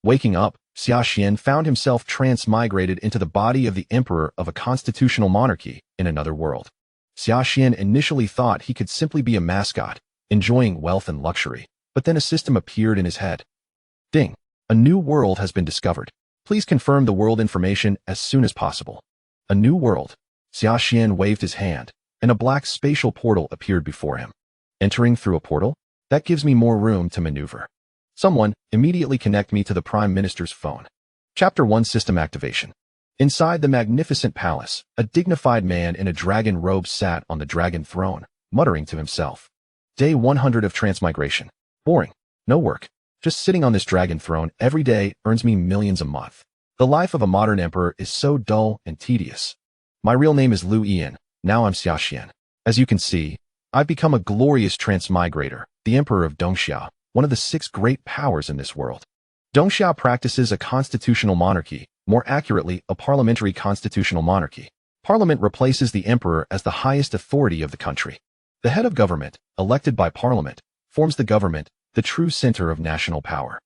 Waking up, Xia Xian found himself transmigrated into the body of the emperor of a constitutional monarchy in another world. Xia Xian initially thought he could simply be a mascot, enjoying wealth and luxury, but then a system appeared in his head. Ding! A new world has been discovered. Please confirm the world information as soon as possible. A new world. Xia Xian waved his hand, and a black spatial portal appeared before him. Entering through a portal? That gives me more room to maneuver. Someone, immediately connect me to the Prime Minister's phone. Chapter 1 System Activation. Inside the magnificent palace, a dignified man in a dragon robe sat on the dragon throne, muttering to himself. Day 100 of transmigration. Boring. No work. Just sitting on this dragon throne every day earns me millions a month. The life of a modern emperor is so dull and tedious. My real name is Lu Ian. Now I'm Xia Xian. As you can see, I've become a glorious transmigrator, the emperor of Dongxia, one of the 6 great powers in this world. Dongxia practices a constitutional monarchy, more accurately, a parliamentary constitutional monarchy. Parliament replaces the emperor as the highest authority of the country. The head of government, elected by parliament, forms the government, the true center of national power.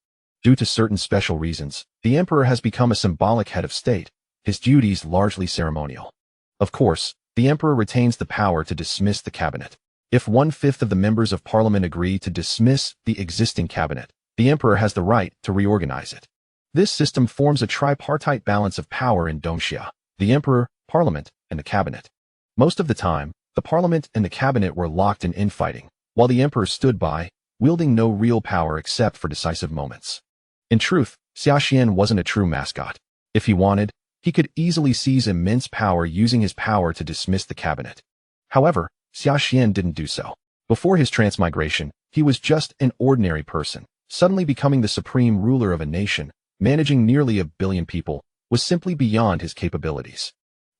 Due to certain special reasons, the emperor has become a symbolic head of state, his duties largely ceremonial. Of course, the emperor retains the power to dismiss the cabinet. If 1/5 of the members of parliament agree to dismiss the existing cabinet, the emperor has the right to reorganize it. This system forms a tripartite balance of power in Dongxia: the emperor, parliament, and the cabinet. Most of the time, the parliament and the cabinet were locked in infighting, while the emperor stood by, wielding no real power except for decisive moments. In truth, Xia Xian wasn't a true mascot. If he wanted, he could easily seize immense power using his power to dismiss the cabinet. However, Xia Xian didn't do so. Before his transmigration, he was just an ordinary person. Suddenly becoming the supreme ruler of a nation, managing nearly 1 billion people, was simply beyond his capabilities.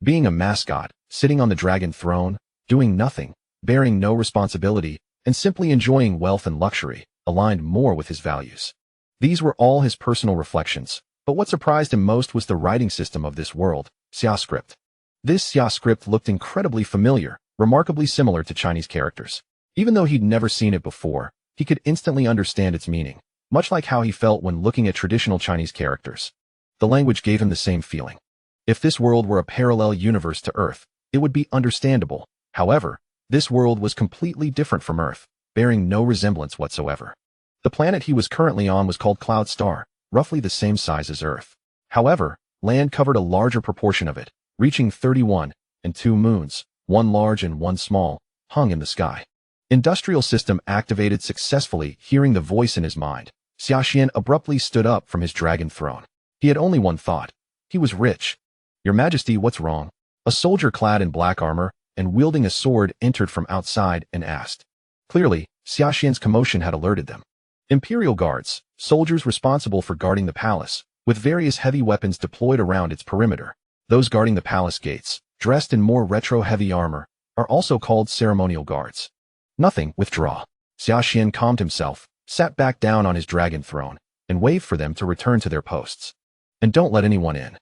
Being a mascot, sitting on the dragon throne, doing nothing, bearing no responsibility, and simply enjoying wealth and luxury, aligned more with his values. These were all his personal reflections, but what surprised him most was the writing system of this world, Xia script. This Xia script looked incredibly familiar, remarkably similar to Chinese characters. Even though he'd never seen it before, he could instantly understand its meaning, much like how he felt when looking at traditional Chinese characters. The language gave him the same feeling. If this world were a parallel universe to Earth, it would be understandable. However, this world was completely different from Earth, bearing no resemblance whatsoever. The planet he was currently on was called Cloud Star, roughly the same size as Earth. However, land covered a larger proportion of it, reaching 31, and 2 moons, one large and one small, hung in the sky. Industrial system activated successfully. Hearing the voice in his mind, Xia Xian abruptly stood up from his dragon throne. He had only one thought. He was rich. Your Majesty, what's wrong? A soldier clad in black armor and wielding a sword entered from outside and asked. Clearly, Xia Xian's commotion had alerted them. Imperial guards, soldiers responsible for guarding the palace, with various heavy weapons deployed around its perimeter. Those guarding the palace gates, dressed in more retro-heavy armor, are also called ceremonial guards. Nothing, withdraw. Xia Xian calmed himself, sat back down on his dragon throne, and waved for them to return to their posts. And don't let anyone in.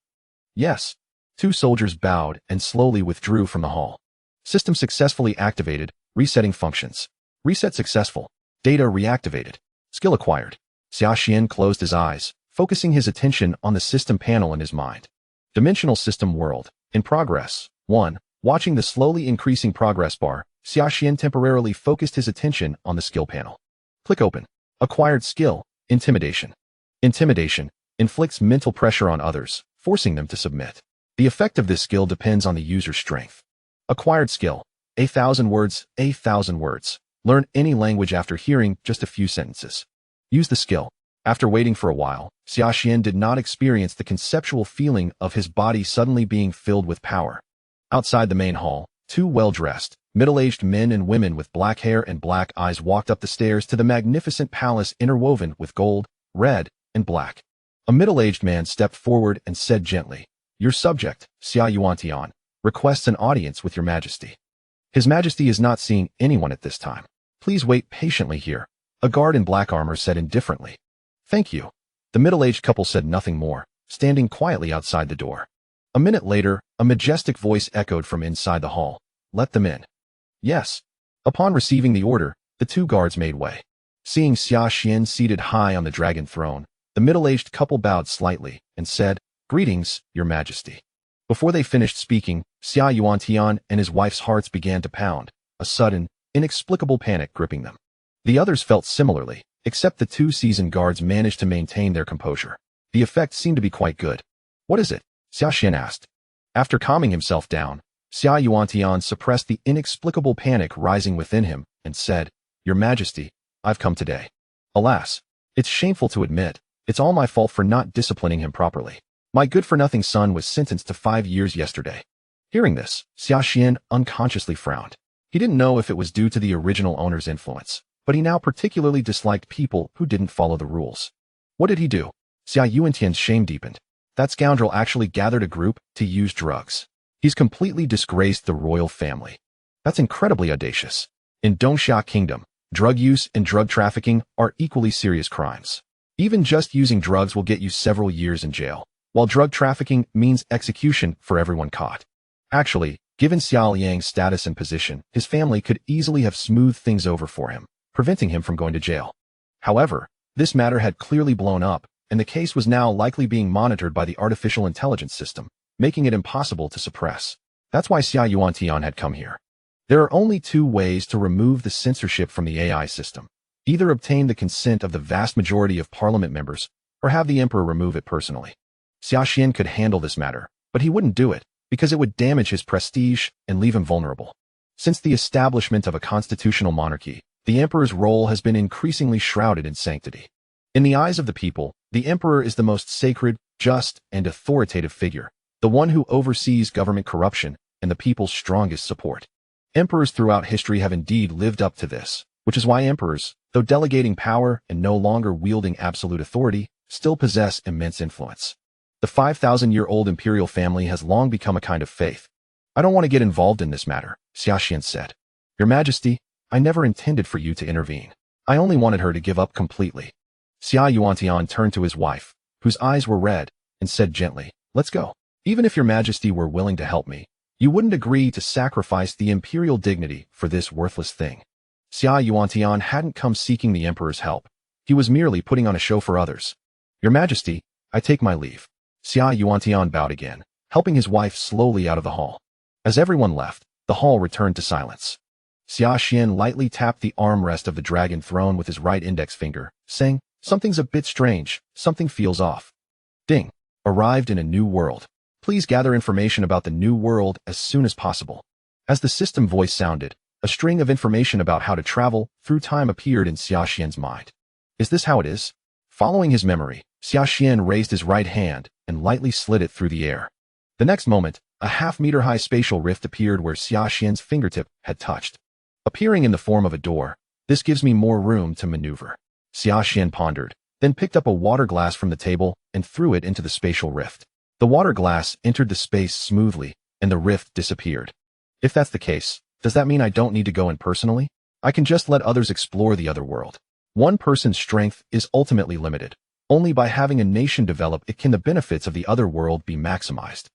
Yes. 2 soldiers bowed and slowly withdrew from the hall. System successfully activated, resetting functions. Reset successful. Data reactivated. Skill acquired. Xia Xian closed his eyes, focusing his attention on the system panel in his mind. Dimensional system world. In progress. 1. Watching the slowly increasing progress bar, Xia Xian temporarily focused his attention on the skill panel. Click open. Acquired skill, intimidation. Intimidation inflicts mental pressure on others, forcing them to submit. The effect of this skill depends on the user's strength. Acquired skill, 1,000 words, 1,000 words. Learn any language after hearing just a few sentences. Use the skill. After waiting for a while, Xia Xian did not experience the conceptual feeling of his body suddenly being filled with power. Outside the main hall, 2 well-dressed, middle-aged men and women with black hair and black eyes walked up the stairs to the magnificent palace interwoven with gold, red, and black. A middle-aged man stepped forward and said gently, Your subject, Xia Yuantian, requests an audience with your Majesty. His Majesty is not seeing anyone at this time. Please wait patiently here, a guard in black armor said indifferently. Thank you. The middle-aged couple said nothing more, standing quietly outside the door. A minute later, a majestic voice echoed from inside the hall. Let them in. Yes. Upon receiving the order, the 2 guards made way. Seeing Xia Xian seated high on the dragon throne, The middle-aged couple bowed slightly and said, "Greetings, Your Majesty." Before they finished speaking, Xia Yuantian and his wife's hearts began to pound, a sudden, inexplicable panic gripping them. The others felt similarly, except the two seasoned guards managed to maintain their composure. The effect seemed to be quite good. "What is it?" Xia Xian asked. After calming himself down, Xia Yuantian suppressed the inexplicable panic rising within him and said, "Your Majesty, I've come today. Alas, it's shameful to admit, it's all my fault for not disciplining him properly. My good-for-nothing son was sentenced to 5 years yesterday." Hearing this, Xia Xian unconsciously frowned. He didn't know if it was due to the original owner's influence, but he now particularly disliked people who didn't follow the rules. What did he do? Xia Yuantian's shame deepened. That scoundrel actually gathered a group to use drugs. He's completely disgraced the royal family. That's incredibly audacious. In Dongxia Kingdom, drug use and drug trafficking are equally serious crimes. Even just using drugs will get you several years in jail, while drug trafficking means execution for everyone caught. Actually, given Xiao Liang's status and position, his family could easily have smoothed things over for him, preventing him from going to jail. However, this matter had clearly blown up, and the case was now likely being monitored by the artificial intelligence system, making it impossible to suppress. That's why Xia Yuantian had come here. There are only 2 ways to remove the censorship from the AI system. Either obtain the consent of the vast majority of parliament members, or have the emperor remove it personally. Xia Xian could handle this matter, but he wouldn't do it, because it would damage his prestige and leave him vulnerable. Since the establishment of a constitutional monarchy, the emperor's role has been increasingly shrouded in sanctity. In the eyes of the people, the emperor is the most sacred, just, and authoritative figure, the one who oversees government corruption and the people's strongest support. Emperors throughout history have indeed lived up to this, which is why emperors, though delegating power and no longer wielding absolute authority, still possess immense influence. The 5,000-year-old imperial family has long become a kind of faith. "I don't want to get involved in this matter," Xia Xian said. "Your Majesty, I never intended for you to intervene. I only wanted her to give up completely." Xia Yuantian turned to his wife, whose eyes were red, and said gently, "Let's go. Even if Your Majesty were willing to help me, you wouldn't agree to sacrifice the imperial dignity for this worthless thing." Xia Yuantian hadn't come seeking the emperor's help. He was merely putting on a show for others. "Your Majesty, I take my leave." Xia Yuantian bowed again, helping his wife slowly out of the hall. As everyone left, the hall returned to silence. Xia Xian lightly tapped the armrest of the dragon throne with his right index finger, saying, "Something's a bit strange, something feels off." Ding. Arrived in a new world. Please gather information about the new world as soon as possible. As the system voice sounded, a string of information about how to travel through time appeared in Xia Xian's mind. Is this how it is? Following his memory, Xia Xian raised his right hand and lightly slid it through the air. The next moment, a half-meter-high spatial rift appeared where Xia Xian's fingertip had touched. Appearing in the form of a door, this gives me more room to maneuver. Xia Xian pondered, then picked up a water glass from the table and threw it into the spatial rift. The water glass entered the space smoothly, and the rift disappeared. If that's the case, does that mean I don't need to go in personally? I can just let others explore the other world. One person's strength is ultimately limited. Only by having a nation develop it can the benefits of the other world be maximized.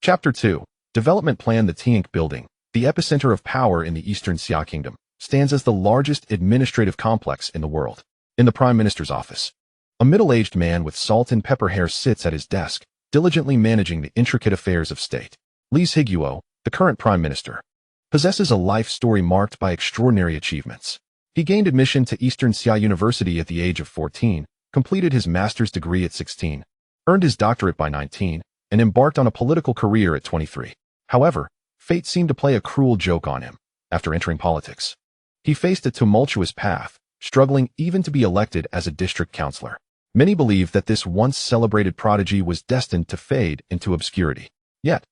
Chapter 2. Development Plan. The Tianq Building, the epicenter of power in the Eastern Xia Kingdom, stands as the largest administrative complex in the world. In the Prime Minister's office, a middle-aged man with salt and pepper hair sits at his desk, diligently managing the intricate affairs of state. Li Zhiguo, the current Prime Minister, possesses a life story marked by extraordinary achievements. He gained admission to Eastern Xia University at the age of 14, completed his master's degree at 16, earned his doctorate by 19, and embarked on a political career at 23. However, fate seemed to play a cruel joke on him. After entering politics, he faced a tumultuous path, struggling even to be elected as a district councillor. Many believe that this once celebrated prodigy was destined to fade into obscurity. Yet,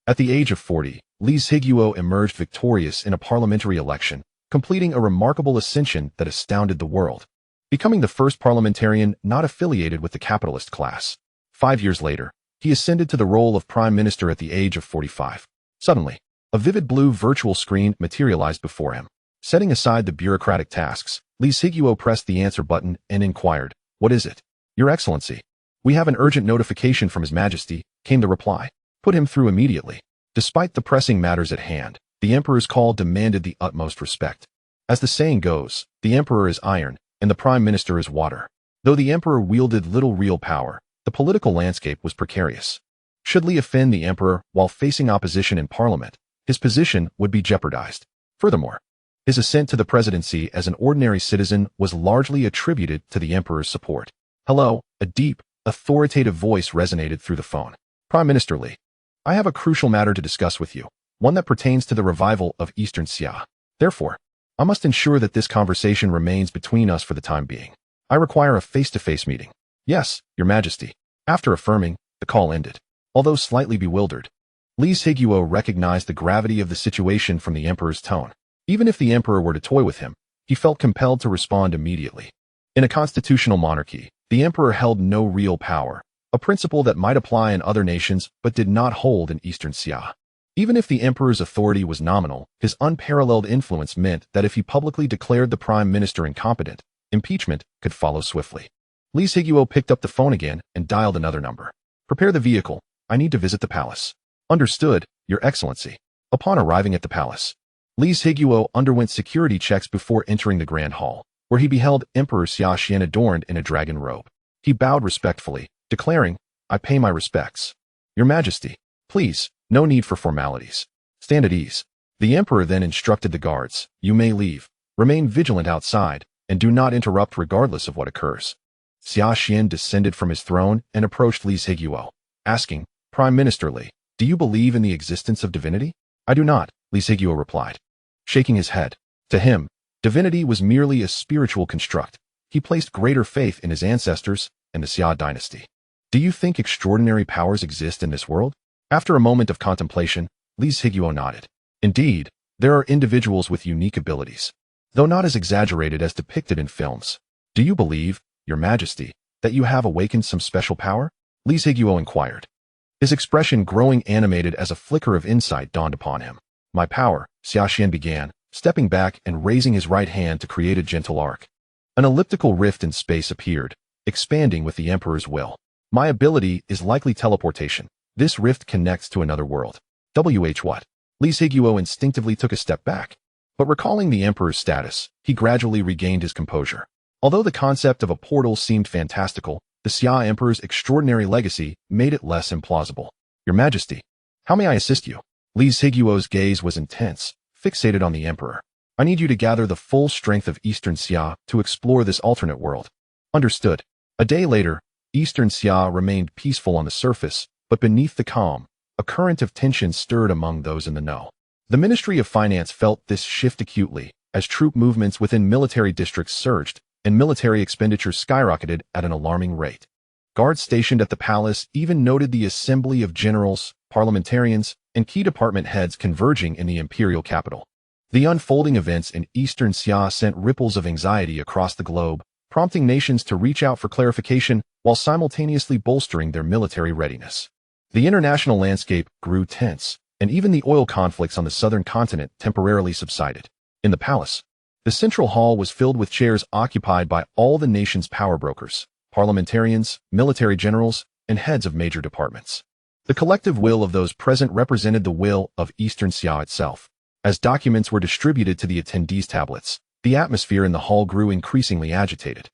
at the age of 40, Li Zhiguo emerged victorious in a parliamentary election, completing a remarkable ascension that astounded the world, becoming the first parliamentarian not affiliated with the capitalist class. 5 years later, he ascended to the role of prime minister at the age of 45. Suddenly, a vivid blue virtual screen materialized before him. Setting aside the bureaucratic tasks, Li Zhiguo pressed the answer button and inquired, "What is it?" "Your Excellency, we have an urgent notification from His Majesty," came the reply. Put him through immediately. Despite the pressing matters at hand, the emperor's call demanded the utmost respect. As the saying goes, the emperor is iron, and the prime minister is water. Though the emperor wielded little real power, the political landscape was precarious. Should Li offend the emperor while facing opposition in parliament, his position would be jeopardized. Furthermore, his ascent to the presidency as an ordinary citizen was largely attributed to the emperor's support. Hello, a deep, authoritative voice resonated through the phone. Prime Minister Li, I have a crucial matter to discuss with you, one that pertains to the revival of Xuan Xia. Therefore, I must ensure that this conversation remains between us for the time being. I require a face-to-face meeting. Yes, Your Majesty. After affirming, the call ended. Although slightly bewildered, Li Zhiguo recognized the gravity of the situation from the emperor's tone. Even if the emperor were to toy with him, he felt compelled to respond immediately. In a constitutional monarchy, the emperor held no real power, a principle that might apply in other nations but did not hold in Eastern Xia. Even if the emperor's authority was nominal, his unparalleled influence meant that if he publicly declared the prime minister incompetent, impeachment could follow swiftly. Li Zhiguo picked up the phone again and dialed another number. Prepare the vehicle. I need to visit the palace. Understood, Your Excellency. Upon arriving at the palace, Li Zhiguo underwent security checks before entering the grand hall, where he beheld Emperor Xuan adorned in a dragon robe. He bowed respectfully, declaring, I pay my respects. Your Majesty, please, no need for formalities. Stand at ease. The emperor then instructed the guards, you may leave, remain vigilant outside, and do not interrupt regardless of what occurs. Xuan descended from his throne and approached Li Zhiguo, asking, Prime Minister Li, do you believe in the existence of divinity? I do not, Li Zhiguo replied, shaking his head. To him, divinity was merely a spiritual construct. He placed greater faith in his ancestors and the Xia dynasty. Do you think extraordinary powers exist in this world? After a moment of contemplation, Li Zhiguo nodded. Indeed, there are individuals with unique abilities, though not as exaggerated as depicted in films. Do you believe, Your Majesty, that you have awakened some special power? Li Zhiguo inquired. His expression growing animated as a flicker of insight dawned upon him. My power, Xuan began, stepping back and raising his right hand to create a gentle arc. An elliptical rift in space appeared, expanding with the emperor's will. My ability is likely teleportation. This rift connects to another world. What? Li Zhiguo instinctively took a step back. But recalling the emperor's status, he gradually regained his composure. Although the concept of a portal seemed fantastical, the Xia emperor's extraordinary legacy made it less implausible. Your Majesty, how may I assist you? Li Zhiguo's gaze was intense, fixated on the emperor. I need you to gather the full strength of Eastern Xia to explore this alternate world. Understood. A day later, Eastern Xia remained peaceful on the surface, but beneath the calm, a current of tension stirred among those in the know. The Ministry of Finance felt this shift acutely, as troop movements within military districts surged, and military expenditures skyrocketed at an alarming rate. Guards stationed at the palace even noted the assembly of generals, parliamentarians, and key department heads converging in the imperial capital. The unfolding events in Eastern Xia sent ripples of anxiety across the globe, prompting nations to reach out for clarification while simultaneously bolstering their military readiness. The international landscape grew tense, and even the oil conflicts on the southern continent temporarily subsided. In the palace, the central hall was filled with chairs occupied by all the nation's power brokers, parliamentarians, military generals, and heads of major departments. The collective will of those present represented the will of Eastern Xia itself. As documents were distributed to the attendees' tablets, the atmosphere in the hall grew increasingly agitated.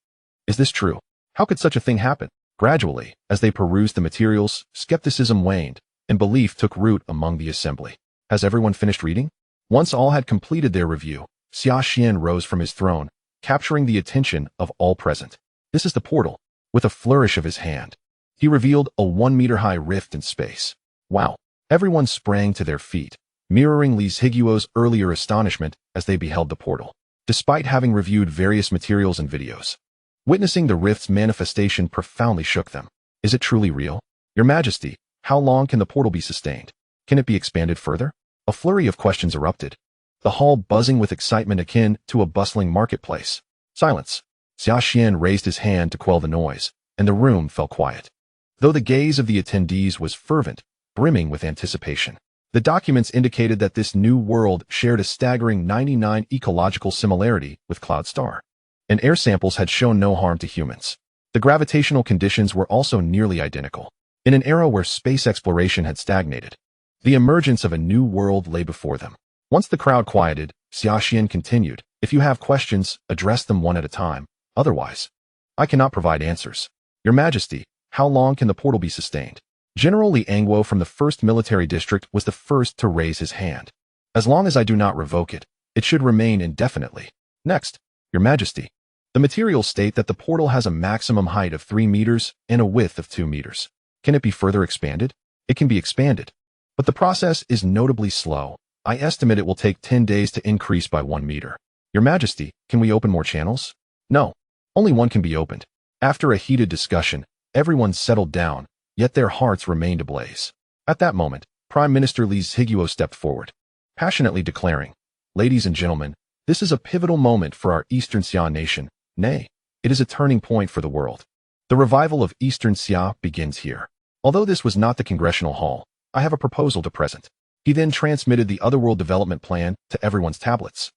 Is this true? How could such a thing happen? Gradually, as they perused the materials, skepticism waned, and belief took root among the assembly. Has everyone finished reading? Once all had completed their review, Xuan rose from his throne, capturing the attention of all present. This is the portal. With a flourish of his hand, he revealed a 1-meter-high rift in space. Wow! Everyone sprang to their feet, mirroring Li Zhiguo's earlier astonishment as they beheld the portal. Despite having reviewed various materials and videos, witnessing the rift's manifestation profoundly shook them. Is it truly real? Your Majesty, how long can the portal be sustained? Can it be expanded further? A flurry of questions erupted, the hall buzzing with excitement akin to a bustling marketplace. Silence. Xuan raised his hand to quell the noise, and the room fell quiet. Though the gaze of the attendees was fervent, brimming with anticipation. The documents indicated that this new world shared a staggering 99 ecological similarity with Cloud Star, and air samples had shown no harm to humans. The gravitational conditions were also nearly identical. In an era where space exploration had stagnated, the emergence of a new world lay before them. Once the crowd quieted, Xuan continued, if you have questions, address them one at a time. Otherwise, I cannot provide answers. Your Majesty, how long can the portal be sustained? General Li Angguo from the 1st Military District was the first to raise his hand. As long as I do not revoke it, it should remain indefinitely. Next, Your Majesty. The materials state that the portal has a maximum height of 3 meters and a width of 2 meters. Can it be further expanded? It can be expanded, but the process is notably slow. I estimate it will take 10 days to increase by 1 meter. Your Majesty, can we open more channels? No, only one can be opened. After a heated discussion, everyone settled down, yet their hearts remained ablaze. At that moment, Prime Minister Li Zhiguo stepped forward, passionately declaring, "Ladies and gentlemen, this is a pivotal moment for our Eastern Xia nation. Nay, it is a turning point for the world. The revival of Eastern Xia begins here. Although this was not the Congressional Hall, I have a proposal to present." He then transmitted the Otherworld Development Plan to everyone's tablets.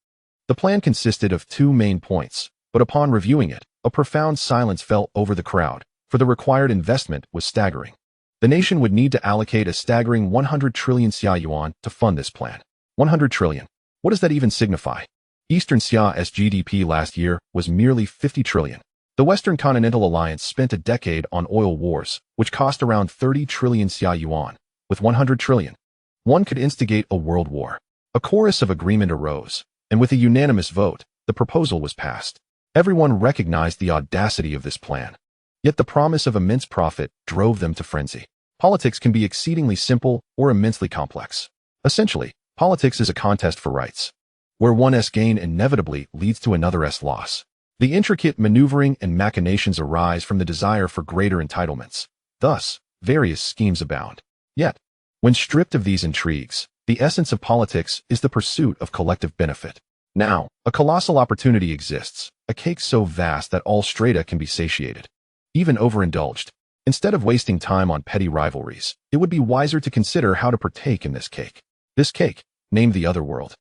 The plan consisted of 2 main points, but upon reviewing it, a profound silence fell over the crowd, for the required investment was staggering. The nation would need to allocate a staggering 100 trillion Xia yuan to fund this plan. 100 trillion. What does that even signify? Eastern Xia's GDP last year was merely 50 trillion. The Western Continental Alliance spent a decade on oil wars, which cost around 30 trillion Xia yuan. With 100 trillion, one could instigate a world war. A chorus of agreement arose, and with a unanimous vote, the proposal was passed. Everyone recognized the audacity of this plan. Yet the promise of immense profit drove them to frenzy. Politics can be exceedingly simple or immensely complex. Essentially, politics is a contest for rights, where one's gain inevitably leads to another's loss. The intricate maneuvering and machinations arise from the desire for greater entitlements. Thus, various schemes abound. Yet, when stripped of these intrigues, the essence of politics is the pursuit of collective benefit. Now, a colossal opportunity exists, a cake so vast that all strata can be satiated, even overindulged. Instead of wasting time on petty rivalries, it would be wiser to consider how to partake in this cake. This cake, named the Otherworld,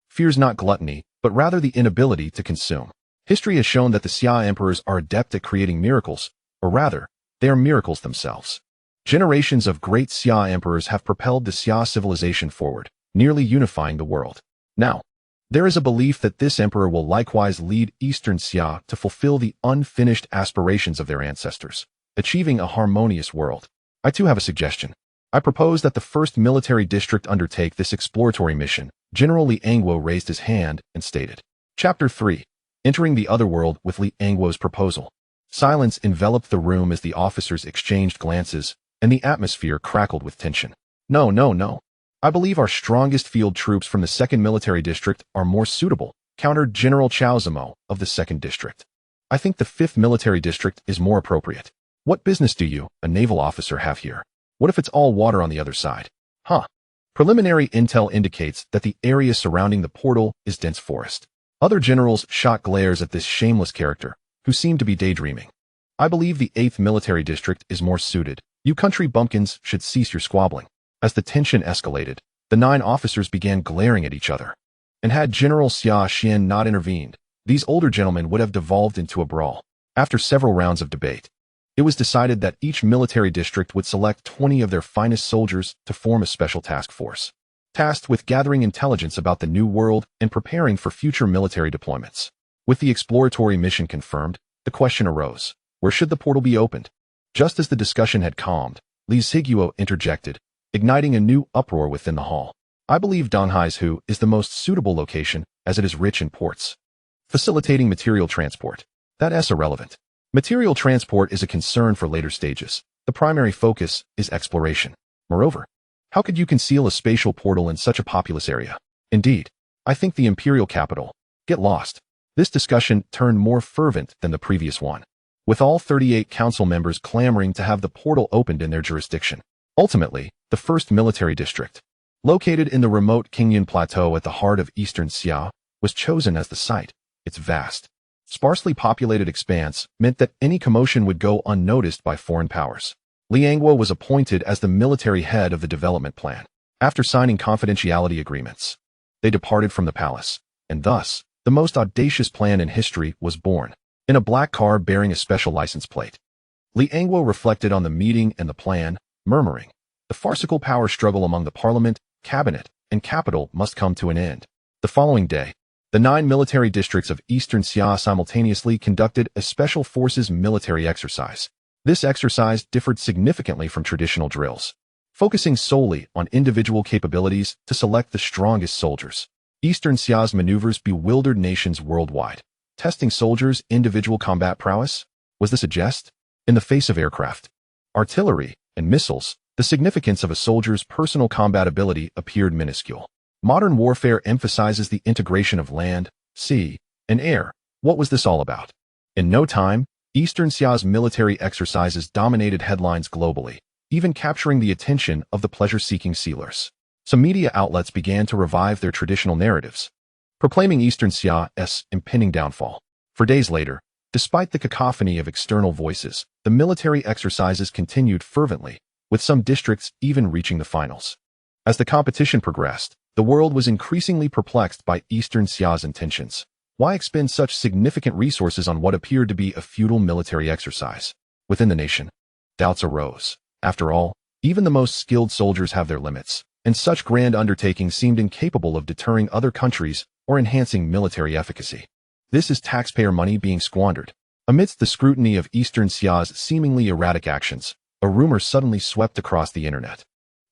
fears not gluttony, but rather the inability to consume. History has shown that the Xia emperors are adept at creating miracles, or rather, they are miracles themselves. Generations of great Xia emperors have propelled the Xia civilization forward, nearly unifying the world. Now, there is a belief that this emperor will likewise lead Eastern Xia to fulfill the unfinished aspirations of their ancestors, achieving a harmonious world. I too have a suggestion. I propose that the 1st Military District undertake this exploratory mission. General Li Angguo raised his hand and stated. Chapter 3. Entering the Otherworld with Li Angguo's proposal. Silence enveloped the room as the officers exchanged glances, and the atmosphere crackled with tension. No, no, no. I believe our strongest field troops from the 2nd Military District are more suitable, countered General Chao Zimo of the 2nd District. I think the 5th Military District is more appropriate. What business do you, a naval officer, have here? What if it's all water on the other side? Huh. Preliminary intel indicates that the area surrounding the portal is dense forest. Other generals shot glares at this shameless character, who seemed to be daydreaming. I believe the 8th Military District is more suited. You country bumpkins should cease your squabbling. As the tension escalated, the 9 officers began glaring at each other. And had General Xuan Xia not intervened, these older gentlemen would have devolved into a brawl. After several rounds of debate, it was decided that each military district would select 20 of their finest soldiers to form a special task force, tasked with gathering intelligence about the new world and preparing for future military deployments. With the exploratory mission confirmed, the question arose, where should the portal be opened? Just as the discussion had calmed, Li Zhiguo interjected, igniting a new uproar within the hall. I believe Donghai's Hu is the most suitable location, as it is rich in ports, facilitating material transport. That's irrelevant. Material transport is a concern for later stages. The primary focus is exploration. Moreover, how could you conceal a spatial portal in such a populous area? Indeed, I think the imperial capital. Get lost. This discussion turned more fervent than the previous one, with all 38 council members clamoring to have the portal opened in their jurisdiction. Ultimately, the 1st Military District, located in the remote Qingyun Plateau at the heart of Eastern Xia, was chosen as the site. Its vast, sparsely populated expanse meant that any commotion would go unnoticed by foreign powers. Li Angguo was appointed as the military head of the development plan. After signing confidentiality agreements, they departed from the palace, and thus, the most audacious plan in history was born. In a black car bearing a special license plate, Li Angguo reflected on the meeting and the plan, murmuring, the farcical power struggle among the parliament, cabinet, and capital must come to an end. The following day, The 9 military districts of Eastern Xia simultaneously conducted a special forces military exercise. This exercise differed significantly from traditional drills, focusing solely on individual capabilities to select the strongest soldiers. Eastern Xia's maneuvers bewildered nations worldwide, testing soldiers' individual combat prowess. Was this a jest? In the face of aircraft, artillery, and missiles, the significance of a soldier's personal combat ability appeared minuscule. Modern warfare emphasizes the integration of land, sea, and air. What was this all about? In no time, Eastern Xia's military exercises dominated headlines globally, even capturing the attention of the pleasure-seeking sealers. Some media outlets began to revive their traditional narratives, proclaiming Eastern Xia's impending downfall. For days later, despite the cacophony of external voices, the military exercises continued fervently, with some districts even reaching the finals. As the competition progressed, the world was increasingly perplexed by Eastern Xia's intentions. Why expend such significant resources on what appeared to be a futile military exercise? Within the nation, doubts arose. After all, even the most skilled soldiers have their limits, and such grand undertakings seemed incapable of deterring other countries or enhancing military efficacy. This is taxpayer money being squandered. Amidst the scrutiny of Eastern Xia's seemingly erratic actions, a rumor suddenly swept across the internet.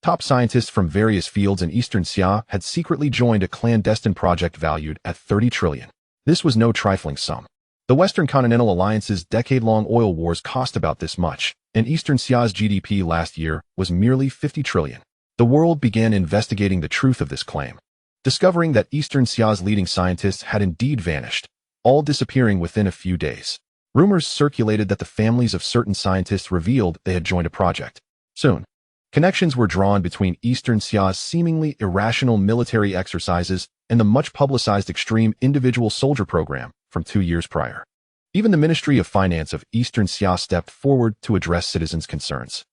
Top scientists from various fields in Eastern Xia had secretly joined a clandestine project valued at 30 trillion. This was no trifling sum. The Western Continental Alliance's decade-long oil wars cost about this much, and Eastern Xia's GDP last year was merely 50 trillion. The world began investigating the truth of this claim, discovering that Eastern Xia's leading scientists had indeed vanished, all disappearing within a few days. Rumors circulated that the families of certain scientists revealed they had joined a project. Soon, connections were drawn between Eastern Xia's seemingly irrational military exercises and the much-publicized extreme individual soldier program from 2 years prior. Even the Ministry of Finance of Eastern Xia stepped forward to address citizens' concerns,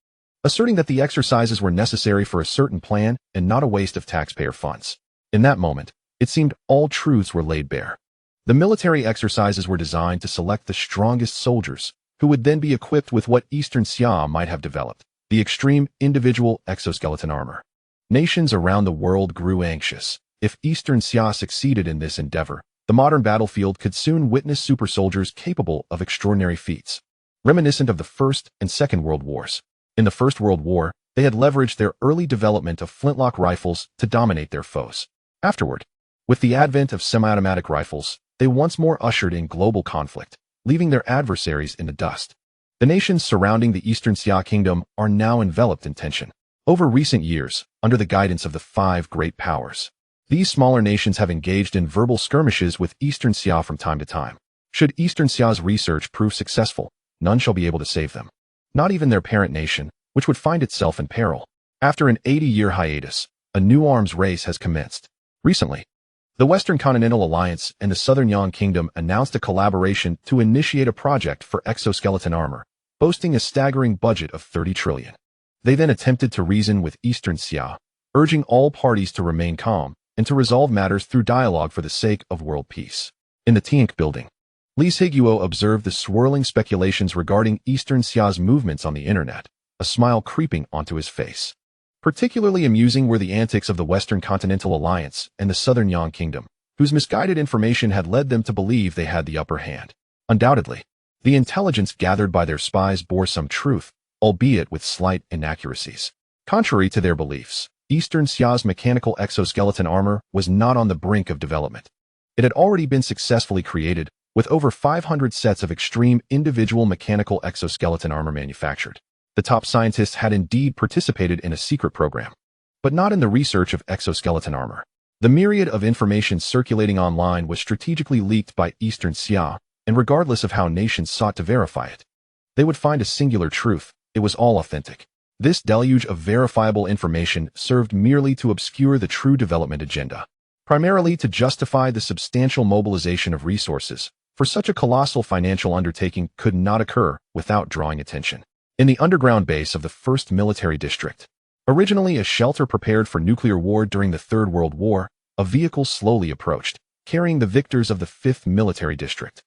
asserting that the exercises were necessary for a certain plan and not a waste of taxpayer funds. In that moment, it seemed all truths were laid bare. The military exercises were designed to select the strongest soldiers, who would then be equipped with what Eastern Xia might have developed, the extreme individual exoskeleton armor. Nations around the world grew anxious. If Eastern Xia succeeded in this endeavor, the modern battlefield could soon witness super soldiers capable of extraordinary feats, reminiscent of the First and Second World Wars. In the First World War, they had leveraged their early development of flintlock rifles to dominate their foes. Afterward, with the advent of semi-automatic rifles, they once more ushered in global conflict, leaving their adversaries in the dust. The nations surrounding the Eastern Xia Kingdom are now enveloped in tension. Over recent years, under the guidance of the 5 great powers, these smaller nations have engaged in verbal skirmishes with Eastern Xia from time to time. Should Eastern Xia's research prove successful, none shall be able to save them. Not even their parent nation, which would find itself in peril. After an 80-year hiatus, a new arms race has commenced. Recently, the Western Continental Alliance and the Southern Yang Kingdom announced a collaboration to initiate a project for exoskeleton armor, boasting a staggering budget of 30 trillion. They then attempted to reason with Eastern Xia, urging all parties to remain calm and to resolve matters through dialogue for the sake of world peace. In the Tianq building, Li Zhiguo observed the swirling speculations regarding Eastern Xia's movements on the internet, a smile creeping onto his face. Particularly amusing were the antics of the Western Continental Alliance and the Southern Yang Kingdom, whose misguided information had led them to believe they had the upper hand. Undoubtedly, the intelligence gathered by their spies bore some truth, albeit with slight inaccuracies. Contrary to their beliefs, Eastern Xia's mechanical exoskeleton armor was not on the brink of development. It had already been successfully created, with over 500 sets of extreme individual mechanical exoskeleton armor manufactured. The top scientists had indeed participated in a secret program, but not in the research of exoskeleton armor. The myriad of information circulating online was strategically leaked by Eastern Xia, and regardless of how nations sought to verify it, they would find a singular truth: it was all authentic. This deluge of verifiable information served merely to obscure the true development agenda, primarily to justify the substantial mobilization of resources, for such a colossal financial undertaking could not occur without drawing attention. In the underground base of the 1st Military District, originally a shelter prepared for nuclear war during the Third World War, a vehicle slowly approached, carrying the victors of the 5th Military District.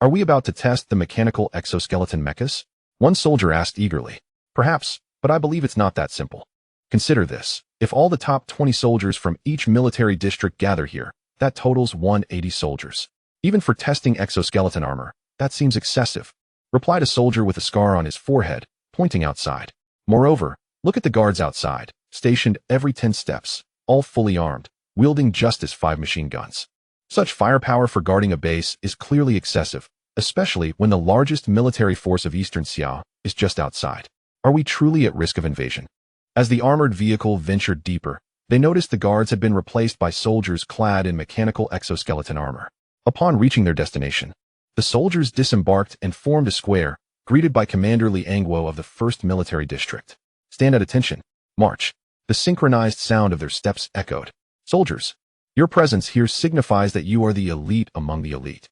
"Are we about to test the mechanical exoskeleton mechas?" one soldier asked eagerly. "Perhaps, but I believe it's not that simple. Consider this. If all the top 20 soldiers from each military district gather here, That totals 180 soldiers. Even for testing exoskeleton armor, that seems excessive, replied a soldier with a scar on his forehead, pointing outside. Moreover, look at the guards outside, stationed every 10 steps, all fully armed, wielding just as 5 machine guns. Such firepower for guarding a base is clearly excessive, especially when the largest military force of Eastern Xia is just outside. Are we truly at risk of invasion? As the armored vehicle ventured deeper, they noticed the guards had been replaced by soldiers clad in mechanical exoskeleton armor. Upon reaching their destination, the soldiers disembarked and formed a square, greeted by Commander Li Angguo of the 1st Military District. Stand at attention. March. The synchronized sound of their steps echoed. Soldiers, your presence here signifies that you are the elite among the elite.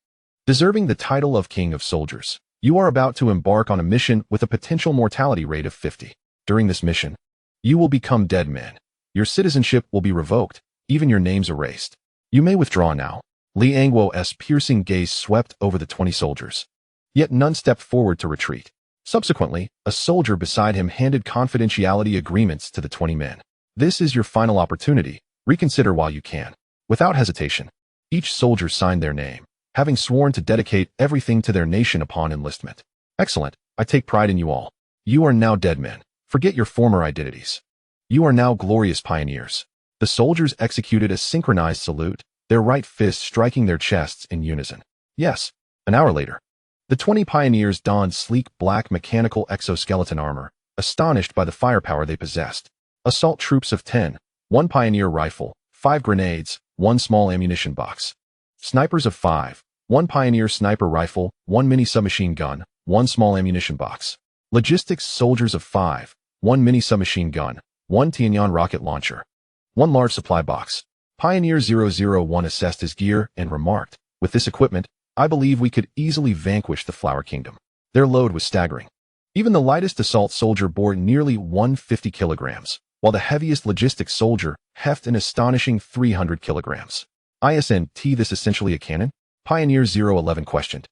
Deserving the title of King of Soldiers, you are about to embark on a mission with a potential mortality rate of 50. During this mission, you will become dead men. Your citizenship will be revoked, even your names erased. You may withdraw now. Li Angguo's piercing gaze swept over the 20 soldiers. Yet none stepped forward to retreat. Subsequently, a soldier beside him handed confidentiality agreements to the 20 men. This is your final opportunity. Reconsider while you can. Without hesitation, each soldier signed their name, having sworn to dedicate everything to their nation upon enlistment. Excellent. I take pride in you all. You are now dead men. Forget your former identities. You are now glorious pioneers. The soldiers executed a synchronized salute, their right fists striking their chests in unison. Yes, an hour later, the 20 pioneers donned sleek black mechanical exoskeleton armor, astonished by the firepower they possessed. Assault troops of 10, 1 pioneer rifle, 5 grenades, 1 small ammunition box. Snipers of 5, 1 pioneer sniper rifle, 1 mini submachine gun, 1 small ammunition box. Logistics soldiers of 5, 1 mini submachine gun, 1 Tianyan rocket launcher, 1 large supply box. Pioneer 001 assessed his gear and remarked, with this equipment, I believe we could easily vanquish the Flower Kingdom. Their load was staggering. Even the lightest assault soldier bore nearly 150 kilograms, while the heaviest logistics soldier heft an astonishing 300 kilograms. Isn't this essentially a cannon? Pioneer 011 questioned,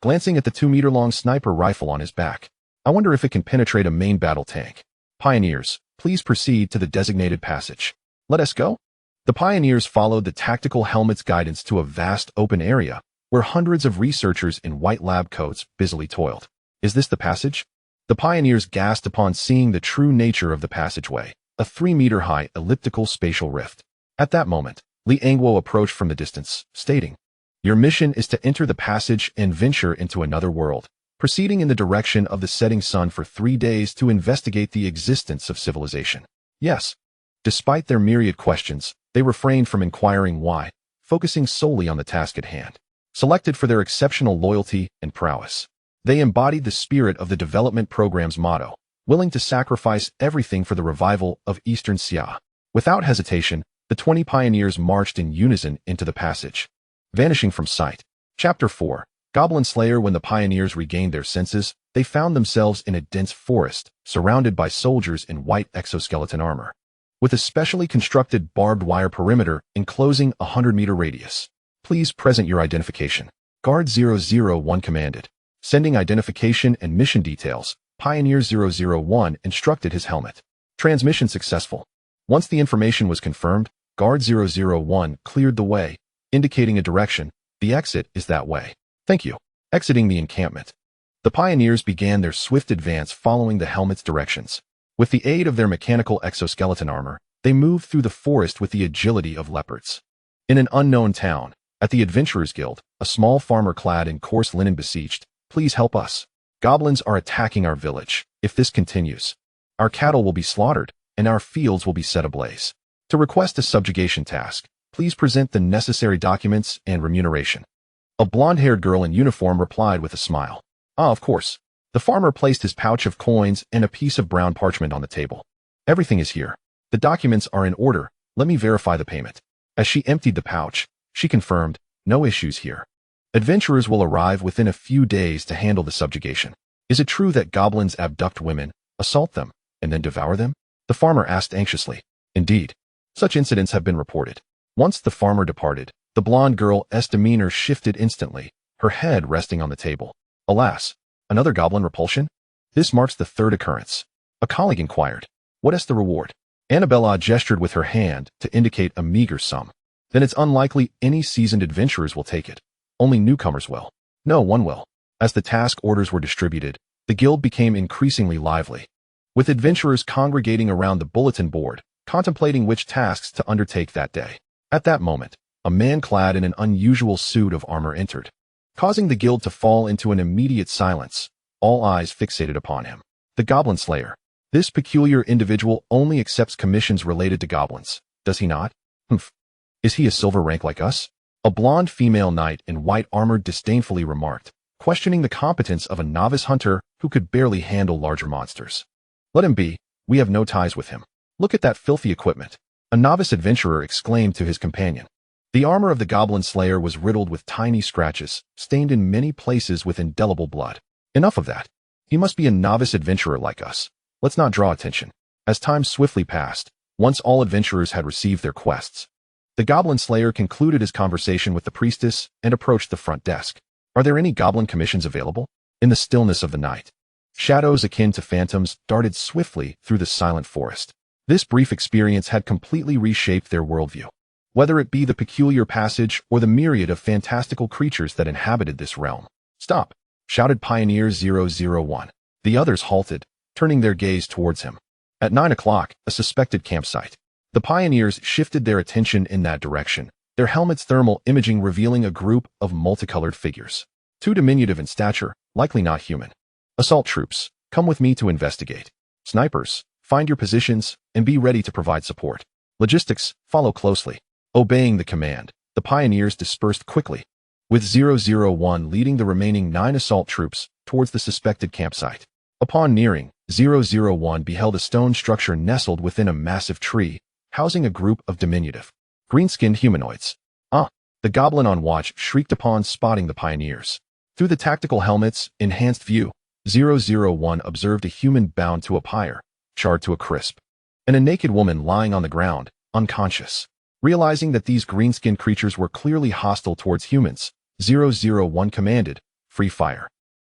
glancing at the 2-meter-long sniper rifle on his back. I wonder if it can penetrate a main battle tank. Pioneers, please proceed to the designated passage. Let us go. The pioneers followed the tactical helmet's guidance to a vast open area where hundreds of researchers in white lab coats busily toiled. Is this the passage? The pioneers gasped upon seeing the true nature of the passageway, a 3-meter-high elliptical spatial rift. At that moment, Li Angguo approached from the distance, stating, your mission is to enter the passage and venture into another world, proceeding in the direction of the setting sun for 3 days to investigate the existence of civilization. Yes. Despite their myriad questions, they refrained from inquiring why, focusing solely on the task at hand. Selected for their exceptional loyalty and prowess, they embodied the spirit of the development program's motto, willing to sacrifice everything for the revival of Eastern Xia. Without hesitation, the 20 pioneers marched in unison into the passage, vanishing from sight. Chapter 4. Goblin Slayer. When the pioneers regained their senses, they found themselves in a dense forest, surrounded by soldiers in white exoskeleton armor, with a specially constructed barbed wire perimeter enclosing a 100-meter radius. Please present your identification. Guard 001 commanded. Sending identification and mission details, Pioneer 001 instructed his helmet. Transmission successful. Once the information was confirmed, Guard 001 cleared the way, indicating a direction. The exit is that way. Thank you. Exiting the encampment, the pioneers began their swift advance following the helmet's directions. With the aid of their mechanical exoskeleton armor, they moved through the forest with the agility of leopards. In an unknown town, at the Adventurers Guild, a small farmer clad in coarse linen beseeched, please help us. Goblins are attacking our village. If this continues, our cattle will be slaughtered, and our fields will be set ablaze. To request a subjugation task, please present the necessary documents and remuneration. A blonde-haired girl in uniform replied with a smile. Ah, of course. The farmer placed his pouch of coins and a piece of brown parchment on the table. Everything is here. The documents are in order. Let me verify the payment. As she emptied the pouch, she confirmed, no issues here. Adventurers will arrive within a few days to handle the subjugation. Is it true that goblins abduct women, assault them, and then devour them? The farmer asked anxiously. Indeed. Such incidents have been reported. Once the farmer departed, the blonde girl's demeanor shifted instantly, her head resting on the table. Alas, another goblin repulsion? This marks the 3rd occurrence. A colleague inquired, what is the reward? Annabella gestured with her hand to indicate a meager sum. then it's unlikely any seasoned adventurers will take it. Only newcomers will. No one will. As the task orders were distributed, the guild became increasingly lively, with adventurers congregating around the bulletin board, contemplating which tasks to undertake that day. At that moment, a man clad in an unusual suit of armor entered, causing the guild to fall into an immediate silence, all eyes fixated upon him. The Goblin Slayer. This peculiar individual only accepts commissions related to goblins, does he not? Humph. Is he a silver rank like us? A blonde female knight in white armor disdainfully remarked, questioning the competence of a novice hunter who could barely handle larger monsters. Let him be. We have no ties with him. Look at that filthy equipment. A novice adventurer exclaimed to his companion. The armor of the Goblin Slayer was riddled with tiny scratches, stained in many places with indelible blood. Enough of that. He must be a novice adventurer like us. Let's not draw attention. As time swiftly passed, once all adventurers had received their quests, the Goblin Slayer concluded his conversation with the priestess and approached the front desk. Are there any goblin commissions available? In the stillness of the night, shadows akin to phantoms darted swiftly through the silent forest. This brief experience had completely reshaped their worldview. Whether it be the peculiar passage or the myriad of fantastical creatures that inhabited this realm. Stop! Shouted Pioneer 001. The others halted, turning their gaze towards him. At 9 o'clock, a suspected campsite. The pioneers shifted their attention in that direction, their helmets' thermal imaging revealing a group of multicolored figures. Too diminutive in stature, likely not human. Assault troops, come with me to investigate. Snipers, find your positions and be ready to provide support. Logistics, follow closely. Obeying the command, the pioneers dispersed quickly, with 001 leading the remaining 9 assault troops towards the suspected campsite. Upon nearing, 001 beheld a stone structure nestled within a massive tree, housing a group of diminutive, green-skinned humanoids. Ah! The goblin on watch shrieked upon spotting the pioneers. Through the tactical helmet's enhanced view, 001 observed a human bound to a pyre, charred to a crisp, and a naked woman lying on the ground, unconscious. Realizing that these green-skinned creatures were clearly hostile towards humans, 001 commanded, free fire.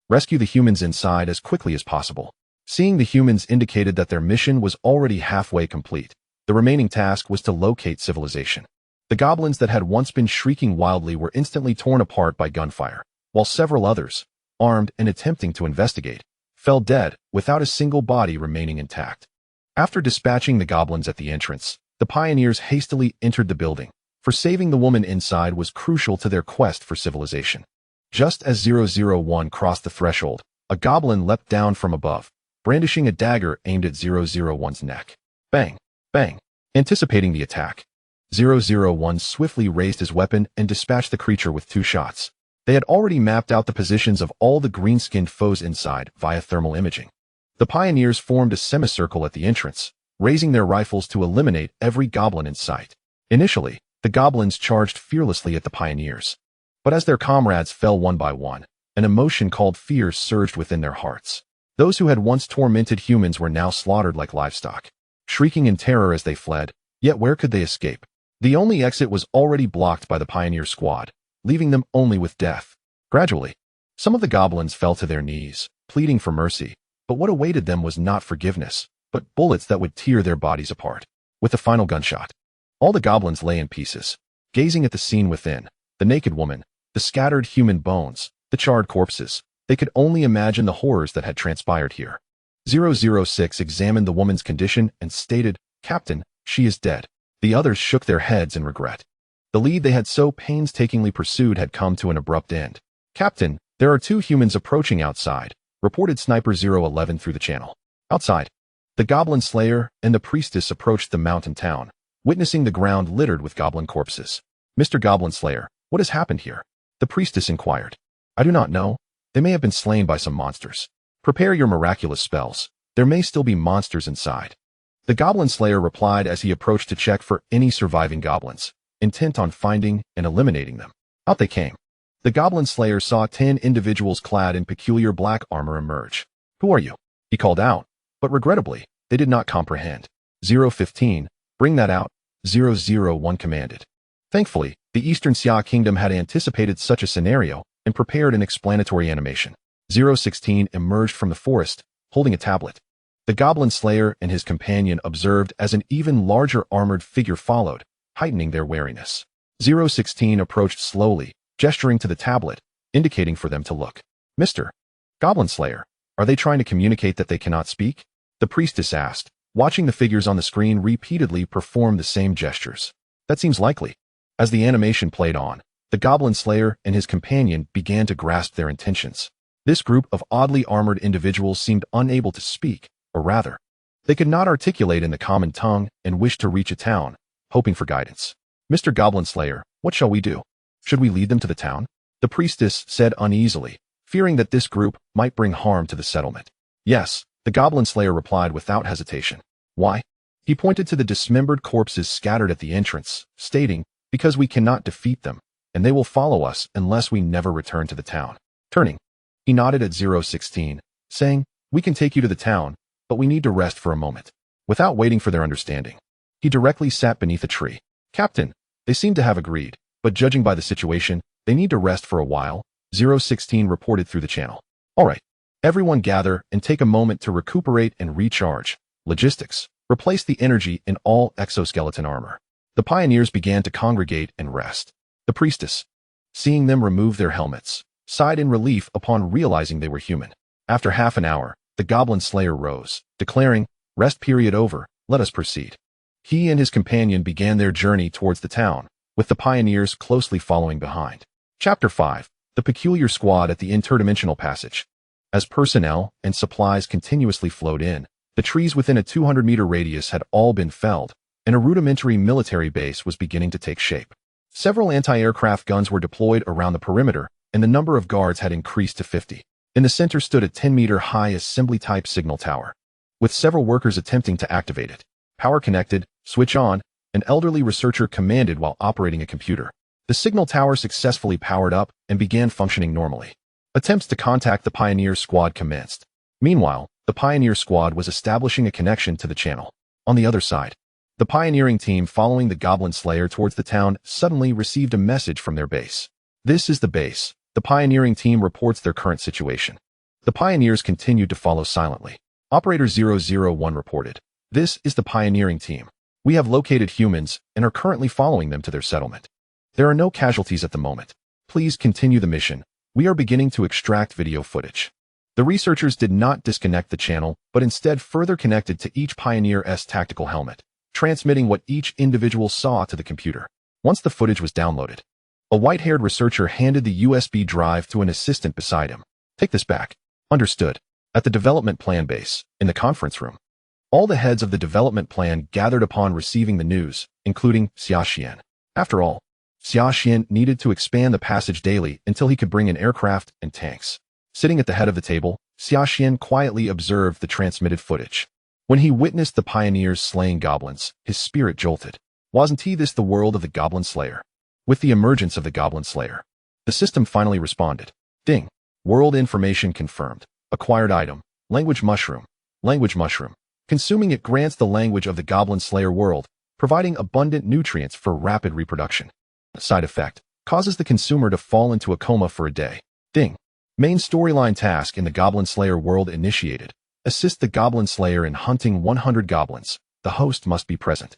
Rescue the humans inside as quickly as possible. Seeing the humans indicated that their mission was already halfway complete. The remaining task was to locate civilization. The goblins that had once been shrieking wildly were instantly torn apart by gunfire, while several others, armed and attempting to investigate, fell dead without a single body remaining intact. After dispatching the goblins at the entrance, the pioneers hastily entered the building, for saving the woman inside was crucial to their quest for civilization. Just as 001 crossed the threshold, a goblin leapt down from above, brandishing a dagger aimed at 001's neck. Bang! Bang! Anticipating the attack, 001 swiftly raised his weapon and dispatched the creature with 2 shots. They had already mapped out the positions of all the green-skinned foes inside via thermal imaging. The pioneers formed a semicircle at the entrance, raising their rifles to eliminate every goblin in sight. Initially, the goblins charged fearlessly at the pioneers. But as their comrades fell one by one, an emotion called fear surged within their hearts. Those who had once tormented humans were now slaughtered like livestock, shrieking in terror as they fled, yet where could they escape? The only exit was already blocked by the pioneer squad, leaving them only with death. Gradually, some of the goblins fell to their knees, pleading for mercy, but what awaited them was not forgiveness, but bullets that would tear their bodies apart. With the final gunshot, all the goblins lay in pieces, gazing at the scene within, the naked woman, the scattered human bones, the charred corpses. They could only imagine the horrors that had transpired here. 006 examined the woman's condition and stated, "Captain, she is dead." The others shook their heads in regret. The lead they had so painstakingly pursued had come to an abrupt end. "Captain, there are 2 humans approaching outside," reported Sniper 011 through the channel. Outside, the Goblin Slayer and the priestess approached the mountain town, witnessing the ground littered with goblin corpses. "Mr. Goblin Slayer, what has happened here?" the priestess inquired. "I do not know. They may have been slain by some monsters. Prepare your miraculous spells. There may still be monsters inside." The Goblin Slayer replied as he approached to check for any surviving goblins, intent on finding and eliminating them. Out they came. The Goblin Slayer saw 10 individuals clad in peculiar black armor emerge. "Who are you?" he called out, but regrettably, they did not comprehend. 015, bring that out, 001 commanded. Thankfully, the Eastern Xia Kingdom had anticipated such a scenario and prepared an explanatory animation. 016 emerged from the forest, holding a tablet. The Goblin Slayer and his companion observed as an even larger armored figure followed, heightening their wariness. 016 approached slowly, gesturing to the tablet, indicating for them to look. Mr. Goblin Slayer, are they trying to communicate that they cannot speak? The priestess asked, watching the figures on the screen repeatedly perform the same gestures. That seems likely. As the animation played on, the Goblin Slayer and his companion began to grasp their intentions. This group of oddly armored individuals seemed unable to speak, or rather, they could not articulate in the common tongue and wished to reach a town, hoping for guidance. Mr. Goblin Slayer, what shall we do? Should we lead them to the town? The priestess said uneasily, fearing that this group might bring harm to the settlement. Yes, the Goblin Slayer replied without hesitation. Why? He pointed to the dismembered corpses scattered at the entrance, stating, because we cannot defeat them, and they will follow us unless we never return to the town. Turning, he nodded at 016, saying, we can take you to the town, but we need to rest for a moment. Without waiting for their understanding, he directly sat beneath a tree. Captain, they seem to have agreed, but judging by the situation, they need to rest for a while, 016 reported through the channel. All right, everyone gather and take a moment to recuperate and recharge. Logistics, replace the energy in all exoskeleton armor. The pioneers began to congregate and rest. The priestess, seeing them remove their helmets, sighed in relief upon realizing they were human. After half an hour, the Goblin Slayer rose, declaring, rest period over, let us proceed. He and his companion began their journey towards the town, with the pioneers closely following behind. Chapter 5. The Peculiar Squad at the Interdimensional Passage. As personnel and supplies continuously flowed in, the trees within a 200-meter radius had all been felled, and a rudimentary military base was beginning to take shape. Several anti-aircraft guns were deployed around the perimeter, and the number of guards had increased to 50. In the center stood a 10-meter-high assembly-type signal tower, with several workers attempting to activate it. Power connected, switch on, an elderly researcher commanded while operating a computer. The signal tower successfully powered up and began functioning normally. Attempts to contact the Pioneer Squad commenced. Meanwhile, the Pioneer Squad was establishing a connection to the channel. On the other side, the pioneering team following the Goblin Slayer towards the town suddenly received a message from their base. This is the base. The pioneering team reports their current situation. The pioneers continued to follow silently. Operator 001 reported, this is the pioneering team. We have located humans and are currently following them to their settlement. There are no casualties at the moment. Please continue the mission. We are beginning to extract video footage. The researchers did not disconnect the channel, but instead further connected to each Pioneer's tactical helmet, transmitting what each individual saw to the computer. Once the footage was downloaded, a white-haired researcher handed the USB drive to an assistant beside him. Take this back. Understood. At the development plan base, in the conference room, all the heads of the development plan gathered upon receiving the news, including Xuan Xia. After all, Xuan Xia needed to expand the passage daily until he could bring in aircraft and tanks. Sitting at the head of the table, Xuan Xia quietly observed the transmitted footage. When he witnessed the pioneers slaying goblins, his spirit jolted. Wasn't this the world of the Goblin Slayer? With the emergence of the Goblin Slayer, the system finally responded. Ding. World information confirmed. Acquired item. Language mushroom. Language mushroom. Consuming it grants the language of the Goblin Slayer world, providing abundant nutrients for rapid reproduction. Side effect. Causes the consumer to fall into a coma for a day. Ding. Main storyline task in the Goblin Slayer world initiated. Assist the Goblin Slayer in hunting 100 goblins. The host must be present.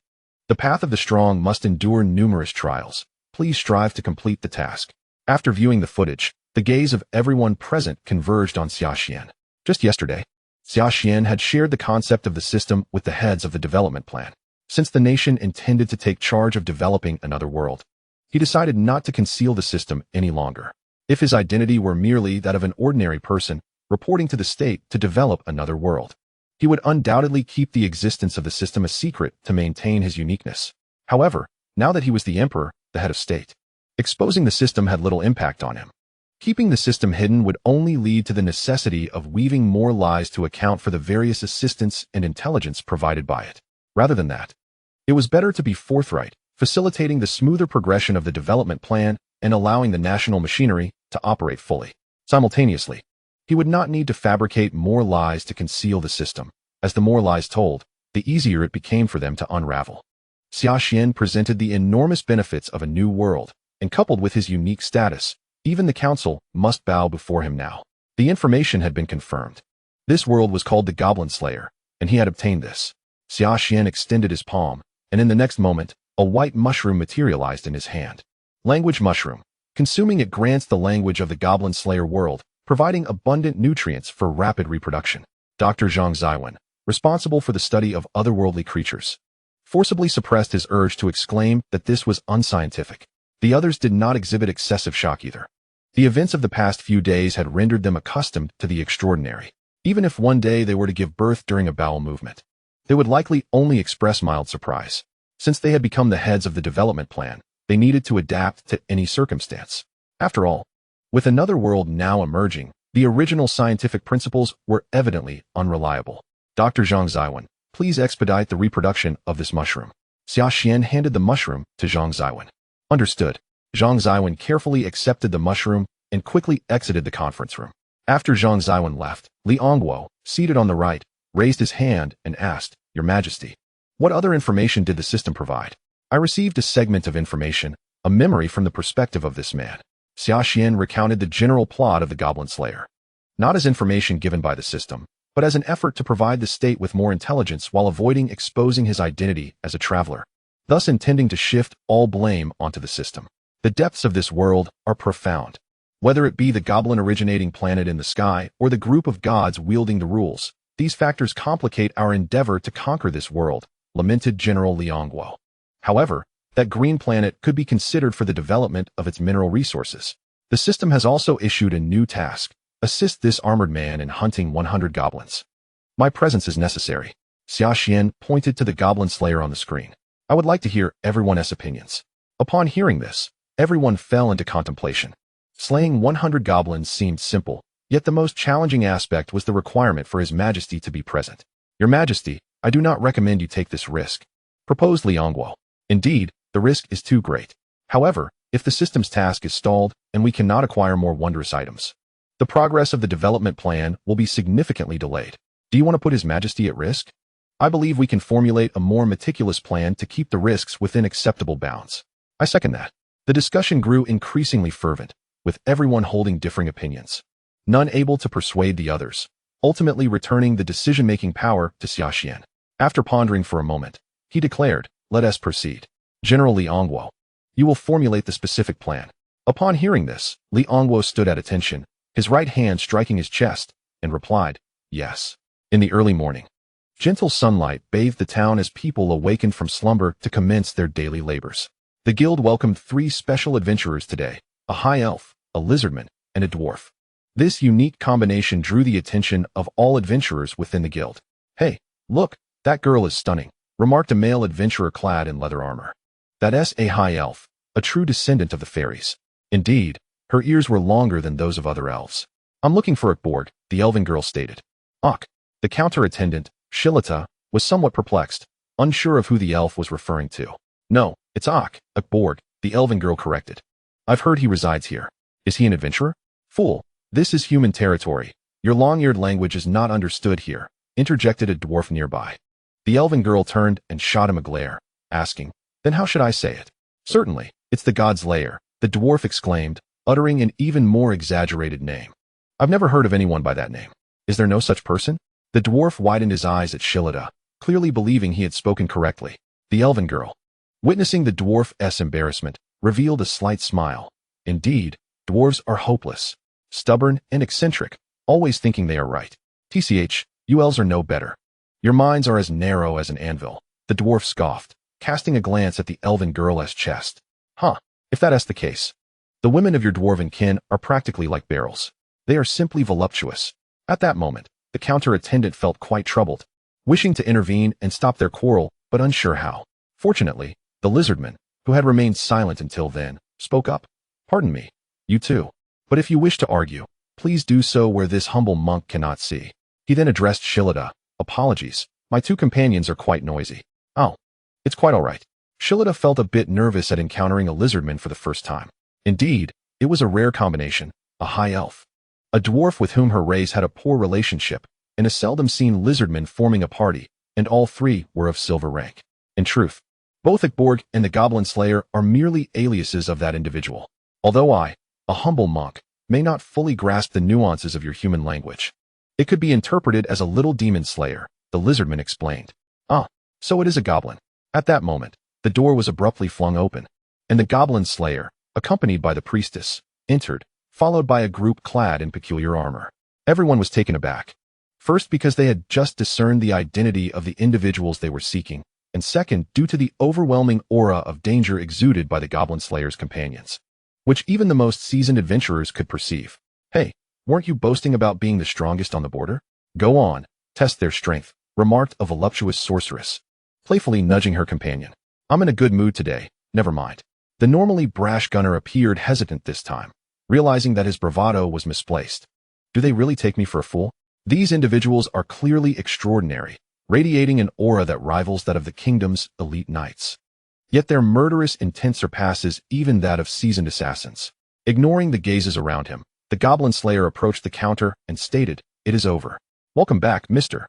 The path of the strong must endure numerous trials. Please strive to complete the task. After viewing the footage, the gaze of everyone present converged on Xuan Xia. Just yesterday, Xuan Xia had shared the concept of the system with the heads of the development plan. Since the nation intended to take charge of developing another world, he decided not to conceal the system any longer. If his identity were merely that of an ordinary person reporting to the state to develop another world, he would undoubtedly keep the existence of the system a secret to maintain his uniqueness. However, now that he was the emperor, the head of state, exposing the system had little impact on him. Keeping the system hidden would only lead to the necessity of weaving more lies to account for the various assistance and intelligence provided by it. Rather than that, it was better to be forthright, facilitating the smoother progression of the development plan and allowing the national machinery to operate fully. Simultaneously, he would not need to fabricate more lies to conceal the system, as the more lies told, the easier it became for them to unravel. Xuan Xia presented the enormous benefits of a new world, and coupled with his unique status, even the council must bow before him now. The information had been confirmed. This world was called the Goblin Slayer, and he had obtained this. Xuan Xia extended his palm, and in the next moment, a white mushroom materialized in his hand. Language mushroom. Consuming it grants the language of the Goblin Slayer world, providing abundant nutrients for rapid reproduction. Dr. Zhang Ziwen, responsible for the study of otherworldly creatures, forcibly suppressed his urge to exclaim that this was unscientific. The others did not exhibit excessive shock either. The events of the past few days had rendered them accustomed to the extraordinary. Even if one day they were to give birth during a bowel movement, they would likely only express mild surprise. Since they had become the heads of the development plan, they needed to adapt to any circumstance. After all, with another world now emerging, the original scientific principles were evidently unreliable. Dr. Zhang Ziwen, please expedite the reproduction of this mushroom. Xia Xian handed the mushroom to Zhang Ziwen. Understood. Zhang Ziwen carefully accepted the mushroom and quickly exited the conference room. After Zhang Ziwen left, Li Hongguo, seated on the right, raised his hand and asked, Your Majesty, what other information did the system provide? I received a segment of information, a memory from the perspective of this man. Xia Xian recounted the general plot of the Goblin Slayer, not as information given by the system, but as an effort to provide the state with more intelligence while avoiding exposing his identity as a traveler, thus intending to shift all blame onto the system. The depths of this world are profound. Whether it be the goblin-originating planet in the sky or the group of gods wielding the rules, these factors complicate our endeavor to conquer this world, lamented General Li Hongguo. However, that green planet could be considered for the development of its mineral resources. The system has also issued a new task: assist this armored man in hunting 100 goblins. My presence is necessary. Xia Xian pointed to the Goblin Slayer on the screen. I would like to hear everyone's opinions. Upon hearing this, everyone fell into contemplation. Slaying 100 goblins seemed simple, yet the most challenging aspect was the requirement for His Majesty to be present. Your Majesty, I do not recommend you take this risk, proposed Li Hongguo. Indeed, the risk is too great. However, if the system's task is stalled and we cannot acquire more wondrous items, the progress of the development plan will be significantly delayed. Do you want to put His Majesty at risk? I believe we can formulate a more meticulous plan to keep the risks within acceptable bounds. I second that. The discussion grew increasingly fervent, with everyone holding differing opinions, none able to persuade the others, ultimately returning the decision-making power to Xia Xian. After pondering for a moment, he declared, Let us proceed. General Li Hongguo, you will formulate the specific plan. Upon hearing this, Li Hongguo stood at attention, his right hand striking his chest, and replied, Yes. In the early morning, gentle sunlight bathed the town as people awakened from slumber to commence their daily labors. The guild welcomed 3 special adventurers today, a high elf, a lizardman, and a dwarf. This unique combination drew the attention of all adventurers within the guild. Hey, look, that girl is stunning, remarked a male adventurer clad in leather armor. That's a high elf, a true descendant of the fairies. Indeed, her ears were longer than those of other elves. I'm looking for Akborg, the elven girl stated. Ak, the counter-attendant, Shilita, was somewhat perplexed, unsure of who the elf was referring to. No, it's Akborg, the elven girl corrected. I've heard he resides here. Is he an adventurer? Fool, this is human territory. Your long-eared language is not understood here, interjected a dwarf nearby. The elven girl turned and shot him a glare, asking, Then how should I say it? Certainly, it's the god's lair, the dwarf exclaimed, uttering an even more exaggerated name. I've never heard of anyone by that name. Is there no such person? The dwarf widened his eyes at Shilita, clearly believing he had spoken correctly. The elven girl, witnessing the dwarf's embarrassment, revealed a slight smile. Indeed, dwarves are hopeless, stubborn, and eccentric, always thinking they are right. TCH, you elves are no better. Your minds are as narrow as an anvil, the dwarf scoffed, casting a glance at the elven girl's chest. Huh, if that's the case. The women of your dwarven kin are practically like barrels. They are simply voluptuous. At that moment, the counter-attendant felt quite troubled, wishing to intervene and stop their quarrel, but unsure how. Fortunately, the lizardman, who had remained silent until then, spoke up. Pardon me, you too. But if you wish to argue, please do so where this humble monk cannot see. He then addressed Shilita. Apologies, my 2 companions are quite noisy. Oh, it's quite all right. Shilita felt a bit nervous at encountering a lizardman for the first time. Indeed, it was a rare combination, a high elf, a dwarf with whom her race had a poor relationship, and a seldom-seen lizardman forming a party, and all 3 were of silver rank. In truth, both Akborg and the Goblin Slayer are merely aliases of that individual. Although I, a humble monk, may not fully grasp the nuances of your human language, it could be interpreted as a little demon slayer, the lizardman explained. Ah, so it is a goblin. At that moment, the door was abruptly flung open, and the Goblin Slayer, accompanied by the priestess, entered, followed by a group clad in peculiar armor. Everyone was taken aback. First, because they had just discerned the identity of the individuals they were seeking, and second, due to the overwhelming aura of danger exuded by the Goblin Slayer's companions, which even the most seasoned adventurers could perceive. Hey, weren't you boasting about being the strongest on the border? Go on, test their strength, remarked a voluptuous sorceress, playfully nudging her companion. I'm in a good mood today, never mind. The normally brash gunner appeared hesitant this time, realizing that his bravado was misplaced. Do they really take me for a fool? These individuals are clearly extraordinary, radiating an aura that rivals that of the kingdom's elite knights. Yet their murderous intent surpasses even that of seasoned assassins. Ignoring the gazes around him, the Goblin Slayer approached the counter and stated, "It is over. Welcome back, Mr.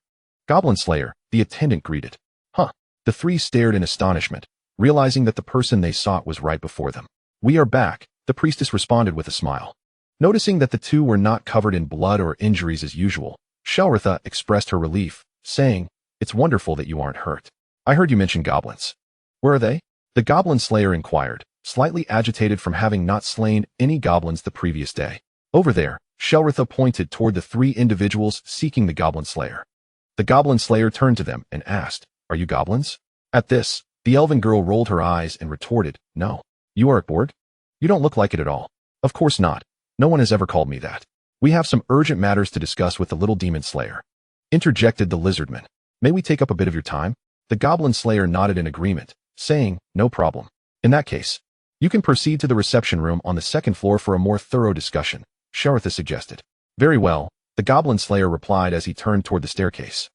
Goblin Slayer," the attendant greeted. Huh. The three stared in astonishment, realizing that the person they sought was right before them. "We are back," the priestess responded with a smile. Noticing that the two were not covered in blood or injuries as usual, Xuan expressed her relief, saying, "It's wonderful that you aren't hurt. I heard you mention goblins. Where are they?" The Goblin Slayer inquired, slightly agitated from having not slain any goblins the previous day. "Over there," Xuan pointed toward the three individuals seeking the Goblin Slayer. The Goblin Slayer turned to them and asked, "Are you goblins?" At this, the elven girl rolled her eyes and retorted, "No. You are bored? You don't look like it at all." "Of course not. No one has ever called me that. We have some urgent matters to discuss with the little demon slayer," interjected the lizardman. "May we take up a bit of your time?" The Goblin Slayer nodded in agreement, saying, "No problem. In that case, you can proceed to the reception room on the second floor for a more thorough discussion," Xuan suggested. "Very well," the Goblin Slayer replied as he turned toward the staircase.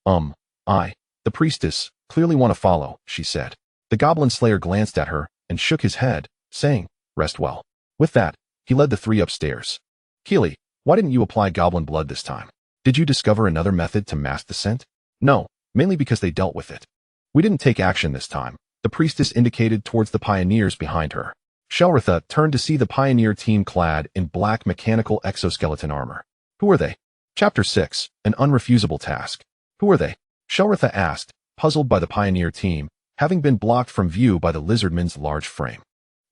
The priestess, clearly want to follow," she said. The Goblin Slayer glanced at her and shook his head, saying, "Rest well." With that, he led the three upstairs. "Keely, why didn't you apply goblin blood this time? Did you discover another method to mask the scent?" "No, mainly because they dealt with it. We didn't take action this time," the priestess indicated towards the pioneers behind her. Xuan turned to see the pioneer team clad in black mechanical exoskeleton armor. "Who are they?" Chapter 6, An Unrefusable Task. "Who are they?" Xuan asked, puzzled by the pioneer team, having been blocked from view by the lizardman's large frame.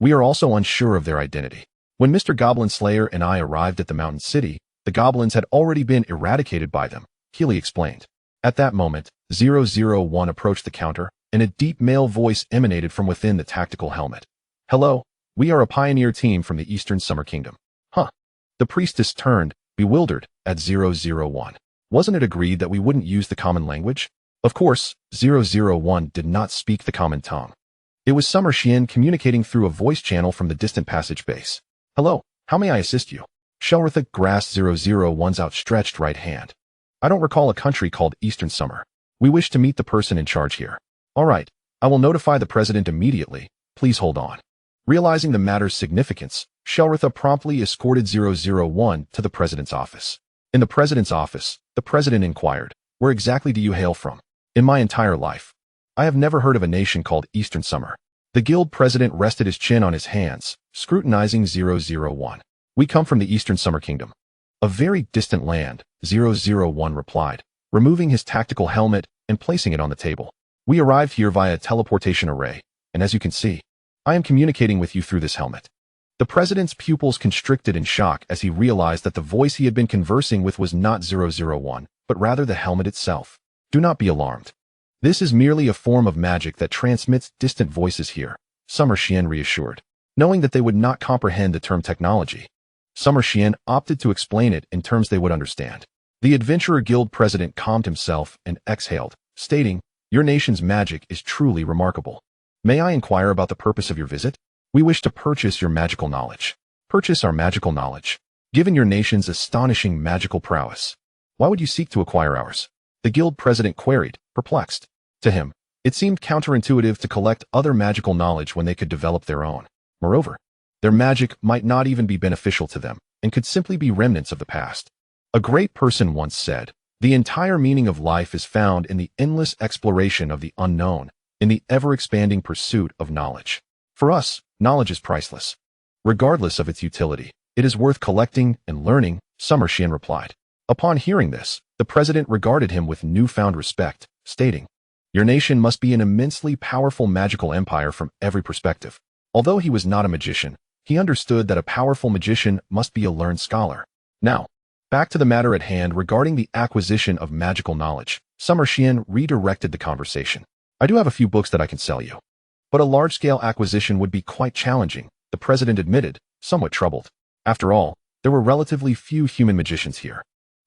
"We are also unsure of their identity. When Mr. Goblin Slayer and I arrived at the mountain city, the goblins had already been eradicated by them," Keely explained. At that moment, 001 approached the counter, and a deep male voice emanated from within the tactical helmet. "Hello, we are a pioneer team from the Eastern Summer Kingdom." Huh. The priestess turned, bewildered, at 001. "Wasn't it agreed that we wouldn't use the common language?" Of course, 001 did not speak the common tongue. It was Xuan Xia communicating through a voice channel from the distant passage base. "Hello, how may I assist you?" Xuan grasped 001's outstretched right hand. "I don't recall a country called Eastern Summer. We wish to meet the person in charge here." "All right, I will notify the president immediately. Please hold on." Realizing the matter's significance, Xuan promptly escorted 001 to the president's office. In the president's office, the president inquired, "Where exactly do you hail from?" "In my entire life, I have never heard of a nation called Eastern Summer." The guild president rested his chin on his hands, scrutinizing 001. "We come from the Eastern Summer Kingdom." "A very distant land," 001 replied, removing his tactical helmet and placing it on the table. "We arrived here via teleportation array, and as you can see, I am communicating with you through this helmet." The president's pupils constricted in shock as he realized that the voice he had been conversing with was not 001, but rather the helmet itself. "Do not be alarmed. This is merely a form of magic that transmits distant voices here," Xuan Xia reassured. Knowing that they would not comprehend the term technology, Xuan Xia opted to explain it in terms they would understand. The Adventurer Guild president calmed himself and exhaled, stating, "Your nation's magic is truly remarkable. May I inquire about the purpose of your visit?" "We wish to purchase your magical knowledge." "Purchase our magical knowledge? Given your nation's astonishing magical prowess, why would you seek to acquire ours?" The guild president queried, perplexed. To him, it seemed counterintuitive to collect other magical knowledge when they could develop their own. Moreover, their magic might not even be beneficial to them and could simply be remnants of the past. A great person once said, "The entire meaning of life is found in the endless exploration of the unknown, in the ever-expanding pursuit of knowledge." For us, knowledge is priceless. Regardless of its utility, it is worth collecting and learning, Xuan Xia replied. Upon hearing this, the president regarded him with newfound respect, stating, "Your nation must be an immensely powerful magical empire from every perspective." Although he was not a magician, He understood that a powerful magician must be a learned scholar. Now, back to the matter at hand regarding the acquisition of magical knowledge. Xuan Xia redirected the conversation. I do have a few books that I can sell you. But a large-scale acquisition would be quite challenging, the president admitted, somewhat troubled. After all, there were relatively few human magicians here.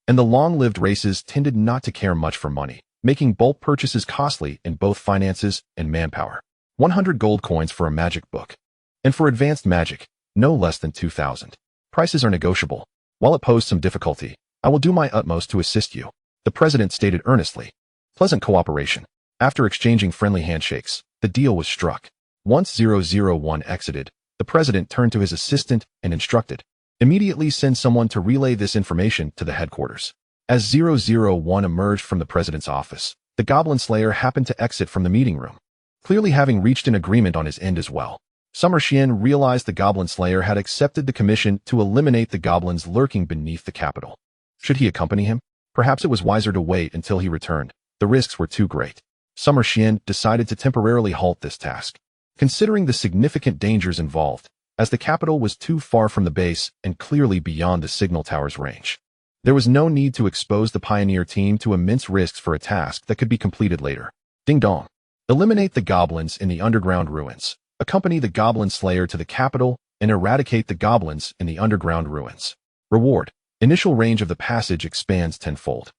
And the long-lived races tended not to care much for money, making bulk purchases costly in both finances and manpower. 100 gold coins for a magic book. And for advanced magic, no less than 2,000. Prices are negotiable. While it posed some difficulty, I will do my utmost to assist you, the president stated earnestly. Pleasant cooperation. After exchanging friendly handshakes, the deal was struck. Once 001 exited, the president turned to his assistant and instructed, immediately send someone to relay this information to the headquarters. As 001 emerged from the president's office, the Goblin Slayer happened to exit from the meeting room, clearly having reached an agreement on his end as well. Xuan Xia realized the Goblin Slayer had accepted the commission to eliminate the goblins lurking beneath the capital. Should he accompany him? Perhaps it was wiser to wait until he returned. The risks were too great. Xuan Xia decided to temporarily halt this task, considering the significant dangers involved, as the capital was too far from the base and clearly beyond the signal tower's range. There was no need to expose the pioneer team to immense risks for a task that could be completed later. Ding dong. Eliminate the goblins in the underground ruins. Accompany the Goblin Slayer to the capital and eradicate the goblins in the underground ruins. Reward. Initial range of the passage expands tenfold.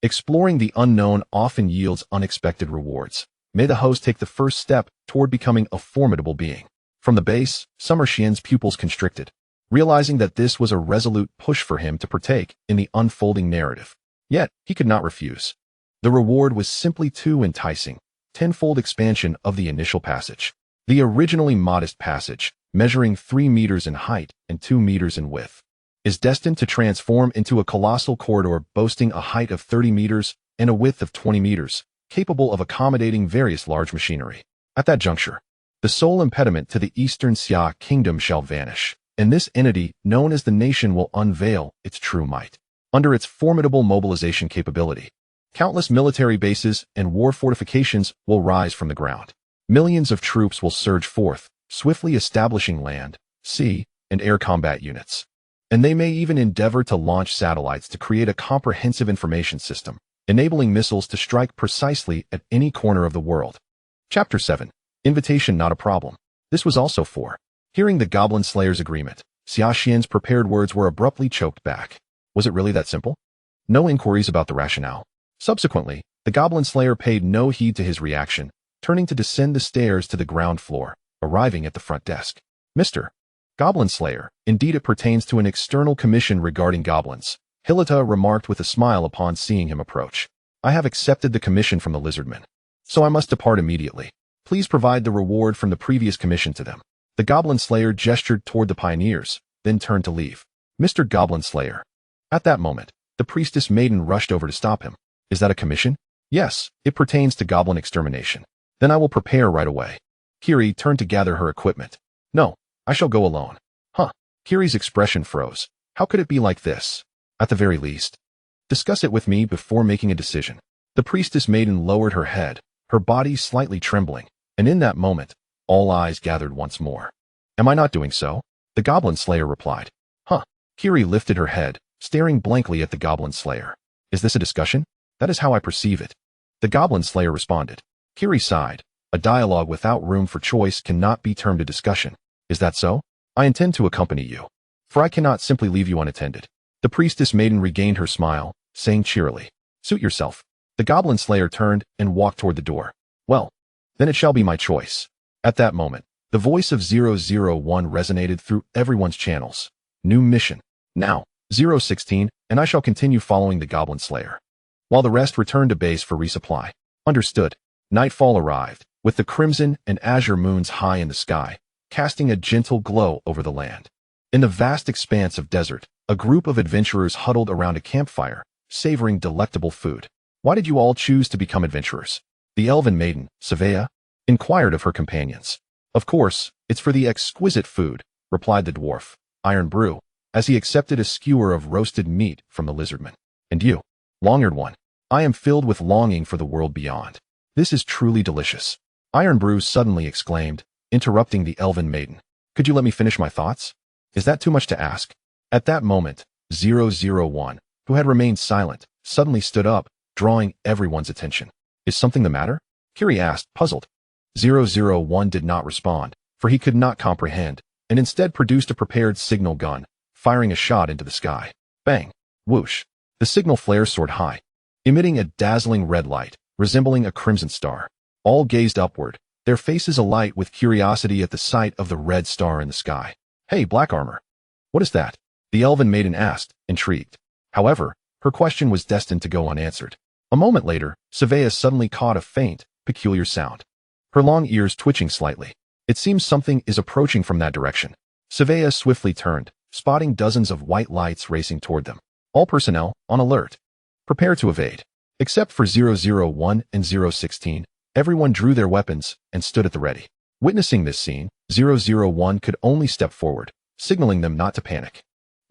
Exploring the unknown often yields unexpected rewards. May the host take the first step toward becoming a formidable being. From the base, Xuan Xia's pupils constricted, realizing that this was a resolute push for him to partake in the unfolding narrative. Yet, he could not refuse. The reward was simply too enticing. Tenfold expansion of the initial passage. The originally modest passage, measuring 3 meters in height and 2 meters in width, is destined to transform into a colossal corridor boasting a height of 30 meters and a width of 20 meters, capable of accommodating various large machinery. At that juncture, the sole impediment to the Eastern Xia kingdom shall vanish, and this entity, known as the nation, will unveil its true might. Under its formidable mobilization capability, countless military bases and war fortifications will rise from the ground. Millions of troops will surge forth, swiftly establishing land, sea, and air combat units. And they may even endeavor to launch satellites to create a comprehensive information system, enabling missiles to strike precisely at any corner of the world. Chapter 7. Invitation not a problem. This was also for. Hearing the Goblin Slayer's agreement, Xuan Xia's prepared words were abruptly choked back. Was it really that simple? No inquiries about the rationale. Subsequently, the Goblin Slayer paid no heed to his reaction, turning to descend the stairs to the ground floor, arriving at the front desk. Mr. Goblin Slayer, indeed it pertains to an external commission regarding goblins, Hilita remarked with a smile upon seeing him approach. I have accepted the commission from the lizardmen, so I must depart immediately. Please provide the reward from the previous commission to them. The Goblin Slayer gestured toward the pioneers, then turned to leave. Mr. Goblin Slayer. At that moment, the priestess maiden rushed over to stop him. Is that a commission? Yes, it pertains to goblin extermination. Then I will prepare right away. Kiri turned to gather her equipment. No, I shall go alone. Huh. Kiri's expression froze. How could it be like this? At the very least, discuss it with me before making a decision. The priestess maiden lowered her head, her body slightly trembling, and in that moment, all eyes gathered once more. Am I not doing so? The Goblin Slayer replied. Huh. Kiri lifted her head, staring blankly at the Goblin Slayer. Is this a discussion? That is how I perceive it. The Goblin Slayer responded. Kiri sighed. A dialogue without room for choice cannot be termed a discussion. Is that so? I intend to accompany you, for I cannot simply leave you unattended. The priestess maiden regained her smile, saying cheerily, Suit yourself. The Goblin Slayer turned and walked toward the door. Well, then it shall be my choice. At that moment, the voice of 001 resonated through everyone's channels. New mission. Now, 016, and I shall continue following the Goblin Slayer, while the rest returned to base for resupply. Understood. Nightfall arrived, with the crimson and azure moons high in the sky, casting a gentle glow over the land. In the vast expanse of desert, a group of adventurers huddled around a campfire, savoring delectable food. Why did you all choose to become adventurers? The elven maiden, Savea, inquired of her companions. Of course, it's for the exquisite food, replied the dwarf, Iron Brew, as he accepted a skewer of roasted meat from the lizardman. And you, long-eared one, I am filled with longing for the world beyond. This is truly delicious. Iron Brew suddenly exclaimed, interrupting the elven maiden. Could you let me finish my thoughts? Is that too much to ask? At that moment, 001, who had remained silent, suddenly stood up, drawing everyone's attention. Is something the matter? Kiri asked, puzzled. 001 did not respond, for he could not comprehend, and instead produced a prepared signal gun, firing a shot into the sky. Bang! Whoosh! The signal flare soared high, emitting a dazzling red light, resembling a crimson star. All gazed upward, their faces alight with curiosity at the sight of the red star in the sky. Hey, Black Armor! What is that? The elven maiden asked, intrigued. However, her question was destined to go unanswered. A moment later, Savea suddenly caught a faint, peculiar sound. Her long ears twitching slightly. It seems something is approaching from that direction. Savea swiftly turned, spotting dozens of white lights racing toward them. All personnel, on alert. Prepare to evade. Except for 001 and 016, everyone drew their weapons and stood at the ready. Witnessing this scene, 001 could only step forward, signaling them not to panic.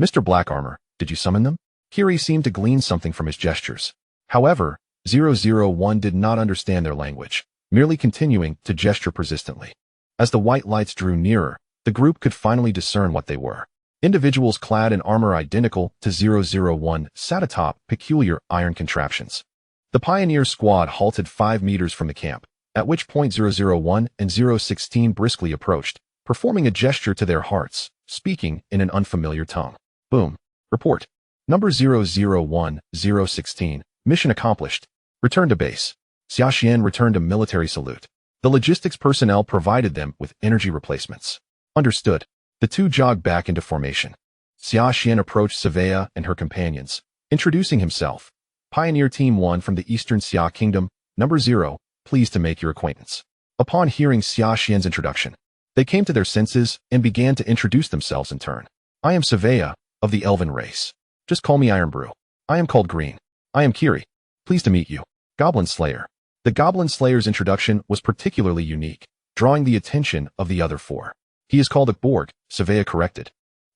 Mr. Black Armor, did you summon them? Kiri seemed to glean something from his gestures. However, 001 did not understand their language, merely continuing to gesture persistently. As the white lights drew nearer, the group could finally discern what they were. Individuals clad in armor identical to 001 sat atop peculiar iron contraptions. The pioneer squad halted 5 meters from the camp, at which point 001 and 016 briskly approached, performing a gesture to their hearts, speaking in an unfamiliar tongue. Boom. Report. Number 001, 016. Mission accomplished. Return to base. Xia Xian returned a military salute. The logistics personnel provided them with energy replacements. Understood. The two jogged back into formation. Xia Xian approached Savea and her companions, introducing himself. Pioneer Team 1 from the Eastern Xia Kingdom, Number 0, pleased to make your acquaintance. Upon hearing Xia Xian's introduction, they came to their senses and began to introduce themselves in turn. I am Savea, of the Elven race. Just call me Iron Brew. I am called Green. I am Kiri. Pleased to meet you. Goblin Slayer. The Goblin Slayer's introduction was particularly unique, drawing the attention of the other four. He is called Akborg, Savea corrected.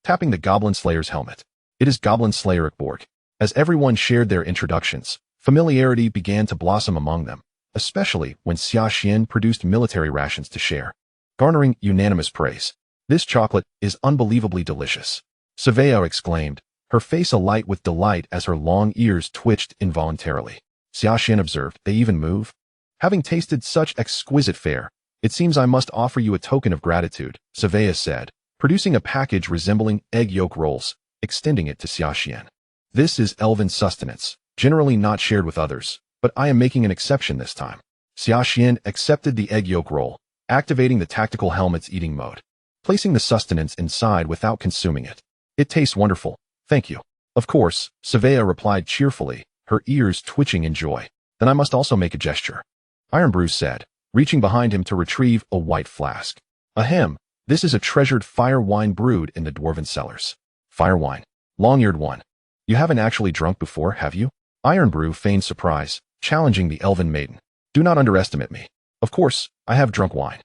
Tapping the Goblin Slayer's helmet. It is Goblin Slayer Akborg. As everyone shared their introductions, familiarity began to blossom among them, especially when Xia Xian produced military rations to share, garnering unanimous praise. This chocolate is unbelievably delicious. Savea exclaimed, her face alight with delight as her long ears twitched involuntarily. Xia Xian observed, they even move? Having tasted such exquisite fare, it seems I must offer you a token of gratitude, Savea said, producing a package resembling egg yolk rolls, extending it to Xia Xian. This is elven sustenance, generally not shared with others, but I am making an exception this time. Xia Xian accepted the egg yolk roll, activating the tactical helmet's eating mode, placing the sustenance inside without consuming it. It tastes wonderful, thank you. Of course, Savea replied cheerfully, her ears twitching in joy. Then I must also make a gesture. Iron Brew said, reaching behind him to retrieve a white flask. Ahem, this is a treasured fire wine brewed in the dwarven cellars. Fire wine. Long-eared one. You haven't actually drunk before, have you? Iron Brew feigned surprise, challenging the elven maiden. Do not underestimate me. Of course, I have drunk wine.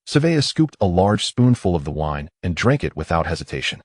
Savea scooped a large spoonful of the wine and drank it without hesitation.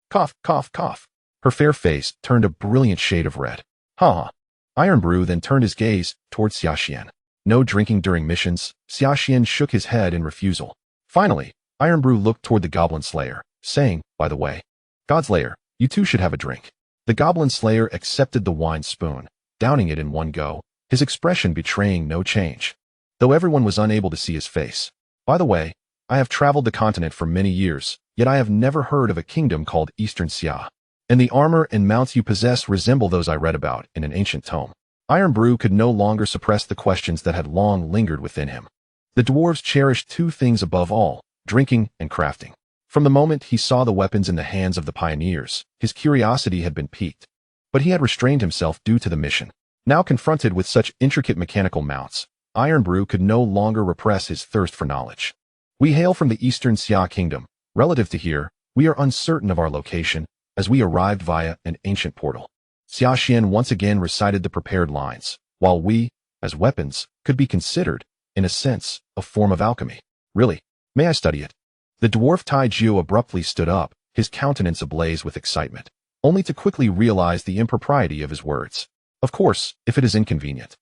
Cough, cough, cough. Her fair face turned a brilliant shade of red. Ha ha. Iron Brew then turned his gaze towards Xia Xian. No drinking during missions. Xia Xian shook his head in refusal. Finally, Iron Brew looked toward the Goblin Slayer, saying, by the way, Godslayer, you too should have a drink. The Goblin Slayer accepted the wine spoon, downing it in one go, his expression betraying no change, though everyone was unable to see his face. By the way, I have traveled the continent for many years, yet I have never heard of a kingdom called Eastern Xia, and the armor and mounts you possess resemble those I read about in an ancient tome. Iron Brew could no longer suppress the questions that had long lingered within him. The dwarves cherished two things above all, drinking and crafting. From the moment he saw the weapons in the hands of the pioneers, his curiosity had been piqued. But he had restrained himself due to the mission. Now confronted with such intricate mechanical mounts, Iron Brew could no longer repress his thirst for knowledge. We hail from the Eastern Xia Kingdom. Relative to here, we are uncertain of our location, as we arrived via an ancient portal. Xia Xian once again recited the prepared lines, while we, as weapons, could be considered, in a sense, a form of alchemy. Really? May I study it? The dwarf Tai Jiu abruptly stood up, his countenance ablaze with excitement, only to quickly realize the impropriety of his words. Of course, if it is inconvenient.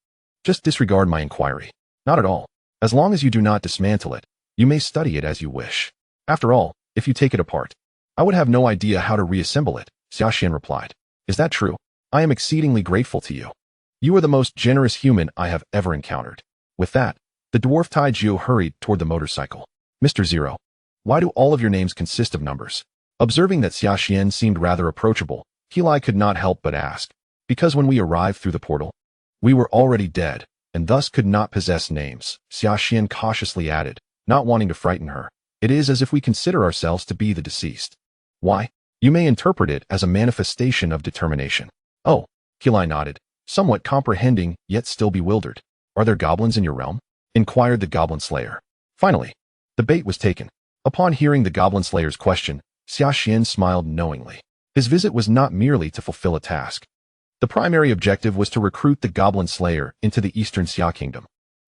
Just disregard my inquiry. Not at all. As long as you do not dismantle it, you may study it as you wish. After all, if you take it apart. I would have no idea how to reassemble it, Xia Xian replied. Is that true? I am exceedingly grateful to you. You are the most generous human I have ever encountered. With that, the dwarf Taiju hurried toward the motorcycle. Mr. Zero, why do all of your names consist of numbers? Observing that Xia Xian seemed rather approachable, Qilai could not help but ask. Because when we arrived through the portal, we were already dead, and thus could not possess names, Xia Xian cautiously added, not wanting to frighten her. It is as if we consider ourselves to be the deceased. Why? You may interpret it as a manifestation of determination. Oh, Qilai nodded, somewhat comprehending yet still bewildered. Are there goblins in your realm? Inquired the Goblin Slayer. Finally, the bait was taken. Upon hearing the Goblin Slayer's question, Xia Xian smiled knowingly. His visit was not merely to fulfill a task. The primary objective was to recruit the Goblin Slayer into the Eastern Xia Kingdom.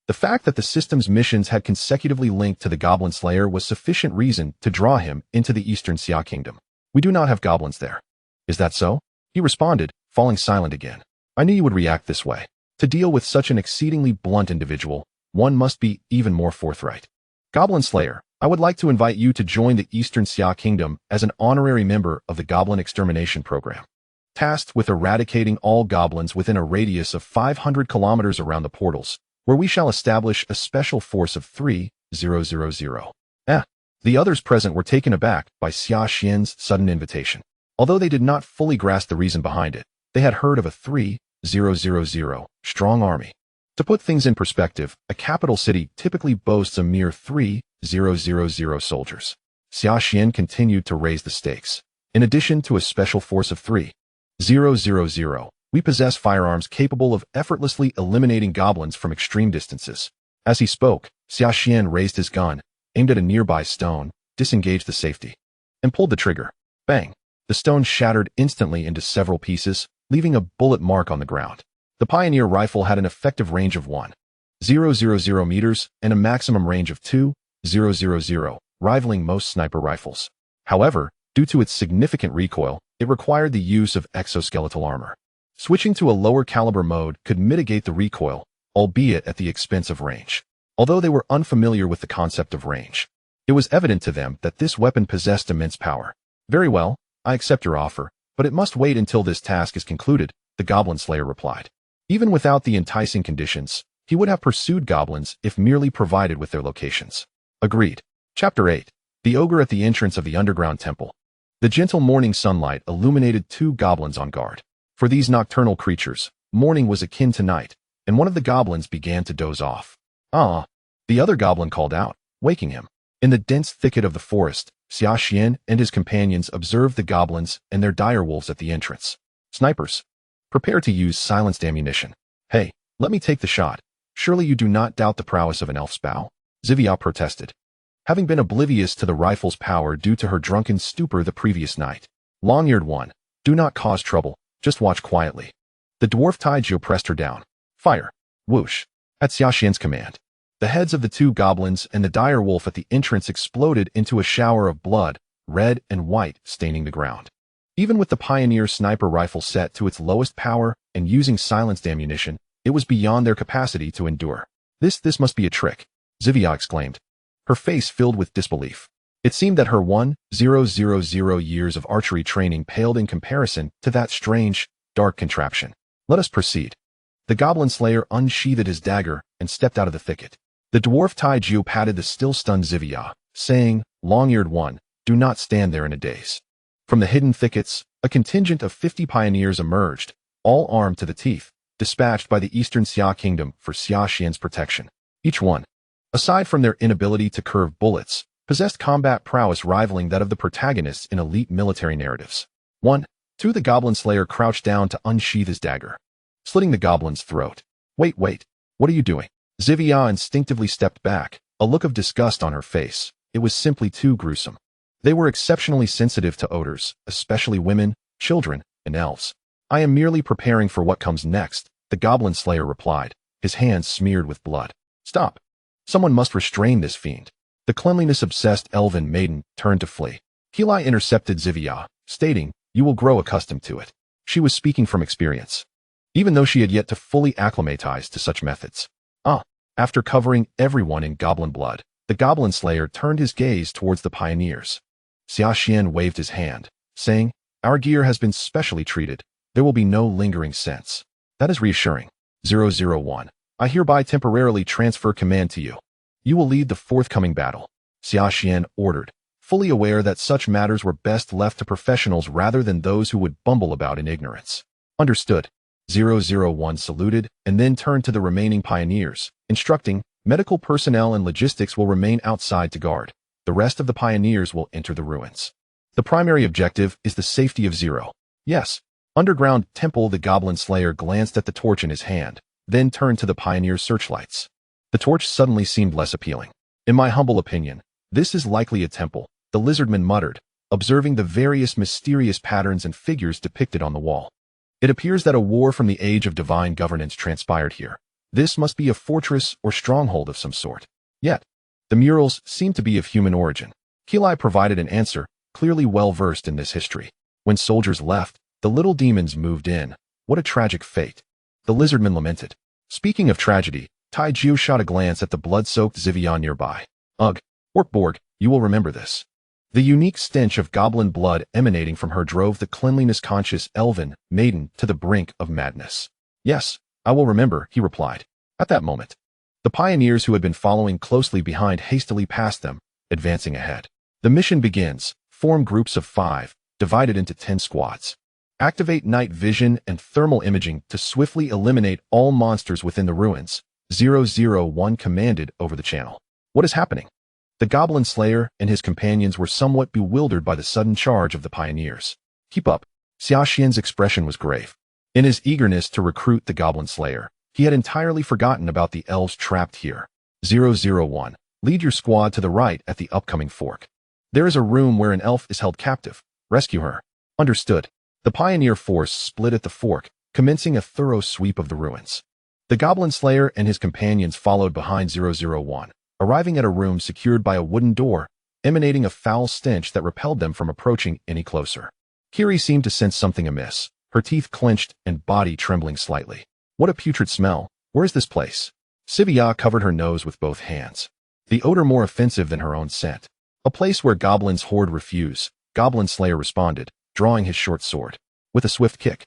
The fact that the system's missions had consecutively linked to the Goblin Slayer was sufficient reason to draw him into the Eastern Xia Kingdom. We do not have goblins there. Is that so? He responded, falling silent again. I knew you would react this way. To deal with such an exceedingly blunt individual, one must be even more forthright. Goblin Slayer, I would like to invite you to join the Eastern Xia Kingdom as an honorary member of the Goblin Extermination Program. Tasked with eradicating all goblins within a radius of 500 kilometers around the portals, where we shall establish a special force of 3,000. The others present were taken aback by Xia Xian's sudden invitation. Although they did not fully grasp the reason behind it, they had heard of a 3,000 strong army. To put things in perspective, a capital city typically boasts a mere 3,000 soldiers. Xia Xian continued to raise the stakes. In addition to a special force of 3,000, we possess firearms capable of effortlessly eliminating goblins from extreme distances. As he spoke, Xia Xian raised his gun, aimed at a nearby stone, disengaged the safety, and pulled the trigger. Bang! The stone shattered instantly into several pieces, leaving a bullet mark on the ground. The Pioneer rifle had an effective range of 1,000 meters and a maximum range of 2,000, rivaling most sniper rifles. However, due to its significant recoil, it required the use of exoskeletal armor. Switching to a lower caliber mode could mitigate the recoil, albeit at the expense of range. Although they were unfamiliar with the concept of range, it was evident to them that this weapon possessed immense power. Very well, I accept your offer, but it must wait until this task is concluded, the Goblin Slayer replied. Even without the enticing conditions, he would have pursued goblins if merely provided with their locations. Agreed. Chapter 8. The Ogre at the Entrance of the Underground Temple. The gentle morning sunlight illuminated two goblins on guard. For these nocturnal creatures, morning was akin to night, and one of the goblins began to doze off. Ah! The other goblin called out, waking him. In the dense thicket of the forest, Xia Xian and his companions observed the goblins and their direwolves at the entrance. Snipers, prepare to use silenced ammunition. Hey, let me take the shot. Surely you do not doubt the prowess of an elf's bow? Xivia protested, having been oblivious to the rifle's power due to her drunken stupor the previous night. Long-eared one, do not cause trouble, just watch quietly. The dwarf Taiju pressed her down. Fire! Whoosh! At Xia Xian's command, the heads of the two goblins and the dire wolf at the entrance exploded into a shower of blood, red and white, staining the ground. Even with the Pioneer sniper rifle set to its lowest power and using silenced ammunition, it was beyond their capacity to endure. This must be a trick, Xivia exclaimed, her face filled with disbelief. It seemed that her 1,000 years of archery training paled in comparison to that strange, dark contraption. Let us proceed. The Goblin Slayer unsheathed his dagger and stepped out of the thicket. The dwarf Taiju patted the still-stunned Xivia, saying, Long-eared one, do not stand there in a daze. From the hidden thickets, a contingent of 50 pioneers emerged, all armed to the teeth, dispatched by the Eastern Xia Kingdom for Xia Xian's protection. Each one, aside from their inability to curve bullets, possessed combat prowess rivaling that of the protagonists in elite military narratives. 2. The Goblin Slayer crouched down to unsheath his dagger, slitting the goblin's throat. Wait, what are you doing? Xivia instinctively stepped back, a look of disgust on her face. It was simply too gruesome. They were exceptionally sensitive to odors, especially women, children, and elves. I am merely preparing for what comes next, the Goblin Slayer replied, his hands smeared with blood. Stop. Someone must restrain this fiend. The cleanliness-obsessed elven maiden turned to flee. Qilai intercepted Xivia, stating, You will grow accustomed to it. She was speaking from experience, even though she had yet to fully acclimatize to such methods. After covering everyone in goblin blood, the Goblin Slayer turned his gaze towards the pioneers. Xia Xian waved his hand, saying, "Our gear has been specially treated. There will be no lingering scents." "That is reassuring. 001. I hereby temporarily transfer command to you. You will lead the forthcoming battle," Xia Xian ordered, fully aware that such matters were best left to professionals rather than those who would bumble about in ignorance. "Understood." 001 saluted and then turned to the remaining pioneers, instructing, "Medical personnel and logistics will remain outside to guard. The rest of the pioneers will enter the ruins. The primary objective is the safety of Zero." "Yes." Underground temple. The goblin slayer glanced at the torch in his hand, then turned to the pioneer's searchlights. The torch suddenly seemed less appealing. "In my humble opinion, this is likely a temple," the lizardman muttered, observing the various mysterious patterns and figures depicted on the wall. "It appears that a war from the age of divine governance transpired here. This must be a fortress or stronghold of some sort. Yet, the murals seem to be of human origin." Kili provided an answer, clearly well versed in this history. "When soldiers left, the little demons moved in. What a tragic fate," the lizardman lamented. Speaking of tragedy, Taiju shot a glance at the blood-soaked Zivia nearby. "Ugh, Orkborg, you will remember this." The unique stench of goblin blood emanating from her drove the cleanliness-conscious elven maiden to the brink of madness. "Yes, I will remember," he replied. At that moment, the pioneers who had been following closely behind hastily passed them, advancing ahead. "The mission begins. Form groups of 5, divided into 10 squads. Activate night vision and thermal imaging to swiftly eliminate all monsters within the ruins," 001 commanded over the channel. "What is happening?" The goblin slayer and his companions were somewhat bewildered by the sudden charge of the pioneers. "Keep up." Xia Xian's expression was grave. In his eagerness to recruit the goblin slayer, he had entirely forgotten about the elves trapped here. 001, lead your squad to the right at the upcoming fork. There is a room where an elf is held captive. Rescue her. Understood. The pioneer force split at the fork, commencing a thorough sweep of the ruins. The goblin slayer and his companions followed behind 001, arriving at a room secured by a wooden door, emanating a foul stench that repelled them from approaching any closer. Kiri seemed to sense something amiss, her teeth clenched and body trembling slightly. "What a putrid smell. Where is this place?" Sivia covered her nose with both hands. The odor more offensive than her own scent. "A place where goblins hoard refuse," Goblin Slayer responded, drawing his short sword. With a swift kick,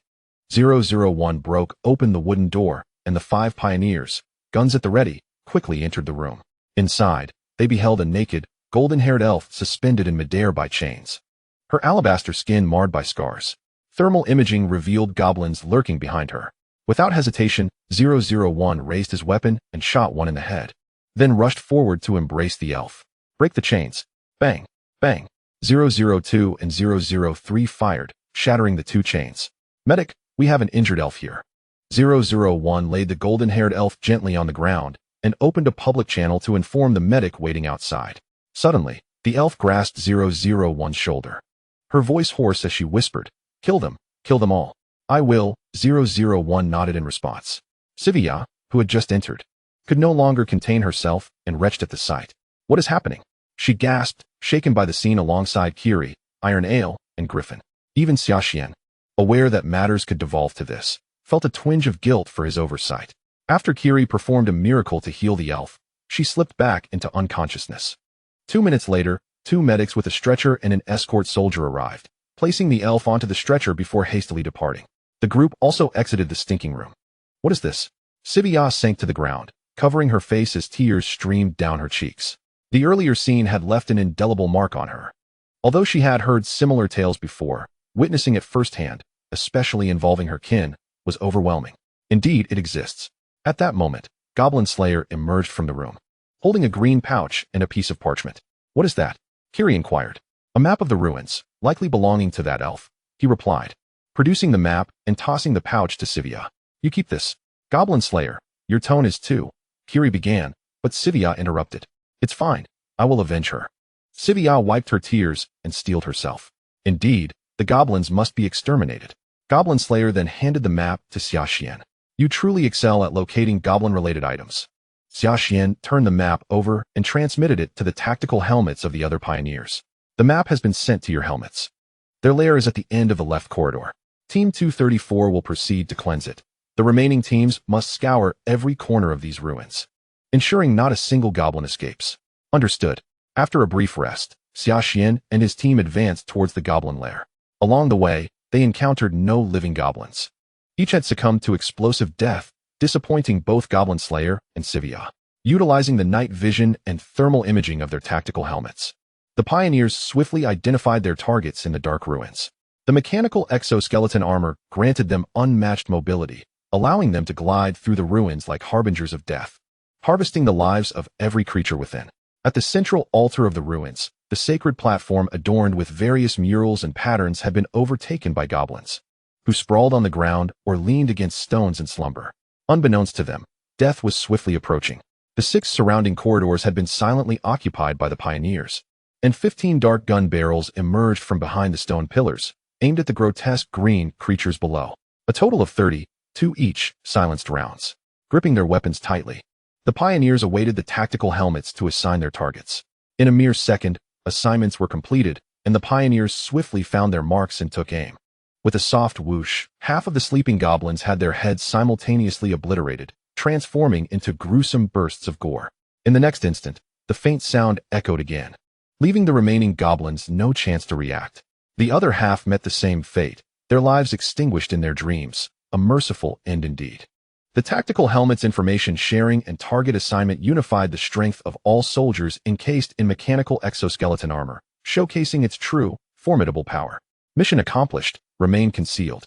001 broke open the wooden door, and the 5 pioneers, guns at the ready, quickly entered the room. Inside, they beheld a naked, golden-haired elf suspended in midair by chains. Her alabaster skin marred by scars. Thermal imaging revealed goblins lurking behind her. Without hesitation, 001 raised his weapon and shot one in the head, then rushed forward to embrace the elf. "Break the chains." Bang, bang. 002 and 003 fired, shattering the 2 chains. "Medic, we have an injured elf here." 001 laid the golden-haired elf gently on the ground and opened a public channel to inform the medic waiting outside. Suddenly, the elf grasped 001's shoulder. Her voice hoarse as she whispered, kill them all." "I will," 001 nodded in response. Sivia, who had just entered, could no longer contain herself and retched at the sight. "What is happening?" she gasped, shaken by the scene alongside Kiri, Iron Ale, and Griffin. Even Xia Xian, aware that matters could devolve to this, felt a twinge of guilt for his oversight. After Kiri performed a miracle to heal the elf, she slipped back into unconsciousness. 2 minutes later, 2 medics with a stretcher and an escort soldier arrived, placing the elf onto the stretcher before hastily departing. The group also exited the stinking room. "What is this?" Sivia sank to the ground, covering her face as tears streamed down her cheeks. The earlier scene had left an indelible mark on her. Although she had heard similar tales before, witnessing it firsthand, especially involving her kin, was overwhelming. Indeed, it exists. At that moment, Goblin Slayer emerged from the room, holding a green pouch and a piece of parchment. "What is that?" Kiri inquired. "A map of the ruins, likely belonging to that elf," he replied, producing the map and tossing the pouch to Sivia. "You keep this." "Goblin Slayer, your tone is too," Kiri began, but Sivia interrupted. "It's fine. I will avenge her." Sivia wiped her tears and steeled herself. Indeed, the goblins must be exterminated. Goblin Slayer then handed the map to Xia Xian. "You truly excel at locating goblin-related items." Xia Xian turned the map over and transmitted it to the tactical helmets of the other pioneers. "The map has been sent to your helmets. Their lair is at the end of the left corridor. Team 234 will proceed to cleanse it. The remaining teams must scour every corner of these ruins, ensuring not a single goblin escapes." Understood. After a brief rest, Xia Xian and his team advanced towards the goblin lair. Along the way, they encountered no living goblins. Each had succumbed to explosive death, disappointing both Goblin Slayer and Xia. Utilizing the night vision and thermal imaging of their tactical helmets, the pioneers swiftly identified their targets in the dark ruins. The mechanical exoskeleton armor granted them unmatched mobility, allowing them to glide through the ruins like harbingers of death, harvesting the lives of every creature within. At the central altar of the ruins, the sacred platform adorned with various murals and patterns had been overtaken by goblins, who sprawled on the ground or leaned against stones in slumber. Unbeknownst to them, death was swiftly approaching. The 6 surrounding corridors had been silently occupied by the pioneers, and 15 dark gun barrels emerged from behind the stone pillars, aimed at the grotesque green creatures below. A total of 30, 2 each, silenced rounds. Gripping their weapons tightly, the pioneers awaited the tactical helmets to assign their targets. In a mere second, assignments were completed, and the pioneers swiftly found their marks and took aim. With a soft whoosh, half of the sleeping goblins had their heads simultaneously obliterated, transforming into gruesome bursts of gore. In the next instant, the faint sound echoed again, leaving the remaining goblins no chance to react. The other half met the same fate, their lives extinguished in their dreams, a merciful end indeed. The tactical helmet's information sharing and target assignment unified the strength of all soldiers encased in mechanical exoskeleton armor, showcasing its true, formidable power. Mission accomplished. Remain concealed.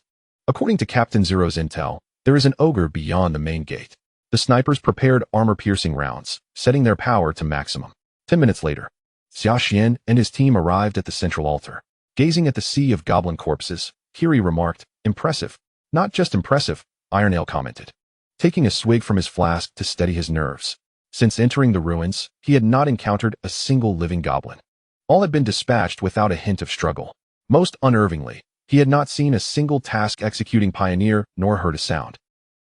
According to Captain Zero's intel, there is an ogre beyond the main gate. The snipers prepared armor-piercing rounds, setting their power to maximum. 10 minutes later, Xia Xian and his team arrived at the central altar. Gazing at the sea of goblin corpses, Kiri remarked, "Impressive." "Not just impressive," Ironale commented, taking a swig from his flask to steady his nerves. Since entering the ruins, he had not encountered a single living goblin. All had been dispatched without a hint of struggle. Most unnervingly, he had not seen a single task-executing pioneer nor heard a sound.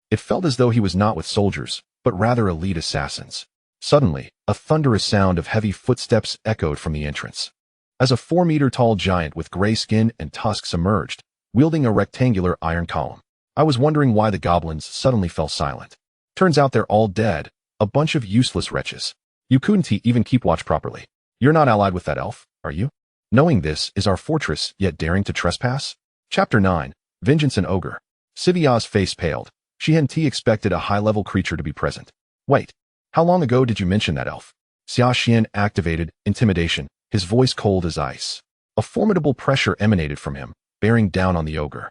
It felt as though he was not with soldiers, but rather elite assassins. Suddenly, a thunderous sound of heavy footsteps echoed from the entrance. As a 4-meter-tall giant with gray skin and tusks emerged, wielding a rectangular iron column. I was wondering why the goblins suddenly fell silent. Turns out they're all dead, a bunch of useless wretches. You couldn't even keep watch properly. You're not allied with that elf, are you? Knowing this is our fortress, yet daring to trespass? Chapter 9, Vengeance and Ogre. Xia's face paled. She hadn't expected a high-level creature to be present. Wait, how long ago did you mention that elf? Xia Xian activated intimidation, his voice cold as ice. A formidable pressure emanated from him, bearing down on the ogre.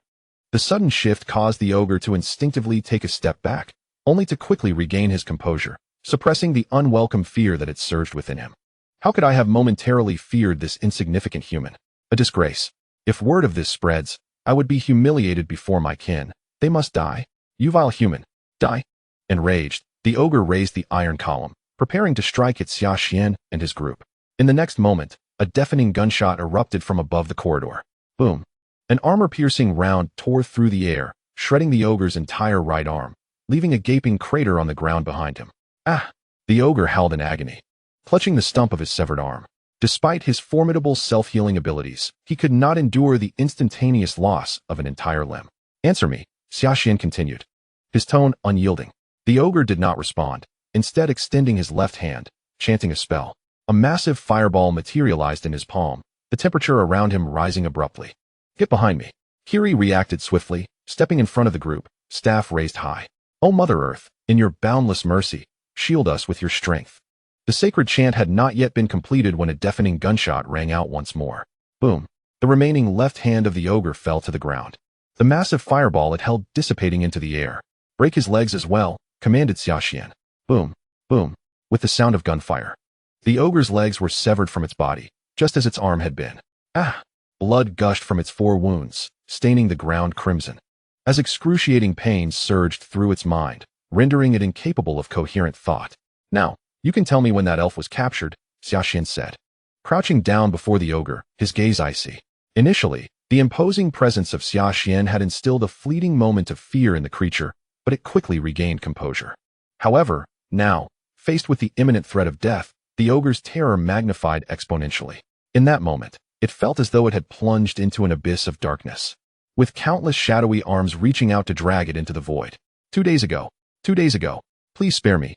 The sudden shift caused the ogre to instinctively take a step back, only to quickly regain his composure, suppressing the unwelcome fear that had surged within him. How could I have momentarily feared this insignificant human? A disgrace. If word of this spreads, I would be humiliated before my kin. They must die. You vile human. Die. Enraged, the ogre raised the iron column, preparing to strike at Xia Xian and his group. In the next moment, a deafening gunshot erupted from above the corridor. Boom. An armor-piercing round tore through the air, shredding the ogre's entire right arm, leaving a gaping crater on the ground behind him. Ah! The ogre howled in agony, clutching the stump of his severed arm. Despite his formidable self-healing abilities, he could not endure the instantaneous loss of an entire limb. Answer me, Xia Xian continued, his tone unyielding. The ogre did not respond, instead extending his left hand, chanting a spell. A massive fireball materialized in his palm, the temperature around him rising abruptly. Get behind me. Kiri reacted swiftly, stepping in front of the group, staff raised high. O Mother Earth, in your boundless mercy, shield us with your strength. The sacred chant had not yet been completed when a deafening gunshot rang out once more. Boom. The remaining left hand of the ogre fell to the ground. The massive fireball it held dissipating into the air. Break his legs as well, commanded Xia Xian. Boom. Boom. With the sound of gunfire. The ogre's legs were severed from its body, just as its arm had been. Ah! Blood gushed from its 4 wounds, staining the ground crimson, as excruciating pain surged through its mind, rendering it incapable of coherent thought. Now, you can tell me when that elf was captured, Xia Xian said, crouching down before the ogre, his gaze icy. Initially, the imposing presence of Xia Xian had instilled a fleeting moment of fear in the creature, but it quickly regained composure. However, now, faced with the imminent threat of death, the ogre's terror magnified exponentially. In that moment, it felt as though it had plunged into an abyss of darkness, with countless shadowy arms reaching out to drag it into the void. 2 days ago, please spare me,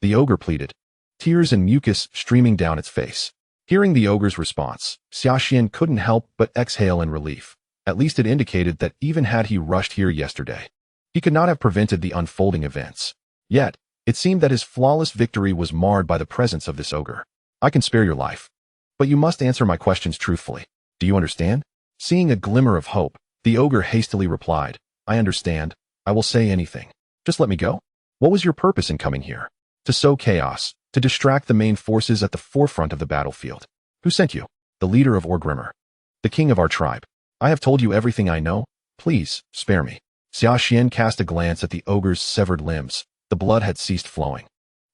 the ogre pleaded, tears and mucus streaming down its face. Hearing the ogre's response, Xia Xian couldn't help but exhale in relief. At least it indicated that even had he rushed here yesterday, he could not have prevented the unfolding events. Yet, it seemed that his flawless victory was marred by the presence of this ogre. I can spare your life, but you must answer my questions truthfully. Do you understand? Seeing a glimmer of hope, the ogre hastily replied, I understand. I will say anything. Just let me go. What was your purpose in coming here? To sow chaos, to distract the main forces at the forefront of the battlefield. Who sent you? The leader of Orgrimmar, the king of our tribe. I have told you everything I know. Please, spare me. Xia Xian cast a glance at the ogre's severed limbs. The blood had ceased flowing,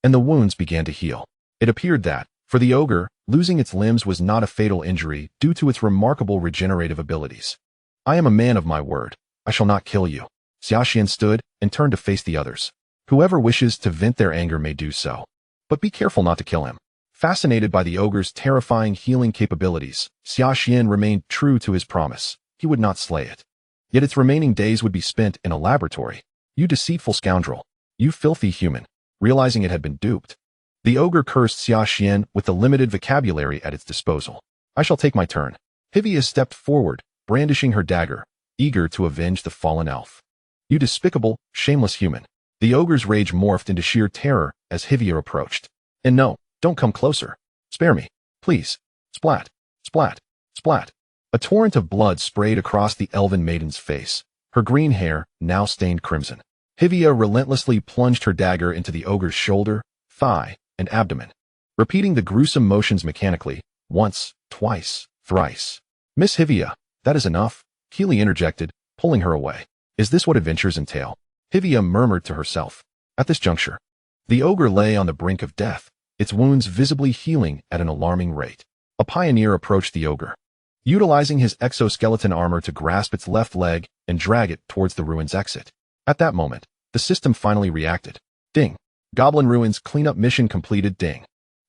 and the wounds began to heal. It appeared that, for the ogre, losing its limbs was not a fatal injury due to its remarkable regenerative abilities. I am a man of my word. I shall not kill you. Xia Xian stood and turned to face the others. Whoever wishes to vent their anger may do so, but be careful not to kill him. Fascinated by the ogre's terrifying healing capabilities, Xia Xian remained true to his promise. He would not slay it. Yet its remaining days would be spent in a laboratory. You deceitful scoundrel. You filthy human. Realizing it had been duped, the ogre cursed Xia Xian with the limited vocabulary at its disposal. I shall take my turn. Hivia stepped forward, brandishing her dagger, eager to avenge the fallen elf. You despicable, shameless human. The ogre's rage morphed into sheer terror as Hivia approached. And no, don't come closer. Spare me, please. Splat, splat, splat. A torrent of blood sprayed across the elven maiden's face, her green hair now stained crimson. Hivia relentlessly plunged her dagger into the ogre's shoulder, thigh, and abdomen, repeating the gruesome motions mechanically, once, twice, thrice. Miss Hivia, that is enough, Keely interjected, pulling her away. Is this what adventures entail? Hivia murmured to herself. At this juncture, the ogre lay on the brink of death, its wounds visibly healing at an alarming rate. A pioneer approached the ogre, utilizing his exoskeleton armor to grasp its left leg and drag it towards the ruin's exit. At that moment, the system finally reacted. Ding. Goblin Ruins cleanup mission completed. Ding.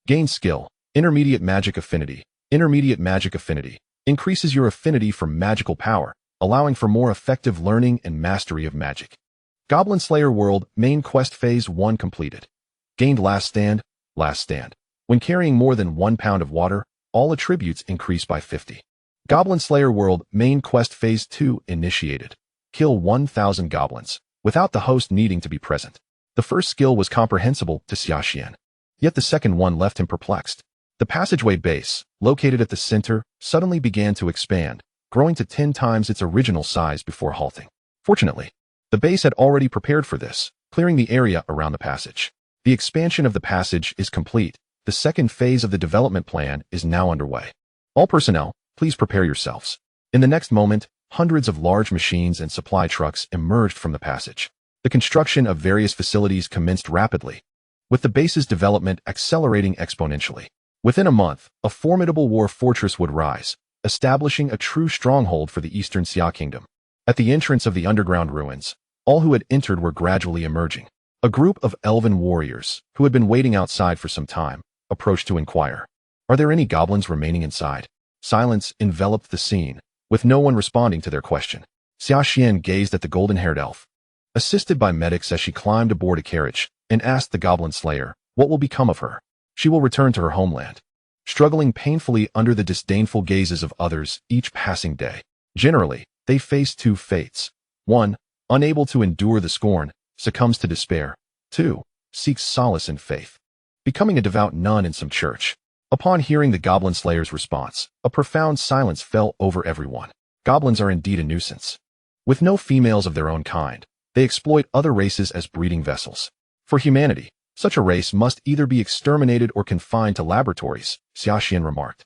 Gain skill. Intermediate magic affinity. Intermediate magic affinity increases your affinity for magical power, allowing for more effective learning and mastery of magic. Goblin Slayer World main quest phase 1 completed. Gained last stand. Last stand. When carrying more than 1 pound of water, all attributes increase by 50. Goblin Slayer World main quest phase 2 initiated. Kill 1,000 goblins, without the host needing to be present. The first skill was comprehensible to Xia Xian, yet the second one left him perplexed. The passageway base, located at the center, suddenly began to expand, growing to 10 times its original size before halting. Fortunately, the base had already prepared for this, clearing the area around the passage. The expansion of the passage is complete. The second phase of the development plan is now underway. All personnel, please prepare yourselves. In the next moment, hundreds of large machines and supply trucks emerged from the passage. The construction of various facilities commenced rapidly, with the base's development accelerating exponentially. Within a month, a formidable war fortress would rise, establishing a true stronghold for the Eastern Xia Kingdom. At the entrance of the underground ruins, all who had entered were gradually emerging. A group of elven warriors, who had been waiting outside for some time, approached to inquire. Are there any goblins remaining inside? Silence enveloped the scene, with no one responding to their question. Xia Xian gazed at the golden-haired elf, assisted by medics as she climbed aboard a carriage, and asked the goblin slayer, what will become of her? She will return to her homeland, struggling painfully under the disdainful gazes of others each passing day. Generally, they face two fates. 1. Unable to endure the scorn, succumbs to despair. 2. Seeks solace in faith, becoming a devout nun in some church. Upon hearing the goblin slayer's response, a profound silence fell over everyone. Goblins are indeed a nuisance. With no females of their own kind, they exploit other races as breeding vessels. For humanity, such a race must either be exterminated or confined to laboratories, Xia Xian remarked.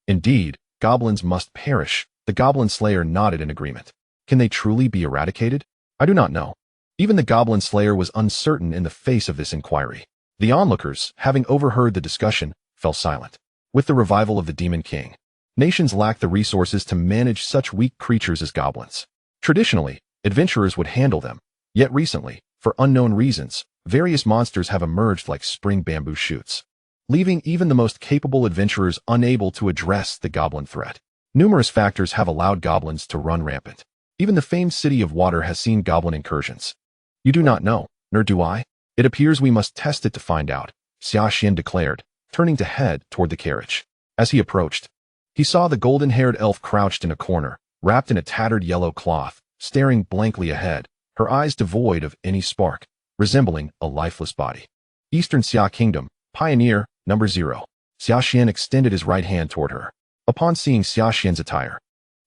Indeed, goblins must perish. The goblin slayer nodded in agreement. Can they truly be eradicated? I do not know. Even the goblin slayer was uncertain in the face of this inquiry. The onlookers, having overheard the discussion, fell silent. With the revival of the Demon King, nations lacked the resources to manage such weak creatures as goblins. Traditionally, adventurers would handle them, yet recently, for unknown reasons, various monsters have emerged like spring bamboo shoots, leaving even the most capable adventurers unable to address the goblin threat. Numerous factors have allowed goblins to run rampant. Even the famed City of Water has seen goblin incursions. You do not know, nor do I. It appears we must test it to find out, Xia Xian declared, turning to head toward the carriage. As he approached, he saw the golden-haired elf crouched in a corner, wrapped in a tattered yellow cloth, staring blankly ahead, her eyes devoid of any spark, resembling a lifeless body. Eastern Xia Kingdom, Pioneer, number 0. Xia Xian extended his right hand toward her. Upon seeing Xia Xian's attire,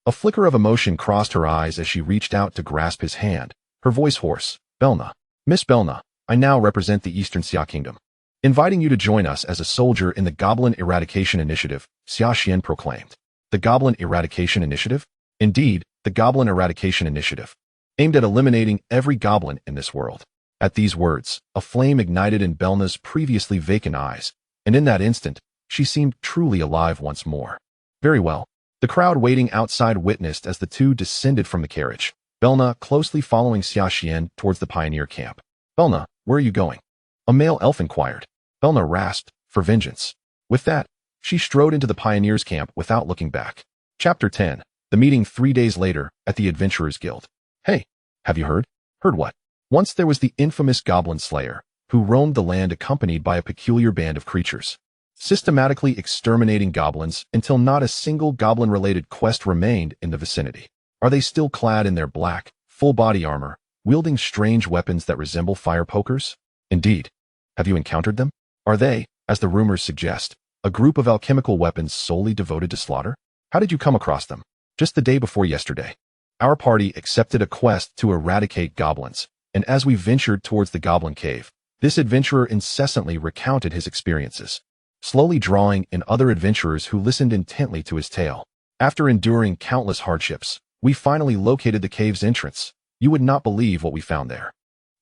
a flicker of emotion crossed her eyes as she reached out to grasp his hand, her voice hoarse. Belna. Miss Belna, I now represent the Eastern Xia Kingdom, inviting you to join us as a soldier in the Goblin Eradication Initiative, Xia Xian proclaimed. The Goblin Eradication Initiative? Indeed, the Goblin Eradication Initiative, aimed at eliminating every goblin in this world. At these words, a flame ignited in Belna's previously vacant eyes, and in that instant, she seemed truly alive once more. Very well. The crowd waiting outside witnessed as the two descended from the carriage, Belna closely following Xia Xian towards the pioneer camp. Belna, where are you going? A male elf inquired. Belna rasped, for vengeance. With that, she strode into the pioneers' camp without looking back. Chapter 10. The meeting 3 days later at the Adventurers Guild. Hey, have you heard? Heard what? Once there was the infamous Goblin Slayer, who roamed the land accompanied by a peculiar band of creatures, systematically exterminating goblins until not a single goblin-related quest remained in the vicinity. Are they still clad in their black, full-body armor, wielding strange weapons that resemble fire pokers? Indeed. Have you encountered them? Are they, as the rumors suggest, a group of alchemical weapons solely devoted to slaughter? How did you come across them? Just the day before yesterday, our party accepted a quest to eradicate goblins, and as we ventured towards the Goblin Cave, this adventurer incessantly recounted his experiences, slowly drawing in other adventurers who listened intently to his tale. After enduring countless hardships, we finally located the cave's entrance. You would not believe what we found there.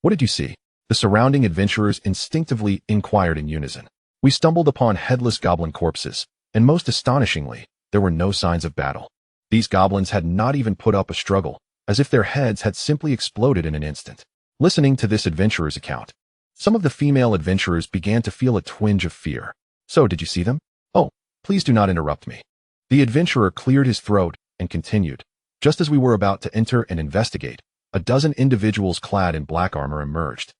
What did you see? The surrounding adventurers instinctively inquired in unison. We stumbled upon headless goblin corpses, and most astonishingly, there were no signs of battle. These goblins had not even put up a struggle, as if their heads had simply exploded in an instant. Listening to this adventurer's account, some of the female adventurers began to feel a twinge of fear. So, did you see them? Oh, please do not interrupt me. The adventurer cleared his throat and continued. Just as we were about to enter and investigate, a dozen individuals clad in black armor emerged,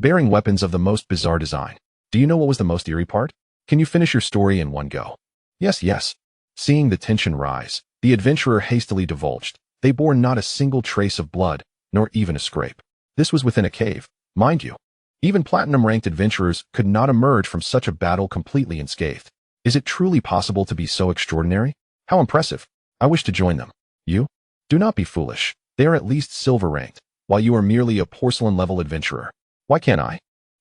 bearing weapons of the most bizarre design. Do you know what was the most eerie part? Can you finish your story in one go? Yes. Seeing the tension rise, the adventurer hastily divulged. They bore not a single trace of blood, nor even a scrape. This was within a cave, mind you. Even platinum-ranked adventurers could not emerge from such a battle completely unscathed. Is it truly possible to be so extraordinary? How impressive. I wish to join them. You? Do not be foolish. They are at least silver-ranked, while you are merely a porcelain-level adventurer. Why can't I?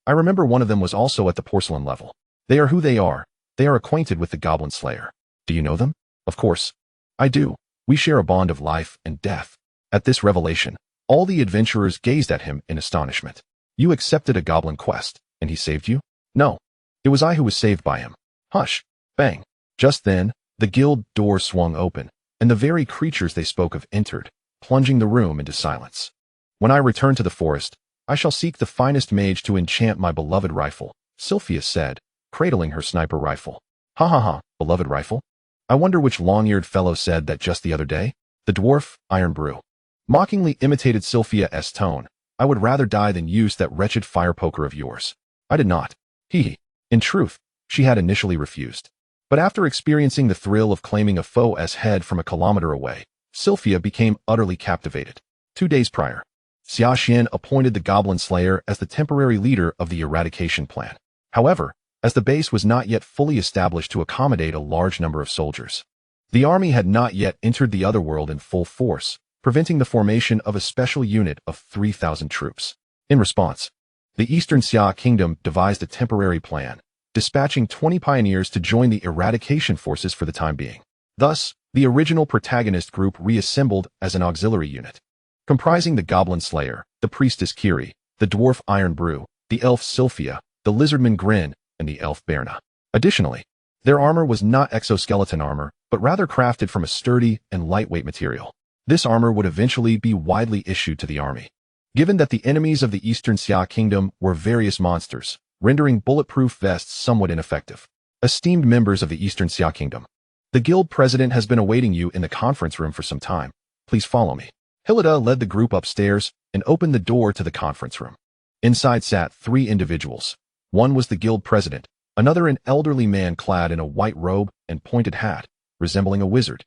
I remember one of them was also at the porcelain level. They are who they are. They are acquainted with the Goblin Slayer. Do you know them? Of course. I do. We share a bond of life and death. At this revelation, all the adventurers gazed at him in astonishment. You accepted a goblin quest, and he saved you? No. It was I who was saved by him. Hush. Bang. Just then, the guild door swung open, and the very creatures they spoke of entered, plunging the room into silence. When I return to the forest, I shall seek the finest mage to enchant my beloved rifle, Sylphia said, cradling her sniper rifle. Ha, beloved rifle? I wonder which long-eared fellow said that just the other day? The dwarf, Iron Brew. Mockingly imitated Sylphia's tone. I would rather die than use that wretched fire poker of yours. I did not. Hee. In truth, she had initially refused. But after experiencing the thrill of claiming a foe's head from a kilometer away, Sylphia became utterly captivated. 2 days prior, Xia Xian appointed the Goblin Slayer as the temporary leader of the eradication plan. However, as the base was not yet fully established to accommodate a large number of soldiers, the army had not yet entered the otherworld in full force, preventing the formation of a special unit of 3,000 troops. In response, the Eastern Xia Kingdom devised a temporary plan, dispatching 20 pioneers to join the eradication forces for the time being. Thus, the original protagonist group reassembled as an auxiliary unit, comprising the Goblin Slayer, the Priestess Kiri, the Dwarf Iron Brew, the Elf Sylphia, the Lizardman Grin, and the Elf Berna. Additionally, their armor was not exoskeleton armor, but rather crafted from a sturdy and lightweight material. This armor would eventually be widely issued to the army, given that the enemies of the Eastern Xia Kingdom were various monsters, rendering bulletproof vests somewhat ineffective. Esteemed members of the Eastern Xia Kingdom, the guild president has been awaiting you in the conference room for some time. Please follow me. Hilda led the group upstairs and opened the door to the conference room. Inside sat 3 individuals. One was the guild president, Another an elderly man clad in a white robe and pointed hat, resembling a wizard.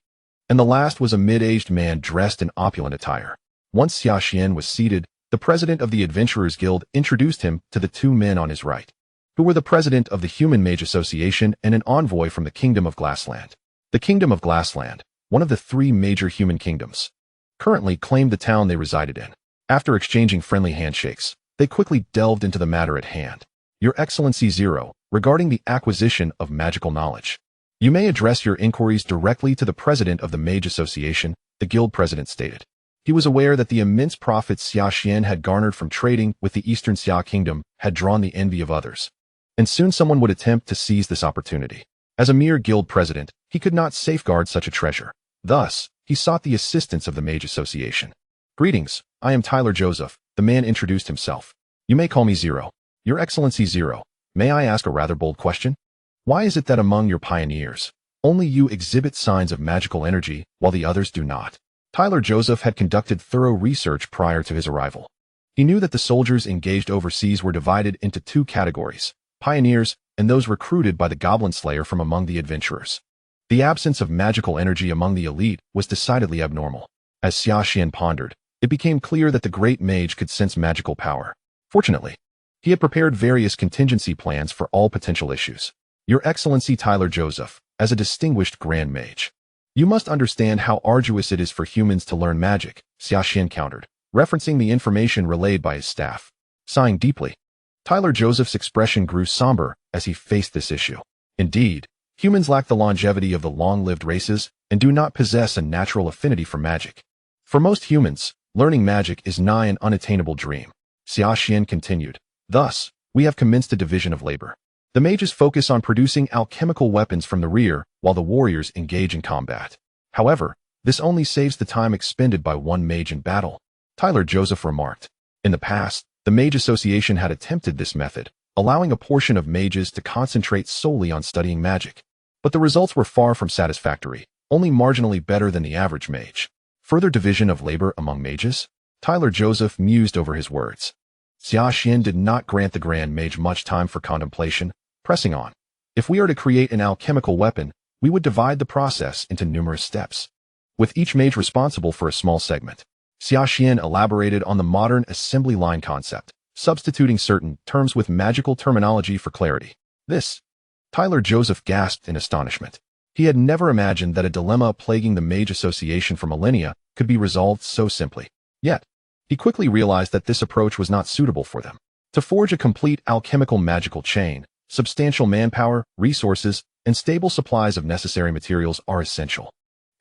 And the last was a mid-aged man dressed in opulent attire. Once Xia Xian was seated, the president of the Adventurers Guild introduced him to the two men on his right, who were the president of the Human Mage Association and an envoy from the Kingdom of Glassland. The Kingdom of Glassland, one of the three major human kingdoms, currently claimed the town they resided in. After exchanging friendly handshakes, they quickly delved into the matter at hand. Your Excellency Zero, regarding the acquisition of magical knowledge. You may address your inquiries directly to the president of the Mage Association, the guild president stated. He was aware that the immense profits Xia Xian had garnered from trading with the Eastern Xia Kingdom had drawn the envy of others, and soon someone would attempt to seize this opportunity. As a mere guild president, he could not safeguard such a treasure. Thus, he sought the assistance of the Mage Association. Greetings, I am Tyler Joseph, the man introduced himself. You may call me Zero. Your Excellency Zero, may I ask a rather bold question? Why is it that among your pioneers, only you exhibit signs of magical energy while the others do not? Tyler Joseph had conducted thorough research prior to his arrival. He knew that the soldiers engaged overseas were divided into two categories, pioneers and those recruited by the Goblin Slayer from among the adventurers. The absence of magical energy among the elite was decidedly abnormal. As Xia Xian pondered, it became clear that the great mage could sense magical power. Fortunately, he had prepared various contingency plans for all potential issues. Your Excellency Tyler Joseph, as a distinguished Grand Mage, you must understand how arduous it is for humans to learn magic, Xia Xian countered, referencing the information relayed by his staff. Sighing deeply, Tyler Joseph's expression grew somber as he faced this issue. Indeed, humans lack the longevity of the long-lived races and do not possess a natural affinity for magic. For most humans, learning magic is nigh an unattainable dream. Xia Xian continued. Thus, we have commenced a division of labor. The mages focus on producing alchemical weapons from the rear, while the warriors engage in combat. However, this only saves the time expended by one mage in battle, Tyler Joseph remarked. In the past, the Mage Association had attempted this method, allowing a portion of mages to concentrate solely on studying magic. But the results were far from satisfactory, only marginally better than the average mage. Further division of labor among mages? Tyler Joseph mused over his words. Xia Xian did not grant the Grand Mage much time for contemplation, pressing on. If we are to create an alchemical weapon, we would divide the process into numerous steps, with each mage responsible for a small segment. Xia Xian elaborated on the modern assembly line concept, substituting certain terms with magical terminology for clarity. This, Tyler Joseph gasped in astonishment. He had never imagined that a dilemma plaguing the Mage Association for millennia could be resolved so simply. Yet, he quickly realized that this approach was not suitable for them. To forge a complete alchemical magical chain, substantial manpower, resources, and stable supplies of necessary materials are essential,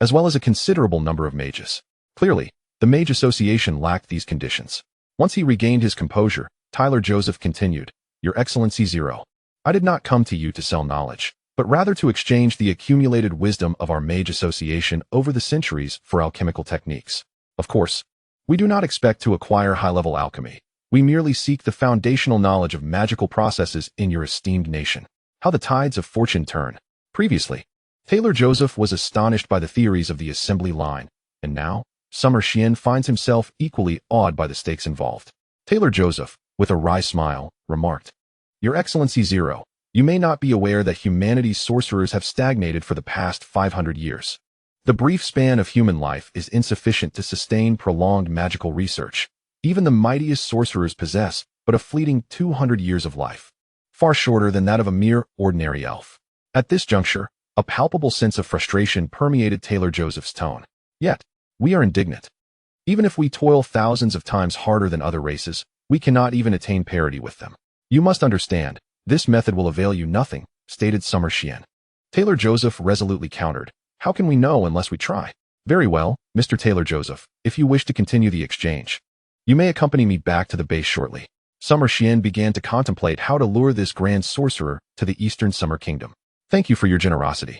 as well as a considerable number of mages. Clearly, the Mage Association lacked these conditions. Once he regained his composure, Tyler Joseph continued, Your Excellency Zero, I did not come to you to sell knowledge, but rather to exchange the accumulated wisdom of our Mage Association over the centuries for alchemical techniques. Of course, we do not expect to acquire high-level alchemy. We merely seek the foundational knowledge of magical processes in your esteemed nation. How the tides of fortune turn. Previously, Taylor Joseph was astonished by the theories of the assembly line, and now, Summer Xian finds himself equally awed by the stakes involved. Taylor Joseph, with a wry smile, remarked, Your Excellency Zero, you may not be aware that humanity's sorcerers have stagnated for the past 500 years. The brief span of human life is insufficient to sustain prolonged magical research. Even the mightiest sorcerers possess but a fleeting 200 years of life, far shorter than that of a mere ordinary elf. At this juncture, a palpable sense of frustration permeated Taylor Joseph's tone. Yet, we are indignant. Even if we toil thousands of times harder than other races, we cannot even attain parity with them. You must understand, this method will avail you nothing, stated Summer Xian. Taylor Joseph resolutely countered, How can we know unless we try? Very well, Mr. Taylor Joseph, if you wish to continue the exchange, you may accompany me back to the base shortly. Summer Xian began to contemplate how to lure this grand sorcerer to the Eastern Summer Kingdom. Thank you for your generosity.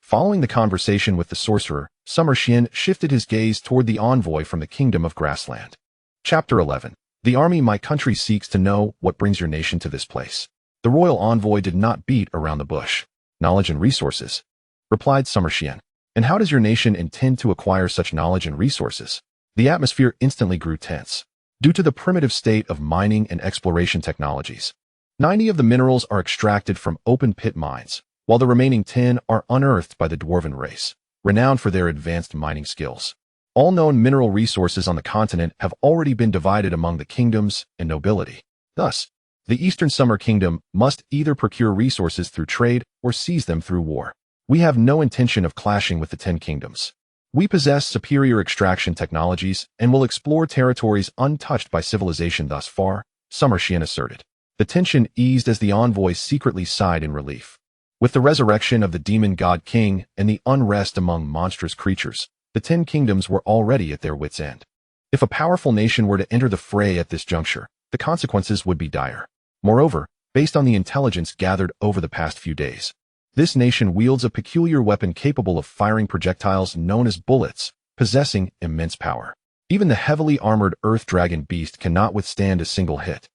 Following the conversation with the sorcerer, Summer Xian shifted his gaze toward the envoy from the Kingdom of Grassland. Chapter 11. The army my country seeks to know what brings your nation to this place. The royal envoy did not beat around the bush. Knowledge and resources, replied Summer Xian. And how does your nation intend to acquire such knowledge and resources? The atmosphere instantly grew tense. Due to the primitive state of mining and exploration technologies, 90 of the minerals are extracted from open-pit mines, while the remaining 10 are unearthed by the Dwarven race, renowned for their advanced mining skills. All known mineral resources on the continent have already been divided among the kingdoms and nobility. Thus, the Eastern Summer Kingdom must either procure resources through trade or seize them through war. We have no intention of clashing with the 10 kingdoms. We possess superior extraction technologies and will explore territories untouched by civilization thus far, Xuan Xia asserted. The tension eased as the envoys secretly sighed in relief. With the resurrection of the demon god king and the unrest among monstrous creatures, the 10 kingdoms were already at their wits' end. If a powerful nation were to enter the fray at this juncture, the consequences would be dire. Moreover, based on the intelligence gathered over the past few days, this nation wields a peculiar weapon capable of firing projectiles known as bullets, possessing immense power. Even the heavily armored Earth Dragon beast cannot withstand a single hit.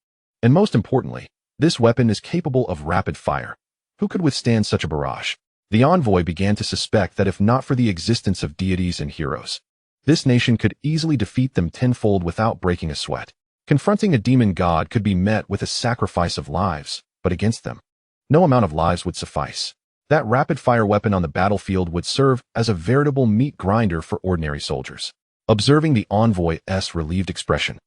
And most importantly, this weapon is capable of rapid fire. Who could withstand such a barrage? The envoy began to suspect that if not for the existence of deities and heroes, this nation could easily defeat them tenfold without breaking a sweat. Confronting a demon god could be met with a sacrifice of lives, but against them, no amount of lives would suffice. That rapid-fire weapon on the battlefield would serve as a veritable meat grinder for ordinary soldiers. Observing the envoy's relieved expression,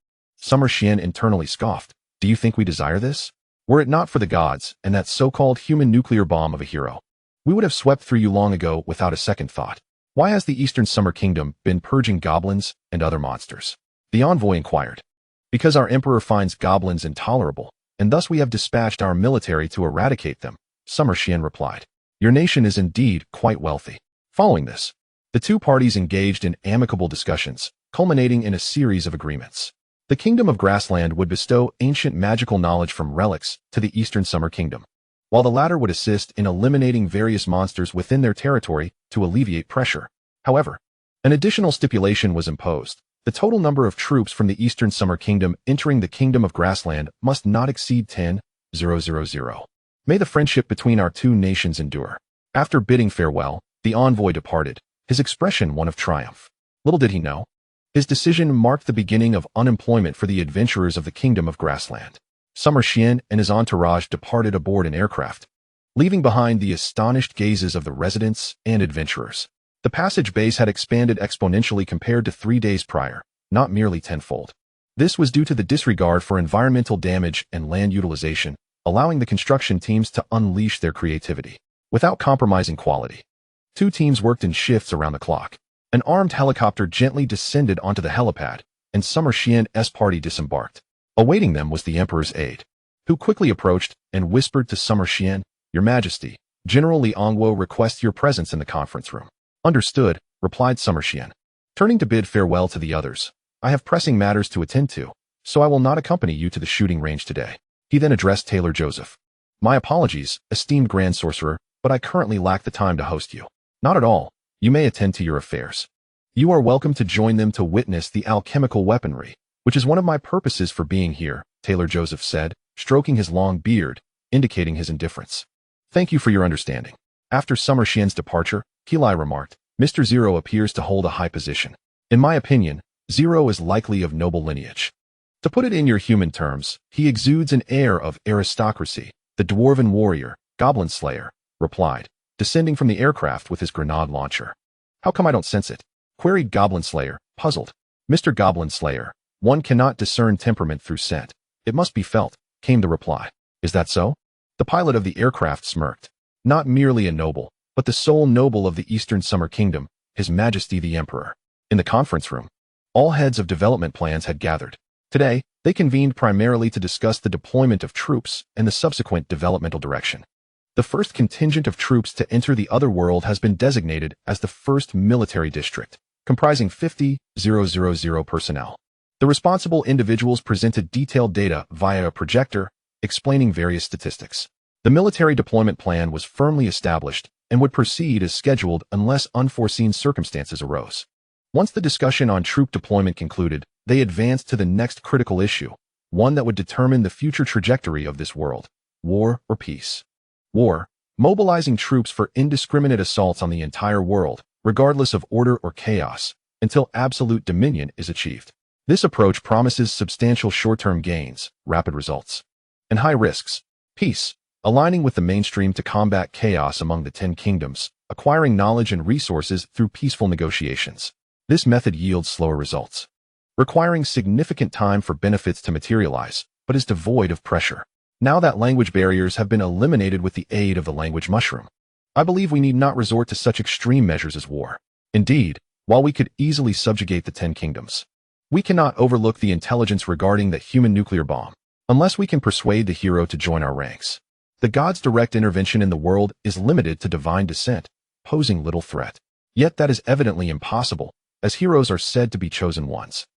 Xuan Xia internally scoffed. Do you think we desire this? Were it not for the gods and that so-called human nuclear bomb of a hero, we would have swept through you long ago without a second thought. Why has the Eastern Summer Kingdom been purging goblins and other monsters? The envoy inquired. Because our emperor finds goblins intolerable, and thus we have dispatched our military to eradicate them, Xuan Xia replied. Your nation is indeed quite wealthy. Following this, the two parties engaged in amicable discussions, culminating in a series of agreements. The Kingdom of Grassland would bestow ancient magical knowledge from relics to the Eastern Summer Kingdom, while the latter would assist in eliminating various monsters within their territory to alleviate pressure. However, an additional stipulation was imposed. The total number of troops from the Eastern Summer Kingdom entering the Kingdom of Grassland must not exceed 10,000. May the friendship between our two nations endure. After bidding farewell, the envoy departed, his expression one of triumph. Little did he know, his decision marked the beginning of unemployment for the adventurers of the Kingdom of Grassland. Xuan Xia and his entourage departed aboard an aircraft, leaving behind the astonished gazes of the residents and adventurers. The passage base had expanded exponentially compared to 3 days prior, not merely tenfold. This was due to the disregard for environmental damage and land utilization, allowing the construction teams to unleash their creativity without compromising quality. 2 teams worked in shifts around the clock. An armed helicopter gently descended onto the helipad, and Xuan Xia's party disembarked. Awaiting them was the Emperor's aide, who quickly approached and whispered to Xuan Xia, Your Majesty, General Li Ongguo requests your presence in the conference room. Understood, replied Xuan Xia. Turning to bid farewell to the others, I have pressing matters to attend to, so I will not accompany you to the shooting range today. He then addressed Taylor Joseph. My apologies, esteemed Grand Sorcerer, but I currently lack the time to host you. Not at all. You may attend to your affairs. You are welcome to join them to witness the alchemical weaponry, which is one of my purposes for being here, Taylor Joseph said, stroking his long beard, indicating his indifference. Thank you for your understanding. After Xuan Xia's departure, Kilai remarked, Mr. Zero appears to hold a high position. In my opinion, Zero is likely of noble lineage. To put it in your human terms, he exudes an air of aristocracy. The dwarven warrior, Goblin Slayer, replied, descending from the aircraft with his grenade launcher. How come I don't sense it? Queried Goblin Slayer, puzzled. Mr. Goblin Slayer, one cannot discern temperament through scent. It must be felt, came the reply. Is that so? The pilot of the aircraft smirked. Not merely a noble, but the sole noble of the Eastern Summer Kingdom, His Majesty the Emperor. In the conference room, all heads of development plans had gathered. Today, they convened primarily to discuss the deployment of troops and the subsequent developmental direction. The first contingent of troops to enter the other world has been designated as the 1st Military District, comprising 50,000 personnel. The responsible individuals presented detailed data via a projector, explaining various statistics. The military deployment plan was firmly established and would proceed as scheduled unless unforeseen circumstances arose. Once the discussion on troop deployment concluded, they advanced to the next critical issue, one that would determine the future trajectory of this world: war or peace. War, mobilizing troops for indiscriminate assaults on the entire world, regardless of order or chaos, until absolute dominion is achieved. This approach promises substantial short-term gains, rapid results, and high risks. Peace, aligning with the mainstream to combat chaos among the 10 kingdoms, acquiring knowledge and resources through peaceful negotiations. This method yields slower results, requiring significant time for benefits to materialize, but is devoid of pressure. Now that language barriers have been eliminated with the aid of the language mushroom, I believe we need not resort to such extreme measures as war. Indeed, while we could easily subjugate the 10 kingdoms, we cannot overlook the intelligence regarding the human nuclear bomb, unless we can persuade the hero to join our ranks. The god's direct intervention in the world is limited to divine descent, posing little threat. Yet that is evidently impossible, as heroes are said to be chosen ones.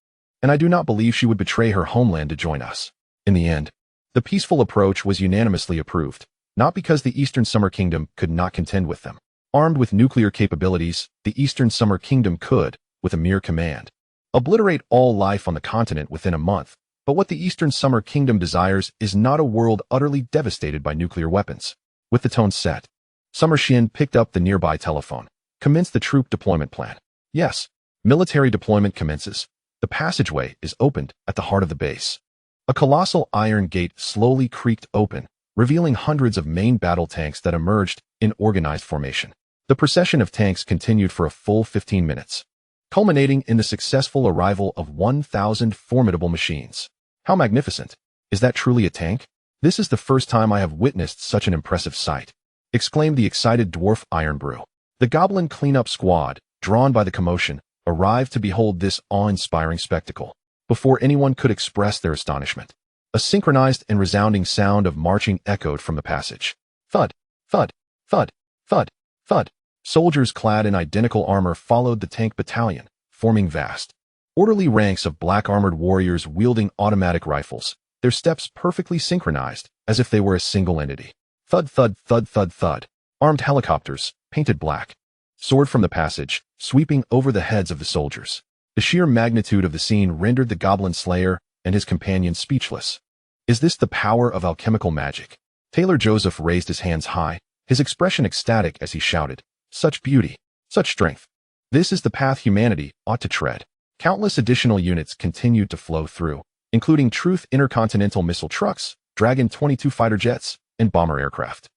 And I do not believe she would betray her homeland to join us. In the end, the peaceful approach was unanimously approved, not because the Eastern Summer Kingdom could not contend with them. Armed with nuclear capabilities, the Eastern Summer Kingdom could, with a mere command, obliterate all life on the continent within a month. But what the Eastern Summer Kingdom desires is not a world utterly devastated by nuclear weapons. With the tone set, Summer Xian picked up the nearby telephone, commenced the troop deployment plan. Yes, military deployment commences. The passageway is opened at the heart of the base. A colossal iron gate slowly creaked open, revealing hundreds of main battle tanks that emerged in organized formation. The procession of tanks continued for a full 15 minutes, culminating in the successful arrival of 1,000 formidable machines. How magnificent! Is that truly a tank? This is the first time I have witnessed such an impressive sight, exclaimed the excited dwarf Iron Brew. The goblin cleanup squad, drawn by the commotion, arrived to behold this awe-inspiring spectacle. Before anyone could express their astonishment, a synchronized and resounding sound of marching echoed from the passage. Thud, thud, thud, thud, thud. Soldiers clad in identical armor followed the tank battalion, forming vast, orderly ranks of black-armored warriors wielding automatic rifles, their steps perfectly synchronized, as if they were a single entity. Thud, thud, thud, thud, thud. Armed helicopters, painted black, soared from the passage, sweeping over the heads of the soldiers. The sheer magnitude of the scene rendered the goblin slayer and his companions speechless. Is this the power of alchemical magic? Taylor Joseph raised his hands high, his expression ecstatic as he shouted, "Such beauty, such strength. This is the path humanity ought to tread." Countless additional units continued to flow through, including Truth intercontinental missile trucks, Dragon 22 fighter jets, and bomber aircraft.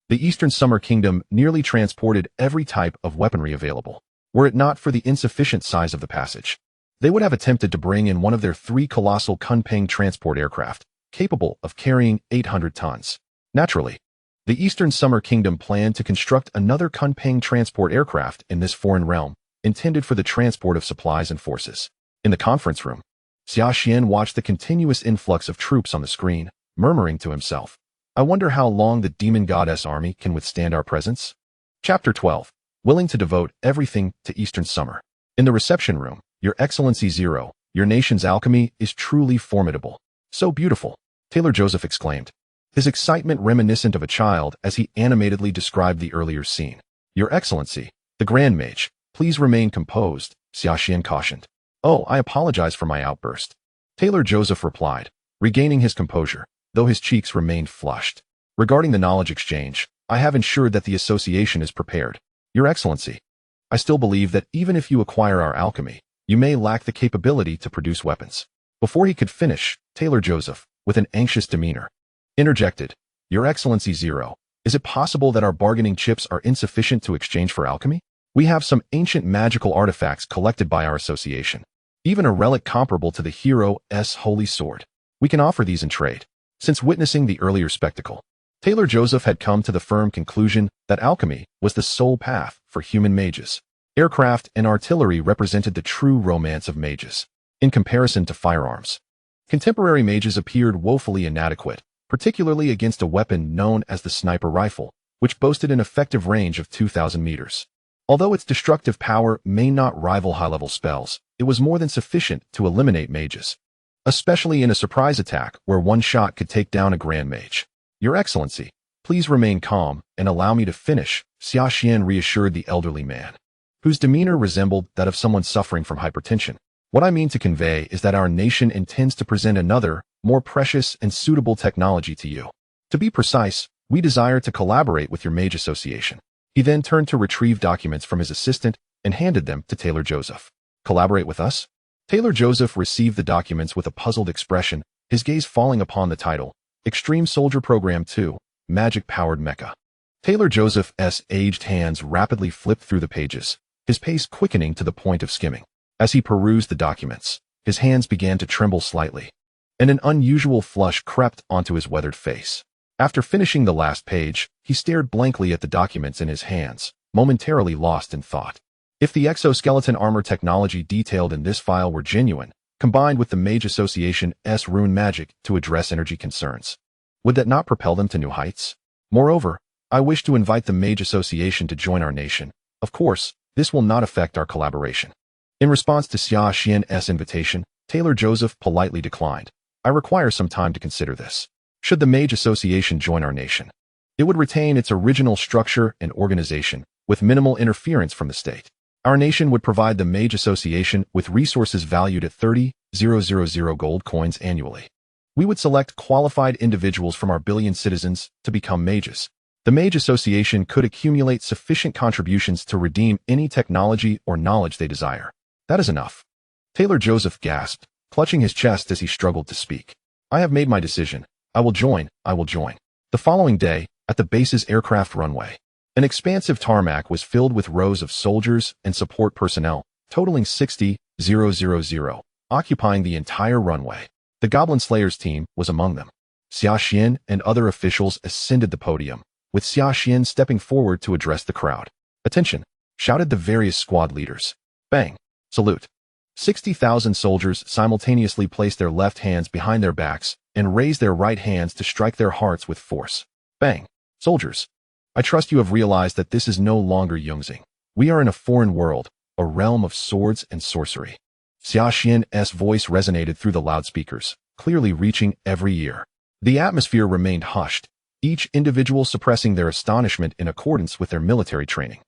The Eastern Summer Kingdom nearly transported every type of weaponry available. Were it not for the insufficient size of the passage, they would have attempted to bring in one of their 3 colossal Kunpeng transport aircraft, capable of carrying 800 tons. Naturally, the Eastern Summer Kingdom planned to construct another Kunpeng transport aircraft in this foreign realm, intended for the transport of supplies and forces. In the conference room, Xuan Xia watched the continuous influx of troops on the screen, murmuring to himself, "I wonder how long the demon goddess army can withstand our presence." Chapter 12. Willing to devote everything to Eastern Summer. In the reception room, Your Excellency Zero, your nation's alchemy is truly formidable. So beautiful, Taylor Joseph exclaimed, his excitement reminiscent of a child as he animatedly described the earlier scene. Your Excellency, the Grand Mage, please remain composed, Xuan Xia cautioned. Oh, I apologize for my outburst, Taylor Joseph replied, regaining his composure, though his cheeks remained flushed. Regarding the knowledge exchange, I have ensured that the association is prepared. Your Excellency, I still believe that even if you acquire our alchemy, you may lack the capability to produce weapons. Before he could finish, Taylor Joseph, with an anxious demeanor, interjected, Your Excellency Zero, is it possible that our bargaining chips are insufficient to exchange for alchemy? We have some ancient magical artifacts collected by our association, even a relic comparable to the hero's holy sword. We can offer these in trade. Since witnessing the earlier spectacle, Taylor Joseph had come to the firm conclusion that alchemy was the sole path for human mages. Aircraft and artillery represented the true romance of mages. In comparison to firearms, contemporary mages appeared woefully inadequate, particularly against a weapon known as the sniper rifle, which boasted an effective range of 2,000 meters. Although its destructive power may not rival high-level spells, it was more than sufficient to eliminate mages, especially in a surprise attack where one shot could take down a Grand Mage. Your Excellency, please remain calm and allow me to finish, Xuan Xia reassured the elderly man, whose demeanor resembled that of someone suffering from hypertension. What I mean to convey is that our nation intends to present another, more precious and suitable technology to you. To be precise, we desire to collaborate with your mage association. He then turned to retrieve documents from his assistant and handed them to Taylor Joseph. Collaborate with us? Taylor Joseph received the documents with a puzzled expression, his gaze falling upon the title, Extreme Soldier Program 2, Magic-Powered Mecha. Taylor Joseph's aged hands rapidly flipped through the pages, his pace quickening to the point of skimming. As he perused the documents, his hands began to tremble slightly, and an unusual flush crept onto his weathered face. After finishing the last page, he stared blankly at the documents in his hands, momentarily lost in thought. If the exoskeleton armor technology detailed in this file were genuine, combined with the Mage Association's rune magic to address energy concerns, would that not propel them to new heights? Moreover, I wish to invite the Mage Association to join our nation. Of course, this will not affect our collaboration. In response to Xuan Xia's invitation, Taylor Joseph politely declined. I require some time to consider this. Should the Mage Association join our nation, it would retain its original structure and organization, with minimal interference from the state. Our nation would provide the Mage Association with resources valued at 30,000 gold coins annually. We would select qualified individuals from our billion citizens to become mages. The Mage Association could accumulate sufficient contributions to redeem any technology or knowledge they desire. That is enough. Taylor Joseph gasped, clutching his chest as he struggled to speak. I have made my decision. I will join. The following day, at the base's aircraft runway, an expansive tarmac was filled with rows of soldiers and support personnel, totaling 60,000, occupying the entire runway. The Goblin Slayers team was among them. Xia Xian and other officials ascended the podium, with Xia Xian stepping forward to address the crowd. Attention, shouted the various squad leaders. Bang, salute. 60,000 soldiers simultaneously placed their left hands behind their backs and raised their right hands to strike their hearts with force. Bang, soldiers. I trust you have realized that this is no longer Yungzing. We are in a foreign world, a realm of swords and sorcery. Xia Xian's voice resonated through the loudspeakers, clearly reaching every ear. The atmosphere remained hushed, each individual suppressing their astonishment in accordance with their military training.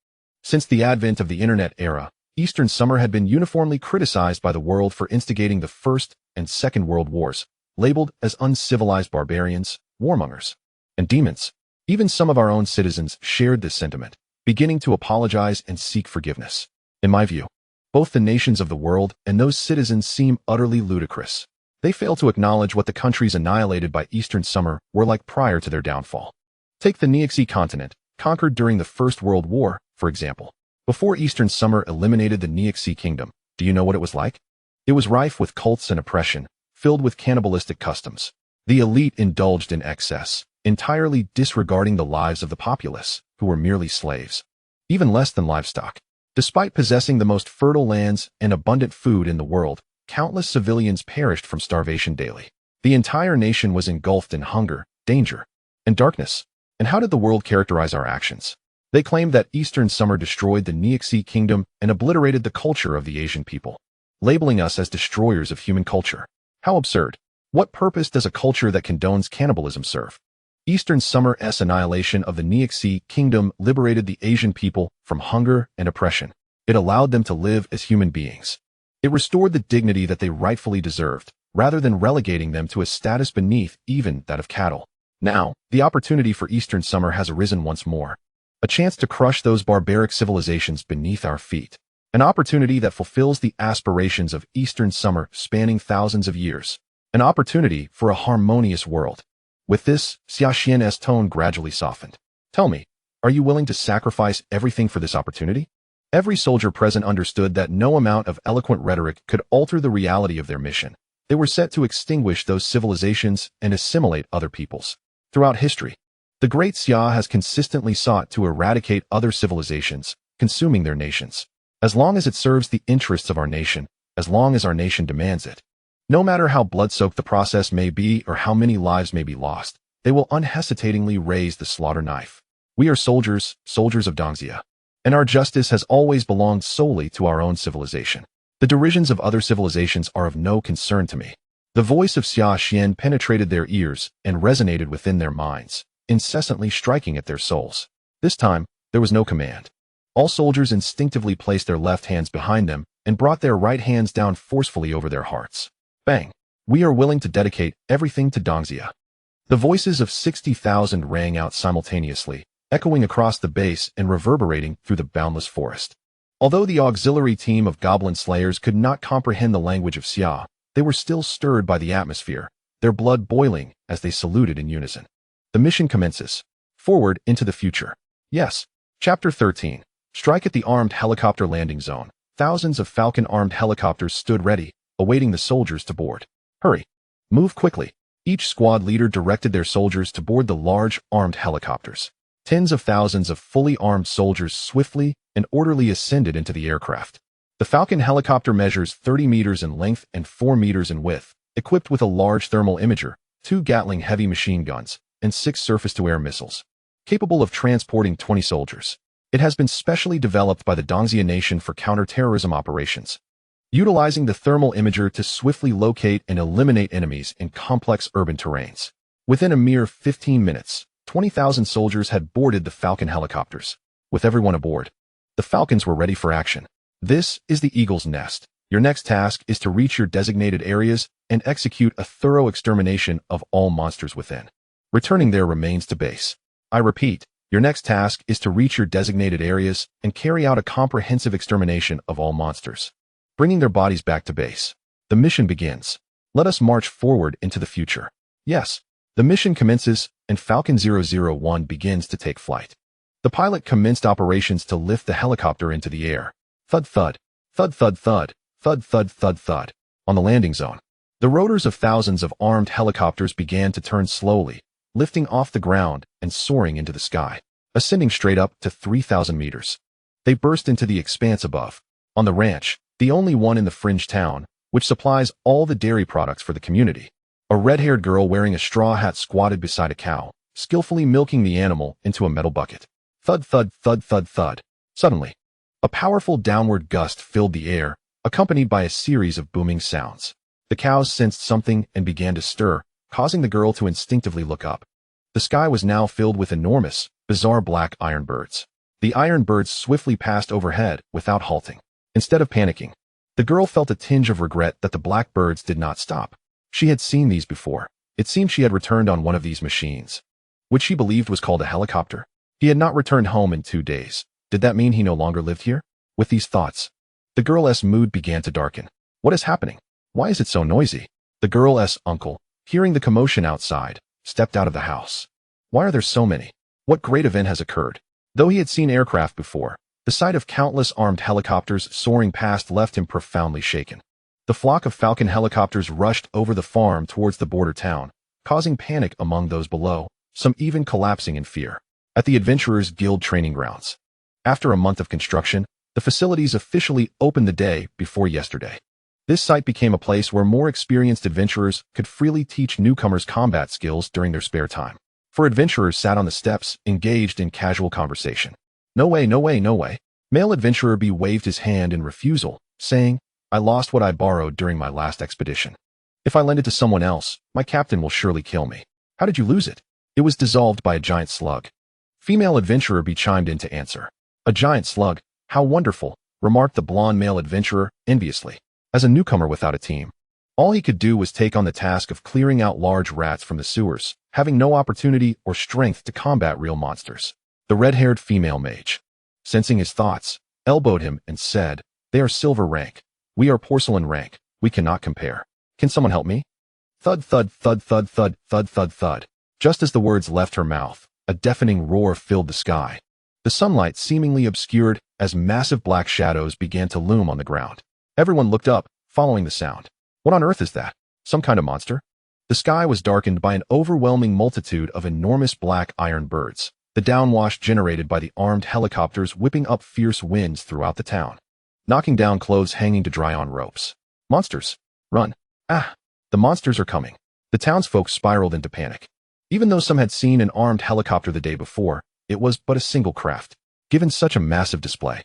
Since the advent of the Internet era, Eastern Summer had been uniformly criticized by the world for instigating the First and Second World Wars, labeled as uncivilized barbarians, warmongers, and demons. Even some of our own citizens shared this sentiment, beginning to apologize and seek forgiveness. In my view, both the nations of the world and those citizens seem utterly ludicrous. They fail to acknowledge what the countries annihilated by Eastern Summer were like prior to their downfall. Take the Niexi continent, conquered during the First World War, for example. Before Eastern Summer eliminated the Niexi kingdom, do you know what it was like? It was rife with cults and oppression, filled with cannibalistic customs. The elite indulged in excess, entirely disregarding the lives of the populace, who were merely slaves, even less than livestock. Despite possessing the most fertile lands and abundant food in the world, countless civilians perished from starvation daily. The entire nation was engulfed in hunger, danger, and darkness. And how did the world characterize our actions? They claimed that Eastern Summer destroyed the Niexi kingdom and obliterated the culture of the Asian people, labeling us as destroyers of human culture. How absurd. What purpose does a culture that condones cannibalism serve? Eastern Summer's annihilation of the Niexi kingdom liberated the Asian people from hunger and oppression. It allowed them to live as human beings. It restored the dignity that they rightfully deserved, rather than relegating them to a status beneath even that of cattle. Now, the opportunity for Eastern Summer has arisen once more. A chance to crush those barbaric civilizations beneath our feet. An opportunity that fulfills the aspirations of Eastern Summer spanning thousands of years. An opportunity for a harmonious world. With this, Xia Xian's tone gradually softened. Tell me, are you willing to sacrifice everything for this opportunity? Every soldier present understood that no amount of eloquent rhetoric could alter the reality of their mission. They were set to extinguish those civilizations and assimilate other peoples. Throughout history, the great Xia has consistently sought to eradicate other civilizations, consuming their nations. As long as it serves the interests of our nation, as long as our nation demands it. No matter how blood-soaked the process may be or how many lives may be lost, they will unhesitatingly raise the slaughter knife. We are soldiers of Dongxia. And our justice has always belonged solely to our own civilization. The derisions of other civilizations are of no concern to me. The voice of Xia Xian penetrated their ears and resonated within their minds, incessantly striking at their souls. This time, there was no command. All soldiers instinctively placed their left hands behind them and brought their right hands down forcefully over their hearts. Bang! We are willing to dedicate everything to Dongxia. The voices of 60,000 rang out simultaneously, echoing across the base and reverberating through the boundless forest. Although the auxiliary team of goblin slayers could not comprehend the language of Xia, they were still stirred by the atmosphere, their blood boiling as they saluted in unison. The mission commences. Forward into the future. Yes. Chapter 13. Strike at the armed helicopter landing zone. Thousands of Falcon armed helicopters stood ready, awaiting the soldiers to board. Hurry. Move quickly. Each squad leader directed their soldiers to board the large, armed helicopters. Tens of thousands of fully armed soldiers swiftly and orderly ascended into the aircraft. The Falcon helicopter measures 30 meters in length and 4 meters in width, equipped with a large thermal imager, 2 Gatling heavy machine guns, and 6 surface-to-air missiles. Capable of transporting 20 soldiers. It has been specially developed by the Dongxia nation for counter-terrorism operations, utilizing the thermal imager to swiftly locate and eliminate enemies in complex urban terrains. Within a mere 15 minutes, 20,000 soldiers had boarded the Falcon helicopters. With everyone aboard, the Falcons were ready for action. This is the Eagle's Nest. Your next task is to reach your designated areas and execute a thorough extermination of all monsters within, returning their remains to base. I repeat, your next task is to reach your designated areas and carry out a comprehensive extermination of all monsters, bringing their bodies back to base. The mission begins. Let us march forward into the future. Yes, the mission commences, and Falcon 001 begins to take flight. The pilot commenced operations to lift the helicopter into the air. Thud thud, thud thud thud, thud thud thud thud. On the landing zone, the rotors of thousands of armed helicopters began to turn slowly, lifting off the ground and soaring into the sky, ascending straight up to 3,000 meters. They burst into the expanse above. On the ranch, the only one in the fringe town, which supplies all the dairy products for the community, a red-haired girl wearing a straw hat squatted beside a cow, skillfully milking the animal into a metal bucket. Thud thud thud thud thud. Suddenly, a powerful downward gust filled the air, accompanied by a series of booming sounds. The cows sensed something and began to stir, causing the girl to instinctively look up. The sky was now filled with enormous, bizarre black iron birds. The iron birds swiftly passed overhead without halting. Instead of panicking, the girl felt a tinge of regret that the black birds did not stop. She had seen these before. It seemed she had returned on one of these machines, which she believed was called a helicopter. He had not returned home in 2 days. Did that mean he no longer lived here? With these thoughts, the girl's mood began to darken. What is happening? Why is it so noisy? The girl's uncle, hearing the commotion outside, stepped out of the house. Why are there so many? What great event has occurred? Though he had seen aircraft before, the sight of countless armed helicopters soaring past left him profoundly shaken. The flock of Falcon helicopters rushed over the farm towards the border town, causing panic among those below, some even collapsing in fear. At the Adventurers Guild training grounds, after a month of construction, the facilities officially opened the day before yesterday. This site became a place where more experienced adventurers could freely teach newcomers combat skills during their spare time. For adventurers sat on the steps, engaged in casual conversation. No way, no way, no way. Male adventurer B waved his hand in refusal, saying, I lost what I borrowed during my last expedition. If I lend it to someone else, my captain will surely kill me. How did you lose it? It was dissolved by a giant slug. Female adventurer B chimed in to answer. A giant slug? How wonderful, remarked the blonde male adventurer enviously. As a newcomer without a team, all he could do was take on the task of clearing out large rats from the sewers, having no opportunity or strength to combat real monsters. The red-haired female mage, sensing his thoughts, elbowed him and said, They are silver rank. We are porcelain rank. We cannot compare. Can someone help me? Thud thud thud thud thud thud thud thud. Just as the words left her mouth, a deafening roar filled the sky. The sunlight seemingly obscured as massive black shadows began to loom on the ground. Everyone looked up, following the sound. What on earth is that? Some kind of monster? The sky was darkened by an overwhelming multitude of enormous black iron birds, the downwash generated by the armed helicopters whipping up fierce winds throughout the town, knocking down clothes hanging to dry on ropes. Monsters! Run! Ah! The monsters are coming. The townsfolk spiraled into panic. Even though some had seen an armed helicopter the day before, it was but a single craft. Given such a massive display,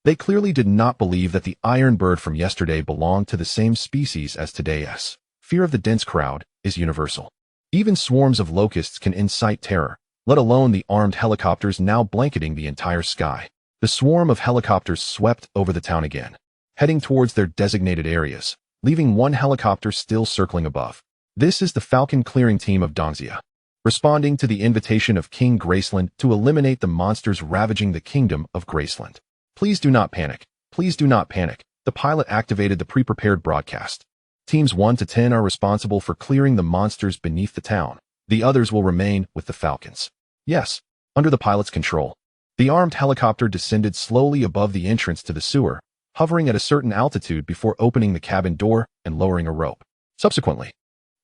they clearly did not believe that the iron bird from yesterday belonged to the same species as today's. Fear of the dense crowd is universal. Even swarms of locusts can incite terror, let alone the armed helicopters now blanketing the entire sky. The swarm of helicopters swept over the town again, heading towards their designated areas, leaving one helicopter still circling above. This is the Falcon clearing team of Dongxia, responding to the invitation of King Graceland to eliminate the monsters ravaging the kingdom of Graceland. Please do not panic. Please do not panic. The pilot activated the pre-prepared broadcast. Teams 1 to 10 are responsible for clearing the monsters beneath the town. The others will remain with the Falcons. Yes, under the pilot's control. The armed helicopter descended slowly above the entrance to the sewer, hovering at a certain altitude before opening the cabin door and lowering a rope. Subsequently,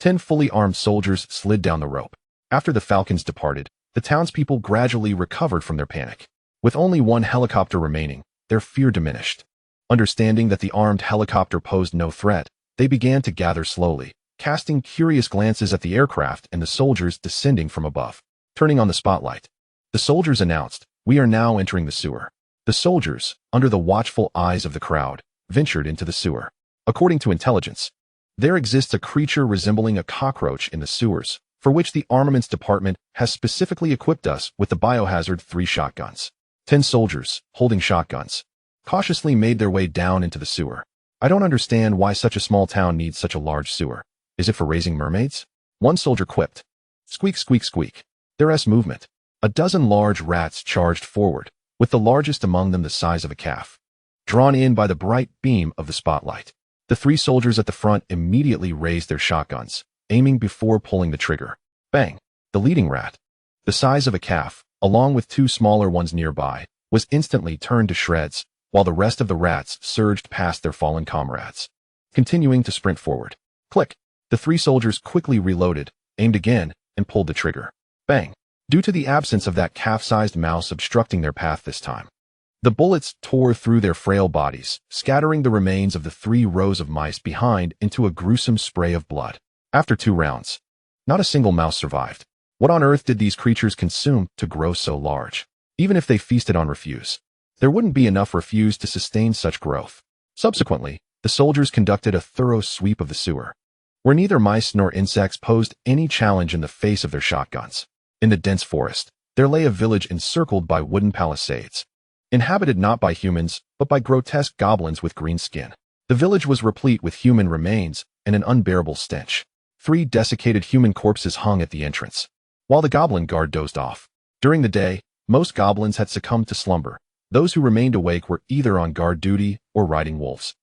10 fully armed soldiers slid down the rope. After the Falcons departed, the townspeople gradually recovered from their panic. With only one helicopter remaining, their fear diminished. Understanding that the armed helicopter posed no threat, they began to gather slowly, casting curious glances at the aircraft and the soldiers descending from above. Turning on the spotlight, the soldiers announced, "We are now entering the sewer." The soldiers, under the watchful eyes of the crowd, ventured into the sewer. According to intelligence, there exists a creature resembling a cockroach in the sewers, for which the armaments department has specifically equipped us with the biohazard 3 shotguns. 10 soldiers, holding shotguns, cautiously made their way down into the sewer. I don't understand why such a small town needs such a large sewer. Is it for raising mermaids? One soldier quipped. Squeak, squeak, squeak. There's movement. A dozen large rats charged forward, with the largest among them the size of a calf. Drawn in by the bright beam of the spotlight, the 3 soldiers at the front immediately raised their shotguns, aiming before pulling the trigger. Bang! The leading rat, the size of a calf, along with 2 smaller ones nearby, was instantly turned to shreds, while the rest of the rats surged past their fallen comrades. Continuing to sprint forward. Click! The 3 soldiers quickly reloaded, aimed again, and pulled the trigger. Bang! Due to the absence of that calf-sized mouse obstructing their path this time, the bullets tore through their frail bodies, scattering the remains of the 3 rows of mice behind into a gruesome spray of blood. After 2 rounds, not a single mouse survived. What on earth did these creatures consume to grow so large? Even if they feasted on refuse, there wouldn't be enough refuse to sustain such growth. Subsequently, the soldiers conducted a thorough sweep of the sewer, where neither mice nor insects posed any challenge in the face of their shotguns. In the dense forest, there lay a village encircled by wooden palisades, inhabited not by humans, but by grotesque goblins with green skin. The village was replete with human remains and an unbearable stench. 3 desiccated human corpses hung at the entrance, while the goblin guard dozed off. During the day, most goblins had succumbed to slumber. Those who remained awake were either on guard duty or riding wolves.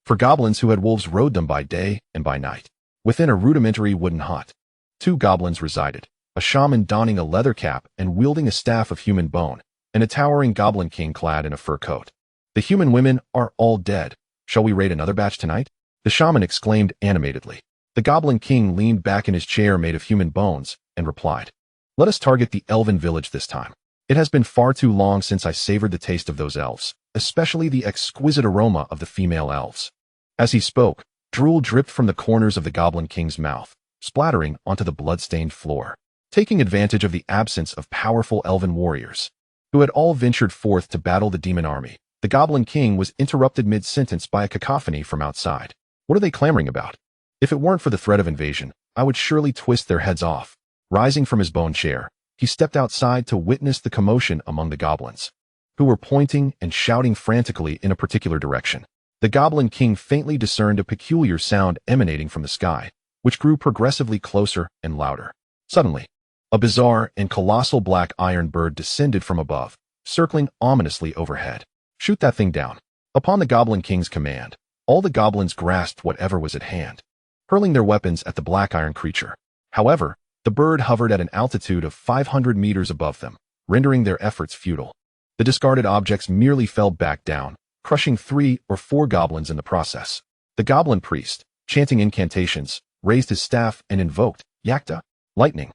For goblins who had wolves rode them by day and by night. Within a rudimentary wooden hut, 2 goblins resided. A shaman donning a leather cap and wielding a staff of human bone, and a towering goblin king clad in a fur coat. The human women are all dead. Shall we raid another batch tonight? The shaman exclaimed animatedly. The goblin king leaned back in his chair made of human bones and replied, "Let us target the elven village this time. It has been far too long since I savored the taste of those elves, especially the exquisite aroma of the female elves." As he spoke, drool dripped from the corners of the goblin king's mouth, splattering onto the blood-stained floor. Taking advantage of the absence of powerful elven warriors, who had all ventured forth to battle the demon army, the Goblin King was interrupted mid-sentence by a cacophony from outside. What are they clamoring about? If it weren't for the threat of invasion, I would surely twist their heads off. Rising from his bone chair, he stepped outside to witness the commotion among the goblins, who were pointing and shouting frantically in a particular direction. The Goblin King faintly discerned a peculiar sound emanating from the sky, which grew progressively closer and louder. Suddenly, a bizarre and colossal black iron bird descended from above, circling ominously overhead. "Shoot that thing down." Upon the Goblin King's command, all the goblins grasped whatever was at hand, hurling their weapons at the black iron creature. However, the bird hovered at an altitude of 500 meters above them, rendering their efforts futile. The discarded objects merely fell back down, crushing 3 or 4 goblins in the process. The goblin priest, chanting incantations, raised his staff and invoked Yakta, lightning.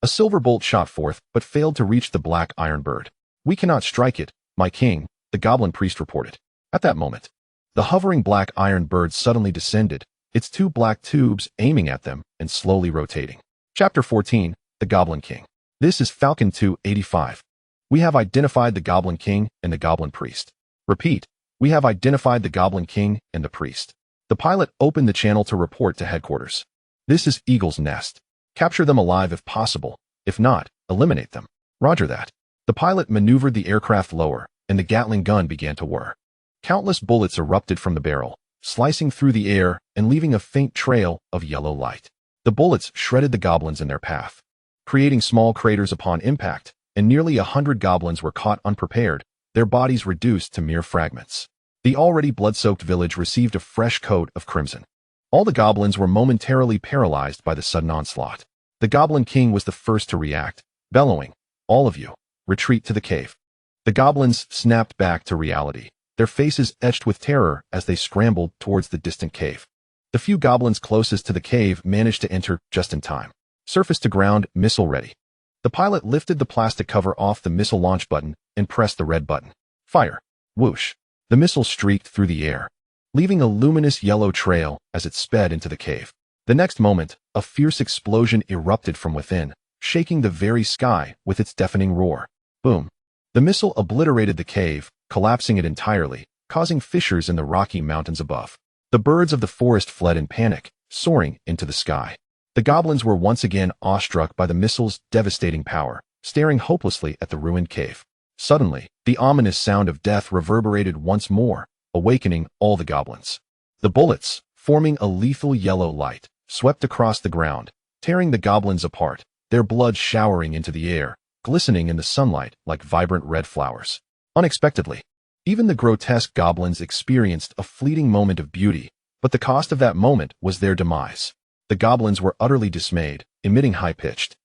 A silver bolt shot forth, but failed to reach the black iron bird. "We cannot strike it, my king," the goblin priest reported. At that moment, the hovering black iron bird suddenly descended, its 2 black tubes aiming at them and slowly rotating. Chapter 14, The Goblin King. This is Falcon 285. We have identified the Goblin King and the Goblin Priest. Repeat, we have identified the Goblin King and the Priest. The pilot opened the channel to report to headquarters. This is Eagle's Nest. Capture them alive if possible. If not, eliminate them. Roger that. The pilot maneuvered the aircraft lower, and the Gatling gun began to whir. Countless bullets erupted from the barrel, slicing through the air and leaving a faint trail of yellow light. The bullets shredded the goblins in their path, creating small craters upon impact, and nearly 100 goblins were caught unprepared, their bodies reduced to mere fragments. The already blood-soaked village received a fresh coat of crimson. All the goblins were momentarily paralyzed by the sudden onslaught. The Goblin King was the first to react, bellowing, "All of you, retreat to the cave." The goblins snapped back to reality, their faces etched with terror as they scrambled towards the distant cave. The few goblins closest to the cave managed to enter just in time. Surface to ground, missile ready. The pilot lifted the plastic cover off the missile launch button and pressed the red button. Fire. Whoosh. The missile streaked through the air, leaving a luminous yellow trail as it sped into the cave. The next moment, a fierce explosion erupted from within, shaking the very sky with its deafening roar. Boom. The missile obliterated the cave, collapsing it entirely, causing fissures in the rocky mountains above. The birds of the forest fled in panic, soaring into the sky. The goblins were once again awestruck by the missile's devastating power, staring hopelessly at the ruined cave. Suddenly, the ominous sound of death reverberated once more, awakening all the goblins. The bullets, forming a lethal yellow light, swept across the ground, tearing the goblins apart, their blood showering into the air, glistening in the sunlight like vibrant red flowers. Unexpectedly, even the grotesque goblins experienced a fleeting moment of beauty, but the cost of that moment was their demise. The goblins were utterly dismayed, emitting high-pitched,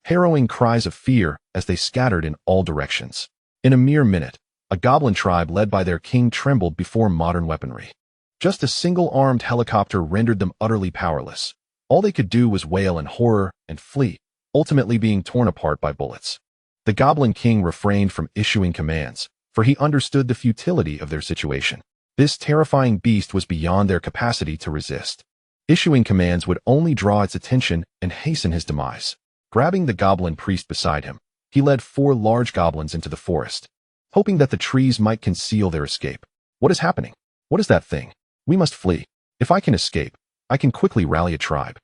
harrowing cries of fear as they scattered in all directions. In a mere minute, a goblin tribe led by their king trembled before modern weaponry. Just a single-armed helicopter rendered them utterly powerless. All they could do was wail in horror and flee, ultimately being torn apart by bullets. The Goblin King refrained from issuing commands, for he understood the futility of their situation. This terrifying beast was beyond their capacity to resist. Issuing commands would only draw its attention and hasten his demise. Grabbing the goblin priest beside him, he led 4 large goblins into the forest, hoping that the trees might conceal their escape. What is happening? What is that thing? We must flee. If I can escape, I can quickly rally a tribe.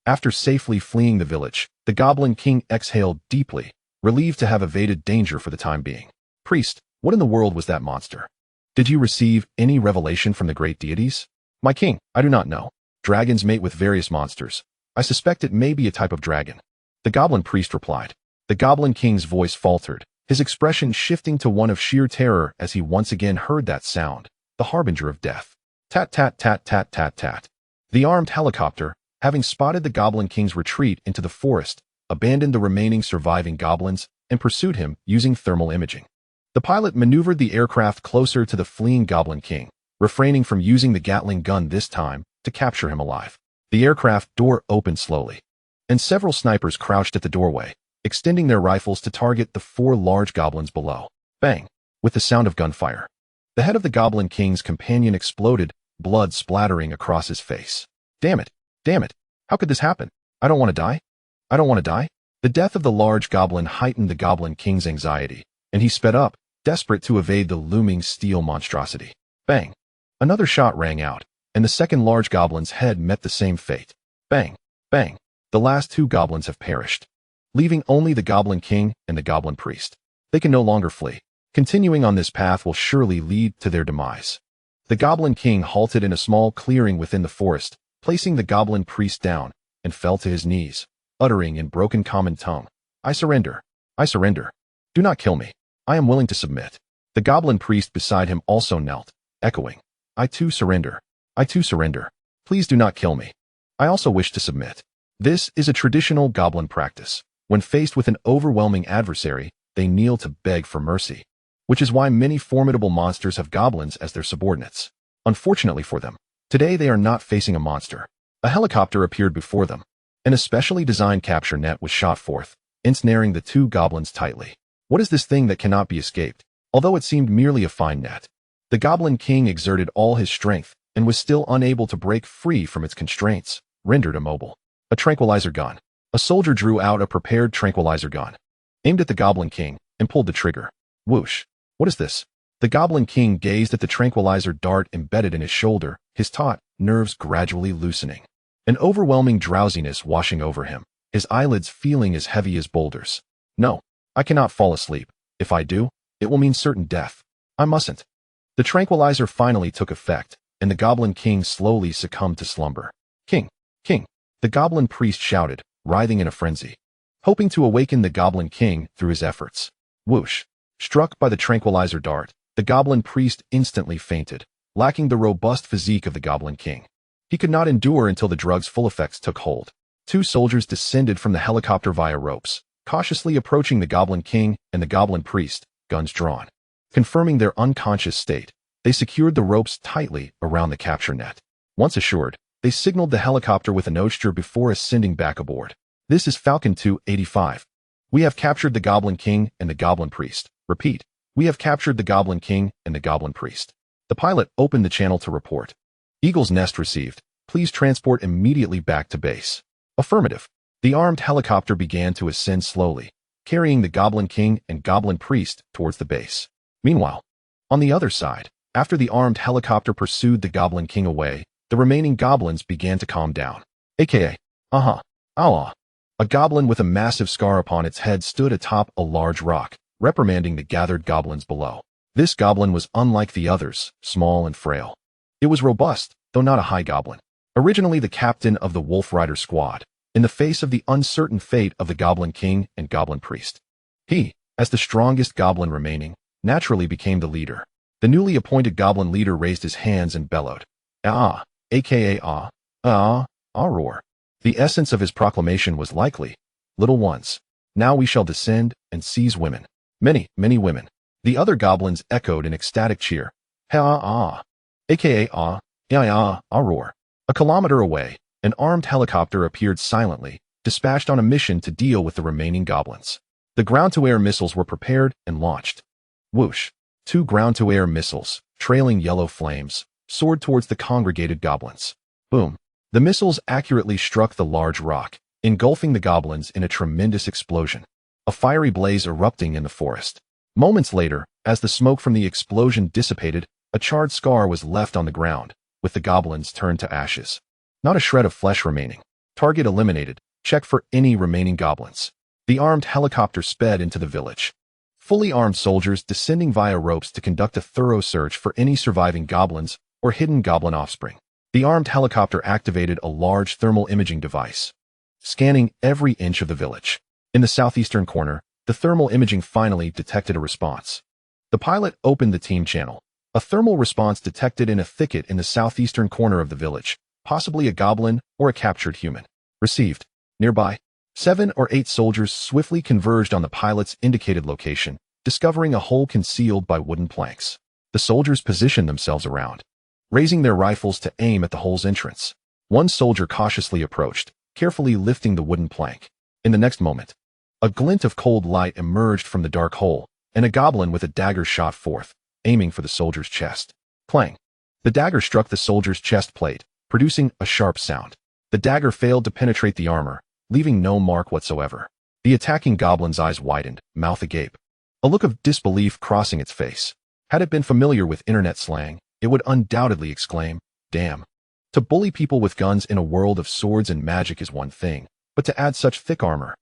After safely fleeing the village, the Goblin King exhaled deeply, relieved to have evaded danger for the time being. Priest, what in the world was that monster? Did you receive any revelation from the great deities? My king, I do not know. Dragons mate with various monsters. I suspect it may be a type of dragon. The Goblin Priest replied. The Goblin King's voice faltered, his expression shifting to one of sheer terror as he once again heard that sound, the harbinger of death. Tat tat tat tat tat tat. The armed helicopter, having spotted the Goblin King's retreat into the forest, abandoned the remaining surviving goblins and pursued him using thermal imaging. The pilot maneuvered the aircraft closer to the fleeing Goblin King, refraining from using the Gatling gun this time to capture him alive. The aircraft door opened slowly, and several snipers crouched at the doorway, extending their rifles to target the 4 large goblins below. Bang! With the sound of gunfire, the head of the Goblin King's companion exploded, blood splattering across his face. Damn it! Damn it! How could this happen? I don't want to die. I don't want to die. The death of the large goblin heightened the Goblin King's anxiety, and he sped up, desperate to evade the looming steel monstrosity. Bang! Another shot rang out, and the second large goblin's head met the same fate. Bang! Bang! The last 2 goblins have perished, leaving only the Goblin King and the Goblin Priest. They can no longer flee. Continuing on this path will surely lead to their demise. The Goblin King halted in a small clearing within the forest, placing the Goblin Priest down, and fell to his knees, uttering in broken common tongue, I surrender. I surrender. Do not kill me. I am willing to submit. The Goblin Priest beside him also knelt, echoing, I too surrender. I too surrender. Please do not kill me. I also wish to submit. This is a traditional goblin practice. When faced with an overwhelming adversary, they kneel to beg for mercy, which is why many formidable monsters have goblins as their subordinates. Unfortunately for them, today they are not facing a monster. A helicopter appeared before them. An especially designed capture net was shot forth, ensnaring the 2 goblins tightly. What is this thing that cannot be escaped? Although it seemed merely a fine net, the Goblin King exerted all his strength and was still unable to break free from its constraints, rendered immobile. A tranquilizer gun. A soldier drew out a prepared tranquilizer gun, aimed at the Goblin King, and pulled the trigger. Whoosh. What is this? The Goblin King gazed at the tranquilizer dart embedded in his shoulder, his taut nerves gradually loosening. An overwhelming drowsiness washing over him, his eyelids feeling as heavy as boulders. No, I cannot fall asleep. If I do, it will mean certain death. I mustn't. The tranquilizer finally took effect, and the Goblin King slowly succumbed to slumber. King! King! The Goblin Priest shouted, writhing in a frenzy, hoping to awaken the Goblin King through his efforts. Whoosh! Struck by the tranquilizer dart, the Goblin Priest instantly fainted, lacking the robust physique of the Goblin King. He could not endure until the drug's full effects took hold. Two soldiers descended from the helicopter via ropes, cautiously approaching the Goblin King and the Goblin Priest, guns drawn. Confirming their unconscious state, they secured the ropes tightly around the capture net. Once assured, they signaled the helicopter with an oyster before ascending back aboard. This is Falcon 285. We have captured the Goblin King and the Goblin Priest. Repeat, we have captured the Goblin King and the Goblin Priest. The pilot opened the channel to report. Eagle's Nest received. Please transport immediately back to base. Affirmative. The armed helicopter began to ascend slowly, carrying the Goblin King and Goblin Priest towards the base. Meanwhile, on the other side, after the armed helicopter pursued the Goblin King away, the remaining goblins began to calm down. AKA, a goblin with a massive scar upon its head stood atop a large rock, reprimanding the gathered goblins below. This goblin was unlike the others, small and frail. It was robust, though not a high goblin. Originally the captain of the Wolf Rider squad, in the face of the uncertain fate of the Goblin King and Goblin Priest. He, as the strongest goblin remaining, naturally became the leader. The newly appointed goblin leader raised his hands and bellowed, aka roar. The essence of his proclamation was likely, little ones, now we shall descend and seize women. Many, many women. The other goblins echoed an ecstatic cheer. Aka roar. A kilometer away, an armed helicopter appeared silently, dispatched on a mission to deal with the remaining goblins. The ground-to-air missiles were prepared and launched. Whoosh! Two ground-to-air missiles, trailing yellow flames, soared towards the congregated goblins. Boom! The missiles accurately struck the large rock, engulfing the goblins in a tremendous explosion. A fiery blaze erupting in the forest. Moments later, as the smoke from the explosion dissipated, a charred scar was left on the ground, with the goblins turned to ashes. Not a shred of flesh remaining. Target eliminated. Check for any remaining goblins. The armed helicopter sped into the village. Fully armed soldiers descending via ropes to conduct a thorough search for any surviving goblins or hidden goblin offspring. The armed helicopter activated a large thermal imaging device, scanning every inch of the village. In the southeastern corner, the thermal imaging finally detected a response. The pilot opened the team channel. A thermal response detected in a thicket in the southeastern corner of the village, possibly a goblin or a captured human. Received. Nearby, 7 or 8 soldiers swiftly converged on the pilot's indicated location, discovering a hole concealed by wooden planks. The soldiers positioned themselves around, raising their rifles to aim at the hole's entrance. One soldier cautiously approached, carefully lifting the wooden plank. In the next moment, a glint of cold light emerged from the dark hole, and a goblin with a dagger shot forth, aiming for the soldier's chest. Clang! The dagger struck the soldier's chest plate, producing a sharp sound. The dagger failed to penetrate the armor, leaving no mark whatsoever. The attacking goblin's eyes widened, mouth agape. A look of disbelief crossing its face. Had it been familiar with internet slang, it would undoubtedly exclaim, "Damn." To bully people with guns in a world of swords and magic is one thing, but to add such thick armor.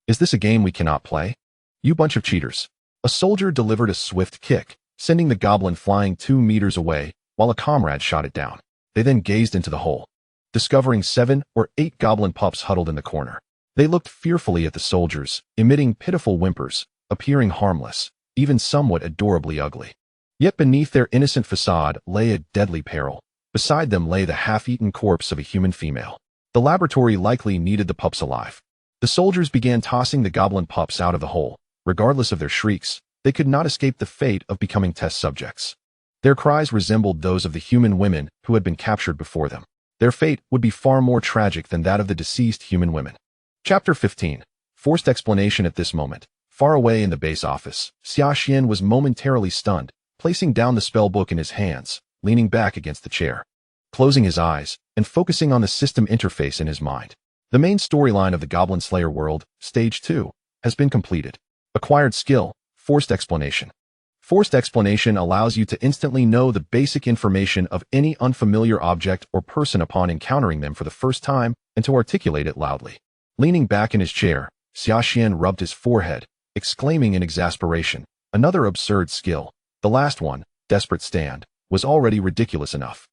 Is this a game we cannot play? You bunch of cheaters. A soldier delivered a swift kick, sending the goblin flying 2 meters away, while a comrade shot it down. They then gazed into the hole, discovering 7 or 8 goblin pups huddled in the corner. They looked fearfully at the soldiers, emitting pitiful whimpers, appearing harmless, even somewhat adorably ugly. Yet beneath their innocent facade lay a deadly peril. Beside them lay the half-eaten corpse of a human female. The laboratory likely needed the pups alive. The soldiers began tossing the goblin pups out of the hole. Regardless of their shrieks, they could not escape the fate of becoming test subjects. Their cries resembled those of the human women who had been captured before them. Their fate would be far more tragic than that of the deceased human women. Chapter 15. Forced explanation. At this moment, far away in the base office, Xuan Xia was momentarily stunned, placing down the spell book in his hands, leaning back against the chair, closing his eyes, and focusing on the system interface in his mind. The main storyline of the Goblin Slayer world, Stage 2, has been completed. Acquired skill, Forced explanation. Forced explanation allows you to instantly know the basic information of any unfamiliar object or person upon encountering them for the first time and to articulate it loudly. Leaning back in his chair, Xuan Xia rubbed his forehead, exclaiming in exasperation, another absurd skill. The last one, Desperate Stand, was already ridiculous enough.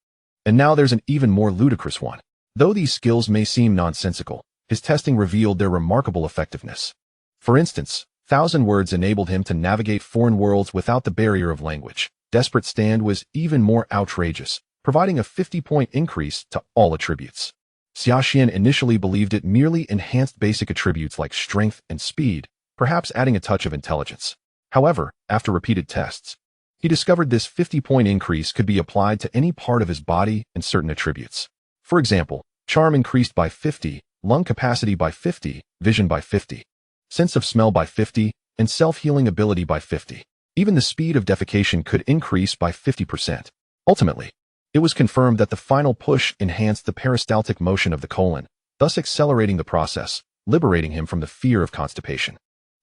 And now there's an even more ludicrous one. Though these skills may seem nonsensical, his testing revealed their remarkable effectiveness. For instance, 1,000 words enabled him to navigate foreign worlds without the barrier of language. Desperate Stand was even more outrageous, providing a 50-point increase to all attributes. Xia Xian initially believed it merely enhanced basic attributes like strength and speed, perhaps adding a touch of intelligence. However, after repeated tests, he discovered this 50-point increase could be applied to any part of his body and certain attributes. For example, charm increased by 50, lung capacity by 50, vision by 50, sense of smell by 50, and self-healing ability by 50. Even the speed of defecation could increase by 50%. Ultimately, it was confirmed that the final push enhanced the peristaltic motion of the colon, thus accelerating the process, liberating him from the fear of constipation.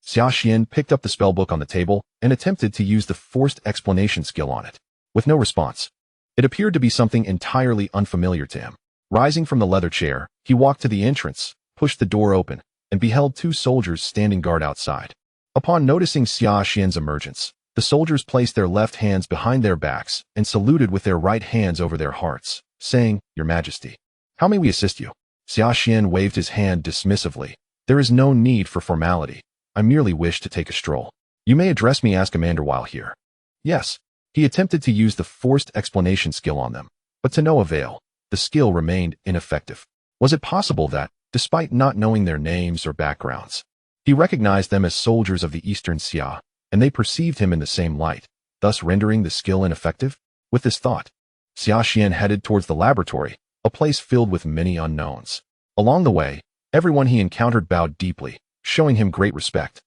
Xia Xian picked up the spellbook on the table and attempted to use the forced explanation skill on it. With no response, it appeared to be something entirely unfamiliar to him. Rising from the leather chair, he walked to the entrance, pushed the door open, and beheld two soldiers standing guard outside. Upon noticing Xia Xian's emergence, the soldiers placed their left hands behind their backs and saluted with their right hands over their hearts, saying, "Your Majesty, how may we assist you?" Xia Xian waved his hand dismissively. "There is no need for formality. I merely wish to take a stroll. You may address me as commander while here." Yes. He attempted to use the forced explanation skill on them, but to no avail. The skill remained ineffective. Was it possible that, despite not knowing their names or backgrounds, he recognized them as soldiers of the Eastern Xia, and they perceived him in the same light, thus rendering the skill ineffective? With this thought, Xia Xian headed towards the laboratory, a place filled with many unknowns. Along the way, everyone he encountered bowed deeply, showing him great respect.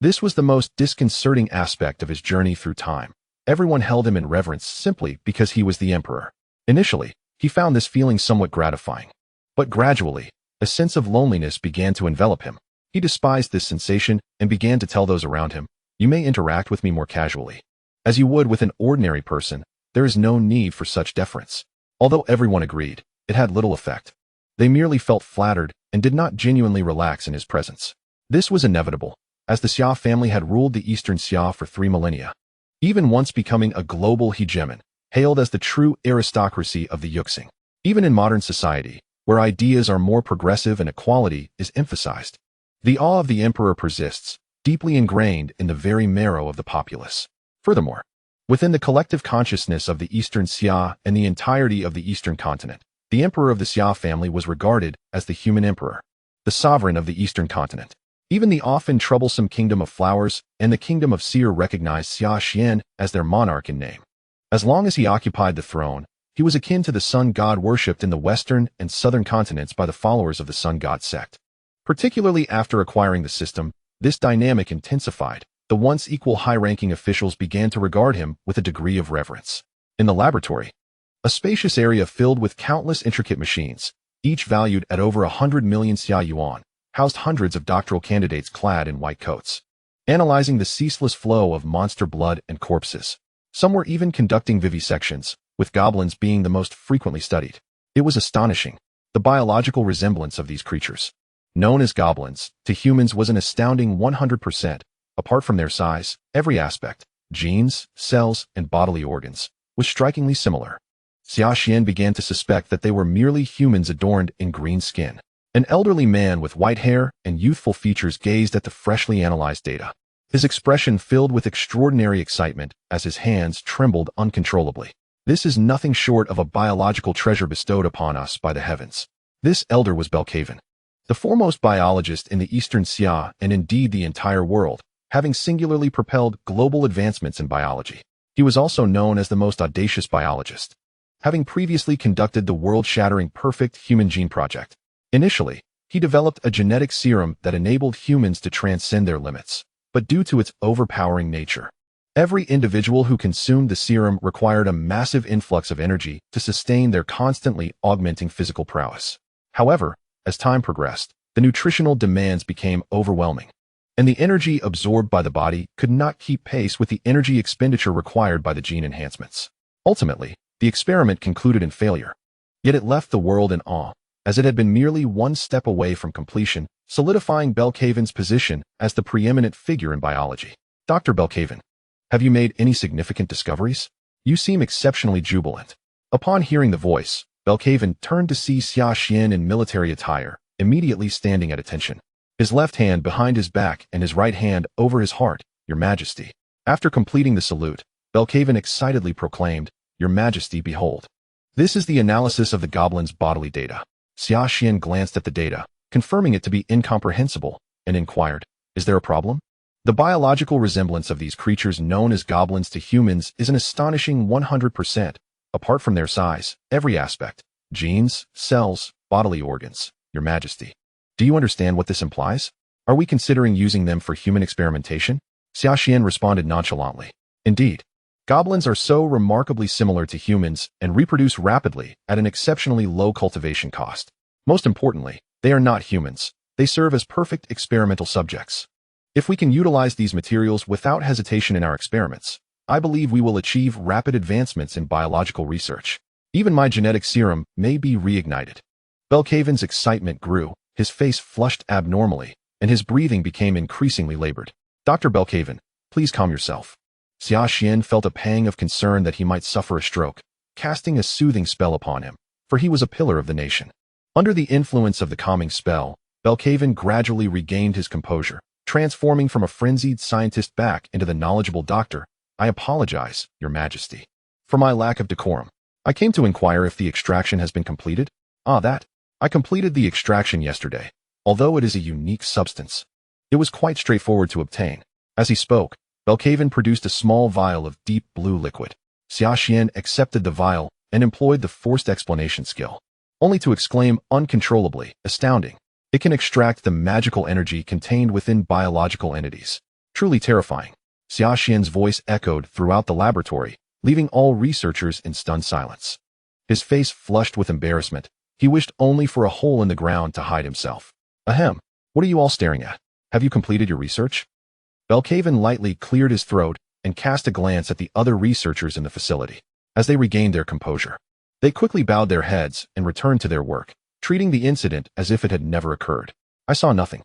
This was the most disconcerting aspect of his journey through time. Everyone held him in reverence simply because he was the emperor. Initially, he found this feeling somewhat gratifying. But gradually, a sense of loneliness began to envelop him. He despised this sensation and began to tell those around him, "You may interact with me more casually. As you would with an ordinary person, there is no need for such deference." Although everyone agreed, it had little effect. They merely felt flattered and did not genuinely relax in his presence. This was inevitable, as the Xia family had ruled the Eastern Xia for 3 millennia, even once becoming a global hegemon, hailed as the true aristocracy of the Yuxing. Even in modern society, where ideas are more progressive and equality is emphasized, the awe of the emperor persists, deeply ingrained in the very marrow of the populace. Furthermore, within the collective consciousness of the Eastern Xia and the entirety of the Eastern continent, the emperor of the Xia family was regarded as the human emperor, the sovereign of the Eastern continent. Even the often troublesome Kingdom of Flowers and the Kingdom of Seer recognized Xia Xian as their monarch in name. As long as he occupied the throne, he was akin to the sun god worshipped in the western and southern continents by the followers of the sun god sect. Particularly after acquiring the system, this dynamic intensified. The once equal high-ranking officials began to regard him with a degree of reverence. In the laboratory, a spacious area filled with countless intricate machines, each valued at over 100 million Xia yuan, housed hundreds of doctoral candidates clad in white coats, analyzing the ceaseless flow of monster blood and corpses. Some were even conducting vivisections, with goblins being the most frequently studied. It was astonishing. The biological resemblance of these creatures, known as goblins, to humans was an astounding 100%. Apart from their size, every aspect, genes, cells, and bodily organs, was strikingly similar. Xia Xian began to suspect that they were merely humans adorned in green skin. An elderly man with white hair and youthful features gazed at the freshly analyzed data. His expression filled with extraordinary excitement as his hands trembled uncontrollably. "This is nothing short of a biological treasure bestowed upon us by the heavens." This elder was Belkaven, the foremost biologist in the Eastern Xia and indeed the entire world, having singularly propelled global advancements in biology. He was also known as the most audacious biologist, having previously conducted the world-shattering Perfect Human Gene Project. Initially, he developed a genetic serum that enabled humans to transcend their limits, but due to its overpowering nature, every individual who consumed the serum required a massive influx of energy to sustain their constantly augmenting physical prowess. However, as time progressed, the nutritional demands became overwhelming, and the energy absorbed by the body could not keep pace with the energy expenditure required by the gene enhancements. Ultimately, the experiment concluded in failure, yet it left the world in awe, as it had been merely one step away from completion, solidifying Belkaven's position as the preeminent figure in biology. "Dr. Belkaven, have you made any significant discoveries? You seem exceptionally jubilant." Upon hearing the voice, Belkaven turned to see Xia Xian in military attire, immediately standing at attention. His left hand behind his back and his right hand over his heart, "Your Majesty." After completing the salute, Belkaven excitedly proclaimed, "Your Majesty, behold. This is the analysis of the goblin's bodily data. Xia Xian glanced at the data, confirming it to be incomprehensible, and inquired, "Is there a problem?" The biological resemblance of these creatures known as goblins to humans is an astonishing 100%, apart from their size, every aspect, genes, cells, bodily organs, Your Majesty. Do you understand what this implies? Are we considering using them for human experimentation? Xia Xian responded nonchalantly. Indeed, goblins are so remarkably similar to humans and reproduce rapidly at an exceptionally low cultivation cost. Most importantly, they are not humans. They serve as perfect experimental subjects. If we can utilize these materials without hesitation in our experiments, I believe we will achieve rapid advancements in biological research. Even my genetic serum may be reignited. Belkaven's excitement grew, his face flushed abnormally, and his breathing became increasingly labored. Dr. Belkaven, please calm yourself. Xia Xian felt a pang of concern that he might suffer a stroke, casting a soothing spell upon him, for he was a pillar of the nation. Under the influence of the calming spell, Belkaven gradually regained his composure, transforming from a frenzied scientist back into the knowledgeable doctor. I apologize, Your Majesty, for my lack of decorum. I came to inquire if the extraction has been completed. I completed the extraction yesterday, although it is a unique substance. It was quite straightforward to obtain. As he spoke, Belkaven produced a small vial of deep blue liquid. Xia Xian accepted the vial and employed the forced explanation skill, only to exclaim uncontrollably, astounding. It can extract the magical energy contained within biological entities. Truly terrifying. Xia Xian's voice echoed throughout the laboratory, leaving all researchers in stunned silence. His face flushed with embarrassment. He wished only for a hole in the ground to hide himself. Ahem, what are you all staring at? Have you completed your research? Belkaven lightly cleared his throat and cast a glance at the other researchers in the facility. As they regained their composure, they quickly bowed their heads and returned to their work, treating the incident as if it had never occurred. I saw nothing.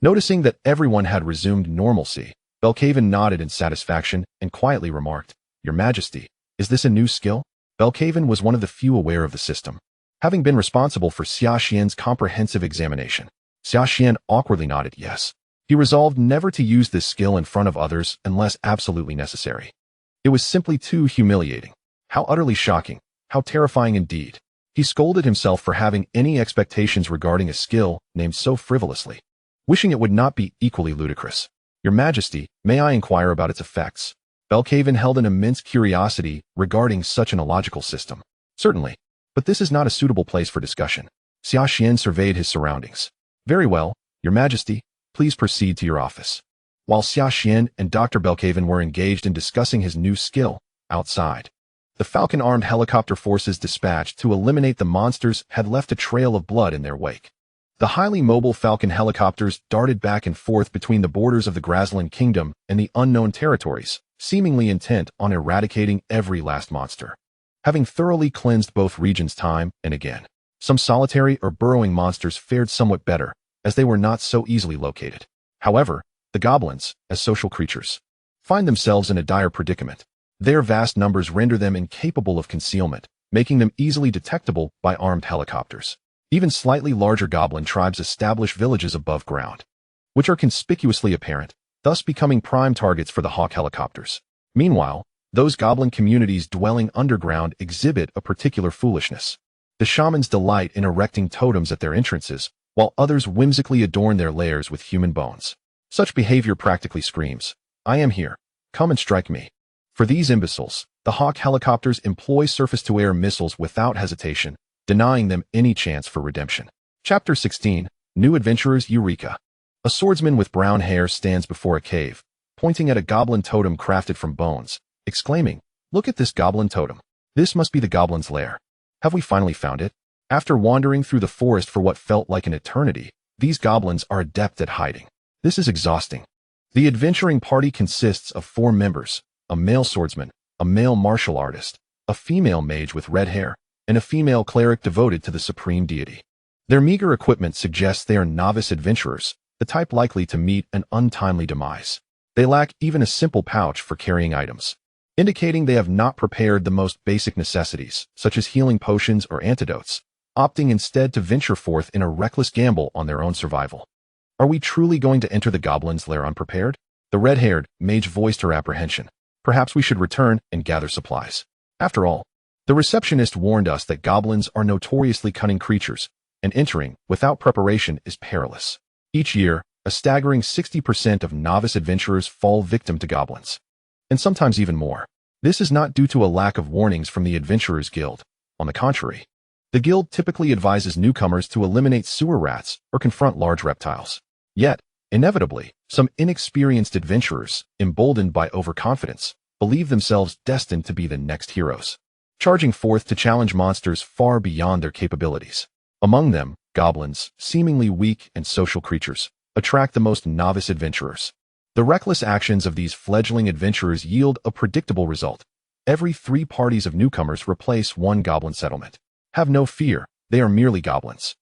Noticing that everyone had resumed normalcy, Belkaven nodded in satisfaction and quietly remarked, Your Majesty, is this a new skill? Belkaven was one of the few aware of the system, having been responsible for Xia Xian's comprehensive examination. Xia Xian awkwardly nodded yes. He resolved never to use this skill in front of others unless absolutely necessary. It was simply too humiliating. How utterly shocking, how terrifying indeed. He scolded himself for having any expectations regarding a skill named so frivolously, wishing it would not be equally ludicrous. Your Majesty, may I inquire about its effects? Belkaven held an immense curiosity regarding such an illogical system. Certainly, but this is not a suitable place for discussion. Xia Xian surveyed his surroundings. Very well, Your Majesty, please proceed to your office. While Xia Xian and Dr. Belkaven were engaged in discussing his new skill, outside, the Falcon-armed helicopter forces dispatched to eliminate the monsters had left a trail of blood in their wake. The highly mobile Falcon helicopters darted back and forth between the borders of the Grassland Kingdom and the unknown territories, seemingly intent on eradicating every last monster. Having thoroughly cleansed both regions time and again, some solitary or burrowing monsters fared somewhat better, as they were not so easily located. However, the goblins, as social creatures, find themselves in a dire predicament. Their vast numbers render them incapable of concealment, making them easily detectable by armed helicopters. Even slightly larger goblin tribes establish villages above ground, which are conspicuously apparent, thus becoming prime targets for the Hawk helicopters. Meanwhile, those goblin communities dwelling underground exhibit a particular foolishness. The shamans delight in erecting totems at their entrances, while others whimsically adorn their lairs with human bones. Such behavior practically screams, I am here, come and strike me. For these imbeciles, the Hawk helicopters employ surface-to-air missiles without hesitation, denying them any chance for redemption. Chapter 16, New Adventurers Eureka. A swordsman with brown hair stands before a cave, pointing at a goblin totem crafted from bones, exclaiming, Look at this goblin totem. This must be the goblin's lair. Have we finally found it? After wandering through the forest for what felt like an eternity, these goblins are adept at hiding. This is exhausting. The adventuring party consists of 4 members, a male swordsman, a male martial artist, a female mage with red hair, and a female cleric devoted to the supreme deity. Their meager equipment suggests they are novice adventurers, the type likely to meet an untimely demise. They lack even a simple pouch for carrying items, indicating they have not prepared the most basic necessities, such as healing potions or antidotes, opting instead to venture forth in a reckless gamble on their own survival. Are we truly going to enter the goblin's lair unprepared? The red-haired mage voiced her apprehension. Perhaps we should return and gather supplies. After all, The receptionist warned us that goblins are notoriously cunning creatures, and entering without preparation is perilous. Each year, a staggering 60% of novice adventurers fall victim to goblins, and sometimes even more. This is not due to a lack of warnings from the Adventurers Guild. On the contrary, the guild typically advises newcomers to eliminate sewer rats or confront large reptiles. Yet, inevitably, some inexperienced adventurers, emboldened by overconfidence, believe themselves destined to be the next heroes, charging forth to challenge monsters far beyond their capabilities. Among them, goblins, seemingly weak and social creatures, attract the most novice adventurers. The reckless actions of these fledgling adventurers yield a predictable result. Every 3 parties of newcomers replace one goblin settlement. Have no fear, they are merely goblins.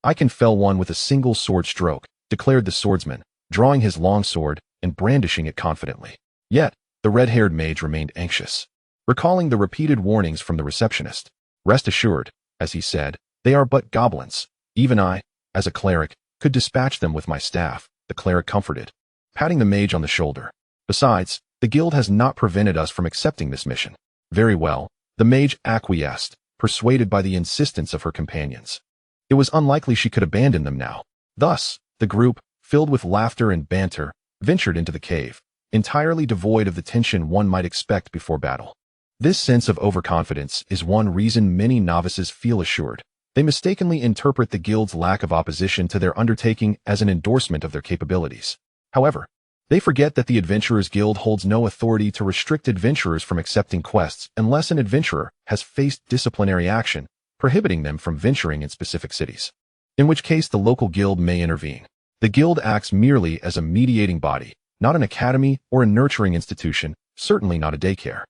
I can fell one with a single sword stroke, declared the swordsman, drawing his long sword and brandishing it confidently. Yet, the red-haired mage remained anxious, recalling the repeated warnings from the receptionist. Rest assured, as he said, they are but goblins. Even I, as a cleric, could dispatch them with my staff, the cleric comforted, patting the mage on the shoulder. Besides, the guild has not prevented us from accepting this mission. Very well, the mage acquiesced, persuaded by the insistence of her companions. It was unlikely she could abandon them now. Thus, the group, filled with laughter and banter, ventured into the cave, entirely devoid of the tension one might expect before battle. This sense of overconfidence is one reason many novices feel assured. They mistakenly interpret the guild's lack of opposition to their undertaking as an endorsement of their capabilities. However, they forget that the Adventurers Guild holds no authority to restrict adventurers from accepting quests unless an adventurer has faced disciplinary action, prohibiting them from venturing in specific cities, in which case the local guild may intervene. The guild acts merely as a mediating body, not an academy or a nurturing institution, certainly not a daycare.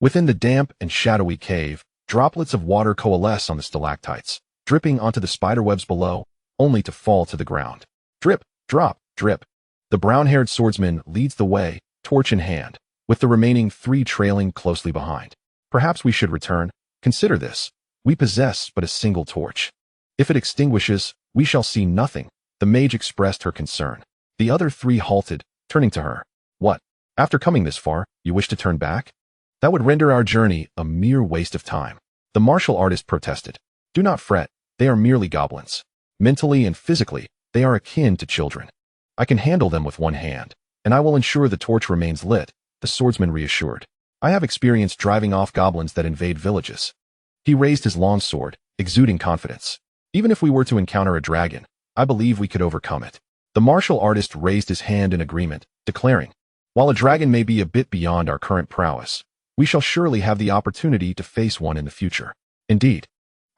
Within the damp and shadowy cave, droplets of water coalesce on the stalactites, dripping onto the spiderwebs below, only to fall to the ground. Drip, drop, drip. The brown-haired swordsman leads the way, torch in hand, with the remaining 3 trailing closely behind. Perhaps we should return. Consider this. We possess but a single torch. If it extinguishes, we shall see nothing. The mage expressed her concern. The other 3 halted, turning to her. What? After coming this far, you wish to turn back? That would render our journey a mere waste of time. The martial artist protested. Do not fret, they are merely goblins. Mentally and physically, they are akin to children. I can handle them with one hand, and I will ensure the torch remains lit, the swordsman reassured. I have experience driving off goblins that invade villages. He raised his long sword, exuding confidence. Even if we were to encounter a dragon, I believe we could overcome it. The martial artist raised his hand in agreement, declaring, while a dragon may be a bit beyond our current prowess, we shall surely have the opportunity to face one in the future. Indeed,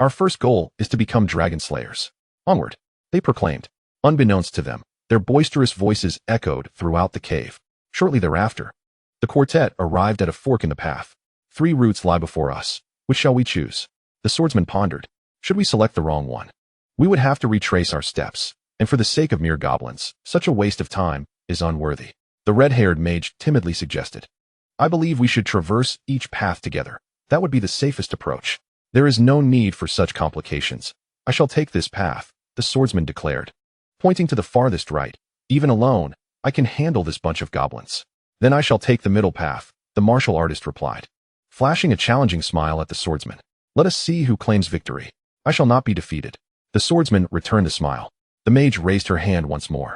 our first goal is to become dragon slayers. Onward, they proclaimed. Unbeknownst to them, their boisterous voices echoed throughout the cave. Shortly thereafter, the quartet arrived at a fork in the path. 3 routes lie before us. Which shall we choose? The swordsman pondered. Should we select the wrong one? We would have to retrace our steps, and for the sake of mere goblins, such a waste of time is unworthy. The red-haired mage timidly suggested. I believe we should traverse each path together. That would be the safest approach. There is no need for such complications. I shall take this path, the swordsman declared. Pointing to the farthest right, even alone, I can handle this bunch of goblins. Then I shall take the middle path, the martial artist replied, flashing a challenging smile at the swordsman. Let us see who claims victory. I shall not be defeated. The swordsman returned the smile. The mage raised her hand once more,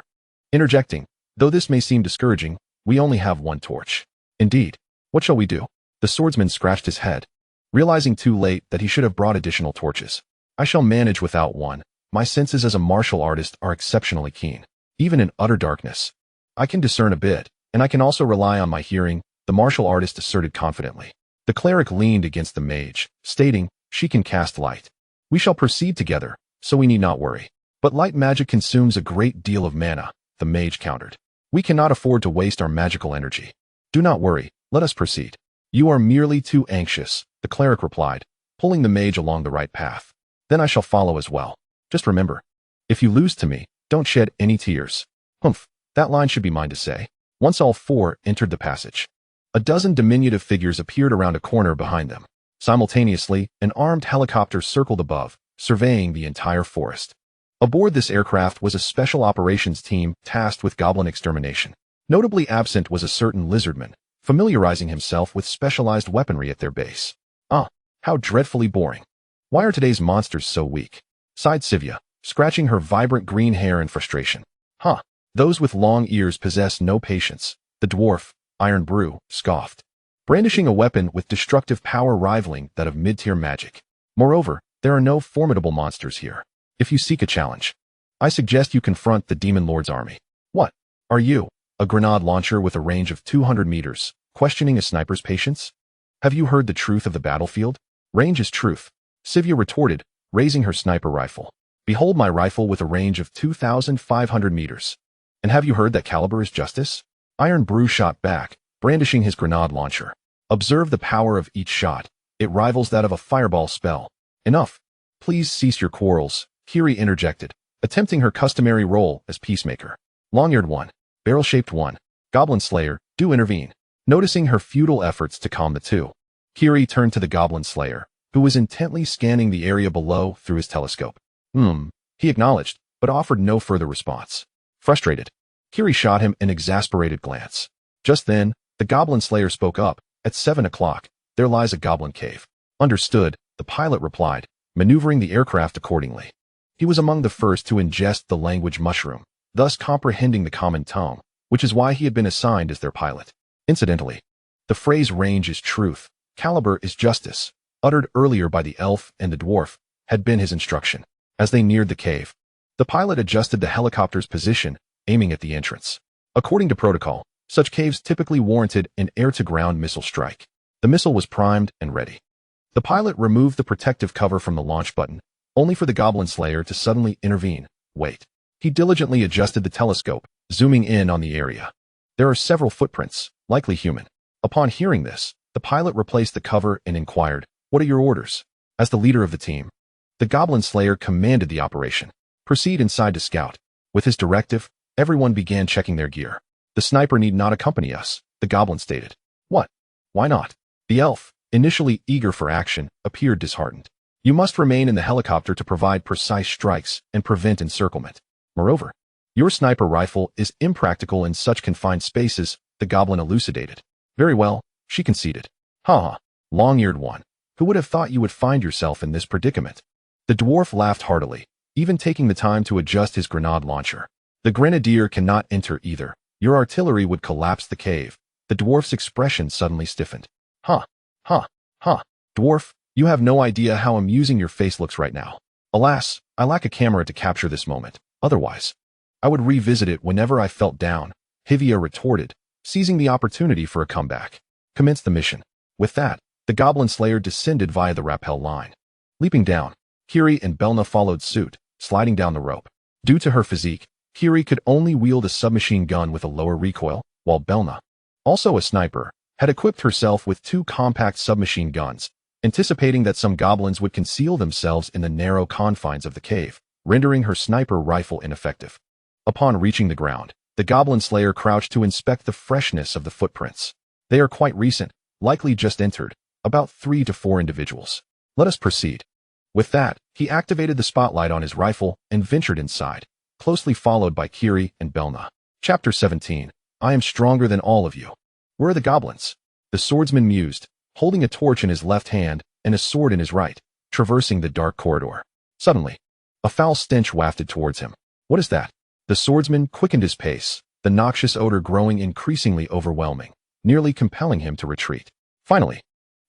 interjecting, though this may seem discouraging, we only have 1 torch. Indeed, what shall we do? The swordsman scratched his head, realizing too late that he should have brought additional torches. I shall manage without one. My senses as a martial artist are exceptionally keen. Even in utter darkness, I can discern a bit, and I can also rely on my hearing, the martial artist asserted confidently. The cleric leaned against the mage, stating, she can cast light. We shall proceed together, so we need not worry. But light magic consumes a great deal of mana, the mage countered. We cannot afford to waste our magical energy. Do not worry, let us proceed. You are merely too anxious, the cleric replied, pulling the mage along the right path. Then I shall follow as well. Just remember, if you lose to me, don't shed any tears. Humph, that line should be mine to say. Once all 4 entered the passage, a dozen diminutive figures appeared around a corner behind them. Simultaneously, an armed helicopter circled above, surveying the entire forest. Aboard this aircraft was a special operations team tasked with goblin extermination. Notably absent was a certain lizardman, familiarizing himself with specialized weaponry at their base. Ah, How dreadfully boring. Why are today's monsters so weak? Sighed Xia, scratching her vibrant green hair in frustration. Huh. Those with long ears possess no patience. The dwarf, Iron Brew, scoffed, brandishing a weapon with destructive power rivaling that of mid-tier magic. Moreover, there are no formidable monsters here. If you seek a challenge, I suggest you confront the Demon Lord's army. What? Are you, a grenade launcher with a range of 200 meters, questioning a sniper's patience? Have you heard the truth of the battlefield? Range is truth, Xia retorted, raising her sniper rifle. Behold my rifle with a range of 2,500 meters. And have you heard that caliber is justice? Iron Brew shot back, brandishing his grenade launcher. Observe the power of each shot. It rivals that of a fireball spell. Enough. Please cease your quarrels, Kiri interjected, attempting her customary role as peacemaker. Long-eared one, barrel-shaped one, Goblin Slayer, do intervene. Noticing her futile efforts to calm the two, Kiri turned to the Goblin Slayer, who was intently scanning the area below through his telescope. He acknowledged, but offered no further response. Frustrated, Kiri shot him an exasperated glance. Just then, the Goblin Slayer spoke up. At 7 o'clock, there lies a goblin cave. Understood, the pilot replied, maneuvering the aircraft accordingly. He was among the first to ingest the language mushroom, thus comprehending the common tongue, which is why he had been assigned as their pilot. Incidentally, the phrase range is truth, caliber is justice, uttered earlier by the elf and the dwarf, had been his instruction. As they neared the cave, the pilot adjusted the helicopter's position, aiming at the entrance. According to protocol, such caves typically warranted an air-to-ground missile strike. The missile was primed and ready. The pilot removed the protective cover from the launch button, only for the Goblin Slayer to suddenly intervene. Wait. He diligently adjusted the telescope, zooming in on the area. There are several footprints, likely human. Upon hearing this, the pilot replaced the cover and inquired, "What are your orders?" As the leader of the team, the Goblin Slayer commanded the operation. Proceed inside to scout. With his directive, everyone began checking their gear. The sniper need not accompany us, the Goblin stated. What? Why not? The elf, initially eager for action, appeared disheartened. You must remain in the helicopter to provide precise strikes and prevent encirclement. Moreover, your sniper rifle is impractical in such confined spaces, the Goblin elucidated. Very well, she conceded. Ha! Long-eared one. Who would have thought you would find yourself in this predicament? The dwarf laughed heartily, even taking the time to adjust his grenade launcher. The grenadier cannot enter either. Your artillery would collapse the cave. The dwarf's expression suddenly stiffened. Ha! Dwarf, you have no idea how amusing your face looks right now. Alas, I lack a camera to capture this moment. Otherwise, I would revisit it whenever I felt down, Xia retorted, seizing the opportunity for a comeback. Commence the mission. With that, the Goblin Slayer descended via the rappel line. Leaping down, Kiri and Belna followed suit, sliding down the rope. Due to her physique, Kiri could only wield a submachine gun with a lower recoil, while Belna, also a sniper, had equipped herself with 2 compact submachine guns, anticipating that some goblins would conceal themselves in the narrow confines of the cave, rendering her sniper rifle ineffective. Upon reaching the ground, the Goblin Slayer crouched to inspect the freshness of the footprints. They are quite recent, likely just entered, about 3 to 4 individuals. Let us proceed. With that, he activated the spotlight on his rifle and ventured inside, closely followed by Kiri and Belna. Chapter 17. I am stronger than all of you. Where are the goblins? The swordsman mused, holding a torch in his left hand and a sword in his right, traversing the dark corridor. Suddenly, a foul stench wafted towards him. What is that? The swordsman quickened his pace, the noxious odor growing increasingly overwhelming, nearly compelling him to retreat. Finally,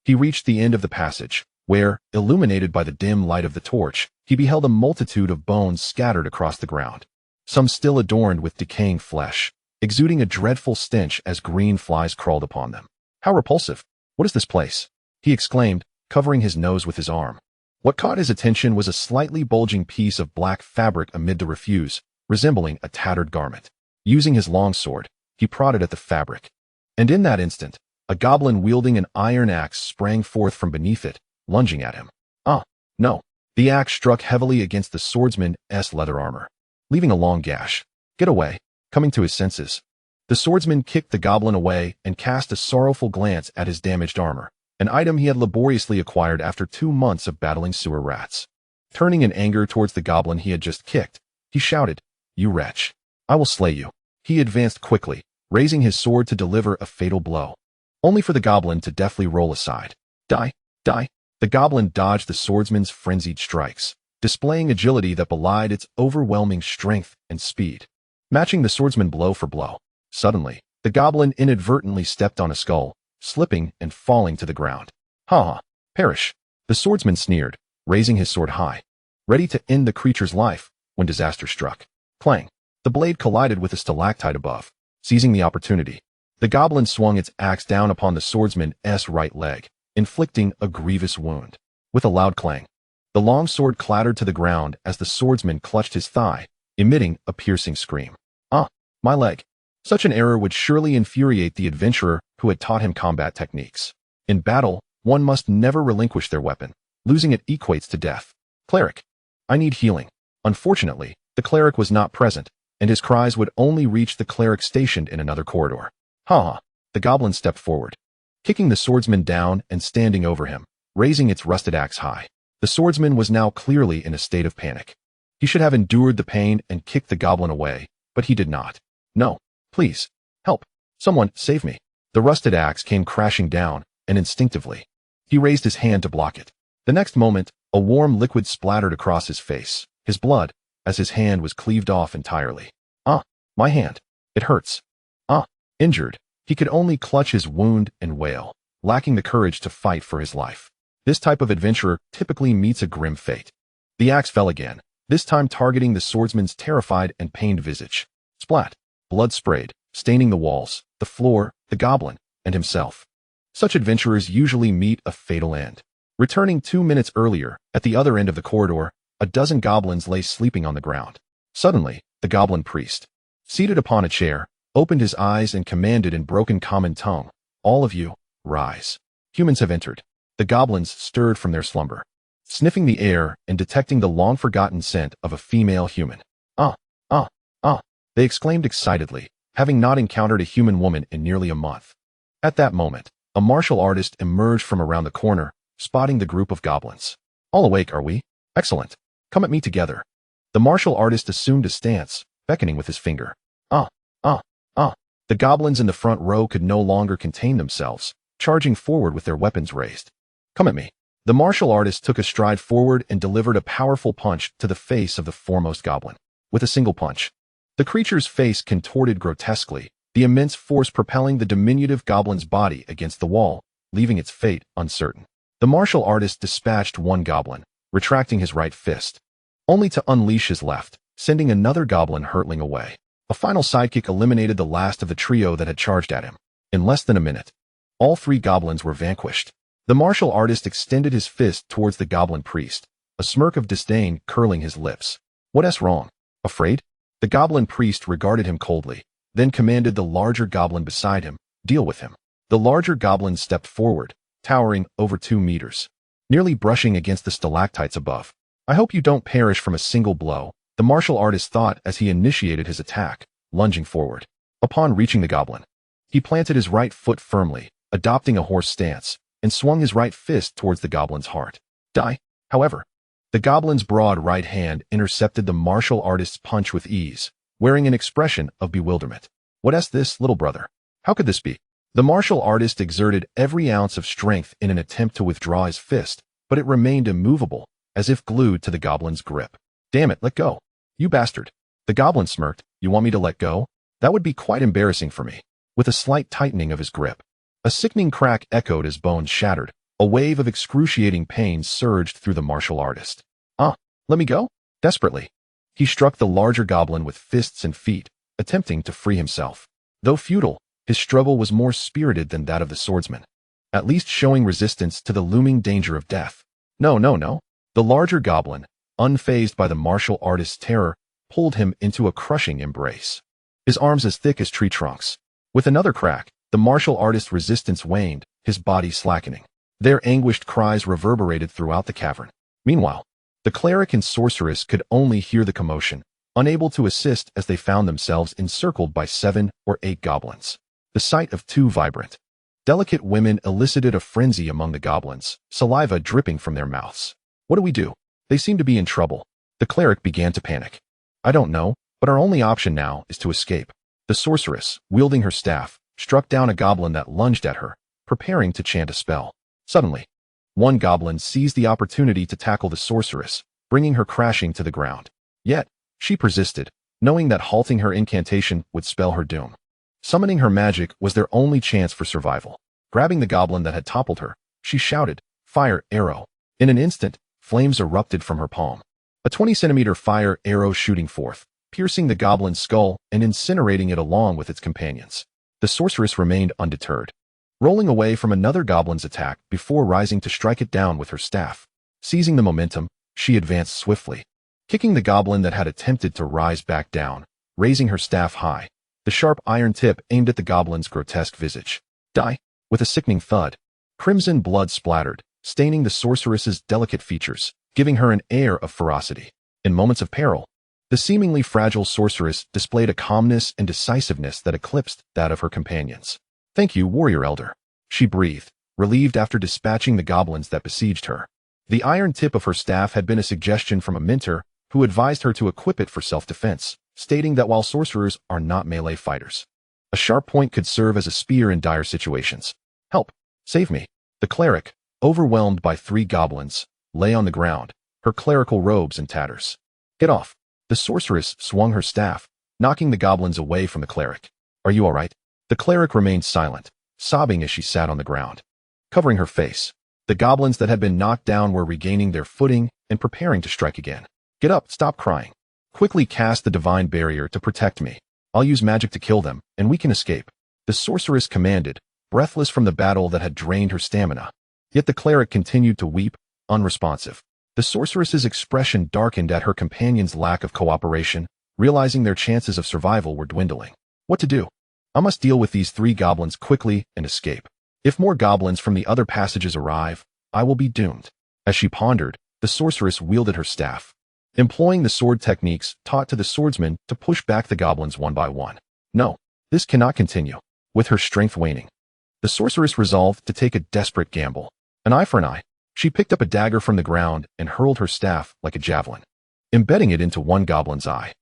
he reached the end of the passage, where, illuminated by the dim light of the torch, he beheld a multitude of bones scattered across the ground, some still adorned with decaying flesh, exuding a dreadful stench as green flies crawled upon them. How repulsive! What is this place? He exclaimed, covering his nose with his arm. What caught his attention was a slightly bulging piece of black fabric amid the refuse, resembling a tattered garment. Using his long sword, he prodded at the fabric. And in that instant, a goblin wielding an iron axe sprang forth from beneath it, lunging at him. Ah, no. The axe struck heavily against the swordsman's leather armor, leaving a long gash. Get away. Coming to his senses, the swordsman kicked the goblin away and cast a sorrowful glance at his damaged armor, an item he had laboriously acquired after 2 months of battling sewer rats. Turning in anger towards the goblin he had just kicked, he shouted, "You wretch! I will slay you." He advanced quickly, raising his sword to deliver a fatal blow, only for the goblin to deftly roll aside. Die! Die! The goblin dodged the swordsman's frenzied strikes, displaying agility that belied its overwhelming strength and speed, matching the swordsman blow for blow. Suddenly, the goblin inadvertently stepped on a skull, slipping and falling to the ground. Ha ha! Perish! The swordsman sneered, raising his sword high, ready to end the creature's life when disaster struck. Clang! The blade collided with a stalactite above. Seizing the opportunity, the goblin swung its axe down upon the swordsman's right leg, inflicting a grievous wound. With a loud clang, the long sword clattered to the ground as the swordsman clutched his thigh, emitting a piercing scream. Ah, my leg! Such an error would surely infuriate the adventurer who had taught him combat techniques. In battle, one must never relinquish their weapon. Losing it equates to death. Cleric! I need healing. Unfortunately, the cleric was not present, and his cries would only reach the cleric stationed in another corridor. Ha ha! The goblin stepped forward, kicking the swordsman down and standing over him, raising its rusted axe high. The swordsman was now clearly in a state of panic. He should have endured the pain and kicked the goblin away, but he did not. No, please, help. Someone, save me. The rusted axe came crashing down, and instinctively, he raised his hand to block it. The next moment, a warm liquid splattered across his face, his blood, as his hand was cleaved off entirely. Ah, my hand. It hurts. Ah, injured. He could only clutch his wound and wail, lacking the courage to fight for his life. This type of adventurer typically meets a grim fate. The axe fell again, this time targeting the swordsman's terrified and pained visage. Splat. Blood sprayed, staining the walls, the floor, the goblin, and himself. Such adventurers usually meet a fatal end. Returning 2 minutes earlier, at the other end of the corridor, a dozen goblins lay sleeping on the ground. Suddenly, the goblin priest, seated upon a chair, opened his eyes and commanded in broken common tongue, "All of you, rise. Humans have entered." The goblins stirred from their slumber, sniffing the air and detecting the long-forgotten scent of a female human. Ah, ah, ah, they exclaimed excitedly, having not encountered a human woman in nearly a month. At that moment, a martial artist emerged from around the corner, spotting the group of goblins. "All awake, are we? Excellent. Come at me together." The martial artist assumed a stance, beckoning with his finger. Ah, ah, ah. The goblins in the front row could no longer contain themselves, charging forward with their weapons raised. "Come at me." The martial artist took a stride forward and delivered a powerful punch to the face of the foremost goblin. With a single punch, the creature's face contorted grotesquely, the immense force propelling the diminutive goblin's body against the wall, leaving its fate uncertain. The martial artist dispatched one goblin, retracting his right fist, only to unleash his left, sending another goblin hurtling away. A final sidekick eliminated the last of the trio that had charged at him. In less than a minute, all 3 goblins were vanquished. The martial artist extended his fist towards the goblin priest, a smirk of disdain curling his lips. "What's wrong? Afraid?" The goblin priest regarded him coldly, then commanded the larger goblin beside him, "Deal with him." The larger goblin stepped forward, towering over 2 meters, nearly brushing against the stalactites above. "I hope you don't perish from a single blow," the martial artist thought as he initiated his attack, lunging forward. Upon reaching the goblin, he planted his right foot firmly, adopting a horse stance, and swung his right fist towards the goblin's heart. Die. However, the goblin's broad right hand intercepted the martial artist's punch with ease, wearing an expression of bewilderment. "What's this, little brother? How could this be?" The martial artist exerted every ounce of strength in an attempt to withdraw his fist, but it remained immovable, as if glued to the goblin's grip. "Damn it, let go. You bastard." The goblin smirked. "You want me to let go? That would be quite embarrassing for me." With a slight tightening of his grip, a sickening crack echoed as bones shattered. A wave of excruciating pain surged through the martial artist. "Ah, let me go?" Desperately, he struck the larger goblin with fists and feet, attempting to free himself. Though futile, his struggle was more spirited than that of the swordsman, at least showing resistance to the looming danger of death. "No, no, no." The larger goblin, unfazed by the martial artist's terror, pulled him into a crushing embrace, his arms as thick as tree trunks. With another crack, the martial artist's resistance waned, his body slackening. Their anguished cries reverberated throughout the cavern. Meanwhile, the cleric and sorceress could only hear the commotion, unable to assist as they found themselves encircled by 7 or 8 goblins. The sight of 2 vibrant, delicate women elicited a frenzy among the goblins, saliva dripping from their mouths. "What do we do? They seem to be in trouble." The cleric began to panic. "I don't know, but our only option now is to escape." The sorceress, wielding her staff, struck down a goblin that lunged at her, preparing to chant a spell. Suddenly, One goblin seized the opportunity to tackle the sorceress, bringing her crashing to the ground. Yet, she persisted, knowing that halting her incantation would spell her doom. Summoning her magic was their only chance for survival. Grabbing the goblin that had toppled her, she shouted, "Fire arrow!" In an instant, flames erupted from her palm. A 20-centimeter fire arrow shooting forth, piercing the goblin's skull and incinerating it along with its companions. The sorceress remained undeterred, rolling away from another goblin's attack before rising to strike it down with her staff. Seizing the momentum, she advanced swiftly, kicking the goblin that had attempted to rise back down, raising her staff high. The sharp iron tip aimed at the goblin's grotesque visage. Die! With a sickening thud, crimson blood splattered, staining the sorceress's delicate features, giving her an air of ferocity. In moments of peril, the seemingly fragile sorceress displayed a calmness and decisiveness that eclipsed that of her companions. "Thank you, warrior elder," she breathed, relieved after dispatching the goblins that besieged her. The iron tip of her staff had been a suggestion from a mentor who advised her to equip it for self-defense, stating that while sorcerers are not melee fighters, a sharp point could serve as a spear in dire situations. "Help! Save me!" The cleric, overwhelmed by 3 goblins, lay on the ground, her clerical robes in tatters. "Get off!" The sorceress swung her staff, knocking the goblins away from the cleric. "Are you all right?" The cleric remained silent, sobbing as she sat on the ground, covering her face. The goblins that had been knocked down were regaining their footing and preparing to strike again. "Get up, stop crying. Quickly cast the divine barrier to protect me. I'll use magic to kill them, and we can escape," the sorceress commanded, breathless from the battle that had drained her stamina. Yet the cleric continued to weep, unresponsive. The sorceress's expression darkened at her companion's lack of cooperation, realizing their chances of survival were dwindling. What to do? I must deal with these 3 goblins quickly and escape. If more goblins from the other passages arrive, I will be doomed. As she pondered, the sorceress wielded her staff, employing the sword techniques taught to the swordsman to push back the goblins one by one. No, this cannot continue. With her strength waning, the sorceress resolved to take a desperate gamble. An eye for an eye. She picked up a dagger from the ground and hurled her staff like a javelin, embedding it into one goblin's eye.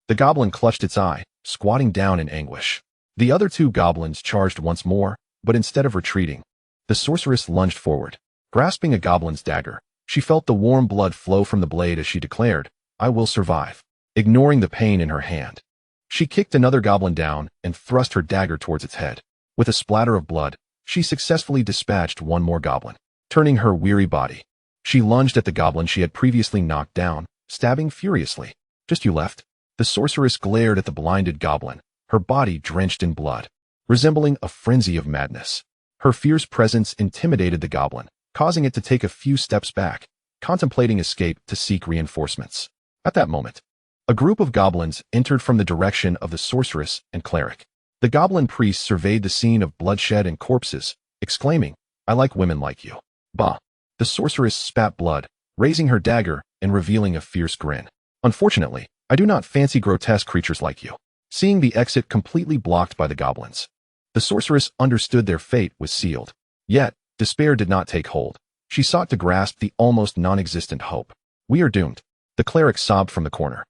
The goblin clutched its eye, squatting down in anguish. The other 2 goblins charged once more, but instead of retreating, the sorceress lunged forward. Grasping a goblin's dagger, she felt the warm blood flow from the blade as she declared, "I will survive." Ignoring the pain in her hand, she kicked another goblin down and thrust her dagger towards its head. With a splatter of blood, she successfully dispatched one more goblin. Turning her weary body, she lunged at the goblin she had previously knocked down, stabbing furiously. "Just you left?" The sorceress glared at the blinded goblin, her body drenched in blood, resembling a frenzy of madness. Her fierce presence intimidated the goblin, causing it to take a few steps back, contemplating escape to seek reinforcements. At that moment, a group of goblins entered from the direction of the sorceress and cleric. The goblin priest surveyed the scene of bloodshed and corpses, exclaiming, "I like women like you." Bah! The sorceress spat blood, raising her dagger and revealing a fierce grin. "Unfortunately, I do not fancy grotesque creatures like you." Seeing the exit completely blocked by the goblins, the sorceress understood their fate was sealed. Yet, despair did not take hold. She sought to grasp the almost non-existent hope. "We are doomed," the cleric sobbed from the corner.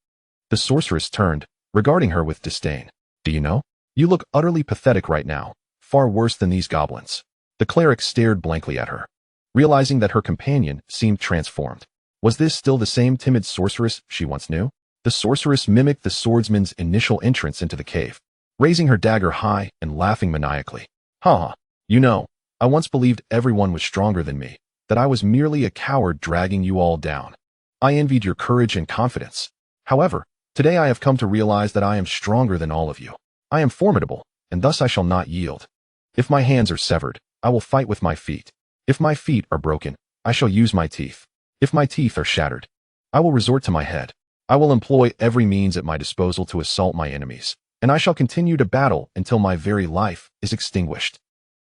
The sorceress turned, regarding her with disdain. "Do you know? You look utterly pathetic right now, far worse than these goblins." The cleric stared blankly at her, realizing that her companion seemed transformed. Was this still the same timid sorceress she once knew? The sorceress mimicked the swordsman's initial entrance into the cave, raising her dagger high and laughing maniacally. "Ha! You know, I once believed everyone was stronger than me, that I was merely a coward dragging you all down. I envied your courage and confidence. However, today I have come to realize that I am stronger than all of you. I am formidable, and thus I shall not yield. If my hands are severed, I will fight with my feet. If my feet are broken, I shall use my teeth. If my teeth are shattered, I will resort to my head. I will employ every means at my disposal to assault my enemies, and I shall continue to battle until my very life is extinguished."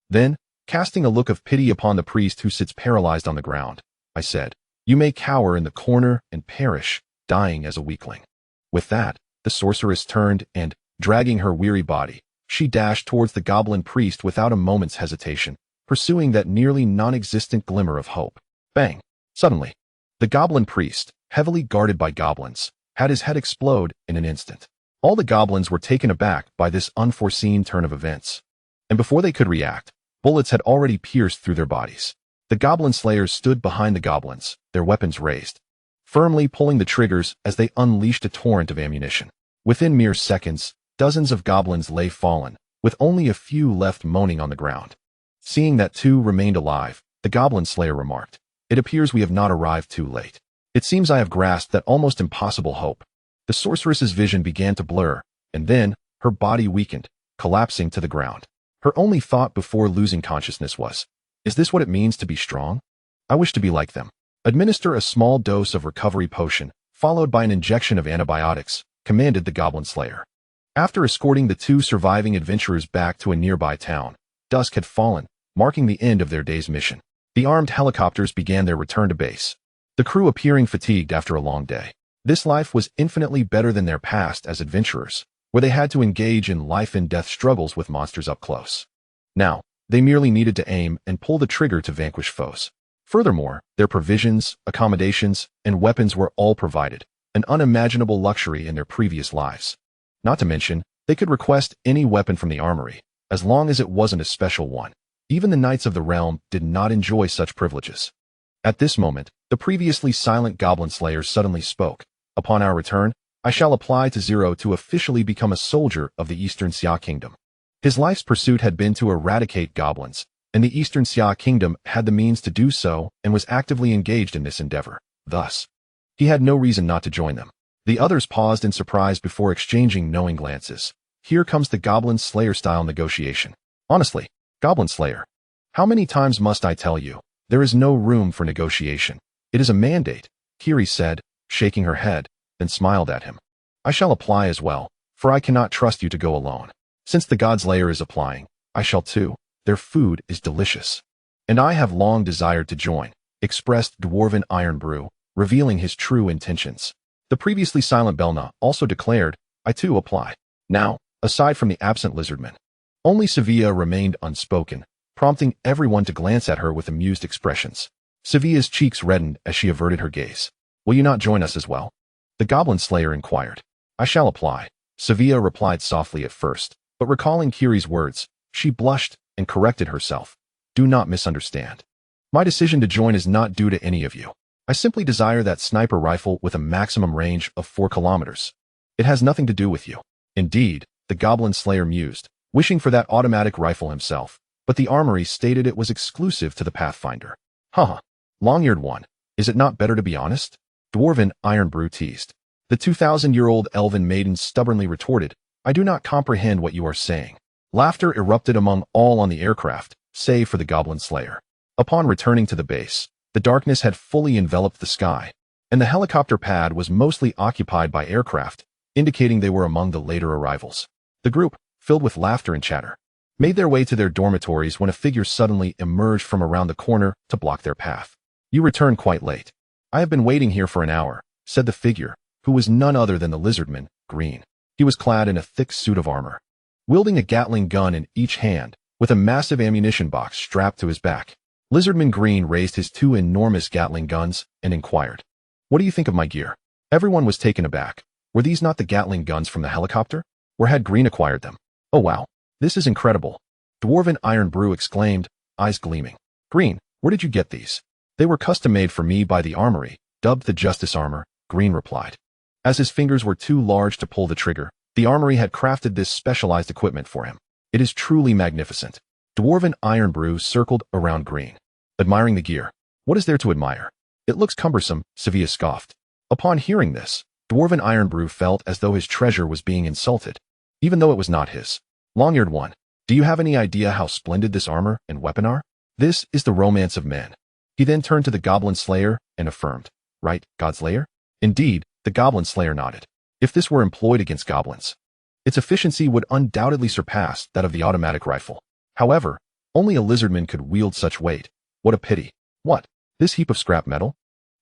Then, casting a look of pity upon the priest who sits paralyzed on the ground, I said, "You may cower in the corner and perish, dying as a weakling." With that, the sorceress turned and, dragging her weary body, she dashed towards the goblin priest without a moment's hesitation, pursuing that nearly non-existent glimmer of hope. Bang! Suddenly, the goblin priest, heavily guarded by goblins, had his head explode in an instant. All the goblins were taken aback by this unforeseen turn of events, and before they could react, bullets had already pierced through their bodies. The goblin slayers stood behind the goblins, their weapons raised, firmly pulling the triggers as they unleashed a torrent of ammunition. Within mere seconds, dozens of goblins lay fallen, with only a few left moaning on the ground. Seeing that 2 remained alive, the goblin slayer remarked, "It appears we have not arrived too late. It seems I have grasped that almost impossible hope." The sorceress's vision began to blur, and then her body weakened, collapsing to the ground. Her only thought before losing consciousness was, "Is this what it means to be strong? I wish to be like them." "Administer a small dose of recovery potion, followed by an injection of antibiotics," commanded the goblin slayer. After escorting the 2 surviving adventurers back to a nearby town, dusk had fallen, marking the end of their day's mission. The armed helicopters began their return to base, the crew appearing fatigued after a long day. This life was infinitely better than their past as adventurers, where they had to engage in life-and-death struggles with monsters up close. Now, they merely needed to aim and pull the trigger to vanquish foes. Furthermore, their provisions, accommodations, and weapons were all provided, an unimaginable luxury in their previous lives. Not to mention, they could request any weapon from the armory, as long as it wasn't a special one. Even the knights of the realm did not enjoy such privileges. At this moment, the previously silent goblin slayer suddenly spoke. "Upon our return, I shall apply to Zero to officially become a soldier of the Eastern Xia Kingdom." His life's pursuit had been to eradicate goblins, and the Eastern Xia Kingdom had the means to do so and was actively engaged in this endeavor. Thus, he had no reason not to join them. The others paused in surprise before exchanging knowing glances. Here comes the goblin slayer-style negotiation. "Honestly, goblin slayer, how many times must I tell you? There is no room for negotiation. It is a mandate," Kiri said, shaking her head, then smiled at him. "I shall apply as well, for I cannot trust you to go alone. Since the god slayer is applying, I shall too. Their food is delicious. And I have long desired to join," expressed Dwarven Iron Brew, revealing his true intentions. The previously silent Belna also declared, "I too apply." Now, aside from the absent lizardman, only Sevilla remained unspoken, prompting everyone to glance at her with amused expressions. Sevilla's cheeks reddened as she averted her gaze. "Will you not join us as well?" the goblin slayer inquired. "I shall apply," Sevilla replied softly at first, but recalling Kiri's words, she blushed and corrected herself. "Do not misunderstand. My decision to join is not due to any of you. I simply desire that sniper rifle with a maximum range of 4 kilometers. It has nothing to do with you." Indeed, the goblin slayer mused, wishing for that automatic rifle himself, but the armory stated it was exclusive to the Pathfinder. "Haha, long-eared one, is it not better to be honest?" Dwarven Iron Brew teased. The 2,000-year-old elven maiden stubbornly retorted, "I do not comprehend what you are saying." Laughter erupted among all on the aircraft, save for the goblin slayer. Upon returning to the base, the darkness had fully enveloped the sky, and the helicopter pad was mostly occupied by aircraft, indicating they were among the later arrivals. The group, filled with laughter and chatter, made their way to their dormitories when a figure suddenly emerged from around the corner to block their path. "You returned quite late. I have been waiting here for an hour," said the figure, who was none other than the lizardman, Green. He was clad in a thick suit of armor, wielding a Gatling gun in each hand, with a massive ammunition box strapped to his back. Lizardman Green raised his 2 enormous Gatling guns and inquired, "What do you think of my gear?" Everyone was taken aback. Were these not the Gatling guns from the helicopter? Where had Green acquired them? "Oh wow, this is incredible," Dwarven Iron Brew exclaimed, eyes gleaming. "Green, where did you get these?" "They were custom-made for me by the armory, dubbed the Justice Armor," Green replied. As his fingers were too large to pull the trigger, the armory had crafted this specialized equipment for him. "It is truly magnificent." Dwarven Iron Brew circled around Green, admiring the gear. "What is there to admire? It looks cumbersome," Sevilla scoffed. Upon hearing this, Dwarven Iron Brew felt as though his treasure was being insulted, even though it was not his. "Long-eared one, do you have any idea how splendid this armor and weapon are? This is the romance of men." He then turned to the Goblin Slayer and affirmed, "Right, God Slayer?" Indeed, the Goblin Slayer nodded. If this were employed against goblins, its efficiency would undoubtedly surpass that of the automatic rifle. However, only a lizardman could wield such weight. What a pity. "What? This heap of scrap metal?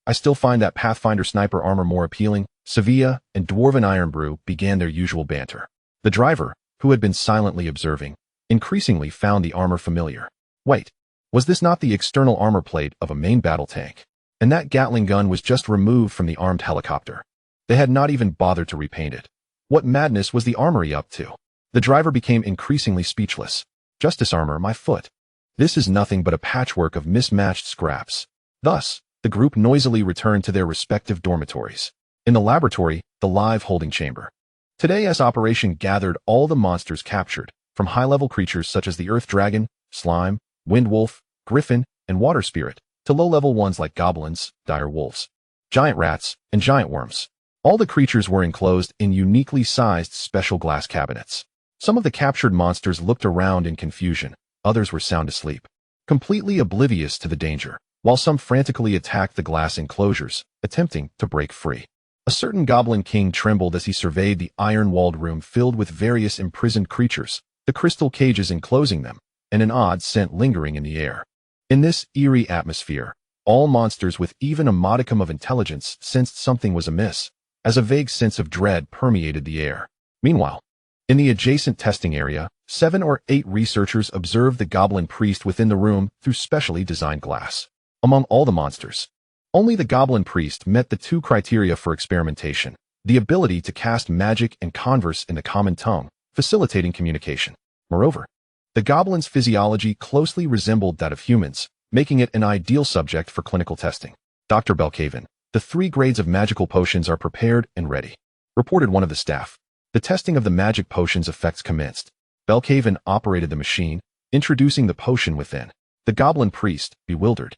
I still find that Pathfinder sniper armor more appealing." Sevilla and Dwarven Iron Brew began their usual banter. The driver, who had been silently observing, increasingly found the armor familiar. Wait, was this not the external armor plate of a main battle tank? And that Gatling gun was just removed from the armed helicopter. They had not even bothered to repaint it. What madness was the armory up to? The driver became increasingly speechless. "Justice armor, my foot. This is nothing but a patchwork of mismatched scraps. Thus, the group noisily returned to their respective dormitories. In the laboratory, the live holding chamber. Today's operation gathered all the monsters captured, from high-level creatures such as the earth dragon, slime, wind wolf, griffin, and water spirit, to low-level ones like goblins, dire wolves, giant rats, and giant worms. All the creatures were enclosed in uniquely sized special glass cabinets. Some of the captured monsters looked around in confusion, others were sound asleep, completely oblivious to the danger, while some frantically attacked the glass enclosures, attempting to break free. A certain goblin king trembled as he surveyed the iron-walled room filled with various imprisoned creatures, the crystal cages enclosing them, and an odd scent lingering in the air. In this eerie atmosphere, all monsters with even a modicum of intelligence sensed something was amiss, as a vague sense of dread permeated the air. Meanwhile, in the adjacent testing area, 7 or 8 researchers observed the goblin priest within the room through specially designed glass. Among all the monsters, only the goblin priest met the 2 criteria for experimentation: the ability to cast magic and converse in the common tongue, facilitating communication. Moreover, the goblin's physiology closely resembled that of humans, making it an ideal subject for clinical testing. Dr. Belkaven, the 3 grades of magical potions are prepared and ready, reported one of the staff. The testing of the magic potion's effects commenced. Belkaven operated the machine, introducing the potion within. The goblin priest, bewildered,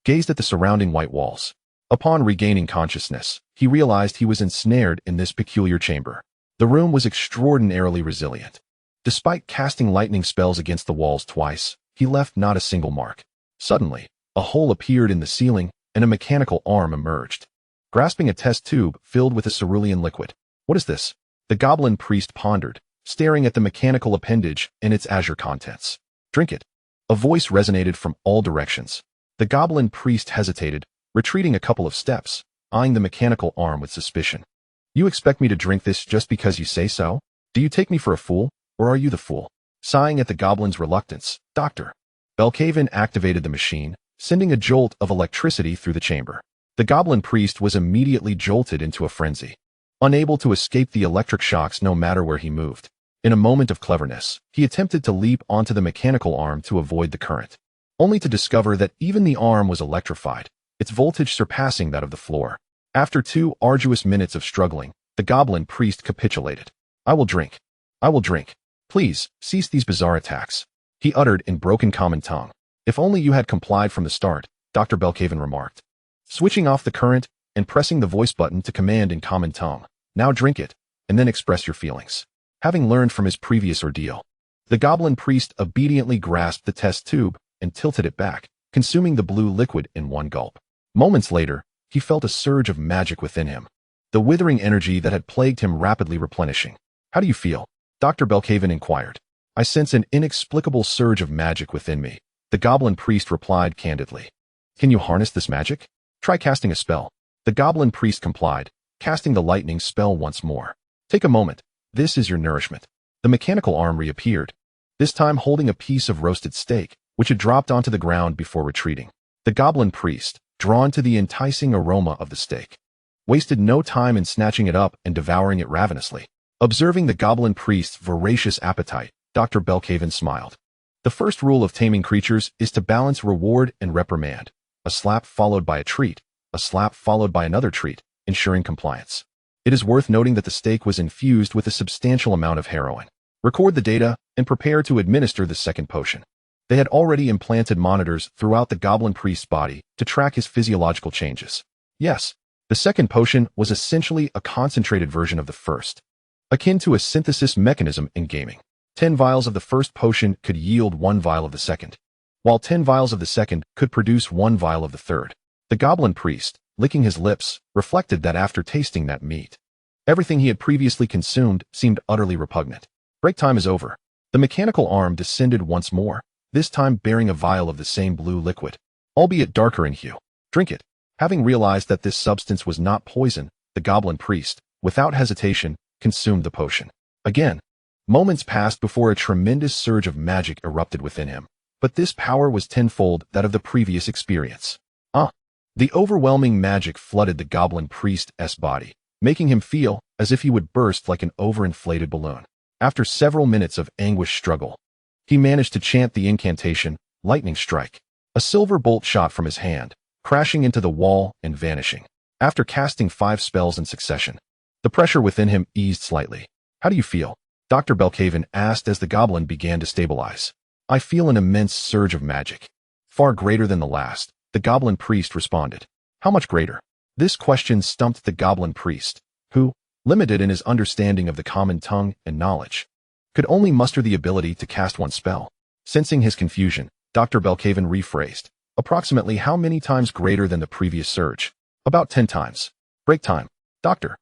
gazed at the surrounding white walls. Upon regaining consciousness, he realized he was ensnared in this peculiar chamber. The room was extraordinarily resilient. Despite casting lightning spells against the walls twice, he left not a single mark. Suddenly, a hole appeared in the ceiling, and a mechanical arm emerged, grasping a test tube filled with a cerulean liquid. What is this? The goblin priest pondered, staring at the mechanical appendage and its azure contents. Drink it. A voice resonated from all directions. The goblin priest hesitated, retreating a couple of steps, eyeing the mechanical arm with suspicion. You expect me to drink this just because you say so? Do you take me for a fool, or are you the fool? Sighing at the goblin's reluctance, Dr. Belkaven activated the machine, sending a jolt of electricity through the chamber. The goblin priest was immediately jolted into a frenzy, unable to escape the electric shocks no matter where he moved. In a moment of cleverness, he attempted to leap onto the mechanical arm to avoid the current, only to discover that even the arm was electrified, its voltage surpassing that of the floor. After 2 arduous minutes of struggling, the goblin priest capitulated. I will drink. I will drink. Please, cease these bizarre attacks, he uttered in broken common tongue. If only you had complied from the start, Dr. Belkaven remarked, switching off the current and pressing the voice button to command in common tongue. Now drink it, and then express your feelings. Having learned from his previous ordeal, the goblin priest obediently grasped the test tube and tilted it back, consuming the blue liquid in one gulp. Moments later, he felt a surge of magic within him, the withering energy that had plagued him rapidly replenishing. How do you feel? Dr. Belkaven inquired. I sense an inexplicable surge of magic within me, the goblin priest replied candidly. Can you harness this magic? Try casting a spell. The goblin priest complied, casting the lightning spell once more. Take a moment. This is your nourishment. The mechanical arm reappeared, this time holding a piece of roasted steak, which had dropped onto the ground before retreating. The goblin priest, drawn to the enticing aroma of the steak, wasted no time in snatching it up and devouring it ravenously. Observing the goblin priest's voracious appetite, Dr. Belkaven smiled. The first rule of taming creatures is to balance reward and reprimand. A slap followed by a treat, a slap followed by another treat, ensuring compliance. It is worth noting that the steak was infused with a substantial amount of heroin. Record the data and prepare to administer the second potion. They had already implanted monitors throughout the goblin priest's body to track his physiological changes. Yes, the second potion was essentially a concentrated version of the first, akin to a synthesis mechanism in gaming. 10 vials of the first potion could yield 1 vial of the second, while 10 vials of the second could produce 1 vial of the third. The goblin priest, licking his lips, reflected that after tasting that meat, everything he had previously consumed seemed utterly repugnant. Break time is over. The mechanical arm descended once more, this time bearing a vial of the same blue liquid, albeit darker in hue. Drink it. Having realized that this substance was not poison, the goblin priest, without hesitation, consumed the potion. Again, moments passed before a tremendous surge of magic erupted within him, but this power was tenfold that of the previous experience. The overwhelming magic flooded the goblin priest's body, making him feel as if he would burst like an overinflated balloon. After several minutes of anguished struggle, he managed to chant the incantation, lightning strike. A silver bolt shot from his hand, crashing into the wall and vanishing. After casting 5 spells in succession, the pressure within him eased slightly. How do you feel? Dr. Belkaven asked as the goblin began to stabilize. I feel an immense surge of magic. Far greater than the last, the goblin priest responded. How much greater? This question stumped the goblin priest, who, limited in his understanding of the common tongue and knowledge, could only muster the ability to cast one spell. Sensing his confusion, Dr. Belkaven rephrased. Approximately how many times greater than the previous surge? About 10 times. Break time. Doctor.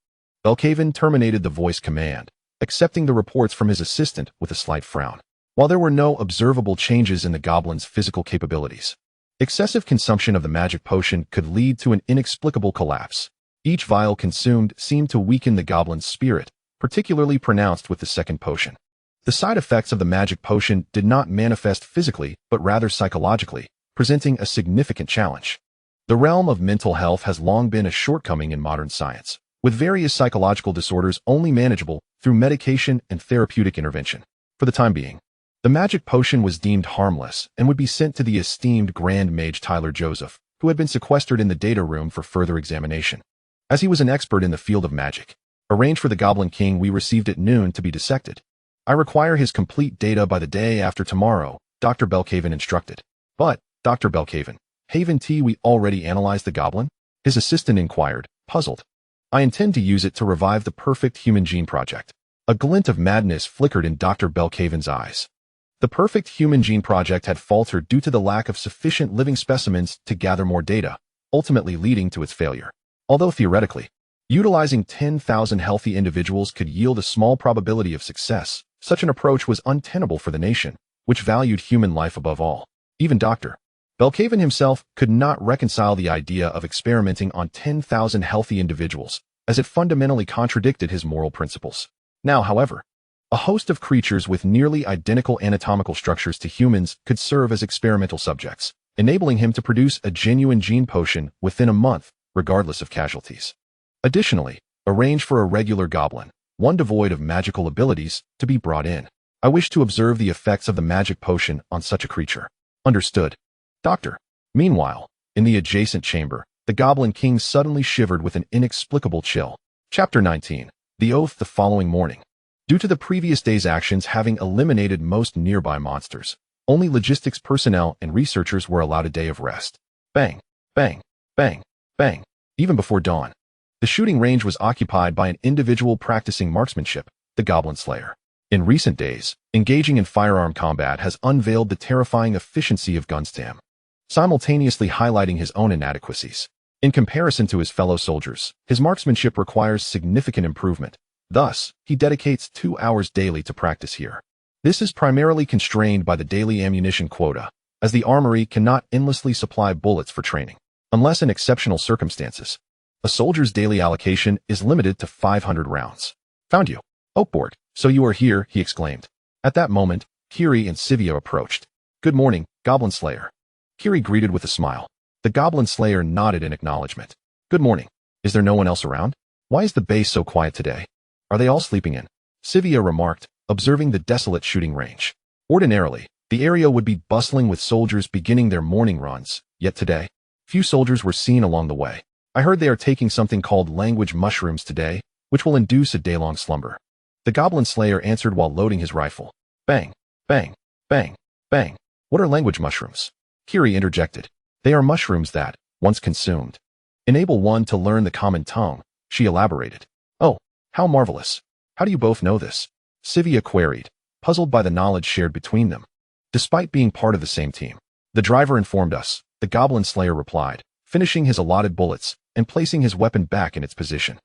Belkaven terminated the voice command, accepting the reports from his assistant with a slight frown. While there were no observable changes in the goblin's physical capabilities, excessive consumption of the magic potion could lead to an inexplicable collapse. Each vial consumed seemed to weaken the goblin's spirit, particularly pronounced with the second potion. The side effects of the magic potion did not manifest physically, but rather psychologically, presenting a significant challenge. The realm of mental health has long been a shortcoming in modern science, with various psychological disorders only manageable through medication and therapeutic intervention. For the time being, the magic potion was deemed harmless and would be sent to the esteemed Grand Mage Tyler Joseph, who had been sequestered in the data room for further examination. As he was an expert in the field of magic, arranged for the Goblin King we received at noon to be dissected. I require his complete data by the day after tomorrow, Dr. Belkaven instructed. But, Dr. Belkaven, haven't we already analyzed the goblin? His assistant inquired, puzzled. I intend to use it to revive the Perfect Human Gene Project. A glint of madness flickered in Dr. Belkaven's eyes. The Perfect Human Gene Project had faltered due to the lack of sufficient living specimens to gather more data, ultimately leading to its failure. Although theoretically, utilizing 10,000 healthy individuals could yield a small probability of success, such an approach was untenable for the nation, which valued human life above all. Even Dr. Belkaven himself could not reconcile the idea of experimenting on 10,000 healthy individuals, as it fundamentally contradicted his moral principles. Now, however, a host of creatures with nearly identical anatomical structures to humans could serve as experimental subjects, enabling him to produce a genuine gene potion within a month, regardless of casualties. Additionally, arrange for a regular goblin, one devoid of magical abilities, to be brought in. I wish to observe the effects of the magic potion on such a creature. Understood. Doctor. Meanwhile, in the adjacent chamber, the Goblin King suddenly shivered with an inexplicable chill. Chapter 19. The Oath the following morning. Due to the previous day's actions having eliminated most nearby monsters, only logistics personnel and researchers were allowed a day of rest. Bang, bang, bang, bang. Even before dawn, the shooting range was occupied by an individual practicing marksmanship, the Goblin Slayer. In recent days, engaging in firearm combat has unveiled the terrifying efficiency of Gunstam, simultaneously highlighting his own inadequacies. In comparison to his fellow soldiers, his marksmanship requires significant improvement. Thus, he dedicates 2 hours daily to practice here. This is primarily constrained by the daily ammunition quota, as the armory cannot endlessly supply bullets for training. Unless in exceptional circumstances, a soldier's daily allocation is limited to 500 rounds. Found you. Oakborg, so you are here, he exclaimed. At that moment, Kiri and Sivia approached. Good morning, Goblin Slayer. Kiri greeted with a smile. The Goblin Slayer nodded in acknowledgement. Good morning. Is there no one else around? Why is the base so quiet today? Are they all sleeping in? Sivia remarked, observing the desolate shooting range. Ordinarily, the area would be bustling with soldiers beginning their morning runs, yet today, few soldiers were seen along the way. I heard they are taking something called language mushrooms today, which will induce a day-long slumber. The Goblin Slayer answered while loading his rifle. Bang, bang, bang, bang. What are language mushrooms? Kiri interjected. They are mushrooms that, once consumed, enable one to learn the common tongue, she elaborated. Oh, how marvelous. How do you both know this? Sivia queried, puzzled by the knowledge shared between them. Despite being part of the same team, the driver informed us, the Goblin Slayer replied, finishing his allotted bullets and placing his weapon back in its position.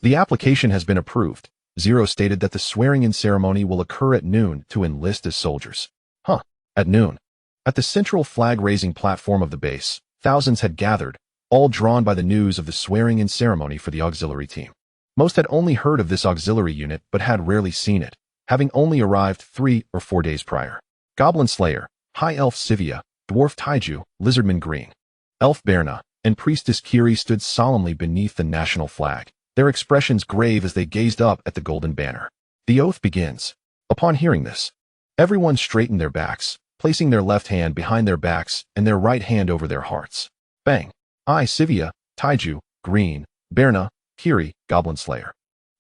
The application has been approved. Zero stated that the swearing-in ceremony will occur at noon to enlist as soldiers. Huh, at noon. At the central flag-raising platform of the base, thousands had gathered, all drawn by the news of the swearing-in ceremony for the auxiliary team. Most had only heard of this auxiliary unit but had rarely seen it, having only arrived 3 or 4 days prior. Goblin Slayer, High Elf Sivia, Dwarf Taiju, Lizardman Green, Elf Berna, and Priestess Kiri stood solemnly beneath the national flag, their expressions grave as they gazed up at the golden banner. The oath begins. Upon hearing this, everyone straightened their backs, placing their left hand behind their backs and their right hand over their hearts. Bang! I, Xia, Taiju, Green, Berna, Kiri, Goblin Slayer,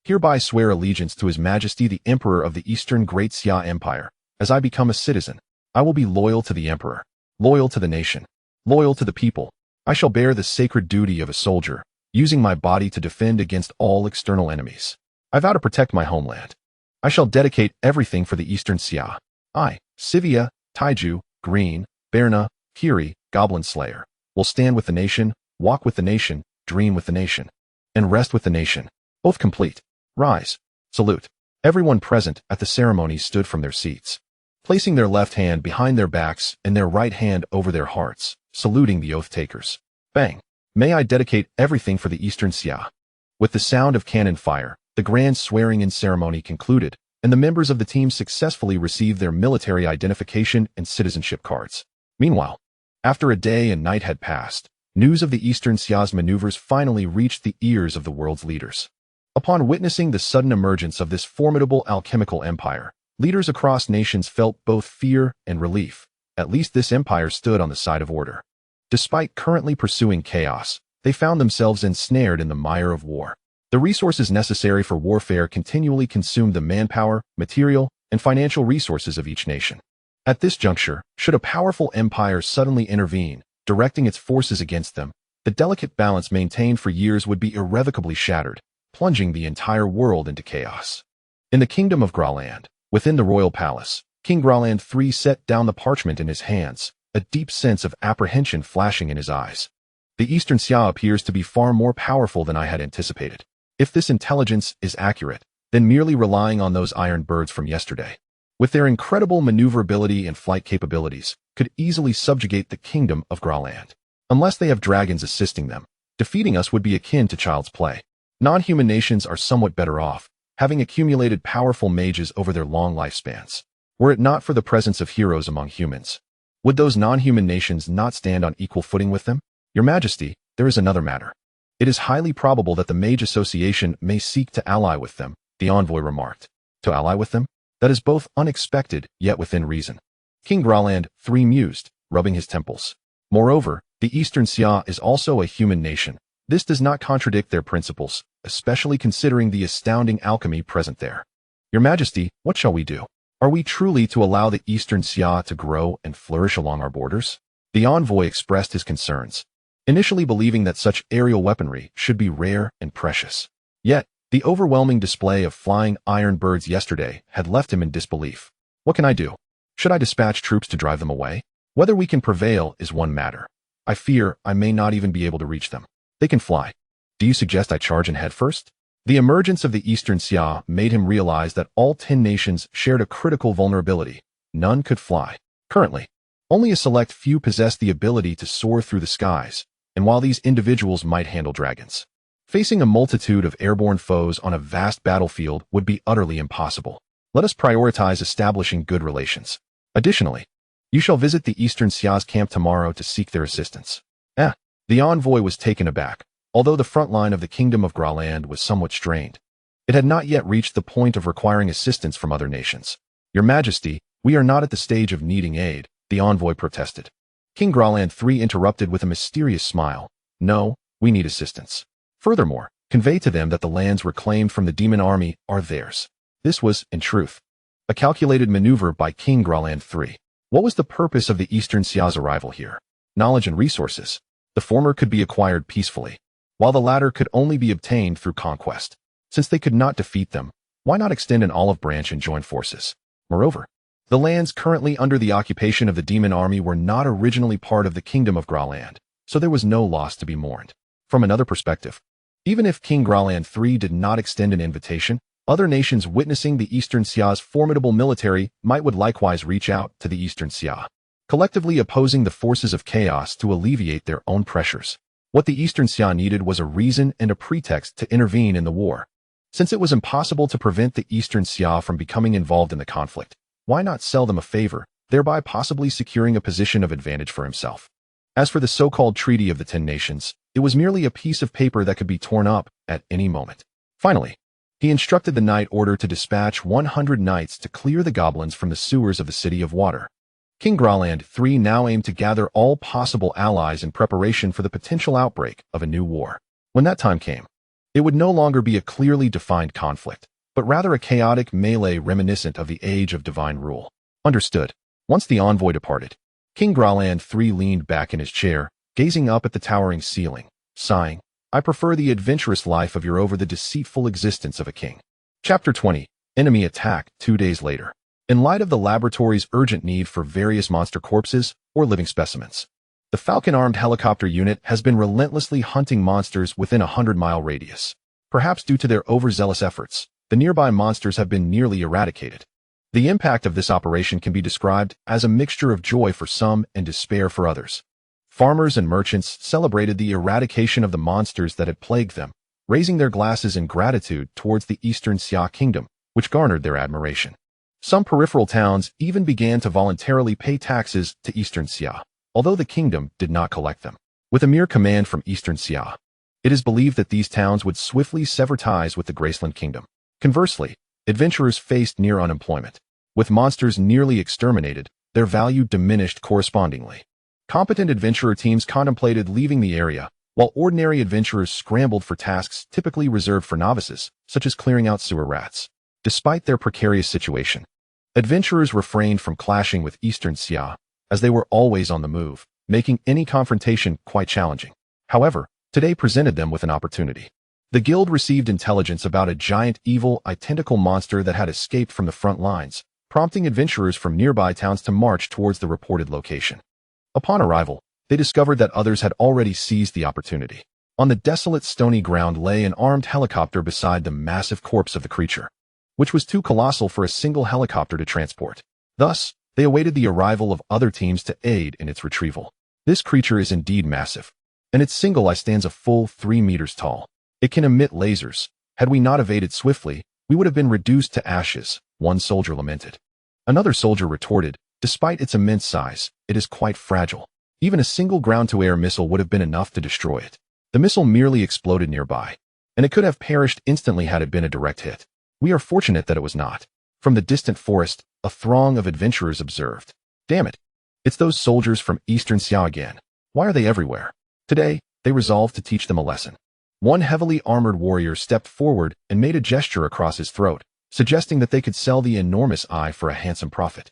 hereby swear allegiance to His Majesty the Emperor of the Eastern Great Xia Empire. As I become a citizen, I will be loyal to the Emperor, loyal to the nation, loyal to the people. I shall bear the sacred duty of a soldier, using my body to defend against all external enemies. I vow to protect my homeland. I shall dedicate everything for the Eastern Xia. I, Xia, Taiju, Green, Berna, Kiri, Goblin Slayer, will stand with the nation, walk with the nation, dream with the nation, and rest with the nation. Both complete. Rise. Salute. Everyone present at the ceremony stood from their seats, placing their left hand behind their backs and their right hand over their hearts, saluting the oath-takers. Bang! May I dedicate everything for the Eastern Xia. With the sound of cannon fire, the grand swearing-in ceremony concluded, and the members of the team successfully received their military identification and citizenship cards. Meanwhile, after a day and night had passed, news of the Eastern Xia's maneuvers finally reached the ears of the world's leaders. Upon witnessing the sudden emergence of this formidable alchemical empire, leaders across nations felt both fear and relief. At least this empire stood on the side of order. Despite currently pursuing chaos, they found themselves ensnared in the mire of war. The resources necessary for warfare continually consumed the manpower, material, and financial resources of each nation. At this juncture, should a powerful empire suddenly intervene, directing its forces against them, the delicate balance maintained for years would be irrevocably shattered, plunging the entire world into chaos. In the kingdom of Graland, within the royal palace, King Graland III set down the parchment in his hands, a deep sense of apprehension flashing in his eyes. The Eastern Xia appears to be far more powerful than I had anticipated. If this intelligence is accurate, then merely relying on those iron birds from yesterday, with their incredible maneuverability and flight capabilities, could easily subjugate the kingdom of Graland. Unless they have dragons assisting them, defeating us would be akin to child's play. Non-human nations are somewhat better off, having accumulated powerful mages over their long lifespans. Were it not for the presence of heroes among humans, would those non-human nations not stand on equal footing with them? Your Majesty, there is another matter. It is highly probable that the Mage Association may seek to ally with them, the envoy remarked. To ally with them? That is both unexpected, yet within reason. King Graland III mused, rubbing his temples. Moreover, the Eastern Xia is also a human nation. This does not contradict their principles, especially considering the astounding alchemy present there. Your Majesty, what shall we do? Are we truly to allow the Eastern Xia to grow and flourish along our borders? The envoy expressed his concerns, initially believing that such aerial weaponry should be rare and precious. Yet, the overwhelming display of flying iron birds yesterday had left him in disbelief. What can I do? Should I dispatch troops to drive them away? Whether we can prevail is one matter. I fear I may not even be able to reach them. They can fly. Do you suggest I charge and head first? The emergence of the Eastern Xia made him realize that all 10 nations shared a critical vulnerability. None could fly. Currently, only a select few possessed the ability to soar through the skies, and while these individuals might handle dragons, facing a multitude of airborne foes on a vast battlefield would be utterly impossible. Let us prioritize establishing good relations. Additionally, you shall visit the Eastern Xia's camp tomorrow to seek their assistance. The envoy was taken aback. Although the front line of the Kingdom of Graland was somewhat strained, it had not yet reached the point of requiring assistance from other nations. Your Majesty, we are not at the stage of needing aid, the envoy protested. King Graland III interrupted with a mysterious smile. No, we need assistance. Furthermore, convey to them that the lands reclaimed from the demon army are theirs. This was, in truth, a calculated maneuver by King Graland III. What was the purpose of the Eastern Xia's arrival here? Knowledge and resources. The former could be acquired peacefully, while the latter could only be obtained through conquest. Since they could not defeat them, why not extend an olive branch and join forces? Moreover, the lands currently under the occupation of the demon army were not originally part of the Kingdom of Graland, so there was no loss to be mourned. From another perspective, even if King Graland III did not extend an invitation, other nations witnessing the Eastern Xia's formidable military would likewise reach out to the Eastern Xia, collectively opposing the forces of chaos to alleviate their own pressures. What the Eastern Xia needed was a reason and a pretext to intervene in the war. Since it was impossible to prevent the Eastern Xia from becoming involved in the conflict, why not sell them a favor, thereby possibly securing a position of advantage for himself? As for the so-called Treaty of the 10 Nations, it was merely a piece of paper that could be torn up at any moment. Finally, he instructed the Knight Order to dispatch 100 knights to clear the goblins from the sewers of the City of Water. King Graland III now aimed to gather all possible allies in preparation for the potential outbreak of a new war. When that time came, it would no longer be a clearly defined conflict, but rather a chaotic melee reminiscent of the age of divine rule. Understood. Once the envoy departed, King Graland III leaned back in his chair, gazing up at the towering ceiling, sighing, "I prefer the adventurous life of over the deceitful existence of a king." Chapter 20. Enemy Attack 2 days later. In light of the laboratory's urgent need for various monster corpses or living specimens, the Falcon-armed helicopter unit has been relentlessly hunting monsters within a 100-mile radius. Perhaps due to their overzealous efforts, the nearby monsters have been nearly eradicated. The impact of this operation can be described as a mixture of joy for some and despair for others. Farmers and merchants celebrated the eradication of the monsters that had plagued them, raising their glasses in gratitude towards the Eastern Xia kingdom, which garnered their admiration. Some peripheral towns even began to voluntarily pay taxes to Eastern Xia, although the kingdom did not collect them. With a mere command from Eastern Xia, it is believed that these towns would swiftly sever ties with the Graceland kingdom. Conversely, adventurers faced near unemployment. With monsters nearly exterminated, their value diminished correspondingly. Competent adventurer teams contemplated leaving the area, while ordinary adventurers scrambled for tasks typically reserved for novices, such as clearing out sewer rats. Despite their precarious situation, adventurers refrained from clashing with Eastern Xia, as they were always on the move, making any confrontation quite challenging. However, today presented them with an opportunity. The guild received intelligence about a giant evil identical monster that had escaped from the front lines, prompting adventurers from nearby towns to march towards the reported location. Upon arrival, they discovered that others had already seized the opportunity. On the desolate stony ground lay an armed helicopter beside the massive corpse of the creature, which was too colossal for a single helicopter to transport. Thus, they awaited the arrival of other teams to aid in its retrieval. This creature is indeed massive, and its single eye stands a full 3 meters tall. It can emit lasers. Had we not evaded swiftly, we would have been reduced to ashes, one soldier lamented. Another soldier retorted, "Despite its immense size, it is quite fragile. Even a single ground-to-air missile would have been enough to destroy it." The missile merely exploded nearby, and it could have perished instantly had it been a direct hit. We are fortunate that it was not. From the distant forest, a throng of adventurers observed. "Damn it! It's those soldiers from Eastern Xia again. Why are they everywhere?" Today, they resolved to teach them a lesson. One heavily armored warrior stepped forward and made a gesture across his throat, suggesting that they could sell the enormous eye for a handsome profit,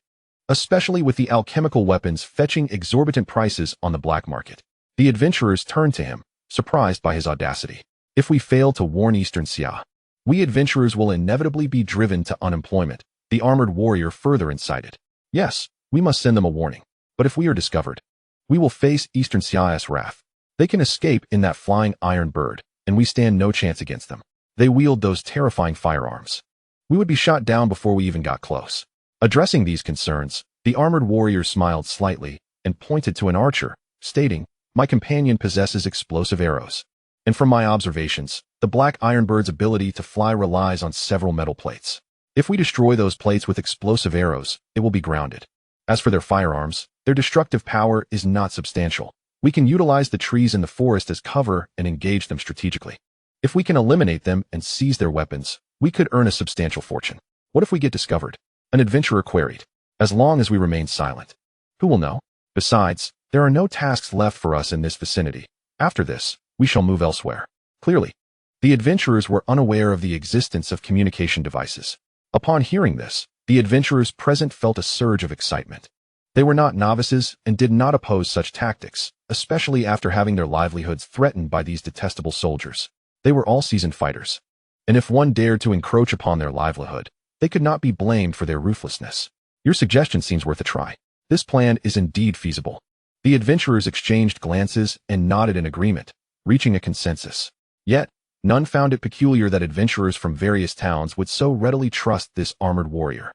especially with the alchemical weapons fetching exorbitant prices on the black market. The adventurers turned to him, surprised by his audacity. "If we fail to warn Eastern Xia, we adventurers will inevitably be driven to unemployment," the armored warrior further incited. "Yes, we must send them a warning. But if we are discovered, we will face Eastern Xia's wrath. They can escape in that flying iron bird, and we stand no chance against them. They wield those terrifying firearms. We would be shot down before we even got close." Addressing these concerns, the armored warrior smiled slightly and pointed to an archer, stating, "My companion possesses explosive arrows. And from my observations, the black iron bird's ability to fly relies on several metal plates. If we destroy those plates with explosive arrows, it will be grounded. As for their firearms, their destructive power is not substantial. We can utilize the trees in the forest as cover and engage them strategically. If we can eliminate them and seize their weapons, we could earn a substantial fortune." "What if we get discovered?" an adventurer queried. "As long as we remain silent. Who will know? Besides, there are no tasks left for us in this vicinity. After this, we shall move elsewhere." Clearly, the adventurers were unaware of the existence of communication devices. Upon hearing this, the adventurers present felt a surge of excitement. They were not novices and did not oppose such tactics, especially after having their livelihoods threatened by these detestable soldiers. They were all seasoned fighters, and if one dared to encroach upon their livelihood, they could not be blamed for their ruthlessness. "Your suggestion seems worth a try. This plan is indeed feasible." The adventurers exchanged glances and nodded in agreement, reaching a consensus. Yet, none found it peculiar that adventurers from various towns would so readily trust this armored warrior.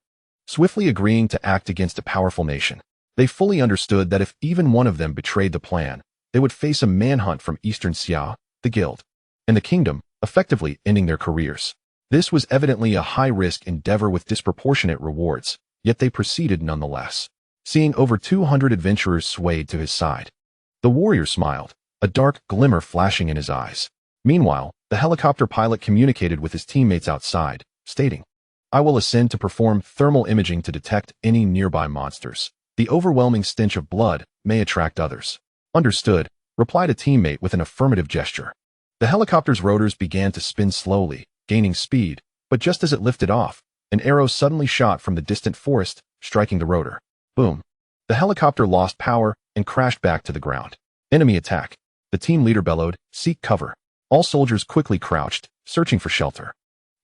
Swiftly agreeing to act against a powerful nation, they fully understood that if even one of them betrayed the plan, they would face a manhunt from Eastern Xia, the guild, and the kingdom, effectively ending their careers. This was evidently a high-risk endeavor with disproportionate rewards, yet they proceeded nonetheless. Seeing over 200 adventurers swayed to his side, the warrior smiled, a dark glimmer flashing in his eyes. Meanwhile, the helicopter pilot communicated with his teammates outside, stating, "I will ascend to perform thermal imaging to detect any nearby monsters. The overwhelming stench of blood may attract others. Understood, replied a teammate with an affirmative gesture. The helicopter's rotors began to spin slowly, gaining speed, but just as it lifted off, an arrow suddenly shot from the distant forest, striking the rotor. Boom. The helicopter lost power and crashed back to the ground. Enemy attack. The team leader bellowed, "Seek cover." All soldiers quickly crouched, searching for shelter.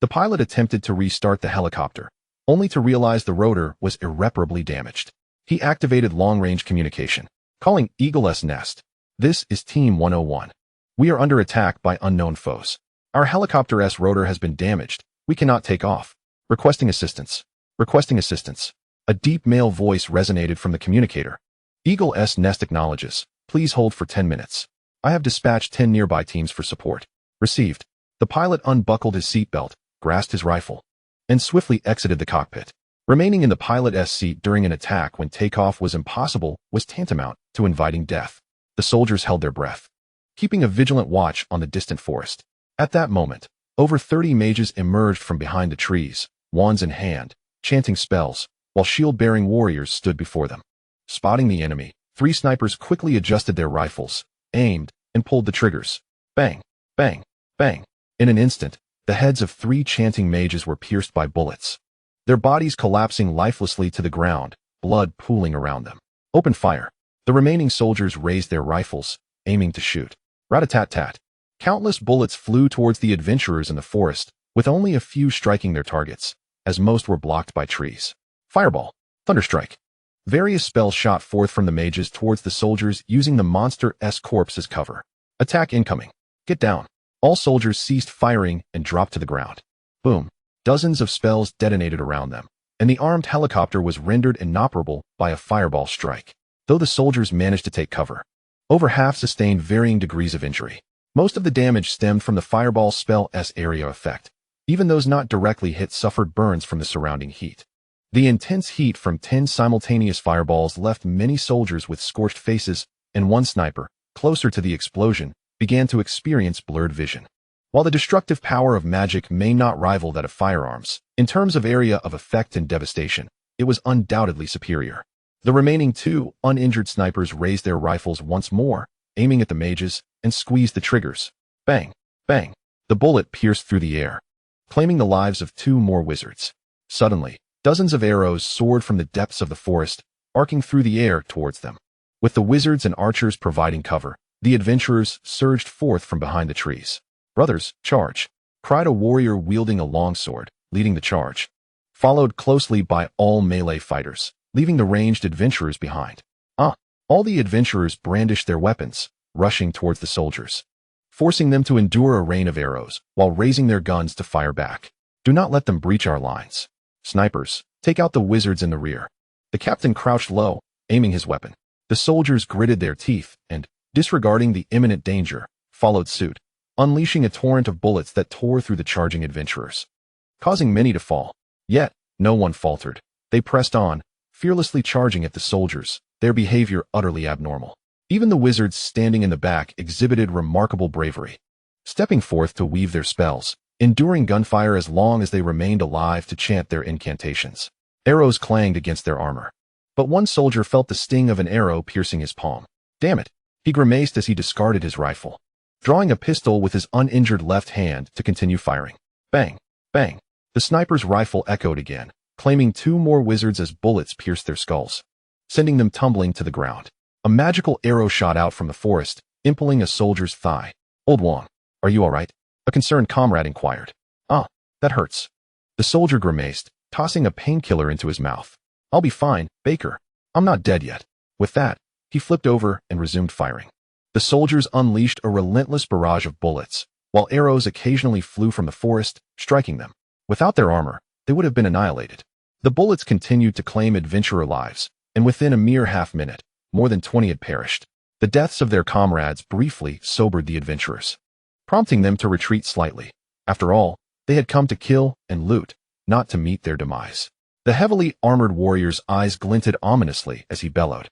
The pilot attempted to restart the helicopter, only to realize the rotor was irreparably damaged. He activated long-range communication, calling Eagle's Nest. "This is Team 101. We are under attack by unknown foes. Our helicopter's rotor has been damaged. We cannot take off. Requesting assistance. Requesting assistance." A deep male voice resonated from the communicator. Eagle's Nest acknowledges. "Please hold for 10 minutes. I have dispatched 10 nearby teams for support." Received. The pilot unbuckled his seatbelt, grasped his rifle, and swiftly exited the cockpit. Remaining in the pilot's seat during an attack when takeoff was impossible was tantamount to inviting death. The soldiers held their breath, keeping a vigilant watch on the distant forest. At that moment, over 30 mages emerged from behind the trees, wands in hand, chanting spells, while shield-bearing warriors stood before them. Spotting the enemy, 3 snipers quickly adjusted their rifles, aimed, and pulled the triggers. Bang, bang, bang. In an instant, the heads of 3 chanting mages were pierced by bullets, their bodies collapsing lifelessly to the ground, blood pooling around them. Open fire. The remaining soldiers raised their rifles, aiming to shoot. Rat-a-tat-tat. Countless bullets flew towards the adventurers in the forest, with only a few striking their targets, as most were blocked by trees. Fireball. Thunderstrike. Various spells shot forth from the mages towards the soldiers using the monster's corpse as cover. Attack incoming. Get down. All soldiers ceased firing and dropped to the ground. Boom. Dozens of spells detonated around them, and the armed helicopter was rendered inoperable by a fireball strike. Though the soldiers managed to take cover, over half sustained varying degrees of injury. Most of the damage stemmed from the fireball spell's area effect. Even those not directly hit suffered burns from the surrounding heat. The intense heat from 10 simultaneous fireballs left many soldiers with scorched faces, and one sniper, closer to the explosion, began to experience blurred vision. While the destructive power of magic may not rival that of firearms, in terms of area of effect and devastation, it was undoubtedly superior. The remaining 2 uninjured snipers raised their rifles once more, aiming at the mages, and squeezed the triggers. Bang, bang. The bullet pierced through the air, claiming the lives of 2 more wizards. Suddenly, dozens of arrows soared from the depths of the forest, arcing through the air towards them. With the wizards and archers providing cover, the adventurers surged forth from behind the trees. "Brothers, charge!" cried a warrior wielding a longsword, leading the charge, followed closely by all melee fighters, leaving the ranged adventurers behind. All the adventurers brandished their weapons, rushing towards the soldiers, forcing them to endure a rain of arrows while raising their guns to fire back. "Do not let them breach our lines. Snipers, take out the wizards in the rear." The captain crouched low, aiming his weapon. The soldiers gritted their teeth and, disregarding the imminent danger, followed suit, unleashing a torrent of bullets that tore through the charging adventurers, causing many to fall. Yet, no one faltered. They pressed on, fearlessly charging at the soldiers, their behavior utterly abnormal. Even the wizards standing in the back exhibited remarkable bravery, stepping forth to weave their spells, enduring gunfire as long as they remained alive to chant their incantations. Arrows clanged against their armor, but one soldier felt the sting of an arrow piercing his palm. Damn it! He grimaced as he discarded his rifle, drawing a pistol with his uninjured left hand to continue firing. Bang! Bang! The sniper's rifle echoed again, claiming 2 more wizards as bullets pierced their skulls, sending them tumbling to the ground. A magical arrow shot out from the forest, impaling a soldier's thigh. "Old Wong, are you all right?" a concerned comrade inquired. That hurts." The soldier grimaced, tossing a painkiller into his mouth. "I'll be fine, Baker. I'm not dead yet." With that, he flipped over and resumed firing. The soldiers unleashed a relentless barrage of bullets, while arrows occasionally flew from the forest, striking them. Without their armor, they would have been annihilated. The bullets continued to claim adventurer lives, and within a mere half-minute, more than 20 had perished. The deaths of their comrades briefly sobered the adventurers, prompting them to retreat slightly. After all, they had come to kill and loot, not to meet their demise. The heavily armored warrior's eyes glinted ominously as he bellowed.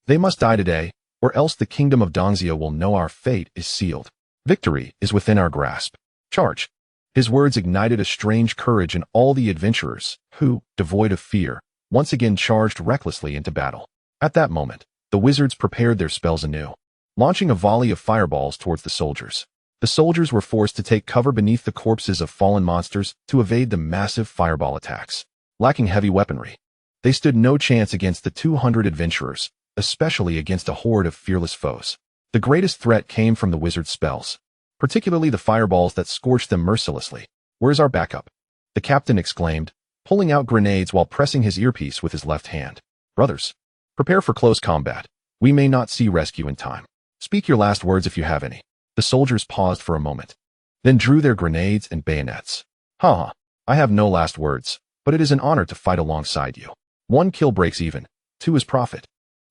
"They must die today, or else the kingdom of Dongxia will know our fate is sealed. Victory is within our grasp. Charge!" His words ignited a strange courage in all the adventurers, who, devoid of fear, once again charged recklessly into battle. At that moment, the wizards prepared their spells anew, launching a volley of fireballs towards the soldiers. The soldiers were forced to take cover beneath the corpses of fallen monsters to evade the massive fireball attacks. Lacking heavy weaponry, they stood no chance against the 200 adventurers, especially against a horde of fearless foes. The greatest threat came from the wizard's spells, particularly the fireballs that scorched them mercilessly. "Where's our backup?" the captain exclaimed, pulling out grenades while pressing his earpiece with his left hand. "Brothers, prepare for close combat. We may not see rescue in time. Speak your last words if you have any." The soldiers paused for a moment, then drew their grenades and bayonets. "Ha! I have no last words, but it is an honor to fight alongside you. 1 kill breaks even, 2 is profit,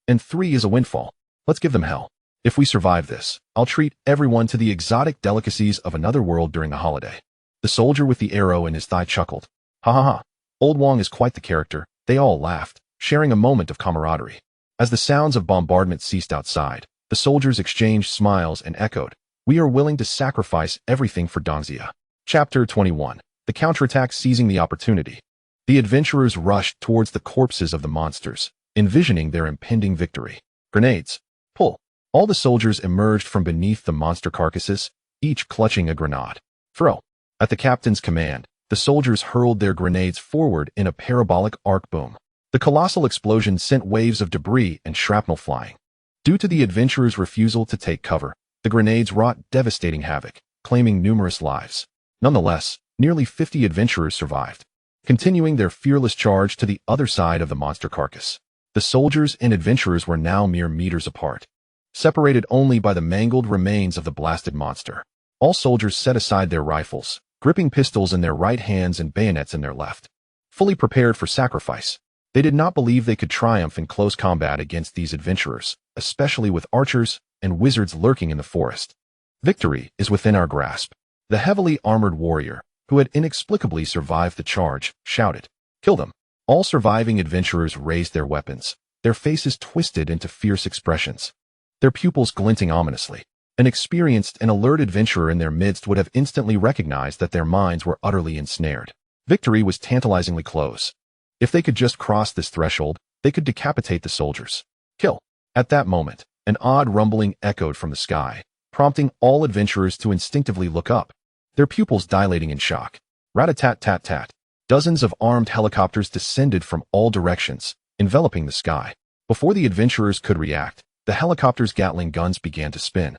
and 3 is a windfall. Let's give them hell. If we survive this, I'll treat everyone to the exotic delicacies of another world during the holiday." The soldier with the arrow in his thigh chuckled. "Ha ha ha, Old Wong is quite the character." They all laughed, sharing a moment of camaraderie. As the sounds of bombardment ceased outside, the soldiers exchanged smiles and echoed, "We are willing to sacrifice everything for Dongxia." Chapter 21. The counterattack seizing the opportunity. The adventurers rushed towards the corpses of the monsters, envisioning their impending victory. Grenades. Pull. All the soldiers emerged from beneath the monster carcasses, each clutching a grenade. Throw. At the captain's command, the soldiers hurled their grenades forward in a parabolic arc boom. The colossal explosion sent waves of debris and shrapnel flying. Due to the adventurers' refusal to take cover, the grenades wrought devastating havoc, claiming numerous lives. Nonetheless, nearly 50 adventurers survived, continuing their fearless charge to the other side of the monster carcass. The soldiers and adventurers were now mere meters apart, separated only by the mangled remains of the blasted monster. All soldiers set aside their rifles, gripping pistols in their right hands and bayonets in their left. Fully prepared for sacrifice, they did not believe they could triumph in close combat against these adventurers, especially with archers and wizards lurking in the forest. "Victory is within our grasp," the heavily armored warrior, who had inexplicably survived the charge, shouted. "Kill them." All surviving adventurers raised their weapons, their faces twisted into fierce expressions, their pupils glinting ominously. An experienced and alert adventurer in their midst would have instantly recognized that their minds were utterly ensnared. Victory was tantalizingly close. If they could just cross this threshold, they could decapitate the soldiers. "Kill." At that moment, an odd rumbling echoed from the sky, prompting all adventurers to instinctively look up, their pupils dilating in shock. Rat-a-tat-tat-tat. Dozens of armed helicopters descended from all directions, enveloping the sky. Before the adventurers could react, the helicopters' Gatling guns began to spin,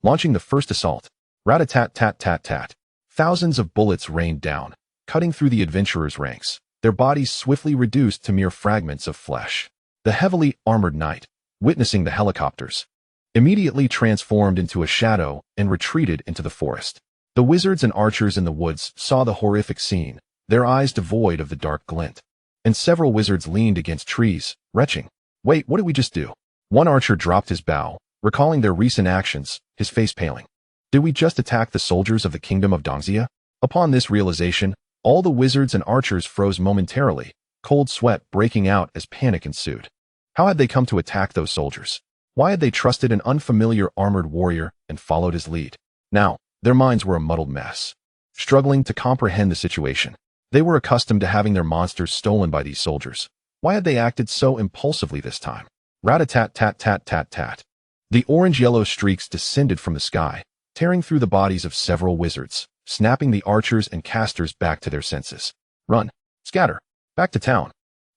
launching the first assault. Rat-a-tat-tat-tat-tat. Thousands of bullets rained down, cutting through the adventurers' ranks, their bodies swiftly reduced to mere fragments of flesh. The heavily armored knight, witnessing the helicopters, immediately transformed into a shadow and retreated into the forest. The wizards and archers in the woods saw the horrific scene, their eyes devoid of the dark glint, and several wizards leaned against trees, retching. "Wait, what did we just do?" One archer dropped his bow, recalling their recent actions, his face paling. "Did we just attack the soldiers of the kingdom of Dongxia?" Upon this realization, all the wizards and archers froze momentarily, cold sweat breaking out as panic ensued. How had they come to attack those soldiers? Why had they trusted an unfamiliar armored warrior and followed his lead? Now, their minds were a muddled mess, struggling to comprehend the situation. They were accustomed to having their monsters stolen by these soldiers. Why had they acted so impulsively this time? Rat-a-tat-tat-tat-tat-tat. The orange-yellow streaks descended from the sky, tearing through the bodies of several wizards, snapping the archers and casters back to their senses. "Run! Scatter! Back to town!"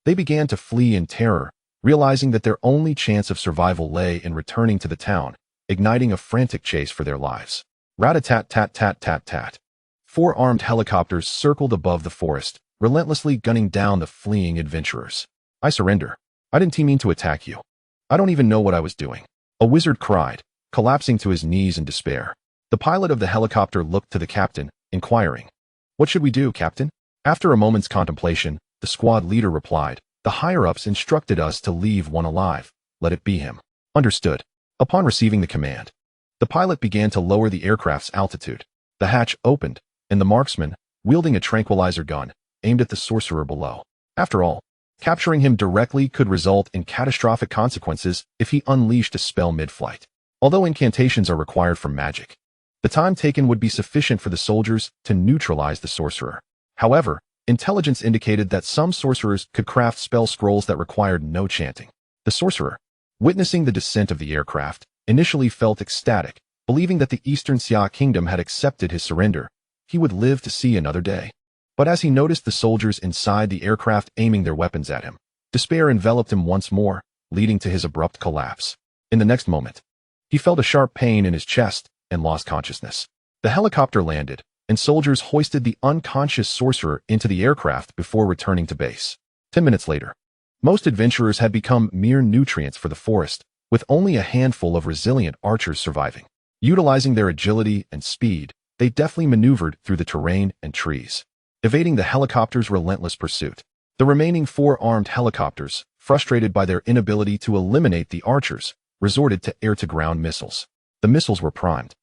They began to flee in terror, realizing that their only chance of survival lay in returning to the town, igniting a frantic chase for their lives. Rat-a-tat-tat-tat-tat-tat. 4 armed helicopters circled above the forest, relentlessly gunning down the fleeing adventurers. "I surrender. I didn't mean to attack you. I don't even know what I was doing," a wizard cried, collapsing to his knees in despair. The pilot of the helicopter looked to the captain, inquiring, "What should we do, Captain?" After a moment's contemplation, the squad leader replied, "The higher-ups instructed us to leave one alive. Let it be him." Understood. Upon receiving the command, the pilot began to lower the aircraft's altitude. The hatch opened, and the marksman, wielding a tranquilizer gun, aimed at the sorcerer below. After all, capturing him directly could result in catastrophic consequences if he unleashed a spell mid-flight. Although incantations are required for magic, the time taken would be sufficient for the soldiers to neutralize the sorcerer. However, intelligence indicated that some sorcerers could craft spell scrolls that required no chanting. The sorcerer, witnessing the descent of the aircraft, initially felt ecstatic, believing that the Eastern Xia kingdom had accepted his surrender. He would live to see another day. But as he noticed the soldiers inside the aircraft aiming their weapons at him, despair enveloped him once more, leading to his abrupt collapse. In the next moment, he felt a sharp pain in his chest and lost consciousness. The helicopter landed, and soldiers hoisted the unconscious sorcerer into the aircraft before returning to base. 10 minutes later, most adventurers had become mere nutrients for the forest, with only a handful of resilient archers surviving. Utilizing their agility and speed, they deftly maneuvered through the terrain and trees, evading the helicopter's relentless pursuit. The remaining 4 armed helicopters, frustrated by their inability to eliminate the archers, resorted to air-to-ground missiles. The missiles were primed,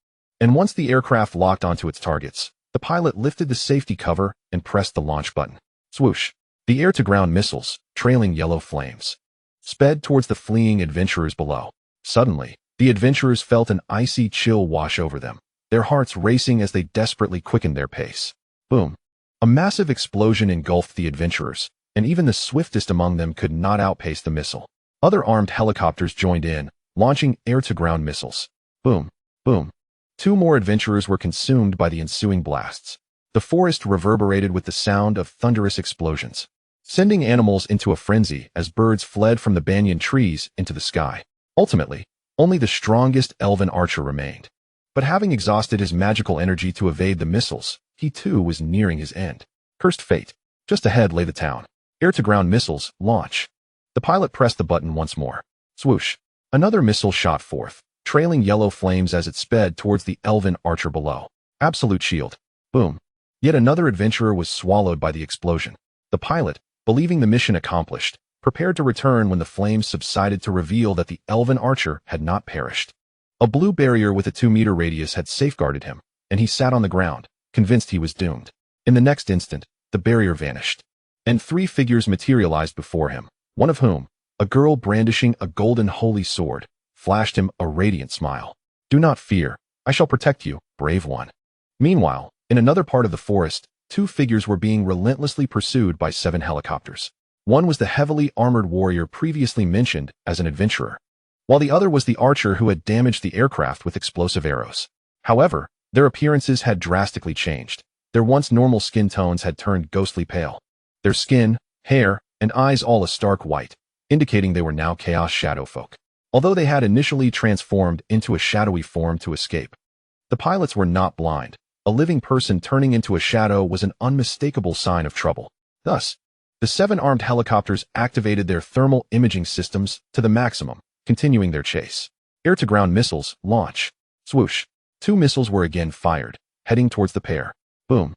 and once the aircraft locked onto its targets, the pilot lifted the safety cover and pressed the launch button. Swoosh! The air-to-ground missiles, trailing yellow flames, sped towards the fleeing adventurers below. Suddenly, the adventurers felt an icy chill wash over them, their hearts racing as they desperately quickened their pace. Boom! A massive explosion engulfed the adventurers, and even the swiftest among them could not outpace the missile. Other armed helicopters joined in, launching air-to-ground missiles. Boom! Boom! 2 more adventurers were consumed by the ensuing blasts. The forest reverberated with the sound of thunderous explosions, sending animals into a frenzy as birds fled from the banyan trees into the sky. Ultimately, only the strongest elven archer remained. But having exhausted his magical energy to evade the missiles, he too was nearing his end. Cursed fate. Just ahead lay the town. Air-to-ground missiles, launch. The pilot pressed the button once more. Swoosh. Another missile shot forth, trailing yellow flames as it sped towards the elven archer below. Absolute shield. Boom. Yet another adventurer was swallowed by the explosion. The pilot, believing the mission accomplished, prepared to return when the flames subsided to reveal that the elven archer had not perished. A blue barrier with a 2-meter radius had safeguarded him, and he sat on the ground, convinced he was doomed. In the next instant, the barrier vanished, and 3 figures materialized before him, one of whom, a girl brandishing a golden holy sword, flashed him a radiant smile. "Do not fear, I shall protect you, brave one." Meanwhile, in another part of the forest, 2 figures were being relentlessly pursued by 7 helicopters. One was the heavily armored warrior previously mentioned as an adventurer, while the other was the archer who had damaged the aircraft with explosive arrows. However, their appearances had drastically changed. Their once normal skin tones had turned ghostly pale. Their skin, hair, and eyes all a stark white, indicating they were now chaos shadow folk. Although they had initially transformed into a shadowy form to escape, the pilots were not blind. A living person turning into a shadow was an unmistakable sign of trouble. Thus, the 7 armed helicopters activated their thermal imaging systems to the maximum, continuing their chase. Air-to-ground missiles, launch. Swoosh. 2 missiles were again fired, heading towards the pair. Boom.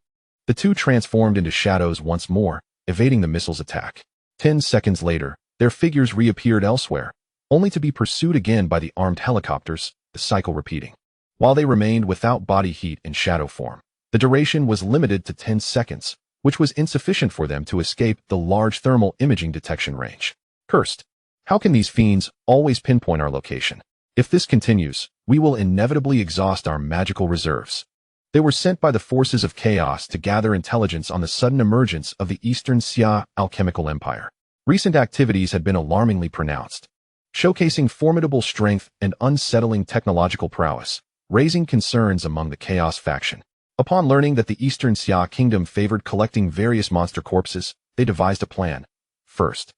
The 2 transformed into shadows once more, evading the missile's attack. 10 seconds later, their figures reappeared elsewhere, only to be pursued again by the armed helicopters, the cycle repeating. While they remained without body heat in shadow form, the duration was limited to 10 seconds, which was insufficient for them to escape the large thermal imaging detection range. Cursed. How can these fiends always pinpoint our location? If this continues, we will inevitably exhaust our magical reserves. They were sent by the forces of chaos to gather intelligence on the sudden emergence of the Eastern Xia alchemical empire. Recent activities had been alarmingly pronounced, showcasing formidable strength and unsettling technological prowess, raising concerns among the Chaos faction. Upon learning that the Eastern Xia kingdom favored collecting various monster corpses, they devised a plan. First,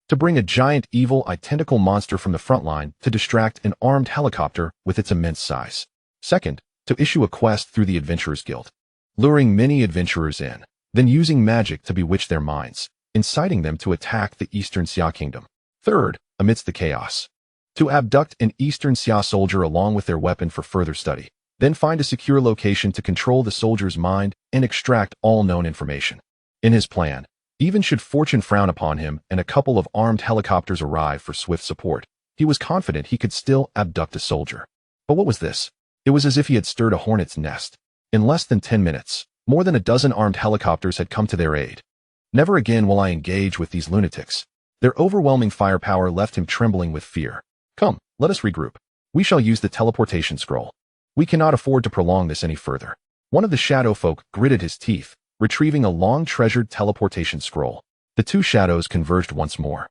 to bring a giant evil identical monster from the front line to distract an armed helicopter with its immense size. Second, to issue a quest through the Adventurers Guild, luring many adventurers in, then using magic to bewitch their minds, inciting them to attack the Eastern Xia kingdom. Third, amidst the chaos, to abduct an Eastern Xia soldier along with their weapon for further study, then find a secure location to control the soldier's mind and extract all known information. In his plan, even should fortune frown upon him and a couple of armed helicopters arrive for swift support, he was confident he could still abduct a soldier. But what was this? It was as if he had stirred a hornet's nest. In less than 10 minutes, more than a dozen armed helicopters had come to their aid. Never again will I engage with these lunatics. Their overwhelming firepower left him trembling with fear. Come, let us regroup. We shall use the teleportation scroll. We cannot afford to prolong this any further. One of the shadow folk gritted his teeth, retrieving a long-treasured teleportation scroll. The 2 shadows converged once more.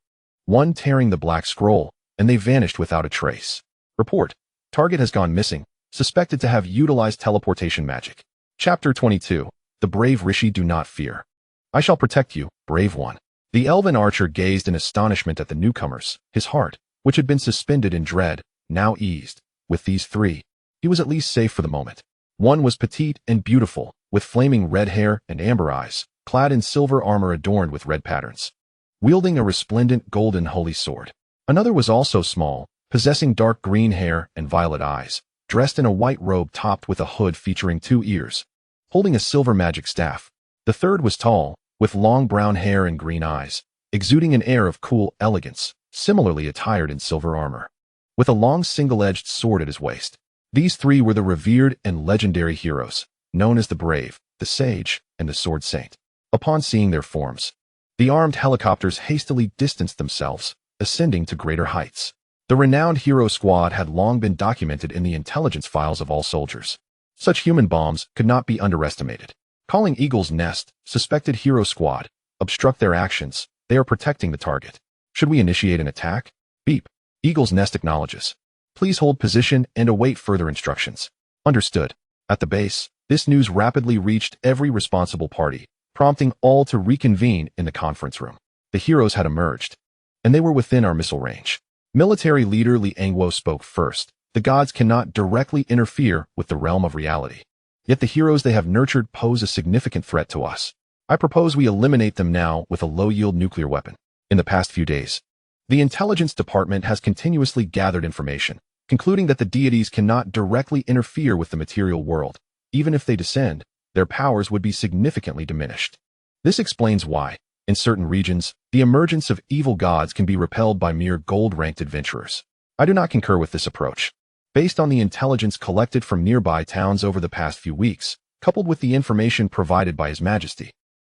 one tearing the black scroll, and they vanished without a trace. Report. Target has gone missing, suspected to have utilized teleportation magic. Chapter 22. The brave Rishi do not fear. I shall protect you, brave one. The elven archer gazed in astonishment at the newcomers, his heart, which had been suspended in dread, now eased. With these three, he was at least safe for the moment. One was petite and beautiful, with flaming red hair and amber eyes, clad in silver armor adorned with red patterns, wielding a resplendent golden holy sword. Another was also small, possessing dark green hair and violet eyes, dressed in a white robe topped with a hood featuring 2 ears, holding a silver magic staff. The third was tall, with long brown hair and green eyes, exuding an air of cool elegance, similarly attired in silver armor, with a long single-edged sword at his waist. These three were the revered and legendary heroes, known as the Brave, the Sage, and the Sword Saint. Upon seeing their forms, the armed helicopters hastily distanced themselves, ascending to greater heights. The renowned hero squad had long been documented in the intelligence files of all soldiers. Such human bombs could not be underestimated. Calling Eagle's Nest, suspected hero squad, obstruct their actions. They are protecting the target. Should we initiate an attack? Beep. Eagle's Nest acknowledges. Please hold position and await further instructions. Understood. At the base, this news rapidly reached every responsible party, prompting all to reconvene in the conference room. The heroes had emerged, and they were within our missile range. Military leader Li Angwo spoke first. The gods cannot directly interfere with the realm of reality. Yet the heroes they have nurtured pose a significant threat to us. I propose we eliminate them now with a low-yield nuclear weapon. In the past few days, the intelligence department has continuously gathered information, concluding that the deities cannot directly interfere with the material world. Even if they descend, their powers would be significantly diminished. This explains why, in certain regions, the emergence of evil gods can be repelled by mere gold-ranked adventurers. I do not concur with this approach. Based on the intelligence collected from nearby towns over the past few weeks, coupled with the information provided by His Majesty,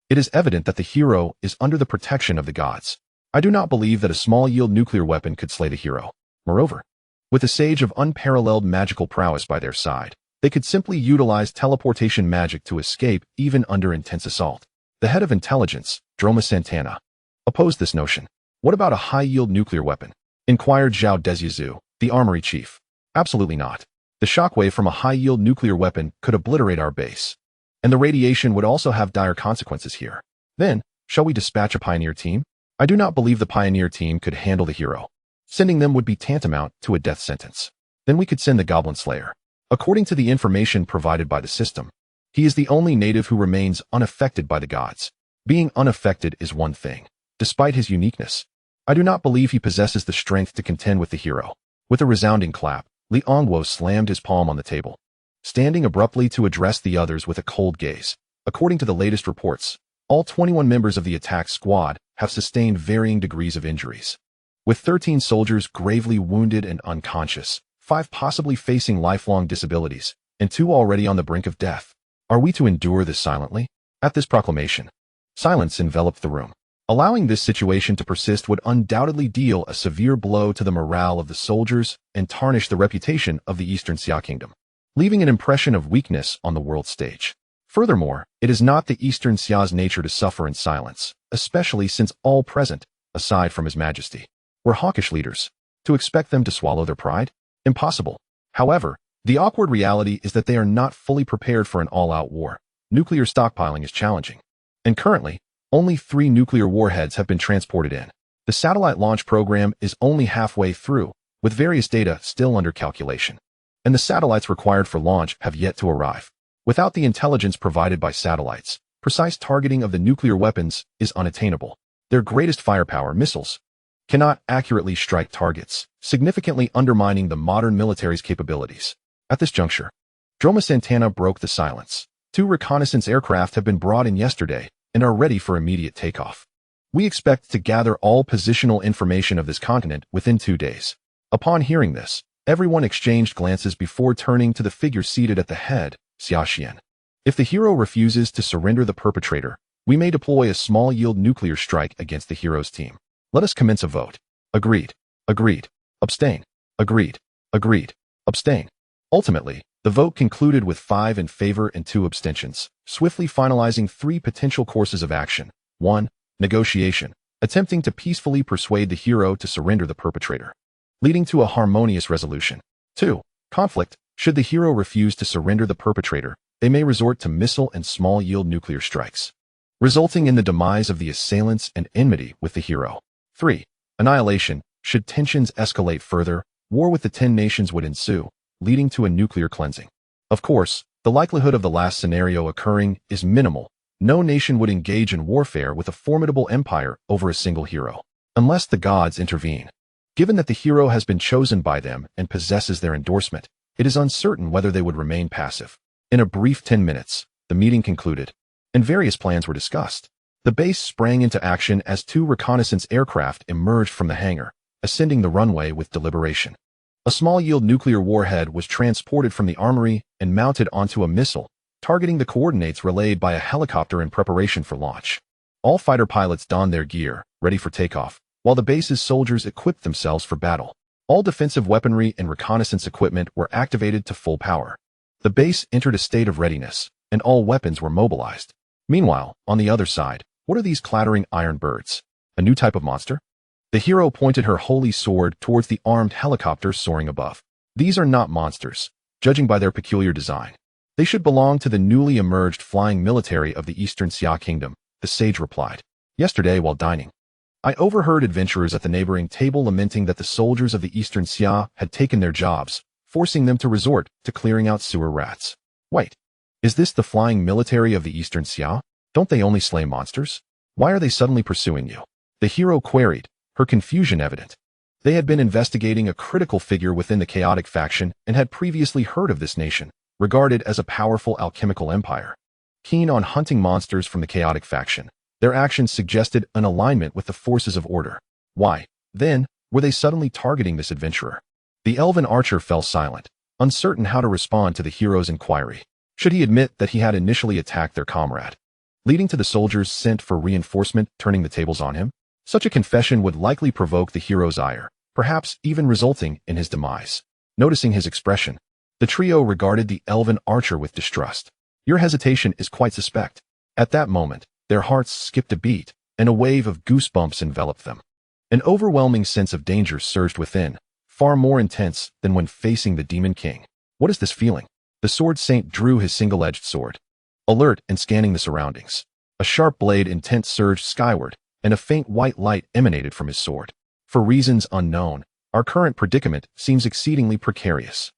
it is evident that the hero is under the protection of the gods. I do not believe that a small-yield nuclear weapon could slay the hero. Moreover, with a sage of unparalleled magical prowess by their side, they could simply utilize teleportation magic to escape even under intense assault. The head of intelligence, Droma Santana, opposed this notion. What about a high-yield nuclear weapon? Inquired Zhao Dezyazu, the armory chief. Absolutely not. The shockwave from a high-yield nuclear weapon could obliterate our base, and the radiation would also have dire consequences here. Then, shall we dispatch a pioneer team? I do not believe the pioneer team could handle the hero. Sending them would be tantamount to a death sentence. Then we could send the Goblin Slayer. According to the information provided by the system, he is the only native who remains unaffected by the gods. Being unaffected is one thing. Despite his uniqueness, I do not believe he possesses the strength to contend with the hero. With a resounding clap, Li Angwo slammed his palm on the table, standing abruptly to address the others with a cold gaze. According to the latest reports, all 21 members of the attack squad have sustained varying degrees of injuries, with 13 soldiers gravely wounded and unconscious, 5 possibly facing lifelong disabilities, and 2 already on the brink of death. Are we to endure this silently? At this proclamation, silence enveloped the room. Allowing this situation to persist would undoubtedly deal a severe blow to the morale of the soldiers and tarnish the reputation of the Eastern Xia Kingdom, leaving an impression of weakness on the world stage. Furthermore, it is not the Eastern Xia's nature to suffer in silence, especially since all present, aside from His Majesty, were hawkish leaders. To expect them to swallow their pride? Impossible. However, the awkward reality is that they are not fully prepared for an all-out war. Nuclear stockpiling is challenging, and currently, only 3 nuclear warheads have been transported in. The satellite launch program is only halfway through, with various data still under calculation, and the satellites required for launch have yet to arrive. Without the intelligence provided by satellites, precise targeting of the nuclear weapons is unattainable. Their greatest firepower, missiles, cannot accurately strike targets, significantly undermining the modern military's capabilities. At this juncture, Droma Santana broke the silence. 2 reconnaissance aircraft have been brought in yesterday and are ready for immediate takeoff. We expect to gather all positional information of this continent within 2 days. Upon hearing this, everyone exchanged glances before turning to the figure seated at the head, Xuan Xia. If the hero refuses to surrender the perpetrator, we may deploy a small-yield nuclear strike against the hero's team. Let us commence a vote. Agreed. Agreed. Abstain. Agreed. Agreed. Abstain. Ultimately, the vote concluded with 5 in favor and 2 abstentions, swiftly finalizing 3 potential courses of action. 1. Negotiation. attempting to peacefully persuade the hero to surrender the perpetrator, leading to a harmonious resolution. 2. Conflict. Should the hero refuse to surrender the perpetrator, they may resort to missile and small-yield nuclear strikes, resulting in the demise of the assailants and enmity with the hero. 3. Annihilation. Should tensions escalate further, war with the 10 nations would ensue, leading to a nuclear cleansing. Of course, the likelihood of the last scenario occurring is minimal. No nation would engage in warfare with a formidable empire over a single hero, unless the gods intervene. Given that the hero has been chosen by them and possesses their endorsement, it is uncertain whether they would remain passive. In a brief 10 minutes, the meeting concluded, and various plans were discussed. The base sprang into action as 2 reconnaissance aircraft emerged from the hangar, ascending the runway with deliberation. A small-yield nuclear warhead was transported from the armory and mounted onto a missile, targeting the coordinates relayed by a helicopter in preparation for launch. All fighter pilots donned their gear, ready for takeoff, while the base's soldiers equipped themselves for battle. All defensive weaponry and reconnaissance equipment were activated to full power. The base entered a state of readiness, and all weapons were mobilized. Meanwhile, on the other side, what are these clattering iron birds? A new type of monster? The hero pointed her holy sword towards the armed helicopter soaring above. These are not monsters, judging by their peculiar design. They should belong to the newly emerged flying military of the Eastern Xia Kingdom, the sage replied. Yesterday, while dining, I overheard adventurers at the neighboring table lamenting that the soldiers of the Eastern Xia had taken their jobs, forcing them to resort to clearing out sewer rats. Wait, is this the flying military of the Eastern Xia? Don't they only slay monsters? Why are they suddenly pursuing you? The hero queried, her confusion evident. They had been investigating a critical figure within the chaotic faction and had previously heard of this nation, regarded as a powerful alchemical empire. Keen on hunting monsters from the chaotic faction, their actions suggested an alignment with the forces of order. Why, then, were they suddenly targeting this adventurer? The elven archer fell silent, uncertain how to respond to the hero's inquiry. Should he admit that he had initially attacked their comrade, leading to the soldiers sent for reinforcement turning the tables on him? Such a confession would likely provoke the hero's ire, perhaps even resulting in his demise. Noticing his expression, the trio regarded the elven archer with distrust. Your hesitation is quite suspect. At that moment, their hearts skipped a beat, and a wave of goosebumps enveloped them. An overwhelming sense of danger surged within, far more intense than when facing the Demon King. What is this feeling? The sword saint drew his single-edged sword, alert and scanning the surroundings. A sharp blade intent surged skyward, and a faint white light emanated from his sword. For reasons unknown, our current predicament seems exceedingly precarious.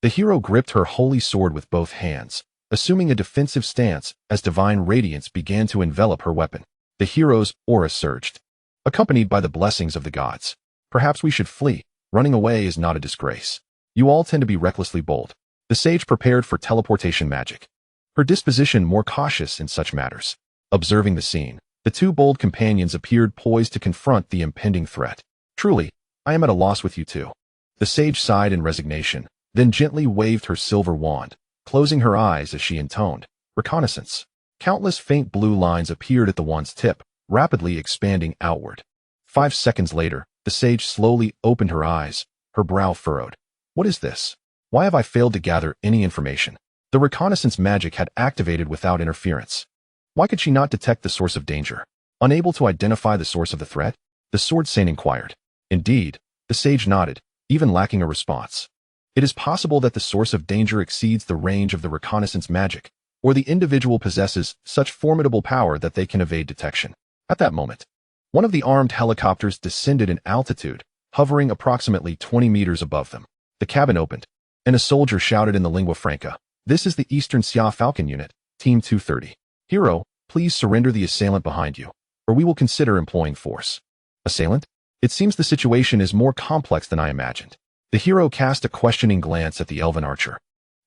The hero gripped her holy sword with both hands, assuming a defensive stance as divine radiance began to envelop her weapon. The hero's aura surged, accompanied by the blessings of the gods. Perhaps we should flee. Running away is not a disgrace. You all tend to be recklessly bold. The sage prepared for teleportation magic, her disposition more cautious in such matters. Observing the scene, the 2 bold companions appeared poised to confront the impending threat. Truly, I am at a loss with you two. The sage sighed in resignation, then gently waved her silver wand, closing her eyes as she intoned, "Reconnaissance." Countless faint blue lines appeared at the wand's tip, rapidly expanding outward. 5 seconds later, the sage slowly opened her eyes, her brow furrowed. What is this? Why have I failed to gather any information? The reconnaissance magic had activated without interference. Why could she not detect the source of danger? Unable to identify the source of the threat? The sword saint inquired. Indeed, the sage nodded, even lacking a response. It is possible that the source of danger exceeds the range of the reconnaissance magic, or the individual possesses such formidable power that they can evade detection. At that moment, one of the armed helicopters descended in altitude, hovering approximately 20 meters above them. The cabin opened, and a soldier shouted in the lingua franca, "This is the Eastern Xia Falcon Unit, Team 230. Hero, please surrender the assailant behind you, or we will consider employing force." Assailant? It seems the situation is more complex than I imagined. The hero cast a questioning glance at the elven archer,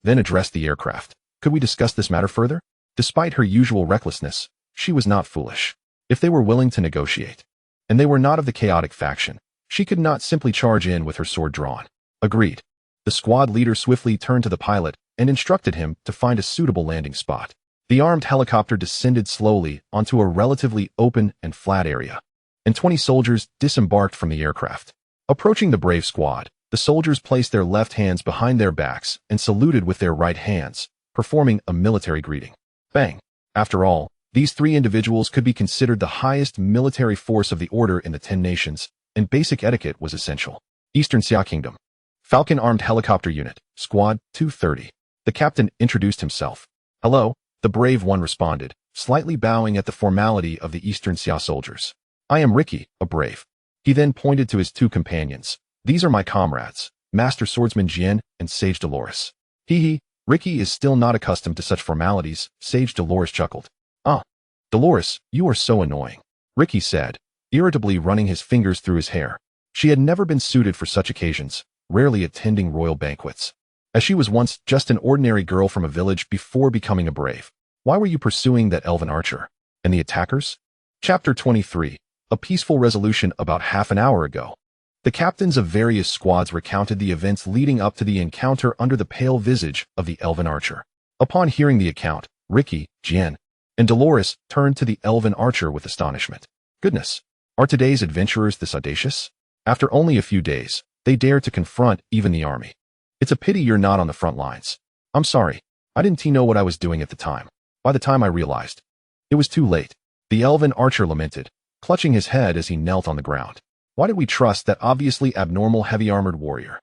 then addressed the aircraft. Could we discuss this matter further? Despite her usual recklessness, she was not foolish. If they were willing to negotiate, and they were not of the chaotic faction, she could not simply charge in with her sword drawn. Agreed. The squad leader swiftly turned to the pilot and instructed him to find a suitable landing spot. The armed helicopter descended slowly onto a relatively open and flat area, and 20 soldiers disembarked from the aircraft. Approaching the brave squad, the soldiers placed their left hands behind their backs and saluted with their right hands, performing a military greeting. Bang! After all, These three individuals could be considered the highest military force of the order in the 10 nations, and basic etiquette was essential. Eastern Xia Kingdom. Falcon Armed Helicopter Unit, Squad 230. The captain introduced himself. Hello, the brave one responded, slightly bowing at the formality of the Eastern Xia soldiers. I am Ricky, a brave. He then pointed to his two companions. These are my comrades, Master Swordsman Jian and Sage Dolores. Hee. Ricky is still not accustomed to such formalities, Sage Dolores chuckled. Ah, Dolores, you are so annoying, Ricky said, irritably running his fingers through his hair. She had never been suited for such occasions, rarely attending royal banquets. As she was once just an ordinary girl from a village before becoming a brave. Why were you pursuing that elven archer? And the attackers? Chapter 23. A peaceful resolution about half an hour ago. The captains of various squads recounted the events leading up to the encounter under the pale visage of the elven archer. Upon hearing the account, Ricky, Jian, and Dolores turned to the elven archer with astonishment. Goodness, are today's adventurers this audacious? After only a few days, they dare to confront even the army. It's a pity you're not on the front lines. I'm sorry, I didn't know what I was doing at the time. By the time I realized, it was too late. The elven archer lamented, clutching his head as he knelt on the ground. Why did we trust that obviously abnormal heavy-armored warrior?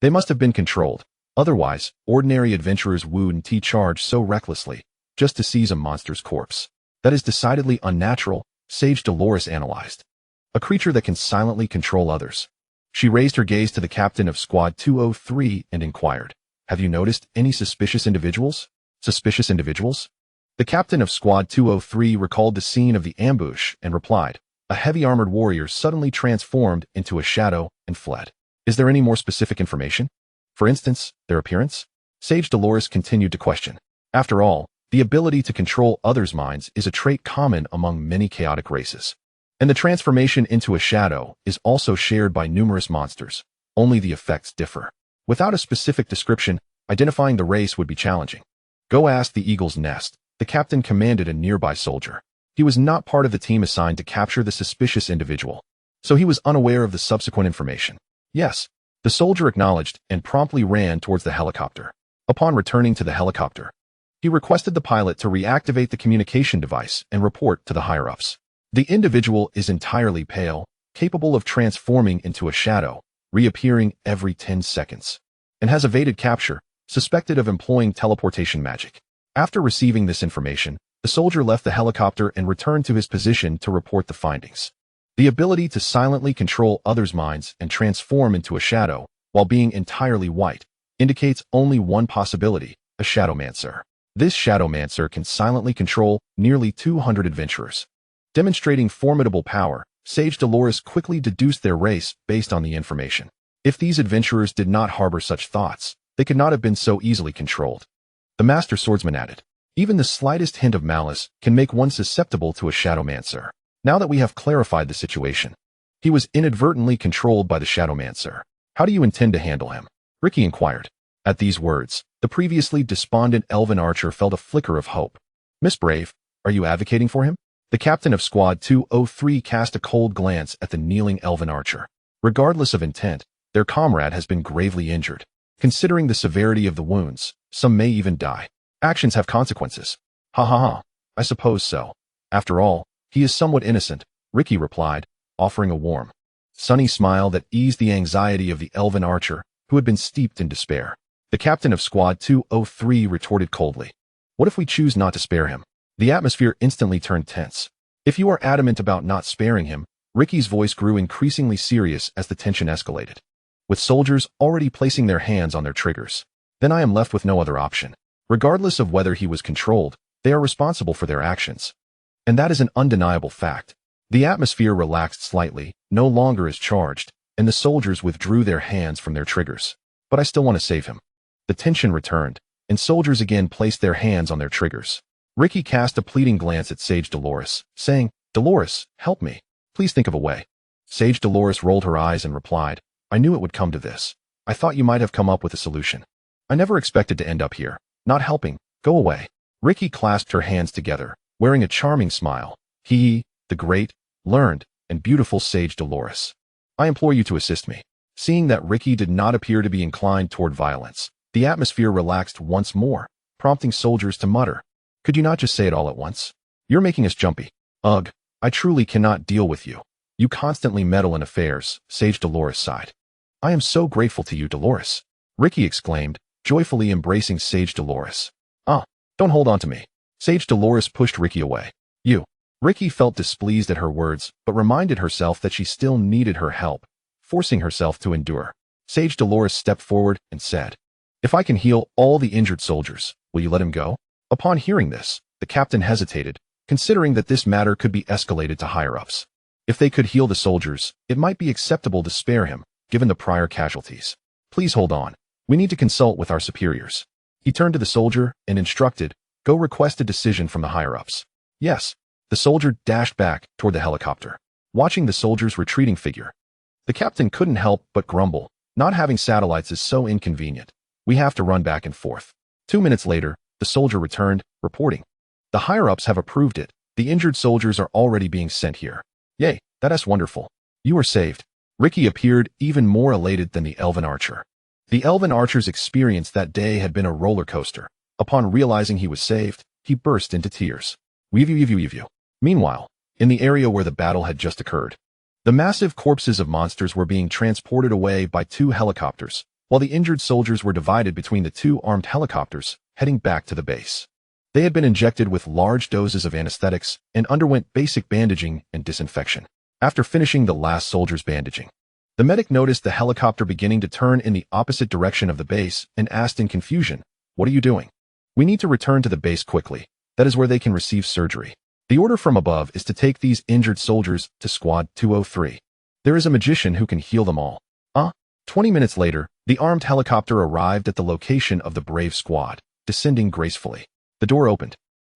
They must have been controlled. Otherwise, ordinary adventurers wouldn't charge so recklessly, just to seize a monster's corpse. That is decidedly unnatural, Sage Dolores analyzed. A creature that can silently control others. She raised her gaze to the captain of Squad 203 and inquired, have you noticed any suspicious individuals? Suspicious individuals? The captain of Squad 203 recalled the scene of the ambush and replied, a heavy-armored warrior suddenly transformed into a shadow and fled. Is there any more specific information? For instance, their appearance? Sage Dolores continued to question. After all, the ability to control others' minds is a trait common among many chaotic races. And the transformation into a shadow is also shared by numerous monsters, only the effects differ. Without a specific description, identifying the race would be challenging. Go ask the eagle's nest, the captain commanded a nearby soldier. He was not part of the team assigned to capture the suspicious individual, so he was unaware of the subsequent information. Yes, the soldier acknowledged and promptly ran towards the helicopter. Upon returning to the helicopter, he requested the pilot to reactivate the communication device and report to the higher-ups. The individual is entirely pale, capable of transforming into a shadow, reappearing every 10 seconds, and has evaded capture, suspected of employing teleportation magic. After receiving this information, the soldier left the helicopter and returned to his position to report the findings. The ability to silently control others' minds and transform into a shadow, while being entirely white, indicates only one possibility, a shadowmancer. This shadowmancer can silently control nearly 200 adventurers. Demonstrating formidable power, Sage Dolores quickly deduced their race based on the information. If these adventurers did not harbor such thoughts, they could not have been so easily controlled. The Master Swordsman added, even the slightest hint of malice can make one susceptible to a shadowmancer. Now that we have clarified the situation, he was inadvertently controlled by the shadowmancer. How do you intend to handle him? Ricky inquired. At these words, the previously despondent elven archer felt a flicker of hope. Miss Brave, are you advocating for him? The captain of Squad 203 cast a cold glance at the kneeling elven archer. Regardless of intent, their comrade has been gravely injured. Considering the severity of the wounds, some may even die. Actions have consequences. Ha ha ha, I suppose so. After all, he is somewhat innocent, Ricky replied, offering a warm, sunny smile that eased the anxiety of the elven archer, who had been steeped in despair. The captain of Squad 203 retorted coldly. What if we choose not to spare him? The atmosphere instantly turned tense. If you are adamant about not sparing him, Ricky's voice grew increasingly serious as the tension escalated. With soldiers already placing their hands on their triggers, then I am left with no other option. Regardless of whether he was controlled, they are responsible for their actions. And that is an undeniable fact. The atmosphere relaxed slightly, no longer as charged, and the soldiers withdrew their hands from their triggers. But I still want to save him. The tension returned, and soldiers again placed their hands on their triggers. Ricky cast a pleading glance at Sage Dolores, saying, Dolores, help me. Please think of a way. Sage Dolores rolled her eyes and replied, I knew it would come to this. I thought you might have come up with a solution. I never expected to end up here. Not helping. Go away. Ricky clasped her hands together, wearing a charming smile. He, the great, learned, and beautiful Sage Dolores. I implore you to assist me. Seeing that Ricky did not appear to be inclined toward violence, the atmosphere relaxed once more, prompting soldiers to mutter. Could you not just say it all at once? You're making us jumpy. Ugh, I truly cannot deal with you. You constantly meddle in affairs, Sage Dolores sighed. I am so grateful to you, Dolores, Ricky exclaimed, joyfully embracing Sage Dolores. Don't hold on to me. Sage Dolores pushed Ricky away. You. Ricky felt displeased at her words, but reminded herself that she still needed her help, forcing herself to endure. Sage Dolores stepped forward and said, If I can heal all the injured soldiers, will you let him go? Upon hearing this, the captain hesitated, considering that this matter could be escalated to higher-ups. If they could heal the soldiers, it might be acceptable to spare him, given the prior casualties. Please hold on. We need to consult with our superiors. He turned to the soldier and instructed, Go request a decision from the higher-ups. Yes. The soldier dashed back toward the helicopter, watching the soldier's retreating figure. The captain couldn't help but grumble. Not having satellites is so inconvenient. We have to run back and forth. 2 minutes later, the soldier returned, reporting. The higher-ups have approved it. The injured soldiers are already being sent here. Yay, that's wonderful. You are saved. Ricky appeared even more elated than the elven archer. The elven archer's experience that day had been a roller coaster. Upon realizing he was saved, he burst into tears. Weave. Meanwhile, in the area where the battle had just occurred, the massive corpses of monsters were being transported away by 2 helicopters, while the injured soldiers were divided between the 2 armed helicopters, heading back to the base. They had been injected with large doses of anesthetics and underwent basic bandaging and disinfection. After finishing the last soldier's bandaging, the medic noticed the helicopter beginning to turn in the opposite direction of the base and asked in confusion, What are you doing? We need to return to the base quickly. That is where they can receive surgery. The order from above is to take these injured soldiers to Squad 203. There is a magician who can heal them all. 20 minutes later, the armed helicopter arrived at the location of the brave squad, descending gracefully. The door opened,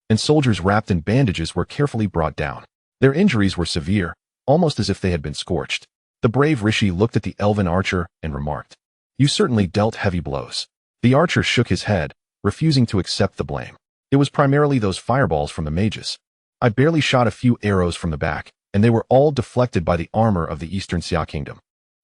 and soldiers wrapped in bandages were carefully brought down. Their injuries were severe, almost as if they had been scorched. The brave Rishi looked at the elven archer and remarked, You certainly dealt heavy blows. The archer shook his head, refusing to accept the blame. It was primarily those fireballs from the mages. I barely shot a few arrows from the back, and they were all deflected by the armor of the Eastern Xia Kingdom.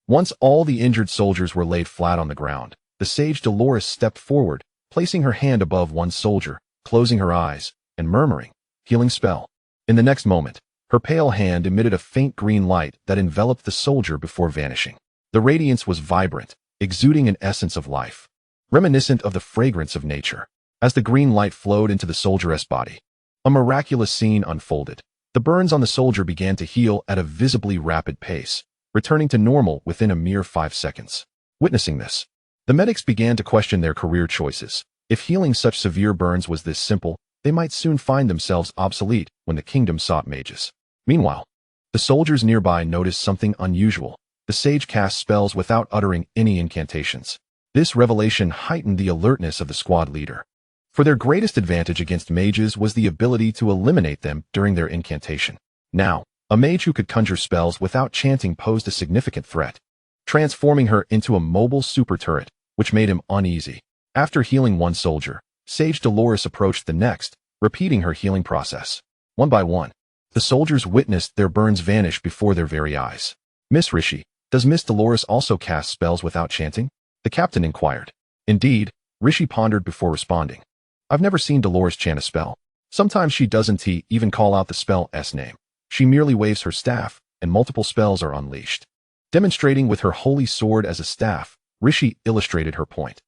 Once all the injured soldiers were laid flat on the ground, the sage Dolores stepped forward, placing her hand above one soldier, closing her eyes, and murmuring, Healing spell. In the next moment, her pale hand emitted a faint green light that enveloped the soldier before vanishing. The radiance was vibrant, exuding an essence of life, reminiscent of the fragrance of nature. As the green light flowed into the soldier's body, a miraculous scene unfolded. The burns on the soldier began to heal at a visibly rapid pace, returning to normal within a mere 5 seconds. Witnessing this, the medics began to question their career choices. If healing such severe burns was this simple, they might soon find themselves obsolete when the kingdom sought mages. Meanwhile, the soldiers nearby noticed something unusual. The sage cast spells without uttering any incantations. This revelation heightened the alertness of the squad leader. For their greatest advantage against mages was the ability to eliminate them during their incantation. Now, a mage who could conjure spells without chanting posed a significant threat, transforming her into a mobile super turret, which made him uneasy. After healing one soldier, Sage Dolores approached the next, repeating her healing process. One by one, the soldiers witnessed their burns vanish before their very eyes. Miss Rishi, does Miss Dolores also cast spells without chanting? The captain inquired. Indeed, Rishi pondered before responding. I've never seen Dolores chant a spell. Sometimes she doesn't even call out the spell's name. She merely waves her staff, and multiple spells are unleashed. Demonstrating with her holy sword as a staff, Rishi illustrated her point.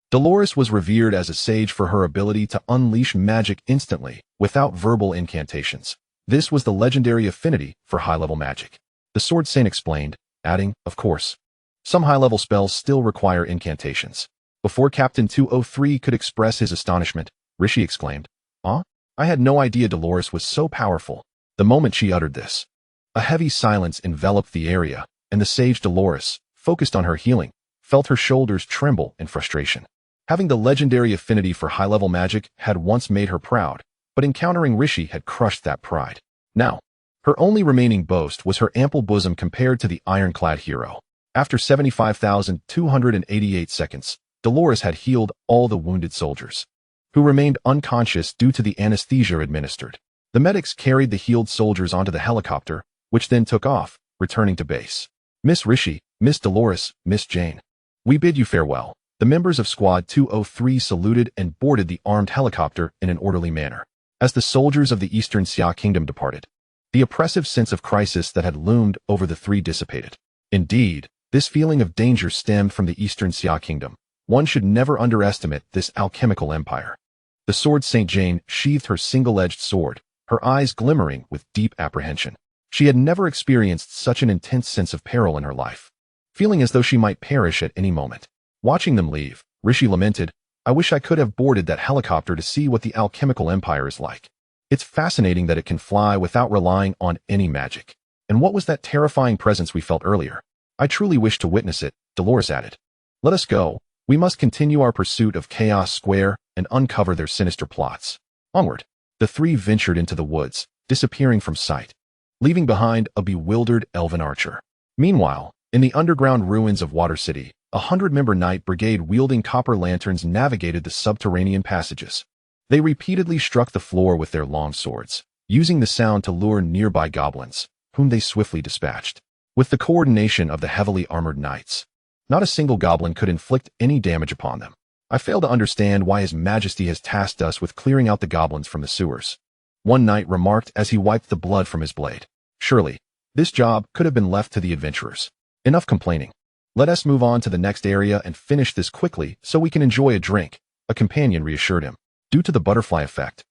Dolores was revered as a sage for her ability to unleash magic instantly, without verbal incantations. This was the legendary affinity for high-level magic. The sword saint explained, adding, of course, some high-level spells still require incantations. Before Captain 203 could express his astonishment, Rishi exclaimed, I had no idea Dolores was so powerful. The moment she uttered this, a heavy silence enveloped the area, and the sage Dolores, focused on her healing, felt her shoulders tremble in frustration. Having the legendary affinity for high-level magic had once made her proud, but encountering Rishi had crushed that pride. Now, her only remaining boast was her ample bosom compared to the ironclad hero. After 75,288 seconds, Dolores had healed all the wounded soldiers, who remained unconscious due to the anesthesia administered. The medics carried the healed soldiers onto the helicopter, which then took off, returning to base. Miss Rishi, Miss Dolores, Miss Jane, we bid you farewell. The members of Squad 203 saluted and boarded the armed helicopter in an orderly manner. As the soldiers of the Eastern Xia kingdom departed, the oppressive sense of crisis that had loomed over the three dissipated. Indeed, this feeling of danger stemmed from the Eastern Xia kingdom. One should never underestimate this alchemical empire. The sword Saint Jane sheathed her single-edged sword, her eyes glimmering with deep apprehension. She had never experienced such an intense sense of peril in her life, feeling as though she might perish at any moment. Watching them leave, Rishi lamented, "I wish I could have boarded that helicopter to see what the alchemical empire is like. It's fascinating that it can fly without relying on any magic. And what was that terrifying presence we felt earlier? I truly wish to witness it," Dolores added. "Let us go. We must continue our pursuit of Chaos Square and uncover their sinister plots." Onward, the three ventured into the woods, disappearing from sight, leaving behind a bewildered elven archer. Meanwhile, in the underground ruins of Water City, a 100-member knight brigade wielding copper lanterns navigated the subterranean passages. They repeatedly struck the floor with their long swords, using the sound to lure nearby goblins, whom they swiftly dispatched. With the coordination of the heavily armored knights, not a single goblin could inflict any damage upon them. "I fail to understand why His Majesty has tasked us with clearing out the goblins from the sewers," one knight remarked as he wiped the blood from his blade. "Surely, this job could have been left to the adventurers. Enough complaining. Let us move on to the next area and finish this quickly so we can enjoy a drink," a companion reassured him. Due to the butterfly effect,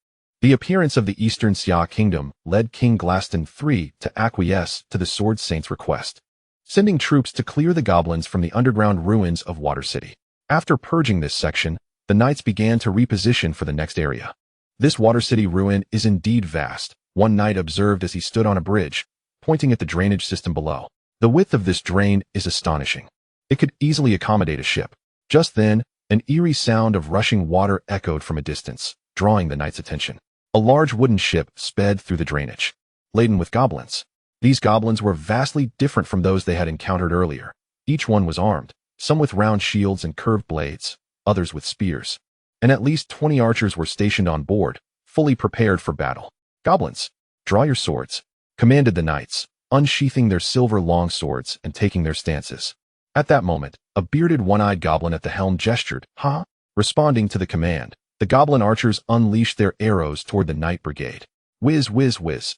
the appearance of the Eastern Xia kingdom led King Glaston III to acquiesce to the Sword Saint's request, sending troops to clear the goblins from the underground ruins of Water City. After purging this section, the knights began to reposition for the next area. "This Water City ruin is indeed vast," one knight observed as he stood on a bridge, pointing at the drainage system below. "The width of this drain is astonishing. It could easily accommodate a ship." Just then, an eerie sound of rushing water echoed from a distance, drawing the knight's attention. A large wooden ship sped through the drainage, laden with goblins. These goblins were vastly different from those they had encountered earlier. Each one was armed, some with round shields and curved blades, others with spears, and at least 20 archers were stationed on board, fully prepared for battle. "Goblins, draw your swords," commanded the knights, unsheathing their silver long swords and taking their stances. At that moment, a bearded one-eyed goblin at the helm gestured, "Ha!" Responding to the command, the goblin archers unleashed their arrows toward the knight brigade. Whiz, whiz, whiz.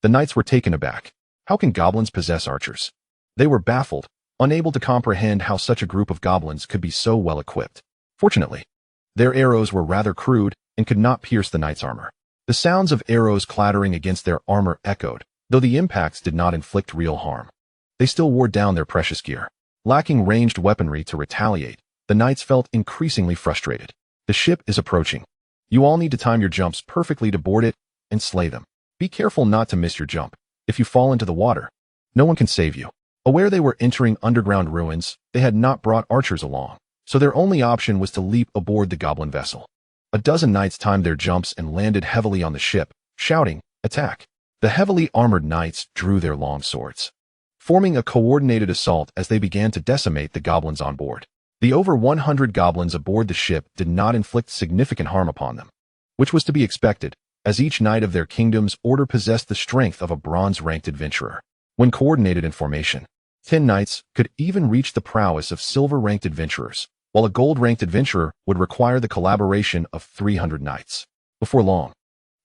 The knights were taken aback. How can goblins possess archers? They were baffled, unable to comprehend how such a group of goblins could be so well equipped. Fortunately, their arrows were rather crude and could not pierce the knight's armor. The sounds of arrows clattering against their armor echoed, though the impacts did not inflict real harm. They still wore down their precious gear. Lacking ranged weaponry to retaliate, the knights felt increasingly frustrated. "The ship is approaching. You all need to time your jumps perfectly to board it and slay them. Be careful not to miss your jump. If you fall into the water, no one can save you." Aware they were entering underground ruins, they had not brought archers along, so their only option was to leap aboard the goblin vessel. A dozen knights timed their jumps and landed heavily on the ship, shouting, "Attack!" The heavily armored knights drew their long swords, forming a coordinated assault as they began to decimate the goblins on board. The over 100 goblins aboard the ship did not inflict significant harm upon them, which was to be expected, as each knight of their kingdom's order possessed the strength of a bronze-ranked adventurer. When coordinated in formation, 10 knights could even reach the prowess of silver-ranked adventurers, while a gold-ranked adventurer would require the collaboration of 300 knights. Before long,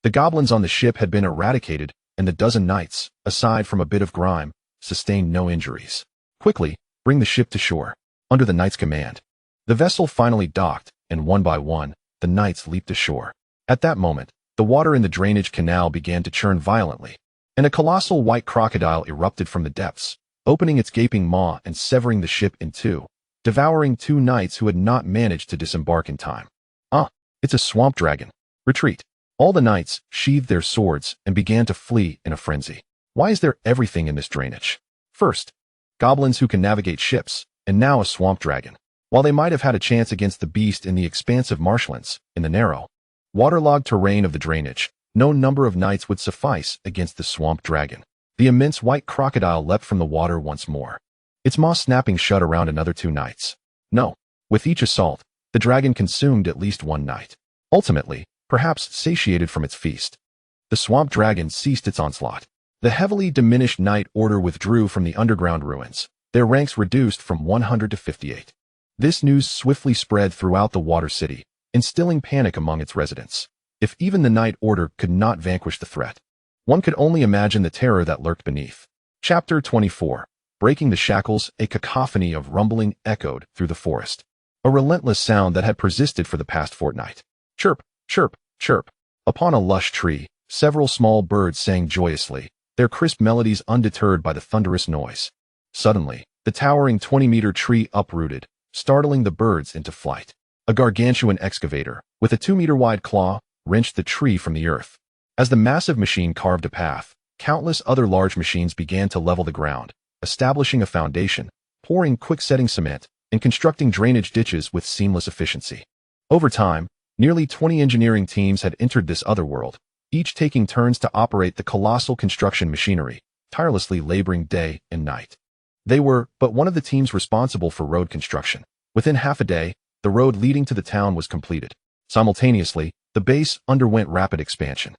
the goblins on the ship had been eradicated, and the dozen knights, aside from a bit of grime, sustained no injuries. "Quickly, bring the ship to shore," under the knight's command. The vessel finally docked, and one by one, the knights leaped ashore. At that moment, the water in the drainage canal began to churn violently, and a colossal white crocodile erupted from the depths, opening its gaping maw and severing the ship in two, devouring 2 knights who had not managed to disembark in time. "Ah, it's a swamp dragon. Retreat." All the knights sheathed their swords and began to flee in a frenzy. Why is there everything in this drainage? First, goblins who can navigate ships, and now a swamp dragon. While they might have had a chance against the beast in the expansive marshlands, in the narrow, waterlogged terrain of the drainage, no number of knights would suffice against the swamp dragon. The immense white crocodile leapt from the water once more, its maw snapping shut around another 2 knights. No, with each assault, the dragon consumed at least 1 knight. Ultimately, perhaps satiated from its feast, the swamp dragon ceased its onslaught. The heavily diminished knight order withdrew from the underground ruins, their ranks reduced from 100 to 58. This news swiftly spread throughout the Water City, instilling panic among its residents. If even the Night Order could not vanquish the threat, one could only imagine the terror that lurked beneath. Chapter 24. Breaking the shackles, a cacophony of rumbling echoed through the forest. A relentless sound that had persisted for the past fortnight. Chirp, chirp, chirp. Upon a lush tree, several small birds sang joyously, their crisp melodies undeterred by the thunderous noise. Suddenly, the towering 20-meter tree uprooted, startling the birds into flight. A gargantuan excavator, with a 2-meter-wide claw, wrenched the tree from the earth. As the massive machine carved a path, countless other large machines began to level the ground, establishing a foundation, pouring quick-setting cement, and constructing drainage ditches with seamless efficiency. Over time, nearly 20 engineering teams had entered this other world, each taking turns to operate the colossal construction machinery, tirelessly laboring day and night. They were but one of the teams responsible for road construction. Within half a day, the road leading to the town was completed. Simultaneously, the base underwent rapid expansion.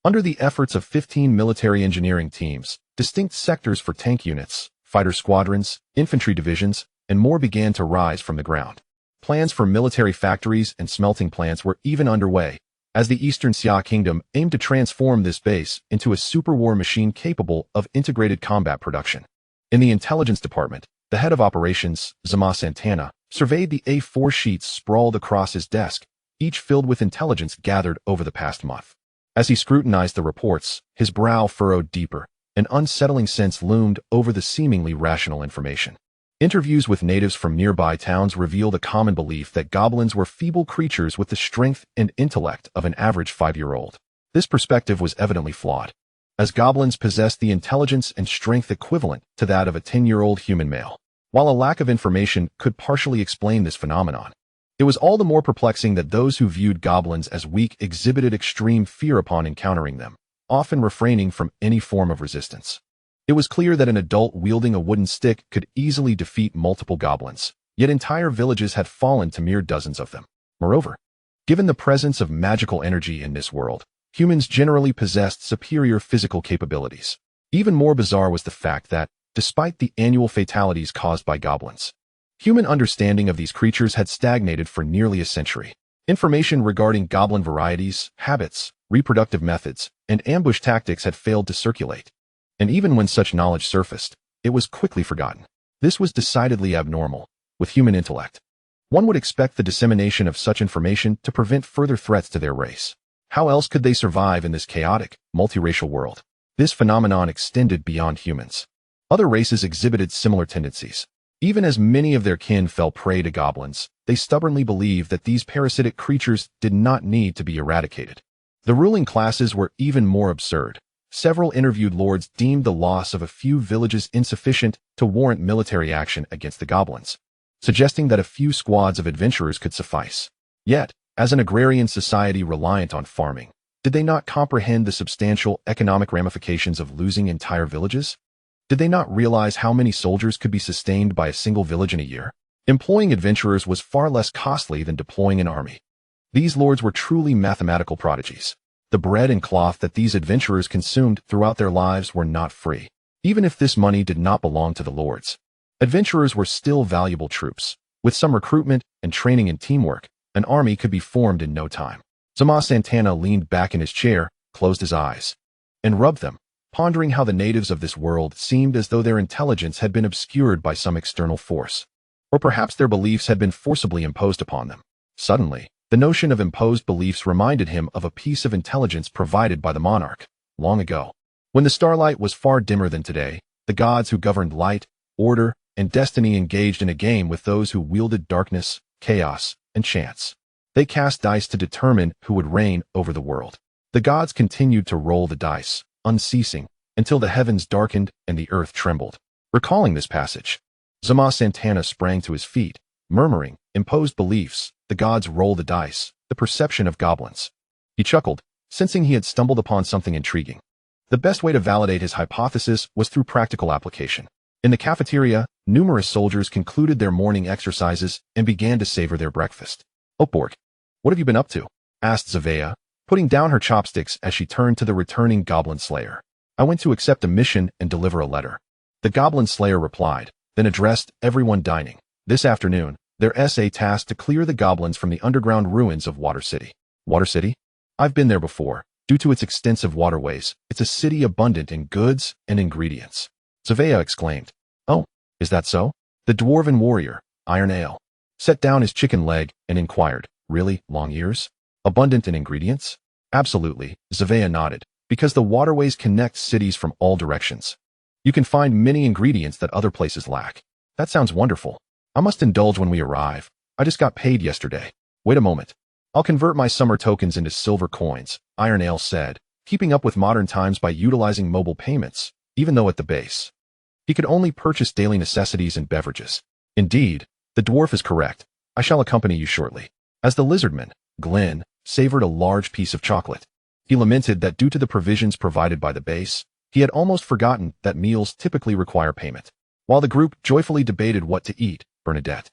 Under the efforts of 15 military engineering teams, distinct sectors for tank units, fighter squadrons, infantry divisions, and more began to rise from the ground. Plans for military factories and smelting plants were even underway, as the Eastern Xia Kingdom aimed to transform this base into a superwar machine capable of integrated combat production. In the intelligence department, the head of operations, Xuan Xia, surveyed the A4 sheets sprawled across his desk, each filled with intelligence gathered over the past month. As he scrutinized the reports, his brow furrowed deeper. An unsettling sense loomed over the seemingly rational information. Interviews with natives from nearby towns revealed a common belief that goblins were feeble creatures with the strength and intellect of an average 5-year-old. This perspective was evidently flawed, as goblins possessed the intelligence and strength equivalent to that of a 10-year-old human male. While a lack of information could partially explain this phenomenon, it was all the more perplexing that those who viewed goblins as weak exhibited extreme fear upon encountering them, often refraining from any form of resistance. It was clear that an adult wielding a wooden stick could easily defeat multiple goblins, yet entire villages had fallen to mere dozens of them. Moreover, given the presence of magical energy in this world, humans generally possessed superior physical capabilities. Even more bizarre was the fact that, despite the annual fatalities caused by goblins, human understanding of these creatures had stagnated for nearly a century. Information regarding goblin varieties, habits, reproductive methods, and ambush tactics had failed to circulate. And even when such knowledge surfaced, it was quickly forgotten. This was decidedly abnormal. With human intellect, one would expect the dissemination of such information to prevent further threats to their race. How else could they survive in this chaotic, multiracial world? This phenomenon extended beyond humans. Other races exhibited similar tendencies. Even as many of their kin fell prey to goblins, they stubbornly believed that these parasitic creatures did not need to be eradicated. The ruling classes were even more absurd. Several interviewed lords deemed the loss of a few villages insufficient to warrant military action against the goblins, suggesting that a few squads of adventurers could suffice. Yet, as an agrarian society reliant on farming, did they not comprehend the substantial economic ramifications of losing entire villages? Did they not realize how many soldiers could be sustained by a single village in a year? Employing adventurers was far less costly than deploying an army. These lords were truly mathematical prodigies. The bread and cloth that these adventurers consumed throughout their lives were not free. Even if this money did not belong to the lords, adventurers were still valuable troops. With some recruitment and training and teamwork, an army could be formed in no time. Xuan Xia leaned back in his chair, closed his eyes, and rubbed them, pondering how the natives of this world seemed as though their intelligence had been obscured by some external force. Or perhaps their beliefs had been forcibly imposed upon them. Suddenly, the notion of imposed beliefs reminded him of a piece of intelligence provided by the monarch, long ago. When the starlight was far dimmer than today, the gods who governed light, order, and destiny engaged in a game with those who wielded darkness, chaos, and chance. They cast dice to determine who would reign over the world. The gods continued to roll the dice, unceasing, until the heavens darkened and the earth trembled. Recalling this passage, Xuan Xia sprang to his feet, murmuring, "Imposed beliefs, the gods roll the dice, the perception of goblins." He chuckled, sensing he had stumbled upon something intriguing. The best way to validate his hypothesis was through practical application. In the cafeteria, numerous soldiers concluded their morning exercises and began to savor their breakfast. "Oh, Borg, what have you been up to?" asked Zavea, putting down her chopsticks as she turned to the returning goblin slayer. "I went to accept a mission and deliver a letter." The goblin slayer replied, then addressed everyone dining. This afternoon, their SA tasked to clear the goblins from the underground ruins of Water City. Water City? I've been there before. Due to its extensive waterways, it's a city abundant in goods and ingredients. Xia exclaimed. Oh, is that so? The dwarven warrior, Iron Ale, set down his chicken leg and inquired, really, long ears? Abundant in ingredients? Absolutely, Xia nodded, because the waterways connect cities from all directions. You can find many ingredients that other places lack. That sounds wonderful. I must indulge when we arrive. I just got paid yesterday. Wait a moment. I'll convert my summer tokens into silver coins, Iron Ale said, keeping up with modern times by utilizing mobile payments, even though at the base he could only purchase daily necessities and beverages. Indeed, the dwarf is correct. I shall accompany you shortly. As the lizardman, Glenn, savored a large piece of chocolate. He lamented that due to the provisions provided by the base, he had almost forgotten that meals typically require payment. While the group joyfully debated what to eat, Bernadette,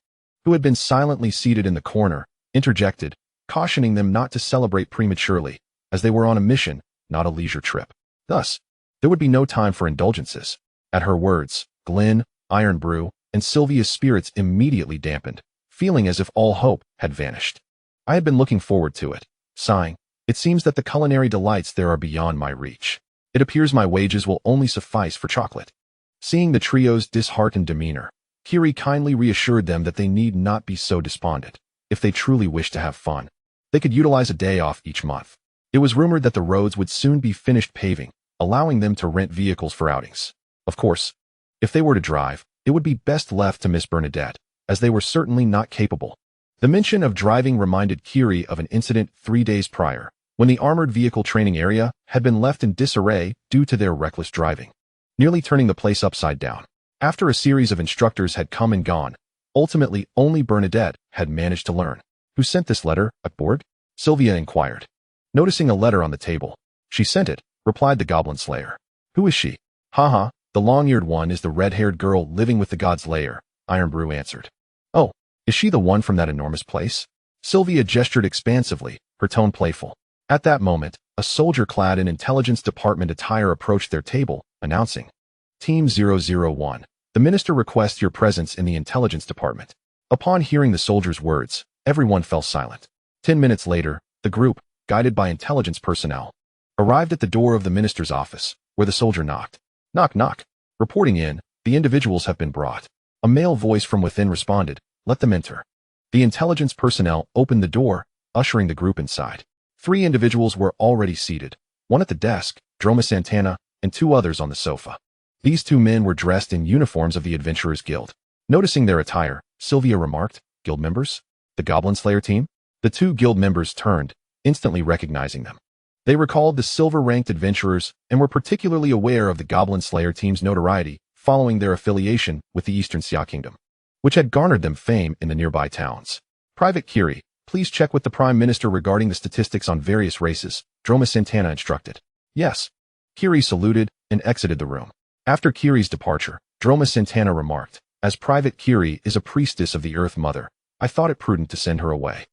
who had been silently seated in the corner, interjected, cautioning them not to celebrate prematurely, as they were on a mission, not a leisure trip. Thus, there would be no time for indulgences. At her words, Glenn, Iron Brew, and Sylvia's spirits immediately dampened, feeling as if all hope had vanished. I had been looking forward to it, sighing. It seems that the culinary delights there are beyond my reach. It appears my wages will only suffice for chocolate. Seeing the trio's disheartened demeanor, Kiri kindly reassured them that they need not be so despondent. If they truly wish to have fun, they could utilize a day off each month. It was rumored that the roads would soon be finished paving, allowing them to rent vehicles for outings. Of course, if they were to drive, it would be best left to Miss Bernadette, as they were certainly not capable. The mention of driving reminded Kiri of an incident 3 days prior, when the armored vehicle training area had been left in disarray due to their reckless driving, nearly turning the place upside down. After a series of instructors had come and gone, ultimately only Bernadette had managed to learn. Who sent this letter, aboard? Sylvia inquired. Noticing a letter on the table, she sent it, replied the Goblin Slayer. Who is she? Haha, the long-eared one is the red-haired girl living with the God's Lair, Iron Brew answered. Oh, is she the one from that enormous place? Sylvia gestured expansively, her tone playful. At that moment, a soldier clad in intelligence department attire approached their table, announcing, Team 001, the minister requests your presence in the intelligence department. Upon hearing the soldier's words, everyone fell silent. 10 minutes later, the group, guided by intelligence personnel, arrived at the door of the minister's office, where the soldier knocked. Knock, knock. Reporting in, the individuals have been brought. A male voice from within responded, let them enter. The intelligence personnel opened the door, ushering the group inside. 3 individuals were already seated, one at the desk, Droma Santana, and 2 others on the sofa. These 2 men were dressed in uniforms of the Adventurers Guild. Noticing their attire, Sylvia remarked, Guild members? The Goblin Slayer team? The 2 guild members turned, instantly recognizing them. They recalled the silver-ranked adventurers and were particularly aware of the Goblin Slayer team's notoriety following their affiliation with the Eastern Xia Kingdom, which had garnered them fame in the nearby towns. Private Kiri, please check with the Prime Minister regarding the statistics on various races, Droma Santana instructed. Yes. Kiri saluted and exited the room. After Kiri's departure, Droma Santana remarked, as Private Kiri is a priestess of the Earth Mother, I thought it prudent to send her away.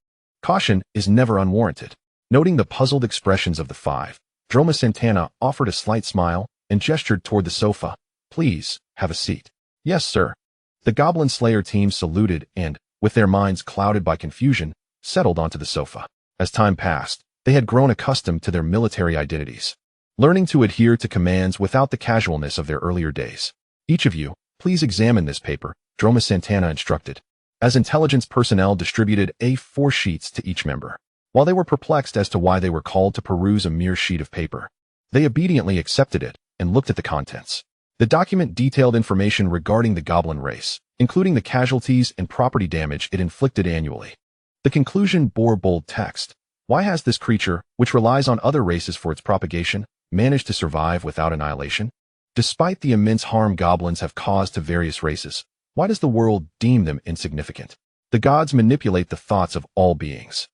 Caution is never unwarranted. Noting the puzzled expressions of the 5, Droma Santana offered a slight smile and gestured toward the sofa. Please, have a seat. Yes, sir. The Goblin Slayer team saluted and, with their minds clouded by confusion, settled onto the sofa. As time passed, they had grown accustomed to their military identities, learning to adhere to commands without the casualness of their earlier days. Each of you, please examine this paper, Droma Santana instructed, as intelligence personnel distributed A4 sheets to each member. While they were perplexed as to why they were called to peruse a mere sheet of paper, they obediently accepted it and looked at the contents. The document detailed information regarding the goblin race, including the casualties and property damage it inflicted annually. The conclusion bore bold text. Why has this creature, which relies on other races for its propagation, managed to survive without annihilation? Despite the immense harm goblins have caused to various races, why does the world deem them insignificant? The gods manipulate the thoughts of all beings.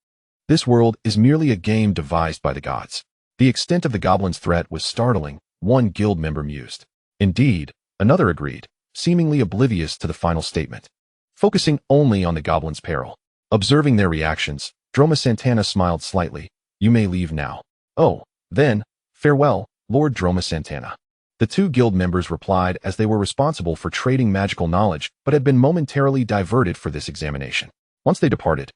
This world is merely a game devised by the gods. The extent of the goblins' threat was startling, one guild member mused. Indeed, another agreed, seemingly oblivious to the final statement, focusing only on the goblins' peril. Observing their reactions, Droma Santana smiled slightly. You may leave now. Oh, then, farewell, Lord Droma Santana. The 2 guild members replied as they were responsible for trading magical knowledge but had been momentarily diverted for this examination. Once they departed,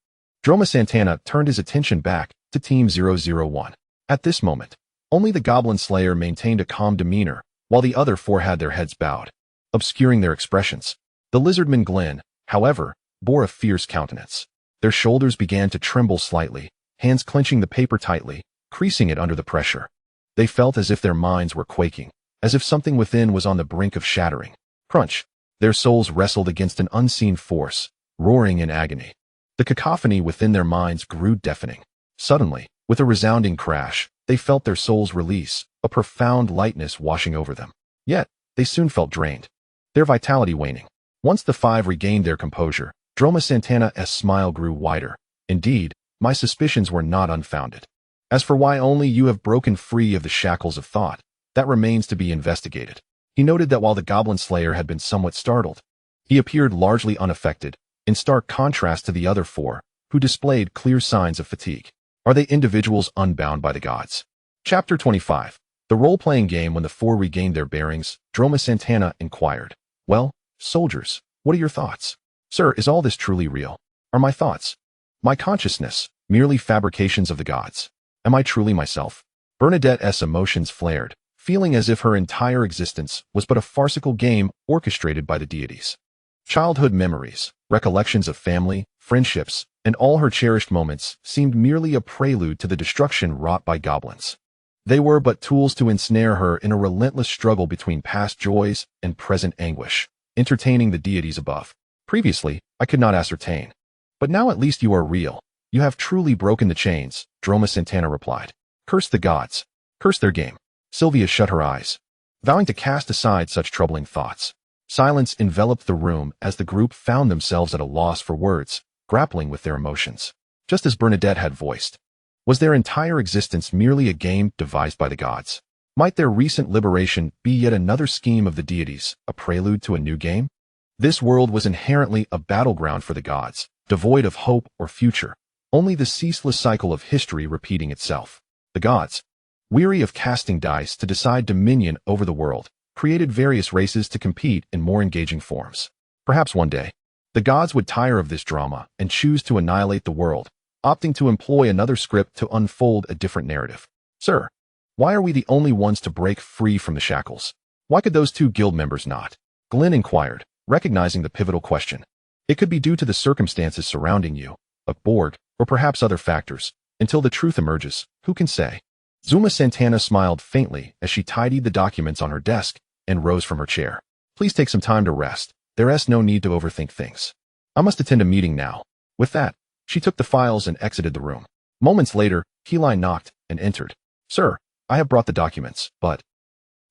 Droma Santana turned his attention back to Team 001. At this moment, only the Goblin Slayer maintained a calm demeanor, while the other four had their heads bowed, obscuring their expressions. The Lizardman Glenn, however, bore a fierce countenance. Their shoulders began to tremble slightly, hands clenching the paper tightly, creasing it under the pressure. They felt as if their minds were quaking, as if something within was on the brink of shattering. Crunch! Their souls wrestled against an unseen force, roaring in agony. The cacophony within their minds grew deafening. Suddenly, with a resounding crash, they felt their souls release, a profound lightness washing over them. Yet, they soon felt drained, their vitality waning. Once the five regained their composure, Droma Santana's smile grew wider. Indeed, my suspicions were not unfounded. As for why only you have broken free of the shackles of thought, that remains to be investigated. He noted that while the Goblin Slayer had been somewhat startled, he appeared largely unaffected, in stark contrast to the other four, who displayed clear signs of fatigue. Are they individuals unbound by the gods? Chapter 25. The role-playing game. When the four regained their bearings, Droma Santana inquired, "Well, soldiers, what are your thoughts?" "Sir, is all this truly real? Are my thoughts, my consciousness, merely fabrications of the gods? Am I truly myself?" Bernadette's emotions flared, feeling as if her entire existence was but a farcical game orchestrated by the deities. Childhood memories, recollections of family, friendships, and all her cherished moments seemed merely a prelude to the destruction wrought by goblins. They were but tools to ensnare her in a relentless struggle between past joys and present anguish, entertaining the deities above. "Previously, I could not ascertain. But now at least you are real. You have truly broken the chains," Droma Santana replied. "Curse the gods. Curse their game." Sylvia shut her eyes, vowing to cast aside such troubling thoughts. Silence enveloped the room as the group found themselves at a loss for words, grappling with their emotions. Just as Bernadette had voiced, was their entire existence merely a game devised by the gods? Might their recent liberation be yet another scheme of the deities, a prelude to a new game? This world was inherently a battleground for the gods, devoid of hope or future, only the ceaseless cycle of history repeating itself. The gods, weary of casting dice to decide dominion over the world, created various races to compete in more engaging forms. Perhaps one day, the gods would tire of this drama and choose to annihilate the world, opting to employ another script to unfold a different narrative. "Sir, why are we the only ones to break free from the shackles? Why could those two guild members not?" Glenn inquired, recognizing the pivotal question. "It could be due to the circumstances surrounding you, a Borg, or perhaps other factors. Until the truth emerges, who can say?" Zuma Santana smiled faintly as she tidied the documents on her desk and rose from her chair. "Please take some time to rest. There's no need to overthink things. I must attend a meeting now." With that, she took the files and exited the room. Moments later, Keli knocked and entered. "Sir, I have brought the documents, but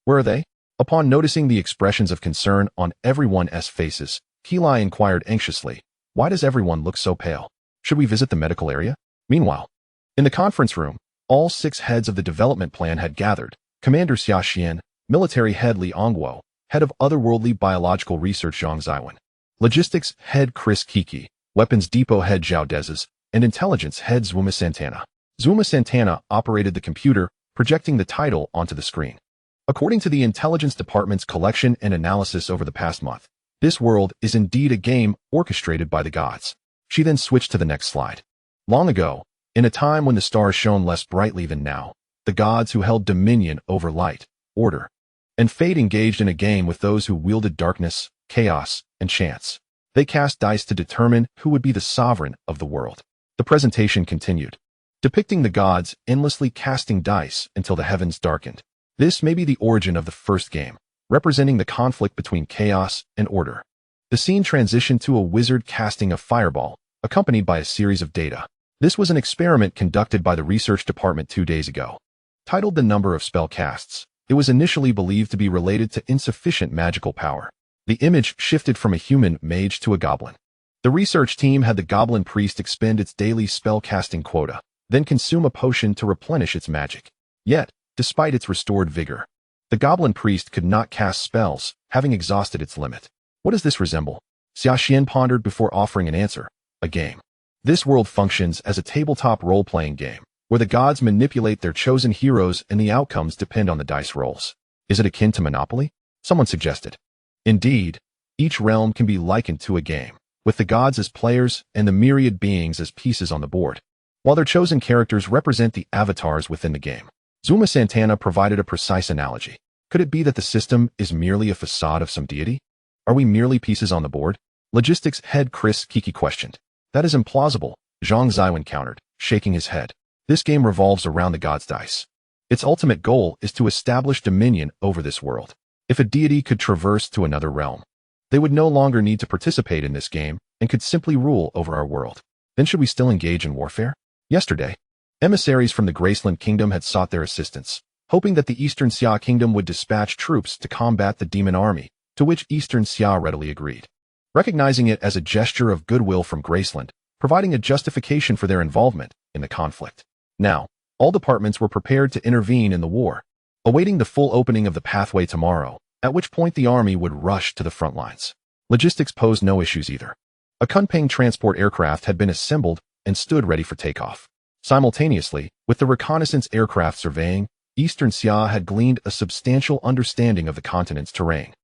where are they?" Upon noticing the expressions of concern on everyone's faces, Keli inquired anxiously, "Why does everyone look so pale? Should we visit the medical area?" Meanwhile, in the conference room, all 6 heads of the development plan had gathered: Commander Xuan Xia, Military Head Li Ongguo, Head of Otherworldly Biological Research Zhang Ziwen, Logistics Head Chris Kiki, Weapons Depot Head Zhao Dezes, and Intelligence Head Zuma Santana. Zuma Santana operated the computer, projecting the title onto the screen. According to the Intelligence Department's collection and analysis over the past month, this world is indeed a game orchestrated by the gods. She then switched to the next slide. Long ago, in a time when the stars shone less brightly than now, the gods who held dominion over light, order, and fate engaged in a game with those who wielded darkness, chaos, and chance. They cast dice to determine who would be the sovereign of the world. The presentation continued, depicting the gods endlessly casting dice until the heavens darkened. This may be the origin of the first game, representing the conflict between chaos and order. The scene transitioned to a wizard casting a fireball, accompanied by a series of data. This was an experiment conducted by the research department 2 days ago. Titled The Number of Spell Casts, it was initially believed to be related to insufficient magical power. The image shifted from a human mage to a goblin. The research team had the goblin priest expend its daily spell casting quota, then consume a potion to replenish its magic. Yet, despite its restored vigor, the goblin priest could not cast spells, having exhausted its limit. What does this resemble? Xia Xian pondered before offering an answer. A game. This world functions as a tabletop role-playing game, where the gods manipulate their chosen heroes and the outcomes depend on the dice rolls. Is it akin to Monopoly? Someone suggested. Indeed, each realm can be likened to a game, with the gods as players and the myriad beings as pieces on the board. while their chosen characters represent the avatars within the game. Zuma Santana provided a precise analogy. Could it be that the system is merely a facade of some deity? Are we merely pieces on the board? Logistics head Chris Kiki questioned. That is implausible, Zhang Ziwen countered, shaking his head. This game revolves around the gods' dice. Its ultimate goal is to establish dominion over this world. If a deity could traverse to another realm, they would no longer need to participate in this game and could simply rule over our world. Then should we still engage in warfare? Yesterday, emissaries from the Graceland Kingdom had sought their assistance, hoping that the Eastern Xia Kingdom would dispatch troops to combat the demon army, to which Eastern Xia readily agreed. Recognizing it as a gesture of goodwill from Graceland, providing a justification for their involvement in the conflict. Now, all departments were prepared to intervene in the war, awaiting the full opening of the pathway tomorrow, at which point the army would rush to the front lines. Logistics posed no issues either. A Kunpeng transport aircraft had been assembled and stood ready for takeoff. Simultaneously, with the reconnaissance aircraft surveying, Eastern Xia had gleaned a substantial understanding of the continent's terrain.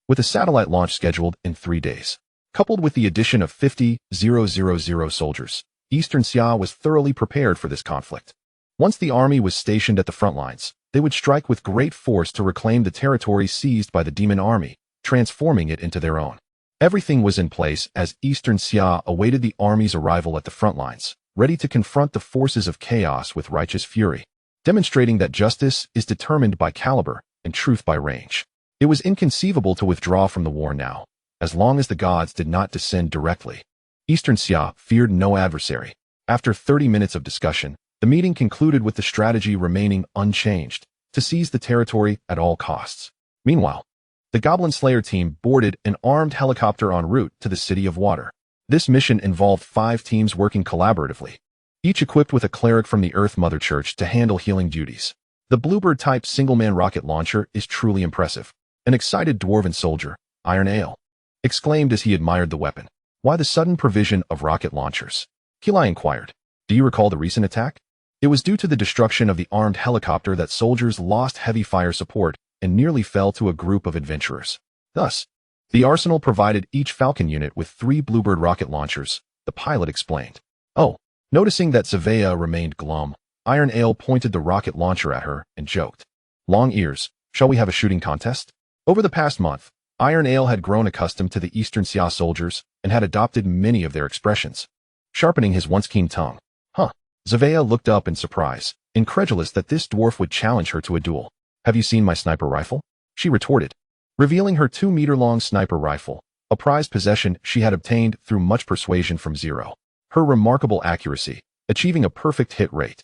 With a satellite launch scheduled in 3 days, coupled with the addition of 50,000 soldiers, Eastern Xia was thoroughly prepared for this conflict. Once the army was stationed at the front lines, they would strike with great force to reclaim the territory seized by the demon army, transforming it into their own. Everything was in place as Eastern Xia awaited the army's arrival at the front lines, ready to confront the forces of chaos with righteous fury, demonstrating that justice is determined by caliber and truth by range. It was inconceivable to withdraw from the war now, as long as the gods did not descend directly. Eastern Xia feared no adversary. After 30 minutes of discussion, the meeting concluded with the strategy remaining unchanged, to seize the territory at all costs. Meanwhile, the Goblin Slayer team boarded an armed helicopter en route to the City of Water. This mission involved 5 teams working collaboratively, each equipped with a cleric from the Earth Mother Church to handle healing duties. The Bluebird-type single-man rocket launcher is truly impressive. An excited dwarven soldier, Iron Ale, exclaimed as he admired the weapon. Why the sudden provision of rocket launchers? Kilai inquired. Do you recall the recent attack? It was due to the destruction of the armed helicopter that soldiers lost heavy fire support and nearly fell to a group of adventurers. Thus, the arsenal provided each Falcon unit with 3 Bluebird rocket launchers, the pilot explained. Oh, noticing that Savea remained glum, Iron Ale pointed the rocket launcher at her and joked. Long ears, shall we have a shooting contest? Over the past month, Iron Ale had grown accustomed to the Eastern Xia soldiers and had adopted many of their expressions, sharpening his once keen tongue. Huh. Zavea looked up in surprise, incredulous that this dwarf would challenge her to a duel. Have you seen my sniper rifle? She retorted, revealing her 2-meter-long sniper rifle, a prized possession she had obtained through much persuasion from Zero. Her remarkable accuracy, achieving a perfect hit rate,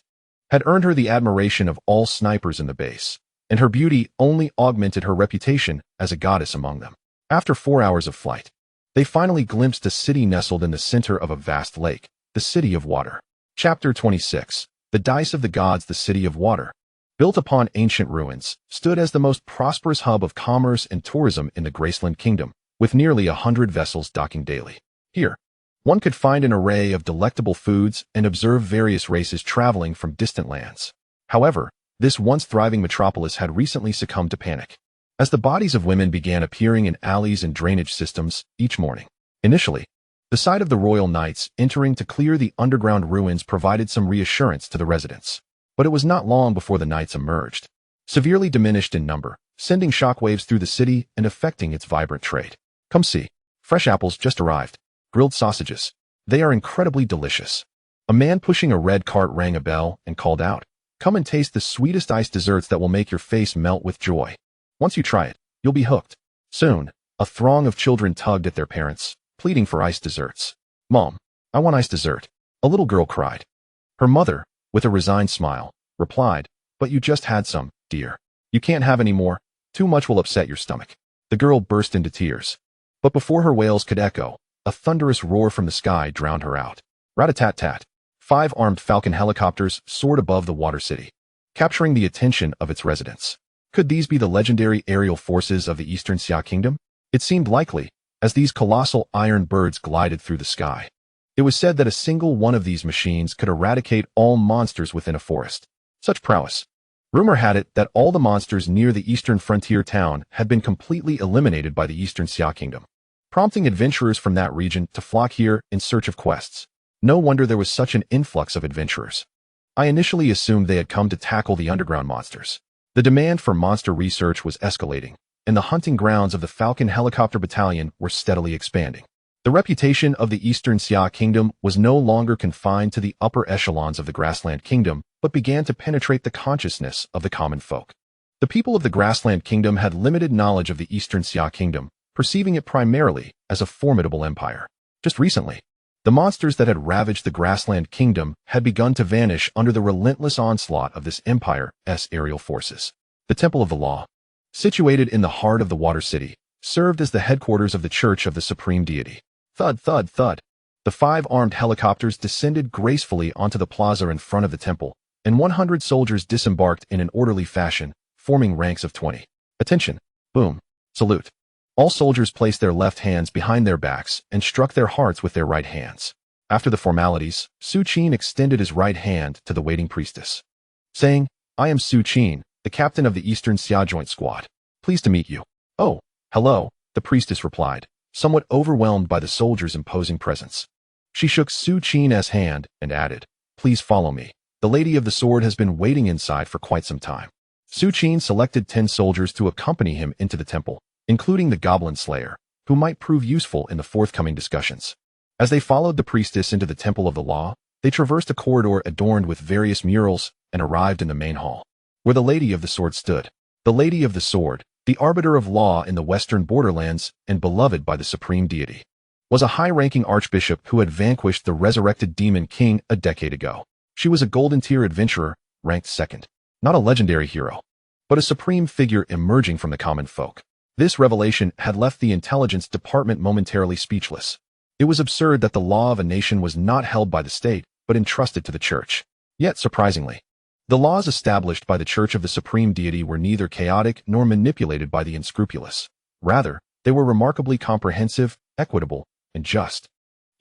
had earned her the admiration of all snipers in the base, and her beauty only augmented her reputation as a goddess among them. After 4 hours of flight, they finally glimpsed a city nestled in the center of a vast lake, the City of Water. Chapter 26. The Dice of the Gods. The City of Water, built upon ancient ruins, stood as the most prosperous hub of commerce and tourism in the Graceland Kingdom, with nearly 100 vessels docking daily. Here, one could find an array of delectable foods and observe various races traveling from distant lands. However, this once thriving metropolis had recently succumbed to panic, as the bodies of women began appearing in alleys and drainage systems each morning. Initially, the sight of the royal knights entering to clear the underground ruins provided some reassurance to the residents. But it was not long before the knights emerged, severely diminished in number, sending shockwaves through the city and affecting its vibrant trade. Come see. Fresh apples just arrived. Grilled sausages. They are incredibly delicious. A man pushing a red cart rang a bell and called out, come and taste the sweetest iced desserts that will make your face melt with joy. Once you try it, you'll be hooked. Soon, a throng of children tugged at their parents, pleading for iced desserts. Mom, I want iced dessert. A little girl cried. Her mother, with a resigned smile, replied, but you just had some, dear. You can't have any more. Too much will upset your stomach. The girl burst into tears. But before her wails could echo, a thunderous roar from the sky drowned her out. Rat-a-tat-tat. 5 armed Falcon helicopters soared above the water city, capturing the attention of its residents. Could these be the legendary aerial forces of the Eastern Xia Kingdom? It seemed likely, as these colossal iron birds glided through the sky. It was said that a single one of these machines could eradicate all monsters within a forest. Such prowess. Rumor had it that all the monsters near the eastern frontier town had been completely eliminated by the Eastern Xia Kingdom, prompting adventurers from that region to flock here in search of quests. No wonder there was such an influx of adventurers. I initially assumed they had come to tackle the underground monsters. The demand for monster research was escalating, and the hunting grounds of the Falcon Helicopter Battalion were steadily expanding. The reputation of the Eastern Xia Kingdom was no longer confined to the upper echelons of the Grassland Kingdom, but began to penetrate the consciousness of the common folk. The people of the Grassland Kingdom had limited knowledge of the Eastern Xia Kingdom, perceiving it primarily as a formidable empire. Just recently, the monsters that had ravaged the Grassland Kingdom had begun to vanish under the relentless onslaught of this empire's aerial forces. The Temple of the Law, situated in the heart of the Water City, served as the headquarters of the Church of the Supreme Deity. Thud, thud, thud. The 5 armed helicopters descended gracefully onto the plaza in front of the temple, and 100 soldiers disembarked in an orderly fashion, forming ranks of 20. Attention! Boom! Salute! All soldiers placed their left hands behind their backs and struck their hearts with their right hands. After the formalities, Su Qin extended his right hand to the waiting priestess, saying, "I am Su Qin, the captain of the Eastern Xia Joint Squad. Pleased to meet you." "Oh, hello," the priestess replied, somewhat overwhelmed by the soldiers' imposing presence. She shook Su Qin's hand and added, "Please follow me. The Lady of the Sword has been waiting inside for quite some time." Su Qin selected 10 soldiers to accompany him into the temple, including the Goblin Slayer, who might prove useful in the forthcoming discussions. As they followed the priestess into the Temple of the Law, they traversed a corridor adorned with various murals and arrived in the main hall, where the Lady of the Sword stood. The Lady of the Sword, the arbiter of law in the western borderlands and beloved by the Supreme Deity, was a high-ranking archbishop who had vanquished the resurrected Demon King a decade ago. She was a golden-tier adventurer, ranked 2nd. Not a legendary hero, but a supreme figure emerging from the common folk. This revelation had left the intelligence department momentarily speechless. It was absurd that the law of a nation was not held by the state, but entrusted to the church. Yet, surprisingly, the laws established by the Church of the Supreme Deity were neither chaotic nor manipulated by the unscrupulous. Rather, they were remarkably comprehensive, equitable, and just,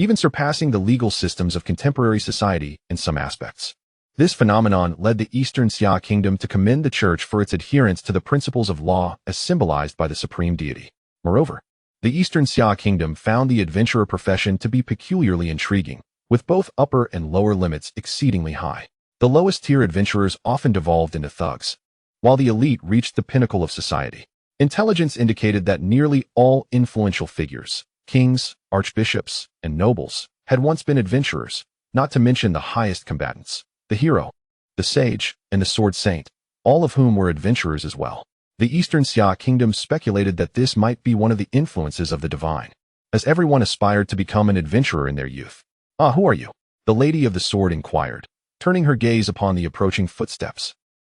even surpassing the legal systems of contemporary society in some aspects. This phenomenon led the Eastern Xia Kingdom to commend the Church for its adherence to the principles of law as symbolized by the Supreme Deity. Moreover, the Eastern Xia Kingdom found the adventurer profession to be peculiarly intriguing, with both upper and lower limits exceedingly high. The lowest-tier adventurers often devolved into thugs, while the elite reached the pinnacle of society. Intelligence indicated that nearly all influential figures, kings, archbishops, and nobles, had once been adventurers, not to mention the highest combatants, the hero, the sage, and the sword saint, all of whom were adventurers as well. The Eastern Xia Kingdom speculated that this might be one of the influences of the divine, as everyone aspired to become an adventurer in their youth. "Ah, who are you?" the Lady of the Sword inquired, turning her gaze upon the approaching footsteps.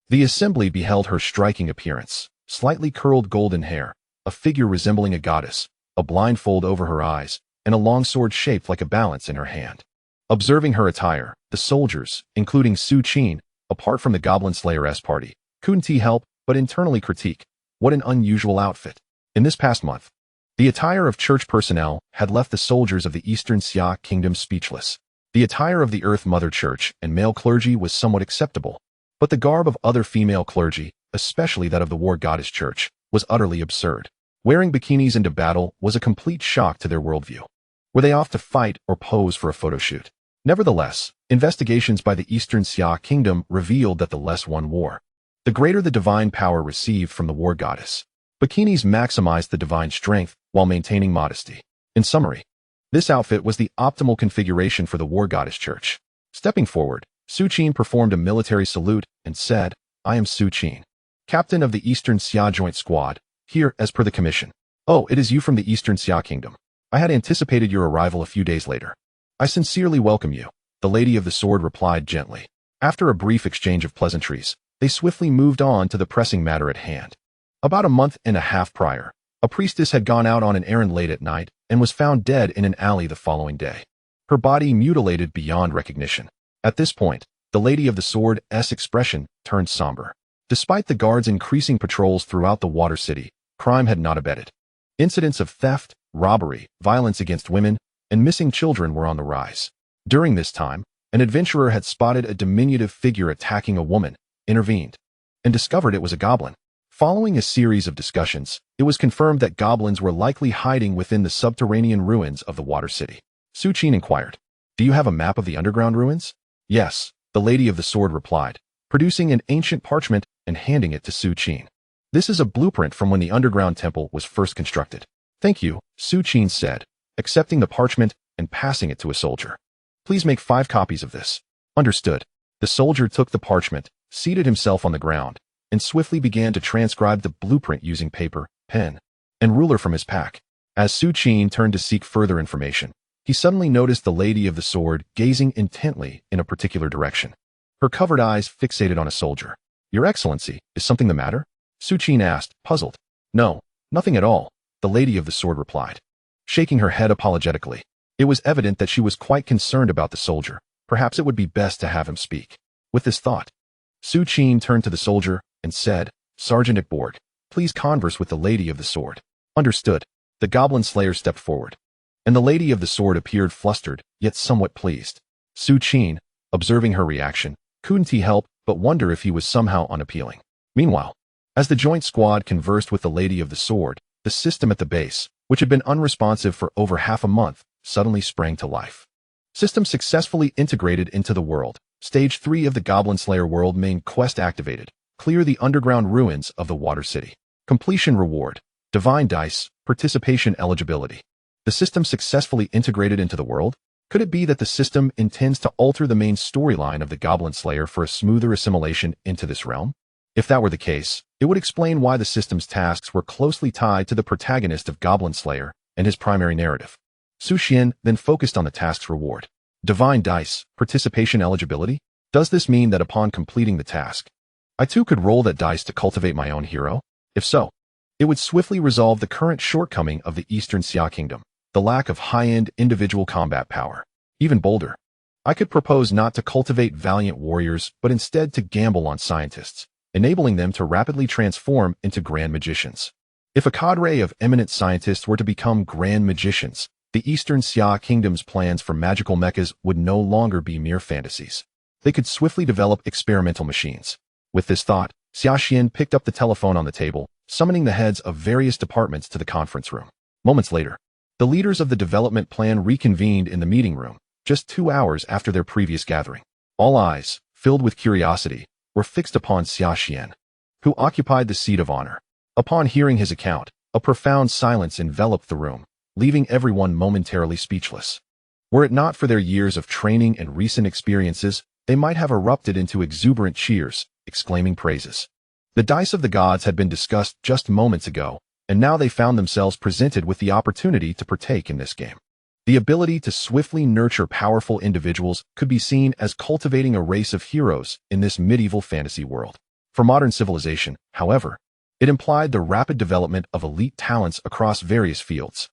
The assembly beheld her striking appearance, slightly curled golden hair, a figure resembling a goddess, a blindfold over her eyes, and a long sword shaped like a balance in her hand. Observing her attire, the soldiers, including Su Qin, apart from the Goblin Slayer's party, couldn't help but internally critique, what an unusual outfit. In this past month, the attire of church personnel had left the soldiers of the Eastern Xia Kingdom speechless. The attire of the Earth Mother Church and male clergy was somewhat acceptable, but the garb of other female clergy, especially that of the War Goddess Church, was utterly absurd. Wearing bikinis into battle was a complete shock to their worldview. Were they off to fight or pose for a photo shoot? Nevertheless, investigations by the Eastern Xia Kingdom revealed that the less one wore, the greater the divine power received from the War Goddess. Bikinis maximized the divine strength while maintaining modesty. In summary, this outfit was the optimal configuration for the War Goddess Church. Stepping forward, Su Qin performed a military salute and said, "I am Su Qin, captain of the Eastern Xia Joint Squad, here as per the commission." "Oh, it is you from the Eastern Xia Kingdom. I had anticipated your arrival a few days later." "I sincerely welcome you," the Lady of the Sword replied gently. After a brief exchange of pleasantries, they swiftly moved on to the pressing matter at hand. About a month and a half prior, a priestess had gone out on an errand late at night and was found dead in an alley the following day, her body mutilated beyond recognition. At this point, the Lady of the Sword's expression turned somber. Despite the guards' increasing patrols throughout the Water City, crime had not abated. Incidents of theft, robbery, violence against women, and missing children were on the rise. During this time, an adventurer had spotted a diminutive figure attacking a woman, intervened, and discovered it was a goblin. Following a series of discussions, it was confirmed that goblins were likely hiding within the subterranean ruins of the Water City. Su Qin inquired, Do you have a map of the underground ruins? Yes, the Lady of the Sword replied, producing an ancient parchment and handing it to Su Qin. This is a blueprint from when the underground temple was first constructed. Thank you, Su Qin said, accepting the parchment and passing it to a soldier. Please make 5 copies of this. Understood. The soldier took the parchment, seated himself on the ground, and swiftly began to transcribe the blueprint using paper, pen, and ruler from his pack. As Su Qin turned to seek further information, he suddenly noticed the Lady of the Sword gazing intently in a particular direction. Her covered eyes fixated on a soldier. Your Excellency, is something the matter? Su Qin asked, puzzled. No, nothing at all, the Lady of the Sword replied, shaking her head apologetically. It was evident that she was quite concerned about the soldier. Perhaps it would be best to have him speak. With this thought, Su Qin turned to the soldier and said, Sergeant at Borg, please converse with the Lady of the Sword. Understood. The Goblin Slayer stepped forward, and the Lady of the Sword appeared flustered, yet somewhat pleased. Su Qin, observing her reaction, couldn't help but wonder if he was somehow unappealing. Meanwhile, as the joint squad conversed with the Lady of the Sword, the system at the base, which had been unresponsive for over half a month, suddenly sprang to life. System successfully integrated into the world. Stage 3 of the Goblin Slayer World main quest activated. Clear the underground ruins of the Water City. Completion reward. Divine Dice. Participation eligibility. The system successfully integrated into the world? Could it be that the system intends to alter the main storyline of the Goblin Slayer for a smoother assimilation into this realm? If that were the case, it would explain why the system's tasks were closely tied to the protagonist of Goblin Slayer and his primary narrative. Su Xian then focused on the task's reward. Divine Dice. Participation eligibility? Does this mean that upon completing the task, I too could roll that dice to cultivate my own hero? If so, it would swiftly resolve the current shortcoming of the Eastern Xia Kingdom, the lack of high-end individual combat power. Even bolder, I could propose not to cultivate valiant warriors, but instead to gamble on scientists, enabling them to rapidly transform into grand magicians. If a cadre of eminent scientists were to become grand magicians, the Eastern Xia Kingdom's plans for magical mechas would no longer be mere fantasies. They could swiftly develop experimental machines. With this thought, Xia Xian picked up the telephone on the table, summoning the heads of various departments to the conference room. Moments later, the leaders of the development plan reconvened in the meeting room, just 2 hours after their previous gathering. All eyes, filled with curiosity, were fixed upon Xia Xian, who occupied the seat of honor. Upon hearing his account, a profound silence enveloped the room, leaving everyone momentarily speechless. Were it not for their years of training and recent experiences, they might have erupted into exuberant cheers, exclaiming praises. The dice of the gods had been discussed just moments ago, and now they found themselves presented with the opportunity to partake in this game. The ability to swiftly nurture powerful individuals could be seen as cultivating a race of heroes in this medieval fantasy world. For modern civilization, however, it implied the rapid development of elite talents across various fields.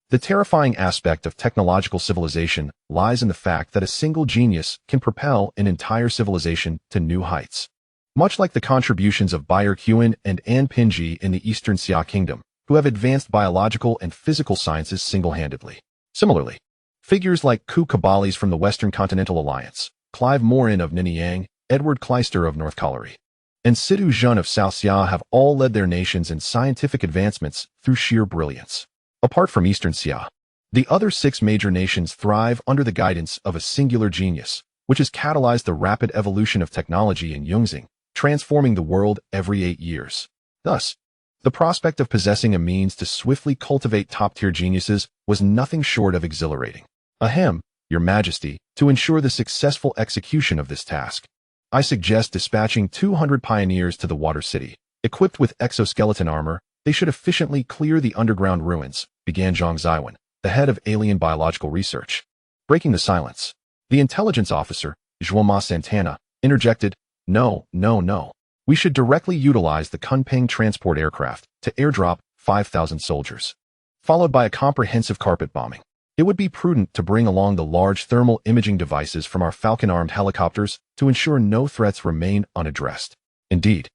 The terrifying aspect of technological civilization lies in the fact that a single genius can propel an entire civilization to new heights. Much like the contributions of Bayer Huan and An Pinji in the Eastern Xia Kingdom, who have advanced biological and physical sciences single-handedly. Similarly, figures like Ku Kabalis from the Western Continental Alliance, Clive Morin of Niniang, Edward Kleister of North Colliery, and Sidu Zhun of South Xia have all led their nations in scientific advancements through sheer brilliance. Apart from Eastern Xia, the other 6 major nations thrive under the guidance of a singular genius, which has catalyzed the rapid evolution of technology in Yunxing, transforming the world every 8 years. Thus, the prospect of possessing a means to swiftly cultivate top-tier geniuses was nothing short of exhilarating. Ahem, Your Majesty, to ensure the successful execution of this task, I suggest dispatching 200 pioneers to the Water City. Equipped with exoskeleton armor, they should efficiently clear the underground ruins, began Zhang Ziwen, the head of alien biological research. Breaking the silence, the intelligence officer, Zhuoma Santana, interjected, No. We should directly utilize the Kunpeng transport aircraft to airdrop 5,000 soldiers, followed by a comprehensive carpet bombing. It would be prudent to bring along the large thermal imaging devices from our Falcon-armed helicopters to ensure no threats remain unaddressed. Indeed,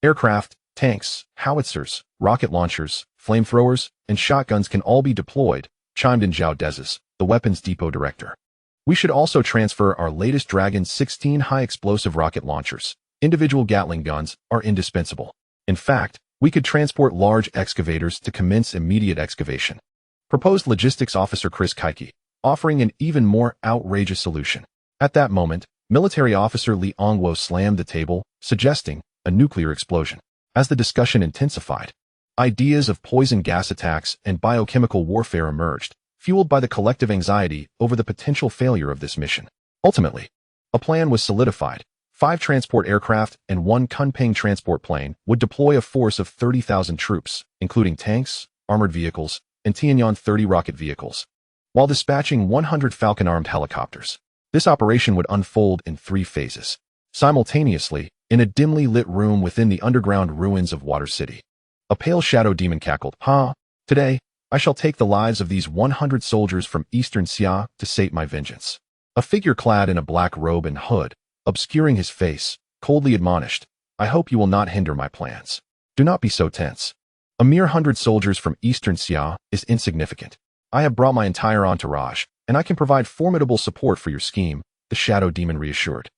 aircraft, tanks, howitzers, rocket launchers, flamethrowers, and shotguns can all be deployed, chimed in Zhao Dezes, the weapons depot director. We should also transfer our latest Dragon 16 high-explosive rocket launchers. Individual Gatling guns are indispensable. In fact, we could transport large excavators to commence immediate excavation. Proposed Logistics Officer Chris Kaiki, offering an even more outrageous solution. At that moment, military officer Li Ongwo slammed the table, suggesting a nuclear explosion. As the discussion intensified, ideas of poison gas attacks and biochemical warfare emerged, fueled by the collective anxiety over the potential failure of this mission. Ultimately, a plan was solidified. 5 transport aircraft and 1 Kunping transport plane would deploy a force of 30,000 troops, including tanks, armored vehicles, and Tianyang-30 rocket vehicles, while dispatching 100 Falcon-armed helicopters. This operation would unfold in 3 phases. Simultaneously, in a dimly lit room within the underground ruins of Water City, a pale shadow demon cackled, "Ha! Today, I shall take the lives of these 100 soldiers from Eastern Xia to sate my vengeance." A figure clad in a black robe and hood, obscuring his face, coldly admonished, "I hope you will not hinder my plans. Do not be so tense. A mere 100 soldiers from Eastern Xia is insignificant. I have brought my entire entourage, and I can provide formidable support for your scheme," the shadow demon reassured.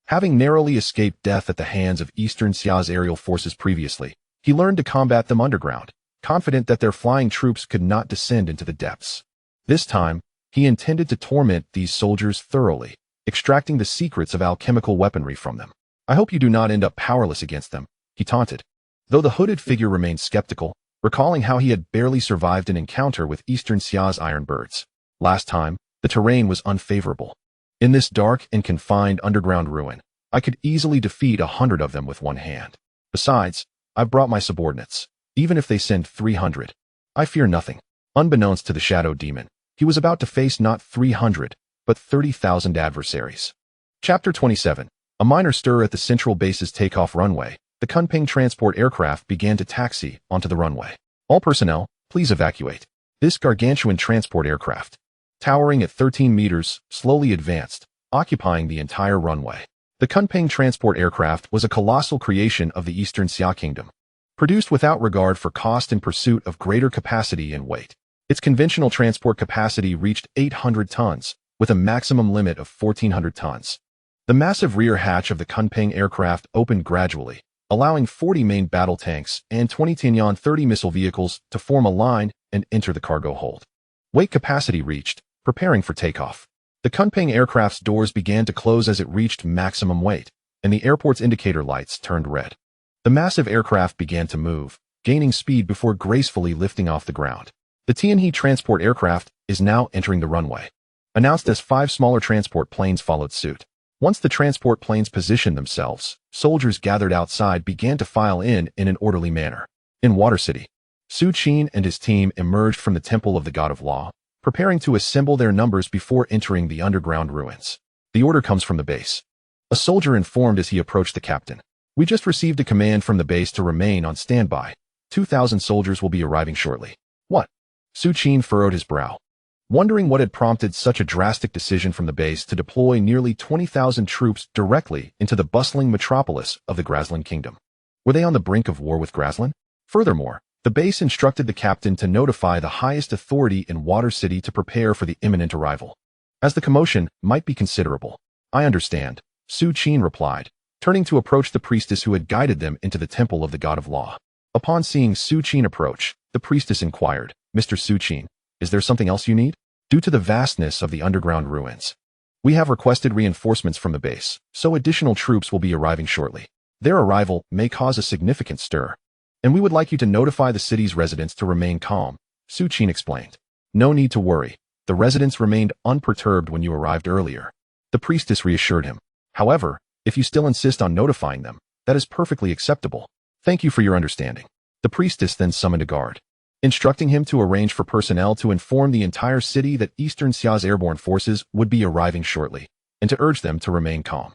Having narrowly escaped death at the hands of Eastern Xia's aerial forces previously, he learned to combat them underground, confident that their flying troops could not descend into the depths. This time, he intended to torment these soldiers thoroughly, extracting the secrets of alchemical weaponry from them. "I hope you do not end up powerless against them," he taunted. Though the hooded figure remained skeptical, recalling how he had barely survived an encounter with Eastern Xia's iron birds. Last time, the terrain was unfavorable. In this dark and confined underground ruin, I could easily defeat 100 of them with one hand. Besides, I've brought my subordinates. Even if they send 300, I fear nothing. Unbeknownst to the shadow demon, he was about to face not 300, but 30,000 adversaries. Chapter 27. A minor stir at the central base's takeoff runway. The Kunping transport aircraft began to taxi onto the runway. "All personnel, please evacuate." This gargantuan transport aircraft, towering at 13 meters, slowly advanced, occupying the entire runway. The Kunping transport aircraft was a colossal creation of the Eastern Xia Kingdom, produced without regard for cost in pursuit of greater capacity and weight. Its conventional transport capacity reached 800 tons, with a maximum limit of 1,400 tons. The massive rear hatch of the Kunping aircraft opened gradually, allowing 40 main battle tanks and 20 Tianyang-30 missile vehicles to form a line and enter the cargo hold. Weight capacity reached, preparing for takeoff. The Kunping aircraft's doors began to close as it reached maximum weight, and the airport's indicator lights turned red. The massive aircraft began to move, gaining speed before gracefully lifting off the ground. "The Tianhe transport aircraft is now entering the runway," announced as 5 smaller transport planes followed suit. Once the transport planes positioned themselves, soldiers gathered outside began to file in an orderly manner. In Water City, Su Qin and his team emerged from the Temple of the God of Law, preparing to assemble their numbers before entering the underground ruins. "The order comes from the base," a soldier informed as he approached the captain. "We just received a command from the base to remain on standby. 2,000 soldiers will be arriving shortly." "What?" Su Qin furrowed his brow, wondering what had prompted such a drastic decision from the base to deploy nearly 20,000 troops directly into the bustling metropolis of the Graslin Kingdom. Were they on the brink of war with Graslin? Furthermore, the base instructed the captain to notify the highest authority in Water City to prepare for the imminent arrival, as the commotion might be considerable. "I understand," Su Qin replied, turning to approach the priestess who had guided them into the Temple of the God of Law. Upon seeing Su Qin approach, the priestess inquired, "Mr. Su Qin, is there something else you need?" "Due to the vastness of the underground ruins, we have requested reinforcements from the base, so additional troops will be arriving shortly. Their arrival may cause a significant stir, and we would like you to notify the city's residents to remain calm," Su Qin explained. "No need to worry. The residents remained unperturbed when you arrived earlier," the priestess reassured him. "However, if you still insist on notifying them, that is perfectly acceptable. Thank you for your understanding." The priestess then summoned a guard, instructing him to arrange for personnel to inform the entire city that Eastern Xia's airborne forces would be arriving shortly, and to urge them to remain calm.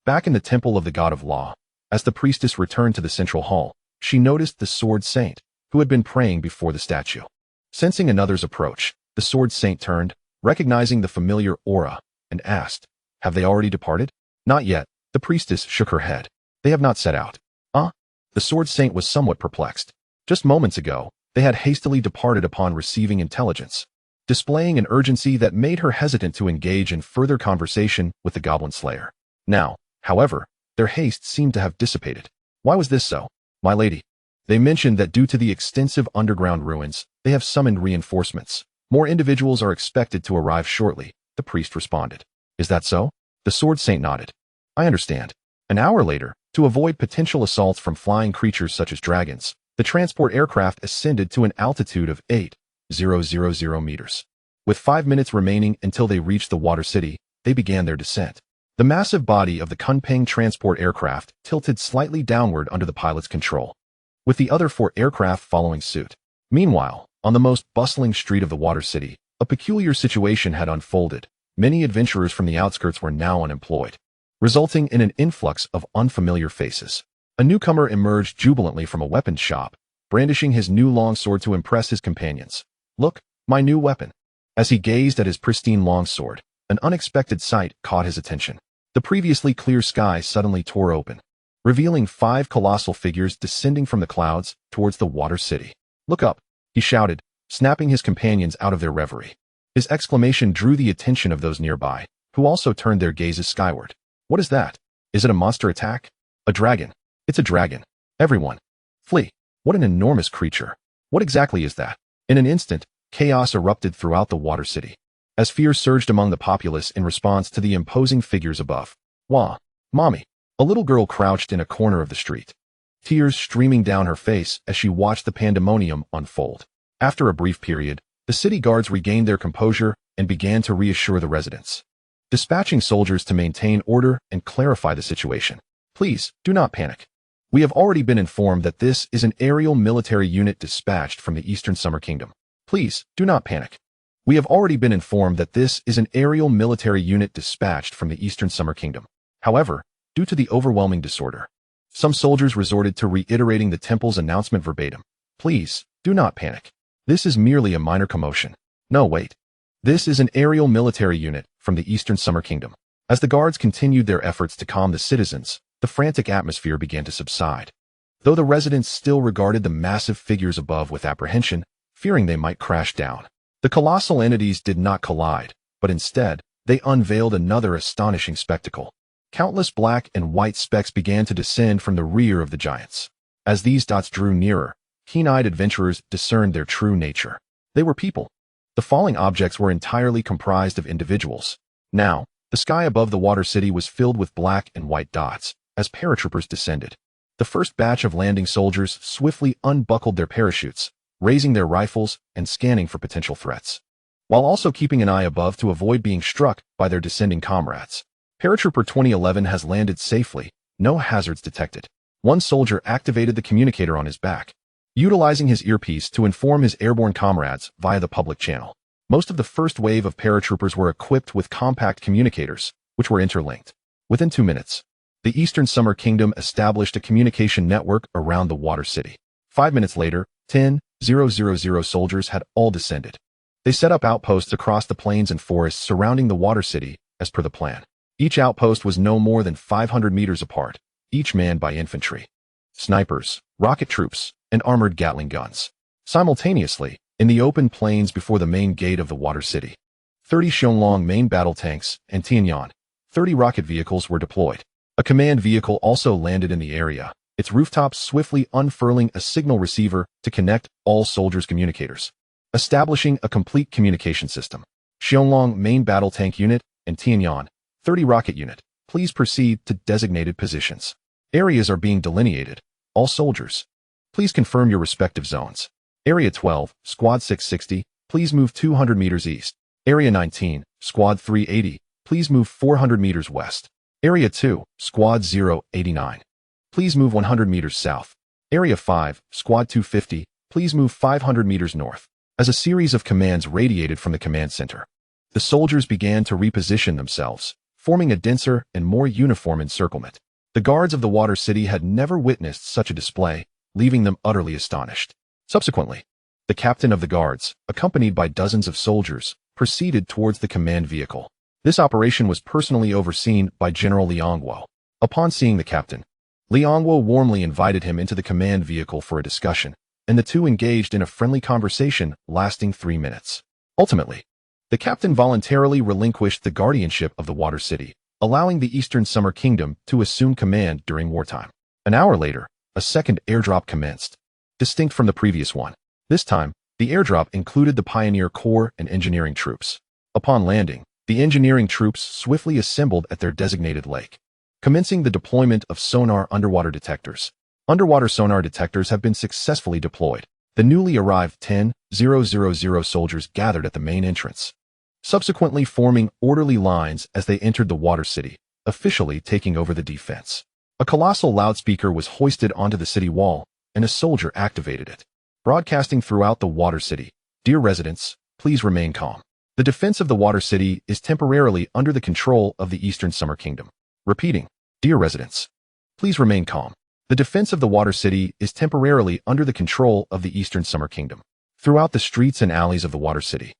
Back in the Temple of the God of Law, as the priestess returned to the central hall, she noticed the Sword Saint, who had been praying before the statue. Sensing another's approach, the Sword Saint turned, recognizing the familiar aura, and asked, "Have they already departed?" "Not yet," the priestess shook her head. "They have not set out." The Sword Saint was somewhat perplexed. Just moments ago, they had hastily departed upon receiving intelligence, displaying an urgency that made her hesitant to engage in further conversation with the Goblin Slayer. Now, however, their haste seemed to have dissipated. "Why was this so, my lady?" "They mentioned that due to the extensive underground ruins, they have summoned reinforcements," More individuals are expected to arrive shortly, the priest responded. Is that so? The sword saint nodded. I understand. An hour later, to avoid potential assaults from flying creatures such as dragons, the transport aircraft ascended to an altitude of 8,000 meters. With 5 minutes remaining until they reached the Water City, they began their descent. The massive body of the Kunpeng transport aircraft tilted slightly downward under the pilot's control, with the other 4 aircraft following suit. Meanwhile, on the most bustling street of the Water City, a peculiar situation had unfolded. Many adventurers from the outskirts were now unemployed, resulting in an influx of unfamiliar faces. A newcomer emerged jubilantly from a weapons shop, brandishing his new longsword to impress his companions. Look, my new weapon. As he gazed at his pristine longsword, an unexpected sight caught his attention. The previously clear sky suddenly tore open, revealing 5 colossal figures descending from the clouds towards the Water City. Look up, he shouted, snapping his companions out of their reverie. His exclamation drew the attention of those nearby, who also turned their gazes skyward. What is that? Is it a monster attack? A dragon. It's a dragon. Everyone, flee. What an enormous creature. What exactly is that? In an instant, chaos erupted throughout the Water City, as fear surged among the populace in response to the imposing figures above. Wah, mommy. A little girl crouched in a corner of the street, tears streaming down her face as she watched the pandemonium unfold. After a brief period, the city guards regained their composure and began to reassure the residents, dispatching soldiers to maintain order and clarify the situation. Please, do not panic. We have already been informed that this is an aerial military unit dispatched from the Eastern Summer Kingdom. Please, do not panic. We have already been informed that this is an aerial military unit dispatched from the Eastern Summer Kingdom. However, due to the overwhelming disorder, some soldiers resorted to reiterating the temple's announcement verbatim. Please, do not panic. This is merely a minor commotion. No, wait. This is an aerial military unit from the Eastern Summer Kingdom. As the guards continued their efforts to calm the citizens, the frantic atmosphere began to subside. Though the residents still regarded the massive figures above with apprehension, fearing they might crash down. The colossal entities did not collide, but instead, they unveiled another astonishing spectacle. Countless black and white specks began to descend from the rear of the giants. As these dots drew nearer, keen-eyed adventurers discerned their true nature. They were people. The falling objects were entirely comprised of individuals. Now, the sky above the Water City was filled with black and white dots as paratroopers descended. The first batch of landing soldiers swiftly unbuckled their parachutes, raising their rifles and scanning for potential threats, while also keeping an eye above to avoid being struck by their descending comrades. Paratrooper 2011 has landed safely, no hazards detected. One soldier activated the communicator on his back, utilizing his earpiece to inform his airborne comrades via the public channel. Most of the first wave of paratroopers were equipped with compact communicators, which were interlinked. Within 2 minutes, the Eastern Summer Kingdom established a communication network around the Water City. 5 minutes later, 10,000 soldiers had all descended. They set up outposts across the plains and forests surrounding the Water City, as per the plan. Each outpost was no more than 500 meters apart, each manned by infantry, snipers, rocket troops, and armored Gatling guns. Simultaneously, in the open plains before the main gate of the Water City, 30 Xuanlong main battle tanks and Tianyan, 30 rocket vehicles were deployed. A command vehicle also landed in the area, its rooftop swiftly unfurling a signal receiver to connect all soldiers' communicators, establishing a complete communication system. Xuanlong main battle tank unit and Tianyan, 30 rocket unit, please proceed to designated positions. Areas are being delineated. All soldiers, please confirm your respective zones. Area 12, Squad 660, please move 200 meters east. Area 19, Squad 380, please move 400 meters west. Area 2, Squad 089, please move 100 meters south. Area 5, Squad 250, please move 500 meters north. As a series of commands radiated from the command center, the soldiers began to reposition themselves, forming a denser and more uniform encirclement. The guards of the Water City had never witnessed such a display, leaving them utterly astonished. Subsequently, the captain of the guards, accompanied by dozens of soldiers, proceeded towards the command vehicle. This operation was personally overseen by General Liangwo. Upon seeing the captain, Liangwo warmly invited him into the command vehicle for a discussion, and the two engaged in a friendly conversation lasting 3 minutes. Ultimately, the captain voluntarily relinquished the guardianship of the Water City, allowing the Eastern Summer Kingdom to assume command during wartime. An hour later, a second airdrop commenced, distinct from the previous one. This time, The airdrop included the Pioneer Corps and engineering troops. Upon landing, the engineering troops swiftly assembled at their designated lake, commencing the deployment of sonar underwater detectors. Underwater sonar detectors have been successfully deployed. The newly arrived 10,000 soldiers gathered at the main entrance, subsequently forming orderly lines as they entered the water city, officially taking over the defense. A colossal loudspeaker was hoisted onto the city wall, and a soldier activated it, broadcasting throughout the water city. Dear residents, please remain calm. The defense of the water city is temporarily under the control of the Eastern Summer Kingdom. Repeating, dear residents, please remain calm. The defense of the water city is temporarily under the control of the Eastern Summer Kingdom. Throughout the streets and alleys of the water city,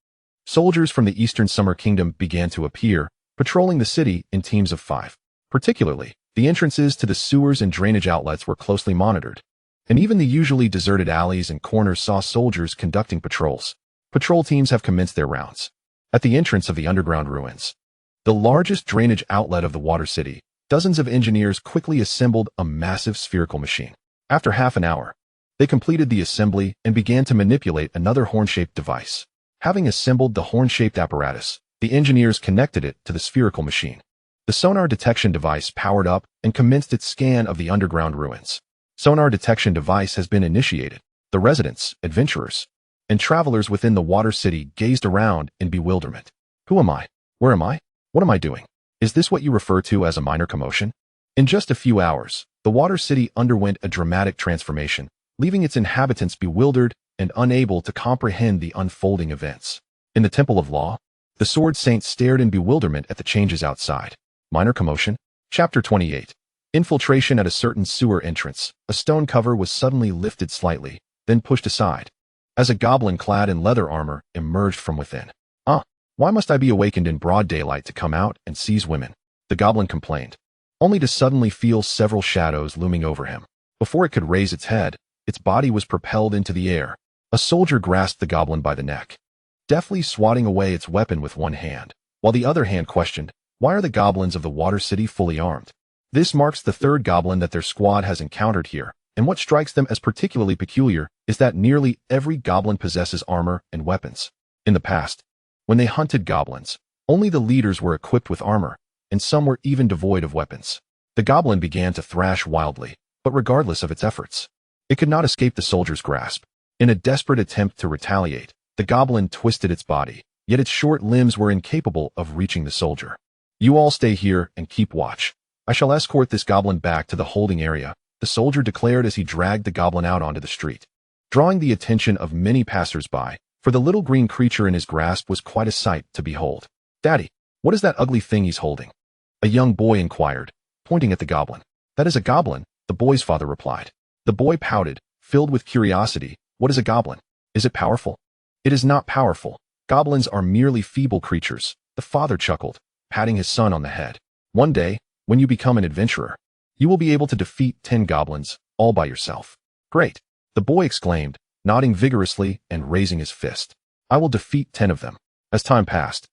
soldiers from the Eastern Summer Kingdom began to appear, patrolling the city in teams of 5. Particularly, the entrances to the sewers and drainage outlets were closely monitored, and even the usually deserted alleys and corners saw soldiers conducting patrols. Patrol teams have commenced their rounds at the entrance of the underground ruins, the largest drainage outlet of the water city. Dozens of engineers quickly assembled a massive spherical machine. After half an hour, they completed the assembly and began to manipulate another horn-shaped device. Having assembled the horn-shaped apparatus, the engineers connected it to the spherical machine. The sonar detection device powered up and commenced its scan of the underground ruins. Sonar detection device has been initiated. The residents, adventurers, and travelers within the water city gazed around in bewilderment. Who am I? Where am I? What am I doing? Is this what you refer to as a minor commotion? In just a few hours, the water city underwent a dramatic transformation, leaving its inhabitants bewildered and unable to comprehend the unfolding events. In the Temple of Law, the Sword Saint stared in bewilderment at the changes outside. Minor commotion? Chapter 28. Infiltration at a certain sewer entrance. A stone cover was suddenly lifted slightly, then pushed aside, as a goblin clad in leather armor emerged from within. Why must I be awakened in broad daylight to come out and seize women? The goblin complained, only to suddenly feel several shadows looming over him. Before it could raise its head, its body was propelled into the air. A soldier grasped the goblin by the neck, deftly swatting away its weapon with one hand, while the other hand questioned, why are the goblins of the water city fully armed? This marks the third goblin that their squad has encountered here, and what strikes them as particularly peculiar is that nearly every goblin possesses armor and weapons. In the past, when they hunted goblins, only the leaders were equipped with armor, and some were even devoid of weapons. The goblin began to thrash wildly, but regardless of its efforts, it could not escape the soldier's grasp. In a desperate attempt to retaliate, the goblin twisted its body, yet its short limbs were incapable of reaching the soldier. You all stay here and keep watch. I shall escort this goblin back to the holding area, the soldier declared as he dragged the goblin out onto the street, drawing the attention of many passers-by, for the little green creature in his grasp was quite a sight to behold. Daddy, what is that ugly thing he's holding? A young boy inquired, pointing at the goblin. That is a goblin, the boy's father replied. The boy pouted, filled with curiosity. What is a goblin? Is it powerful? It is not powerful. Goblins are merely feeble creatures, the father chuckled, patting his son on the head. One day, when you become an adventurer, you will be able to defeat 10 goblins, all by yourself. Great, the boy exclaimed, nodding vigorously and raising his fist. I will defeat 10 of them. As time passed,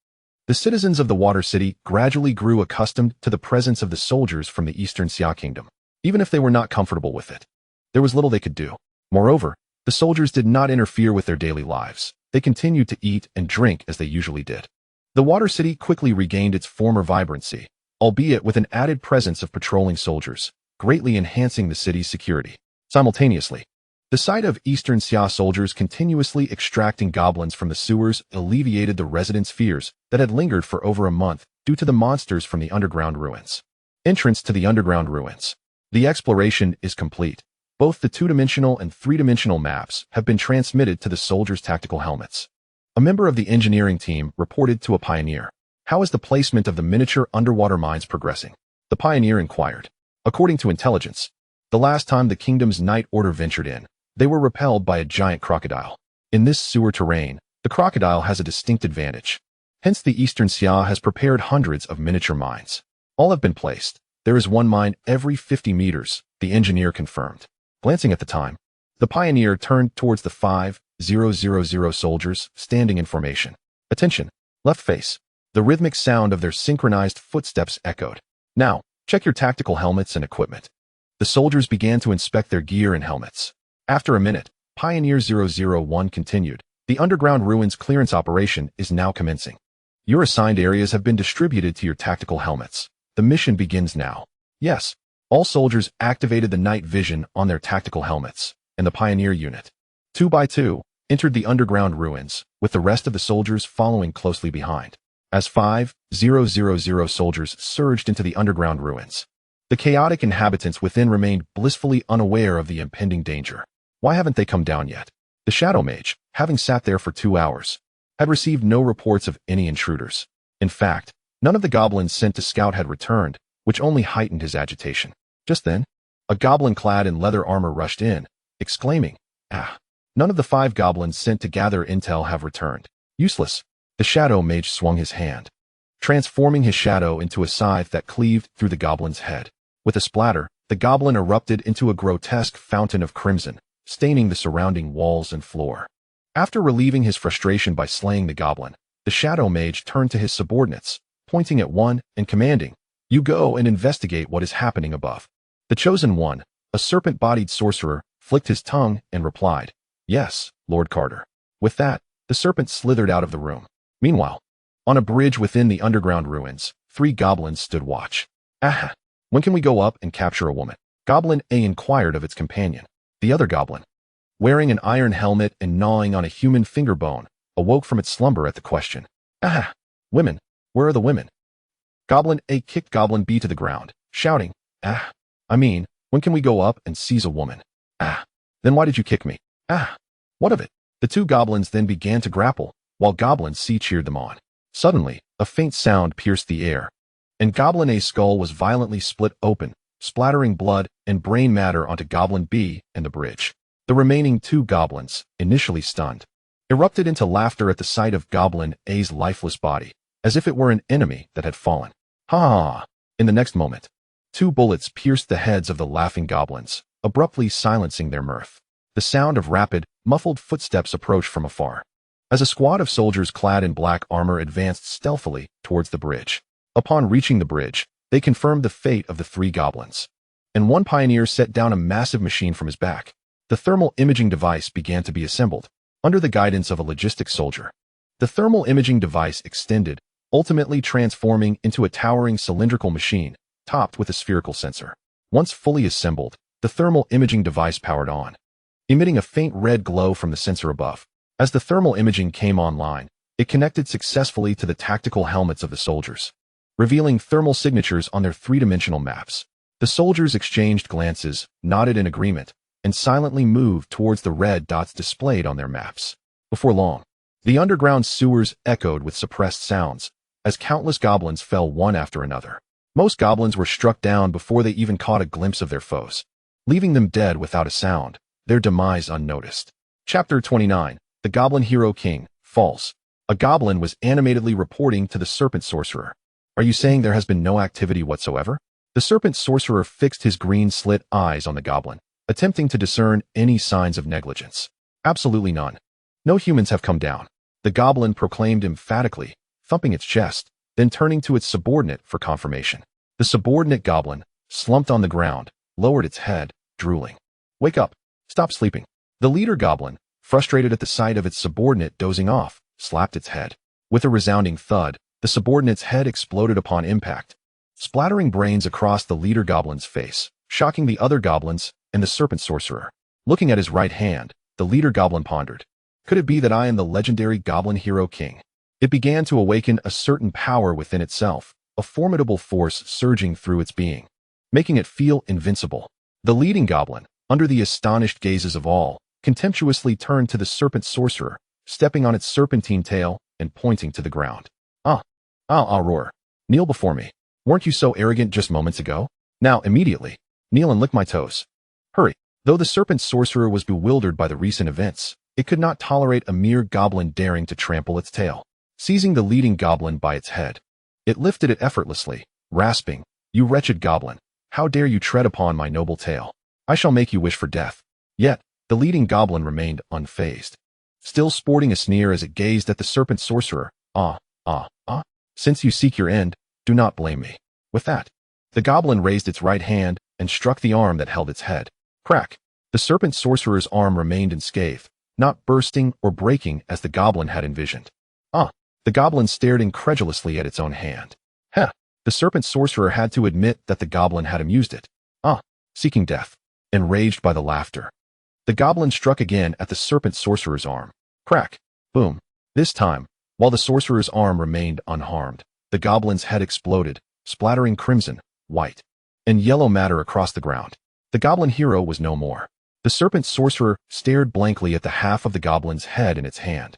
the citizens of the water city gradually grew accustomed to the presence of the soldiers from the Eastern Xia Kingdom. Even if they were not comfortable with it, there was little they could do. Moreover, the soldiers did not interfere with their daily lives. They continued to eat and drink as they usually did. The water city quickly regained its former vibrancy, albeit with an added presence of patrolling soldiers, greatly enhancing the city's security. Simultaneously, the sight of Eastern Xia soldiers continuously extracting goblins from the sewers alleviated the residents' fears that had lingered for over a month due to the monsters from the underground ruins. Entrance to the underground ruins. The exploration is complete. Both the 2-dimensional and 3-dimensional maps have been transmitted to the soldiers' tactical helmets. A member of the engineering team reported to a pioneer. How is the placement of the miniature underwater mines progressing? The pioneer inquired. According to intelligence, the last time the kingdom's Night Order ventured in, they were repelled by a giant crocodile. In this sewer terrain, the crocodile has a distinct advantage. Hence the Eastern Xia has prepared hundreds of miniature mines. All have been placed. There is one mine every 50 meters, the engineer confirmed. Glancing at the time, the pioneer turned towards the 5,000 soldiers standing in formation. Attention, left face. The rhythmic sound of their synchronized footsteps echoed. Now, check your tactical helmets and equipment. The soldiers began to inspect their gear and helmets. After a minute, Pioneer 001 continued, The underground ruins clearance operation is now commencing. Your assigned areas have been distributed to your tactical helmets. The mission begins now. Yes, all soldiers activated the night vision on their tactical helmets, and the pioneer unit, 2 by 2, entered the underground ruins, with the rest of the soldiers following closely behind. As 5,000 soldiers surged into the underground ruins, the chaotic inhabitants within remained blissfully unaware of the impending danger. Why haven't they come down yet? The Shadow Mage, having sat there for 2 hours, had received no reports of any intruders. In fact, none of the goblins sent to scout had returned, which only heightened his agitation. Just then, a goblin clad in leather armor rushed in, exclaiming, "Ah! None of the 5 goblins sent to gather intel have returned. Useless." The Shadow Mage swung his hand, transforming his shadow into a scythe that cleaved through the goblin's head. With a splatter, the goblin erupted into a grotesque fountain of crimson, staining the surrounding walls and floor. After relieving his frustration by slaying the goblin, the Shadow Mage turned to his subordinates, pointing at one and commanding, "You go and investigate what is happening above." The chosen one, a serpent-bodied sorcerer, flicked his tongue and replied, "Yes, Lord Carter." With that, the serpent slithered out of the room. Meanwhile, on a bridge within the underground ruins, 3 goblins stood watch. "Aha! When can we go up and capture a woman?" Goblin A inquired of its companion. The other goblin, wearing an iron helmet and gnawing on a human finger bone, awoke from its slumber at the question. "Aha! Women! Where are the women?" Goblin A kicked Goblin B to the ground, shouting, when can we go up and seize a woman?" "Ah! Then why did you kick me?" "Ah! What of it?" The 2 goblins then began to grapple, while Goblin C cheered them on. Suddenly, a faint sound pierced the air, and Goblin A's skull was violently split open, splattering blood and brain matter onto Goblin B and the bridge. The remaining 2 goblins, initially stunned, erupted into laughter at the sight of Goblin A's lifeless body, as if it were an enemy that had fallen. Ha ha ha! In the next moment, 2 bullets pierced the heads of the laughing goblins, abruptly silencing their mirth. The sound of rapid, muffled footsteps approached from afar, as a squad of soldiers clad in black armor advanced stealthily towards the bridge. Upon reaching the bridge, they confirmed the fate of the 3 goblins, and one pioneer set down a massive machine from his back. The thermal imaging device began to be assembled, under the guidance of a logistics soldier. The thermal imaging device extended, ultimately transforming into a towering cylindrical machine, topped with a spherical sensor. Once fully assembled, the thermal imaging device powered on, emitting a faint red glow from the sensor above. As the thermal imaging came online, it connected successfully to the tactical helmets of the soldiers, revealing thermal signatures on their 3-dimensional maps. The soldiers exchanged glances, nodded in agreement, and silently moved towards the red dots displayed on their maps. Before long, the underground sewers echoed with suppressed sounds, as countless goblins fell one after another. Most goblins were struck down before they even caught a glimpse of their foes, leaving them dead without a sound, their demise unnoticed. Chapter 29. The Goblin Hero King, False. A goblin was animatedly reporting to the serpent sorcerer. "Are you saying there has been no activity whatsoever?" The serpent sorcerer fixed his green slit eyes on the goblin, attempting to discern any signs of negligence. "Absolutely none. No humans have come down," the goblin proclaimed emphatically, thumping its chest, then turning to its subordinate for confirmation. The subordinate goblin, slumped on the ground, lowered its head, drooling. "Wake up. Stop sleeping." The leader goblin, frustrated at the sight of its subordinate dozing off, slapped its head. With a resounding thud, the subordinate's head exploded upon impact, splattering brains across the leader goblin's face, shocking the other goblins and the serpent sorcerer. Looking at his right hand, the leader goblin pondered. "Could it be that I am the legendary Goblin Hero King?" It began to awaken a certain power within itself, a formidable force surging through its being, making it feel invincible. The leading goblin, under the astonished gazes of all, contemptuously turned to the serpent sorcerer, stepping on its serpentine tail and pointing to the ground. I'll roar. "Kneel before me. Weren't you so arrogant just moments ago? Now, immediately, kneel and lick my toes. Hurry." Though the serpent sorcerer was bewildered by the recent events, it could not tolerate a mere goblin daring to trample its tail. Seizing the leading goblin by its head, it lifted it effortlessly, rasping, "You wretched goblin, how dare you tread upon my noble tail? I shall make you wish for death." Yet, the leading goblin remained unfazed, still sporting a sneer as it gazed at the serpent sorcerer. Since you seek your end, do not blame me." With that, the goblin raised its right hand and struck the arm that held its head. Crack! The serpent sorcerer's arm remained unscathed, not bursting or breaking as the goblin had envisioned. The goblin stared incredulously at its own hand. The serpent sorcerer had to admit that the goblin had amused it. Seeking death. Enraged by the laughter, the goblin struck again at the serpent sorcerer's arm. Crack. Boom. This time, while the sorcerer's arm remained unharmed, the goblin's head exploded, splattering crimson, white, and yellow matter across the ground. The goblin hero was no more. The serpent sorcerer stared blankly at the half of the goblin's head in its hand,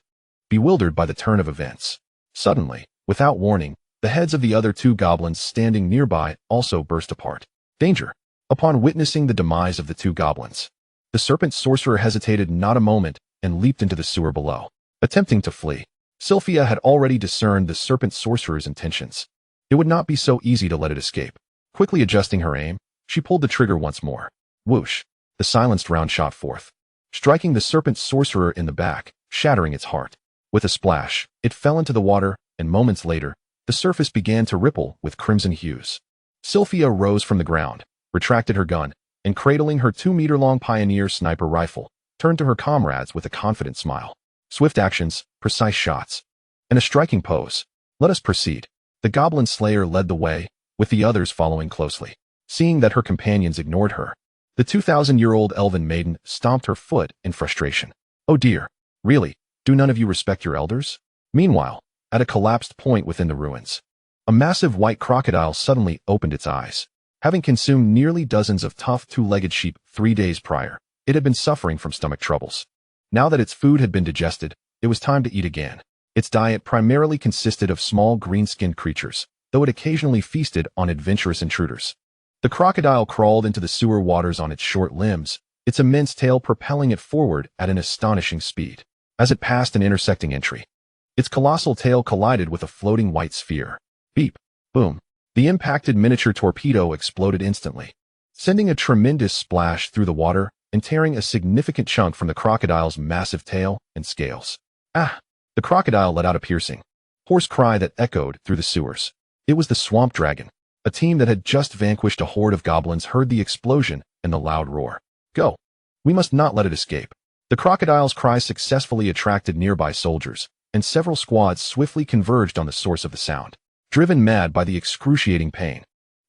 bewildered by the turn of events. Suddenly, without warning, the heads of the other two goblins standing nearby also burst apart. Danger! Upon witnessing the demise of the two goblins, the serpent sorcerer hesitated not a moment and leaped into the sewer below, attempting to flee. Sylphia had already discerned the serpent sorcerer's intentions. It would not be so easy to let it escape. Quickly adjusting her aim, she pulled the trigger once more. Whoosh! The silenced round shot forth, striking the serpent sorcerer in the back, shattering its heart. With a splash, it fell into the water, and moments later, the surface began to ripple with crimson hues. Sylphia rose from the ground, retracted her gun, and cradling her 2-meter-long Pioneer sniper rifle, turned to her comrades with a confident smile. Swift actions, precise shots, and a striking pose. Let us proceed. The goblin slayer led the way, with the others following closely. Seeing that her companions ignored her, the 2,000-year-old elven maiden stomped her foot in frustration. Oh dear, really, do none of you respect your elders? Meanwhile, at a collapsed point within the ruins, a massive white crocodile suddenly opened its eyes. Having consumed nearly dozens of tough 2-legged sheep 3 days prior, it had been suffering from stomach troubles. Now that its food had been digested, it was time to eat again. Its diet primarily consisted of small green-skinned creatures, though it occasionally feasted on adventurous intruders. The crocodile crawled into the sewer waters on its short limbs, its immense tail propelling it forward at an astonishing speed. As it passed an intersecting entry, its colossal tail collided with a floating white sphere. Beep. Boom. The impacted miniature torpedo exploded instantly, sending a tremendous splash through the water and tearing a significant chunk from the crocodile's massive tail and scales. Ah! The crocodile let out a piercing, hoarse cry that echoed through the sewers. It was the swamp dragon. A team that had just vanquished a horde of goblins heard the explosion and the loud roar. Go! We must not let it escape. The crocodile's cry successfully attracted nearby soldiers, and several squads swiftly converged on the source of the sound. Driven mad by the excruciating pain,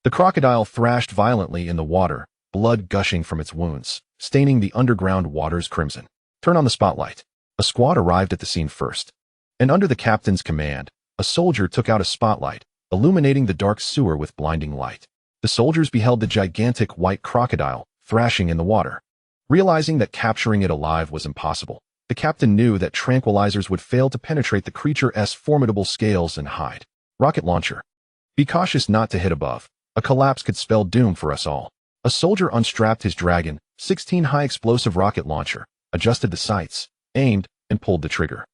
the crocodile thrashed violently in the water, blood gushing from its wounds, staining the underground waters crimson. Turn on the spotlight. A squad arrived at the scene first, and under the captain's command, a soldier took out a spotlight, illuminating the dark sewer with blinding light. The soldiers beheld the gigantic white crocodile thrashing in the water. Realizing that capturing it alive was impossible, the captain knew that tranquilizers would fail to penetrate the creature's formidable scales and hide. Rocket launcher. Be cautious not to hit above. A collapse could spell doom for us all. A soldier unstrapped his Dragon 16 high-explosive rocket launcher, adjusted the sights, aimed, and pulled the trigger.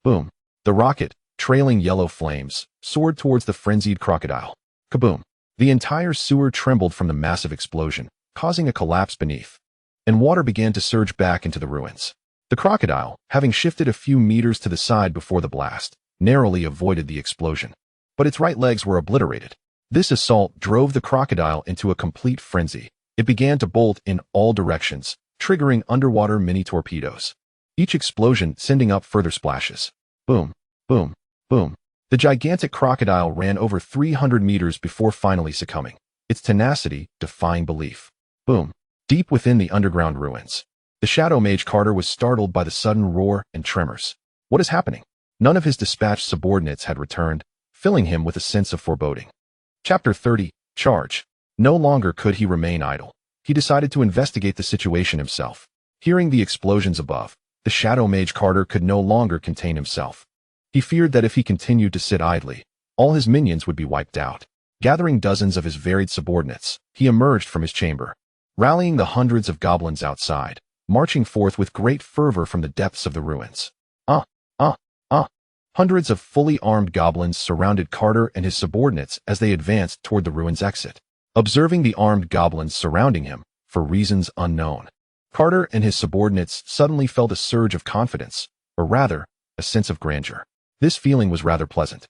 Boom. The rocket, trailing yellow flames, soared towards the frenzied crocodile. Kaboom! The entire sewer trembled from the massive explosion, causing a collapse beneath, and water began to surge back into the ruins. The crocodile, having shifted a few meters to the side before the blast, narrowly avoided the explosion, but its right legs were obliterated. This assault drove the crocodile into a complete frenzy. It began to bolt in all directions, triggering underwater mini-torpedoes, each explosion sending up further splashes. Boom, boom, boom. The gigantic crocodile ran over 300 meters before finally succumbing, its tenacity defying belief. Boom. Deep within the underground ruins, the Shadow Mage Carter was startled by the sudden roar and tremors. What is happening? None of his dispatched subordinates had returned, filling him with a sense of foreboding. Chapter 30. Charge. No longer could he remain idle. He decided to investigate the situation himself. Hearing the explosions above, the Shadow Mage Carter could no longer contain himself. He feared that if he continued to sit idly, all his minions would be wiped out. Gathering dozens of his varied subordinates, he emerged from his chamber, rallying the hundreds of goblins outside, marching forth with great fervor from the depths of the ruins. Hundreds of fully armed goblins surrounded Carter and his subordinates as they advanced toward the ruins' exit. Observing the armed goblins surrounding him, for reasons unknown, Carter and his subordinates suddenly felt a surge of confidence, or rather, a sense of grandeur. This feeling was rather pleasant.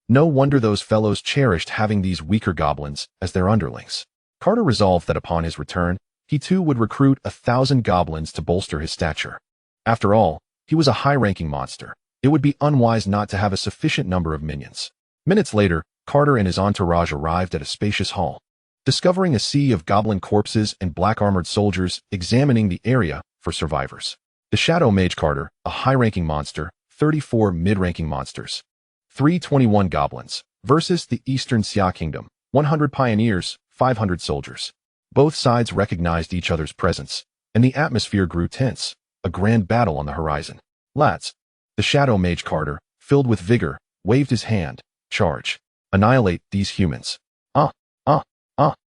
No wonder those fellows cherished having these weaker goblins as their underlings. Carter resolved that upon his return, he too would recruit 1,000 goblins to bolster his stature. After all, He was a high-ranking monster. It would be unwise not to have a sufficient number of minions. Minutes later, Carter and his entourage arrived at a spacious hall. Discovering a sea of goblin corpses and black-armored soldiers examining the area for survivors. The Shadow Mage Carter, a high-ranking monster, 34 mid-ranking monsters. 321 goblins versus the Eastern Xia Kingdom, 100 pioneers, 500 soldiers. Both sides recognized each other's presence, and the atmosphere grew tense, a grand battle on the horizon. Lads, the Shadow Mage Carter, filled with vigor, waved his hand. Charge. Annihilate these humans.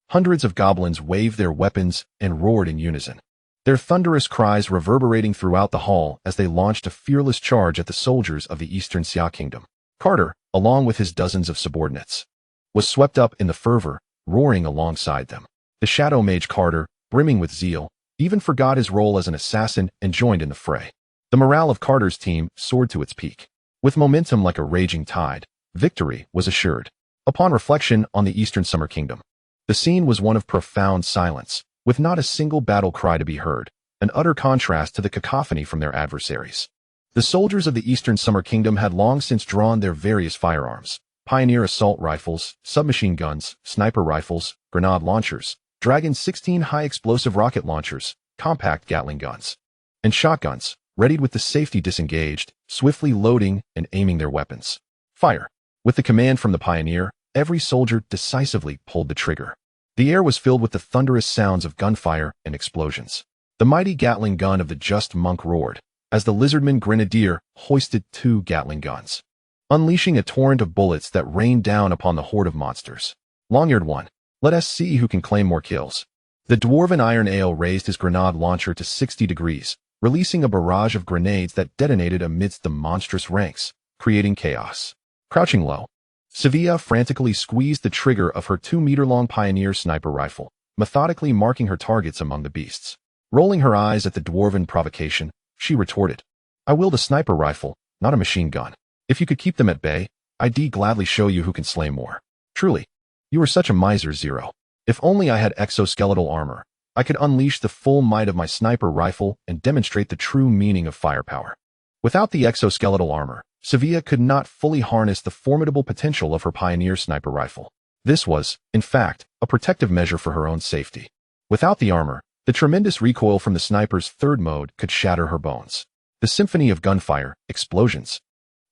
Hundreds of goblins waved their weapons and roared in unison, their thunderous cries reverberating throughout the hall as they launched a fearless charge at the soldiers of the Eastern Xia Kingdom. Carter, along with his dozens of subordinates, was swept up in the fervor, roaring alongside them. The Shadow Mage Carter, brimming with zeal, even forgot his role as an assassin and joined in the fray. The morale of Carter's team soared to its peak. With momentum like a raging tide, victory was assured. Upon reflection on the Eastern Summer Kingdom, the scene was one of profound silence, with not a single battle cry to be heard, an utter contrast to the cacophony from their adversaries. The soldiers of the Eastern Summer Kingdom had long since drawn their various firearms: pioneer assault rifles, submachine guns, sniper rifles, grenade launchers, Dragon 16 high-explosive rocket launchers, compact Gatling guns, and shotguns, readied with the safety disengaged, swiftly loading and aiming their weapons. Fire! With the command from the pioneer, every soldier decisively pulled the trigger. The air was filled with the thunderous sounds of gunfire and explosions. The mighty Gatling gun of the Just Monk roared, as the Lizardman Grenadier hoisted 2 Gatling guns, unleashing a torrent of bullets that rained down upon the horde of monsters. Long-eared one, let us see who can claim more kills. The Dwarven Iron Ale raised his grenade launcher to 60 degrees, releasing a barrage of grenades that detonated amidst the monstrous ranks, creating chaos. Crouching low, Sevilla frantically squeezed the trigger of her 2-meter-long Pioneer sniper rifle, methodically marking her targets among the beasts. Rolling her eyes at the dwarven provocation, she retorted, "I wield a sniper rifle, not a machine gun. If you could keep them at bay, I'd gladly show you who can slay more. Truly, you are such a miser, Zero. If only I had exoskeletal armor, I could unleash the full might of my sniper rifle and demonstrate the true meaning of firepower." Without the exoskeletal armor, Sevilla could not fully harness the formidable potential of her Pioneer sniper rifle. This was, in fact, a protective measure for her own safety. Without the armor, the tremendous recoil from the sniper's third mode could shatter her bones. The symphony of gunfire, explosions,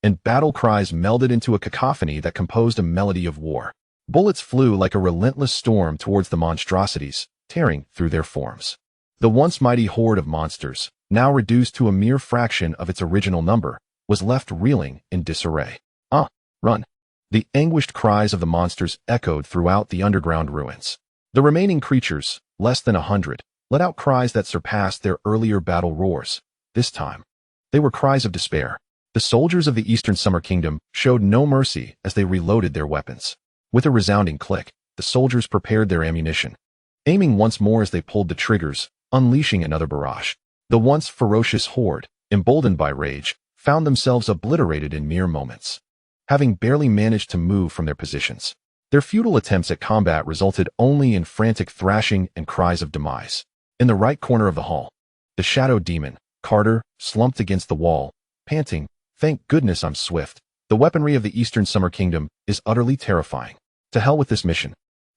and battle cries melded into a cacophony that composed a melody of war. Bullets flew like a relentless storm towards the monstrosities, tearing through their forms. The once mighty horde of monsters, now reduced to a mere fraction of its original number, was left reeling in disarray. Run! The anguished cries of the monsters echoed throughout the underground ruins. The remaining creatures, less than 100, let out cries that surpassed their earlier battle roars. This time, they were cries of despair. The soldiers of the Eastern Summer Kingdom showed no mercy as they reloaded their weapons. With a resounding click, the soldiers prepared their ammunition, aiming once more as they pulled the triggers, unleashing another barrage. The once ferocious horde, emboldened by rage, found themselves obliterated in mere moments, having barely managed to move from their positions. Their futile attempts at combat resulted only in frantic thrashing and cries of demise. In the right corner of the hall, the Shadow Demon, Carter, slumped against the wall, panting, "Thank goodness I'm swift. The weaponry of the Eastern Summer Kingdom is utterly terrifying. To hell with this mission.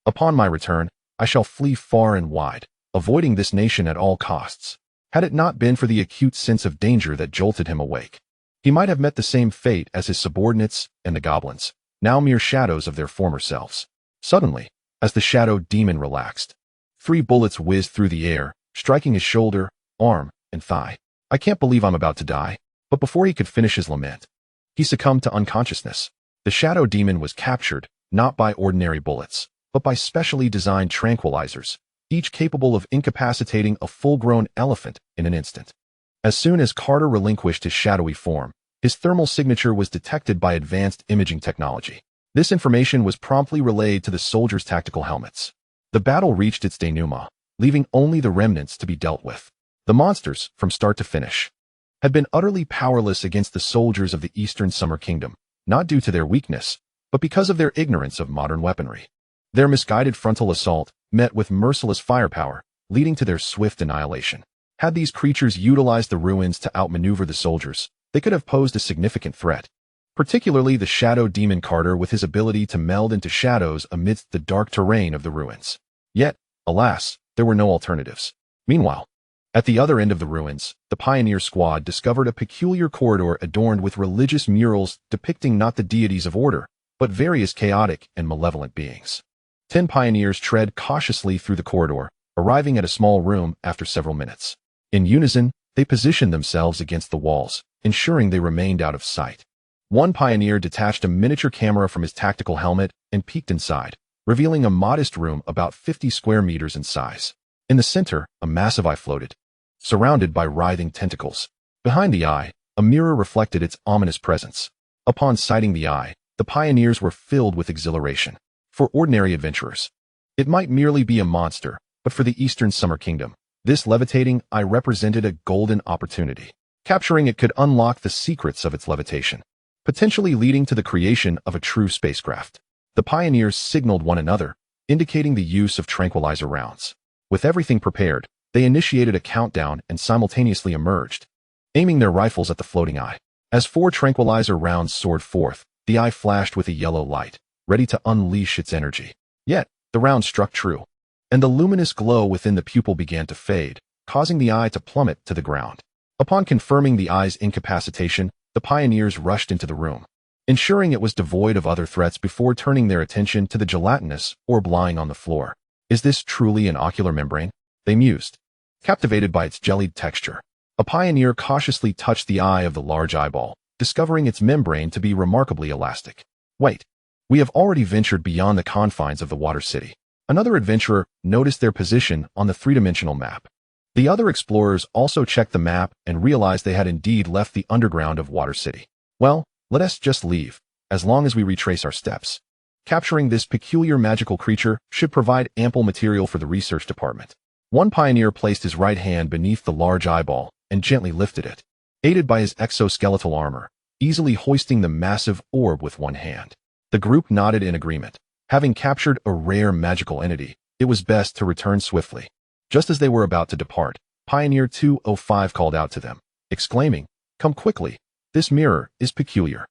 Upon my return, I shall flee far and wide, avoiding this nation at all costs." Had it not been for the acute sense of danger that jolted him awake, he might have met the same fate as his subordinates and the goblins, now mere shadows of their former selves. Suddenly, as the Shadow Demon relaxed, 3 bullets whizzed through the air, striking his shoulder, arm, and thigh. "I can't believe I'm about to die." But before he could finish his lament, he succumbed to unconsciousness. The Shadow Demon was captured, not by ordinary bullets, but by specially designed tranquilizers, each capable of incapacitating a full-grown elephant in an instant. As soon as Carter relinquished his shadowy form, his thermal signature was detected by advanced imaging technology. This information was promptly relayed to the soldiers' tactical helmets. The battle reached its denouement, leaving only the remnants to be dealt with. The monsters, from start to finish, had been utterly powerless against the soldiers of the Eastern Summer Kingdom, not due to their weakness, but because of their ignorance of modern weaponry. Their misguided frontal assault met with merciless firepower, leading to their swift annihilation. Had these creatures utilized the ruins to outmaneuver the soldiers, they could have posed a significant threat. Particularly the shadow demon Carter with his ability to meld into shadows amidst the dark terrain of the ruins. Yet, alas, there were no alternatives. Meanwhile, at the other end of the ruins, the pioneer squad discovered a peculiar corridor adorned with religious murals depicting not the deities of order, but various chaotic and malevolent beings. 10 pioneers tread cautiously through the corridor, arriving at a small room after several minutes. In unison, they positioned themselves against the walls, ensuring they remained out of sight. One pioneer detached a miniature camera from his tactical helmet and peeked inside, revealing a modest room about 50 square meters in size. In the center, a massive eye floated, surrounded by writhing tentacles. Behind the eye, a mirror reflected its ominous presence. Upon sighting the eye, the pioneers were filled with exhilaration. For ordinary adventurers, it might merely be a monster, but for the Eastern Summer Kingdom, this levitating eye represented a golden opportunity. Capturing it could unlock the secrets of its levitation, potentially leading to the creation of a true spacecraft. The pioneers signaled one another, indicating the use of tranquilizer rounds. With everything prepared, they initiated a countdown and simultaneously emerged, aiming their rifles at the floating eye. As 4 tranquilizer rounds soared forth, the eye flashed with a yellow light, ready to unleash its energy. Yet, the round struck true, and the luminous glow within the pupil began to fade, causing the eye to plummet to the ground. Upon confirming the eye's incapacitation, the pioneers rushed into the room, ensuring it was devoid of other threats before turning their attention to the gelatinous orb lying on the floor. Is this truly an ocular membrane? They mused, captivated by its jellied texture. A pioneer cautiously touched the eye of the large eyeball, discovering its membrane to be remarkably elastic. Wait, we have already ventured beyond the confines of the Water City. Another adventurer noticed their position on the three-dimensional map. The other explorers also checked the map and realized they had indeed left the underground of Water City. Well, let us just leave, as long as we retrace our steps. Capturing this peculiar magical creature should provide ample material for the research department. One pioneer placed his right hand beneath the large eyeball and gently lifted it, aided by his exoskeletal armor, easily hoisting the massive orb with one hand. The group nodded in agreement. Having captured a rare magical entity, it was best to return swiftly. Just as they were about to depart, Pioneer 205 called out to them, exclaiming, "Come quickly, this mirror is peculiar."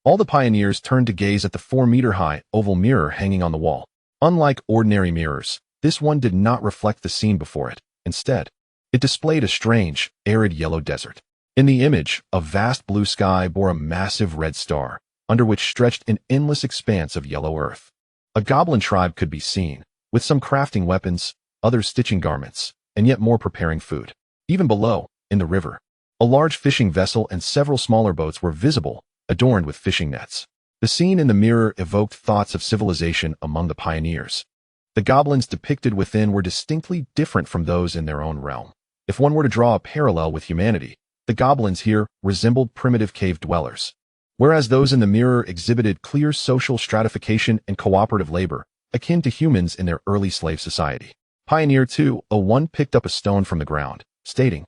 All the pioneers turned to gaze at the 4-meter-high oval mirror hanging on the wall. Unlike ordinary mirrors, this one did not reflect the scene before it. Instead, it displayed a strange, arid yellow desert. In the image, a vast blue sky bore a massive red star, under which stretched an endless expanse of yellow earth. A goblin tribe could be seen, with some crafting weapons, others stitching garments, and yet more preparing food. Even below, in the river, a large fishing vessel and several smaller boats were visible, adorned with fishing nets. The scene in the mirror evoked thoughts of civilization among the pioneers. The goblins depicted within were distinctly different from those in their own realm. If one were to draw a parallel with humanity, the goblins here resembled primitive cave dwellers, whereas those in the mirror exhibited clear social stratification and cooperative labor, akin to humans in their early slave society. Pioneer 201 picked up a stone from the ground, stating,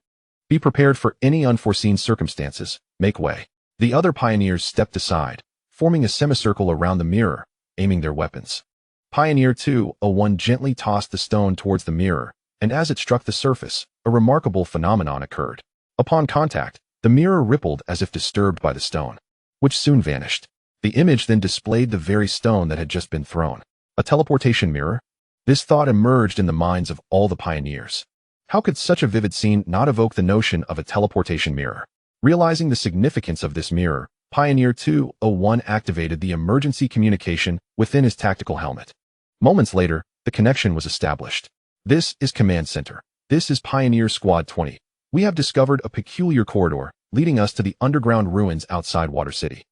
"Be prepared for any unforeseen circumstances, make way." The other pioneers stepped aside, forming a semicircle around the mirror, aiming their weapons. Pioneer 201 gently tossed the stone towards the mirror, and as it struck the surface, a remarkable phenomenon occurred. Upon contact, the mirror rippled as if disturbed by the stone, which soon vanished. The image then displayed the very stone that had just been thrown. A teleportation mirror? This thought emerged in the minds of all the pioneers. How could such a vivid scene not evoke the notion of a teleportation mirror? Realizing the significance of this mirror, Pioneer 201 activated the emergency communication within his tactical helmet. Moments later, the connection was established. "This is Command Center. This is Pioneer Squad 20. We have discovered a peculiar corridor leading us to the underground ruins outside Water City,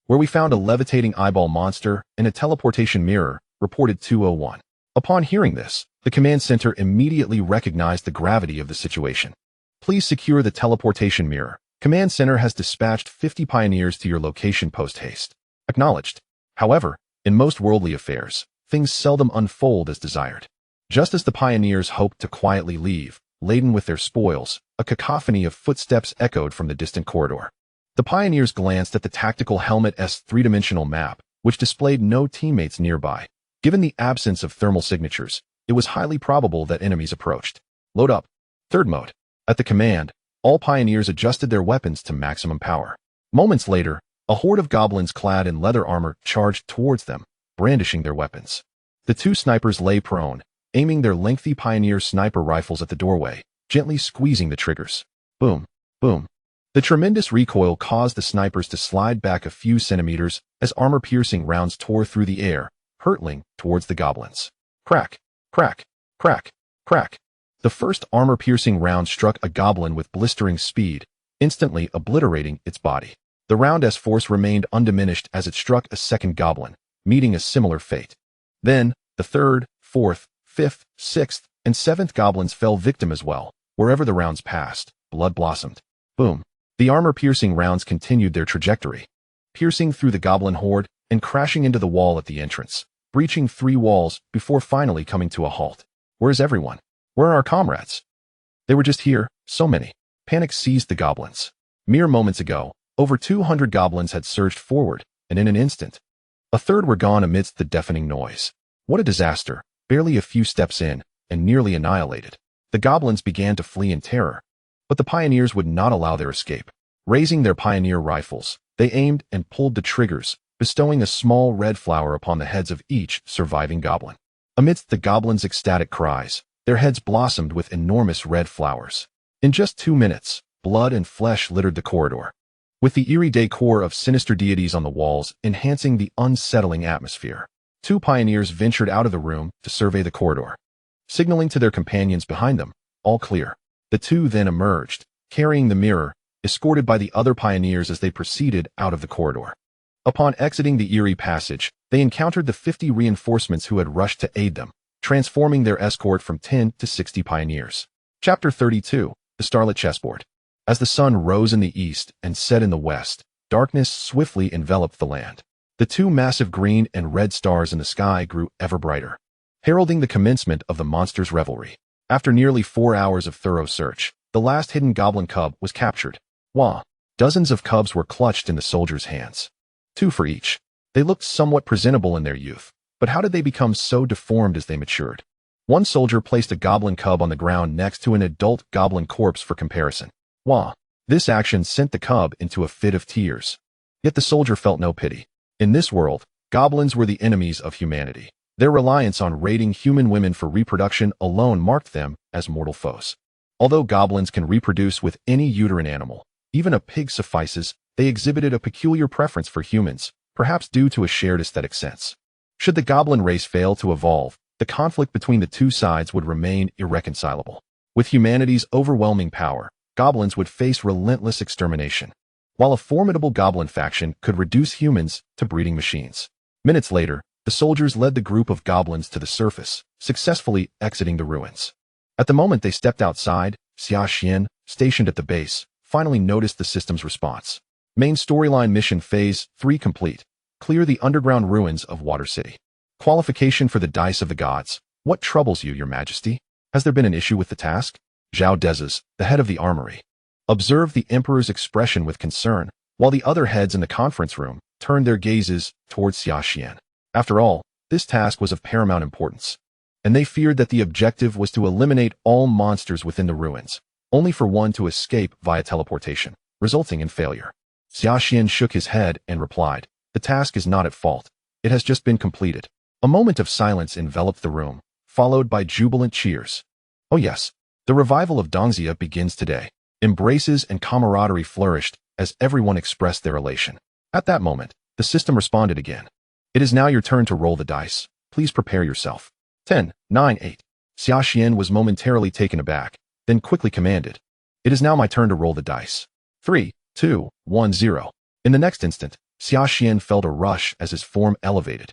where we found a levitating eyeball monster and a teleportation mirror," reported 201. Upon hearing this, the command center immediately recognized the gravity of the situation. "Please secure the teleportation mirror. Command center has dispatched 50 pioneers to your location post-haste." Acknowledged. However, in most worldly affairs, things seldom unfold as desired. Just as the pioneers hoped to quietly leave, laden with their spoils, a cacophony of footsteps echoed from the distant corridor. The pioneers glanced at the tactical helmet's three-dimensional map, which displayed no teammates nearby. Given the absence of thermal signatures, it was highly probable that enemies approached. "Load up. Third mode." At the command, all pioneers adjusted their weapons to maximum power. Moments later, a horde of goblins clad in leather armor charged towards them, brandishing their weapons. The two snipers lay prone, aiming their lengthy pioneer sniper rifles at the doorway, gently squeezing the triggers. Boom, boom. The tremendous recoil caused the snipers to slide back a few centimeters as armor-piercing rounds tore through the air, hurtling towards the goblins. Crack, crack, crack, crack. The first armor-piercing round struck a goblin with blistering speed, instantly obliterating its body. The round's force remained undiminished as it struck a second goblin, meeting a similar fate. Then, the third, fourth, fifth, sixth, and seventh goblins fell victim as well. Wherever the rounds passed, blood blossomed. Boom. The armor-piercing rounds continued their trajectory, piercing through the goblin horde and crashing into the wall at the entrance, breaching 3 walls before finally coming to a halt. Where's everyone? Where are our comrades? They were just here, so many. Panic seized the goblins. Mere moments ago, over 200 goblins had surged forward, and in an instant, a third were gone amidst the deafening noise. What a disaster, barely a few steps in, and nearly annihilated. The goblins began to flee in terror, but the pioneers would not allow their escape. Raising their pioneer rifles, they aimed and pulled the triggers, bestowing a small red flower upon the heads of each surviving goblin. Amidst the goblins' ecstatic cries, their heads blossomed with enormous red flowers. In just 2 minutes, blood and flesh littered the corridor, with the eerie decor of sinister deities on the walls enhancing the unsettling atmosphere. 2 pioneers ventured out of the room to survey the corridor, signaling to their companions behind them, all clear. The 2 then emerged, carrying the mirror, escorted by the other pioneers as they proceeded out of the corridor. Upon exiting the eerie passage, they encountered the 50 reinforcements who had rushed to aid them, transforming their escort from 10 to 60 pioneers. Chapter 32, The Starlit Chessboard. As the sun rose in the east and set in the west, darkness swiftly enveloped the land. The 2 massive green and red stars in the sky grew ever brighter, heralding the commencement of the monster's revelry. After nearly 4 hours of thorough search, the last hidden goblin cub was captured. Wah! Dozens of cubs were clutched in the soldiers' hands. 2 for each. They looked somewhat presentable in their youth, but how did they become so deformed as they matured? One soldier placed a goblin cub on the ground next to an adult goblin corpse for comparison. Wah! This action sent the cub into a fit of tears. Yet the soldier felt no pity. In this world, goblins were the enemies of humanity. Their reliance on raiding human women for reproduction alone marked them as mortal foes. Although goblins can reproduce with any uterine animal, even a pig suffices, they exhibited a peculiar preference for humans, perhaps due to a shared aesthetic sense. Should the goblin race fail to evolve, the conflict between the 2 sides would remain irreconcilable. With humanity's overwhelming power, goblins would face relentless extermination, while a formidable goblin faction could reduce humans to breeding machines. Minutes later, the soldiers led the group of goblins to the surface, successfully exiting the ruins. At the moment they stepped outside, Xuan Xia, stationed at the base, finally noticed the system's response. Main storyline mission Phase 3 complete. Clear the underground ruins of Water City. Qualification for the Dice of the Gods. What troubles you, Your Majesty? Has there been an issue with the task? Zhao Dezes, the head of the armory, observed the emperor's expression with concern, while the other heads in the conference room turned their gazes towards Xuan Xia. After all, this task was of paramount importance, and they feared that the objective was to eliminate all monsters within the ruins, only for one to escape via teleportation, resulting in failure. Xuan Xia shook his head and replied, "The task is not at fault. It has just been completed." A moment of silence enveloped the room, followed by jubilant cheers. Oh yes, the revival of Dongxia begins today. Embraces and camaraderie flourished as everyone expressed their elation. At that moment, the system responded again. "It is now your turn to roll the dice. Please prepare yourself." 10, 9, 8. Xuan Xia was momentarily taken aback, then quickly commanded, "It is now my turn to roll the dice." 3, 2, 1, 0. In the next instant, Xuan Xia felt a rush as his form elevated,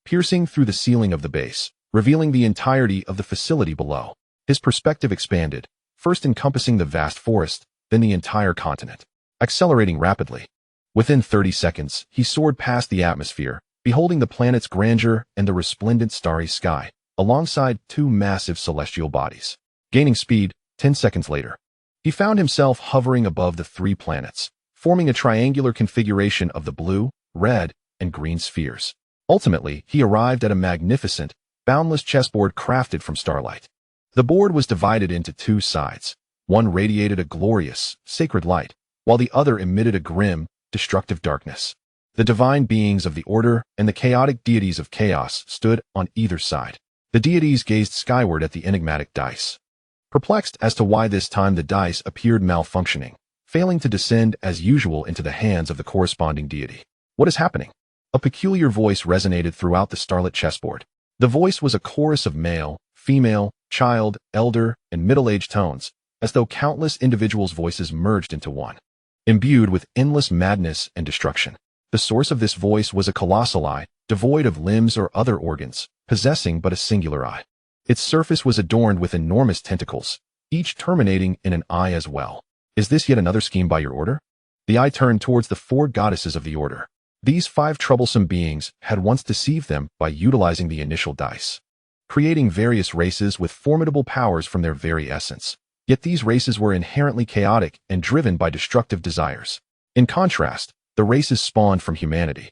piercing through the ceiling of the base, revealing the entirety of the facility below. His perspective expanded, first encompassing the vast forest, then the entire continent. Accelerating rapidly, within 30 seconds, he soared past the atmosphere, beholding the planet's grandeur and the resplendent starry sky, alongside 2 massive celestial bodies. Gaining speed, 10 seconds later, he found himself hovering above the 3 planets, forming a triangular configuration of the blue, red, and green spheres. Ultimately, he arrived at a magnificent, boundless chessboard crafted from starlight. The board was divided into 2 sides, One radiated a glorious, sacred light, while the other emitted a grim, destructive darkness. The divine beings of the order and the chaotic deities of chaos stood on either side. The deities gazed skyward at the enigmatic dice, perplexed as to why this time the dice appeared malfunctioning, failing to descend as usual into the hands of the corresponding deity. What is happening? A peculiar voice resonated throughout the starlit chessboard. The voice was a chorus of male, female, child, elder, and middle-aged tones, as though countless individuals' voices merged into one, imbued with endless madness and destruction. The source of this voice was a colossal eye, devoid of limbs or other organs, possessing but a singular eye. Its surface was adorned with enormous tentacles, each terminating in an eye as well. Is this yet another scheme by your order? The eye turned towards the 4 goddesses of the order. These 5 troublesome beings had once deceived them by utilizing the initial dice, creating various races with formidable powers from their very essence. Yet these races were inherently chaotic and driven by destructive desires. In contrast, the races spawned from humanity,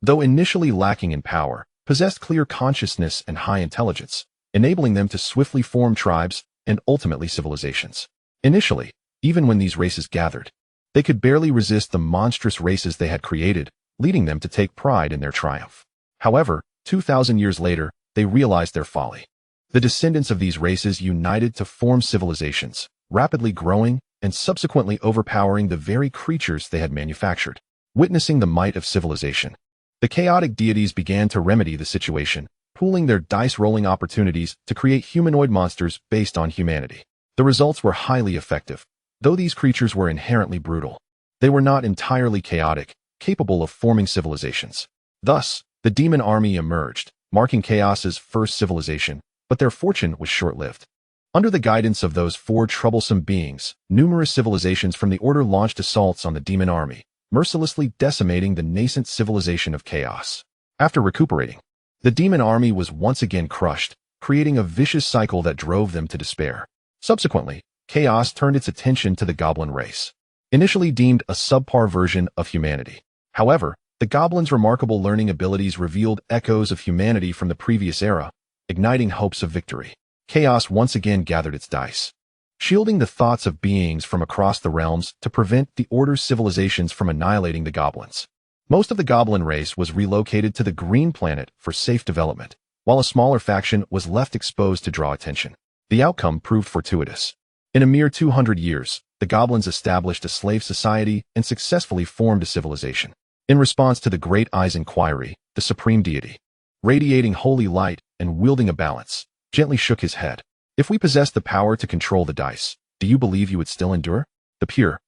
though initially lacking in power, possessed clear consciousness and high intelligence, enabling them to swiftly form tribes and ultimately civilizations. Initially, even when these races gathered, they could barely resist the monstrous races they had created, leading them to take pride in their triumph. However, 2,000 years later, they realized their folly. The descendants of these races united to form civilizations, rapidly growing and subsequently overpowering the very creatures they had manufactured. Witnessing the might of civilization, the chaotic deities began to remedy the situation, pooling their dice-rolling opportunities to create humanoid monsters based on humanity. The results were highly effective. Though these creatures were inherently brutal, they were not entirely chaotic, capable of forming civilizations. Thus, the demon army emerged, marking chaos's first civilization, but their fortune was short-lived. Under the guidance of those 4 troublesome beings, numerous civilizations from the order launched assaults on the demon army, mercilessly decimating the nascent civilization of chaos. After recuperating, the demon army was once again crushed, creating a vicious cycle that drove them to despair. Subsequently, chaos turned its attention to the goblin race, initially deemed a subpar version of humanity. However, the goblins' remarkable learning abilities revealed echoes of humanity from the previous era, igniting hopes of victory. Chaos once again gathered its dice, shielding the thoughts of beings from across the realms to prevent the Order's civilizations from annihilating the goblins. Most of the goblin race was relocated to the Green Planet for safe development, while a smaller faction was left exposed to draw attention. The outcome proved fortuitous. In a mere 200 years, the goblins established a slave society and successfully formed a civilization. In response to the Great Eye's inquiry, the supreme deity, radiating holy light and wielding a balance, gently shook his head. If we possessed the power to control the dice, do you believe you would still endure? The pure,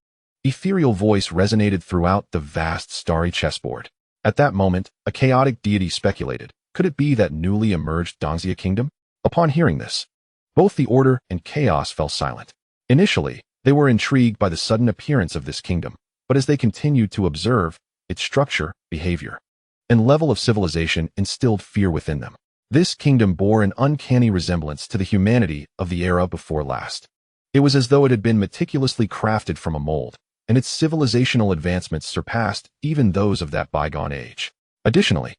ethereal voice resonated throughout the vast starry chessboard. At that moment, a chaotic deity speculated, could it be that newly emerged Dongxia kingdom? Upon hearing this, both the order and chaos fell silent. Initially, they were intrigued by the sudden appearance of this kingdom, but as they continued to observe, its structure, behavior, and level of civilization instilled fear within them. This kingdom bore an uncanny resemblance to the humanity of the era before last. It was as though it had been meticulously crafted from a mold, and its civilizational advancements surpassed even those of that bygone age. Additionally,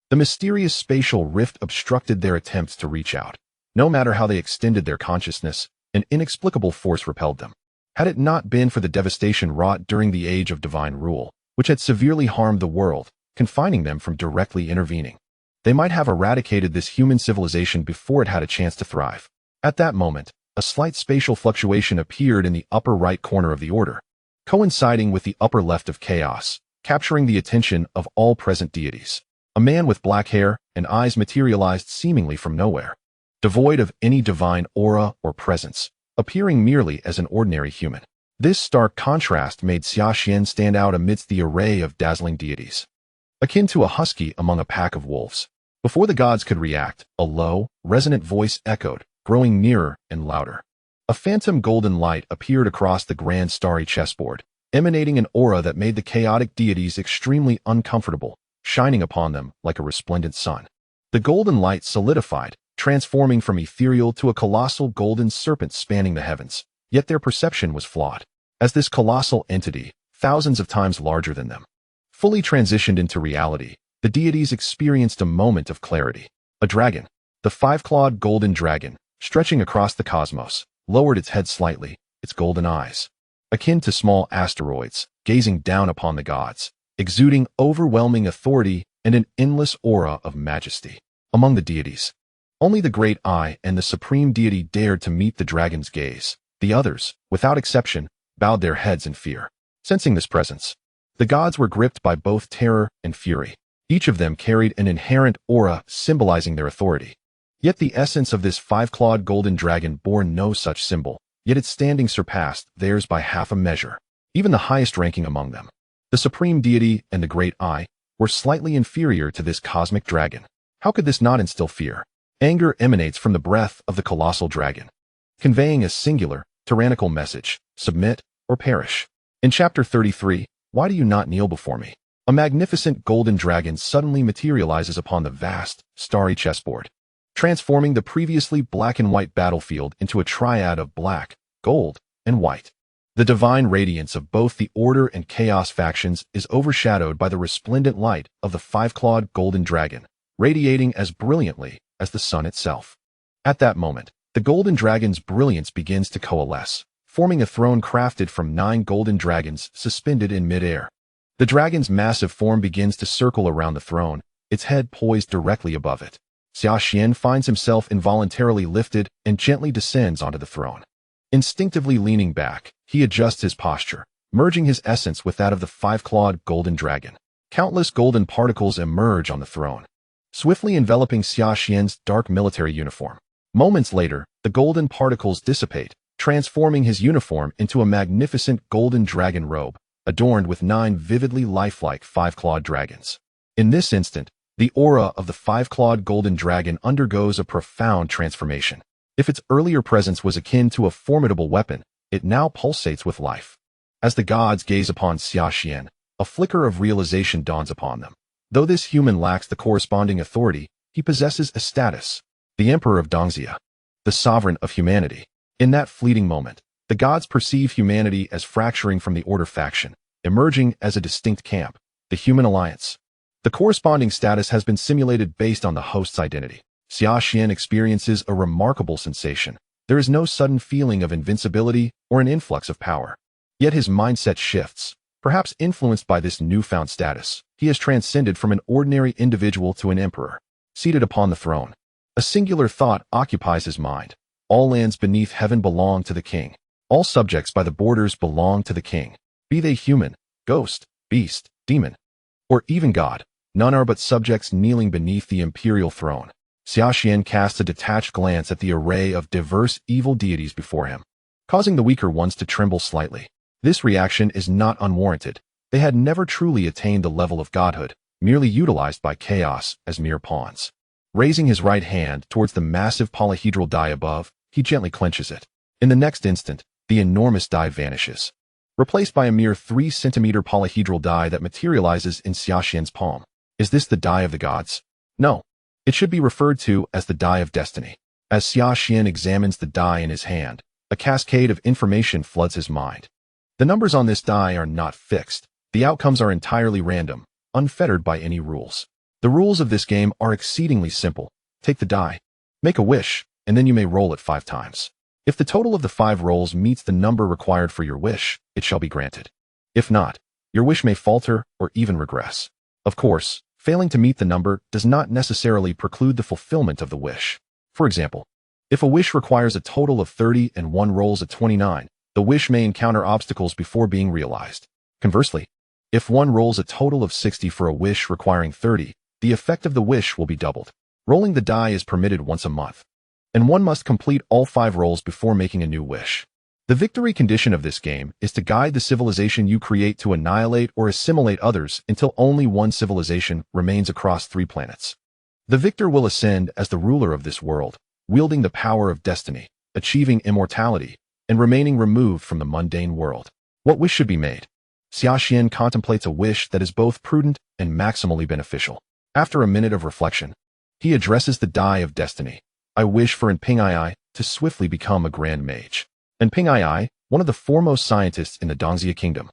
the mysterious spatial rift obstructed their attempts to reach out. No matter how they extended their consciousness, an inexplicable force repelled them. Had it not been for the devastation wrought during the Age of Divine Rule, which had severely harmed the world, confining them from directly intervening, they might have eradicated this human civilization before it had a chance to thrive. At that moment, a slight spatial fluctuation appeared in the upper right corner of the order, coinciding with the upper left of chaos, capturing the attention of all present deities. A man with black hair and eyes materialized seemingly from nowhere, devoid of any divine aura or presence, appearing merely as an ordinary human. This stark contrast made Xuan stand out amidst the array of dazzling deities, akin to a husky among a pack of wolves. Before the gods could react, a low, resonant voice echoed, growing nearer and louder. A phantom golden light appeared across the grand starry chessboard, emanating an aura that made the chaotic deities extremely uncomfortable, shining upon them like a resplendent sun. The golden light solidified, transforming from ethereal to a colossal golden serpent spanning the heavens, yet their perception was flawed, as this colossal entity, thousands of times larger than them, fully transitioned into reality. The deities experienced a moment of clarity. A dragon, the 5-clawed golden dragon, stretching across the cosmos, lowered its head slightly, its golden eyes, akin to small asteroids, gazing down upon the gods, exuding overwhelming authority and an endless aura of majesty. Among the deities, only the Great Eye and the Supreme Deity dared to meet the dragon's gaze. The others, without exception, bowed their heads in fear. Sensing this presence, the gods were gripped by both terror and fury. Each of them carried an inherent aura symbolizing their authority. Yet the essence of this five-clawed golden dragon bore no such symbol, yet its standing surpassed theirs by half a measure. Even the highest ranking among them, the Supreme Deity and the Great Eye, were slightly inferior to this cosmic dragon. How could this not instill fear? Anger emanates from the breath of the colossal dragon, conveying a singular, tyrannical message: submit or perish. In chapter 33, Why Do You Not Kneel Before Me?, a magnificent golden dragon suddenly materializes upon the vast, starry chessboard, transforming the previously black and white battlefield into a triad of black, gold, and white. The divine radiance of both the Order and Chaos factions is overshadowed by the resplendent light of the five-clawed golden dragon, radiating as brilliantly as the sun itself. At that moment, the golden dragon's brilliance begins to coalesce, forming a throne crafted from 9 golden dragons suspended in mid-air. The dragon's massive form begins to circle around the throne, its head poised directly above it. Xuan Xia finds himself involuntarily lifted and gently descends onto the throne. Instinctively leaning back, he adjusts his posture, merging his essence with that of the five-clawed golden dragon. Countless golden particles emerge on the throne, swiftly enveloping Xuan Xia's dark military uniform. Moments later, the golden particles dissipate, transforming his uniform into a magnificent golden dragon robe, adorned with 9 vividly lifelike five-clawed dragons. In this instant, the aura of the five-clawed golden dragon undergoes a profound transformation. If its earlier presence was akin to a formidable weapon, it now pulsates with life. As the gods gaze upon Xuan Xia, a flicker of realization dawns upon them. Though this human lacks the corresponding authority, he possesses a status: the Emperor of Dongxia, the sovereign of humanity. In that fleeting moment, the gods perceive humanity as fracturing from the Order faction, emerging as a distinct camp, the Human Alliance. The corresponding status has been simulated based on the host's identity. Xuan Xia experiences a remarkable sensation. There is no sudden feeling of invincibility or an influx of power. Yet his mindset shifts. Perhaps influenced by this newfound status, he has transcended from an ordinary individual to an emperor. Seated upon the throne, a singular thought occupies his mind. All lands beneath heaven belong to the king. All subjects by the borders belong to the king. Be they human, ghost, beast, demon, or even god, none are but subjects kneeling beneath the imperial throne. Xuan Xia casts a detached glance at the array of diverse evil deities before him, causing the weaker ones to tremble slightly. This reaction is not unwarranted. They had never truly attained the level of godhood, merely utilized by chaos as mere pawns. Raising his right hand towards the massive polyhedral die above, he gently clenches it. In the next instant, the enormous die vanishes, replaced by a mere 3-centimeter polyhedral die that materializes in Xuan Xia's palm. Is this the die of the gods? No. It should be referred to as the die of destiny. As Xuan Xia examines the die in his hand, a cascade of information floods his mind. The numbers on this die are not fixed. The outcomes are entirely random, unfettered by any rules. The rules of this game are exceedingly simple. Take the die, make a wish, and then you may roll it 5 times. If the total of the 5 rolls meets the number required for your wish, it shall be granted. If not, your wish may falter or even regress. Of course, failing to meet the number does not necessarily preclude the fulfillment of the wish. For example, if a wish requires a total of 30 and one rolls a 29, the wish may encounter obstacles before being realized. Conversely, if one rolls a total of 60 for a wish requiring 30, the effect of the wish will be doubled. Rolling the die is permitted once a month, and one must complete all 5 rolls before making a new wish. The victory condition of this game is to guide the civilization you create to annihilate or assimilate others until only one civilization remains across 3 planets. The victor will ascend as the ruler of this world, wielding the power of destiny, achieving immortality, and remaining removed from the mundane world. What wish should be made? Xuan Xia contemplates a wish that is both prudent and maximally beneficial. After a minute of reflection, he addresses the die of destiny. I wish for Ping to swiftly become a grand mage. Ping, one of the foremost scientists in the Dongxia kingdom,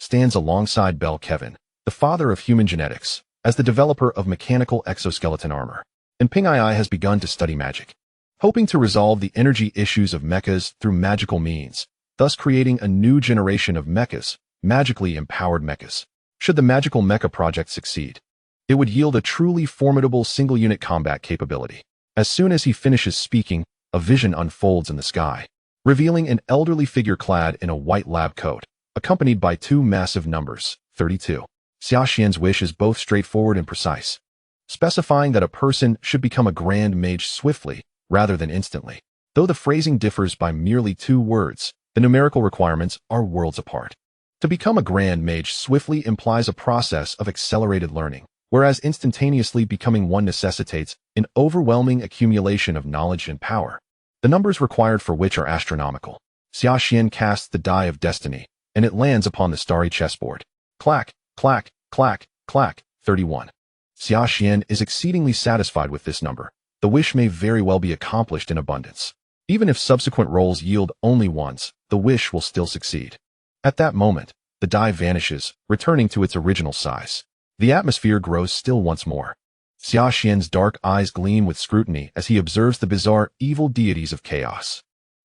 stands alongside Bel Kevin, the father of human genetics, as the developer of mechanical exoskeleton armor. Ping has begun to study magic, hoping to resolve the energy issues of mechas through magical means, thus creating a new generation of mechas, magically empowered mechas. Should the magical mecha project succeed, it would yield a truly formidable single-unit combat capability. As soon as he finishes speaking, a vision unfolds in the sky, revealing an elderly figure clad in a white lab coat, accompanied by two massive numbers, 32. Xia Xian's wish is both straightforward and precise, specifying that a person should become a grand mage swiftly, rather than instantly. Though the phrasing differs by merely 2 words, the numerical requirements are worlds apart. To become a grand mage swiftly implies a process of accelerated learning, whereas instantaneously becoming one necessitates an overwhelming accumulation of knowledge and power, the numbers required for which are astronomical. Xia Xian casts the die of destiny, and it lands upon the starry chessboard. Clack, clack, clack, clack, 31. Xia Xian is exceedingly satisfied with this number. The wish may very well be accomplished in abundance. Even if subsequent rolls yield only ones, the wish will still succeed. At that moment, the die vanishes, returning to its original size. The atmosphere grows still once more. Xia Xian's dark eyes gleam with scrutiny as he observes the bizarre evil deities of chaos.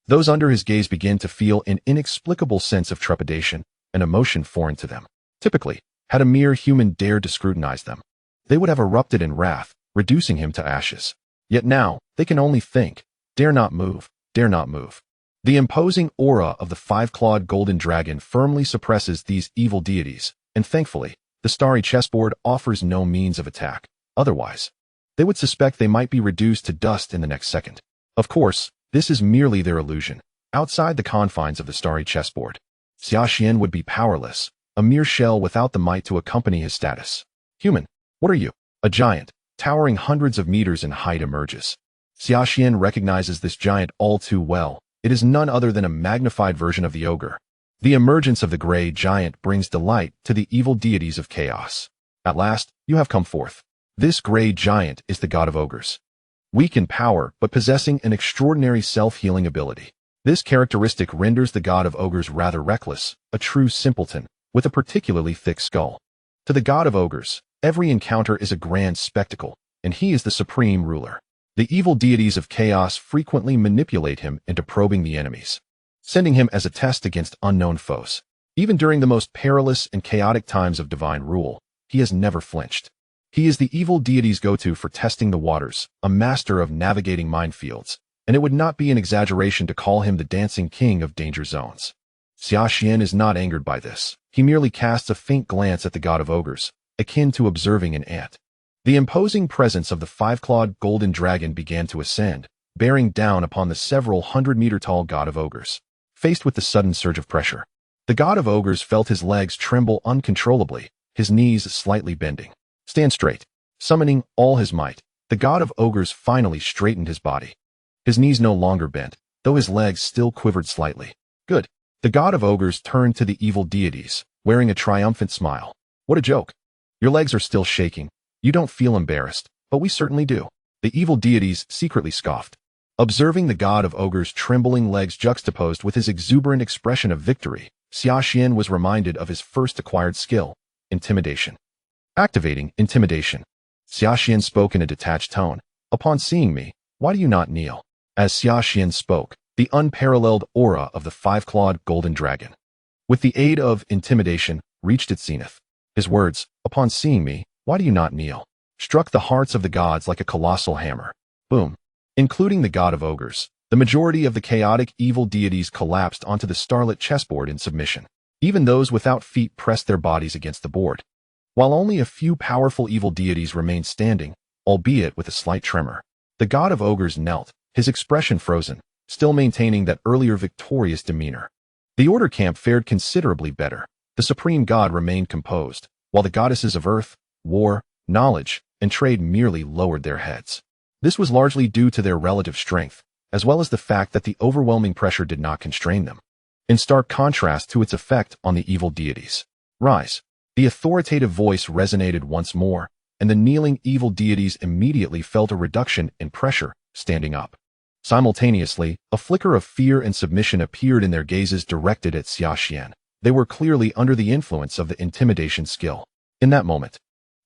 Those under his gaze begin to feel an inexplicable sense of trepidation, an emotion foreign to them. Typically, had a mere human dared to scrutinize them, they would have erupted in wrath, reducing him to ashes. Yet now, they can only think, dare not move, dare not move. The imposing aura of the 5-clawed golden dragon firmly suppresses these evil deities, and thankfully, the starry chessboard offers no means of attack. Otherwise, they would suspect they might be reduced to dust in the next second. Of course, this is merely their illusion. Outside the confines of the starry chessboard, Xia Xian would be powerless, a mere shell without the might to accompany his status. Human, what are you? A giant, towering hundreds of meters in height emerges. Xia Xian recognizes this giant all too well. It is none other than a magnified version of the ogre. The emergence of the gray giant brings delight to the evil deities of chaos. At last, you have come forth. This gray giant is the god of ogres. Weak in power, but possessing an extraordinary self-healing ability. This characteristic renders the god of ogres rather reckless, a true simpleton, with a particularly thick skull. To the god of ogres, every encounter is a grand spectacle, and he is the supreme ruler. The evil deities of chaos frequently manipulate him into probing the enemies, sending him as a test against unknown foes. Even during the most perilous and chaotic times of divine rule, he has never flinched. He is the evil deity's go-to for testing the waters, a master of navigating minefields, and it would not be an exaggeration to call him the dancing king of danger zones. Xia Xian is not angered by this. He merely casts a faint glance at the god of ogres, akin to observing an ant. The imposing presence of the 5-clawed golden dragon began to ascend, bearing down upon the several 100-meter-tall god of ogres. Faced with the sudden surge of pressure, the god of ogres felt his legs tremble uncontrollably, his knees slightly bending. Stand straight. Summoning all his might, the god of ogres finally straightened his body. His knees no longer bent, though his legs still quivered slightly. Good. The god of ogres turned to the evil deities, wearing a triumphant smile. What a joke. Your legs are still shaking. You don't feel embarrassed, but we certainly do. The evil deities secretly scoffed. Observing the god of ogres' trembling legs juxtaposed with his exuberant expression of victory, Xia Xian was reminded of his first acquired skill, intimidation. Activating intimidation. Xia Xian spoke in a detached tone. Upon seeing me, why do you not kneel? As Xia Xian spoke, the unparalleled aura of the 5-clawed golden dragon, with the aid of intimidation, reached its zenith. His words, upon seeing me, why do you not kneel, struck the hearts of the gods like a colossal hammer. Boom. Including the god of ogres, the majority of the chaotic evil deities collapsed onto the starlit chessboard in submission. Even those without feet pressed their bodies against the board, while only a few powerful evil deities remained standing, albeit with a slight tremor. The god of ogres knelt, his expression frozen, still maintaining that earlier victorious demeanor. The order camp fared considerably better. The supreme god remained composed, while the goddesses of earth, war, knowledge, and trade merely lowered their heads. This was largely due to their relative strength, as well as the fact that the overwhelming pressure did not constrain them, in stark contrast to its effect on the evil deities. Rise. The authoritative voice resonated once more, and the kneeling evil deities immediately felt a reduction in pressure, standing up. Simultaneously, a flicker of fear and submission appeared in their gazes directed at Xia Xian. They were clearly under the influence of the intimidation skill. In that moment,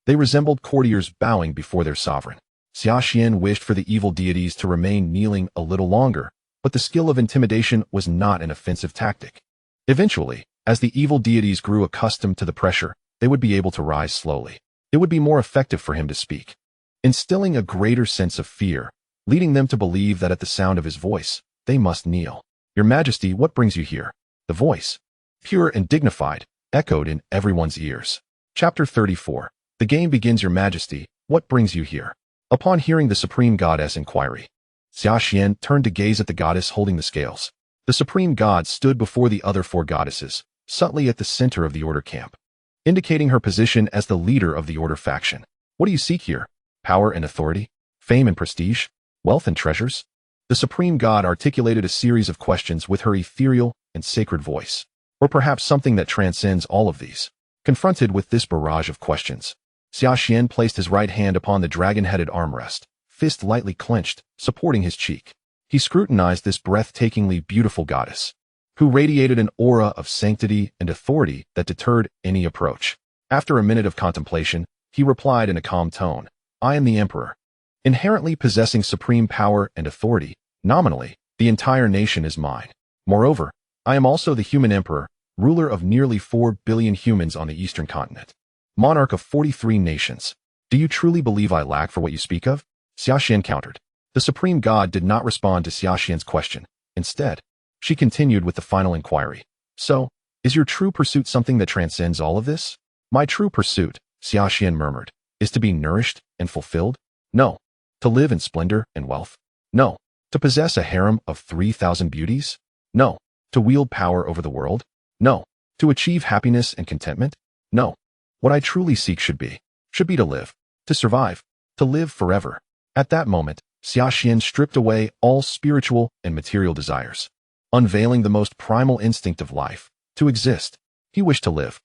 they resembled courtiers bowing before their sovereign. Xia Xian wished for the evil deities to remain kneeling a little longer, but the skill of intimidation was not an offensive tactic. Eventually, as the evil deities grew accustomed to the pressure, they would be able to rise slowly. It would be more effective for him to speak, instilling a greater sense of fear, leading them to believe that at the sound of his voice, they must kneel. "Your Majesty, what brings you here?" The voice, pure and dignified, echoed in everyone's ears. Chapter 34. The game begins. "Your Majesty, what brings you here?" Upon hearing the Supreme Goddess' inquiry, Xia Xian turned to gaze at the goddess holding the scales. The Supreme God stood before the other four goddesses, subtly at the center of the Order camp, indicating her position as the leader of the Order faction. "What do you seek here? Power and authority? Fame and prestige? Wealth and treasures?" The Supreme God articulated a series of questions with her ethereal and sacred voice. Or perhaps something that transcends all of these. Confronted with this barrage of questions, Xia Xian placed his right hand upon the dragon-headed armrest, fist lightly clenched, supporting his cheek. He scrutinized this breathtakingly beautiful goddess, who radiated an aura of sanctity and authority that deterred any approach. After a minute of contemplation, he replied in a calm tone, "I am the Emperor, inherently possessing supreme power and authority. Nominally, the entire nation is mine. Moreover, I am also the human emperor, ruler of nearly 4 billion humans on the eastern continent, monarch of 43 nations. Do you truly believe I lack for what you speak of?" Xia Xian countered. The Supreme God did not respond to Xia Xian's question. Instead, she continued with the final inquiry. "So, is your true pursuit something that transcends all of this?" "My true pursuit," Xia Xian murmured, "is to be nourished and fulfilled? No. To live in splendor and wealth? No. To possess a harem of 3,000 beauties? No. To wield power over the world? No. To achieve happiness and contentment? No. What I truly seek should be to live, to survive, to live forever." At that moment, Xia Xian stripped away all spiritual and material desires, unveiling the most primal instinct of life, to exist. He wished to live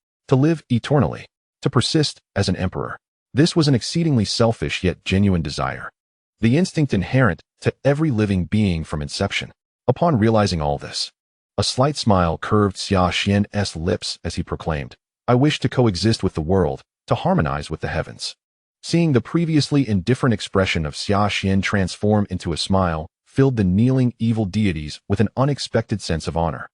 eternally, to persist as an emperor. This was an exceedingly selfish yet genuine desire, the instinct inherent to every living being from inception. Upon realizing all this, a slight smile curved Xia Xian's lips as he proclaimed, "I wish to coexist with the world, to harmonize with the heavens." Seeing the previously indifferent expression of Xia Xian transform into a smile filled the kneeling evil deities with an unexpected sense of honor,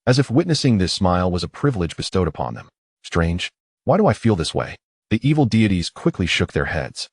as if witnessing this smile was a privilege bestowed upon them. "Strange. Why do I feel this way?" The evil deities quickly shook their heads,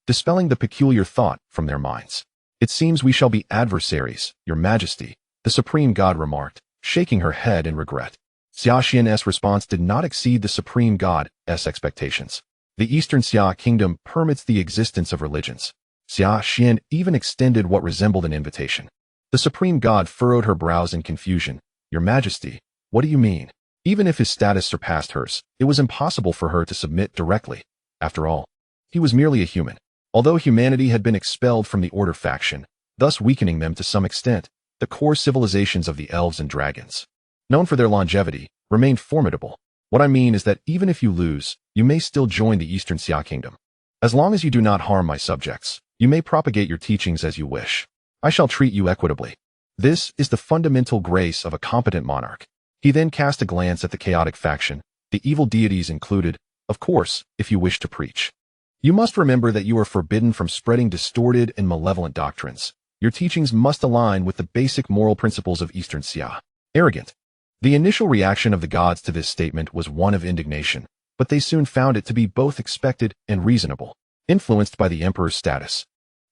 dispelling the peculiar thought from their minds. "It seems we shall be adversaries, Your Majesty," the Supreme God remarked, shaking her head in regret. Xia Xian's response did not exceed the Supreme God's expectations. The Eastern Xia Kingdom permits the existence of religions. Xia Xian even extended what resembled an invitation. The Supreme God furrowed her brows in confusion. "Your Majesty, what do you mean?" Even if his status surpassed hers, it was impossible for her to submit directly. After all, he was merely a human. Although humanity had been expelled from the Order faction, thus weakening them to some extent, the core civilizations of the elves and dragons, known for their longevity, remained formidable. "What I mean is that even if you lose, you may still join the Eastern Xia Kingdom. As long as you do not harm my subjects, you may propagate your teachings as you wish. I shall treat you equitably. This is the fundamental grace of a competent monarch." He then cast a glance at the chaotic faction, the evil deities included. "Of course, if you wish to preach, you must remember that you are forbidden from spreading distorted and malevolent doctrines. Your teachings must align with the basic moral principles of Eastern Xia." Arrogant. The initial reaction of the gods to this statement was one of indignation, but they soon found it to be both expected and reasonable. Influenced by the emperor's status,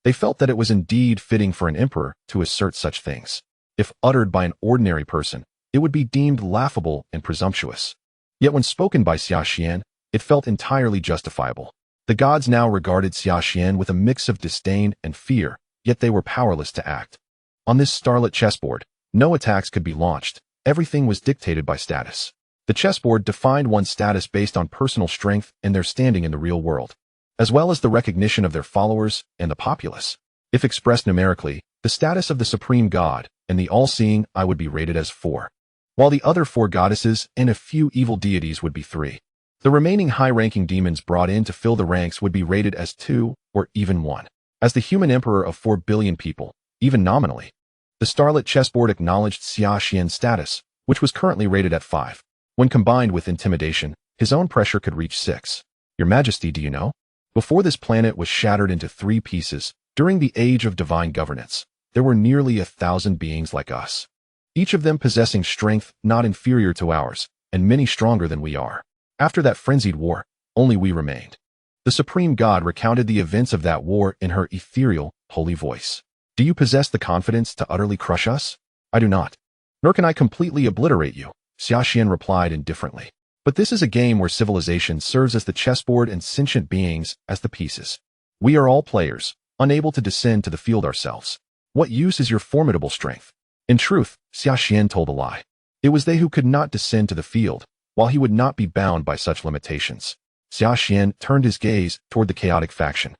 they felt that it was indeed fitting for an emperor to assert such things. If uttered by an ordinary person, it would be deemed laughable and presumptuous. Yet when spoken by Xia Xian, it felt entirely justifiable. The gods now regarded Xia Xian with a mix of disdain and fear, yet they were powerless to act. On this starlit chessboard, no attacks could be launched. Everything was dictated by status. The chessboard defined one's status based on personal strength and their standing in the real world, as well as the recognition of their followers and the populace. If expressed numerically, the status of the Supreme God and the all-seeing eye would be rated as 4, while the other 4 goddesses and a few evil deities would be 3. The remaining high-ranking demons brought in to fill the ranks would be rated as 2 or even 1. As the human emperor of 4 billion people, even nominally, the starlit chessboard acknowledged Xia Xian's status, which was currently rated at 5. When combined with intimidation, his own pressure could reach 6. "Your Majesty, do you know? Before this planet was shattered into 3 pieces, during the age of divine governance, there were nearly 1,000 beings like us, each of them possessing strength not inferior to ours, and many stronger than we are. After that frenzied war, only we remained. The Supreme God recounted the events of that war in her ethereal, holy voice. Do you possess the confidence to utterly crush us? I do not. Nor can I completely obliterate you, Xia Xian replied indifferently. But this is a game where civilization serves as the chessboard and sentient beings as the pieces. We are all players, unable to descend to the field ourselves. What use is your formidable strength? In truth, Xia Xian told a lie. It was they who could not descend to the field, while he would not be bound by such limitations. Xia Xian turned his gaze toward the chaotic faction.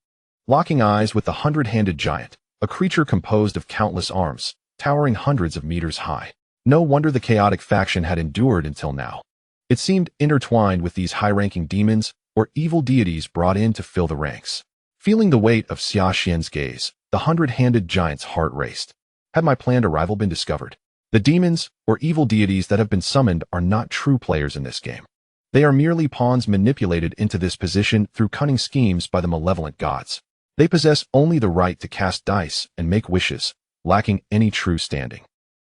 Locking eyes with the 100-handed giant, a creature composed of countless arms, towering hundreds of meters high. No wonder the chaotic faction had endured until now. It seemed intertwined with these high-ranking demons or evil deities brought in to fill the ranks. Feeling the weight of Xia Xian's gaze, the 100-handed giant's heart raced. Had my planned arrival been discovered? The demons or evil deities that have been summoned are not true players in this game. They are merely pawns manipulated into this position through cunning schemes by the malevolent gods. They possess only the right to cast dice and make wishes, lacking any true standing.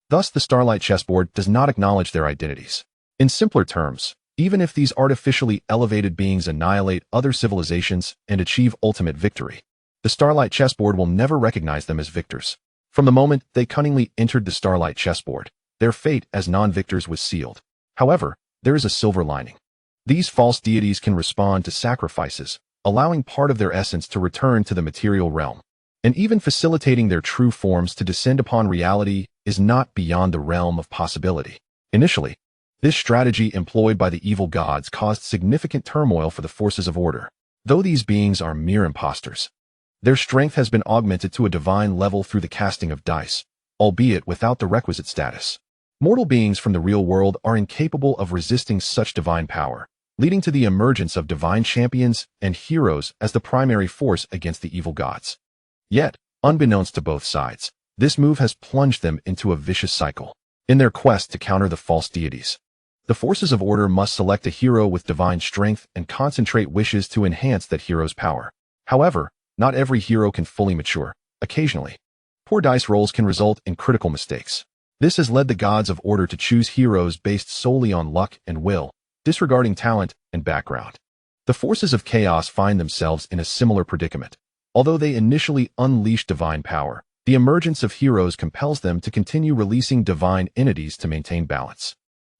Thus, the Starlight chessboard does not acknowledge their identities. In simpler terms, even if these artificially elevated beings annihilate other civilizations and achieve ultimate victory, the Starlight chessboard will never recognize them as victors. From the moment they cunningly entered the Starlight chessboard, their fate as non-victors was sealed. However, there is a silver lining. These false deities can respond to sacrifices, allowing part of their essence to return to the material realm. And even facilitating their true forms to descend upon reality is not beyond the realm of possibility. Initially, this strategy employed by the evil gods caused significant turmoil for the forces of order. Though these beings are mere impostors, their strength has been augmented to a divine level through the casting of dice, albeit without the requisite status. Mortal beings from the real world are incapable of resisting such divine power, leading to the emergence of divine champions and heroes as the primary force against the evil gods. Yet, unbeknownst to both sides, this move has plunged them into a vicious cycle. In their quest to counter the false deities, the forces of order must select a hero with divine strength and concentrate wishes to enhance that hero's power. However, not every hero can fully mature. Occasionally, poor dice rolls can result in critical mistakes. This has led the gods of order to choose heroes based solely on luck and will, disregarding talent and background. The forces of chaos find themselves in a similar predicament. Although they initially unleash divine power, the emergence of heroes compels them to continue releasing divine entities to maintain balance.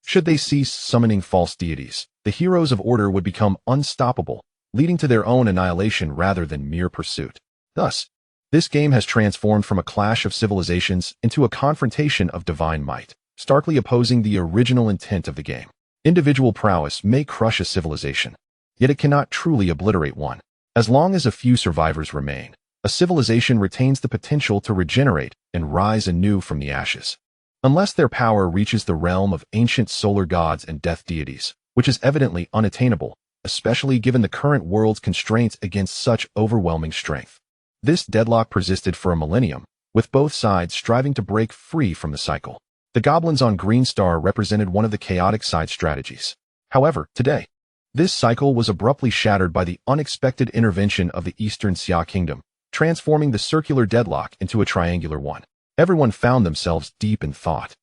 Should they cease summoning false deities, the heroes of order would become unstoppable, leading to their own annihilation rather than mere pursuit. Thus, this game has transformed from a clash of civilizations into a confrontation of divine might, starkly opposing the original intent of the game. Individual prowess may crush a civilization, yet it cannot truly obliterate one. As long as a few survivors remain, a civilization retains the potential to regenerate and rise anew from the ashes. Unless their power reaches the realm of ancient solar gods and death deities, which is evidently unattainable, especially given the current world's constraints against such overwhelming strength. This deadlock persisted for a millennium, with both sides striving to break free from the cycle. The goblins on Green Star represented one of the chaotic side strategies. However, today, this cycle was abruptly shattered by the unexpected intervention of the Eastern Xia Kingdom, transforming the circular deadlock into a triangular one. Everyone found themselves deep in thought,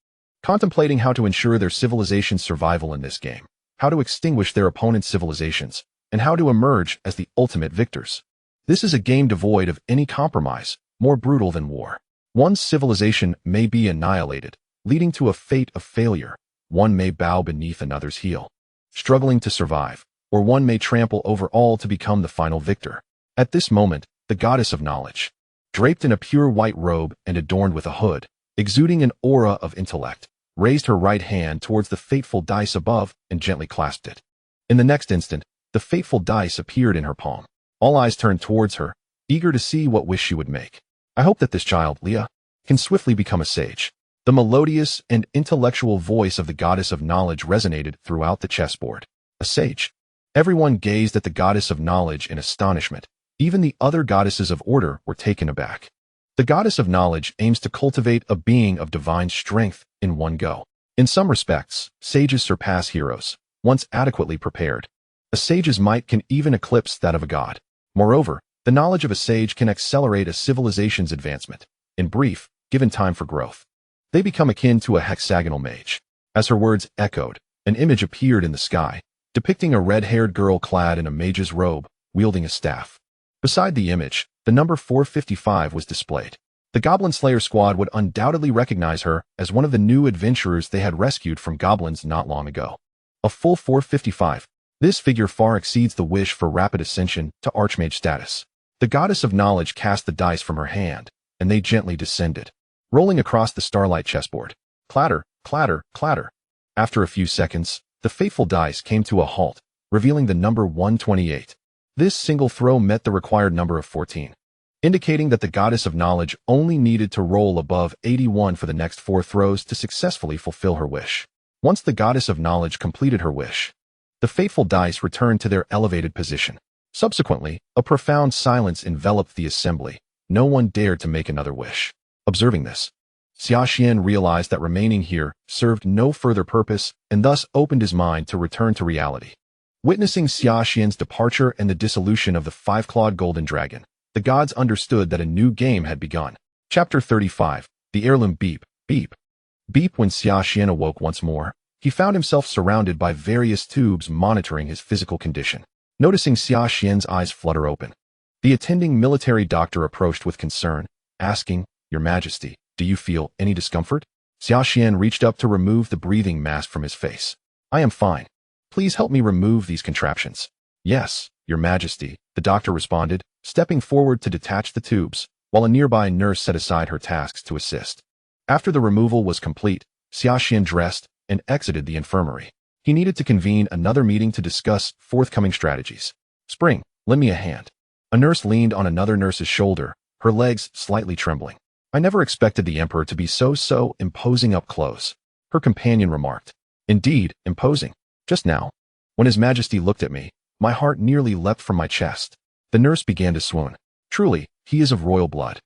contemplating how to ensure their civilization's survival in this game, how to extinguish their opponent's civilizations, and how to emerge as the ultimate victors. This is a game devoid of any compromise, more brutal than war. One civilization may be annihilated, leading to a fate of failure. One may bow beneath another's heel, struggling to survive, or one may trample over all to become the final victor. At this moment, the goddess of knowledge, draped in a pure white robe and adorned with a hood, exuding an aura of intellect, raised her right hand towards the fateful dice above and gently clasped it. In the next instant, the fateful dice appeared in her palm. All eyes turned towards her, eager to see what wish she would make. I hope that this child, Leah, can swiftly become a sage. The melodious and intellectual voice of the goddess of knowledge resonated throughout the chessboard. A sage. Everyone gazed at the goddess of knowledge in astonishment. Even the other goddesses of order were taken aback. The goddess of knowledge aims to cultivate a being of divine strength in one go. In some respects, sages surpass heroes, once adequately prepared. A sage's might can even eclipse that of a god. Moreover, the knowledge of a sage can accelerate a civilization's advancement. In brief, given time for growth. They become akin to a hexagonal mage. As her words echoed, an image appeared in the sky, depicting a red-haired girl clad in a mage's robe, wielding a staff. Beside the image, the number 455 was displayed. The Goblin Slayer squad would undoubtedly recognize her as one of the new adventurers they had rescued from goblins not long ago. A full 455. This figure far exceeds the wish for rapid ascension to Archmage status. The goddess of knowledge cast the dice from her hand, and they gently descended, rolling across the starlight chessboard. Clatter, clatter, clatter. After a few seconds, the fateful dice came to a halt, revealing the number 128. This single throw met the required number of 14, indicating that the goddess of knowledge only needed to roll above 81 for the next 4 throws to successfully fulfill her wish. Once the goddess of knowledge completed her wish, the fateful dice returned to their elevated position. Subsequently, a profound silence enveloped the assembly. No one dared to make another wish. Observing this, Xuan Xia realized that remaining here served no further purpose and thus opened his mind to return to reality. Witnessing Xuan Xia's departure and the dissolution of the 5-clawed golden dragon, the gods understood that a new game had begun. Chapter 35. The heirloom beep, beep. Beep. When Xuan Xia awoke once more, he found himself surrounded by various tubes monitoring his physical condition. Noticing Xuan Xia's eyes flutter open, the attending military doctor approached with concern, asking, "Your Majesty, do you feel any discomfort?" Xuan Xia reached up to remove the breathing mask from his face. "I am fine. Please help me remove these contraptions." "Yes, Your Majesty," the doctor responded, stepping forward to detach the tubes, while a nearby nurse set aside her tasks to assist. After the removal was complete, Xuan Xia dressed and exited the infirmary. He needed to convene another meeting to discuss forthcoming strategies. "Spring, lend me a hand." A nurse leaned on another nurse's shoulder, her legs slightly trembling. "I never expected the Emperor to be so imposing up close," her companion remarked. "Indeed, imposing. Just now, when His Majesty looked at me, my heart nearly leapt from my chest." The nurse began to swoon. "Truly, he is of royal blood.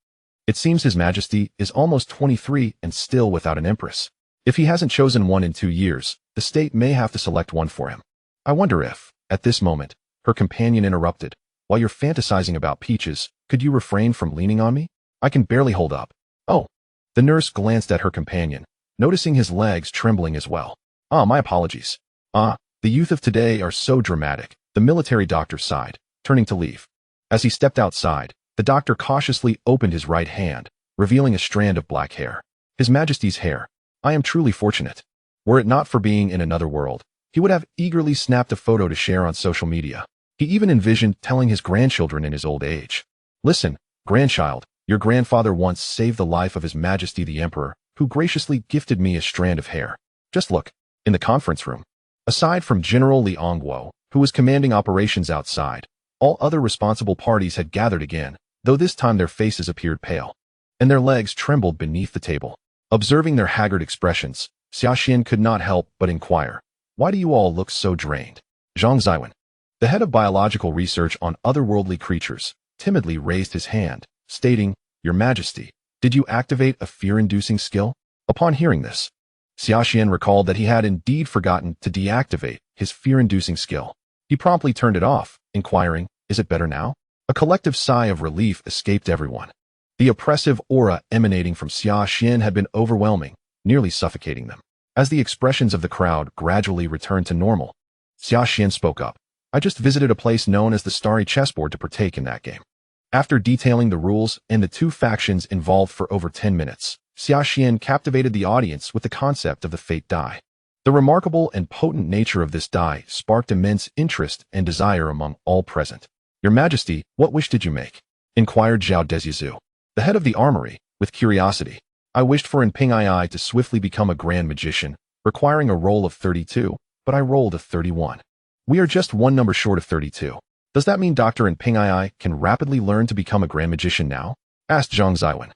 It seems His Majesty is almost 23 and still without an empress. If he hasn't chosen one in 2 years, the state may have to select one for him. I wonder if," at this moment, her companion interrupted, "while you're fantasizing about peaches, could you refrain from leaning on me? I can barely hold up." "Oh." The nurse glanced at her companion, noticing his legs trembling as well. My apologies." The youth of today are so dramatic," the military doctor sighed, turning to leave. As he stepped outside, the doctor cautiously opened his right hand, revealing a strand of black hair. "His Majesty's hair. I am truly fortunate." Were it not for being in another world, he would have eagerly snapped a photo to share on social media. He even envisioned telling his grandchildren in his old age, "Listen, grandchild, your grandfather once saved the life of His Majesty the Emperor, who graciously gifted me a strand of hair. Just look." In the conference room, aside from General Li Ongguo, who was commanding operations outside, all other responsible parties had gathered again, though this time their faces appeared pale, and their legs trembled beneath the table. Observing their haggard expressions, Xuan Xia could not help but inquire, "Why do you all look so drained?" Zhang Ziwen, the head of biological research on otherworldly creatures, timidly raised his hand, stating, "Your Majesty, did you activate a fear-inducing skill?" Upon hearing this, Xuan Xia recalled that he had indeed forgotten to deactivate his fear-inducing skill. He promptly turned it off, inquiring, "Is it better now?" A collective sigh of relief escaped everyone. The oppressive aura emanating from Xuan Xia had been overwhelming, nearly suffocating them. As the expressions of the crowd gradually returned to normal, Xuan Xia spoke up. "I just visited a place known as the Starry Chessboard to partake in that game." After detailing the rules and the 2 factions involved for over 10 minutes, Xuan Xia captivated the audience with the concept of the fate die. The remarkable and potent nature of this die sparked immense interest and desire among all present. "Your Majesty, what wish did you make?" inquired Zhao Dezhizu, the head of the armory, with curiosity. "I wished for Ping Ai to swiftly become a grand magician, requiring a roll of 32, but I rolled a 31. We are just one number short of 32. Does that mean Dr. Ping Ai can rapidly learn to become a grand magician now?" asked Zhang Ziwen,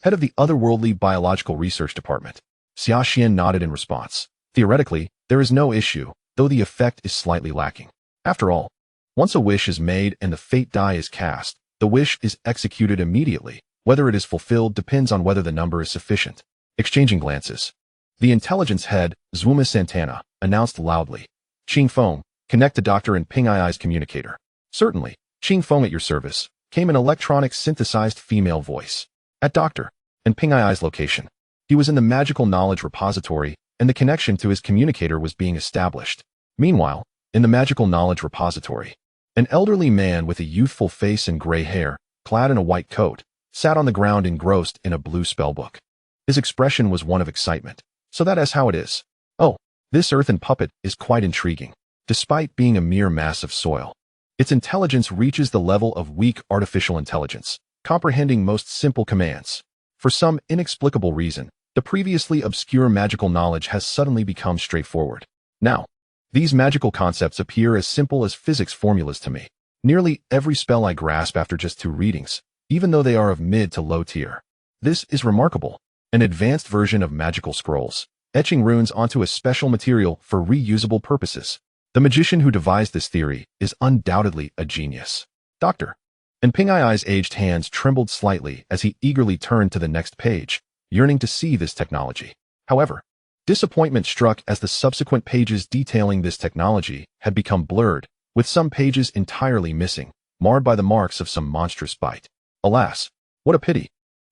head of the otherworldly biological research department. Xuan Xia nodded in response. "Theoretically, there is no issue, though the effect is slightly lacking. After all, once a wish is made and the fate die is cast, the wish is executed immediately. Whether it is fulfilled depends on whether the number is sufficient." Exchanging glances, the intelligence head, Zwuma Santana, announced loudly, "Qing Feng, connect to Dr. Ping Ai's communicator." "Certainly, Qing Feng at your service," came an electronic synthesized female voice. At Dr. and Ping Ai's location. He was in the magical knowledge repository, and the connection to his communicator was being established. Meanwhile, in the magical knowledge repository, an elderly man with a youthful face and gray hair, clad in a white coat, sat on the ground engrossed in a blue spellbook. His expression was one of excitement. So that is how it is. Oh, this earthen puppet is quite intriguing. Despite being a mere mass of soil, its intelligence reaches the level of weak artificial intelligence, comprehending most simple commands. For some inexplicable reason, the previously obscure magical knowledge has suddenly become straightforward. Now, these magical concepts appear as simple as physics formulas to me. Nearly every spell I grasp after just 2 readings, even though they are of mid to low tier. This is remarkable. An advanced version of magical scrolls, etching runes onto a special material for reusable purposes. The magician who devised this theory is undoubtedly a genius. Doctor. And Ping Ai's aged hands trembled slightly as he eagerly turned to the next page, yearning to see this technology. However, disappointment struck as the subsequent pages detailing this technology had become blurred, with some pages entirely missing, marred by the marks of some monstrous bite. Alas, what a pity.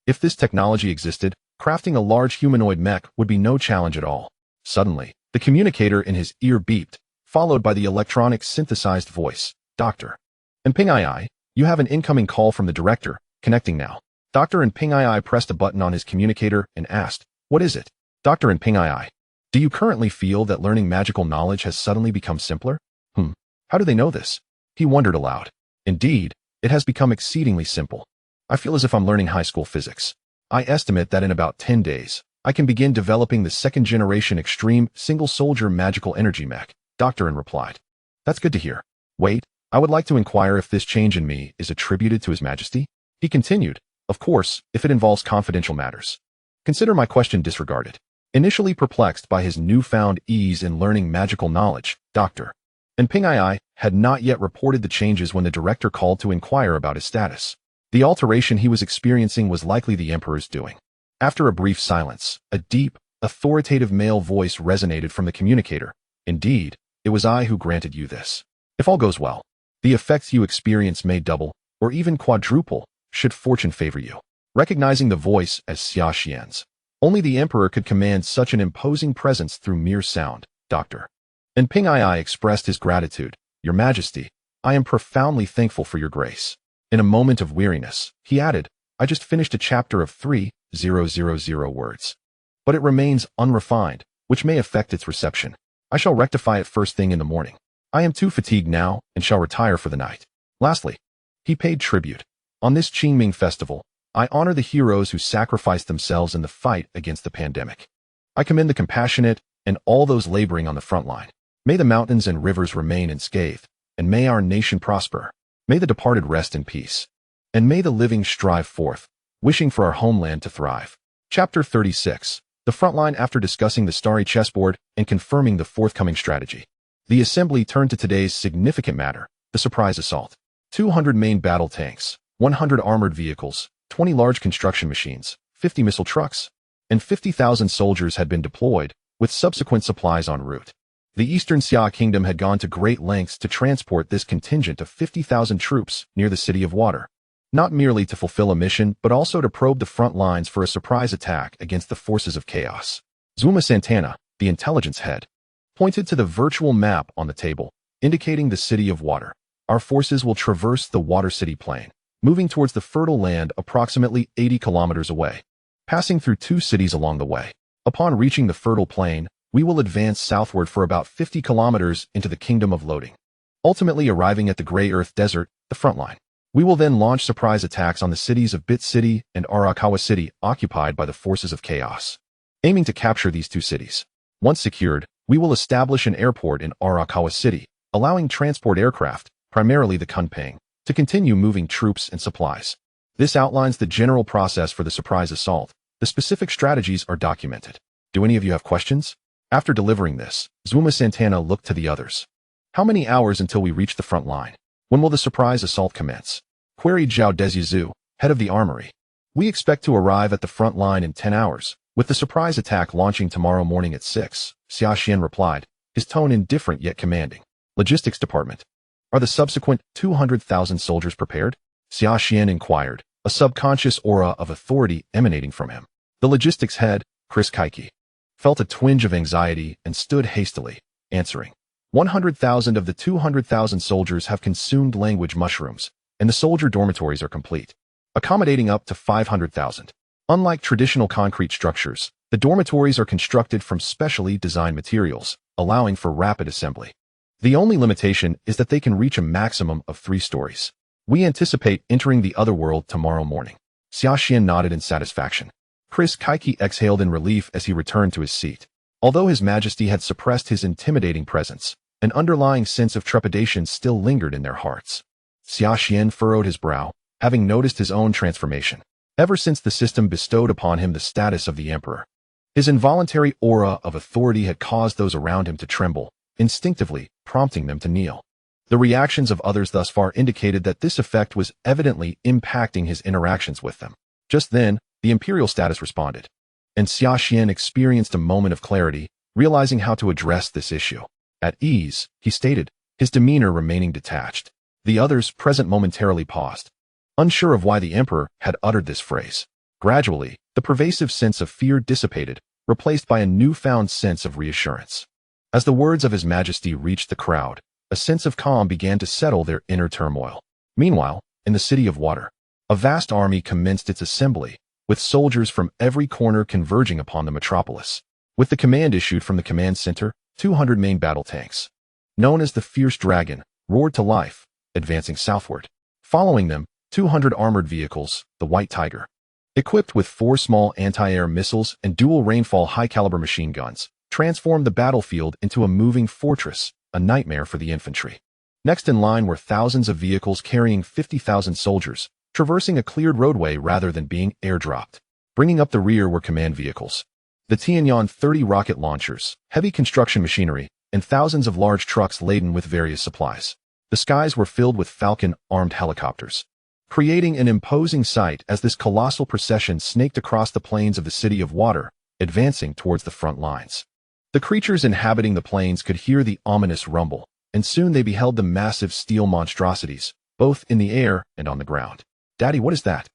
If this technology existed, crafting a large humanoid mech would be no challenge at all. Suddenly, the communicator in his ear beeped, followed by the electronic synthesized voice. Doctor. And Ping Ai, you have an incoming call from the director, connecting now. Doctor and Ping Ai pressed a button on his communicator and asked, what is it? Doctor and Ping Ai, do you currently feel that learning magical knowledge has suddenly become simpler? How do they know this? He wondered aloud. Indeed, it has become exceedingly simple. I feel as if I'm learning high school physics. I estimate that in about 10 days, I can begin developing the 2nd-generation extreme single-soldier magical energy mech, Doctor replied. That's good to hear. Wait, I would like to inquire if this change in me is attributed to His Majesty? He continued, of course, if it involves confidential matters. Consider my question disregarded. Initially perplexed by his newfound ease in learning magical knowledge, Dr. and Ping Ai had not yet reported the changes when the director called to inquire about his status. The alteration he was experiencing was likely the Emperor's doing. After a brief silence, a deep, authoritative male voice resonated from the communicator. Indeed, it was I who granted you this. If all goes well, the effects you experience may double, or even quadruple, should fortune favor you. Recognizing the voice as Xuan Xia's, only the Emperor could command such an imposing presence through mere sound, Doctor. And Ping Ai expressed his gratitude. Your Majesty, I am profoundly thankful for your grace. In a moment of weariness, he added, I just finished a chapter of 3,000 words. But it remains unrefined, which may affect its reception. I shall rectify it first thing in the morning. I am too fatigued now and shall retire for the night. Lastly, he paid tribute. On this Qingming festival, I honor the heroes who sacrificed themselves in the fight against the pandemic. I commend the compassionate and all those laboring on the front line. May the mountains and rivers remain unscathed, and may our nation prosper. May the departed rest in peace, and may the living strive forth, wishing for our homeland to thrive. Chapter 36. The frontline after discussing the starry chessboard and confirming the forthcoming strategy. The assembly turned to today's significant matter, the surprise assault. 200 main battle tanks, 100 armored vehicles, 20 large construction machines, 50 missile trucks, and 50,000 soldiers had been deployed, with subsequent supplies en route. The Eastern Xia Kingdom had gone to great lengths to transport this contingent of 50,000 troops near the City of Water, not merely to fulfill a mission but also to probe the front lines for a surprise attack against the forces of chaos. Zuma Santana, the intelligence head, pointed to the virtual map on the table, indicating the City of Water. Our forces will traverse the Water City plain, moving towards the fertile land approximately 80 kilometers away, passing through 2 cities along the way. Upon reaching the fertile plain, we will advance southward for about 50 kilometers into the Kingdom of Loading, ultimately arriving at the Gray Earth Desert, the front line. We will then launch surprise attacks on the cities of Bit City and Arakawa City occupied by the forces of chaos, aiming to capture these 2 cities. Once secured, we will establish an airport in Arakawa City, allowing transport aircraft, primarily the Kunping, to continue moving troops and supplies. This outlines the general process for the surprise assault. The specific strategies are documented. Do any of you have questions? After delivering this, Zuma Santana looked to the others. How many hours until we reach the front line? When will the surprise assault commence? Queried Zhao Dezizu, head of the armory. We expect to arrive at the front line in 10 hours, with the surprise attack launching tomorrow morning at 6, Xuan Xia replied, his tone indifferent yet commanding. Logistics Department. Are the subsequent 200,000 soldiers prepared? Xuan Xia inquired, a subconscious aura of authority emanating from him. The logistics head, Chris Kaiki, felt a twinge of anxiety and stood hastily, answering. 100,000 of the 200,000 soldiers have consumed language mushrooms, and the soldier dormitories are complete, accommodating up to 500,000. Unlike traditional concrete structures, the dormitories are constructed from specially designed materials, allowing for rapid assembly. The only limitation is that they can reach a maximum of 3 stories. We anticipate entering the other world tomorrow morning. Xia Xian nodded in satisfaction. Chris Kaiki exhaled in relief as he returned to his seat. Although His Majesty had suppressed his intimidating presence, an underlying sense of trepidation still lingered in their hearts. Xia Xian furrowed his brow, having noticed his own transformation. Ever since the system bestowed upon him the status of the emperor, his involuntary aura of authority had caused those around him to tremble, instinctively prompting them to kneel. The reactions of others thus far indicated that this effect was evidently impacting his interactions with them. Just then, the imperial status responded, and Xia Xian experienced a moment of clarity, realizing how to address this issue. At ease, he stated, his demeanor remaining detached. The others present momentarily paused, unsure of why the emperor had uttered this phrase. Gradually, the pervasive sense of fear dissipated, replaced by a newfound sense of reassurance. As the words of His Majesty reached the crowd, a sense of calm began to settle their inner turmoil. Meanwhile, in the City of Water, a vast army commenced its assembly, with soldiers from every corner converging upon the metropolis. With the command issued from the command center, 200 main battle tanks, known as the Fierce Dragon, roared to life, advancing southward. Following them, 200 armored vehicles, the White Tiger, equipped with 4 small anti-air missiles and dual rainfall high-caliber machine guns, transformed the battlefield into a moving fortress, a nightmare for the infantry. Next in line were thousands of vehicles carrying 50,000 soldiers, traversing a cleared roadway rather than being airdropped. Bringing up the rear were command vehicles, the Tianyan 30 rocket launchers, heavy construction machinery, and thousands of large trucks laden with various supplies. The skies were filled with Falcon-armed helicopters, creating an imposing sight as this colossal procession snaked across the plains of the City of Water, advancing towards the front lines. The creatures inhabiting the plains could hear the ominous rumble, and soon they beheld the massive steel monstrosities, both in the air and on the ground. "Daddy, what is that?"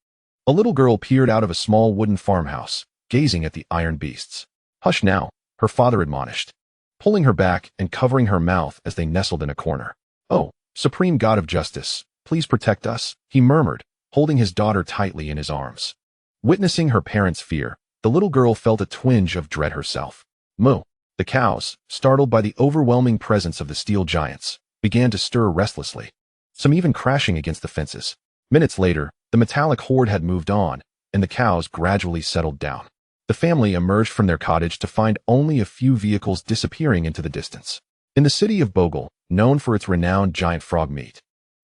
A little girl peered out of a small wooden farmhouse, gazing at the iron beasts. "Hush now," her father admonished, pulling her back and covering her mouth as they nestled in a corner. "Oh, Supreme God of Justice, please protect us," he murmured, holding his daughter tightly in his arms. Witnessing her parents' fear, the little girl felt a twinge of dread herself. Moo. The cows, startled by the overwhelming presence of the steel giants, began to stir restlessly, some even crashing against the fences. Minutes later, the metallic horde had moved on, and the cows gradually settled down. The family emerged from their cottage to find only a few vehicles disappearing into the distance. In the city of Bogle, known for its renowned giant frog meat,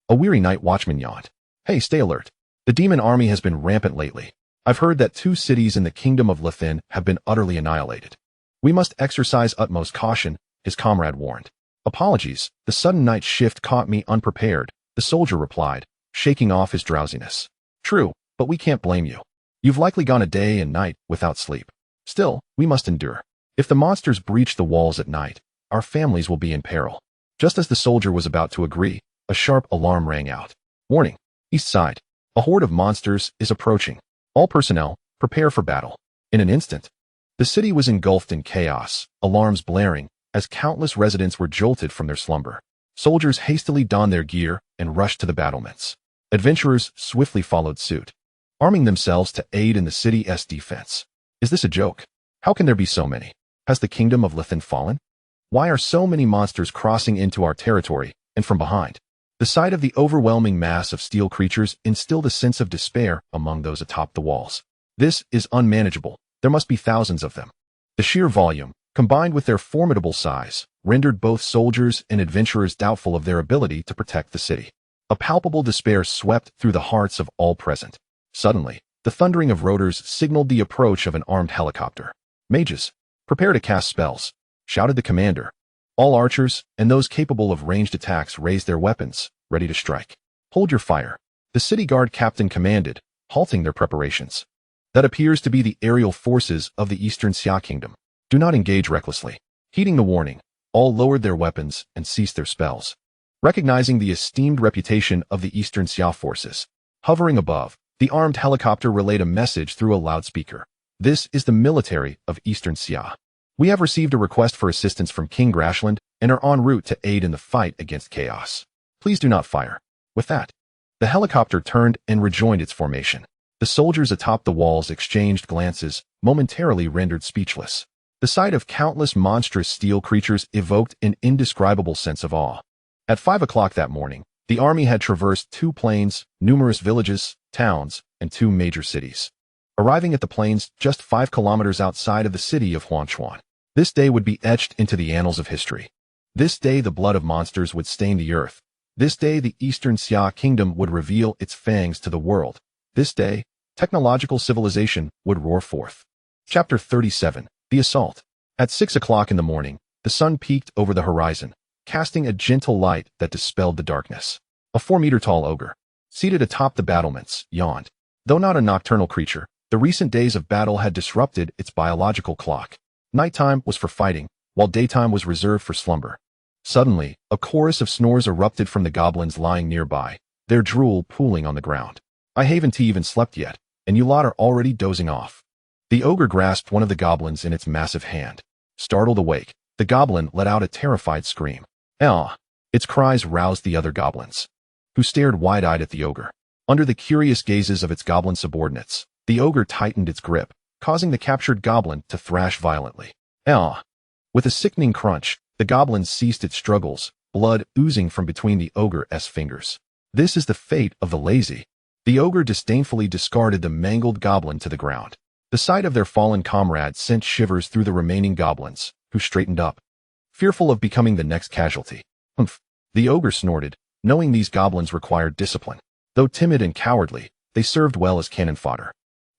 a weary night watchman yawned. "Hey, stay alert. The demon army has been rampant lately. I've heard that 2 cities in the kingdom of Lithin have been utterly annihilated. We must exercise utmost caution," his comrade warned. "Apologies, the sudden night shift caught me unprepared," the soldier replied, shaking off his drowsiness. "True, but we can't blame you. You've likely gone a day and night without sleep. Still, we must endure. If the monsters breach the walls at night, our families will be in peril." Just as the soldier was about to agree, a sharp alarm rang out. "Warning, east side. A horde of monsters is approaching. All personnel, prepare for battle." In an instant, the city was engulfed in chaos, alarms blaring, as countless residents were jolted from their slumber. Soldiers hastily donned their gear and rushed to the battlements. Adventurers swiftly followed suit, arming themselves to aid in the city's defense. Is this a joke? How can there be so many? Has the kingdom of Lithin fallen? Why are so many monsters crossing into our territory and from behind? The sight of the overwhelming mass of steel creatures instilled a sense of despair among those atop the walls. This is unmanageable. There must be thousands of them. The sheer volume, combined with their formidable size, rendered both soldiers and adventurers doubtful of their ability to protect the city. A palpable despair swept through the hearts of all present. Suddenly, the thundering of rotors signaled the approach of an armed helicopter. "Mages, prepare to cast spells," shouted the commander. All archers and those capable of ranged attacks raised their weapons, ready to strike. "Hold your fire," the city guard captain commanded, halting their preparations. "That appears to be the aerial forces of the Eastern Xia Kingdom. Do not engage recklessly." Heeding the warning, all lowered their weapons and ceased their spells. Recognizing the esteemed reputation of the Eastern Xia forces, hovering above, The armed helicopter relayed a message through a loudspeaker. This is the military of Eastern Xia. We have received a request for assistance from King Grashland and are en route to aid in the fight against chaos. Please do not fire. With that, the helicopter turned and rejoined its formation. The soldiers atop the walls exchanged glances, momentarily rendered speechless. The sight of countless monstrous steel creatures evoked an indescribable sense of awe. At 5 o'clock that morning, the army had traversed 2 plains, numerous villages, towns, and 2 major cities. Arriving at the plains just 5 kilometers outside of the city of Xuan. This day would be etched into the annals of history. This day the blood of monsters would stain the earth. This day the Eastern Xia kingdom would reveal its fangs to the world. This day, technological civilization would roar forth. Chapter 37. The Assault. At 6 o'clock in the morning, the sun peeked over the horizon, casting a gentle light that dispelled the darkness. A 4-meter-tall ogre, seated atop the battlements, yawned. Though not a nocturnal creature, the recent days of battle had disrupted its biological clock. Nighttime was for fighting, while daytime was reserved for slumber. Suddenly, a chorus of snores erupted from the goblins lying nearby, their drool pooling on the ground. I haven't even slept yet, and you lot are already dozing off. The ogre grasped one of the goblins in its massive hand. Startled awake, the goblin let out a terrified scream. Ah! Its cries roused the other goblins, who stared wide-eyed at the ogre. Under the curious gazes of its goblin subordinates, the ogre tightened its grip, causing the captured goblin to thrash violently. Ah! With a sickening crunch, the goblin ceased its struggles, blood oozing from between the ogre's fingers. This is the fate of the lazy. The ogre disdainfully discarded the mangled goblin to the ground. The sight of their fallen comrade sent shivers through the remaining goblins, who straightened up, fearful of becoming the next casualty. Humph! The ogre snorted, knowing these goblins required discipline. Though timid and cowardly, they served well as cannon fodder,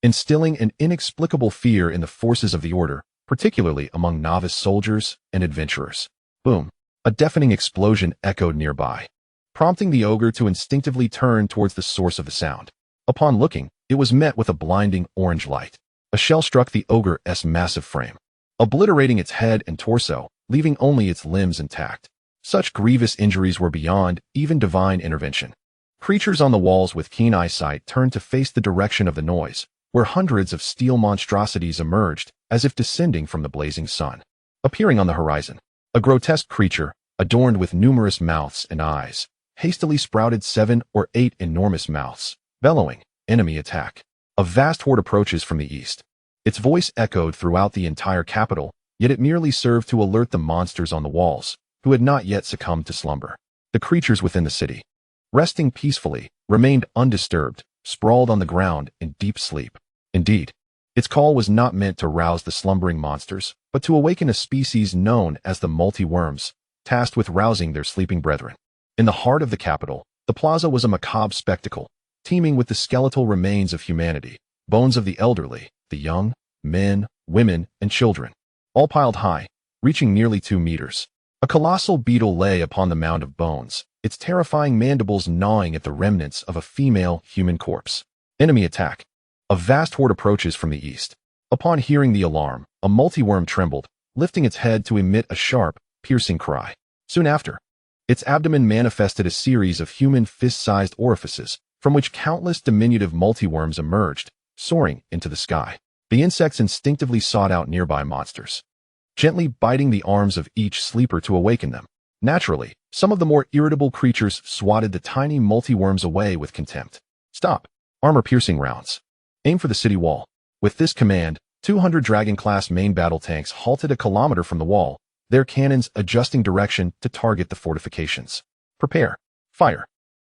instilling an inexplicable fear in the forces of the order, particularly among novice soldiers and adventurers. Boom! A deafening explosion echoed nearby, prompting the ogre to instinctively turn towards the source of the sound. Upon looking, it was met with a blinding orange light. A shell struck the ogre's massive frame, obliterating its head and torso, leaving only its limbs intact. Such grievous injuries were beyond even divine intervention. Creatures on the walls with keen eyesight turned to face the direction of the noise, where hundreds of steel monstrosities emerged, as if descending from the blazing sun. Appearing on the horizon, a grotesque creature, adorned with numerous mouths and eyes, hastily sprouted 7 or 8 enormous mouths, bellowing, "Enemy attack." A vast horde approaches from the east. Its voice echoed throughout the entire capital, yet it merely served to alert the monsters on the walls, who had not yet succumbed to slumber. The creatures within the city, resting peacefully, remained undisturbed, sprawled on the ground in deep sleep. Indeed, its call was not meant to rouse the slumbering monsters, but to awaken a species known as the multi-worms, tasked with rousing their sleeping brethren. In the heart of the capital, the plaza was a macabre spectacle, teeming with the skeletal remains of humanity, bones of the elderly, the young, men, women, and children, all piled high, reaching nearly 2 meters. A colossal beetle lay upon the mound of bones, its terrifying mandibles gnawing at the remnants of a female human corpse. Enemy attack. A vast horde approaches from the east. Upon hearing the alarm, a multi-worm trembled, lifting its head to emit a sharp, piercing cry. Soon after, its abdomen manifested a series of human fist-sized orifices, from which countless diminutive multi-worms emerged, soaring into the sky. The insects instinctively sought out nearby monsters, gently biting the arms of each sleeper to awaken them. Naturally, some of the more irritable creatures swatted the tiny multi-worms away with contempt. Stop! Armor-piercing rounds. Aim for the city wall. With this command, 200 Dragon-class main battle tanks halted a kilometer from the wall, their cannons adjusting direction to target the fortifications. Prepare. Fire.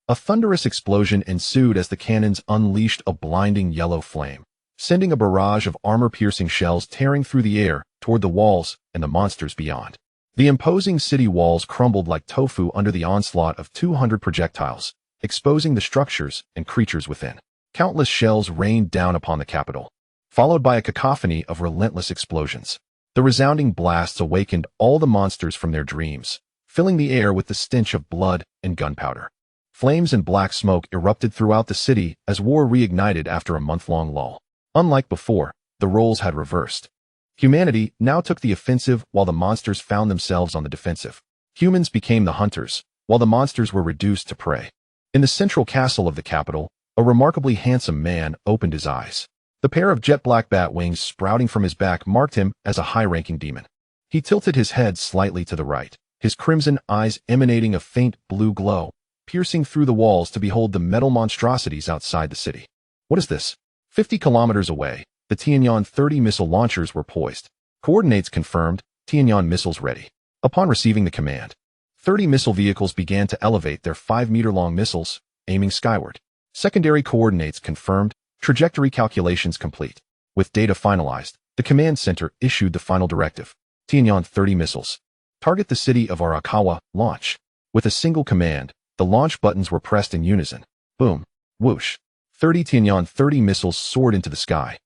A thunderous explosion ensued as the cannons unleashed a blinding yellow flame, sending a barrage of armor-piercing shells tearing through the air toward the walls and the monsters beyond. The imposing city walls crumbled like tofu under the onslaught of 200 projectiles, exposing the structures and creatures within. Countless shells rained down upon the capital, followed by a cacophony of relentless explosions. The resounding blasts awakened all the monsters from their dreams, filling the air with the stench of blood and gunpowder. Flames and black smoke erupted throughout the city as war reignited after a month-long lull. Unlike before, the roles had reversed. Humanity now took the offensive while the monsters found themselves on the defensive. Humans became the hunters, while the monsters were reduced to prey. In the central castle of the capital, A remarkably handsome man opened his eyes. The pair of jet-black bat wings sprouting from his back marked him as a high-ranking demon. He tilted his head slightly to the right, his crimson eyes emanating a faint blue glow, piercing through the walls to behold the metal monstrosities outside the city. What is this? 50 kilometers away, the Tianyan-30 missile launchers were poised. Coordinates confirmed, Tianyan missiles ready. Upon receiving the command, 30 missile vehicles began to elevate their 5-meter-long missiles, aiming skyward. Secondary coordinates confirmed, trajectory calculations complete. With data finalized, the command center issued the final directive. Tianyan-30 missiles. Target the city of Arakawa, launch. With a single command, the launch buttons were pressed in unison. Boom. Whoosh. 30 Tianyan-30 missiles soared into the sky,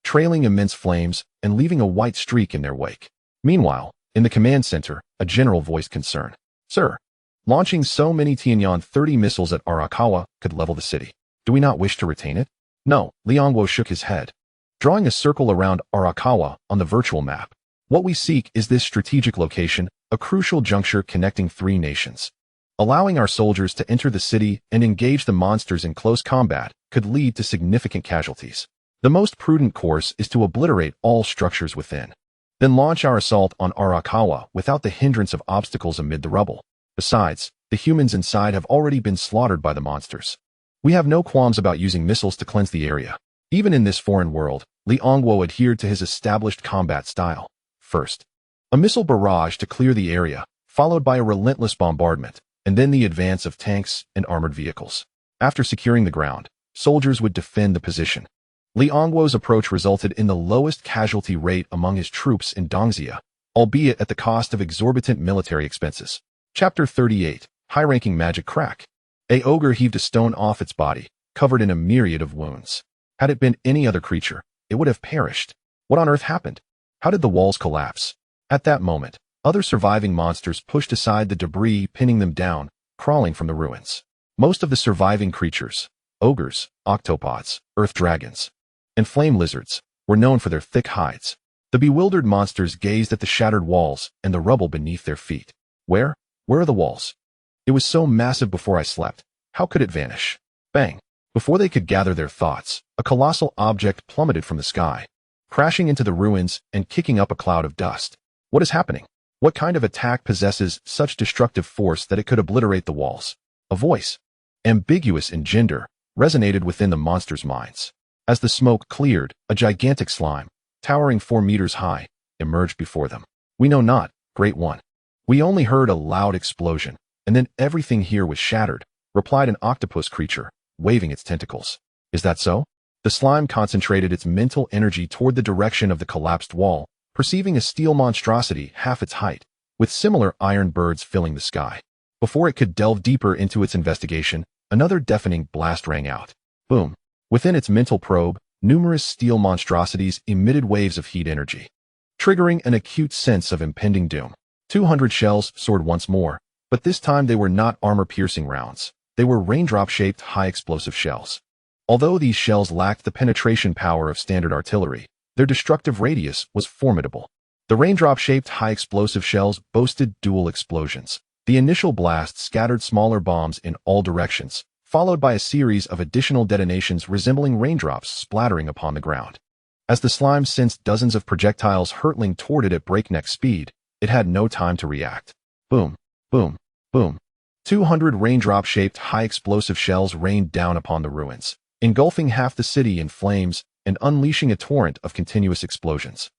trailing immense flames and leaving a white streak in their wake. Meanwhile, in the command center, a general voiced concern. Sir, launching so many Tianyan-30 missiles at Arakawa could level the city. Do we not wish to retain it? No, Liangguo shook his head. Drawing a circle around Arakawa on the virtual map, what we seek is this strategic location, a crucial juncture connecting 3 nations. Allowing our soldiers to enter the city and engage the monsters in close combat could lead to significant casualties. The most prudent course is to obliterate all structures within. Then launch our assault on Arakawa without the hindrance of obstacles amid the rubble. Besides, the humans inside have already been slaughtered by the monsters. We have no qualms about using missiles to cleanse the area. Even in this foreign world, Liangguo adhered to his established combat style. First, a missile barrage to clear the area, followed by a relentless bombardment, and then the advance of tanks and armored vehicles. After securing the ground, soldiers would defend the position. Liangguo's approach resulted in the lowest casualty rate among his troops in Dongxia, albeit at the cost of exorbitant military expenses. Chapter 38, High-Ranking Magic Crack. A ogre heaved a stone off its body, covered in a myriad of wounds. Had it been any other creature, it would have perished. What on earth happened? How did the walls collapse? At that moment, other surviving monsters pushed aside the debris, pinning them down, crawling from the ruins. Most of the surviving creatures, ogres, octopods, earth dragons, and flame lizards, were known for their thick hides. The bewildered monsters gazed at the shattered walls and the rubble beneath their feet. Where are the walls? It was so massive before I slept. How could it vanish? Bang! Before they could gather their thoughts, a colossal object plummeted from the sky, crashing into the ruins and kicking up a cloud of dust. What is happening? What kind of attack possesses such destructive force that it could obliterate the walls? A voice, ambiguous in gender, resonated within the monsters' minds. As the smoke cleared, a gigantic slime, towering 4 meters high, emerged before them. We know not, Great One. We only heard a loud explosion, and then everything here was shattered, replied an octopus creature, waving its tentacles. Is that so? The slime concentrated its mental energy toward the direction of the collapsed wall, perceiving a steel monstrosity half its height, with similar iron birds filling the sky. Before it could delve deeper into its investigation, another deafening blast rang out. Boom! Within its mental probe, numerous steel monstrosities emitted waves of heat energy, triggering an acute sense of impending doom. 200 shells soared once more, but this time they were not armor-piercing rounds. They were raindrop-shaped high-explosive shells. Although these shells lacked the penetration power of standard artillery, their destructive radius was formidable. The raindrop-shaped high-explosive shells boasted dual explosions. The initial blast scattered smaller bombs in all directions, followed by a series of additional detonations resembling raindrops splattering upon the ground. As the slime sensed dozens of projectiles hurtling toward it at breakneck speed, it had no time to react. Boom, boom, boom. 200 raindrop-shaped high-explosive shells rained down upon the ruins, engulfing half the city in flames and unleashing a torrent of continuous explosions.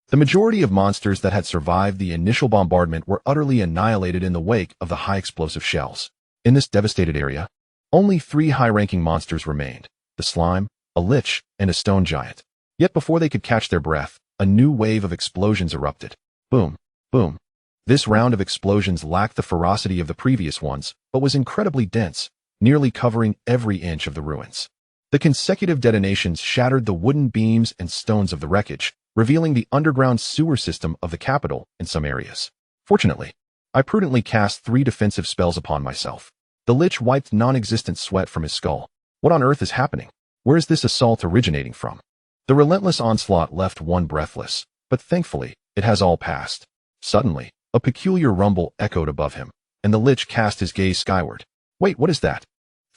The majority of monsters that had survived the initial bombardment were utterly annihilated in the wake of the high-explosive shells. In this devastated area, only 3 high-ranking monsters remained: the slime, a lich, and a stone giant. Yet before they could catch their breath, a new wave of explosions erupted. Boom, boom. This round of explosions lacked the ferocity of the previous ones, but was incredibly dense, nearly covering every inch of the ruins. The consecutive detonations shattered the wooden beams and stones of the wreckage, revealing the underground sewer system of the capital in some areas. Fortunately, I prudently cast 3 defensive spells upon myself. The lich wiped non-existent sweat from his skull. What on earth is happening? Where is this assault originating from? The relentless onslaught left one breathless, but thankfully, it has all passed. Suddenly, a peculiar rumble echoed above him, and the lich cast his gaze skyward. Wait, what is that?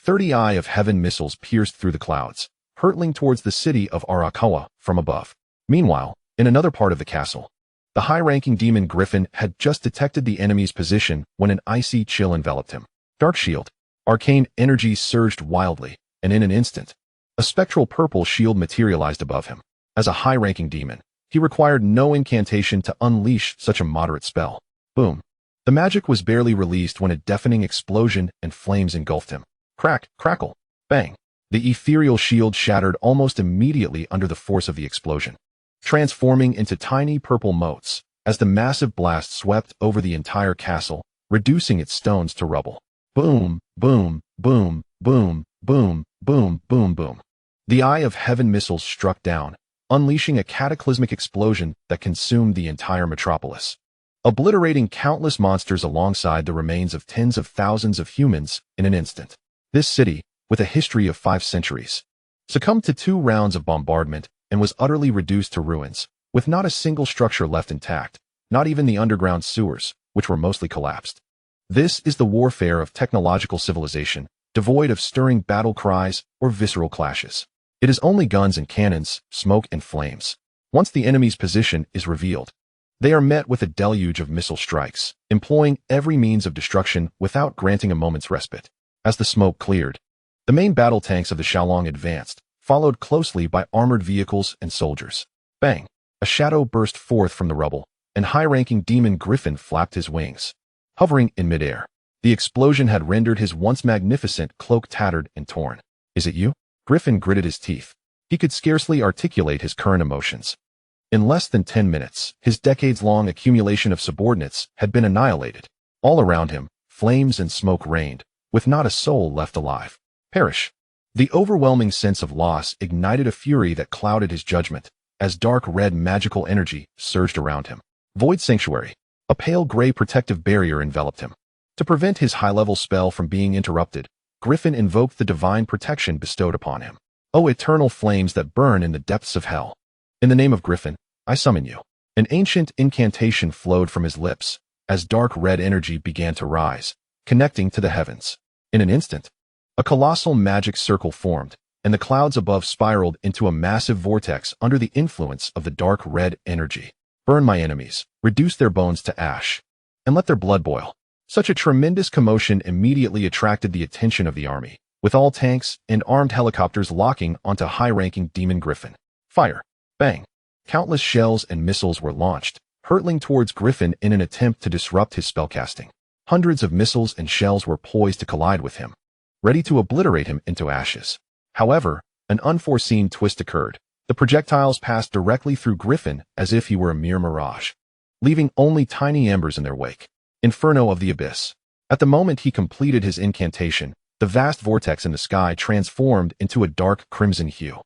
30 Eye of Heaven missiles pierced through the clouds, hurtling towards the city of Arakawa from above. Meanwhile, in another part of the castle, the high-ranking demon Griffin had just detected the enemy's position when an icy chill enveloped him. Dark shield. Arcane energy surged wildly, and in an instant, a spectral purple shield materialized above him. As a high-ranking demon, he required no incantation to unleash such a moderate spell. Boom. The magic was barely released when a deafening explosion and flames engulfed him. Crack, crackle, bang. The ethereal shield shattered almost immediately under the force of the explosion, transforming into tiny purple motes as the massive blast swept over the entire castle, reducing its stones to rubble. Boom, boom, boom, boom, boom, boom, boom, boom. The Eye of Heaven missiles struck down, unleashing a cataclysmic explosion that consumed the entire metropolis, obliterating countless monsters alongside the remains of tens of thousands of humans in an instant. This city, with a history of 5 centuries, succumbed to 2 rounds of bombardment and was utterly reduced to ruins, with not a single structure left intact, not even the underground sewers, which were mostly collapsed. This is the warfare of technological civilization, devoid of stirring battle cries or visceral clashes. It is only guns and cannons, smoke and flames. Once the enemy's position is revealed, they are met with a deluge of missile strikes, employing every means of destruction without granting a moment's respite. As the smoke cleared, the main battle tanks of the Xiaolong advanced, followed closely by armored vehicles and soldiers. Bang! A shadow burst forth from the rubble, and high-ranking demon Griffin flapped his wings, hovering in midair. The explosion had rendered his once magnificent cloak tattered and torn. Is it you? Griffin gritted his teeth. He could scarcely articulate his current emotions. In less than 10 minutes, his decades-long accumulation of subordinates had been annihilated. All around him, flames and smoke reigned, with not a soul left alive. Perish. The overwhelming sense of loss ignited a fury that clouded his judgment, as dark red magical energy surged around him. Void Sanctuary. A pale gray protective barrier enveloped him. To prevent his high-level spell from being interrupted, Griffin invoked the divine protection bestowed upon him. O eternal flames that burn in the depths of hell, in the name of Griffin, I summon you. An ancient incantation flowed from his lips, as dark red energy began to rise, connecting to the heavens. In an instant, a colossal magic circle formed, and the clouds above spiraled into a massive vortex under the influence of the dark red energy. Burn my enemies, reduce their bones to ash, and let their blood boil. Such a tremendous commotion immediately attracted the attention of the army, with all tanks and armed helicopters locking onto high-ranking Demon Griffin. Fire! Bang! Countless shells and missiles were launched, hurtling towards Griffin in an attempt to disrupt his spellcasting. Hundreds of missiles and shells were poised to collide with him, ready to obliterate him into ashes. However, an unforeseen twist occurred. The projectiles passed directly through Griffin as if he were a mere mirage, leaving only tiny embers in their wake. Inferno of the Abyss. At the moment he completed his incantation, the vast vortex in the sky transformed into a dark crimson hue,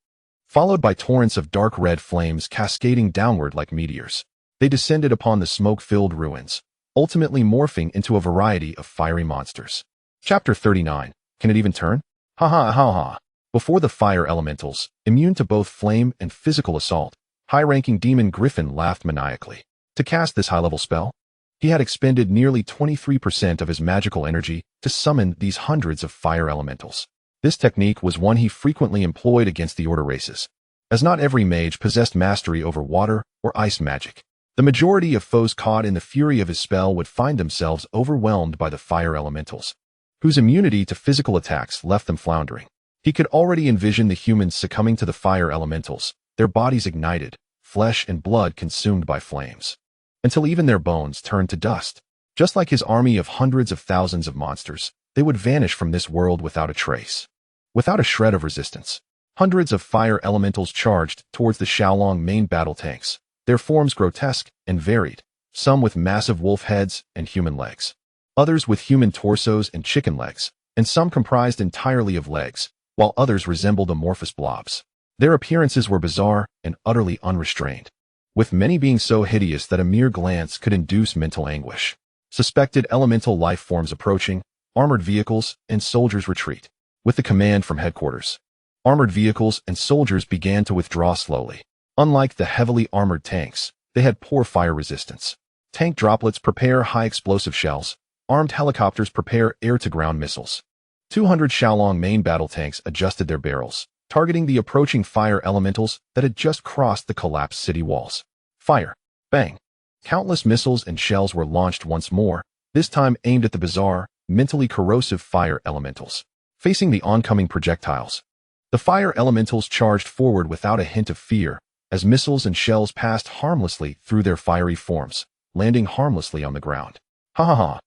followed by torrents of dark red flames cascading downward like meteors. They descended upon the smoke-filled ruins, ultimately morphing into a variety of fiery monsters. Chapter 39. Can it even turn? Ha ha ha ha. Before the fire elementals, immune to both flame and physical assault, high-ranking Demon Griffin laughed maniacally. To cast this high-level spell, he had expended nearly 23% of his magical energy to summon these hundreds of fire elementals. This technique was one he frequently employed against the Order races, as not every mage possessed mastery over water or ice magic. The majority of foes caught in the fury of his spell would find themselves overwhelmed by the fire elementals, whose immunity to physical attacks left them floundering. He could already envision the humans succumbing to the fire elementals, their bodies ignited, flesh and blood consumed by flames, until even their bones turned to dust. Just like his army of hundreds of thousands of monsters, they would vanish from this world without a trace, without a shred of resistance. Hundreds of fire elementals charged towards the Xiaolong main battle tanks, their forms grotesque and varied, some with massive wolf heads and human legs, others with human torsos and chicken legs, and some comprised entirely of legs, while others resembled amorphous blobs. Their appearances were bizarre and utterly unrestrained, with many being so hideous that a mere glance could induce mental anguish. Suspected elemental life forms approaching, armored vehicles and soldiers retreat. With the command from headquarters, armored vehicles and soldiers began to withdraw slowly. Unlike the heavily armored tanks, they had poor fire resistance. Tank droplets prepare high explosive shells, armed helicopters prepare air-to-ground missiles. 200 Xiaolong main battle tanks adjusted their barrels, targeting the approaching fire elementals that had just crossed the collapsed city walls. Fire. Bang. Countless missiles and shells were launched once more, this time aimed at the bizarre, mentally corrosive fire elementals. Facing the oncoming projectiles, the fire elementals charged forward without a hint of fear, as missiles and shells passed harmlessly through their fiery forms, landing harmlessly on the ground. Ha ha ha.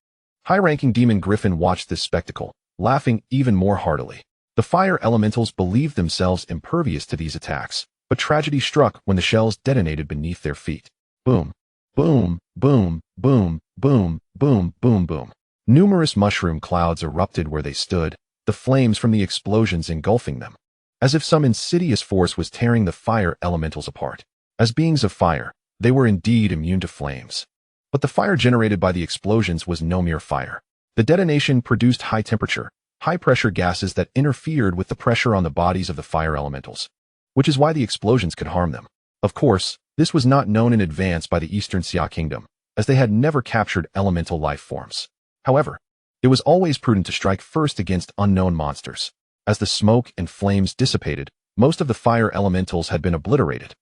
High-ranking Demon Griffin watched this spectacle, laughing even more heartily. The fire elementals believed themselves impervious to these attacks, but tragedy struck when the shells detonated beneath their feet. Boom. Boom, boom, boom, boom, boom, boom, boom. Numerous mushroom clouds erupted where they stood, the flames from the explosions engulfing them, as if some insidious force was tearing the fire elementals apart. As beings of fire, they were indeed immune to flames. But the fire generated by the explosions was no mere fire. The detonation produced high-temperature, high-pressure gases that interfered with the pressure on the bodies of the fire elementals, which is why the explosions could harm them. Of course, this was not known in advance by the Eastern Xia Kingdom, as they had never captured elemental life forms. However, it was always prudent to strike first against unknown monsters. As the smoke and flames dissipated, most of the fire elementals had been obliterated,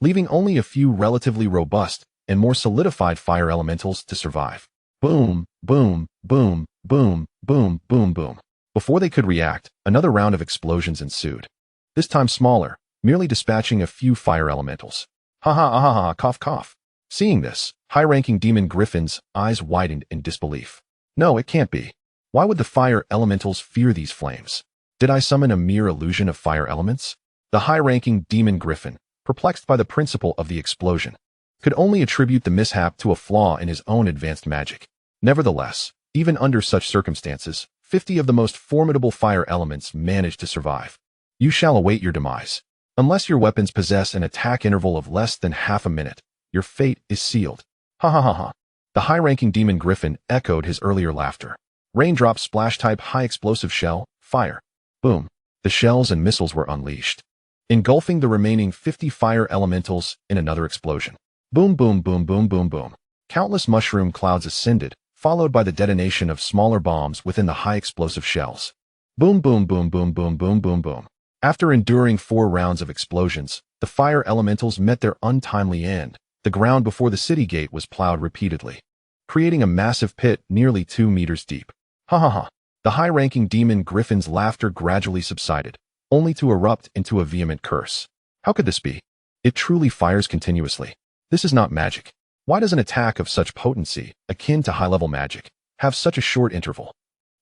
leaving only a few relatively robust and more solidified fire elementals to survive. Boom, boom, boom, boom, boom, boom, boom. Before they could react, another round of explosions ensued. This time smaller, merely dispatching a few fire elementals. Ha ha ha ha ha, cough cough. Seeing this, high-ranking Demon Griffin's eyes widened in disbelief. No, it can't be. Why would the fire elementals fear these flames? Did I summon a mere illusion of fire elements? The high-ranking Demon Griffin, perplexed by the principle of the explosion, could only attribute the mishap to a flaw in his own advanced magic. Nevertheless, even under such circumstances, 50 of the most formidable fire elements managed to survive. You shall await your demise. Unless your weapons possess an attack interval of less than half a minute, your fate is sealed. Ha ha ha ha. The high-ranking Demon Griffin echoed his earlier laughter. Raindrop splash-type high-explosive shell, fire. Boom. The shells and missiles were unleashed, engulfing the remaining 50 fire elementals in another explosion. Boom boom boom boom boom boom. Countless mushroom clouds ascended, followed by the detonation of smaller bombs within the high-explosive shells. Boom boom boom boom boom boom boom boom. After enduring 4 rounds of explosions, the fire elementals met their untimely end. The ground before the city gate was plowed repeatedly, creating a massive pit nearly 2 meters deep. Ha ha ha. The high-ranking Demon Griffin's laughter gradually subsided, only to erupt into a vehement curse. How could this be? It truly fires continuously. This is not magic. Why does an attack of such potency, akin to high-level magic, have such a short interval?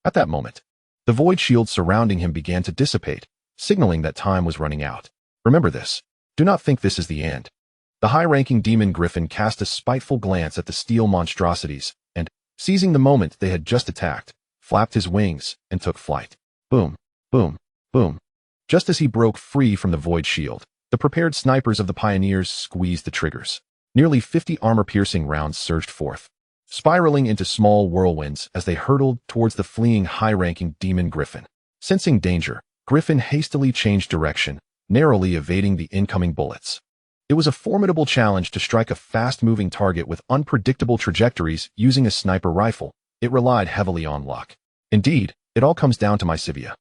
At that moment, the void shield surrounding him began to dissipate, signaling that time was running out. Remember this. Do not think this is the end. The high-ranking Demon Griffin cast a spiteful glance at the steel monstrosities and, seizing the moment they had just attacked, flapped his wings and took flight. Boom, boom, boom. Just as he broke free from the void shield, the prepared snipers of the pioneers squeezed the triggers. Nearly 50 armor-piercing rounds surged forth, spiraling into small whirlwinds as they hurtled towards the fleeing high-ranking Demon Griffin. Sensing danger, Griffin hastily changed direction, narrowly evading the incoming bullets. It was a formidable challenge to strike a fast-moving target with unpredictable trajectories using a sniper rifle. It relied heavily on luck. Indeed, it all comes down to my Xia.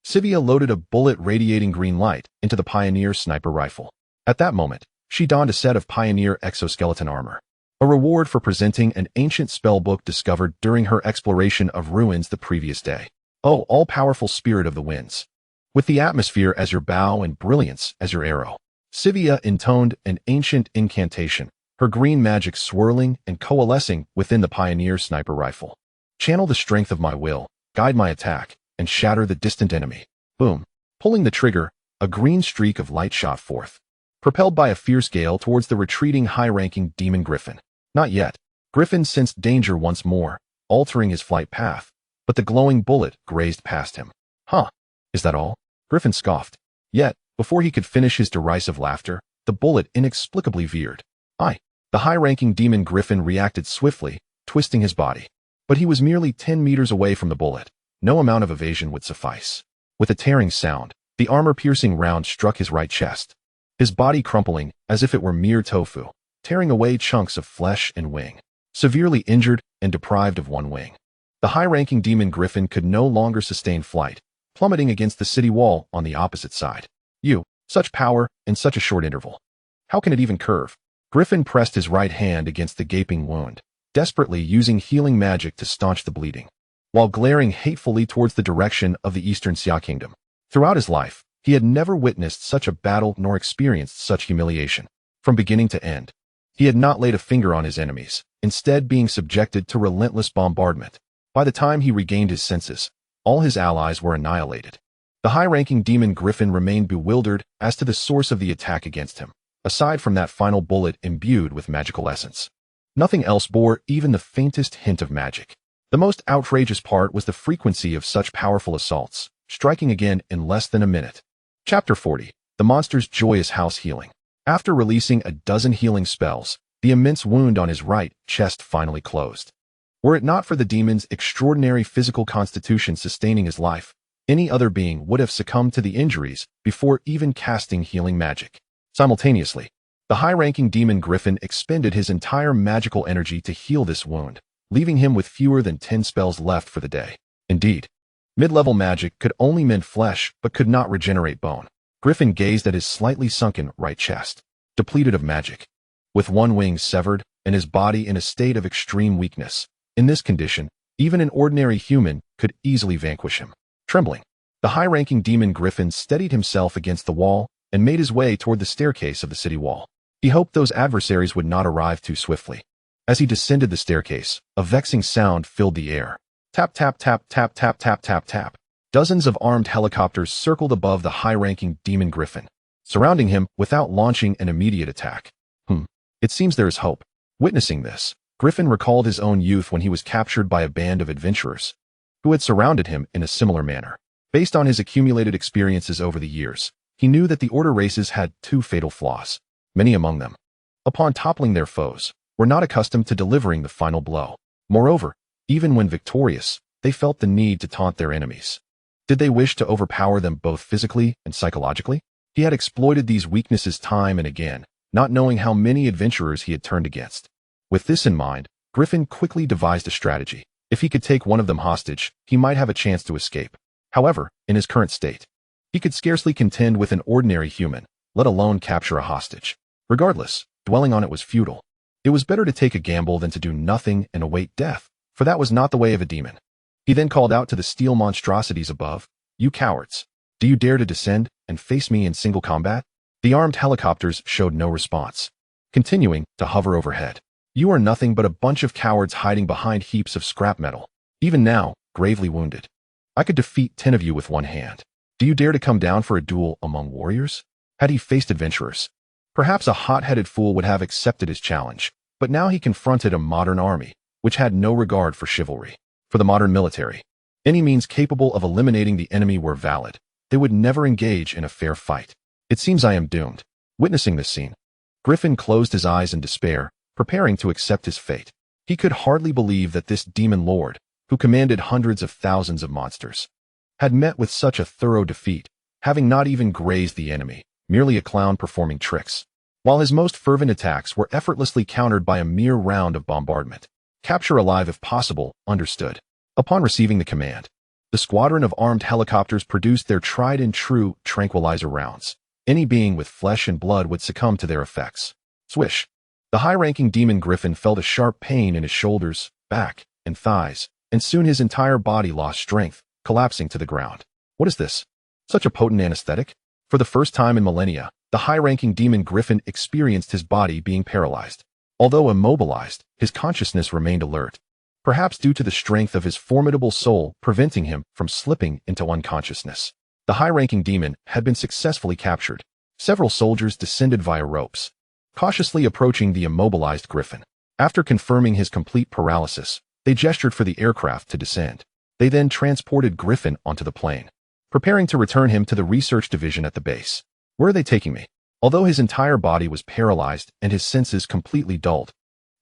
Xia loaded a bullet radiating green light into the Pioneer sniper rifle. At that moment, she donned a set of Pioneer exoskeleton armor, a reward for presenting an ancient spellbook discovered during her exploration of ruins the previous day. Oh, all-powerful spirit of the winds! With the atmosphere as your bow and brilliance as your arrow, Xia intoned an ancient incantation, her green magic swirling and coalescing within the Pioneer sniper rifle. Channel the strength of my will, guide my attack, and shatter the distant enemy. Boom. Pulling the trigger, a green streak of light shot forth, propelled by a fierce gale towards the retreating high-ranking Demon Griffin. Not yet. Griffin sensed danger once more, altering his flight path, but the glowing bullet grazed past him. Huh. Is that all? Griffin scoffed. Yet, before he could finish his derisive laughter, the bullet inexplicably veered. The high-ranking Demon Griffin reacted swiftly, twisting his body. But he was merely 10 meters away from the bullet. No amount of evasion would suffice. With a tearing sound, the armor-piercing round struck his right chest, his body crumpling as if it were mere tofu, tearing away chunks of flesh and wing. Severely injured and deprived of one wing, the high-ranking Demon Griffin could no longer sustain flight, plummeting against the city wall on the opposite side. Such power in such a short interval. How can it even curve? Griffin pressed his right hand against the gaping wound, desperately using healing magic to staunch the bleeding, while glaring hatefully towards the direction of the Eastern Xia kingdom. Throughout his life, he had never witnessed such a battle nor experienced such humiliation. From beginning to end, he had not laid a finger on his enemies, instead being subjected to relentless bombardment. By the time he regained his senses, all his allies were annihilated. The high-ranking demon Griffin remained bewildered as to the source of the attack against him, aside from that final bullet imbued with magical essence. Nothing else bore even the faintest hint of magic. The most outrageous part was the frequency of such powerful assaults, striking again in less than a minute. Chapter 40. The monster's joyous house healing. After releasing a dozen healing spells, the immense wound on his right chest finally closed. Were it not for the demon's extraordinary physical constitution sustaining his life, any other being would have succumbed to the injuries before even casting healing magic. Simultaneously, the high-ranking demon Griffin expended his entire magical energy to heal this wound, leaving him with fewer than 10 spells left for the day. Indeed, mid-level magic could only mend flesh but could not regenerate bone. Griffin gazed at his slightly sunken right chest, depleted of magic, with one wing severed and his body in a state of extreme weakness. In this condition, even an ordinary human could easily vanquish him. Trembling, the high-ranking demon Griffin steadied himself against the wall and made his way toward the staircase of the city wall. He hoped those adversaries would not arrive too swiftly. As he descended the staircase, a vexing sound filled the air. Tap, tap, tap, tap, tap, tap, tap, tap. Dozens of armed helicopters circled above the high-ranking demon Griffin, surrounding him without launching an immediate attack. It seems there is hope. Witnessing this, Griffin recalled his own youth when he was captured by a band of adventurers who had surrounded him in a similar manner. Based on his accumulated experiences over the years, he knew that the Order races had two fatal flaws. Many among them, upon toppling their foes, were not accustomed to delivering the final blow. Moreover, even when victorious, they felt the need to taunt their enemies. Did they wish to overpower them both physically and psychologically? He had exploited these weaknesses time and again, not knowing how many adventurers he had turned against. With this in mind, Griffin quickly devised a strategy. If he could take one of them hostage, he might have a chance to escape. However, in his current state, he could scarcely contend with an ordinary human, let alone capture a hostage. Regardless, dwelling on it was futile. It was better to take a gamble than to do nothing and await death, for that was not the way of a demon. He then called out to the steel monstrosities above, "You cowards! Do you dare to descend and face me in single combat?" The armed helicopters showed no response, continuing to hover overhead. "You are nothing but a bunch of cowards hiding behind heaps of scrap metal, even now, gravely wounded. I could defeat 10 of you with one hand. Do you dare to come down for a duel among warriors?" Had he faced adventurers, perhaps a hot-headed fool would have accepted his challenge, but now he confronted a modern army, which had no regard for chivalry. For the modern military, any means capable of eliminating the enemy were valid. They would never engage in a fair fight. It seems I am doomed. Witnessing this scene, Griffin closed his eyes in despair, preparing to accept his fate. He could hardly believe that this demon lord, who commanded hundreds of thousands of monsters, had met with such a thorough defeat, having not even grazed the enemy, merely a clown performing tricks, while his most fervent attacks were effortlessly countered by a mere round of bombardment. Capture alive if possible, understood. Upon receiving the command, the squadron of armed helicopters produced their tried-and-true tranquilizer rounds. Any being with flesh and blood would succumb to their effects. Swish! The high-ranking demon Griffin felt a sharp pain in his shoulders, back, and thighs, and soon his entire body lost strength, collapsing to the ground. What is this? Such a potent anesthetic? For the first time in millennia, the high-ranking demon Griffin experienced his body being paralyzed. Although immobilized, his consciousness remained alert, perhaps due to the strength of his formidable soul preventing him from slipping into unconsciousness. The high-ranking demon had been successfully captured. Several soldiers descended via ropes, cautiously approaching the immobilized Griffin. After confirming his complete paralysis, they gestured for the aircraft to descend. They then transported Griffin onto the plane, preparing to return him to the research division at the base. Where are they taking me? Although his entire body was paralyzed and his senses completely dulled,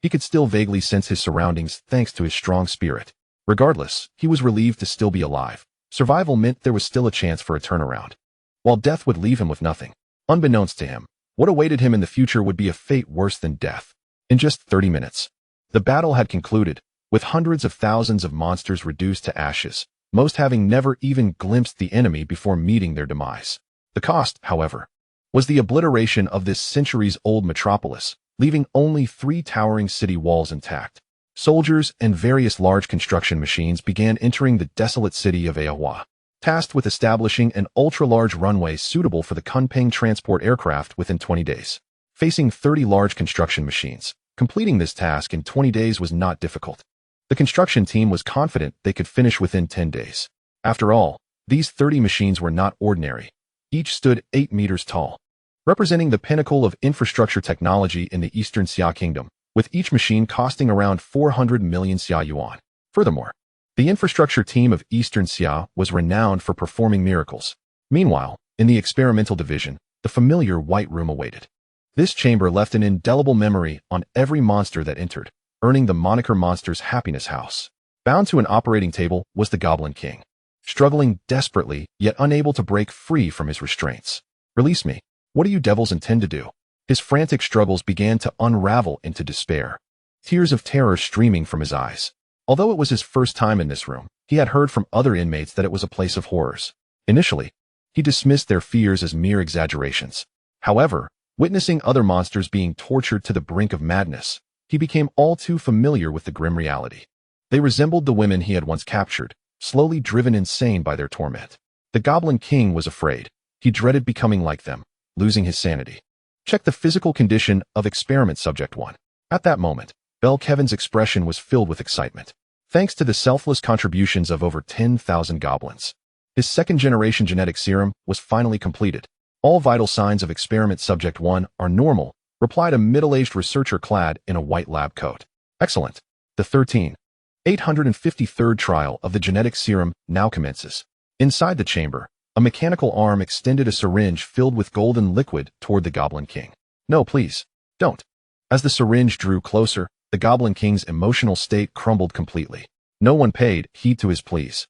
he could still vaguely sense his surroundings thanks to his strong spirit. Regardless, he was relieved to still be alive. Survival meant there was still a chance for a turnaround, while death would leave him with nothing. Unbeknownst to him, what awaited him in the future would be a fate worse than death. In just 30 minutes, the battle had concluded, with hundreds of thousands of monsters reduced to ashes. most having never even glimpsed the enemy before meeting their demise. The cost, however, was the obliteration of this centuries-old metropolis, leaving only 3 towering city walls intact. Soldiers and various large construction machines began entering the desolate city of Aohua, tasked with establishing an ultra-large runway suitable for the Kunpeng transport aircraft within 20 days. Facing 30 large construction machines, completing this task in 20 days was not difficult. The construction team was confident they could finish within 10 days. After all, these 30 machines were not ordinary. Each stood 8 meters tall, representing the pinnacle of infrastructure technology in the Eastern Xia Kingdom, with each machine costing around 400 million Xia yuan. Furthermore, the infrastructure team of Eastern Xia was renowned for performing miracles. Meanwhile, in the experimental division, the familiar White Room awaited. This chamber left an indelible memory on every monster that entered, earning the moniker Monster's Happiness House. Bound to an operating table was the Goblin King, struggling desperately, yet unable to break free from his restraints. "Release me. What do you devils intend to do?" His frantic struggles began to unravel into despair, tears of terror streaming from his eyes. Although it was his first time in this room, he had heard from other inmates that it was a place of horrors. Initially, he dismissed their fears as mere exaggerations. However, witnessing other monsters being tortured to the brink of madness, he became all too familiar with the grim reality. They resembled the women he had once captured, slowly driven insane by their torment. The Goblin King was afraid. He dreaded becoming like them, losing his sanity. Check the physical condition of Experiment Subject 1. At that moment, Kevin's expression was filled with excitement. Thanks to the selfless contributions of over 10,000 goblins, his second-generation genetic serum was finally completed. "All vital signs of Experiment Subject 1 are normal," replied a middle-aged researcher clad in a white lab coat. "Excellent. The 853rd trial of the genetic serum now commences." Inside the chamber, a mechanical arm extended a syringe filled with golden liquid toward the Goblin King. "No, please, don't." As the syringe drew closer, the Goblin King's emotional state crumbled completely. No one paid heed to his pleas.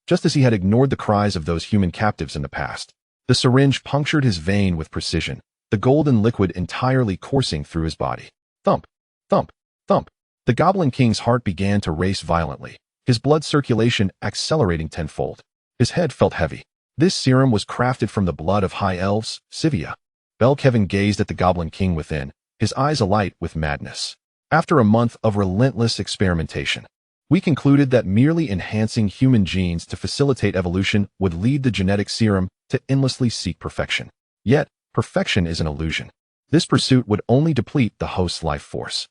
Just as he had ignored the cries of those human captives in the past, the syringe punctured his vein with precision, the golden liquid entirely coursing through his body. Thump, thump, thump. The Goblin King's heart began to race violently, his blood circulation accelerating tenfold. His head felt heavy. This serum was crafted from the blood of high elves, Sivia. Kevin gazed at the Goblin King within, his eyes alight with madness. After a month of relentless experimentation, we concluded that merely enhancing human genes to facilitate evolution would lead the genetic serum to endlessly seek perfection. Yet, perfection is an illusion. This pursuit would only deplete the host's life force.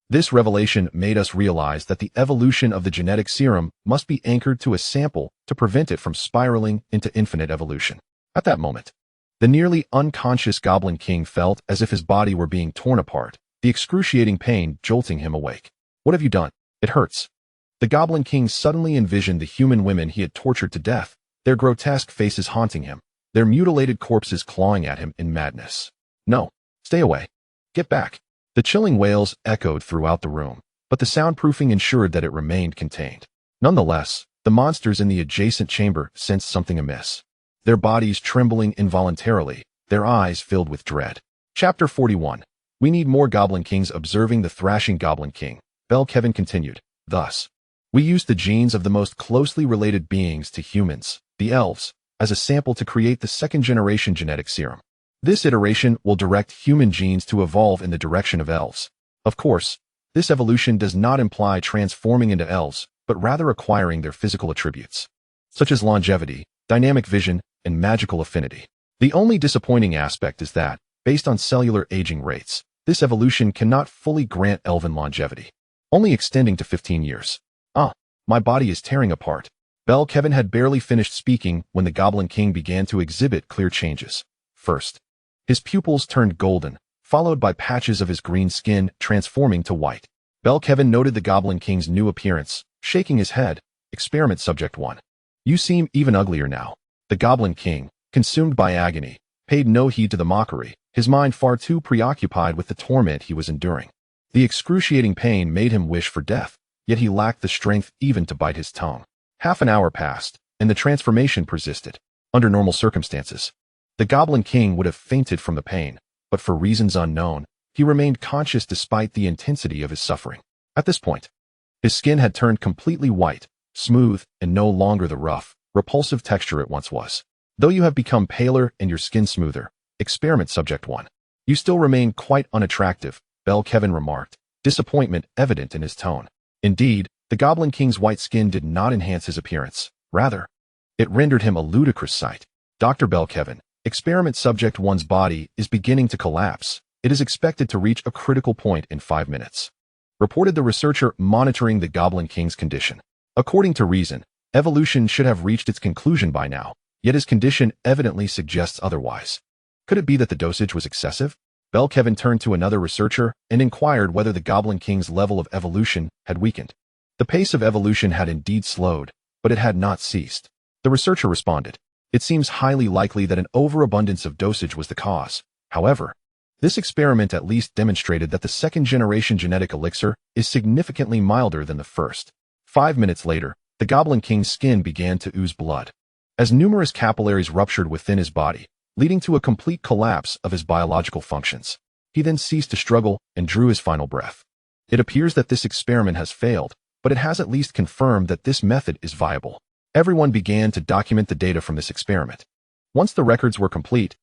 This revelation made us realize that the evolution of the genetic serum must be anchored to a sample to prevent it from spiraling into infinite evolution. At that moment, the nearly unconscious Goblin King felt as if his body were being torn apart, the excruciating pain jolting him awake. "What have you done? It hurts." The Goblin King suddenly envisioned the human women he had tortured to death, their grotesque faces haunting him, their mutilated corpses clawing at him in madness. "No, stay away. Get back." The chilling wails echoed throughout the room, but the soundproofing ensured that it remained contained. Nonetheless, the monsters in the adjacent chamber sensed something amiss. Their bodies trembling involuntarily, their eyes filled with dread. Chapter 41. We need more Goblin Kings. Observing the thrashing Goblin King, Kevin continued. "Thus, we used the genes of the most closely related beings to humans, the elves, as a sample to create the second-generation genetic serum. This iteration will direct human genes to evolve in the direction of elves. Of course, this evolution does not imply transforming into elves, but rather acquiring their physical attributes, such as longevity, dynamic vision, and magical affinity. The only disappointing aspect is that, based on cellular aging rates, this evolution cannot fully grant elven longevity, only extending to 15 years. My body is tearing apart." Kevin had barely finished speaking when the Goblin King began to exhibit clear changes. First, his pupils turned golden, followed by patches of his green skin transforming to white. Kevin noted the Goblin King's new appearance, shaking his head. "Experiment Subject 1. You seem even uglier now." The Goblin King, consumed by agony, paid no heed to the mockery, his mind far too preoccupied with the torment he was enduring. The excruciating pain made him wish for death, yet he lacked the strength even to bite his tongue. Half an hour passed, and the transformation persisted. Under normal circumstances, the Goblin King would have fainted from the pain, but for reasons unknown, he remained conscious despite the intensity of his suffering. At this point, his skin had turned completely white, smooth and no longer the rough, repulsive texture it once was. Though you have become paler and your skin smoother, experiment subject 1. You still remain quite unattractive, Kevin remarked, disappointment evident in his tone. Indeed, the Goblin King's white skin did not enhance his appearance. Rather, it rendered him a ludicrous sight. Dr. Kevin, experiment subject 1's body is beginning to collapse. It is expected to reach a critical point in 5 minutes, reported the researcher monitoring the Goblin King's condition. According to reason, evolution should have reached its conclusion by now, yet his condition evidently suggests otherwise. Could it be that the dosage was excessive? Kevin turned to another researcher and inquired whether the Goblin King's level of evolution had weakened. The pace of evolution had indeed slowed, but it had not ceased. The researcher responded, "It seems highly likely that an overabundance of dosage was the cause. However, this experiment at least demonstrated that the second-generation genetic elixir is significantly milder than the first." 5 minutes later, the Goblin King's skin began to ooze blood, as numerous capillaries ruptured within his body, leading to a complete collapse of his biological functions. He then ceased to struggle and drew his final breath. It appears that this experiment has failed, but it has at least confirmed that this method is viable. Everyone began to document the data from this experiment. Once the records were complete,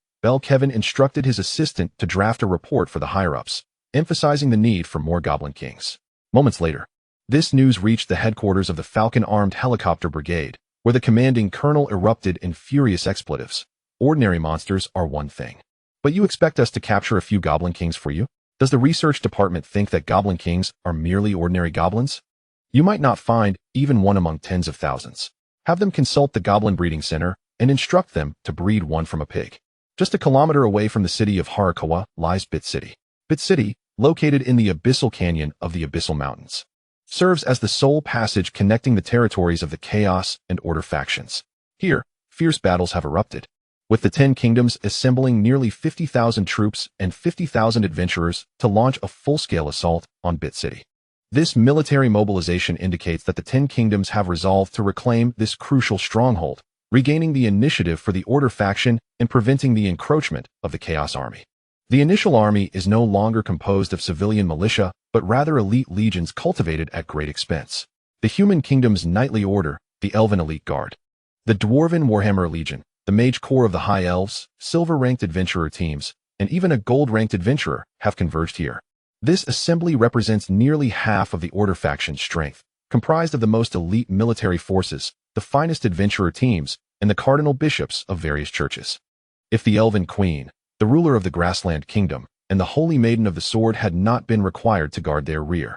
Kevin instructed his assistant to draft a report for the higher-ups, emphasizing the need for more Goblin Kings. Moments later, this news reached the headquarters of the Falcon-armed helicopter brigade, where the commanding colonel erupted in furious expletives. "Ordinary monsters are one thing. But you expect us to capture a few Goblin Kings for you? Does the research department think that Goblin Kings are merely ordinary goblins? You might not find even one among tens of thousands. Have them consult the Goblin Breeding Center and instruct them to breed one from a pig." Just a kilometer away from the city of Harakawa lies Bit City. Bit City, located in the abyssal canyon of the Abyssal Mountains, serves as the sole passage connecting the territories of the Chaos and Order factions. Here, fierce battles have erupted, with the 10 Kingdoms assembling nearly 50,000 troops and 50,000 adventurers to launch a full-scale assault on Bit City. This military mobilization indicates that the 10 Kingdoms have resolved to reclaim this crucial stronghold, regaining the initiative for the Order faction and preventing the encroachment of the Chaos Army. The initial army is no longer composed of civilian militia, but rather elite legions cultivated at great expense. The Human Kingdom's Knightly Order, the Elven Elite Guard, the Dwarven Warhammer Legion, the Mage Corps of the High Elves, Silver-ranked adventurer teams, and even a Gold-ranked adventurer have converged here. This assembly represents nearly half of the Order faction's strength, comprised of the most elite military forces, the finest adventurer teams, and the cardinal bishops of various churches. If the Elven Queen, the ruler of the Grassland Kingdom, and the Holy Maiden of the Sword had not been required to guard their rear,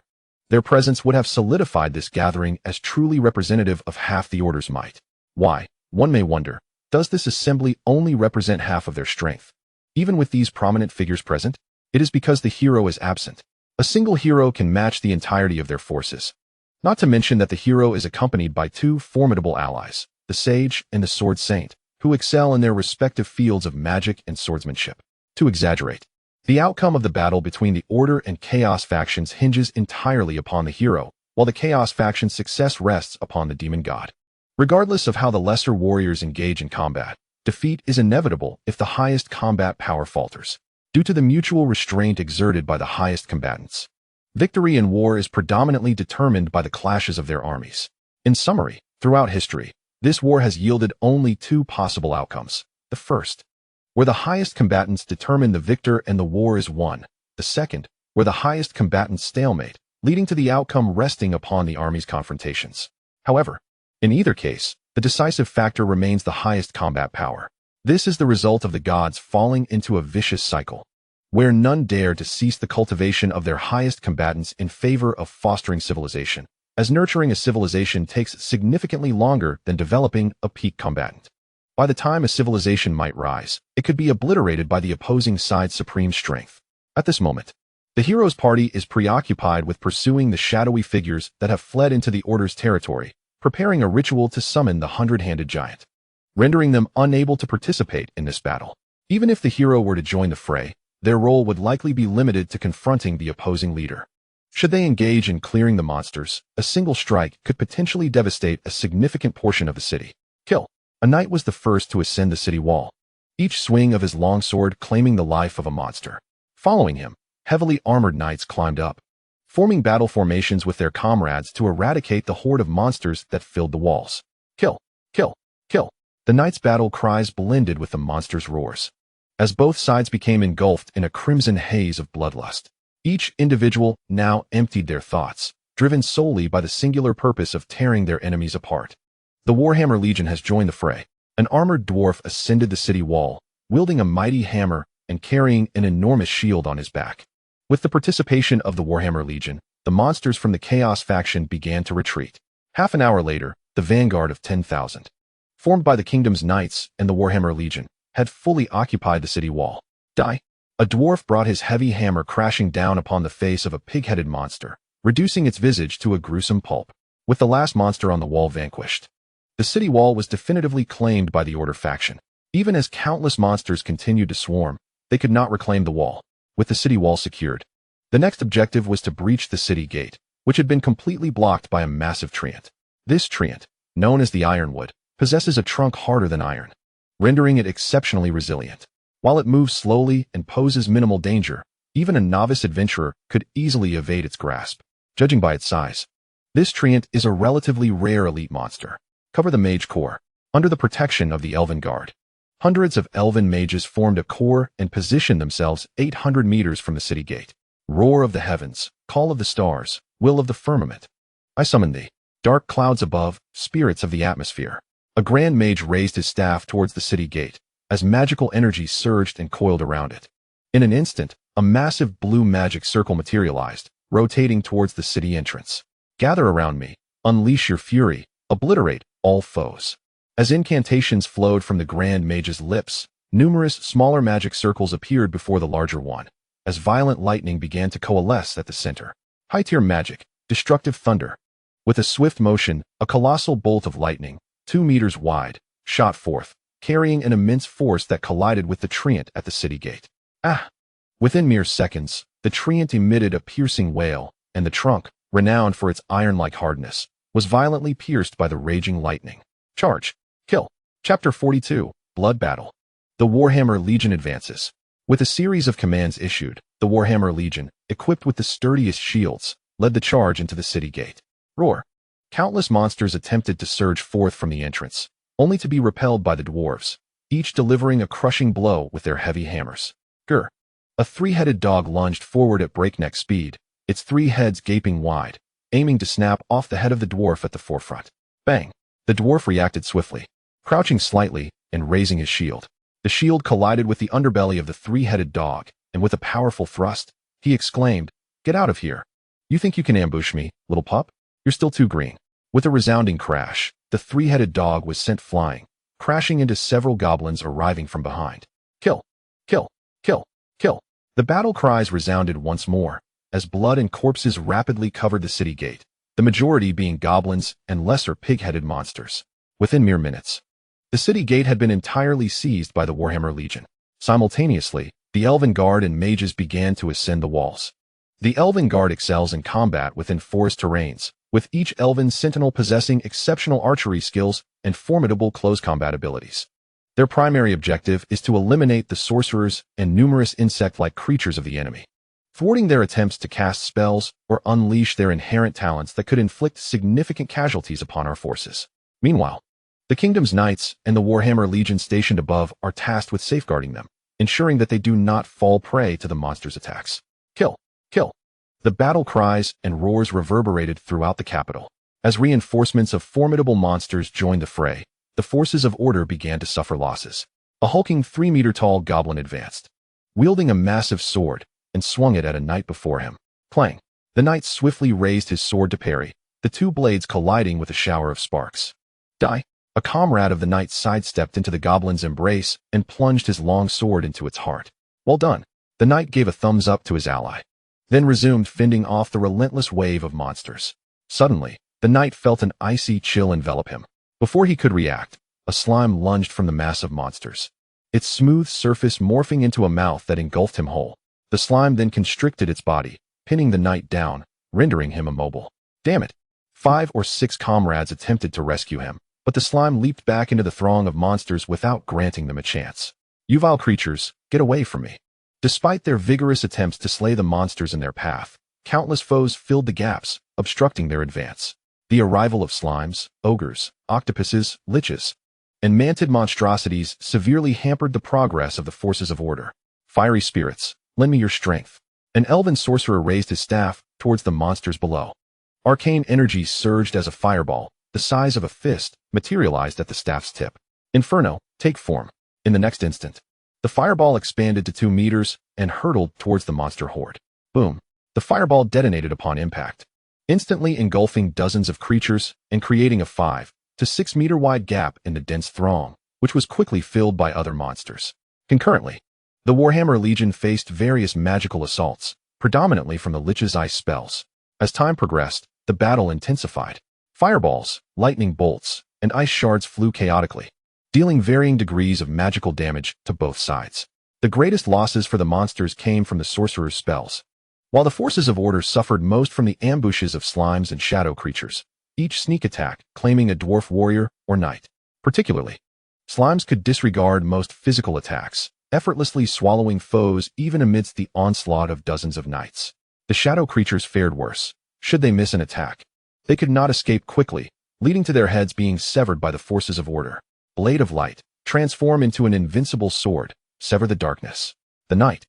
their presence would have solidified this gathering as truly representative of half the Order's might. Why, one may wonder, does this assembly only represent half of their strength? Even with these prominent figures present, it is because the hero is absent. A single hero can match the entirety of their forces. Not to mention that the hero is accompanied by 2 formidable allies, the Sage and the Sword Saint, who excel in their respective fields of magic and swordsmanship. To exaggerate, the outcome of the battle between the Order and Chaos factions hinges entirely upon the hero, while the Chaos faction's success rests upon the demon god. Regardless of how the lesser warriors engage in combat, defeat is inevitable if the highest combat power falters, due to the mutual restraint exerted by the highest combatants. Victory in war is predominantly determined by the clashes of their armies. In summary, throughout history, this war has yielded only 2 possible outcomes. The first, where the highest combatants determine the victor and the war is won. The second, where the highest combatants stalemate, leading to the outcome resting upon the army's confrontations. However, in either case, the decisive factor remains the highest combat power. This is the result of the gods falling into a vicious cycle, where none dare to cease the cultivation of their highest combatants in favor of fostering civilization, as nurturing a civilization takes significantly longer than developing a peak combatant. By the time a civilization might rise, it could be obliterated by the opposing side's supreme strength. At this moment, the hero's party is preoccupied with pursuing the shadowy figures that have fled into the Order's territory, preparing a ritual to summon the 100-handed giant, rendering them unable to participate in this battle. Even if the hero were to join the fray, their role would likely be limited to confronting the opposing leader. Should they engage in clearing the monsters, a single strike could potentially devastate a significant portion of the city. Kill. A knight was the first to ascend the city wall, each swing of his longsword claiming the life of a monster. Following him, heavily armored knights climbed up, forming battle formations with their comrades to eradicate the horde of monsters that filled the walls. Kill! Kill! Kill! The knights' battle cries blended with the monsters' roars, as both sides became engulfed in a crimson haze of bloodlust. Each individual now emptied their thoughts, driven solely by the singular purpose of tearing their enemies apart. The Warhammer Legion has joined the fray. An armored dwarf ascended the city wall, wielding a mighty hammer and carrying an enormous shield on his back. With the participation of the Warhammer Legion, the monsters from the Chaos faction began to retreat. Half an hour later, the vanguard of 10,000, formed by the Kingdom's Knights and the Warhammer Legion, had fully occupied the city wall. Die! A dwarf brought his heavy hammer crashing down upon the face of a pig-headed monster, reducing its visage to a gruesome pulp. With the last monster on the wall vanquished, the city wall was definitively claimed by the Order faction. Even as countless monsters continued to swarm, they could not reclaim the wall. With the city wall secured, the next objective was to breach the city gate, which had been completely blocked by a massive treant. This treant, known as the Ironwood, possesses a trunk harder than iron, rendering it exceptionally resilient. While it moves slowly and poses minimal danger, even a novice adventurer could easily evade its grasp. Judging by its size, this treant is a relatively rare elite monster. Cover the Mage Corps. Under the protection of the Elven Guard, hundreds of elven mages formed a core and positioned themselves 800 meters from the city gate. Roar of the heavens, call of the stars, will of the firmament. I summon thee. Dark clouds above, spirits of the atmosphere. A grand mage raised his staff towards the city gate, as magical energy surged and coiled around it. In an instant, a massive blue magic circle materialized, rotating towards the city entrance. Gather around me, unleash your fury, obliterate all foes. As incantations flowed from the Grand Mage's lips, numerous smaller magic circles appeared before the larger one, as violent lightning began to coalesce at the center. High-tier magic, destructive thunder. With a swift motion, a colossal bolt of lightning, 2 meters wide, shot forth, carrying an immense force that collided with the treant at the city gate. Ah! Within mere seconds, the treant emitted a piercing wail, and the trunk, renowned for its iron-like hardness, was violently pierced by the raging lightning. Charge! Kill! Chapter 42, Blood Battle. The Warhammer Legion advances. With a series of commands issued, the Warhammer Legion, equipped with the sturdiest shields, led the charge into the city gate. Roar! Countless monsters attempted to surge forth from the entrance, only to be repelled by the dwarves, each delivering a crushing blow with their heavy hammers. Grr! A three-headed dog lunged forward at breakneck speed, its 3 heads gaping wide, aiming to snap off the head of the dwarf at the forefront. Bang! The dwarf reacted swiftly, crouching slightly and raising his shield. The shield collided with the underbelly of the 3-headed dog, and with a powerful thrust, he exclaimed, "Get out of here! You think you can ambush me, little pup? You're still too green." With a resounding crash, the 3-headed dog was sent flying, crashing into several goblins arriving from behind. Kill! Kill! Kill! Kill! The battle cries resounded once more, as blood and corpses rapidly covered the city gate, the majority being goblins and lesser pig-headed monsters. Within mere minutes, the city gate had been entirely seized by the Warhammer Legion. Simultaneously, the Elven Guard and mages began to ascend the walls. The Elven Guard excels in combat within forest terrains, with each Elven Sentinel possessing exceptional archery skills and formidable close combat abilities. Their primary objective is to eliminate the sorcerers and numerous insect-like creatures of the enemy, thwarting their attempts to cast spells or unleash their inherent talents that could inflict significant casualties upon our forces. Meanwhile, the Kingdom's Knights and the Warhammer Legion stationed above are tasked with safeguarding them, ensuring that they do not fall prey to the monsters' attacks. Kill! Kill! The battle cries and roars reverberated throughout the capital. As reinforcements of formidable monsters joined the fray, the forces of order began to suffer losses. A hulking 3-meter-tall goblin advanced, wielding a massive sword, and swung it at a knight before him. Clang! The knight swiftly raised his sword to parry, the 2 blades colliding with a shower of sparks. Die! A comrade of the knight sidestepped into the goblin's embrace and plunged his long sword into its heart. Well done! The knight gave a thumbs up to his ally, then resumed fending off the relentless wave of monsters. Suddenly, the knight felt an icy chill envelop him. Before he could react, a slime lunged from the mass of monsters, its smooth surface morphing into a mouth that engulfed him whole. The slime then constricted its body, pinning the knight down, rendering him immobile. Damn it! 5 or 6 comrades attempted to rescue him, but the slime leaped back into the throng of monsters without granting them a chance. You vile creatures, get away from me! Despite their vigorous attempts to slay the monsters in their path, countless foes filled the gaps, obstructing their advance. The arrival of slimes, ogres, octopuses, liches, and mantid monstrosities severely hampered the progress of the forces of order. Fiery spirits, lend me your strength. An elven sorcerer raised his staff towards the monsters below. Arcane energy surged as a fireball, the size of a fist, materialized at the staff's tip. Inferno, take form. In the next instant, the fireball expanded to 2 meters and hurtled towards the monster horde. Boom! The fireball detonated upon impact, instantly engulfing dozens of creatures and creating a 5 to 6 meter wide gap in the dense throng, which was quickly filled by other monsters. Concurrently, the Warhammer Legion faced various magical assaults, predominantly from the Lich's ice spells. As time progressed, the battle intensified. Fireballs, lightning bolts, and ice shards flew chaotically, dealing varying degrees of magical damage to both sides. The greatest losses for the monsters came from the sorcerer's spells, while the forces of order suffered most from the ambushes of slimes and shadow creatures, each sneak attack claiming a dwarf warrior or knight. Particularly, slimes could disregard most physical attacks, effortlessly swallowing foes even amidst the onslaught of dozens of knights. The shadow creatures fared worse. Should they miss an attack, they could not escape quickly, leading to their heads being severed by the forces of order. Blade of Light, transform into an invincible sword, sever the darkness. The knight,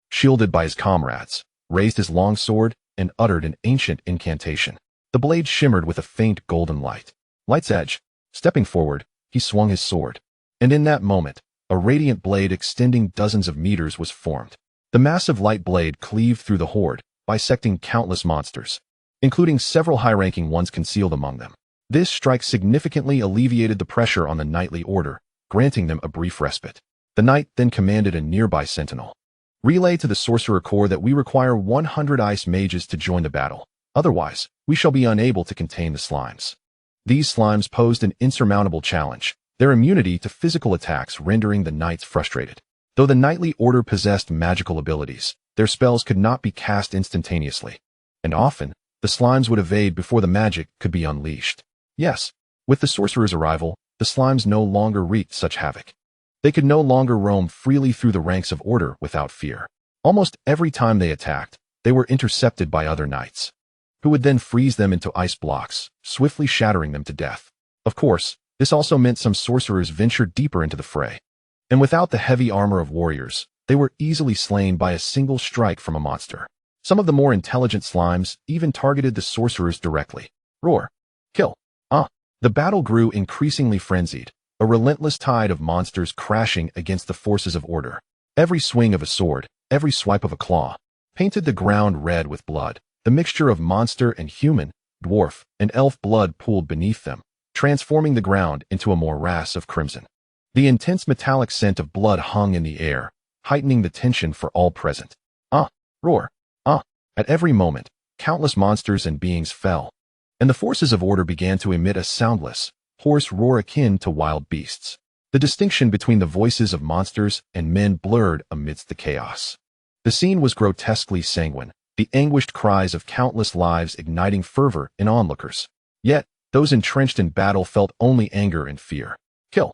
shielded by his comrades, raised his long sword and uttered an ancient incantation. The blade shimmered with a faint golden light. Light's edge, stepping forward, he swung his sword. And in that moment, a radiant blade extending dozens of meters was formed. The massive light blade cleaved through the horde, bisecting countless monsters, including several high-ranking ones concealed among them. This strike significantly alleviated the pressure on the knightly order, granting them a brief respite. The knight then commanded a nearby sentinel. Relay to the sorcerer corps that we require 100 ice mages to join the battle. Otherwise, we shall be unable to contain the slimes. These slimes posed an insurmountable challenge, their immunity to physical attacks rendering the knights frustrated. Though the knightly order possessed magical abilities, their spells could not be cast instantaneously, and often, the slimes would evade before the magic could be unleashed. Yes, with the sorcerer's arrival, the slimes no longer wreaked such havoc. They could no longer roam freely through the ranks of order without fear. Almost every time they attacked, they were intercepted by other knights, who would then freeze them into ice blocks, swiftly shattering them to death. Of course, this also meant some sorcerers ventured deeper into the fray, and without the heavy armor of warriors, they were easily slain by a single strike from a monster. Some of the more intelligent slimes even targeted the sorcerers directly. Roar. Kill. The battle grew increasingly frenzied, a relentless tide of monsters crashing against the forces of order. Every swing of a sword, every swipe of a claw, painted the ground red with blood. The mixture of monster and human, dwarf, and elf blood pooled beneath them, transforming the ground into a morass of crimson. The intense metallic scent of blood hung in the air, heightening the tension for all present. Roar. At every moment, countless monsters and beings fell, and the forces of order began to emit a soundless, hoarse roar akin to wild beasts. The distinction between the voices of monsters and men blurred amidst the chaos. The scene was grotesquely sanguine, the anguished cries of countless lives igniting fervor in onlookers. Yet, those entrenched in battle felt only anger and fear. Kill.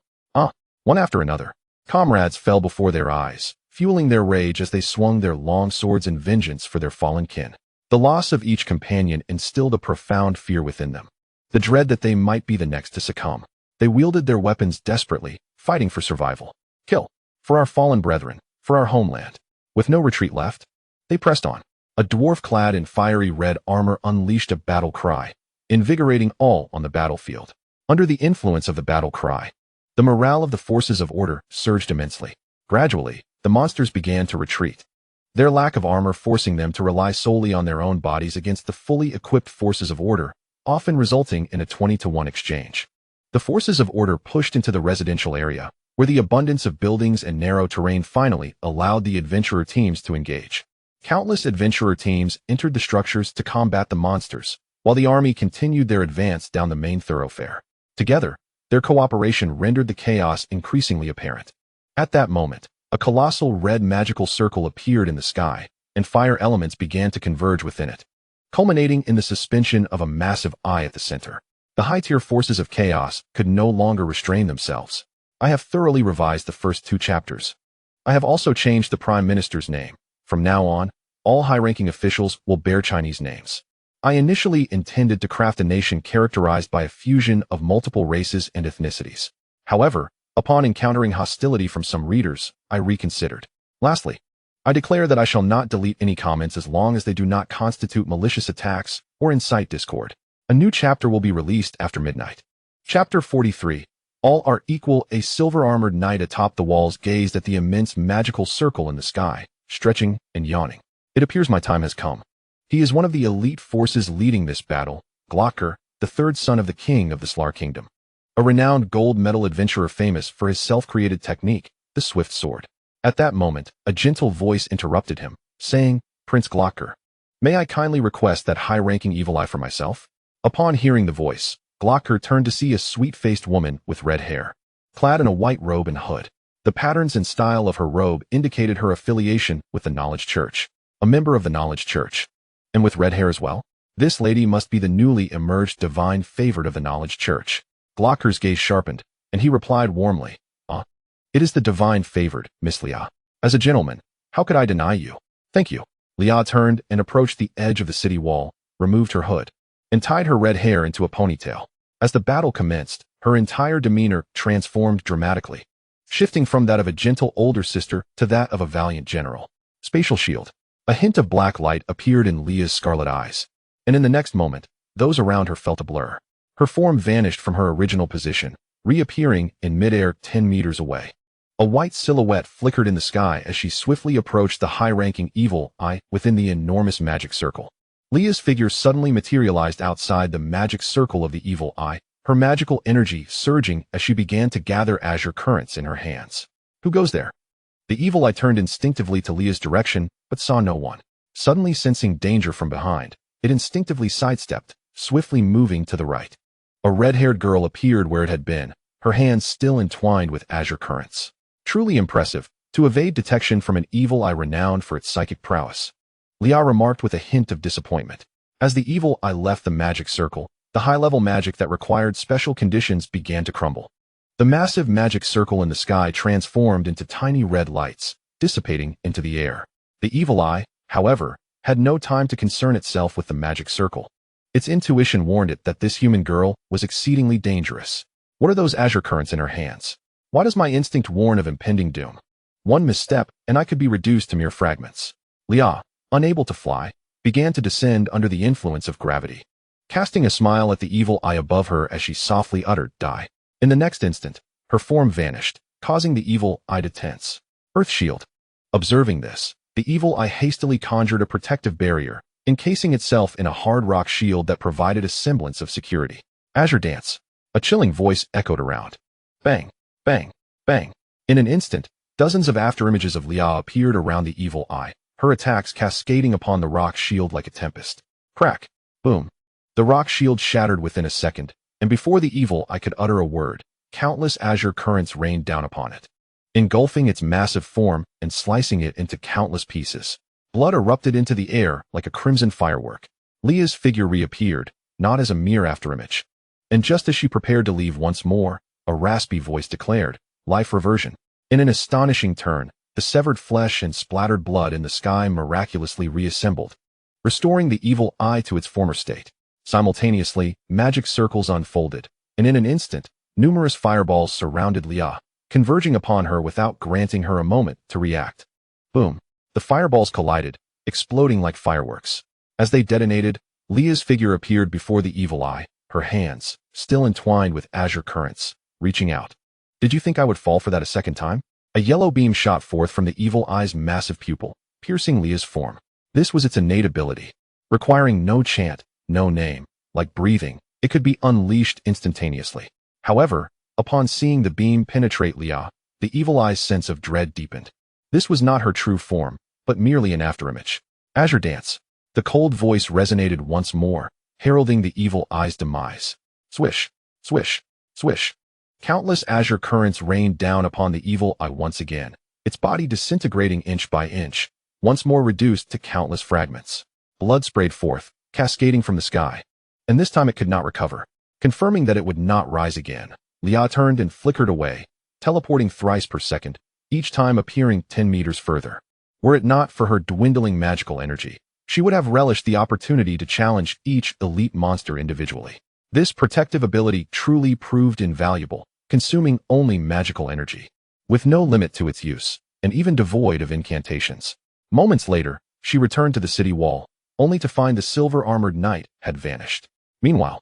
One after another, comrades fell before their eyes, fueling their rage as they swung their long swords in vengeance for their fallen kin. The loss of each companion instilled a profound fear within them, the dread that they might be the next to succumb. They wielded their weapons desperately, fighting for survival. Kill. For our fallen brethren, for our homeland. With no retreat left, they pressed on. A dwarf clad in fiery red armor unleashed a battle cry, invigorating all on the battlefield. Under the influence of the battle cry, the morale of the forces of order surged immensely. Gradually, the monsters began to retreat, their lack of armor forcing them to rely solely on their own bodies against the fully equipped forces of order, often resulting in a 20-to-1 exchange. The forces of order pushed into the residential area, where the abundance of buildings and narrow terrain finally allowed the adventurer teams to engage. Countless adventurer teams entered the structures to combat the monsters, while the army continued their advance down the main thoroughfare. Together, their cooperation rendered the chaos increasingly apparent. At that moment, a colossal red magical circle appeared in the sky, and fire elements began to converge within it, culminating in the suspension of a massive eye at the center. The high-tier forces of chaos could no longer restrain themselves. I have thoroughly revised the first 2 chapters. I have also changed the Prime Minister's name. From now on, All high-ranking officials will bear Chinese names. I initially intended to craft a nation characterized by a fusion of multiple races and ethnicities. However, upon encountering hostility from some readers, I reconsidered. Lastly, I declare that I shall not delete any comments as long as they do not constitute malicious attacks or incite discord. A new chapter will be released after midnight. Chapter 43. All are equal. A silver-armored knight atop the walls gazed at the immense magical circle in the sky, stretching and yawning. It appears my time has come. He is one of the elite forces leading this battle, Glocker, the third son of the king of the Slar Kingdom. A renowned gold medal adventurer famous for his self-created technique, the swift sword. At that moment, a gentle voice interrupted him, saying, Prince Glocker, may I kindly request that high-ranking evil eye for myself? Upon hearing the voice, Glocker turned to see a sweet-faced woman with red hair, clad in a white robe and hood. The patterns and style of her robe indicated her affiliation with the Knowledge Church, a member of the Knowledge Church. And with red hair as well? This lady must be the newly emerged divine favorite of the Knowledge Church. Glocker's gaze sharpened, and he replied warmly, It is the divine favored, Miss Lia. As a gentleman, how could I deny you? Thank you. Lia turned and approached the edge of the city wall, removed her hood, and tied her red hair into a ponytail. As the battle commenced, her entire demeanor transformed dramatically, shifting from that of a gentle older sister to that of a valiant general. Spatial shield. A hint of black light appeared in Lia's scarlet eyes, and in the next moment, those around her felt a blur. Her form vanished from her original position, reappearing in midair 10 meters away. A white silhouette flickered in the sky as she swiftly approached the high-ranking evil eye within the enormous magic circle. Lia's figure suddenly materialized outside the magic circle of the evil eye, her magical energy surging as she began to gather azure currents in her hands. Who goes there? The evil eye turned instinctively to Lia's direction, but saw no one. Suddenly sensing danger from behind, it instinctively sidestepped, swiftly moving to the right. A red-haired girl appeared where it had been, her hands still entwined with azure currents. Truly impressive, to evade detection from an evil eye renowned for its psychic prowess. Lia remarked with a hint of disappointment. As the evil eye left the magic circle, the high-level magic that required special conditions began to crumble. The massive magic circle in the sky transformed into tiny red lights, dissipating into the air. The evil eye, however, had no time to concern itself with the magic circle. Its intuition warned it that this human girl was exceedingly dangerous. What are those azure currents in her hands? Why does my instinct warn of impending doom? One misstep, and I could be reduced to mere fragments. Lia, unable to fly, began to descend under the influence of gravity, casting a smile at the evil eye above her as she softly uttered, die. In the next instant, her form vanished, causing the evil eye to tense. Earth shield. Observing this, the evil eye hastily conjured a protective barrier, encasing itself in a hard rock shield that provided a semblance of security. Azure dance. A chilling voice echoed around. Bang, bang, bang. In an instant, dozens of afterimages of Lia appeared around the evil eye, her attacks cascading upon the rock shield like a tempest. Crack, boom. The rock shield shattered within a second, and before the evil eye could utter a word, countless azure currents rained down upon it, engulfing its massive form and slicing it into countless pieces. Blood erupted into the air like a crimson firework. Lia's figure reappeared, not as a mere afterimage. And just as she prepared to leave once more, a raspy voice declared, life reversion. In an astonishing turn, the severed flesh and splattered blood in the sky miraculously reassembled, restoring the evil eye to its former state. Simultaneously, magic circles unfolded, and in an instant, numerous fireballs surrounded Lia, converging upon her without granting her a moment to react. Boom. The fireballs collided, exploding like fireworks. As they detonated, Lia's figure appeared before the evil eye, her hands, still entwined with azure currents, reaching out. Did you think I would fall for that a second time? A yellow beam shot forth from the evil eye's massive pupil, piercing Lia's form. This was its innate ability. Requiring no chant, no name, like breathing, it could be unleashed instantaneously. However, upon seeing the beam penetrate Lia, the evil eye's sense of dread deepened. This was not her true form, but merely an afterimage. Azure dance. The cold voice resonated once more, heralding the evil eye's demise. Swish, swish, swish. Countless azure currents rained down upon the evil eye once again, its body disintegrating inch by inch, once more reduced to countless fragments. Blood sprayed forth, cascading from the sky, and this time it could not recover. Confirming that it would not rise again, Lia turned and flickered away, teleporting thrice per second, each time appearing 10 meters further. Were it not for her dwindling magical energy, she would have relished the opportunity to challenge each elite monster individually. This protective ability truly proved invaluable, consuming only magical energy, with no limit to its use, and even devoid of incantations. Moments later, she returned to the city wall, only to find the silver-armored knight had vanished. Meanwhile,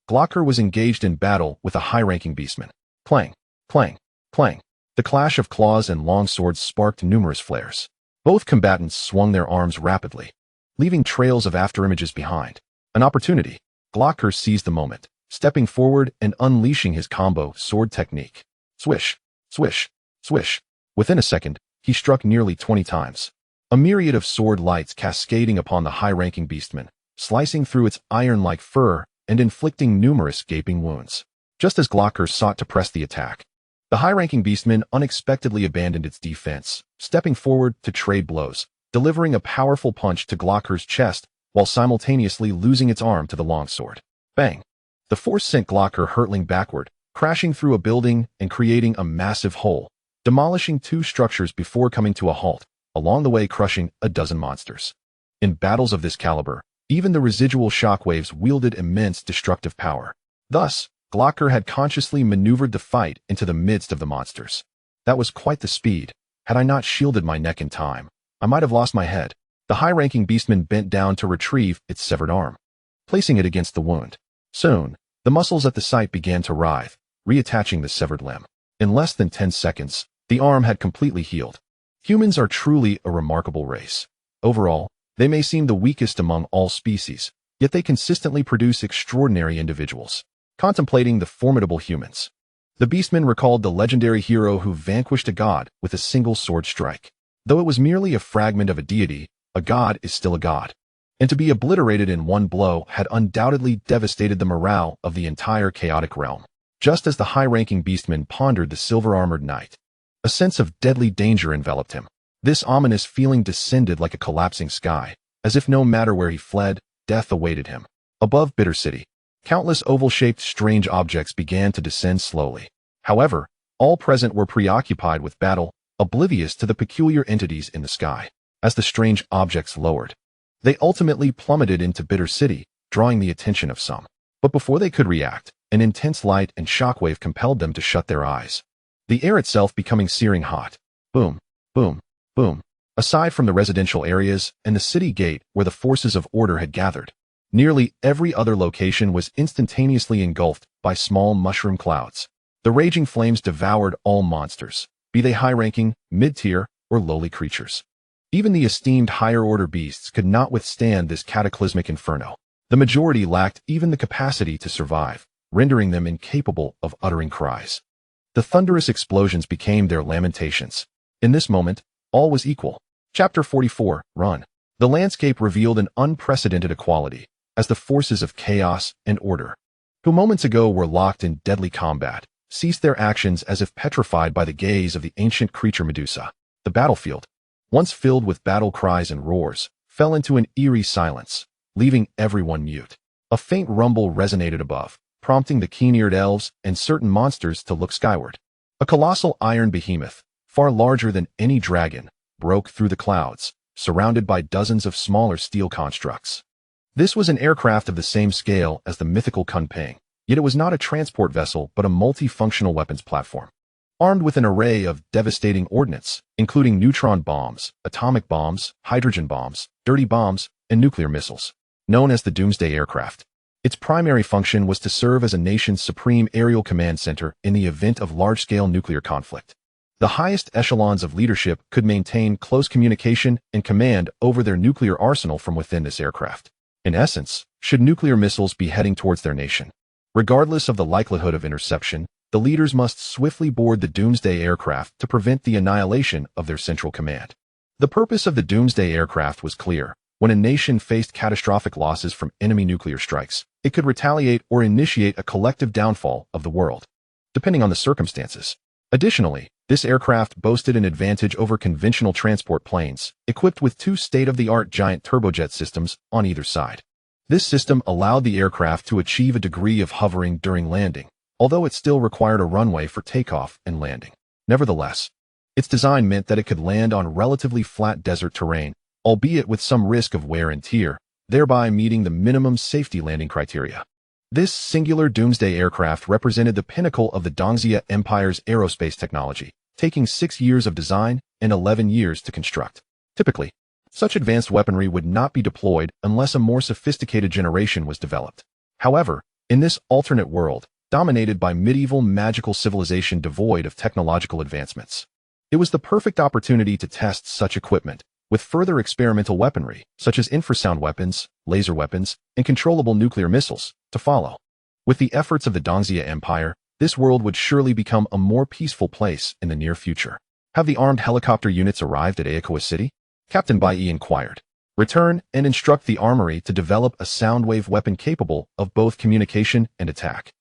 Glocker was engaged in battle with a high-ranking beastman. Clang, clang, clang. The clash of claws and long swords sparked numerous flares. Both combatants swung their arms rapidly, leaving trails of afterimages behind. An opportunity. Glocker seized the moment, stepping forward and unleashing his combo sword technique. Swish, swish, swish. Within a second, he struck nearly 20 times. A myriad of sword lights cascading upon the high-ranking beastman, slicing through its iron-like fur and inflicting numerous gaping wounds. Just as Glocker sought to press the attack, the high-ranking beastman unexpectedly abandoned its defense, stepping forward to trade blows, delivering a powerful punch to Glocker's chest while simultaneously losing its arm to the longsword. Bang! The force sent Glocker hurtling backward, crashing through a building and creating a massive hole, demolishing 2 structures before coming to a halt, along the way crushing a dozen monsters. In battles of this caliber, even the residual shockwaves wielded immense destructive power. Thus, Glocker had consciously maneuvered the fight into the midst of the monsters. That was quite the speed. Had I not shielded my neck in time, I might have lost my head. The high-ranking beastman bent down to retrieve its severed arm, placing it against the wound. Soon, the muscles at the site began to writhe, reattaching the severed limb. In less than 10 seconds, the arm had completely healed. Humans are truly a remarkable race. Overall, they may seem the weakest among all species, yet they consistently produce extraordinary individuals. Contemplating the formidable humans, the beastman recalled the legendary hero who vanquished a god with a single sword strike. Though it was merely a fragment of a deity, a god is still a god, and to be obliterated in one blow had undoubtedly devastated the morale of the entire chaotic realm. Just as the high-ranking beastman pondered the silver-armored knight, a sense of deadly danger enveloped him. This ominous feeling descended like a collapsing sky, as if no matter where he fled, death awaited him. Above Bitter City, countless oval-shaped strange objects began to descend slowly. However, all present were preoccupied with battle, oblivious to the peculiar entities in the sky. As the strange objects lowered, they ultimately plummeted into Bitter City, drawing the attention of some. But before they could react, an intense light and shockwave compelled them to shut their eyes, the air itself becoming searing hot. Boom, boom, boom. Aside from the residential areas and the city gate where the forces of order had gathered, nearly every other location was instantaneously engulfed by small mushroom clouds. The raging flames devoured all monsters, be they high-ranking, mid-tier, or lowly creatures. Even the esteemed higher-order beasts could not withstand this cataclysmic inferno. The majority lacked even the capacity to survive, rendering them incapable of uttering cries. The thunderous explosions became their lamentations. In this moment, all was equal. Chapter 44, Run. The landscape revealed an unprecedented equality, as the forces of chaos and order, who moments ago were locked in deadly combat, ceased their actions as if petrified by the gaze of the ancient creature Medusa. The battlefield, once filled with battle cries and roars, fell into an eerie silence, leaving everyone mute. A faint rumble resonated above, prompting the keen-eared elves and certain monsters to look skyward. A colossal iron behemoth, far larger than any dragon, broke through the clouds, surrounded by dozens of smaller steel constructs. This was an aircraft of the same scale as the mythical Kunpeng, yet it was not a transport vessel but a multifunctional weapons platform. Armed with an array of devastating ordnance, including neutron bombs, atomic bombs, hydrogen bombs, dirty bombs, and nuclear missiles. Known as the Doomsday Aircraft, its primary function was to serve as a nation's supreme aerial command center in the event of large-scale nuclear conflict. The highest echelons of leadership could maintain close communication and command over their nuclear arsenal from within this aircraft. In essence, should nuclear missiles be heading towards their nation, regardless of the likelihood of interception, the leaders must swiftly board the Doomsday Aircraft to prevent the annihilation of their central command. The purpose of the Doomsday Aircraft was clear. When a nation faced catastrophic losses from enemy nuclear strikes, it could retaliate or initiate a collective downfall of the world, depending on the circumstances. Additionally, this aircraft boasted an advantage over conventional transport planes, equipped with 2 state-of-the-art giant turbojet systems on either side. This system allowed the aircraft to achieve a degree of hovering during landing, although it still required a runway for takeoff and landing. Nevertheless, Its design meant that it could land on relatively flat desert terrain, albeit with some risk of wear and tear, thereby meeting the minimum safety landing criteria. This singular doomsday aircraft represented the pinnacle of the Dongxia Empire's aerospace technology, taking 6 years of design and 11 years to construct. Typically, such advanced weaponry would not be deployed unless a more sophisticated generation was developed. However, in this alternate world, dominated by medieval magical civilization devoid of technological advancements, it was the perfect opportunity to test such equipment, with further experimental weaponry, such as infrasound weapons, laser weapons, and controllable nuclear missiles, to follow. With the efforts of the Dongxia Empire, this world would surely become a more peaceful place in the near future. Have the armed helicopter units arrived at Ayakoa City? Captain Bai inquired. Return and instruct the armory to develop a soundwave weapon capable of both communication and attack.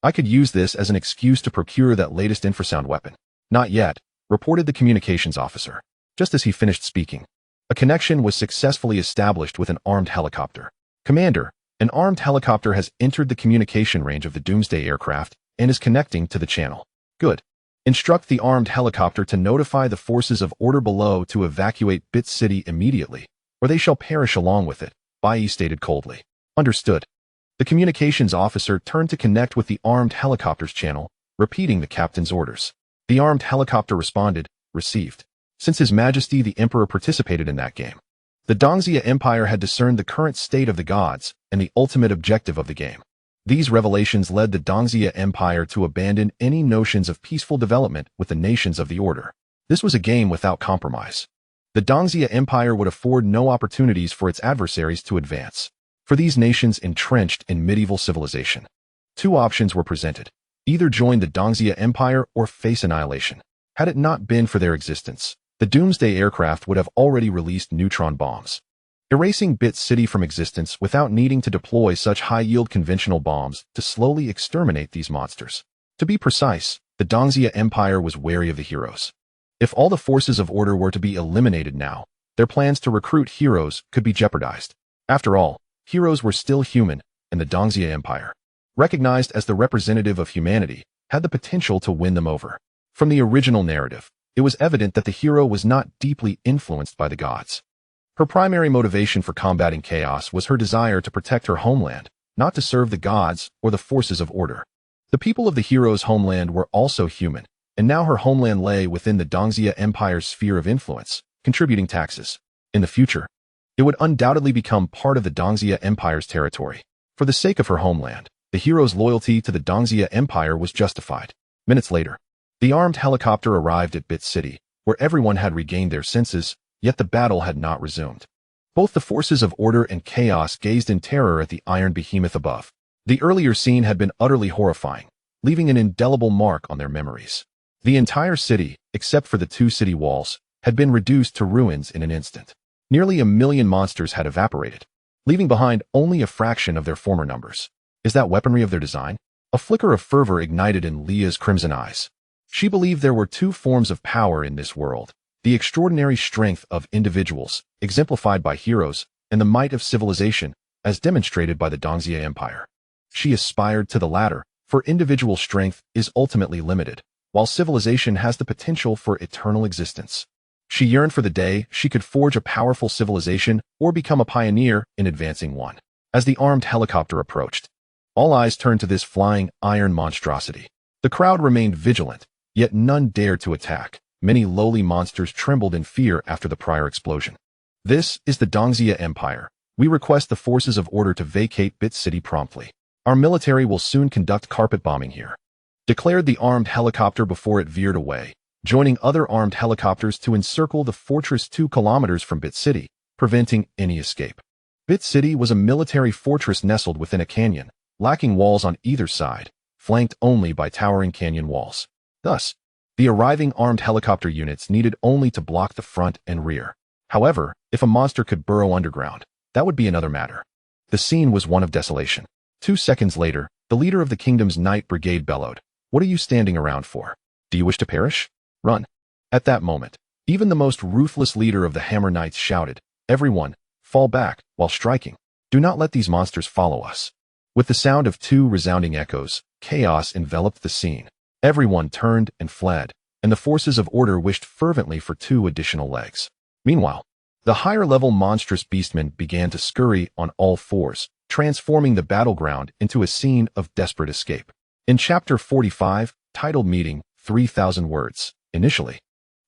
I could use this as an excuse to procure that latest infrasound weapon. Not yet, reported the communications officer. Just as he finished speaking, a connection was successfully established with an armed helicopter. Commander, an armed helicopter has entered the communication range of the Doomsday aircraft and is connecting to the channel. Good. Instruct the armed helicopter to notify the forces of order below to evacuate Bit City immediately, or they shall perish along with it, Bai stated coldly. Understood. The communications officer turned to connect with the armed helicopter's channel, repeating the captain's orders. The armed helicopter responded, received. Since His Majesty the Emperor participated in that game, the Dongxia Empire had discerned the current state of the gods and the ultimate objective of the game. These revelations led the Dongxia Empire to abandon any notions of peaceful development with the nations of the order. This was a game without compromise. The Dongxia Empire would afford no opportunities for its adversaries to advance. For these nations entrenched in medieval civilization, 2 options were presented. Either join the Dongxia Empire or face annihilation. Had it not been for their existence, the Doomsday aircraft would have already released neutron bombs, erasing Bit City from existence without needing to deploy such high-yield conventional bombs to slowly exterminate these monsters. To be precise, the Dongxia Empire was wary of the heroes. If all the forces of order were to be eliminated now, their plans to recruit heroes could be jeopardized. After all, heroes were still human, and the Dongxia Empire, recognized as the representative of humanity, had the potential to win them over. From the original narrative, it was evident that the hero was not deeply influenced by the gods. Her primary motivation for combating chaos was her desire to protect her homeland, not to serve the gods or the forces of order. The people of the hero's homeland were also human, and now her homeland lay within the Dongxia Empire's sphere of influence, contributing taxes. In the future, it would undoubtedly become part of the Dongxia Empire's territory. For the sake of her homeland, the hero's loyalty to the Dongxia Empire was justified. Minutes later, the armed helicopter arrived at Bit City, where everyone had regained their senses, yet the battle had not resumed. Both the forces of order and chaos gazed in terror at the iron behemoth above. The earlier scene had been utterly horrifying, leaving an indelible mark on their memories. The entire city, except for the 2 city walls, had been reduced to ruins in an instant. Nearly 1 million monsters had evaporated, leaving behind only a fraction of their former numbers. Is that weaponry of their design? A flicker of fervor ignited in Leah's crimson eyes. She believed there were 2 forms of power in this world: the extraordinary strength of individuals, exemplified by heroes, and the might of civilization, as demonstrated by the Dongxia Empire. She aspired to the latter, for individual strength is ultimately limited, while civilization has the potential for eternal existence. She yearned for the day she could forge a powerful civilization or become a pioneer in advancing one. As the armed helicopter approached, all eyes turned to this flying iron monstrosity. The crowd remained vigilant, yet none dared to attack. Many lowly monsters trembled in fear after the prior explosion. This is the Dongxia Empire. We request the forces of order to vacate Bit City promptly. Our military will soon conduct carpet bombing here, declared the armed helicopter before it veered away, joining other armed helicopters to encircle the fortress 2 kilometers from Bit City, preventing any escape. Bit City was a military fortress nestled within a canyon, lacking walls on either side, flanked only by towering canyon walls. Thus, the arriving armed helicopter units needed only to block the front and rear. However, if a monster could burrow underground, that would be another matter. The scene was one of desolation. 2 seconds later, the leader of the kingdom's Knight Brigade bellowed, "What are you standing around for? Do you wish to perish? Run." At that moment, even the most ruthless leader of the Hammer Knights shouted, "Everyone, fall back," while striking. "Do not let these monsters follow us." With the sound of 2 resounding echoes, chaos enveloped the scene. Everyone turned and fled, and the forces of order wished fervently for 2 additional legs. Meanwhile, the higher-level monstrous beastmen began to scurry on all fours, transforming the battleground into a scene of desperate escape. In Chapter 45, titled Meeting, 3,000 Words, initially,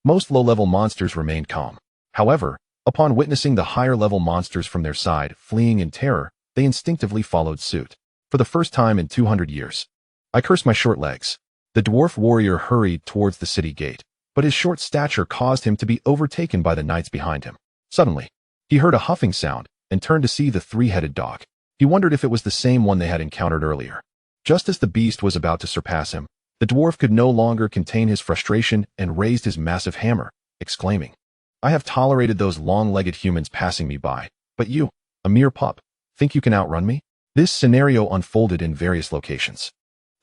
most low-level monsters remained calm. However, upon witnessing the higher-level monsters from their side fleeing in terror, they instinctively followed suit. For the first time in 200 years, I curse my short legs. The dwarf warrior hurried towards the city gate, but his short stature caused him to be overtaken by the knights behind him. Suddenly, he heard a huffing sound and turned to see the 3-headed dog. He wondered if it was the same one they had encountered earlier. Just as the beast was about to surpass him, the dwarf could no longer contain his frustration and raised his massive hammer, exclaiming, "I have tolerated those long-legged humans passing me by, but you, a mere pup, think you can outrun me?" This scenario unfolded in various locations.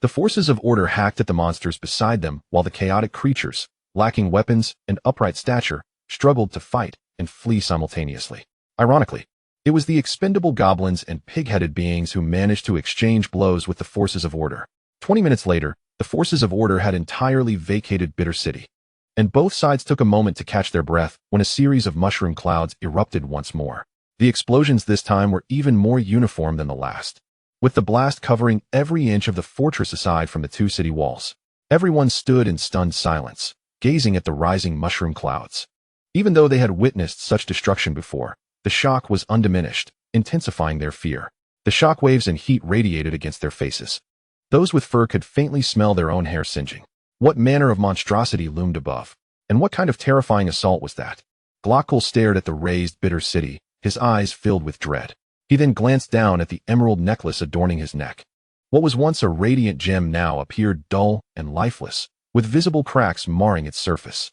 The forces of order hacked at the monsters beside them while the chaotic creatures, lacking weapons and upright stature, struggled to fight and flee simultaneously. Ironically, it was the expendable goblins and pig-headed beings who managed to exchange blows with the forces of order. 20 minutes later, the forces of order had entirely vacated Bitter City, and both sides took a moment to catch their breath when a series of mushroom clouds erupted once more. The explosions this time were even more uniform than the last, with the blast covering every inch of the fortress aside from the 2 city walls. Everyone stood in stunned silence, gazing at the rising mushroom clouds. Even though they had witnessed such destruction before, the shock was undiminished, intensifying their fear. The shock waves and heat radiated against their faces. Those with fur could faintly smell their own hair singeing. What manner of monstrosity loomed above? And what kind of terrifying assault was that? Glockle stared at the raised Bitter City, his eyes filled with dread. He then glanced down at the emerald necklace adorning his neck. What was once a radiant gem now appeared dull and lifeless, with visible cracks marring its surface.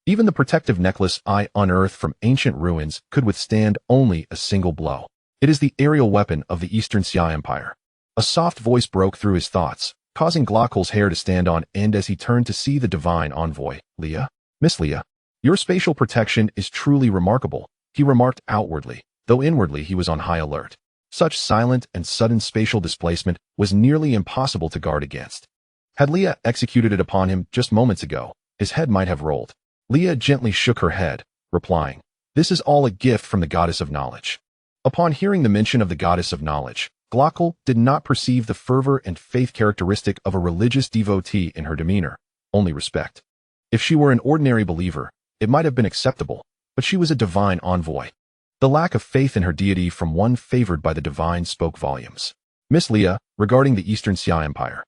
Even the protective necklace I unearthed from ancient ruins could withstand only a single blow. It is the aerial weapon of the Eastern Xia Empire. A soft voice broke through his thoughts, causing Glockle's hair to stand on end as he turned to see the divine envoy, Leah. "Miss Leah, your spatial protection is truly remarkable," he remarked outwardly, though inwardly he was on high alert. Such silent and sudden spatial displacement was nearly impossible to guard against. Had Leah executed it upon him just moments ago, his head might have rolled. Leah gently shook her head, replying, "This is all a gift from the goddess of knowledge." Upon hearing the mention of the goddess of knowledge, Glockle did not perceive the fervor and faith characteristic of a religious devotee in her demeanor, only respect. If she were an ordinary believer, it might have been acceptable, but she was a divine envoy. The lack of faith in her deity from one favored by the divine spoke volumes. "Miss Leah, regarding the Eastern Xia Empire,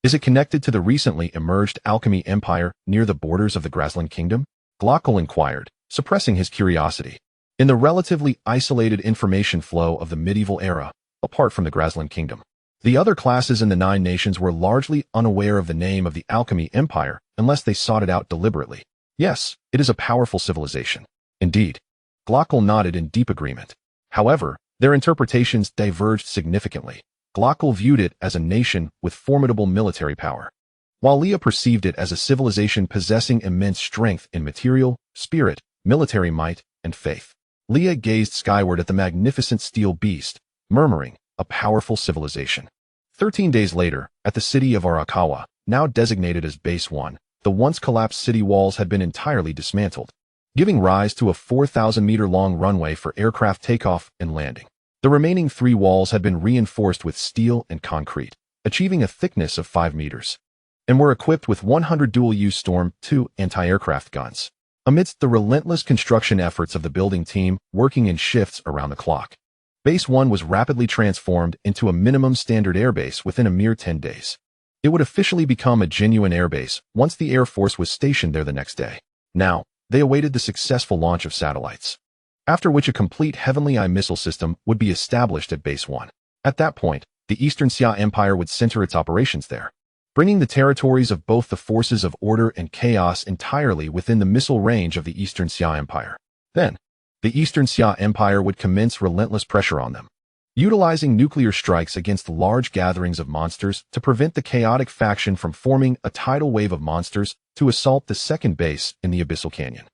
is it connected to the recently emerged alchemy empire near the borders of the Grassland Kingdom?" Glockle inquired, suppressing his curiosity. In the relatively isolated information flow of the medieval era, apart from the Grassland Kingdom, the other classes in the 9 nations were largely unaware of the name of the alchemy empire unless they sought it out deliberately. "Yes, it is a powerful civilization." "Indeed." Glockle nodded in deep agreement. However, their interpretations diverged significantly. Glockle viewed it as a nation with formidable military power, while Leah perceived it as a civilization possessing immense strength in material, spirit, military might, and faith. Leah gazed skyward at the magnificent steel beast, murmuring, "A powerful civilization." 13 days later, at the city of Arakawa, now designated as Base 1, the once collapsed city walls had been entirely dismantled, giving rise to a 4,000-meter-long runway for aircraft takeoff and landing. The remaining 3 walls had been reinforced with steel and concrete, achieving a thickness of 5 meters, and were equipped with 100 dual-use Storm 2 anti-aircraft guns. Amidst the relentless construction efforts of the building team working in shifts around the clock, Base 1 was rapidly transformed into a minimum standard airbase within a mere 10 days. It would officially become a genuine airbase once the Air Force was stationed there the next day. Now, they awaited the successful launch of satellites, after which a complete Heavenly Eye missile system would be established at Base 1. At that point, the Eastern Xia Empire would center its operations there, bringing the territories of both the forces of order and chaos entirely within the missile range of the Eastern Xia Empire. Then, the Eastern Xia Empire would commence relentless pressure on them, utilizing nuclear strikes against large gatherings of monsters to prevent the chaotic faction from forming a tidal wave of monsters to assault the second base in the Abyssal Canyon,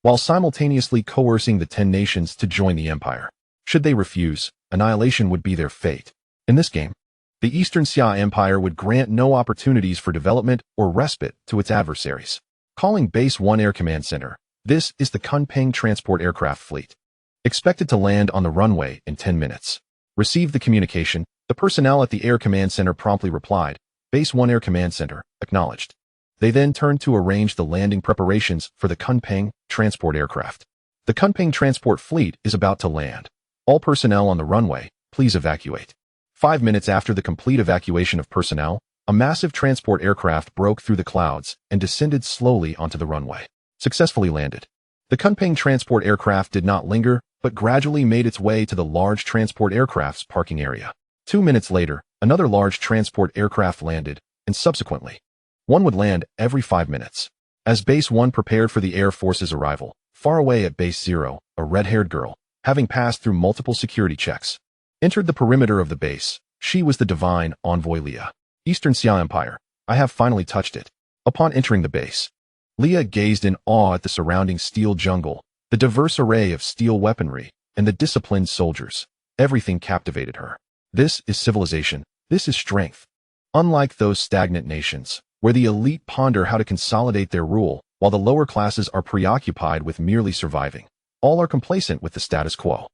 while simultaneously coercing the 10 nations to join the empire. Should they refuse, annihilation would be their fate. In this game, the Eastern Xia Empire would grant no opportunities for development or respite to its adversaries. Calling Base 1 Air Command Center. This is the Kunpeng Transport Aircraft Fleet. Expected to land on the runway in 10 minutes. Received the communication. The personnel at the Air Command Center promptly replied, Base 1 Air Command Center, acknowledged. They then turned to arrange the landing preparations for the Kunpeng Transport Aircraft. The Kunpeng Transport Fleet is about to land. All personnel on the runway, please evacuate. 5 minutes after the complete evacuation of personnel, a massive transport aircraft broke through the clouds and descended slowly onto the runway. Successfully landed. The Kunpeng transport aircraft did not linger, but gradually made its way to the large transport aircraft's parking area. 2 minutes later, another large transport aircraft landed, and subsequently, one would land every 5 minutes. As Base 1 prepared for the Air Force's arrival, far away at Base 0, a red-haired girl, having passed through multiple security checks, entered the perimeter of the base. She was the divine envoy Leah. Eastern Xia Empire. I have finally touched it. Upon entering the base, Leah gazed in awe at the surrounding steel jungle, the diverse array of steel weaponry, and the disciplined soldiers. Everything captivated her. This is civilization. This is strength. Unlike those stagnant nations, where the elite ponder how to consolidate their rule, while the lower classes are preoccupied with merely surviving, all are complacent with the status quo.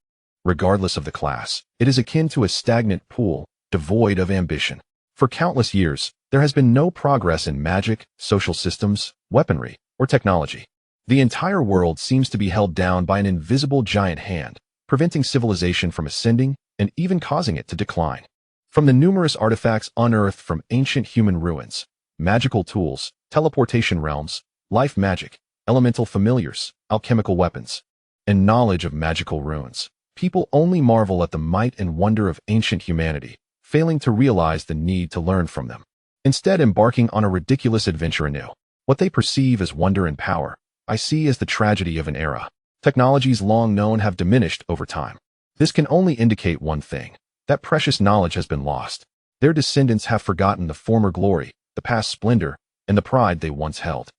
Regardless of the class, it is akin to a stagnant pool, devoid of ambition. For countless years, there has been no progress in magic, social systems, weaponry, or technology. The entire world seems to be held down by an invisible giant hand, preventing civilization from ascending and even causing it to decline. From the numerous artifacts unearthed from ancient human ruins, magical tools, teleportation realms, life magic, elemental familiars, alchemical weapons, and knowledge of magical runes, people only marvel at the might and wonder of ancient humanity, failing to realize the need to learn from them. Instead, embarking on a ridiculous adventure anew. What they perceive as wonder and power, I see as the tragedy of an era. Technologies long known have diminished over time. This can only indicate one thing, that precious knowledge has been lost. Their descendants have forgotten the former glory, the past splendor, and the pride they once held.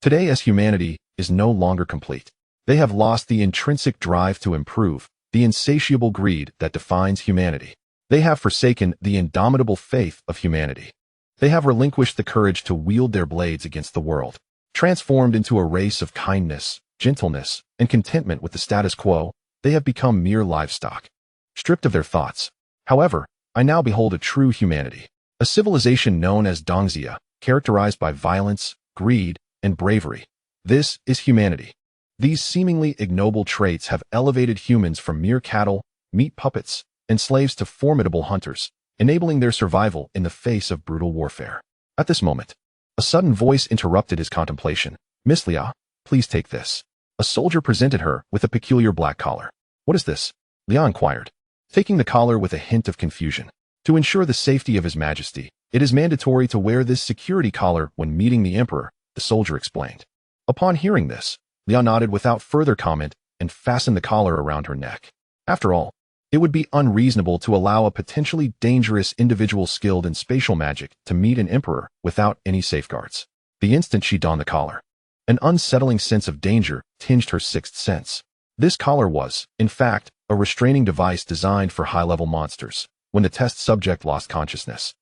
Today, as humanity is no longer complete, they have lost the intrinsic drive to improve, the insatiable greed that defines humanity. They have forsaken the indomitable faith of humanity. They have relinquished the courage to wield their blades against the world. Transformed into a race of kindness, gentleness, and contentment with the status quo, they have become mere livestock, stripped of their thoughts. However, I now behold a true humanity, a civilization known as Dongxia, characterized by violence, greed, and bravery. This is humanity. These seemingly ignoble traits have elevated humans from mere cattle, meat puppets, and slaves to formidable hunters, enabling their survival in the face of brutal warfare. At this moment, a sudden voice interrupted his contemplation. Miss Leah, please take this. A soldier presented her with a peculiar black collar. What is this? Leah inquired, taking the collar with a hint of confusion. To ensure the safety of His Majesty, it is mandatory to wear this security collar when meeting the Emperor, the soldier explained. Upon hearing this, Leah nodded without further comment and fastened the collar around her neck. After all, it would be unreasonable to allow a potentially dangerous individual skilled in spatial magic to meet an emperor without any safeguards. The instant she donned the collar, an unsettling sense of danger tinged her sixth sense. This collar was, in fact, a restraining device designed for high-level monsters. When the test subject lost consciousness,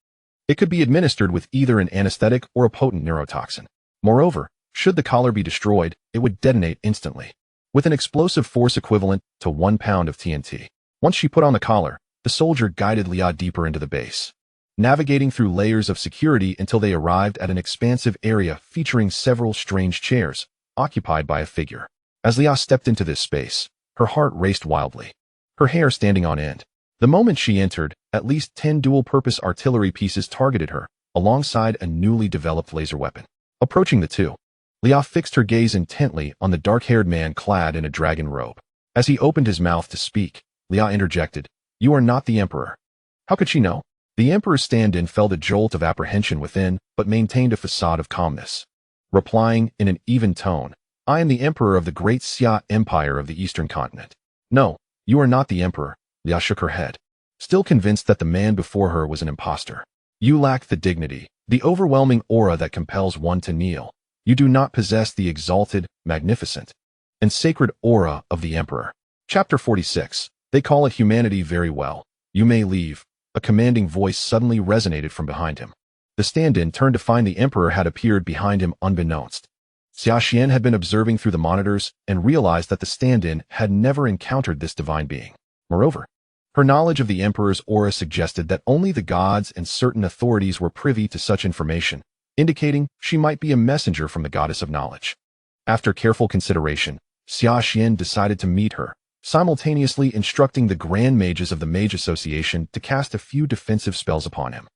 it could be administered with either an anesthetic or a potent neurotoxin. Moreover, should the collar be destroyed, it would detonate instantly, with an explosive force equivalent to 1 pound of TNT. Once she put on the collar, the soldier guided Leah deeper into the base, navigating through layers of security until they arrived at an expansive area featuring several strange chairs, occupied by a figure. As Leah stepped into this space, her heart raced wildly, her hair standing on end. The moment she entered, at least 10 dual-purpose artillery pieces targeted her, alongside a newly developed laser weapon. Approaching the two, Leah fixed her gaze intently on the dark-haired man clad in a dragon robe. As he opened his mouth to speak, Leah interjected, "You are not the Emperor." How could she know? The Emperor's stand-in felt a jolt of apprehension within, but maintained a facade of calmness. Replying in an even tone, "I am the Emperor of the Great Xia Empire of the Eastern Continent." "No, you are not the Emperor." Leah shook her head, still convinced that the man before her was an impostor. "You lack the dignity, the overwhelming aura that compels one to kneel. You do not possess the exalted, magnificent, and sacred aura of the Emperor." Chapter 46. They call it humanity very well. You may leave. A commanding voice suddenly resonated from behind him. The stand-in turned to find the Emperor had appeared behind him unbeknownst. Xia Xian had been observing through the monitors and realized that the stand-in had never encountered this divine being. Moreover, her knowledge of the emperor's aura suggested that only the gods and certain authorities were privy to such information, indicating she might be a messenger from the goddess of knowledge. After careful consideration, Xia Xian decided to meet her, simultaneously instructing the Grand Mages of the Mage Association to cast a few defensive spells upon him.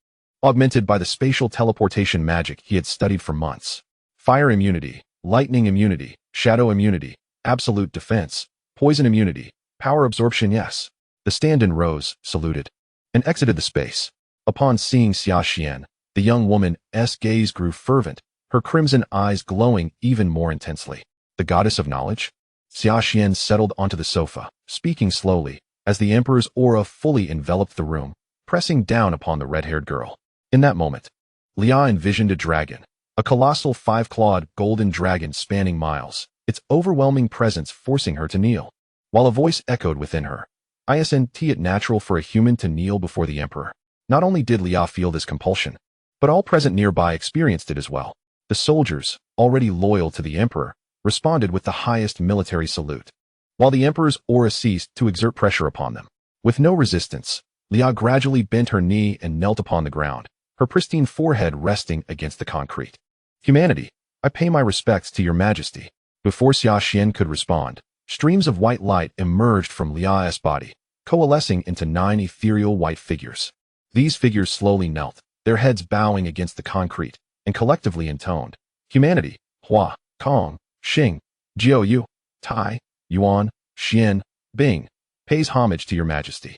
Augmented by the spatial teleportation magic he had studied for months. Fire immunity, lightning immunity, shadow immunity, absolute defense, poison immunity, power absorption yes. The stand-in rose, saluted, and exited the space. Upon seeing Xia Xian, the young woman's gaze grew fervent, her crimson eyes glowing even more intensely. The goddess of knowledge? Xia Xian settled onto the sofa, speaking slowly, as the emperor's aura fully enveloped the room, pressing down upon the red-haired girl. In that moment, Lia envisioned a dragon, a colossal five-clawed golden dragon spanning miles, its overwhelming presence forcing her to kneel. While a voice echoed within her, "Isn't it natural for a human to kneel before the emperor?" Not only did Lia feel this compulsion, but all present nearby experienced it as well. The soldiers, already loyal to the emperor, responded with the highest military salute, while the emperor's aura ceased to exert pressure upon them. With no resistance, Lia gradually bent her knee and knelt upon the ground, her pristine forehead resting against the concrete. "Humanity, I pay my respects to your majesty." Before Xia Xian could respond, streams of white light emerged from Lia's body, coalescing into 9 ethereal white figures. These figures slowly knelt, their heads bowing against the concrete, and collectively intoned, "Humanity, Hua, Kong, Xing, Jiao Yu, Tai, Yuan, Xian, Bing, pays homage to your majesty."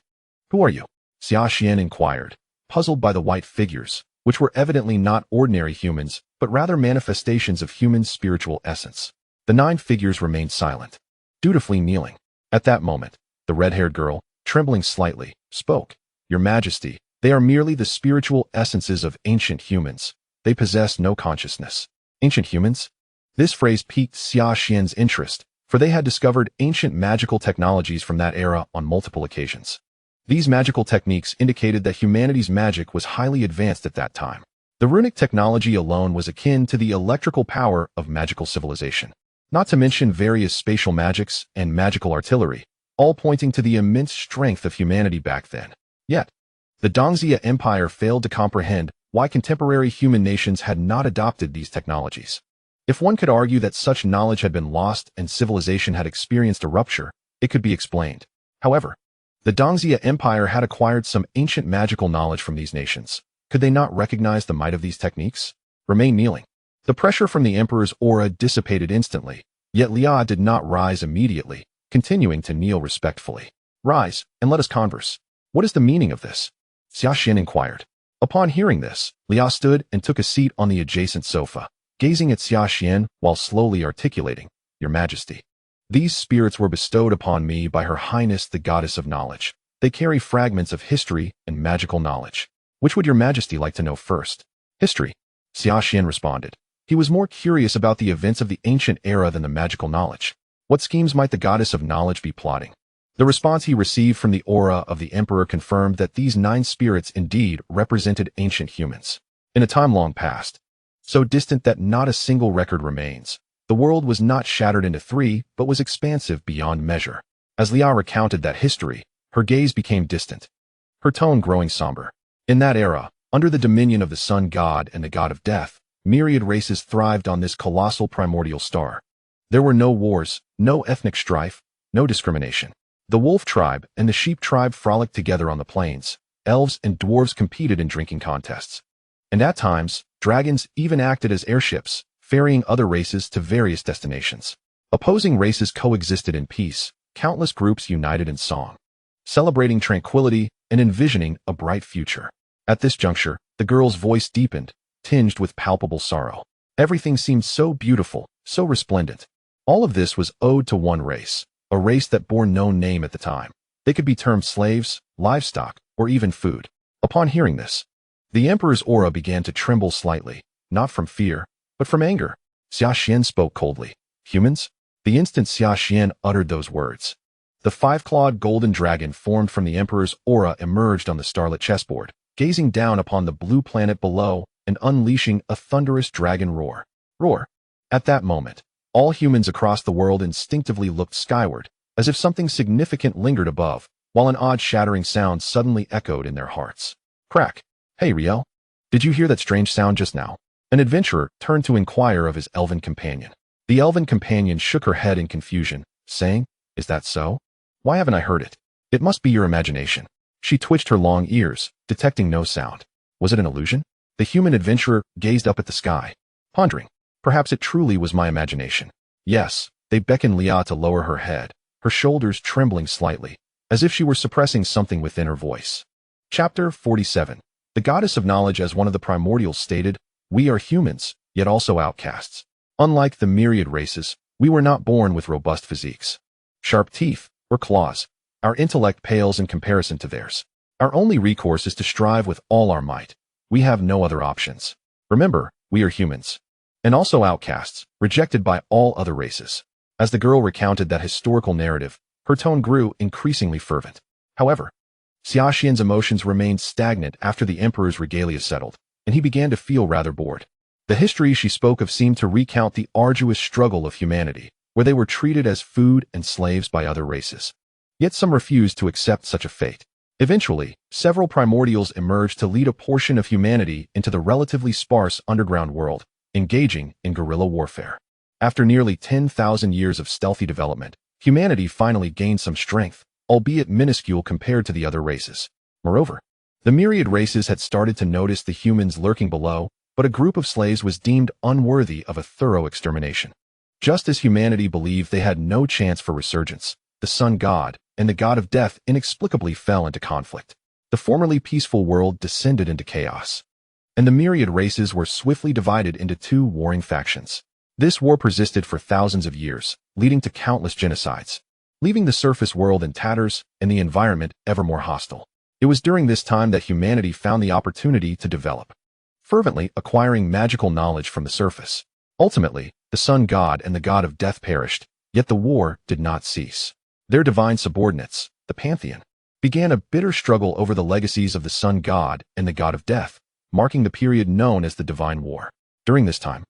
"Who are you?" Xia Xian inquired, puzzled by the white figures, which were evidently not ordinary humans, but rather manifestations of human spiritual essence. The 9 figures remained silent, dutifully kneeling. At that moment, the red-haired girl, trembling slightly, spoke. "Your majesty, they are merely the spiritual essences of ancient humans. They possess no consciousness." Ancient humans? This phrase piqued Xia Xian's interest, for they had discovered ancient magical technologies from that era on multiple occasions. These magical techniques indicated that humanity's magic was highly advanced at that time. The runic technology alone was akin to the electrical power of magical civilization. Not to mention various spatial magics and magical artillery, all pointing to the immense strength of humanity back then. Yet, the Dongxia Empire failed to comprehend why contemporary human nations had not adopted these technologies. If one could argue that such knowledge had been lost and civilization had experienced a rupture, it could be explained. However, the Dongxia Empire had acquired some ancient magical knowledge from these nations. Could they not recognize the might of these techniques? Remain kneeling. The pressure from the emperor's aura dissipated instantly, yet Lia did not rise immediately, continuing to kneel respectfully. "Rise, and let us converse. What is the meaning of this?" Xia Xian inquired. Upon hearing this, Lia stood and took a seat on the adjacent sofa, gazing at Xia Xian while slowly articulating, "Your Majesty. These spirits were bestowed upon me by Her Highness the Goddess of Knowledge. They carry fragments of history and magical knowledge. Which would your Majesty like to know first?" "History," Xia Xian responded. He was more curious about the events of the ancient era than the magical knowledge. What schemes might the Goddess of Knowledge be plotting? The response he received from the aura of the Emperor confirmed that these 9 spirits indeed represented ancient humans. In a time long past, so distant that not a single record remains, the world was not shattered into 3, but was expansive beyond measure. As Lia recounted that history, her gaze became distant, her tone growing somber. In that era, under the dominion of the sun god and the god of death, myriad races thrived on this colossal primordial star. There were no wars, no ethnic strife, no discrimination. The wolf tribe and the sheep tribe frolicked together on the plains. Elves and dwarves competed in drinking contests. And at times, dragons even acted as airships, ferrying other races to various destinations. Opposing races coexisted in peace, countless groups united in song, celebrating tranquility and envisioning a bright future. At this juncture, the girl's voice deepened, tinged with palpable sorrow. Everything seemed so beautiful, so resplendent. All of this was owed to one race, a race that bore no name at the time. They could be termed slaves, livestock, or even food. Upon hearing this, the Emperor's aura began to tremble slightly, not from fear, but from anger. Xia Xian spoke coldly. "Humans?" The instant Xia Xian uttered those words, the 5-clawed golden dragon formed from the Emperor's aura emerged on the starlit chessboard, gazing down upon the blue planet below and unleashing a thunderous dragon roar. Roar. At that moment, all humans across the world instinctively looked skyward, as if something significant lingered above, while an odd shattering sound suddenly echoed in their hearts. Crack. Hey, Riel. Did you hear that strange sound just now? An adventurer turned to inquire of his elven companion. The elven companion shook her head in confusion, saying, Is that so? Why haven't I heard it? It must be your imagination. She twitched her long ears, detecting no sound. Was it an illusion? The human adventurer gazed up at the sky, pondering. Perhaps it truly was my imagination. Yes, they beckoned Lia to lower her head, her shoulders trembling slightly, as if she were suppressing something within her voice. Chapter 47. The goddess of knowledge, as one of the primordials stated, we are humans, yet also outcasts. Unlike the myriad races, we were not born with robust physiques, sharp teeth, or claws. Our intellect pales in comparison to theirs. Our only recourse is to strive with all our might. We have no other options. Remember, we are humans. And also outcasts, rejected by all other races. As the girl recounted that historical narrative, her tone grew increasingly fervent. However, Xia Xian's emotions remained stagnant after the emperor's regalia settled, and he began to feel rather bored. The history she spoke of seemed to recount the arduous struggle of humanity, where they were treated as food and slaves by other races. Yet some refused to accept such a fate. Eventually, several primordials emerged to lead a portion of humanity into the relatively sparse underground world, engaging in guerrilla warfare. After nearly 10,000 years of stealthy development, humanity finally gained some strength, albeit minuscule compared to the other races. Moreover, the myriad races had started to notice the humans lurking below, but a group of slaves was deemed unworthy of a thorough extermination. Just as humanity believed they had no chance for resurgence, the sun god and the god of death inexplicably fell into conflict. The formerly peaceful world descended into chaos, and the myriad races were swiftly divided into two warring factions. This war persisted for thousands of years, leading to countless genocides, leaving the surface world in tatters and the environment ever more hostile. It was during this time that humanity found the opportunity to develop, fervently acquiring magical knowledge from the surface. Ultimately, the sun god and the god of death perished, yet the war did not cease. Their divine subordinates, the pantheon, began a bitter struggle over the legacies of the sun god and the god of death, marking the period known as the Divine War. During this time,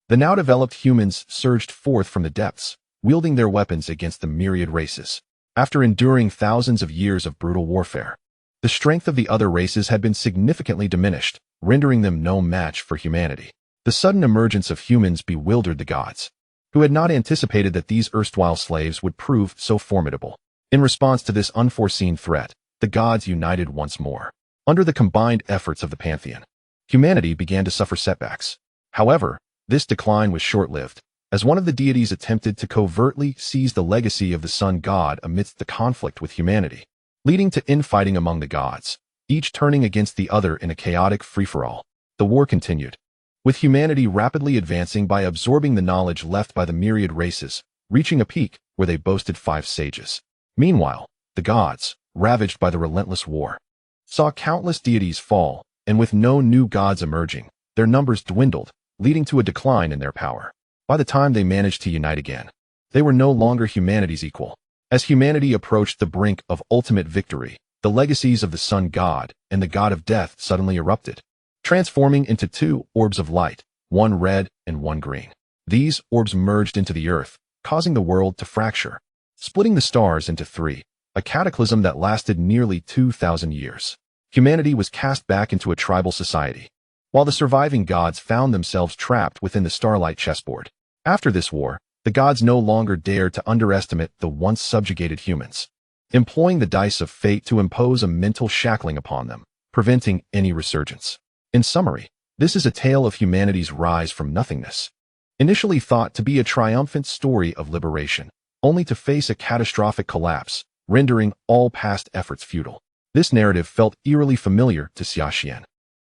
the now developed humans surged forth from the depths, wielding their weapons against the myriad races. After enduring thousands of years of brutal warfare, the strength of the other races had been significantly diminished, rendering them no match for humanity. The sudden emergence of humans bewildered the gods, who had not anticipated that these erstwhile slaves would prove so formidable. In response to this unforeseen threat, the gods united once more. Under the combined efforts of the pantheon, humanity began to suffer setbacks. However, this decline was short-lived, as one of the deities attempted to covertly seize the legacy of the sun god amidst the conflict with humanity, leading to infighting among the gods, each turning against the other in a chaotic free-for-all. The war continued, with humanity rapidly advancing by absorbing the knowledge left by the myriad races, reaching a peak where they boasted 5 sages. Meanwhile, the gods, ravaged by the relentless war, saw countless deities fall, and with no new gods emerging, their numbers dwindled, leading to a decline in their power. By the time they managed to unite again, they were no longer humanity's equal. As humanity approached the brink of ultimate victory, the legacies of the sun god and the god of death suddenly erupted, transforming into 2 orbs of light, one red and one green. These orbs merged into the earth, causing the world to fracture, splitting the stars into 3, a cataclysm that lasted nearly 2,000 years. Humanity was cast back into a tribal society, while the surviving gods found themselves trapped within the starlight chessboard. After this war, the gods no longer dared to underestimate the once subjugated humans, employing the dice of fate to impose a mental shackling upon them, preventing any resurgence. In summary, this is a tale of humanity's rise from nothingness, initially thought to be a triumphant story of liberation, only to face a catastrophic collapse, rendering all past efforts futile. This narrative felt eerily familiar to Xia Xian,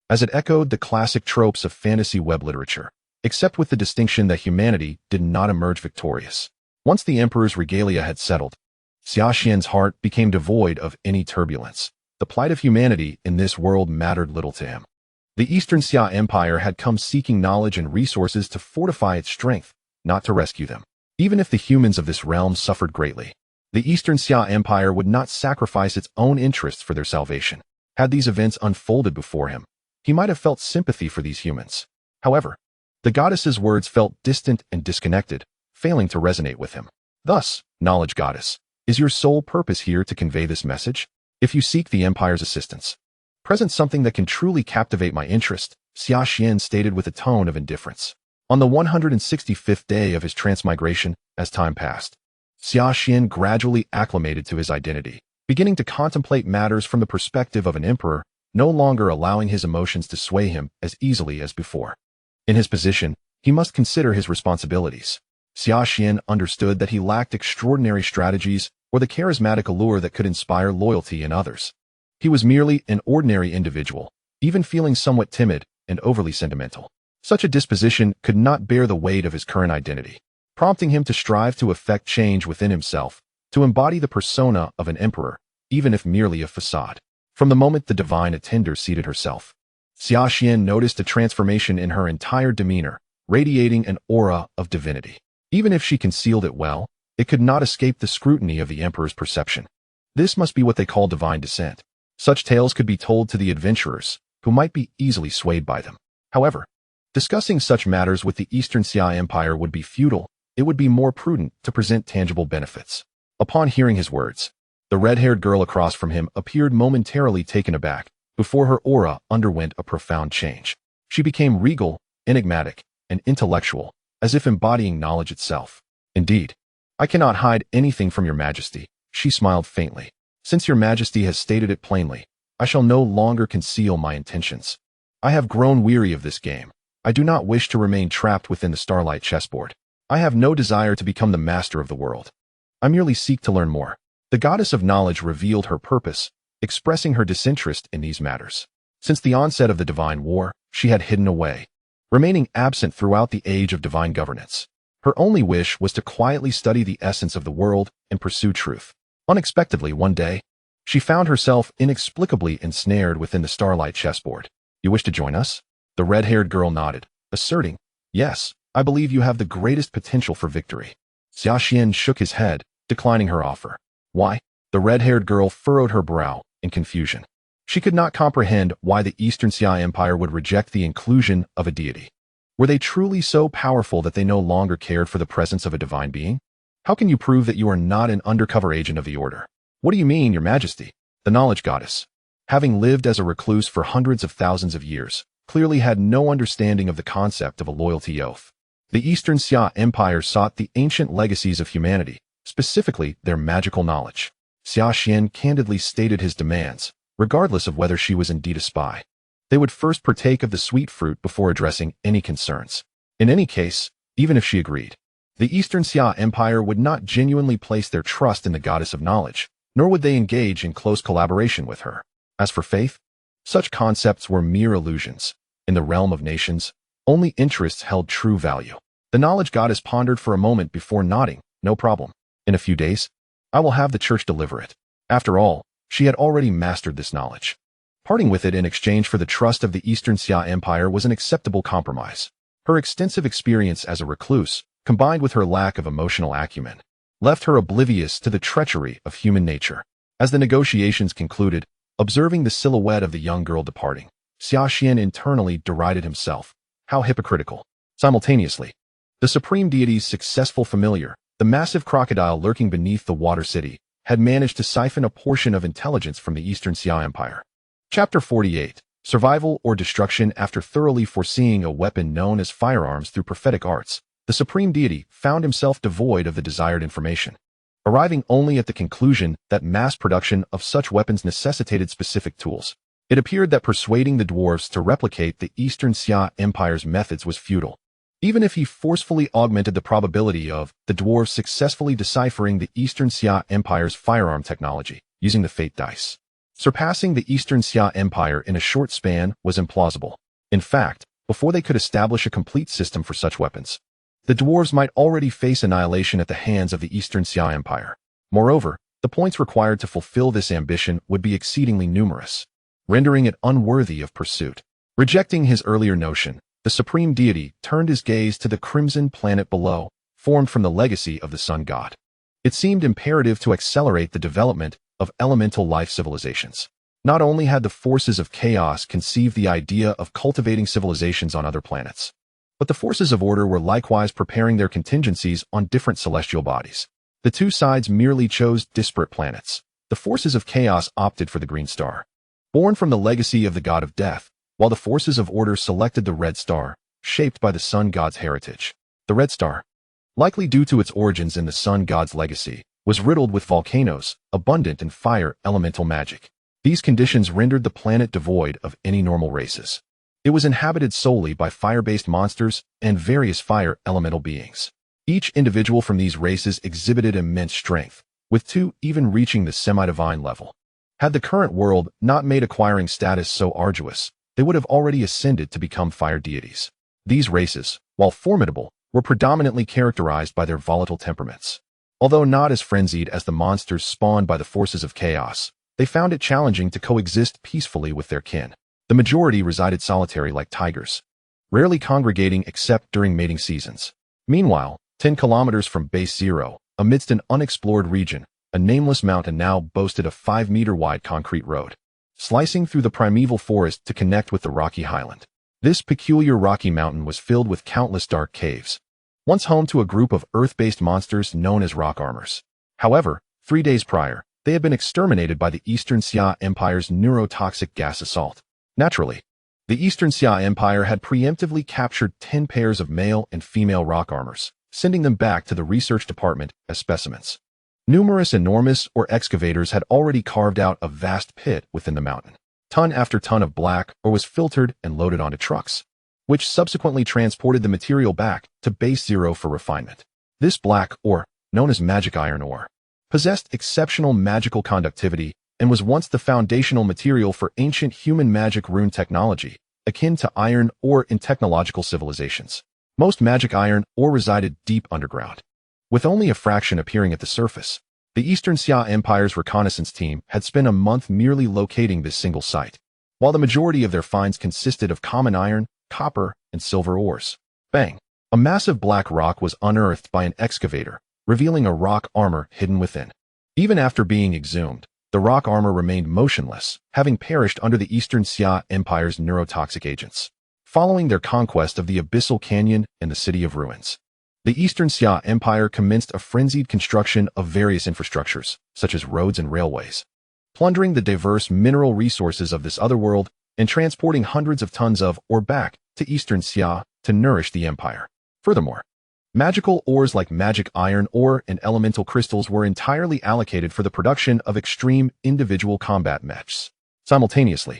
as it echoed the classic tropes of fantasy web literature, except with the distinction that humanity did not emerge victorious. Once the emperor's regalia had settled, Xia Xian's heart became devoid of any turbulence. The plight of humanity in this world mattered little to him. The Eastern Xia Empire had come seeking knowledge and resources to fortify its strength, not to rescue them. Even if the humans of this realm suffered greatly, the Eastern Xia Empire would not sacrifice its own interests for their salvation. Had these events unfolded before him, he might have felt sympathy for these humans. However, The goddess's words felt distant and disconnected, failing to resonate with him. Thus, knowledge goddess, is your sole purpose here to convey this message? If you seek the Empire's assistance, present something that can truly captivate my interest, Xia Xian stated with a tone of indifference. On the 165th day of his transmigration, as time passed, Xia Xian gradually acclimated to his identity, beginning to contemplate matters from the perspective of an emperor, no longer allowing his emotions to sway him as easily as before. In his position, he must consider his responsibilities. Xia Xian understood that he lacked extraordinary strategies or the charismatic allure that could inspire loyalty in others. He was merely an ordinary individual, even feeling somewhat timid and overly sentimental. Such a disposition could not bear the weight of his current identity, prompting him to strive to effect change within himself, to embody the persona of an emperor, even if merely a facade. From the moment the divine attender seated herself, Xia Xian noticed a transformation in her entire demeanor, radiating an aura of divinity. Even if she concealed it well, it could not escape the scrutiny of the emperor's perception. This must be what they call divine descent. Such tales could be told to the adventurers, who might be easily swayed by them. However, discussing such matters with the Eastern Xia Empire would be futile. It would be more prudent to present tangible benefits. Upon hearing his words, the red-haired girl across from him appeared momentarily taken aback, before her aura underwent a profound change. She became regal, enigmatic, and intellectual, as if embodying knowledge itself. Indeed, I cannot hide anything from your majesty, she smiled faintly. Since your majesty has stated it plainly, I shall no longer conceal my intentions. I have grown weary of this game. I do not wish to remain trapped within the starlight chessboard. I have no desire to become the master of the world. I merely seek to learn more. The goddess of knowledge revealed her purpose, expressing her disinterest in these matters. Since the onset of the divine war, she had hidden away, remaining absent throughout the age of divine governance. Her only wish was to quietly study the essence of the world and pursue truth. Unexpectedly, one day, she found herself inexplicably ensnared within the starlight chessboard. You wish to join us? The red-haired girl nodded, asserting, yes, I believe you have the greatest potential for victory. Xia Xian shook his head, declining her offer. Why? The red-haired girl furrowed her brow in confusion. She could not comprehend why the Eastern Xia Empire would reject the inclusion of a deity. Were they truly so powerful that they no longer cared for the presence of a divine being? How can you prove that you are not an undercover agent of the order? What do you mean, your majesty? The knowledge goddess, having lived as a recluse for hundreds of thousands of years, clearly had no understanding of the concept of a loyalty oath. The Eastern Xia Empire sought the ancient legacies of humanity, specifically their magical knowledge. Xia Xian candidly stated his demands, regardless of whether she was indeed a spy. They would first partake of the sweet fruit before addressing any concerns. In any case, even if she agreed, the Eastern Xia Empire would not genuinely place their trust in the goddess of knowledge, nor would they engage in close collaboration with her. As for faith, such concepts were mere illusions. In the realm of nations, only interests held true value. The knowledge goddess pondered for a moment before nodding. No problem. In a few days, I will have the church deliver it. After all, she had already mastered this knowledge. Parting with it in exchange for the trust of the Eastern Xia Empire was an acceptable compromise. Her extensive experience as a recluse, combined with her lack of emotional acumen, left her oblivious to the treachery of human nature. As the negotiations concluded, observing the silhouette of the young girl departing, Xia Xian internally derided himself. How hypocritical. Simultaneously, the supreme deity's successful familiar, the massive crocodile lurking beneath the water city, had managed to siphon a portion of intelligence from the Eastern Xia Empire. Chapter 48. Survival or Destruction. After thoroughly foreseeing a weapon known as firearms through prophetic arts, the supreme deity found himself devoid of the desired information, arriving only at the conclusion that mass production of such weapons necessitated specific tools. It appeared that persuading the dwarves to replicate the Eastern Xia Empire's methods was futile. Even if he forcefully augmented the probability of the dwarves successfully deciphering the Eastern Xia Empire's firearm technology using the fate dice, surpassing the Eastern Xia Empire in a short span was implausible. In fact, before they could establish a complete system for such weapons, the dwarves might already face annihilation at the hands of the Eastern Xia Empire. Moreover, the points required to fulfill this ambition would be exceedingly numerous, rendering it unworthy of pursuit. Rejecting his earlier notion, the supreme deity turned his gaze to the crimson planet below, formed from the legacy of the sun god. It seemed imperative to accelerate the development of elemental life civilizations. Not only had the forces of chaos conceived the idea of cultivating civilizations on other planets, But the forces of order were likewise preparing their contingencies on different celestial bodies. The two sides merely chose disparate planets. The forces of chaos opted for the green star, born from the legacy of the god of death, while the forces of order selected the red star, shaped by the sun god's heritage. The red star, likely due to its origins in the sun god's legacy, was riddled with volcanoes, abundant in fire elemental magic. These conditions rendered the planet devoid of any normal races. It was inhabited solely by fire-based monsters and various fire elemental beings. Each individual from these races exhibited immense strength, with two even reaching the semi-divine level. Had the current world not made acquiring status so arduous, they would have already ascended to become fire deities. These races, while formidable, were predominantly characterized by their volatile temperaments. Although not as frenzied as the monsters spawned by the forces of chaos, they found it challenging to coexist peacefully with their kin. The majority resided solitary like tigers, rarely congregating except during mating seasons. Meanwhile, 10 kilometers from Base Zero, amidst an unexplored region, a nameless mountain now boasted a 5-meter-wide concrete road, slicing through the primeval forest to connect with the rocky highland. This peculiar rocky mountain was filled with countless dark caves, once home to a group of earth-based monsters known as rock armors. However, 3 days prior, they had been exterminated by the Eastern Xia Empire's neurotoxic gas assault. Naturally, the Eastern Xia Empire had preemptively captured 10 pairs of male and female rock armors, sending them back to the research department as specimens. Numerous enormous excavators had already carved out a vast pit within the mountain. Ton after ton of black ore was filtered and loaded onto trucks, which subsequently transported the material back to Base Zero for refinement. This black ore, known as magic iron ore, possessed exceptional magical conductivity and was once the foundational material for ancient human magic rune technology, akin to iron ore in technological civilizations. Most magic iron ore resided deep underground, with only a fraction appearing at the surface. The Eastern Xia Empire's reconnaissance team had spent a month merely locating this single site, while the majority of their finds consisted of common iron, copper, and silver ores. Bang! A massive black rock was unearthed by an excavator, revealing a rock armor hidden within. Even after being exhumed, the rock armor remained motionless, having perished under the Eastern Xia Empire's neurotoxic agents, following their conquest of the Abyssal Canyon and the City of Ruins. The Eastern Xia Empire commenced a frenzied construction of various infrastructures, such as roads and railways, plundering the diverse mineral resources of this other world and transporting hundreds of tons of ore back to Eastern Xia to nourish the empire. Furthermore, magical ores like magic iron ore and elemental crystals were entirely allocated for the production of extreme individual combat mechs. Simultaneously,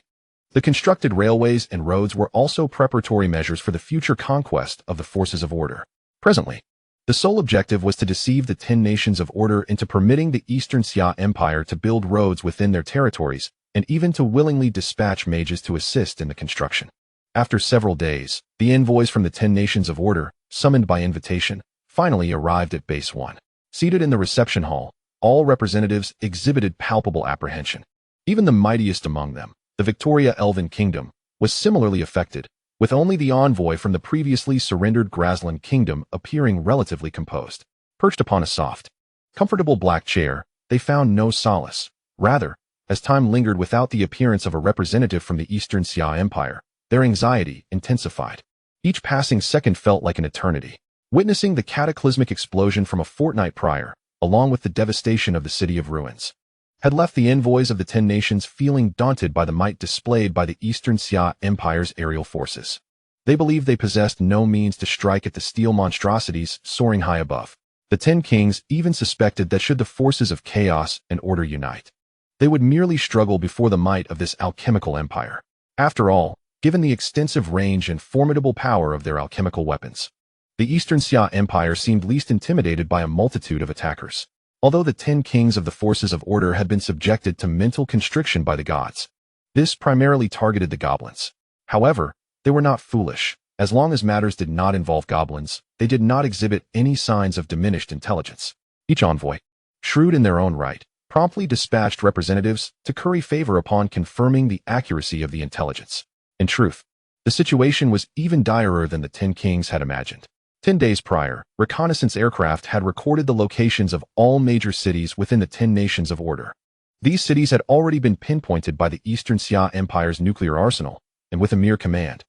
the constructed railways and roads were also preparatory measures for the future conquest of the forces of order. Presently, the sole objective was to deceive the 10 nations of order into permitting the Eastern Xia Empire to build roads within their territories and even to willingly dispatch mages to assist in the construction. After several days, the envoys from the 10 nations of order, summoned by invitation, finally arrived at Base 1. Seated in the reception hall, all representatives exhibited palpable apprehension. Even the mightiest among them, the Victoria Elven Kingdom, was similarly affected, with only the envoy from the previously surrendered Grassland Kingdom appearing relatively composed. Perched upon a soft, comfortable black chair, they found no solace. Rather, as time lingered without the appearance of a representative from the Eastern Xia Empire, their anxiety intensified. Each passing second felt like an eternity. Witnessing the cataclysmic explosion from a fortnight prior, along with the devastation of the City of Ruins, had left the envoys of the 10 nations feeling daunted by the might displayed by the Eastern Xia Empire's aerial forces. They believed they possessed no means to strike at the steel monstrosities soaring high above. The 10 kings even suspected that should the forces of chaos and order unite, they would merely struggle before the might of this alchemical empire. After all, given the extensive range and formidable power of their alchemical weapons, the Eastern Xia Empire seemed least intimidated by a multitude of attackers. Although the 10 kings of the forces of order had been subjected to mental constriction by the gods, this primarily targeted the goblins. However, they were not foolish. As long as matters did not involve goblins, they did not exhibit any signs of diminished intelligence. Each envoy, shrewd in their own right, promptly dispatched representatives to curry favor upon confirming the accuracy of the intelligence. In truth, the situation was even direr than the 10 kings had imagined. 10 days prior, reconnaissance aircraft had recorded the locations of all major cities within the 10 nations of order. These cities had already been pinpointed by the Eastern Xia Empire's nuclear arsenal, and with a mere command,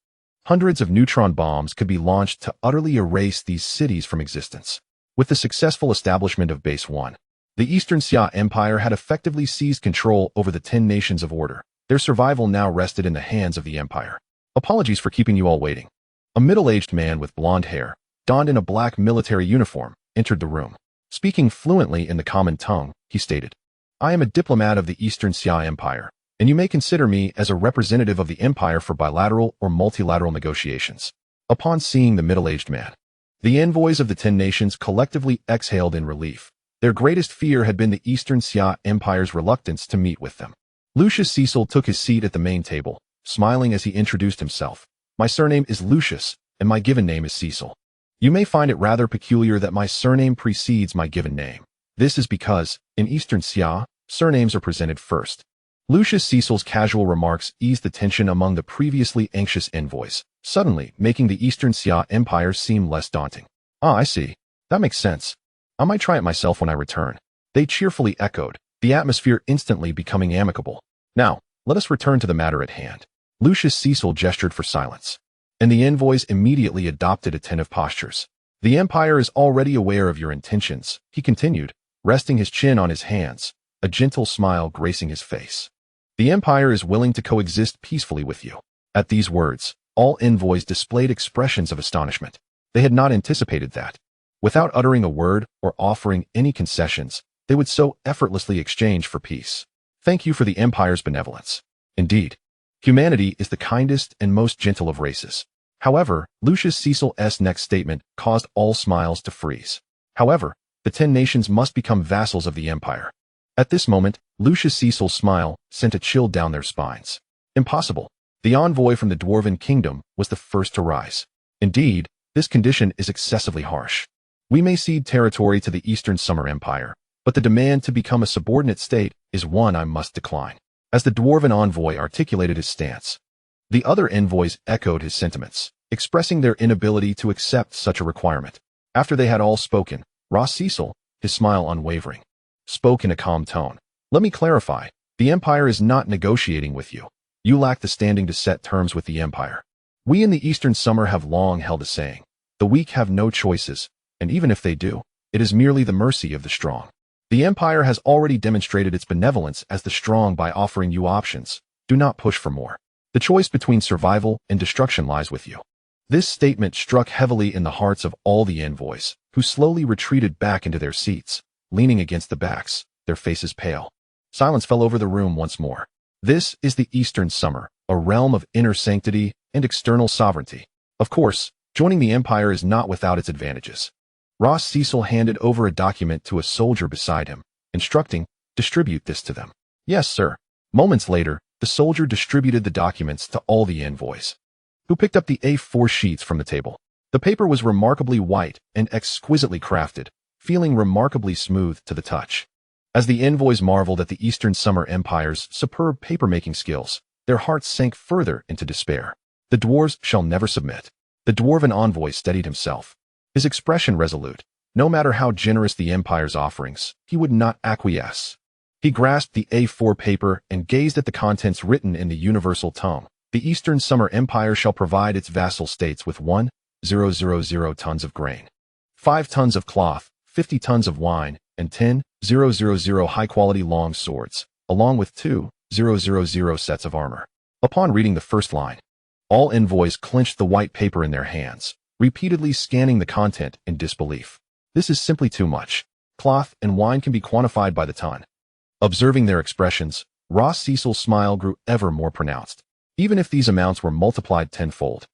Hundreds of neutron bombs could be launched to utterly erase these cities from existence. With the successful establishment of Base 1, the Eastern Xia Empire had effectively seized control over the 10 nations of order. Their survival now rested in the hands of the empire. Apologies for keeping you all waiting. A middle-aged man with blonde hair, donned in a black military uniform, entered the room. Speaking fluently in the common tongue, he stated, "I am a diplomat of the Eastern Xia Empire, and you may consider me as a representative of the empire for bilateral or multilateral negotiations." Upon seeing the middle-aged man, the envoys of the 10 nations collectively exhaled in relief. Their greatest fear had been the Eastern Xia Empire's reluctance to meet with them. Lucius Cecil took his seat at the main table, smiling as he introduced himself. "My surname is Lucius, and my given name is Cecil. You may find it rather peculiar that my surname precedes my given name. This is because, in Eastern Xia, surnames are presented first." Lucius Cecil's casual remarks eased the tension among the previously anxious envoys, suddenly making the Eastern Xia Empire seem less daunting. "Ah, I see. That makes sense. I might try it myself when I return," they cheerfully echoed, the atmosphere instantly becoming amicable. "Now, let us return to the matter at hand." Lucius Cecil gestured for silence, and the envoys immediately adopted attentive postures. "The empire is already aware of your intentions," he continued, resting his chin on his hands, a gentle smile gracing his face. "The empire is willing to coexist peacefully with you." At these words, all envoys displayed expressions of astonishment. They had not anticipated that. Without uttering a word or offering any concessions, they would so effortlessly exchange for peace. "Thank you for the empire's benevolence. Indeed, humanity is the kindest and most gentle of races." However, Lucius Cecil's next statement caused all smiles to freeze. "However, the 10 nations must become vassals of the empire." At this moment, Lucius Cecil's smile sent a chill down their spines. "Impossible." The envoy from the Dwarven Kingdom was the first to rise. "Indeed, this condition is excessively harsh. We may cede territory to the Eastern Summer Empire, but the demand to become a subordinate state is one I must decline." As the Dwarven envoy articulated his stance, the other envoys echoed his sentiments, expressing their inability to accept such a requirement. After they had all spoken, Ross Cecil, his smile unwavering, spoke in a calm tone. "Let me clarify, the Empire is not negotiating with you. You lack the standing to set terms with the Empire. We in the Eastern Summer have long held a saying, the weak have no choices, and even if they do, it is merely the mercy of the strong. The Empire has already demonstrated its benevolence as the strong by offering you options. Do not push for more. The choice between survival and destruction lies with you." This statement struck heavily in the hearts of all the envoys, who slowly retreated back into their seats, leaning against the backs, their faces pale. Silence fell over the room once more. This is the Eastern Summer, a realm of inner sanctity and external sovereignty. Of course, joining the Empire is not without its advantages. Ross Cecil handed over a document to a soldier beside him, instructing, "Distribute this to them." "Yes, sir." Moments later, the soldier distributed the documents to all the envoys, who picked up the A4 sheets from the table. The paper was remarkably white and exquisitely crafted, feeling remarkably smooth to the touch. As the envoys marveled at the Eastern Summer Empire's superb paper-making skills, their hearts sank further into despair. "The dwarves shall never submit." The dwarven envoy steadied himself, his expression resolute. No matter how generous the Empire's offerings, he would not acquiesce. He grasped the A4 paper and gazed at the contents written in the universal tongue. "The Eastern Summer Empire shall provide its vassal states with 1,000 tons of grain, 5 tons of cloth, 50 tons of wine, and 10,000 high-quality long swords, along with 2,000 sets of armor." Upon reading the first line, all envoys clenched the white paper in their hands, repeatedly scanning the content in disbelief. This is simply too much. Cloth and wine can be quantified by the ton. Observing their expressions, Ross Cecil's smile grew ever more pronounced. Even if these amounts were multiplied tenfold,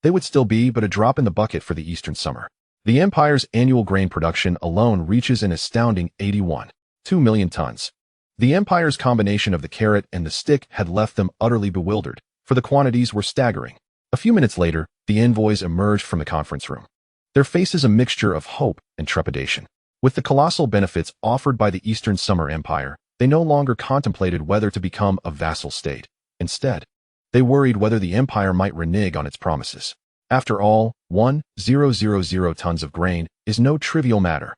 they would still be but a drop in the bucket for the Eastern Summer. The Empire's annual grain production alone reaches an astounding 81.2 million tons. The Empire's combination of the carrot and the stick had left them utterly bewildered, for the quantities were staggering. A few minutes later, the envoys emerged from the conference room, their faces a mixture of hope and trepidation. With the colossal benefits offered by the Eastern Summer Empire, they no longer contemplated whether to become a vassal state. Instead, they worried whether the empire might renege on its promises. After all, 1,000 tons of grain is no trivial matter.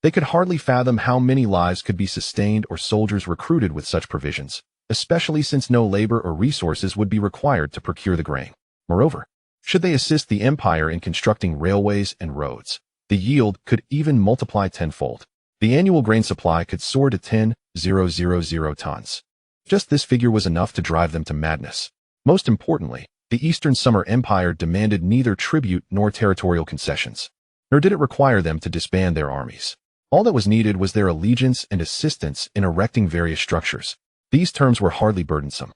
They could hardly fathom how many lives could be sustained or soldiers recruited with such provisions, especially since no labor or resources would be required to procure the grain. Moreover, Should they assist the empire in constructing railways and roads, the yield could even multiply tenfold. The annual grain supply could soar to 10,000 tons. Just this figure was enough to drive them to madness. Most importantly, the Eastern Summer Empire demanded neither tribute nor territorial concessions, nor did it require them to disband their armies. All that was needed was their allegiance and assistance in erecting various structures. These terms were hardly burdensome.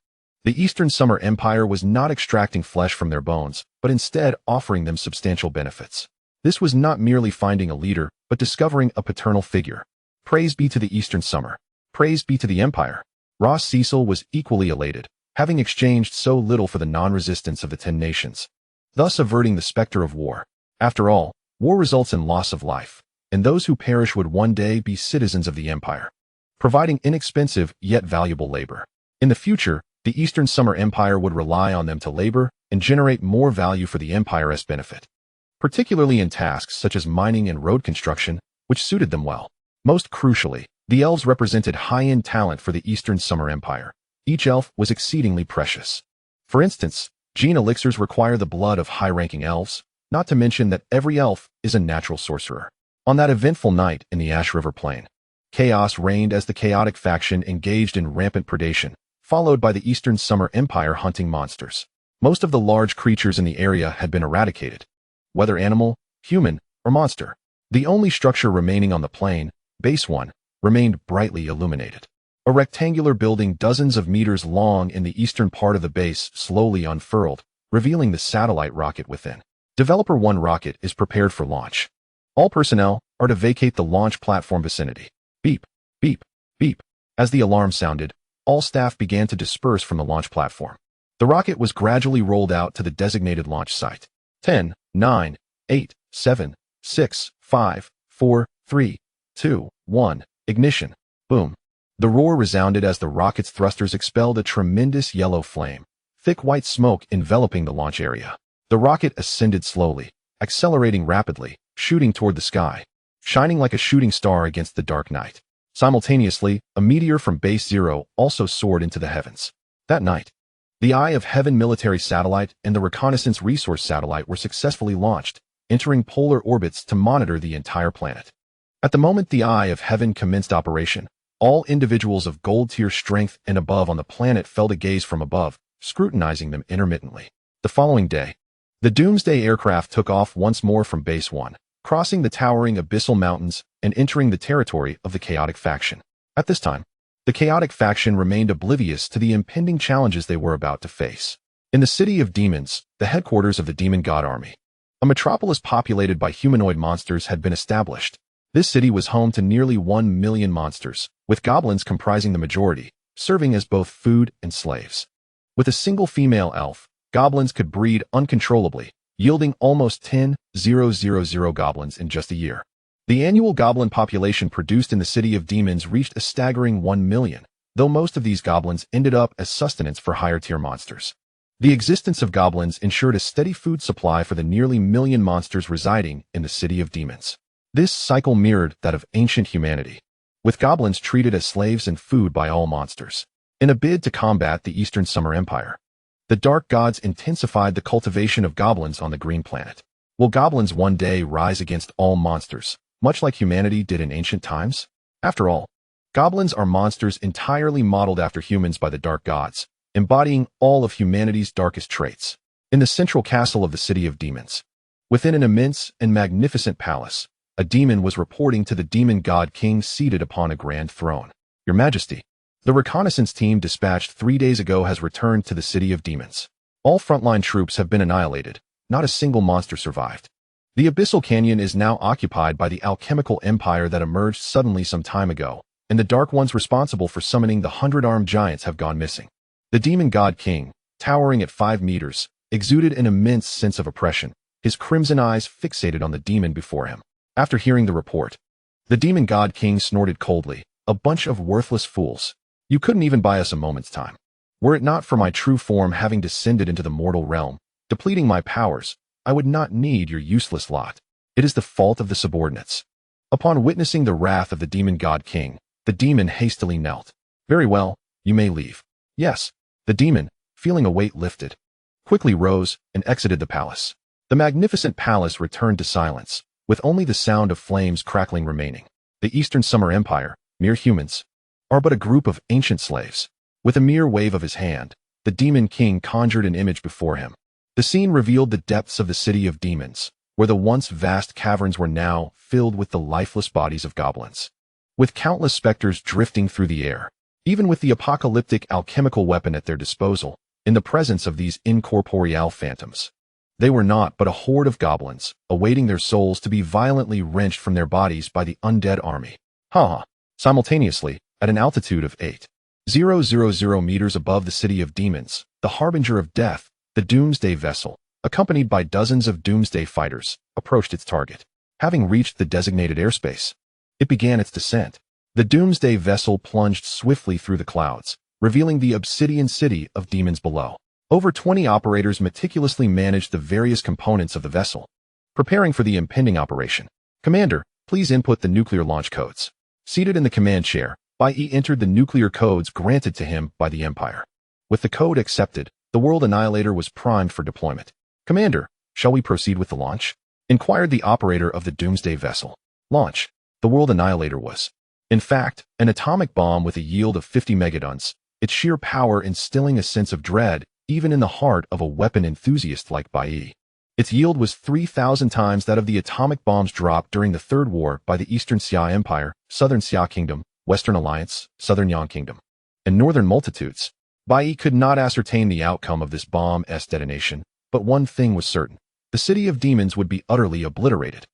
The Eastern Summer Empire was not extracting flesh from their bones, but instead offering them substantial benefits. This was not merely finding a leader, but discovering a paternal figure. Praise be to the Eastern Summer. Praise be to the Empire. Ross Cecil was equally elated, having exchanged so little for the non-resistance of the 10 nations, thus averting the specter of war. After all, war results in loss of life, and those who perish would one day be citizens of the Empire, providing inexpensive yet valuable labor. In the future, the Eastern Summer Empire would rely on them to labor and generate more value for the Empire's benefit, particularly in tasks such as mining and road construction, which suited them well. Most crucially, the elves represented high-end talent for the Eastern Summer Empire. Each elf was exceedingly precious. For instance, gene elixirs require the blood of high-ranking elves, not to mention that every elf is a natural sorcerer. On that eventful night in the Ash River Plain, chaos reigned as the chaotic faction engaged in rampant predation, followed by the Eastern Summer Empire hunting monsters. Most of the large creatures in the area had been eradicated, whether animal, human, or monster. The only structure remaining on the plain, Base 1, remained brightly illuminated. A rectangular building dozens of meters long in the eastern part of the base slowly unfurled, revealing the satellite rocket within. Developer 1 rocket is prepared for launch. All personnel are to vacate the launch platform vicinity. Beep, beep, beep. As the alarm sounded, all staff began to disperse from the launch platform. The rocket was gradually rolled out to the designated launch site. 10, 9, 8, 7, 6, 5, 4, 3, 2, 1, ignition. Boom. The roar resounded as the rocket's thrusters expelled a tremendous yellow flame, thick white smoke enveloping the launch area. The rocket ascended slowly, accelerating rapidly, shooting toward the sky, shining like a shooting star against the dark night. Simultaneously, a meteor from Base 0 also soared into the heavens. That night, the Eye of Heaven military satellite and the Reconnaissance Resource satellite were successfully launched, entering polar orbits to monitor the entire planet. At the moment the Eye of Heaven commenced operation, all individuals of gold-tier strength and above on the planet fell to gaze from above, scrutinizing them intermittently. The following day, the Doomsday aircraft took off once more from Base 1, crossing the towering abyssal mountains and entering the territory of the Chaotic faction. At this time, the Chaotic faction remained oblivious to the impending challenges they were about to face. In the City of Demons, the headquarters of the Demon God Army, a metropolis populated by humanoid monsters had been established. This city was home to nearly 1 million monsters, with goblins comprising the majority, serving as both food and slaves. With a single female elf, goblins could breed uncontrollably, yielding almost 10,000 goblins in just a year. The annual goblin population produced in the City of Demons reached a staggering 1 million, though most of these goblins ended up as sustenance for higher-tier monsters. The existence of goblins ensured a steady food supply for the nearly million monsters residing in the City of Demons. This cycle mirrored that of ancient humanity, with goblins treated as slaves and food by all monsters. In a bid to combat the Eastern Summer Empire, the Dark Gods intensified the cultivation of goblins on the Green Planet. Will goblins one day rise against all monsters, much like humanity did in ancient times? After all, goblins are monsters entirely modeled after humans by the Dark Gods, embodying all of humanity's darkest traits. In the central castle of the City of Demons, within an immense and magnificent palace, a demon was reporting to the Demon God King seated upon a grand throne. Your Majesty, the reconnaissance team dispatched 3 days ago has returned to the City of Demons. All frontline troops have been annihilated. Not a single monster survived. The Abyssal Canyon is now occupied by the alchemical empire that emerged suddenly some time ago, and the Dark Ones responsible for summoning the 100-armed giants have gone missing. The Demon God King, towering at 5 meters, exuded an immense sense of oppression, his crimson eyes fixated on the demon before him. After hearing the report, the Demon God King snorted coldly, "A bunch of worthless fools. You couldn't even buy us a moment's time. Were it not for my true form having descended into the mortal realm, depleting my powers, I would not need your useless lot. It is the fault of the subordinates." Upon witnessing the wrath of the Demon God King, the demon hastily knelt. "Very well, you may leave." Yes, the demon, feeling a weight lifted, quickly rose and exited the palace. The magnificent palace returned to silence, with only the sound of flames crackling remaining. The Eastern Summer Empire, mere humans, are but a group of ancient slaves. With a mere wave of his hand, the Demon King conjured an image before him. The scene revealed the depths of the city of demons, where the once vast caverns were now filled with the lifeless bodies of goblins, with countless specters drifting through the air. Even with the apocalyptic alchemical weapon at their disposal, in the presence of these incorporeal phantoms, they were not but a horde of goblins, awaiting their souls to be violently wrenched from their bodies by the undead army. Simultaneously, at an altitude of 8,000 meters above the city of demons, the harbinger of death, the Doomsday Vessel, accompanied by dozens of Doomsday fighters, approached its target. Having reached the designated airspace, it began its descent. The Doomsday Vessel plunged swiftly through the clouds, revealing the obsidian city of demons below. Over 20 operators meticulously managed the various components of the vessel, preparing for the impending operation. "Commander, please input the nuclear launch codes." Seated in the command chair, Bai Yi entered the nuclear codes granted to him by the Empire. With the code accepted, the World Annihilator was primed for deployment. "Commander, shall we proceed with the launch?" inquired the operator of the Doomsday Vessel. Launch. The World Annihilator was, in fact, an atomic bomb with a yield of 50 megatons, its sheer power instilling a sense of dread even in the heart of a weapon enthusiast like Bai Yi. Its yield was 3,000 times that of the atomic bombs dropped during the Third War by the Eastern Xia Empire, Southern Xia Kingdom, Western Alliance, Southern Yang Kingdom, and Northern Multitudes. Bai Yi could not ascertain the outcome of this bomb's detonation, but one thing was certain. The city of demons would be utterly obliterated,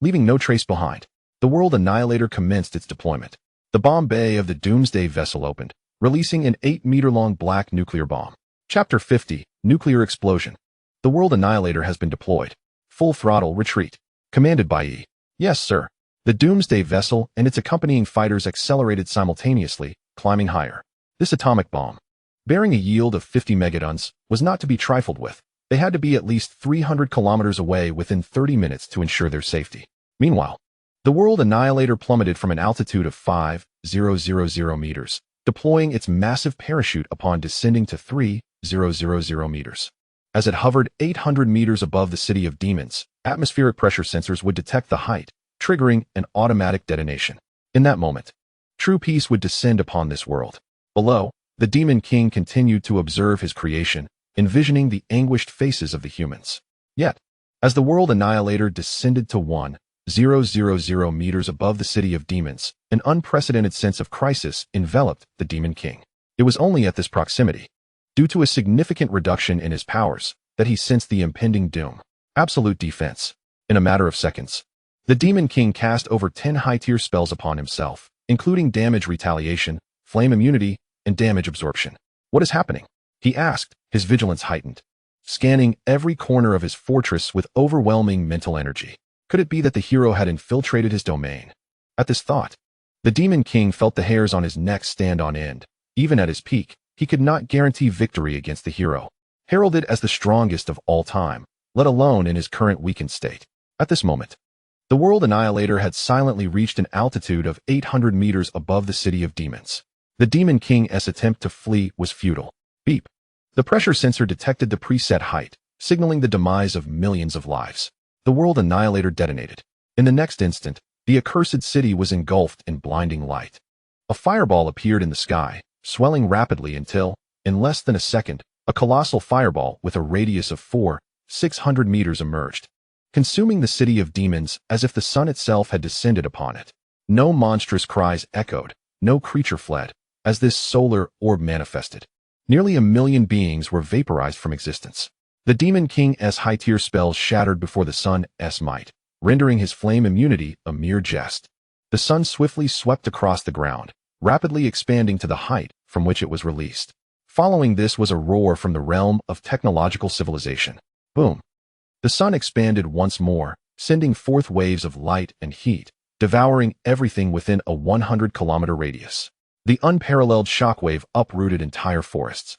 leaving no trace behind. The World Annihilator commenced its deployment. The bomb bay of the Doomsday Vessel opened, releasing an 8-meter-long black nuclear bomb. Chapter 50, Nuclear Explosion. The World Annihilator has been deployed. Full throttle retreat. Commanded by Yi. Yes, sir. The Doomsday Vessel and its accompanying fighters accelerated simultaneously, climbing higher. This atomic bomb, bearing a yield of 50 megatons, was not to be trifled with. They had to be at least 300 kilometers away within 30 minutes to ensure their safety. Meanwhile, the World Annihilator plummeted from an altitude of 5,000 meters, deploying its massive parachute upon descending to 3,000 meters. As it hovered 800 meters above the city of demons, atmospheric pressure sensors would detect the height, triggering an automatic detonation. In that moment, true peace would descend upon this world. Below, the Demon King continued to observe his creation, envisioning the anguished faces of the humans. Yet, as the World Annihilator descended to 1,000 meters above the city of demons, an unprecedented sense of crisis enveloped the Demon King. It was only at this proximity, due to a significant reduction in his powers, that he sensed the impending doom. Absolute defense. In a matter of seconds, the Demon King cast over 10 high-tier spells upon himself, including damage retaliation, flame immunity, and damage absorption. What is happening? He asked, his vigilance heightened, scanning every corner of his fortress with overwhelming mental energy. Could it be that the hero had infiltrated his domain? At this thought, the Demon King felt the hairs on his neck stand on end. Even at his peak, he could not guarantee victory against the hero, heralded as the strongest of all time, let alone in his current weakened state. At this moment, the World Annihilator had silently reached an altitude of 800 meters above the city of demons. The Demon King's attempt to flee was futile. Beep. The pressure sensor detected the preset height, signaling the demise of millions of lives. The World Annihilator detonated. In the next instant, the accursed city was engulfed in blinding light. A fireball appeared in the sky, swelling rapidly until, in less than a second, a colossal fireball with a radius of 400-600 meters emerged, consuming the city of demons as if the sun itself had descended upon it. No monstrous cries echoed, no creature fled, as this solar orb manifested. Nearly 1 million beings were vaporized from existence. The Demon King's high-tier spells shattered before the sun's might, rendering his flame immunity a mere jest. The sun swiftly swept across the ground, rapidly expanding to the height from which it was released. Following this was a roar from the realm of technological civilization. Boom. The sun expanded once more, sending forth waves of light and heat, devouring everything within a 100-kilometer radius. The unparalleled shockwave uprooted entire forests,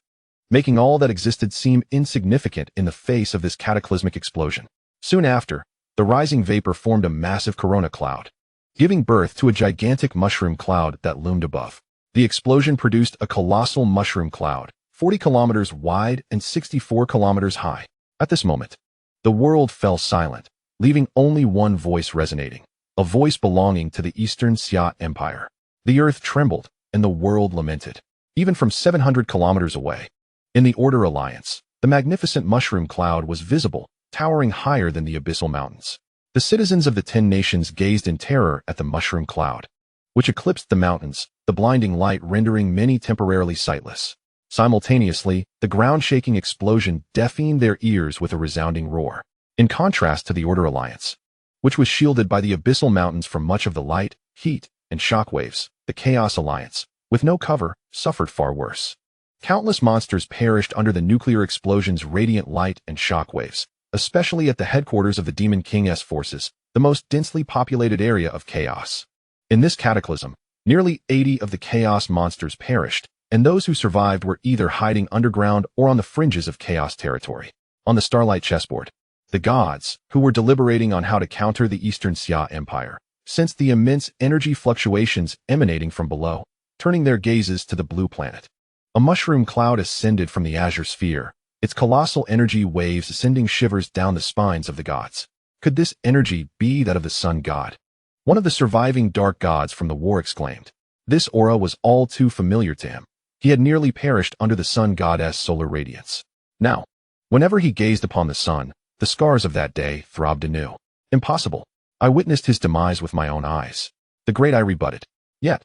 making all that existed seem insignificant in the face of this cataclysmic explosion. Soon after, the rising vapor formed a massive corona cloud, giving birth to a gigantic mushroom cloud that loomed above. The explosion produced a colossal mushroom cloud, 40 kilometers wide and 64 kilometers high. At this moment, the world fell silent, leaving only one voice resonating, a voice belonging to the Eastern Xia Empire. The earth trembled, and the world lamented. Even from 700 kilometers away, in the Order Alliance, the magnificent mushroom cloud was visible, towering higher than the abyssal mountains. The citizens of the 10 nations gazed in terror at the mushroom cloud, which eclipsed the mountains, the blinding light rendering many temporarily sightless. Simultaneously, the ground-shaking explosion deafened their ears with a resounding roar. In contrast to the Order Alliance, which was shielded by the abyssal mountains from much of the light, heat, and shockwaves, the Chaos Alliance, with no cover, suffered far worse. Countless monsters perished under the nuclear explosion's radiant light and shockwaves, especially at the headquarters of the Demon King's forces, the most densely populated area of Chaos. In this cataclysm, nearly 80 of the Chaos monsters perished, and those who survived were either hiding underground or on the fringes of Chaos territory. On the Starlight chessboard, the gods, who were deliberating on how to counter the Eastern Xia Empire, sensed the immense energy fluctuations emanating from below, turning their gazes to the blue planet. A mushroom cloud ascended from the azure sphere, its colossal energy waves sending shivers down the spines of the gods. Could this energy be that of the sun god? One of the surviving dark gods from the war exclaimed. This aura was all too familiar to him. He had nearly perished under the sun god's solar radiance. Now, whenever he gazed upon the sun, the scars of that day throbbed anew. Impossible. I witnessed his demise with my own eyes. The great I rebutted. Yet,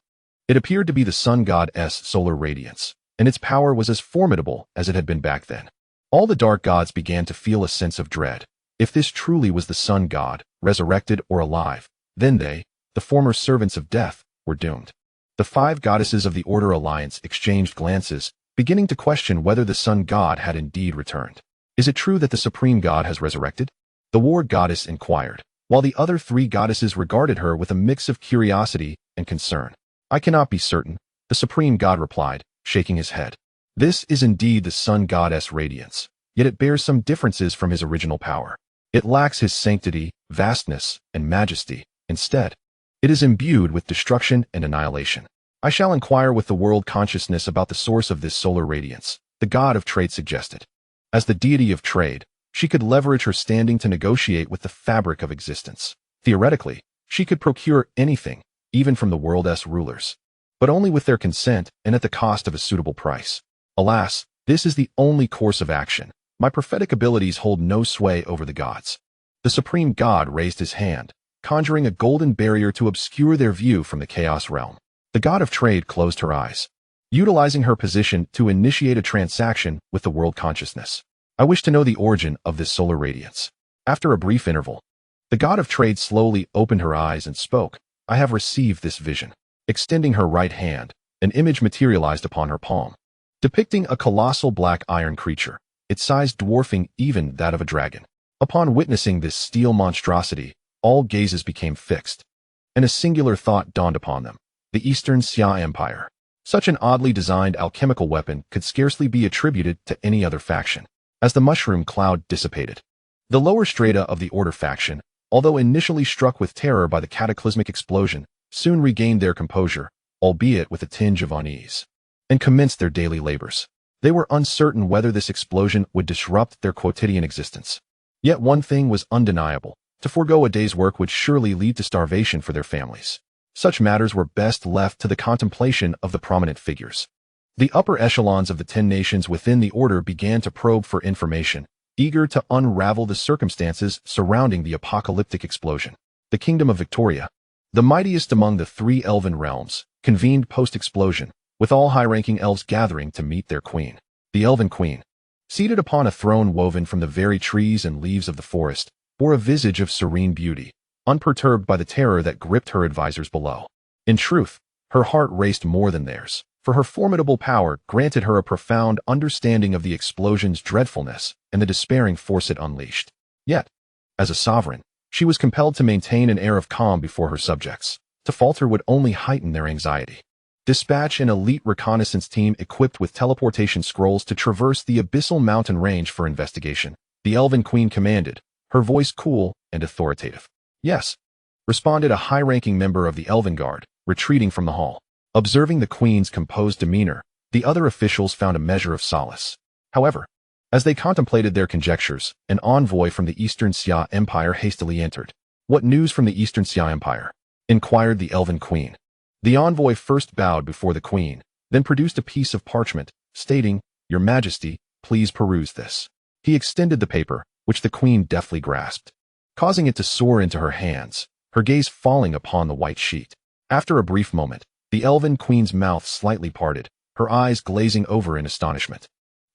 it appeared to be the sun god's solar radiance, and its power was as formidable as it had been back then. All the dark gods began to feel a sense of dread. If this truly was the sun god, resurrected or alive, then they, the former servants of death, were doomed. The 5 goddesses of the Order Alliance exchanged glances, beginning to question whether the sun god had indeed returned. Is it true that the supreme god has resurrected? The war goddess inquired, while the other 3 goddesses regarded her with a mix of curiosity and concern. I cannot be certain, the supreme god replied, shaking his head. This is indeed the sun god's radiance, yet it bears some differences from his original power. It lacks his sanctity, vastness, and majesty. Instead, it is imbued with destruction and annihilation. I shall inquire with the world consciousness about the source of this solar radiance, the god of trade suggested. As the deity of trade, she could leverage her standing to negotiate with the fabric of existence. Theoretically, she could procure anything, even from the world's rulers, but only with their consent and at the cost of a suitable price. Alas, this is the only course of action. My prophetic abilities hold no sway over the gods. The supreme god raised his hand, conjuring a golden barrier to obscure their view from the chaos realm. The god of trade closed her eyes, utilizing her position to initiate a transaction with the world consciousness. I wish to know the origin of this solar radiance. After a brief interval, the god of trade slowly opened her eyes and spoke. I have received this vision. Extending her right hand, an image materialized upon her palm, depicting a colossal black iron creature, its size dwarfing even that of a dragon. Upon witnessing this steel monstrosity, all gazes became fixed, and a singular thought dawned upon them. The Eastern Xia Empire. Such an oddly designed alchemical weapon could scarcely be attributed to any other faction. As the mushroom cloud dissipated, the lower strata of the Order faction, although initially struck with terror by the cataclysmic explosion, soon regained their composure, albeit with a tinge of unease, and commenced their daily labors. They were uncertain whether this explosion would disrupt their quotidian existence. Yet one thing was undeniable. To forego a day's work would surely lead to starvation for their families. Such matters were best left to the contemplation of the prominent figures. The upper echelons of the 10 nations within the Order began to probe for information, eager to unravel the circumstances surrounding the apocalyptic explosion. The Kingdom of Victoria, the mightiest among the 3 elven realms, convened post-explosion, with all high-ranking elves gathering to meet their queen. The Elven Queen, seated upon a throne woven from the very trees and leaves of the forest, bore a visage of serene beauty, unperturbed by the terror that gripped her advisors below. In truth, her heart raced more than theirs, for her formidable power granted her a profound understanding of the explosion's dreadfulness and the despairing force it unleashed. Yet, as a sovereign, she was compelled to maintain an air of calm before her subjects. To falter would only heighten their anxiety. Dispatch an elite reconnaissance team equipped with teleportation scrolls to traverse the abyssal mountain range for investigation. The Elven Queen commanded, her voice cool and authoritative. Yes, responded a high-ranking member of the Elven Guard, retreating from the hall. Observing the Queen's composed demeanor, The other officials found a measure of solace. However, as they contemplated their conjectures, an envoy from the Eastern Xia Empire hastily entered. "What news from the Eastern Xia Empire?" inquired the elven queen. The envoy first bowed before the queen, then produced a piece of parchment, stating, "Your Majesty, please peruse this." He extended the paper, which the queen deftly grasped, causing it to soar into her hands, her gaze falling upon the white sheet. After a brief moment, the elven queen's mouth slightly parted, her eyes glazing over in astonishment.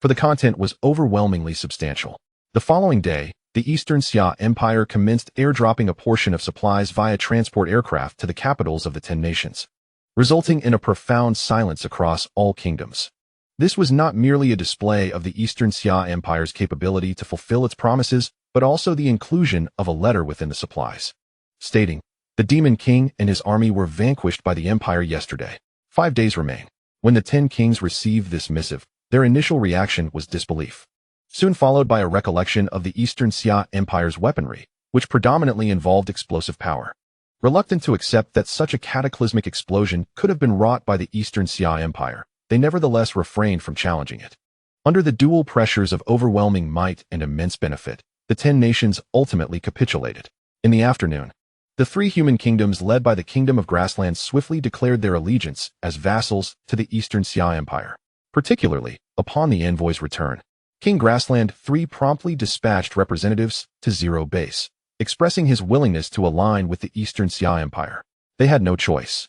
For the content was overwhelmingly substantial. The following day, the Eastern Xia Empire commenced airdropping a portion of supplies via transport aircraft to the capitals of the 10 nations, resulting in a profound silence across all kingdoms. This was not merely a display of the Eastern Xia Empire's capability to fulfill its promises, but also the inclusion of a letter within the supplies, stating, "The Demon King and his army were vanquished by the Empire yesterday. 5 days remain." When the 10 kings received this missive, their initial reaction was disbelief, soon followed by a recollection of the Eastern Xia Empire's weaponry, which predominantly involved explosive power. Reluctant to accept that such a cataclysmic explosion could have been wrought by the Eastern Xia Empire, they nevertheless refrained from challenging it. Under the dual pressures of overwhelming might and immense benefit, the 10 nations ultimately capitulated. In the afternoon, the 3 human kingdoms led by the Kingdom of Grassland swiftly declared their allegiance as vassals to the Eastern Xia Empire. Particularly, upon the envoy's return, King Grassland III promptly dispatched representatives to Zero Base, expressing his willingness to align with the Eastern Xia Empire. They had no choice.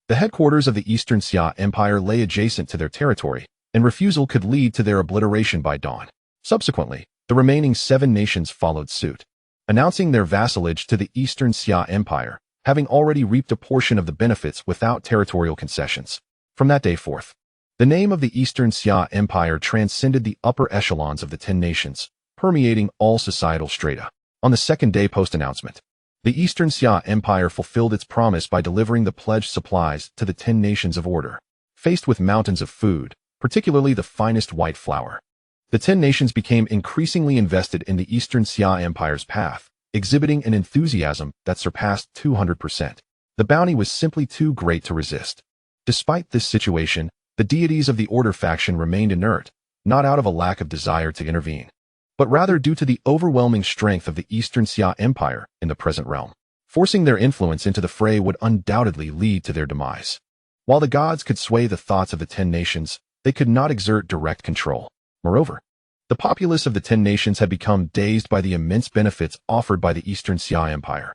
The headquarters of the Eastern Xia Empire lay adjacent to their territory, and refusal could lead to their obliteration by dawn. Subsequently, the remaining 7 nations followed suit, announcing their vassalage to the Eastern Xia Empire, having already reaped a portion of the benefits without territorial concessions. From that day forth, the name of the Eastern Xia Empire transcended the upper echelons of the 10 nations, permeating all societal strata. On the second day post-announcement, the Eastern Xia Empire fulfilled its promise by delivering the pledged supplies to the 10 nations of order. Faced with mountains of food, particularly the finest white flour, the 10 nations became increasingly invested in the Eastern Xia Empire's path, exhibiting an enthusiasm that surpassed 200%. The bounty was simply too great to resist. Despite this situation, the deities of the Order faction remained inert, not out of a lack of desire to intervene, but rather due to the overwhelming strength of the Eastern Xia Empire in the present realm. Forcing their influence into the fray would undoubtedly lead to their demise. While the gods could sway the thoughts of the 10 nations, they could not exert direct control. Moreover, the populace of the 10 nations had become dazed by the immense benefits offered by the Eastern Xia Empire,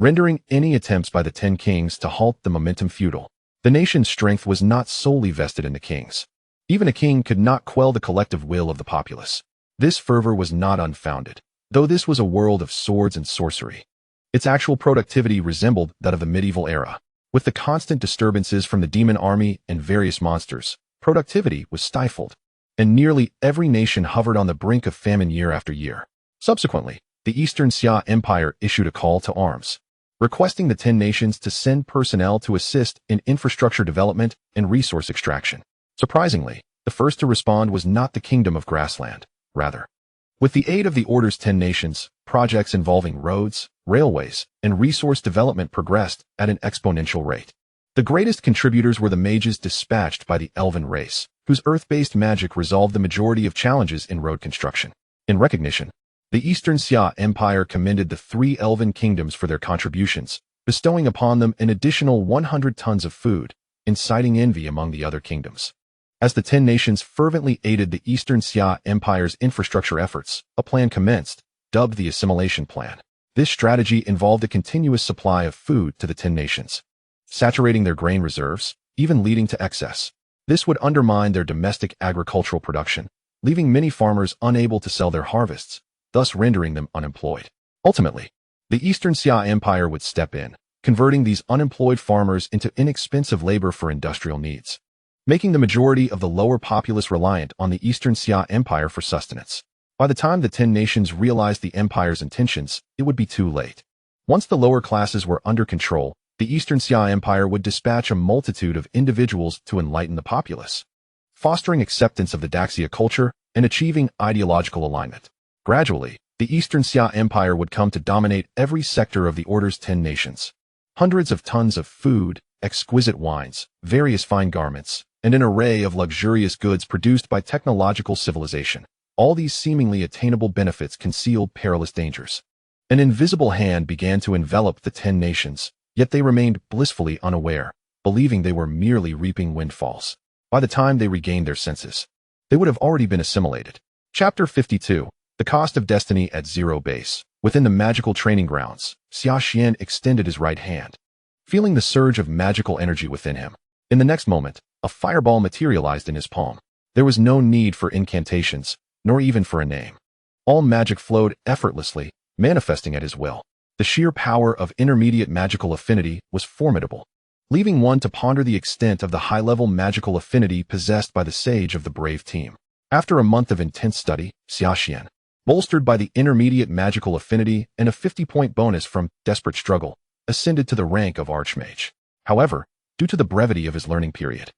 rendering any attempts by the 10 kings to halt the momentum futile. The nation's strength was not solely vested in the kings. Even a king could not quell the collective will of the populace. This fervor was not unfounded, though this was a world of swords and sorcery. Its actual productivity resembled that of the medieval era. With the constant disturbances from the demon army and various monsters, productivity was stifled, and nearly every nation hovered on the brink of famine year after year. Subsequently, the Eastern Xia Empire issued a call to arms, requesting the 10 nations to send personnel to assist in infrastructure development and resource extraction. Surprisingly, the first to respond was not the Kingdom of Grassland. Rather, with the aid of the Order's 10 nations, projects involving roads, railways, and resource development progressed at an exponential rate. The greatest contributors were the mages dispatched by the elven race, whose earth-based magic resolved the majority of challenges in road construction. In recognition, the Eastern Xia Empire commended the 3 elven kingdoms for their contributions, bestowing upon them an additional 100 tons of food, inciting envy among the other kingdoms. As the 10 nations fervently aided the Eastern Xia Empire's infrastructure efforts, a plan commenced, dubbed the Assimilation Plan. This strategy involved a continuous supply of food to the 10 nations, saturating their grain reserves, even leading to excess. This would undermine their domestic agricultural production, leaving many farmers unable to sell their harvests, thus rendering them unemployed. Ultimately, the Eastern Xia Empire would step in, converting these unemployed farmers into inexpensive labor for industrial needs, making the majority of the lower populace reliant on the Eastern Xia Empire for sustenance. By the time the 10 nations realized the empire's intentions, it would be too late. Once the lower classes were under control, the Eastern Xia Empire would dispatch a multitude of individuals to enlighten the populace, fostering acceptance of the Daxia culture and achieving ideological alignment. Gradually, the Eastern Xia Empire would come to dominate every sector of the Order's 10 nations. Hundreds of tons of food, exquisite wines, various fine garments, and an array of luxurious goods produced by technological civilization. All these seemingly attainable benefits concealed perilous dangers. An invisible hand began to envelop the 10 nations, yet they remained blissfully unaware, believing they were merely reaping windfalls. By the time they regained their senses, they would have already been assimilated. Chapter 52. The Cost of Destiny at Zero Base. Within the magical training grounds, Xia Xian extended his right hand, feeling the surge of magical energy within him. In the next moment, a fireball materialized in his palm. There was no need for incantations, nor even for a name. All magic flowed effortlessly, manifesting at his will. The sheer power of intermediate magical affinity was formidable, leaving one to ponder the extent of the high-level magical affinity possessed by the sage of the brave team. After a month of intense study, Xia Xian, bolstered by the intermediate magical affinity and a 50-point bonus from desperate struggle, ascended to the rank of Archmage. However, due to the brevity of his learning period,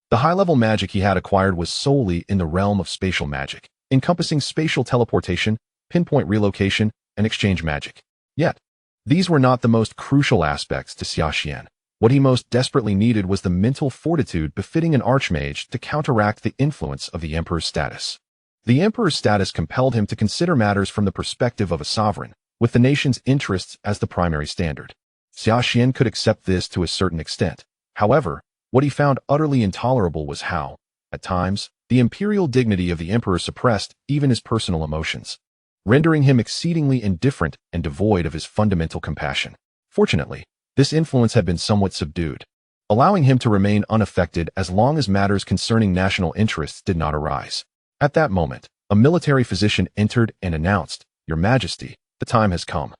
the high-level magic he had acquired was solely in the realm of spatial magic, encompassing spatial teleportation, pinpoint relocation, and exchange magic. Yet, these were not the most crucial aspects to Xia Xian. What he most desperately needed was the mental fortitude befitting an archmage to counteract the influence of the emperor's status. The emperor's status compelled him to consider matters from the perspective of a sovereign, with the nation's interests as the primary standard. Xia Xian could accept this to a certain extent. However, what he found utterly intolerable was how, at times, the imperial dignity of the emperor suppressed even his personal emotions, rendering him exceedingly indifferent and devoid of his fundamental compassion. Fortunately, this influence had been somewhat subdued, allowing him to remain unaffected as long as matters concerning national interests did not arise. At that moment, a military physician entered and announced, "Your Majesty, the time has come."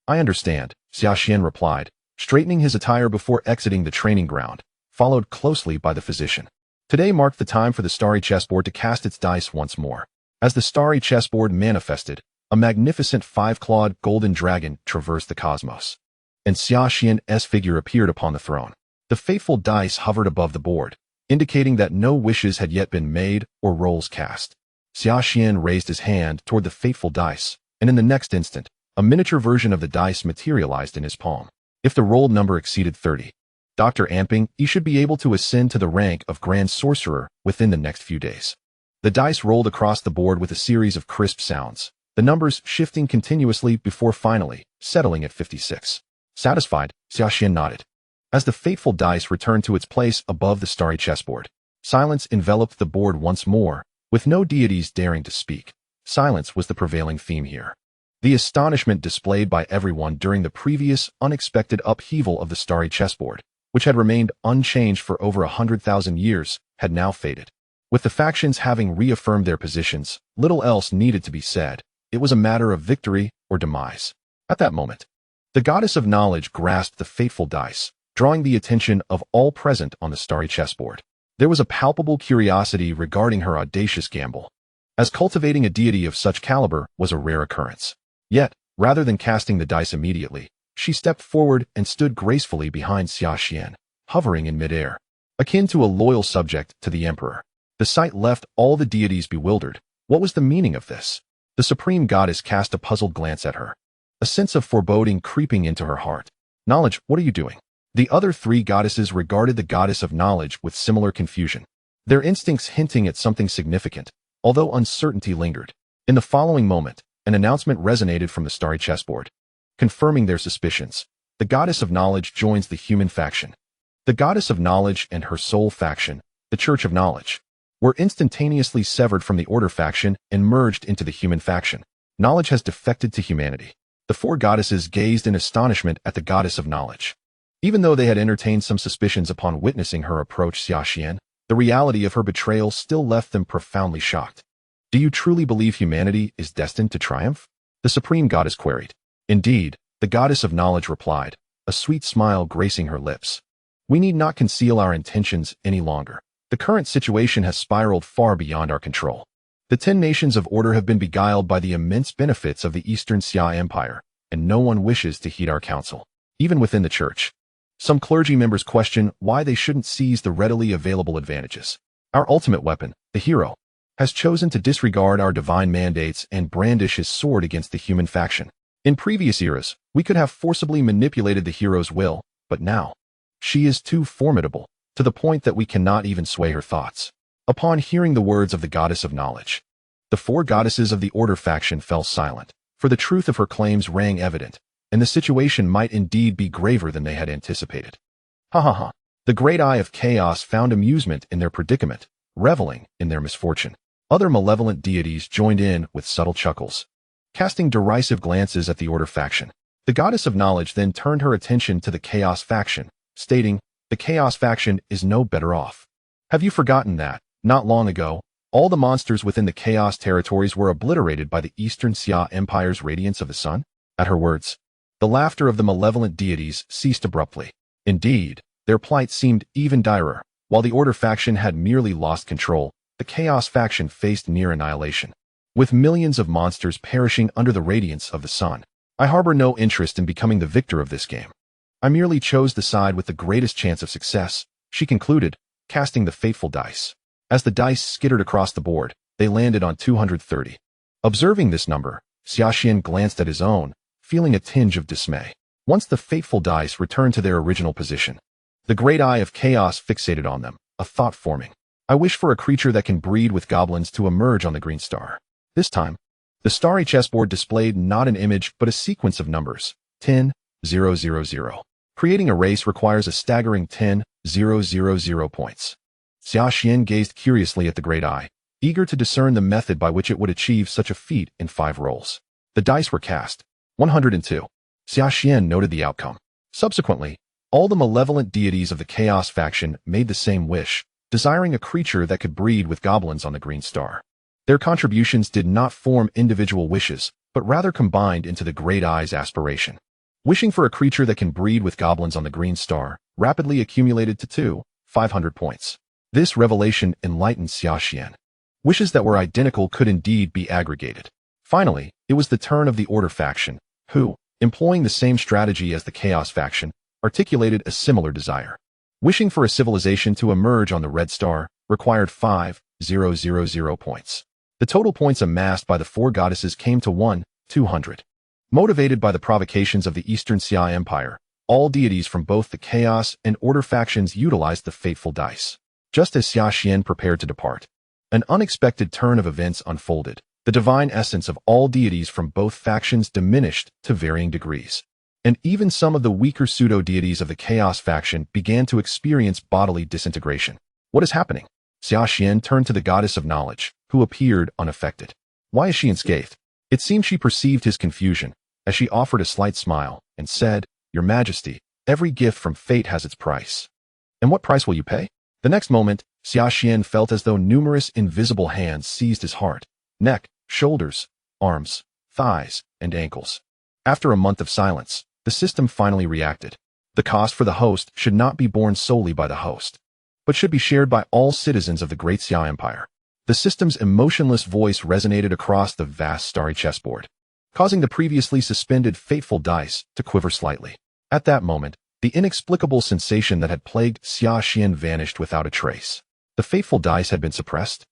"I understand," Xia Xian replied, straightening his attire before exiting the training ground, followed closely by the physician. Today marked the time for the starry chessboard to cast its dice once more. As the starry chessboard manifested, a magnificent 5-clawed golden dragon traversed the cosmos, and Xia Xian's figure appeared upon the throne. The fateful dice hovered above the board, indicating that no wishes had yet been made or rolls cast. Xia Xian raised his hand toward the fateful dice, and in the next instant, a miniature version of the dice materialized in his palm. If the rolled number exceeded 30, Dr. Amping, you should be able to ascend to the rank of Grand Sorcerer within the next few days. The dice rolled across the board with a series of crisp sounds, the numbers shifting continuously before finally settling at 56. Satisfied, Xia Xian nodded. As the fateful dice returned to its place above the starry chessboard, silence enveloped the board once more, with no deities daring to speak. Silence was the prevailing theme here. The astonishment displayed by everyone during the previous unexpected upheaval of the starry chessboard, which had remained unchanged for over 100,000 years, had now faded. With the factions having reaffirmed their positions, little else needed to be said. It was a matter of victory or demise. At that moment, the goddess of knowledge grasped the fateful dice, drawing the attention of all present on the starry chessboard. There was a palpable curiosity regarding her audacious gamble, as cultivating a deity of such caliber was a rare occurrence. Yet, rather than casting the dice immediately, she stepped forward and stood gracefully behind Xia Xian, hovering in midair, akin to a loyal subject to the emperor. The sight left all the deities bewildered. What was the meaning of this? The supreme goddess cast a puzzled glance at her, a sense of foreboding creeping into her heart. "Knowledge, what are you doing?" The other 3 goddesses regarded the goddess of knowledge with similar confusion, their instincts hinting at something significant, although uncertainty lingered. In the following moment, an announcement resonated from the starry chessboard, confirming their suspicions. The goddess of knowledge joins the human faction. The goddess of knowledge and her sole faction, the Church of Knowledge, were instantaneously severed from the Order faction and merged into the human faction. Knowledge has defected to humanity. The 4 goddesses gazed in astonishment at the goddess of knowledge. Even though they had entertained some suspicions upon witnessing her approach Xia Xian, the reality of her betrayal still left them profoundly shocked. "Do you truly believe humanity is destined to triumph?" the supreme goddess queried. "Indeed," the goddess of knowledge replied, a sweet smile gracing her lips. "We need not conceal our intentions any longer. The current situation has spiraled far beyond our control. The 10 nations of order have been beguiled by the immense benefits of the Eastern Xia Empire, and no one wishes to heed our counsel, even within the church. Some clergy members question why they shouldn't seize the readily available advantages. Our ultimate weapon, the hero, has chosen to disregard our divine mandates and brandish his sword against the human faction. In previous eras, we could have forcibly manipulated the hero's will, but now, she is too formidable. to the point that we cannot even sway her thoughts. Upon hearing the words of the goddess of knowledge, the four goddesses of the Order faction fell silent, for the truth of her claims rang evident, and the situation might indeed be graver than they had anticipated. Ha ha ha. The Great Eye of Chaos found amusement in their predicament, reveling in their misfortune. Other malevolent deities joined in with subtle chuckles, casting derisive glances at the Order faction. The goddess of knowledge then turned her attention to the Chaos faction, stating, "The Chaos faction is no better off. Have you forgotten that, not long ago, all the monsters within the Chaos territories were obliterated by the Eastern Xia Empire's radiance of the sun?" At her words, the laughter of the malevolent deities ceased abruptly. Indeed, their plight seemed even direr. While the Order faction had merely lost control, the Chaos faction faced near annihilation. With millions of monsters perishing under the radiance of the sun, I harbor no interest in becoming the victor of this game. I merely chose the side with the greatest chance of success, she concluded, casting the fateful dice. As the dice skittered across the board, they landed on 230. Observing this number, Xuan Xia glanced at his own, feeling a tinge of dismay. Once the fateful dice returned to their original position, the Great Eye of Chaos fixated on them, a thought forming. I wish for a creature that can breed with goblins to emerge on the green star. This time, the starry chessboard displayed not an image but a sequence of numbers, 10, 0, 0, 0. Creating a race requires a staggering 10, 0, 0, 0 points. Xuan Xia gazed curiously at the Great Eye, eager to discern the method by which it would achieve such a feat in 5 rolls. The dice were cast. 102. Xuan Xia noted the outcome. Subsequently, all the malevolent deities of the Chaos faction made the same wish, desiring a creature that could breed with goblins on the green star. Their contributions did not form individual wishes, but rather combined into the Great Eye's aspiration. Wishing for a creature that can breed with goblins on the green star rapidly accumulated to 500 points. This revelation enlightened Xuan Xia. Wishes that were identical could indeed be aggregated. Finally, it was the turn of the Order faction, who, employing the same strategy as the Chaos faction, articulated a similar desire. Wishing for a civilization to emerge on the red star required 5,000 points. The total points amassed by the four goddesses came to 1,200. Motivated by the provocations of the Eastern Xia Empire, all deities from both the Chaos and Order factions utilized the fateful dice. Just as Xuan Xia prepared to depart, an unexpected turn of events unfolded. The divine essence of all deities from both factions diminished to varying degrees, and even some of the weaker pseudo-deities of the Chaos faction began to experience bodily disintegration. What is happening? Xuan Xia turned to the goddess of knowledge, who appeared unaffected. Why is she unscathed? It seemed she perceived his confusion, as she offered a slight smile and said, "Your Majesty, every gift from fate has its price." "And what price will you pay?" The next moment, Xuan Xia felt as though numerous invisible hands seized his heart, neck, shoulders, arms, thighs, and ankles. After a month of silence, the system finally reacted. The cost for the host should not be borne solely by the host, but should be shared by all citizens of the Great Xia Empire. The system's emotionless voice resonated across the vast starry chessboard, causing the previously suspended fateful dice to quiver slightly. At that moment, the inexplicable sensation that had plagued Xuan Xia vanished without a trace. The fateful dice had been suppressed.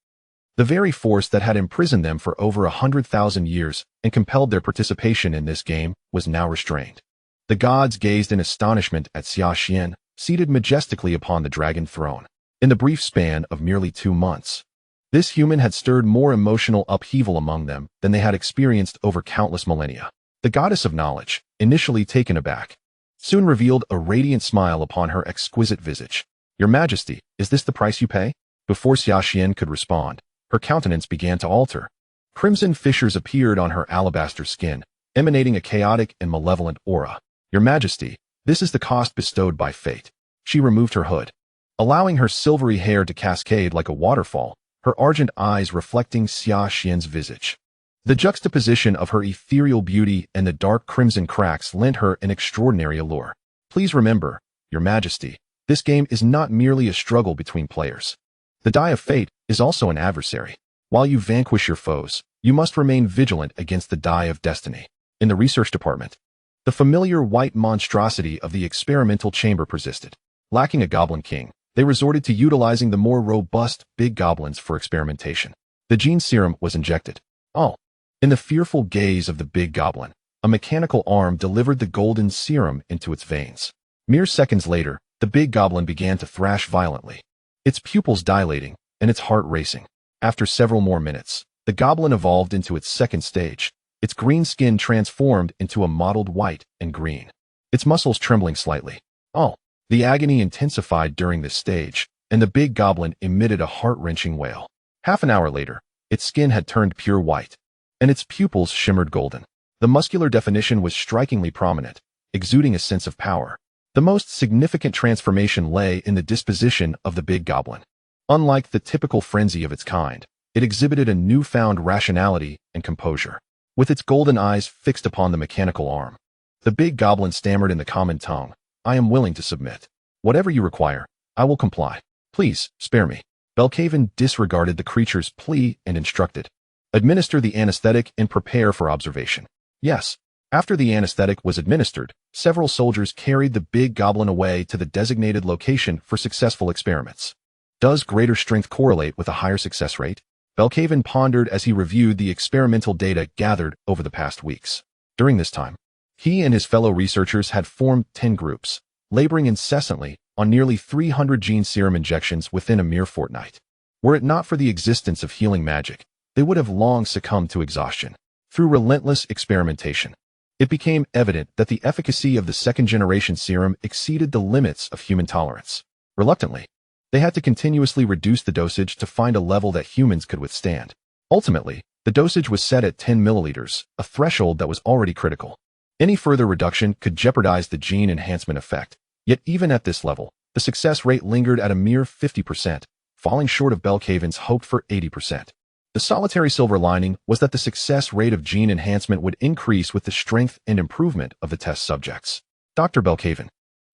The very force that had imprisoned them for over 100,000 years and compelled their participation in this game was now restrained. The gods gazed in astonishment at Xuan Xia, seated majestically upon the dragon throne. In the brief span of merely 2 months, this human had stirred more emotional upheaval among them than they had experienced over countless millennia. The goddess of knowledge, initially taken aback, soon revealed a radiant smile upon her exquisite visage. "Your Majesty, is this the price you pay?" Before Xuan Xia could respond, her countenance began to alter. Crimson fissures appeared on her alabaster skin, emanating a chaotic and malevolent aura. "Your Majesty, this is the cost bestowed by fate." She removed her hood, allowing her silvery hair to cascade like a waterfall, her argent eyes reflecting Xuan Xia's visage. The juxtaposition of her ethereal beauty and the dark crimson cracks lent her an extraordinary allure. "Please remember, Your Majesty, this game is not merely a struggle between players. The die of fate is also an adversary. While you vanquish your foes, you must remain vigilant against the die of destiny." In the research department, the familiar white monstrosity of the experimental chamber persisted. Lacking a goblin king, they resorted to utilizing the more robust big goblins for experimentation. The gene serum was injected. Oh! In the fearful gaze of the big goblin, a mechanical arm delivered the golden serum into its veins. Mere seconds later, The big goblin began to thrash violently, its pupils dilating and its heart racing. After several more minutes, the goblin evolved into its second stage. Its green skin transformed into a mottled white and green, its muscles trembling slightly. Oh, the agony intensified during this stage, and the big goblin emitted a heart-wrenching wail. Half an hour later, its skin had turned pure white, and its pupils shimmered golden. The muscular definition was strikingly prominent, exuding a sense of power. The most significant transformation lay in the disposition of the big goblin. Unlike the typical frenzy of its kind, it exhibited a newfound rationality and composure. With its golden eyes fixed upon the mechanical arm, the big goblin stammered in the common tongue, "I am willing to submit. Whatever you require, I will comply. Please, spare me." Belkaven disregarded the creature's plea and instructed, "Administer the anesthetic and prepare for observation." Yes. After the anesthetic was administered, several soldiers carried the big goblin away to the designated location for successful experiments. Does greater strength correlate with a higher success rate? Belkaven pondered as he reviewed the experimental data gathered over the past weeks. During this time, he and his fellow researchers had formed 10 groups, laboring incessantly on nearly 300 gene serum injections within a mere fortnight. Were it not for the existence of healing magic, they would have long succumbed to exhaustion. Through relentless experimentation, it became evident that the efficacy of the second-generation serum exceeded the limits of human tolerance. Reluctantly, they had to continuously reduce the dosage to find a level that humans could withstand. Ultimately, the dosage was set at 10 milliliters, a threshold that was already critical. Any further reduction could jeopardize the gene enhancement effect. Yet even at this level, the success rate lingered at a mere 50%, falling short of Belkaven's hope for 80%. The solitary silver lining was that the success rate of gene enhancement would increase with the strength and improvement of the test subjects. "Dr. Belkaven,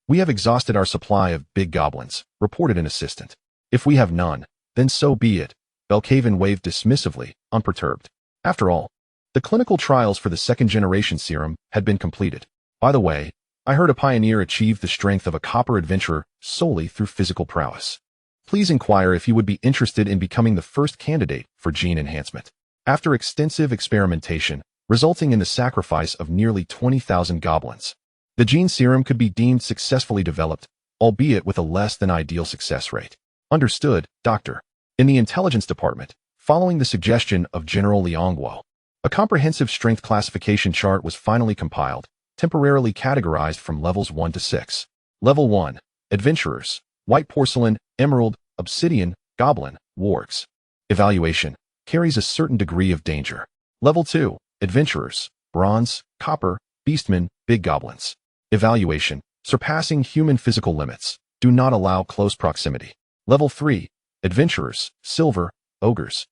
we have exhausted our supply of big goblins," reported an assistant. "If we have none, then so be it." Belkaven waved dismissively, unperturbed. After all, the clinical trials for the second-generation serum had been completed. "By the way, I heard a pioneer achieved the strength of a copper adventurer solely through physical prowess. Please inquire if you would be interested in becoming the first candidate for gene enhancement." After extensive experimentation, resulting in the sacrifice of nearly 20,000 goblins, the gene serum could be deemed successfully developed, albeit with a less than ideal success rate. "Understood, Doctor." In the intelligence department, following the suggestion of General Liangguo, a comprehensive strength classification chart was finally compiled, temporarily categorized from levels 1 to 6. Level 1, Adventurers, White Porcelain, Emerald, Obsidian, Goblin, Wargs. Evaluation, carries a certain degree of danger. Level 2, Adventurers, Bronze, Copper, Beastmen, Big Goblins. Evaluation, surpassing human physical limits, do not allow close proximity. Level 3, Adventurers, Silver, Ogres.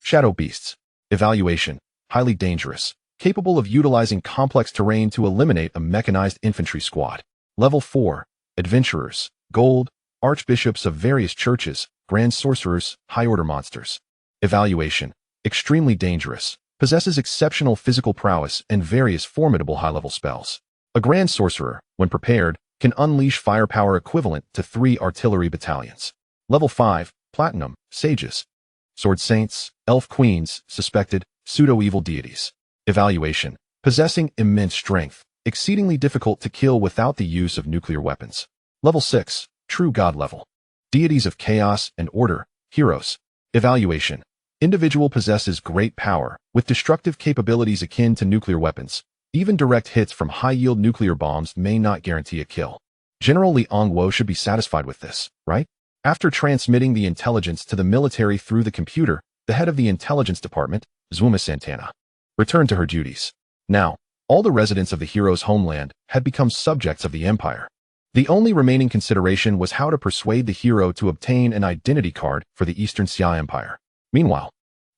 Shadow Beasts. Evaluation, highly dangerous, capable of utilizing complex terrain to eliminate a mechanized infantry squad. Level 4, Adventurers, Gold, Archbishops of various churches, Grand Sorcerers, High-Order Monsters. Evaluation, extremely dangerous, possesses exceptional physical prowess and various formidable high-level spells. A Grand Sorcerer, when prepared, can unleash firepower equivalent to 3 artillery battalions. Level 5, Platinum, Sages. Sword Saints, Elf Queens, suspected, pseudo-evil deities. Evaluation, possessing immense strength, exceedingly difficult to kill without the use of nuclear weapons. Level 6, True God level. Deities of chaos and order, heroes. Evaluation, individual possesses great power, with destructive capabilities akin to nuclear weapons. Even direct hits from high-yield nuclear bombs may not guarantee a kill. General Liangguo should be satisfied with this, right? After transmitting the intelligence to the military through the computer, the head of the intelligence department, Zuma Santana, returned to her duties. Now, all the residents of the hero's homeland had become subjects of the empire. The only remaining consideration was how to persuade the hero to obtain an identity card for the Eastern Xia Empire. Meanwhile,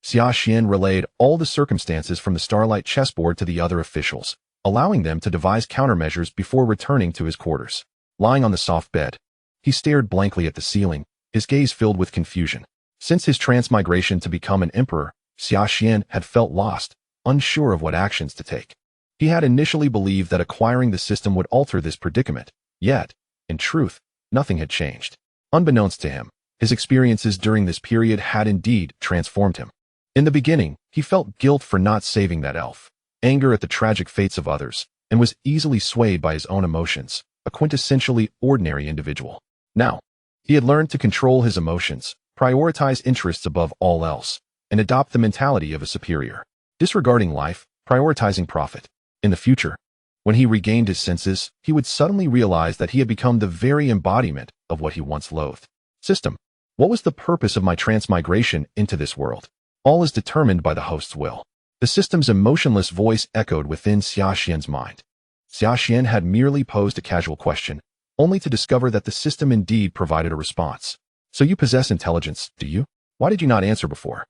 Xia Xian relayed all the circumstances from the Starlight chessboard to the other officials, allowing them to devise countermeasures before returning to his quarters. Lying on the soft bed, he stared blankly at the ceiling, his gaze filled with confusion. Since his transmigration to become an emperor, Xia Xian had felt lost, unsure of what actions to take. He had initially believed that acquiring the system would alter this predicament. Yet, in truth, nothing had changed. Unbeknownst to him, his experiences during this period had indeed transformed him. In the beginning, he felt guilt for not saving that elf, anger at the tragic fates of others, and was easily swayed by his own emotions. a quintessentially ordinary individual. Now, he had learned to control his emotions, prioritize interests above all else, and adopt the mentality of a superior, disregarding life, prioritizing profit. In the future, when he regained his senses, he would suddenly realize that he had become the very embodiment of what he once loathed. System. What was the purpose of my transmigration into this world? All is determined by the host's will. The system's emotionless voice echoed within Xia Xian's mind. Xia Xian had merely posed a casual question, only to discover that the system indeed provided a response. So you possess intelligence, do you? Why did you not answer before?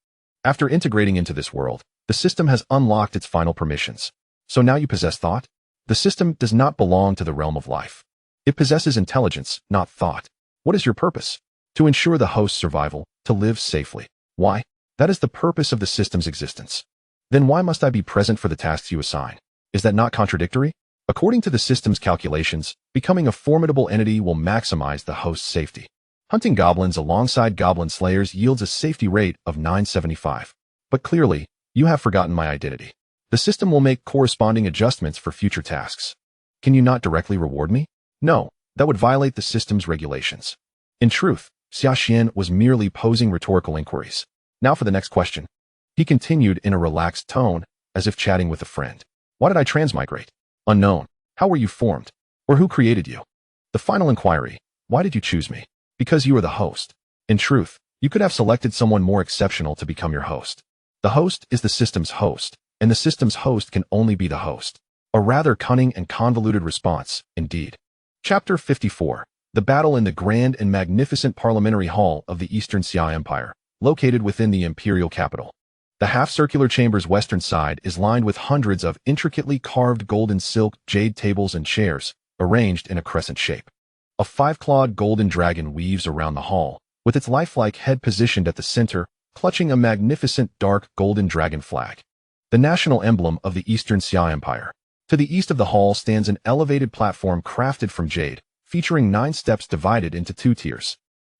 After integrating into this world, the system has unlocked its final permissions. So now you possess thought? The system does not belong to the realm of life. It possesses intelligence, not thought. What is your purpose? To ensure the host's survival, to live safely. Why? That is the purpose of the system's existence. Then why must I be present for the tasks you assign? Is that not contradictory? According to the system's calculations, becoming a formidable entity will maximize the host's safety. Hunting goblins alongside goblin slayers yields a safety rate of 975. But clearly, you have forgotten my identity. The system will make corresponding adjustments for future tasks. Can you not directly reward me? No, that would violate the system's regulations. In truth, Xia Xian was merely posing rhetorical inquiries. Now for the next question. He continued in a relaxed tone, as if chatting with a friend. Why did I transmigrate? Unknown. How were you formed? Or who created you? The final inquiry. Why did you choose me? Because you are the host. In truth, you could have selected someone more exceptional to become your host. The host is the system's host, and the system's host can only be the host. A rather cunning and convoluted response, indeed. Chapter 54. The battle in the grand and magnificent parliamentary hall of the Eastern Xia Empire, located within the imperial capital. The half-circular chamber's western side is lined with hundreds of intricately carved golden silk jade tables and chairs, arranged in a crescent shape. A five-clawed golden dragon weaves around the hall, with its lifelike head positioned at the center, clutching a magnificent dark golden dragon flag, the national emblem of the Eastern Xia Empire. To the east of the hall stands an elevated platform crafted from jade, featuring 9 steps divided into 2 tiers.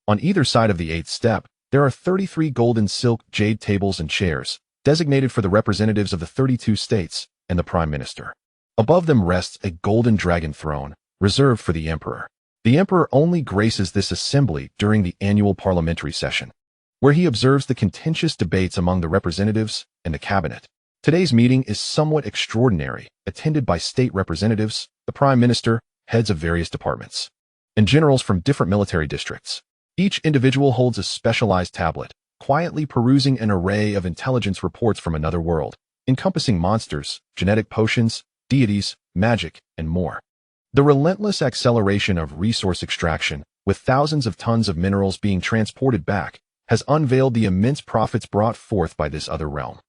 On either side of the 8th step, there are 33 golden silk jade tables and chairs, designated for the representatives of the 32 states and the Prime Minister. Above them rests a golden dragon throne, reserved for the Emperor. The Emperor only graces this assembly during the annual parliamentary session, where he observes the contentious debates among the representatives and the cabinet. Today's meeting is somewhat extraordinary, attended by state representatives, the Prime Minister, heads of various departments, and generals from different military districts. Each individual holds a specialized tablet, quietly perusing an array of intelligence reports from another world, encompassing monsters, genetic potions, deities, magic, and more. The relentless acceleration of resource extraction, with thousands of tons of minerals being transported back, has unveiled the immense profits brought forth by this other realm.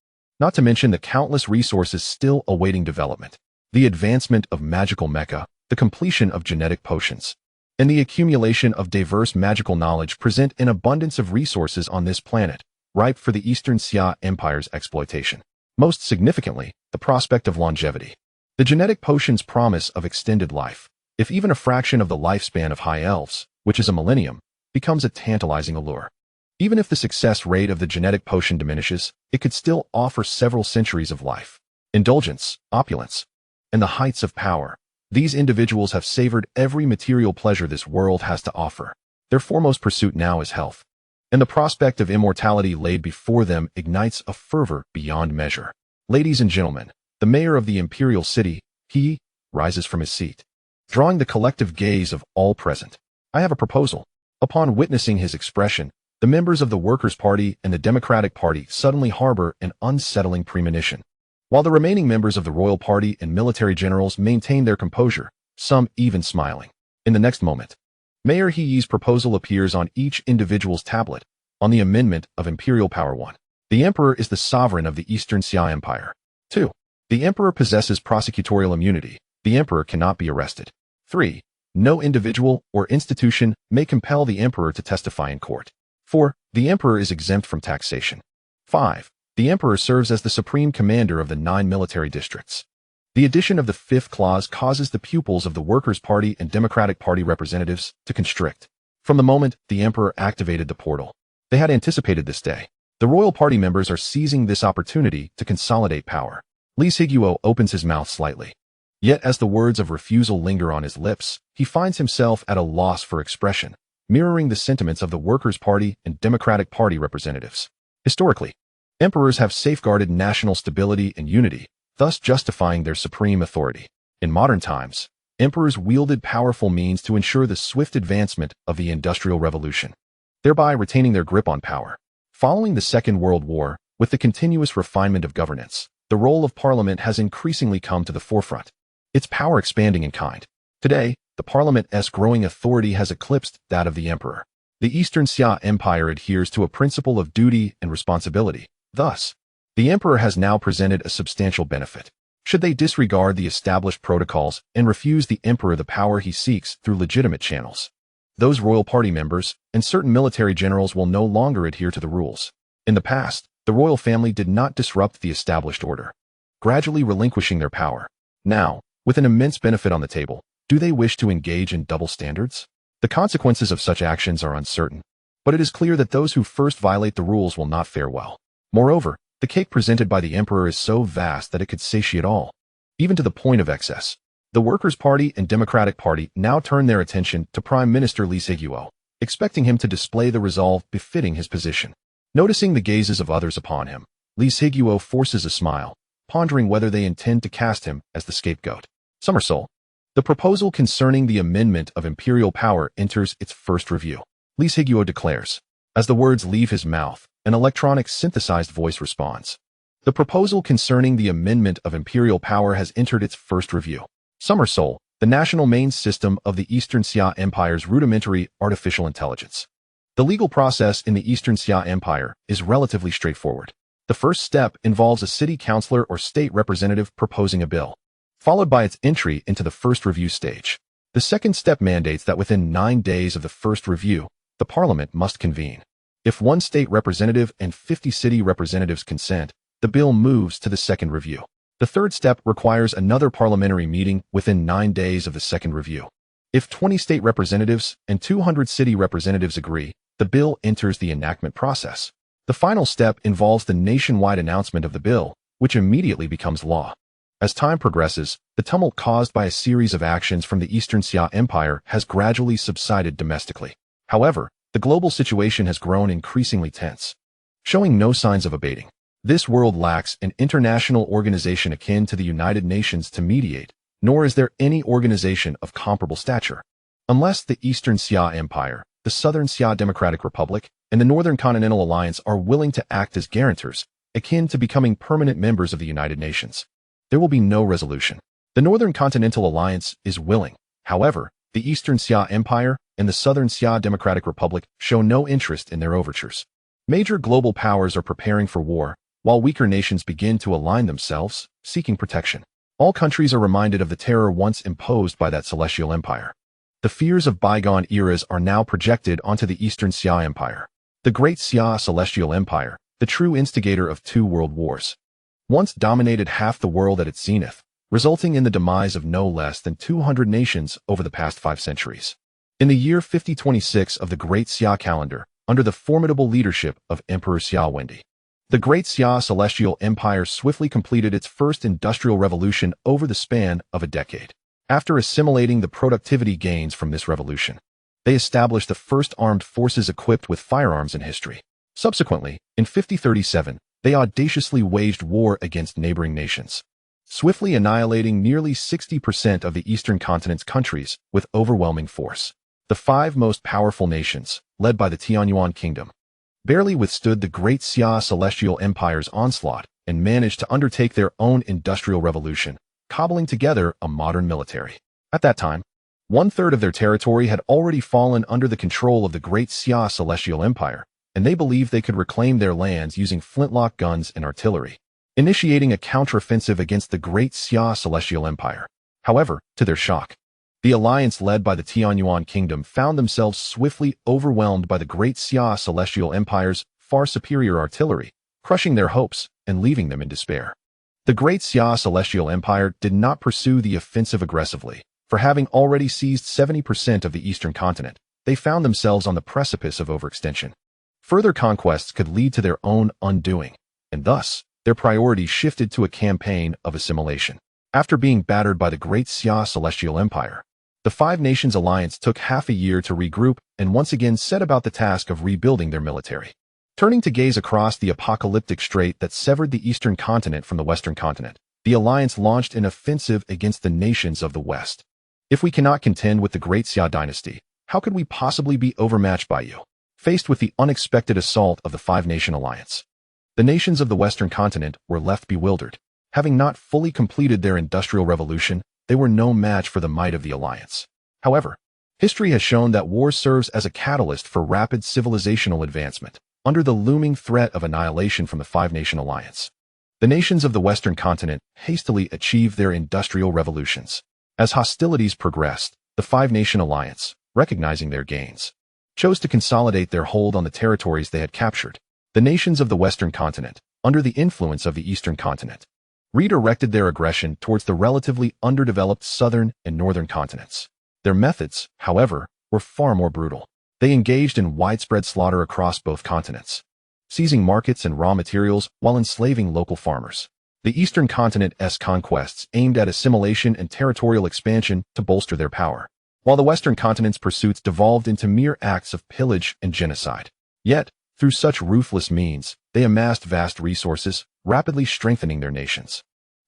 Not to mention the countless resources still awaiting development, the advancement of magical mecha, the completion of genetic potions, and the accumulation of diverse magical knowledge present an abundance of resources on this planet, ripe for the Eastern Xia Empire's exploitation. Most significantly, the prospect of longevity. The genetic potions promise of extended life, if even a fraction of the lifespan of high elves, which is a millennium, becomes a tantalizing allure. Even if the success rate of the genetic potion diminishes, it could still offer several centuries of life, indulgence, opulence, and the heights of power. These individuals have savored every material pleasure this world has to offer. Their foremost pursuit now is health, and the prospect of immortality laid before them ignites a fervor beyond measure. Ladies and gentlemen, the mayor of the imperial city, he rises from his seat, drawing the collective gaze of all present. I have a proposal. Upon witnessing his expression, the members of the Workers' Party and the Democratic Party suddenly harbor an unsettling premonition. While the remaining members of the Royal Party and military generals maintain their composure, some even smiling. In the next moment, Mayor He's proposal appears on each individual's tablet, on the amendment of Imperial Power 1. The Emperor is the sovereign of the Eastern Xia Empire. 2. The Emperor possesses prosecutorial immunity. The Emperor cannot be arrested. 3. No individual or institution may compel the Emperor to testify in court. 4. The Emperor is exempt from taxation. 5. The Emperor serves as the supreme commander of the 9 military districts. The addition of the 5th clause causes the pupils of the Workers' Party and Democratic Party representatives to constrict. From the moment the Emperor activated the portal, they had anticipated this day. The Royal Party members are seizing this opportunity to consolidate power. Li Siguo opens his mouth slightly. Yet as the words of refusal linger on his lips, he finds himself at a loss for expression, mirroring the sentiments of the Workers' Party and Democratic Party representatives. Historically, emperors have safeguarded national stability and unity, thus justifying their supreme authority. In modern times, emperors wielded powerful means to ensure the swift advancement of the Industrial Revolution, thereby retaining their grip on power. Following the Second World War, with the continuous refinement of governance, the role of parliament has increasingly come to the forefront, its power expanding in kind. Today, the parliament's growing authority has eclipsed that of the emperor. The Eastern Xia Empire adheres to a principle of duty and responsibility. Thus, the emperor has now presented a substantial benefit. Should they disregard the established protocols and refuse the emperor the power he seeks through legitimate channels, those royal party members and certain military generals will no longer adhere to the rules. In the past, the royal family did not disrupt the established order, gradually relinquishing their power. Now, with an immense benefit on the table, do they wish to engage in double standards? The consequences of such actions are uncertain, but it is clear that those who first violate the rules will not fare well. Moreover, the cake presented by the emperor is so vast that it could satiate all, even to the point of excess. The Workers' Party and Democratic Party now turn their attention to Prime Minister Li Siguo, expecting him to display the resolve befitting his position. Noticing the gazes of others upon him, Li Siguo forces a smile, pondering whether they intend to cast him as the scapegoat. Somersault. The proposal concerning the amendment of imperial power enters its first review. Li Siguo declares. As the words leave his mouth, an electronic synthesized voice responds. The proposal concerning the amendment of imperial power has entered its first review. Somersault, the national main system of the Eastern Xia Empire's rudimentary artificial intelligence. The legal process in the Eastern Xia Empire is relatively straightforward. The first step involves a city councillor or state representative proposing a bill, followed by its entry into the first review stage. The second step mandates that within 9 days of the first review, the parliament must convene. If one state representative and 50 city representatives consent, the bill moves to the second review. The third step requires another parliamentary meeting within 9 days of the second review. If 20 state representatives and 200 city representatives agree, the bill enters the enactment process. The final step involves the nationwide announcement of the bill, which immediately becomes law. As time progresses, the tumult caused by a series of actions from the Eastern Xia Empire has gradually subsided domestically. However, the global situation has grown increasingly tense, showing no signs of abating. This world lacks an international organization akin to the United Nations to mediate, nor is there any organization of comparable stature. Unless the Eastern Xia Empire, the Southern Xia Democratic Republic, and the Northern Continental Alliance are willing to act as guarantors, akin to becoming permanent members of the United Nations, there will be no resolution. The Northern Continental Alliance is willing. However, the Eastern Xia Empire and the Southern Xia Democratic Republic show no interest in their overtures. Major global powers are preparing for war, while weaker nations begin to align themselves, seeking protection. All countries are reminded of the terror once imposed by that celestial empire. The fears of bygone eras are now projected onto the Eastern Xia Empire. The Great Xia Celestial Empire, the true instigator of 2 world wars, once dominated half the world at its zenith, resulting in the demise of no less than 200 nations over the past 5 centuries. In the year 5026 of the Great Xia calendar, under the formidable leadership of Emperor Xia Wendi, the Great Xia Celestial Empire swiftly completed its first industrial revolution over the span of a decade. After assimilating the productivity gains from this revolution, they established the first armed forces equipped with firearms in history. Subsequently, in 5037, they audaciously waged war against neighboring nations, swiftly annihilating nearly 60% of the eastern continent's countries with overwhelming force. The 5 most powerful nations, led by the Tianyuan Kingdom, barely withstood the Great Xia Celestial Empire's onslaught and managed to undertake their own industrial revolution, cobbling together a modern military. At that time, 1/3 of their territory had already fallen under the control of the Great Xia Celestial Empire, and they believed they could reclaim their lands using flintlock guns and artillery, initiating a counteroffensive against the Great Xia Celestial Empire. However, to their shock, the alliance led by the Tianyuan Kingdom found themselves swiftly overwhelmed by the Great Xia Celestial Empire's far superior artillery, crushing their hopes and leaving them in despair. The Great Xia Celestial Empire did not pursue the offensive aggressively, for having already seized 70% of the eastern continent, they found themselves on the precipice of overextension. Further conquests could lead to their own undoing, and thus, their priority shifted to a campaign of assimilation. After being battered by the Great Xia Celestial Empire, the Five Nations Alliance took half a year to regroup and once again set about the task of rebuilding their military. Turning to gaze across the apocalyptic strait that severed the eastern continent from the western continent, the alliance launched an offensive against the nations of the West. If we cannot contend with the Great Xia dynasty, how could we possibly be overmatched by you? Faced with the unexpected assault of the Five-Nation Alliance, the nations of the western continent were left bewildered. Having not fully completed their industrial revolution, they were no match for the might of the alliance. However, history has shown that war serves as a catalyst for rapid civilizational advancement, under the looming threat of annihilation from the Five-Nation Alliance. The nations of the western continent hastily achieved their industrial revolutions. As hostilities progressed, the Five-Nation Alliance, recognizing their gains, chose to consolidate their hold on the territories they had captured. The nations of the western continent, under the influence of the eastern continent, redirected their aggression towards the relatively underdeveloped southern and northern continents. Their methods, however, were far more brutal. They engaged in widespread slaughter across both continents, seizing markets and raw materials while enslaving local farmers. The eastern continent's conquests aimed at assimilation and territorial expansion to bolster their power, while the western continent's pursuits devolved into mere acts of pillage and genocide. Yet, through such ruthless means, they amassed vast resources, rapidly strengthening their nations.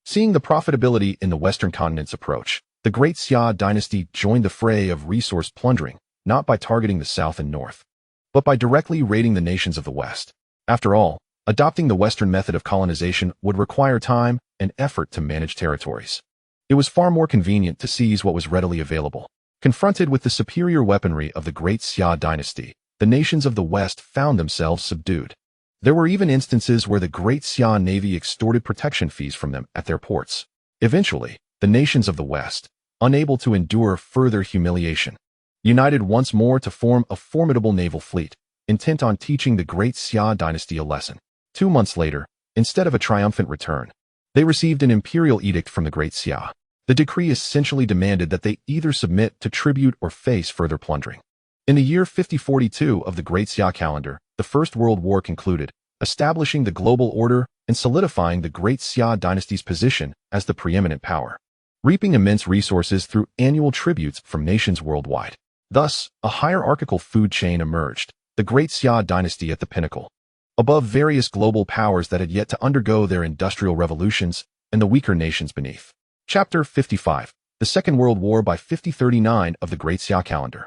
Seeing the profitability in the western continent's approach, the Great Xia dynasty joined the fray of resource plundering, not by targeting the south and north, but by directly raiding the nations of the west. After all, adopting the Western method of colonization would require time and effort to manage territories. It was far more convenient to seize what was readily available. Confronted with the superior weaponry of the Great Xia dynasty, the nations of the West found themselves subdued. There were even instances where the Great Xia navy extorted protection fees from them at their ports. Eventually, the nations of the West, unable to endure further humiliation, united once more to form a formidable naval fleet, intent on teaching the Great Xia dynasty a lesson. 2 months later, instead of a triumphant return, they received an imperial edict from the Great Xia. The decree essentially demanded that they either submit to tribute or face further plundering. In the year 5042 of the Great Xia calendar, the First World War concluded, establishing the global order and solidifying the Great Xia dynasty's position as the preeminent power, reaping immense resources through annual tributes from nations worldwide. Thus, a hierarchical food chain emerged, the Great Xia dynasty at the pinnacle, above various global powers that had yet to undergo their industrial revolutions and the weaker nations beneath. Chapter 55, the Second World War by 5039 of the Great Xia calendar.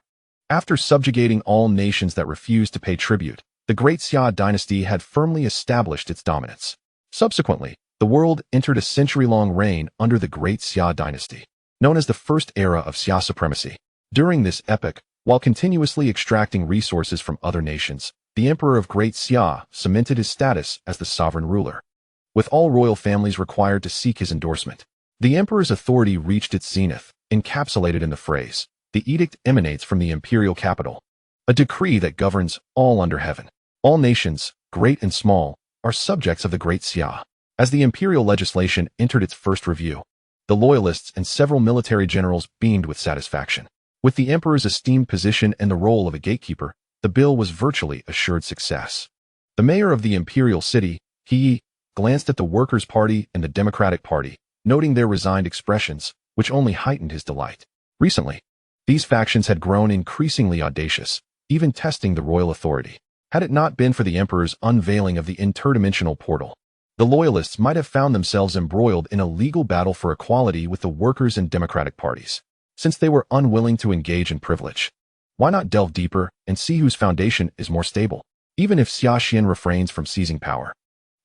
After subjugating all nations that refused to pay tribute, the Great Xia dynasty had firmly established its dominance. Subsequently, the world entered a century-long reign under the Great Xia dynasty, known as the First Era of Xia supremacy. During this epoch, while continuously extracting resources from other nations, the Emperor of Great Xia cemented his status as the sovereign ruler, with all royal families required to seek his endorsement. The emperor's authority reached its zenith, encapsulated in the phrase, "The edict emanates from the imperial capital," a decree that governs all under heaven. All nations, great and small, are subjects of the Great Xia. As the imperial legislation entered its first review, the loyalists and several military generals beamed with satisfaction. With the emperor's esteemed position and the role of a gatekeeper, the bill was virtually assured success. The mayor of the imperial city, He, glanced at the Workers' Party and the Democratic Party, noting their resigned expressions, which only heightened his delight. Recently, these factions had grown increasingly audacious, even testing the royal authority. Had it not been for the emperor's unveiling of the interdimensional portal, the loyalists might have found themselves embroiled in a legal battle for equality with the workers and democratic parties. Since they were unwilling to engage in privilege, why not delve deeper and see whose foundation is more stable? Even if Xuan Xia refrains from seizing power,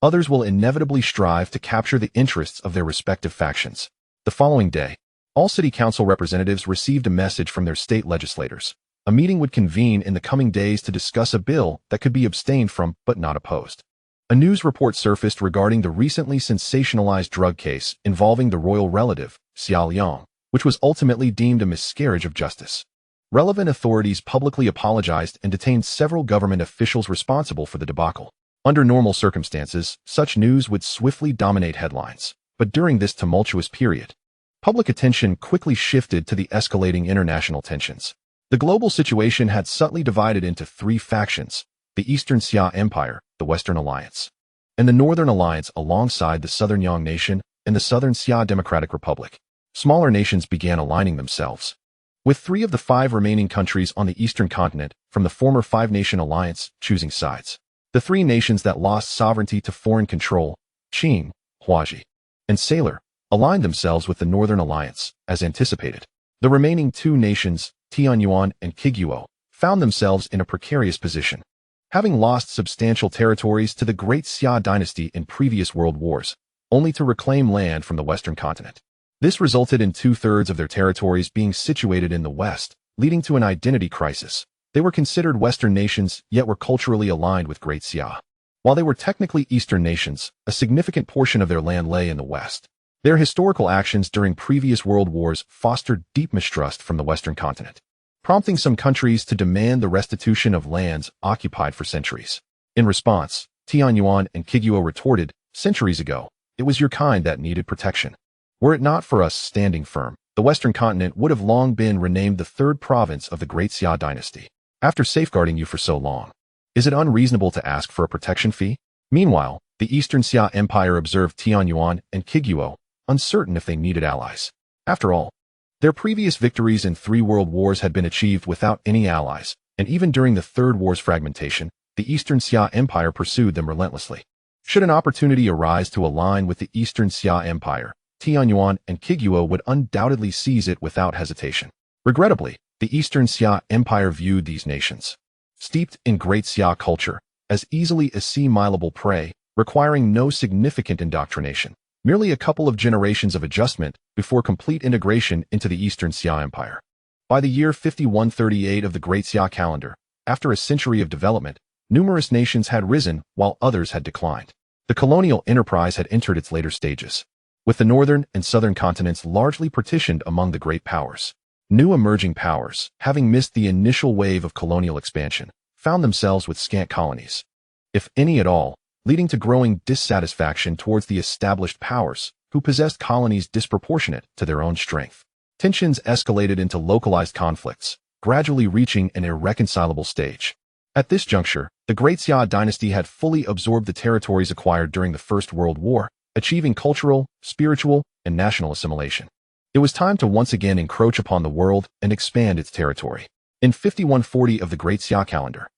others will inevitably strive to capture the interests of their respective factions. The following day, all city council representatives received a message from their state legislators. A meeting would convene in the coming days to discuss a bill that could be abstained from but not opposed. A news report surfaced regarding the recently sensationalized drug case involving the royal relative, Xia Liang, which was ultimately deemed a miscarriage of justice. Relevant authorities publicly apologized and detained several government officials responsible for the debacle. Under normal circumstances, such news would swiftly dominate headlines. But during this tumultuous period, public attention quickly shifted to the escalating international tensions. The global situation had subtly divided into three factions: the Eastern Xia Empire, the Western Alliance, and the Northern Alliance alongside the Southern Yang Nation, and the Southern Xia Democratic Republic. Smaller nations began aligning themselves. With 3 of the 5 remaining countries on the eastern continent from the former 5-nation alliance choosing sides. The 3 nations that lost sovereignty to foreign control, Qing, Huaji, and Sailor, aligned themselves with the Northern Alliance, as anticipated. The remaining 2 nations, Tianyuan and Kiguo, found themselves in a precarious position. Having lost substantial territories to the Great Xia dynasty in previous world wars, only to reclaim land from the western continent. This resulted in 2/3 of their territories being situated in the west, leading to an identity crisis. They were considered Western nations, yet were culturally aligned with Great Xia. While they were technically Eastern nations, a significant portion of their land lay in the west. Their historical actions during previous world wars fostered deep mistrust from the western continent, prompting some countries to demand the restitution of lands occupied for centuries. In response, Tianyuan and Kiguo retorted, "Centuries ago, it was your kind that needed protection. Were it not for us standing firm, the western continent would have long been renamed the 3rd province of the Great Xia dynasty. After safeguarding you for so long, is it unreasonable to ask for a protection fee?" Meanwhile, the Eastern Xia Empire observed Tianyuan and Kiguo, uncertain if they needed allies. After all, their previous victories in 3 world wars had been achieved without any allies, and even during the 3rd war's fragmentation, the Eastern Xia Empire pursued them relentlessly. Should an opportunity arise to align with the Eastern Xia Empire, Tianyuan and Kiguo would undoubtedly seize it without hesitation. Regrettably, the Eastern Xia Empire viewed these nations, steeped in Great Xia culture, as easily assimilable prey, requiring no significant indoctrination, merely a couple of generations of adjustment before complete integration into the Eastern Xia Empire. By the year 5138 of the Great Xia calendar, after a century of development, numerous nations had risen while others had declined. The colonial enterprise had entered its later stages, with the northern and southern continents largely partitioned among the great powers. New emerging powers, having missed the initial wave of colonial expansion, found themselves with scant colonies, if any at all, leading to growing dissatisfaction towards the established powers, who possessed colonies disproportionate to their own strength. Tensions escalated into localized conflicts, gradually reaching an irreconcilable stage. At this juncture, the Great Xia dynasty had fully absorbed the territories acquired during the First World War, achieving cultural, spiritual, and national assimilation. It was time to once again encroach upon the world and expand its territory. In 5140 of the Great Xia calendar,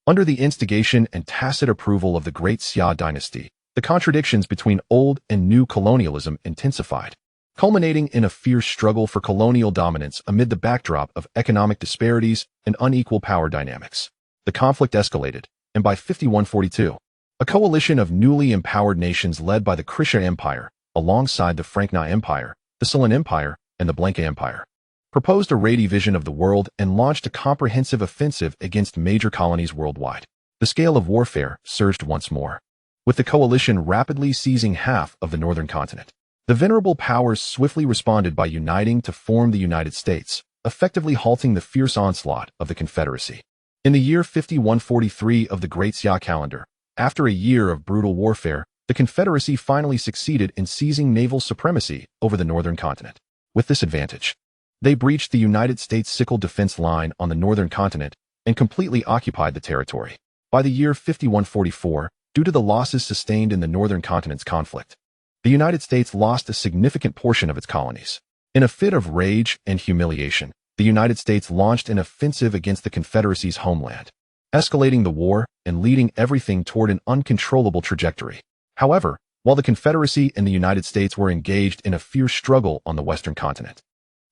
under the instigation and tacit approval of the Great Xia dynasty, the contradictions between old and new colonialism intensified, culminating in a fierce struggle for colonial dominance amid the backdrop of economic disparities and unequal power dynamics. The conflict escalated, and by 5142, a coalition of newly empowered nations led by the Krisha Empire, alongside the Frankna Empire, the Silan Empire, and the Blanca Empire, proposed a redivision of the world and launched a comprehensive offensive against major colonies worldwide. The scale of warfare surged once more, with the coalition rapidly seizing half of the northern continent. The venerable powers swiftly responded by uniting to form the United States, effectively halting the fierce onslaught of the Confederacy. In the year 5143 of the Great Xia calendar, after a year of brutal warfare, the Confederacy finally succeeded in seizing naval supremacy over the northern continent. With this advantage, they breached the United States sickle defense line on the northern continent and completely occupied the territory. By the year 5144, due to the losses sustained in the northern continent's conflict, the United States lost a significant portion of its colonies. In a fit of rage and humiliation, the United States launched an offensive against the Confederacy's homeland, escalating the war and leading everything toward an uncontrollable trajectory. However, while the Confederacy and the United States were engaged in a fierce struggle on the western continent,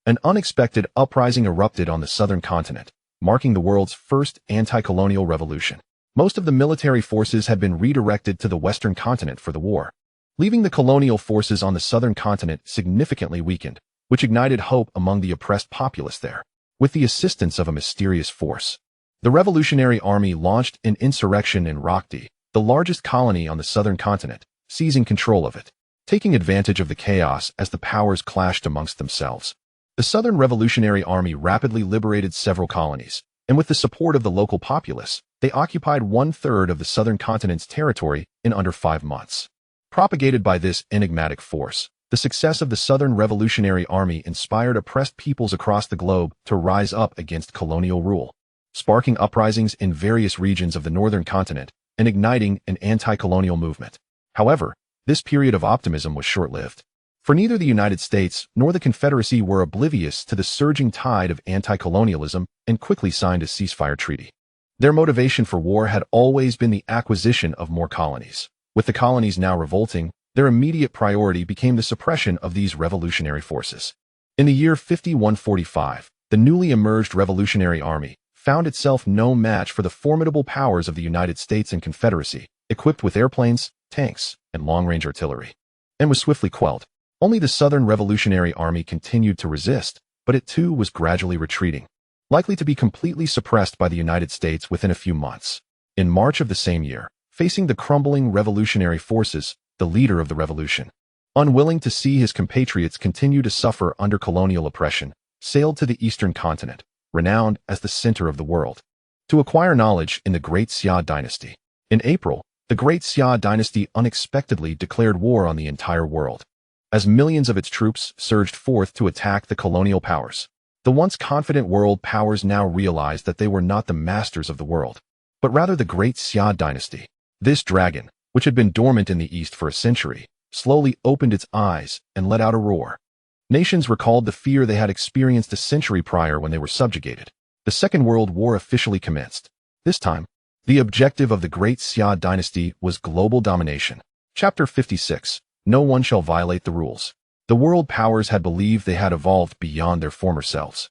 an unexpected uprising erupted on the southern continent, marking the world's first anti-colonial revolution. Most of the military forces had been redirected to the western continent for the war, leaving the colonial forces on the southern continent significantly weakened, which ignited hope among the oppressed populace there. With the assistance of a mysterious force, the Revolutionary Army launched an insurrection in Rockdi, the largest colony on the southern continent, seizing control of it. Taking advantage of the chaos as the powers clashed amongst themselves, the Southern Revolutionary Army rapidly liberated several colonies, and with the support of the local populace, they occupied 1/3 of the southern continent's territory in under 5 months. Propagated by this enigmatic force, the success of the Southern Revolutionary Army inspired oppressed peoples across the globe to rise up against colonial rule, sparking uprisings in various regions of the northern continent and igniting an anti-colonial movement. However, this period of optimism was short-lived. For neither the United States nor the Confederacy were oblivious to the surging tide of anti-colonialism and quickly signed a ceasefire treaty. Their motivation for war had always been the acquisition of more colonies. With the colonies now revolting, their immediate priority became the suppression of these revolutionary forces. In the year 5145, the newly emerged Revolutionary Army found itself no match for the formidable powers of the United States and Confederacy, equipped with airplanes, tanks, and long-range artillery, and was swiftly quelled. Only the Southern Revolutionary Army continued to resist, but it too was gradually retreating, likely to be completely suppressed by the United States within a few months. In March of the same year, facing the crumbling revolutionary forces, the leader of the revolution, unwilling to see his compatriots continue to suffer under colonial oppression, sailed to the eastern continent, renowned as the center of the world, to acquire knowledge in the Great Xia dynasty. In April, the Great Xia dynasty unexpectedly declared war on the entire world, as millions of its troops surged forth to attack the colonial powers. The once confident world powers now realized that they were not the masters of the world, but rather the Great Xia dynasty. This dragon, which had been dormant in the East for a century, slowly opened its eyes and let out a roar. Nations recalled the fear they had experienced a century prior when they were subjugated. The Second World War officially commenced. This time, the objective of the Great Xia dynasty was global domination. Chapter 56. No one shall violate the rules. The world powers had believed they had evolved beyond their former selves.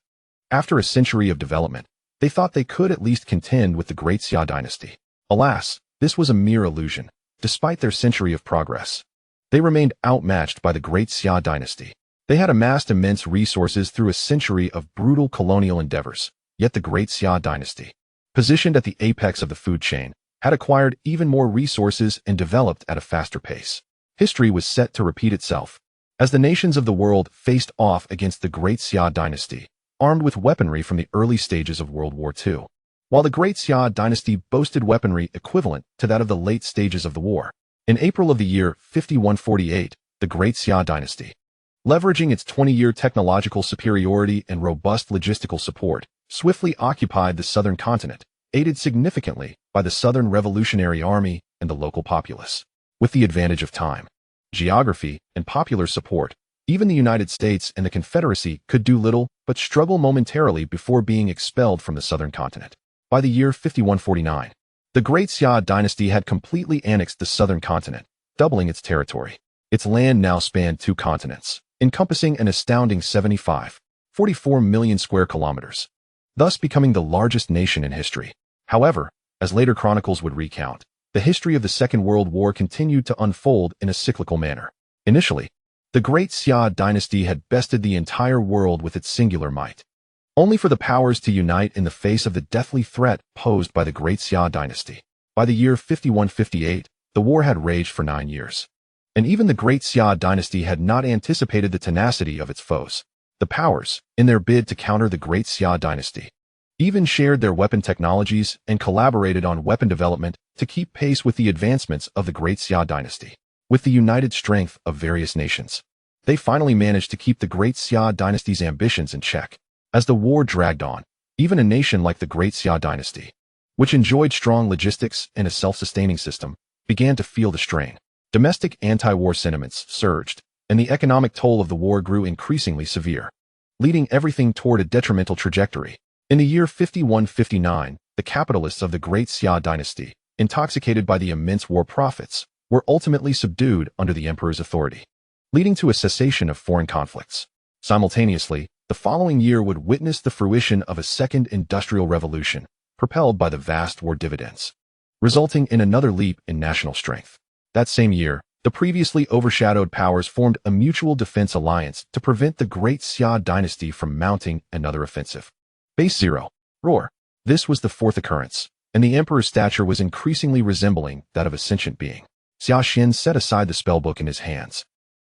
After a century of development, they thought they could at least contend with the Great Xia dynasty. Alas, this was a mere illusion. Despite their century of progress, they remained outmatched by the Great Xia dynasty. They had amassed immense resources through a century of brutal colonial endeavors, yet the Great Xia dynasty, positioned at the apex of the food chain, had acquired even more resources and developed at a faster pace. History was set to repeat itself, as the nations of the world faced off against the Great Xia dynasty, armed with weaponry from the early stages of World War II. While the Great Xia dynasty boasted weaponry equivalent to that of the late stages of the war, in April of the year 5148, the Great Xia dynasty, leveraging its 20-year technological superiority and robust logistical support, swiftly occupied the southern continent, aided significantly by the Southern Revolutionary Army and the local populace. With the advantage of time, geography, and popular support, even the United States and the Confederacy could do little but struggle momentarily before being expelled from the southern continent. By the year 5149, the Great Xia dynasty had completely annexed the southern continent, doubling its territory. Its land now spanned 2 continents, encompassing an astounding 44 million square kilometers, thus becoming the largest nation in history. However, as later chronicles would recount, the history of the Second World War continued to unfold in a cyclical manner. Initially, the Great Xia dynasty had bested the entire world with its singular might, only for the powers to unite in the face of the deathly threat posed by the Great Xia dynasty. By the year 5158, the war had raged for 9 years, and even the Great Xia dynasty had not anticipated the tenacity of its foes. The powers, in their bid to counter the Great Xia dynasty, even shared their weapon technologies and collaborated on weapon development to keep pace with the advancements of the Great Xia dynasty. With the united strength of various nations, they finally managed to keep the Great Xia dynasty's ambitions in check. As the war dragged on, even a nation like the Great Xia dynasty, which enjoyed strong logistics and a self-sustaining system, began to feel the strain. Domestic anti-war sentiments surged, and the economic toll of the war grew increasingly severe, leading everything toward a detrimental trajectory. In the year 5159, the capitalists of the Great Xia dynasty, intoxicated by the immense war profits, were ultimately subdued under the emperor's authority, leading to a cessation of foreign conflicts. Simultaneously, the following year would witness the fruition of a second industrial revolution, propelled by the vast war dividends, resulting in another leap in national strength. That same year, the previously overshadowed powers formed a mutual defense alliance to prevent the Great Xia dynasty from mounting another offensive. Base 0. Roar. This was the 4th occurrence, and the emperor's stature was increasingly resembling that of a sentient being. Xia Xin set aside the spellbook in his hands,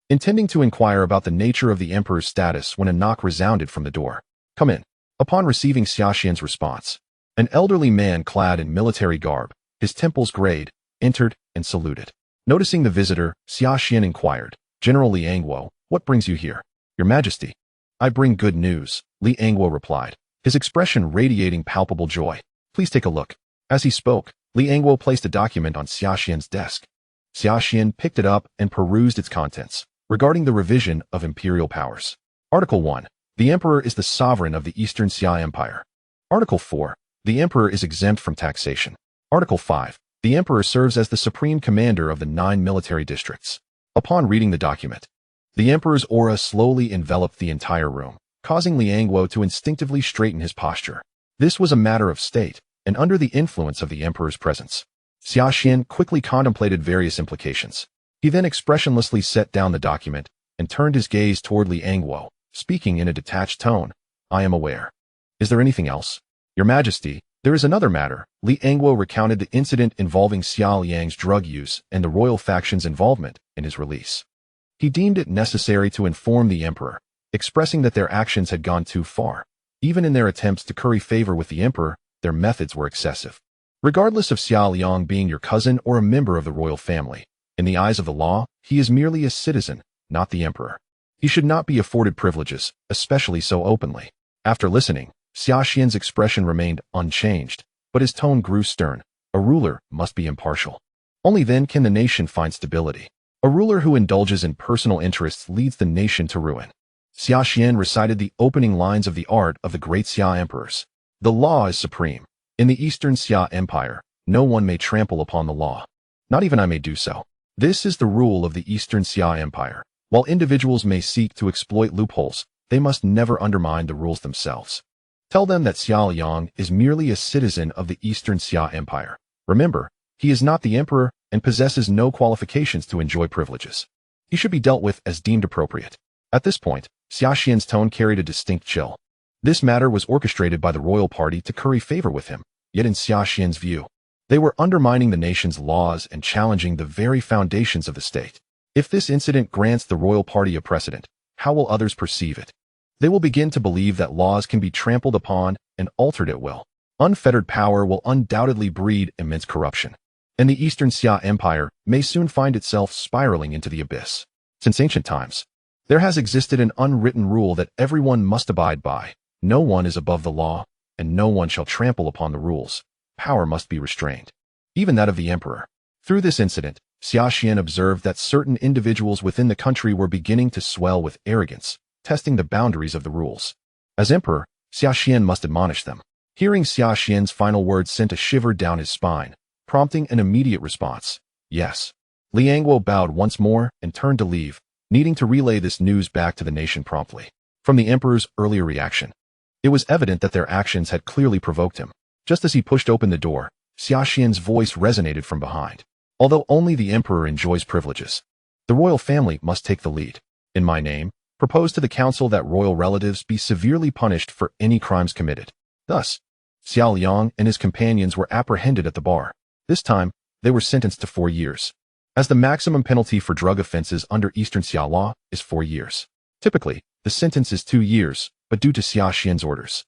intending to inquire about the nature of the emperor's status when a knock resounded from the door. "Come in." Upon receiving Xia Xin's response, an elderly man clad in military garb, his temples grayed, entered and saluted. Noticing the visitor, Xia Xin inquired, "General Li Angguo, what brings you here?" "Your Majesty." "I bring good news," Li Angguo replied, his expression radiating palpable joy. "Please take a look." As he spoke, Li Angguo placed a document on Xia Xin's desk. Xia Xin picked it up and perused its contents. Regarding the revision of imperial powers. Article 1. The emperor is the sovereign of the Eastern Xia Empire. Article 4. The emperor is exempt from taxation. Article 5. The emperor serves as the supreme commander of the 9 military districts. Upon reading the document, the emperor's aura slowly enveloped the entire room, causing Liang Guo to instinctively straighten his posture. This was a matter of state, and under the influence of the emperor's presence. Xia Xian quickly contemplated various implications. He then expressionlessly set down the document and turned his gaze toward Liang Guo, speaking in a detached tone. I am aware. Is there anything else? Your Majesty, there is another matter. Liang Guo recounted the incident involving Xia Liang's drug use and the royal faction's involvement in his release. He deemed it necessary to inform the emperor, expressing that their actions had gone too far. Even in their attempts to curry favor with the emperor, their methods were excessive. Regardless of Xia Liang being your cousin or a member of the royal family, in the eyes of the law, he is merely a citizen, not the emperor. He should not be afforded privileges, especially so openly. After listening, Xia Xian's expression remained unchanged, but his tone grew stern. A ruler must be impartial. Only then can the nation find stability. A ruler who indulges in personal interests leads the nation to ruin. Xia Xian recited the opening lines of the art of the great Xia emperors. The law is supreme. In the Eastern Xia Empire, no one may trample upon the law. Not even I may do so. This is the rule of the Eastern Xia Empire. While individuals may seek to exploit loopholes, they must never undermine the rules themselves. Tell them that Xia Liang is merely a citizen of the Eastern Xia Empire. Remember, he is not the emperor and possesses no qualifications to enjoy privileges. He should be dealt with as deemed appropriate. At this point, Xia Xian's tone carried a distinct chill. This matter was orchestrated by the royal party to curry favor with him, yet in Xia Xian's view, they were undermining the nation's laws and challenging the very foundations of the state. If this incident grants the royal party a precedent, how will others perceive it? They will begin to believe that laws can be trampled upon and altered at will. Unfettered power will undoubtedly breed immense corruption, and the Eastern Xia Empire may soon find itself spiraling into the abyss. Since ancient times, there has existed an unwritten rule that everyone must abide by. No one is above the law, and no one shall trample upon the rules. Power must be restrained, even that of the emperor. Through this incident, Xia Xian observed that certain individuals within the country were beginning to swell with arrogance, testing the boundaries of the rules. As emperor, Xia Xian must admonish them. Hearing Xia Xian's final words sent a shiver down his spine, prompting an immediate response. Yes. Liang Guo bowed once more and turned to leave, needing to relay this news back to the nation promptly. From the emperor's earlier reaction, it was evident that their actions had clearly provoked him. Just as he pushed open the door, Xia Xian's voice resonated from behind. Although only the emperor enjoys privileges, the royal family must take the lead. In my name, propose to the council that royal relatives be severely punished for any crimes committed. Thus, Xia Liang and his companions were apprehended at the bar. This time, they were sentenced to 4 years, as the maximum penalty for drug offenses under Eastern Xia law is 4 years. Typically, the sentence is 2 years, but due to Xia Xian's orders,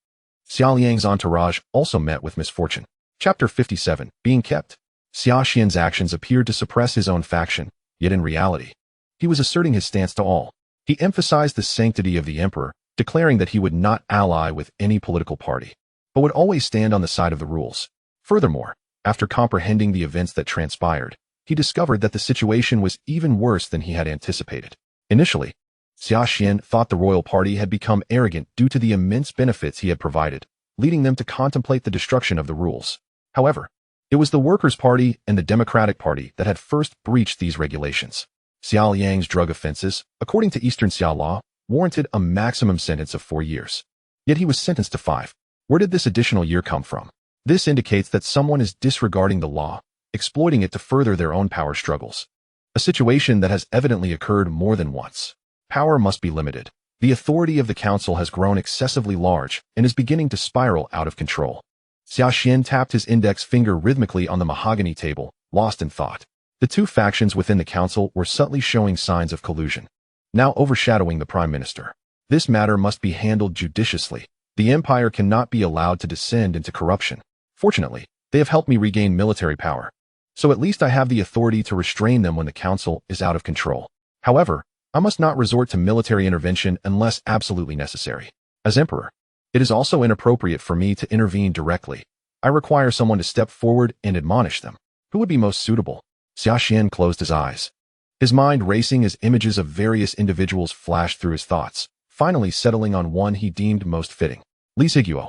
Xia Liang's entourage also met with misfortune. Chapter 57. Being kept. Xia Xian's actions appeared to suppress his own faction, yet in reality, he was asserting his stance to all. He emphasized the sanctity of the emperor, declaring that he would not ally with any political party, but would always stand on the side of the rules. Furthermore, after comprehending the events that transpired, he discovered that the situation was even worse than he had anticipated. Initially, Xia Xian thought the royal party had become arrogant due to the immense benefits he had provided, leading them to contemplate the destruction of the rules. However, it was the Workers' Party and the Democratic Party that had first breached these regulations. Xia Liang's drug offenses, according to Eastern Xia law, warranted a maximum sentence of 4 years. Yet he was sentenced to 5. Where did this additional year come from? This indicates that someone is disregarding the law, exploiting it to further their own power struggles. A situation that has evidently occurred more than once. Power must be limited. The authority of the council has grown excessively large and is beginning to spiral out of control. Xia Xian tapped his index finger rhythmically on the mahogany table, lost in thought. The two factions within the council were subtly showing signs of collusion, now overshadowing the prime minister. This matter must be handled judiciously. The empire cannot be allowed to descend into corruption. Fortunately, they have helped me regain military power, so at least I have the authority to restrain them when the council is out of control. However, I must not resort to military intervention unless absolutely necessary. As emperor, it is also inappropriate for me to intervene directly. I require someone to step forward and admonish them. Who would be most suitable? Xia Xian closed his eyes. his mind racing as images of various individuals flashed through his thoughts, finally settling on one he deemed most fitting. Li Ziguo.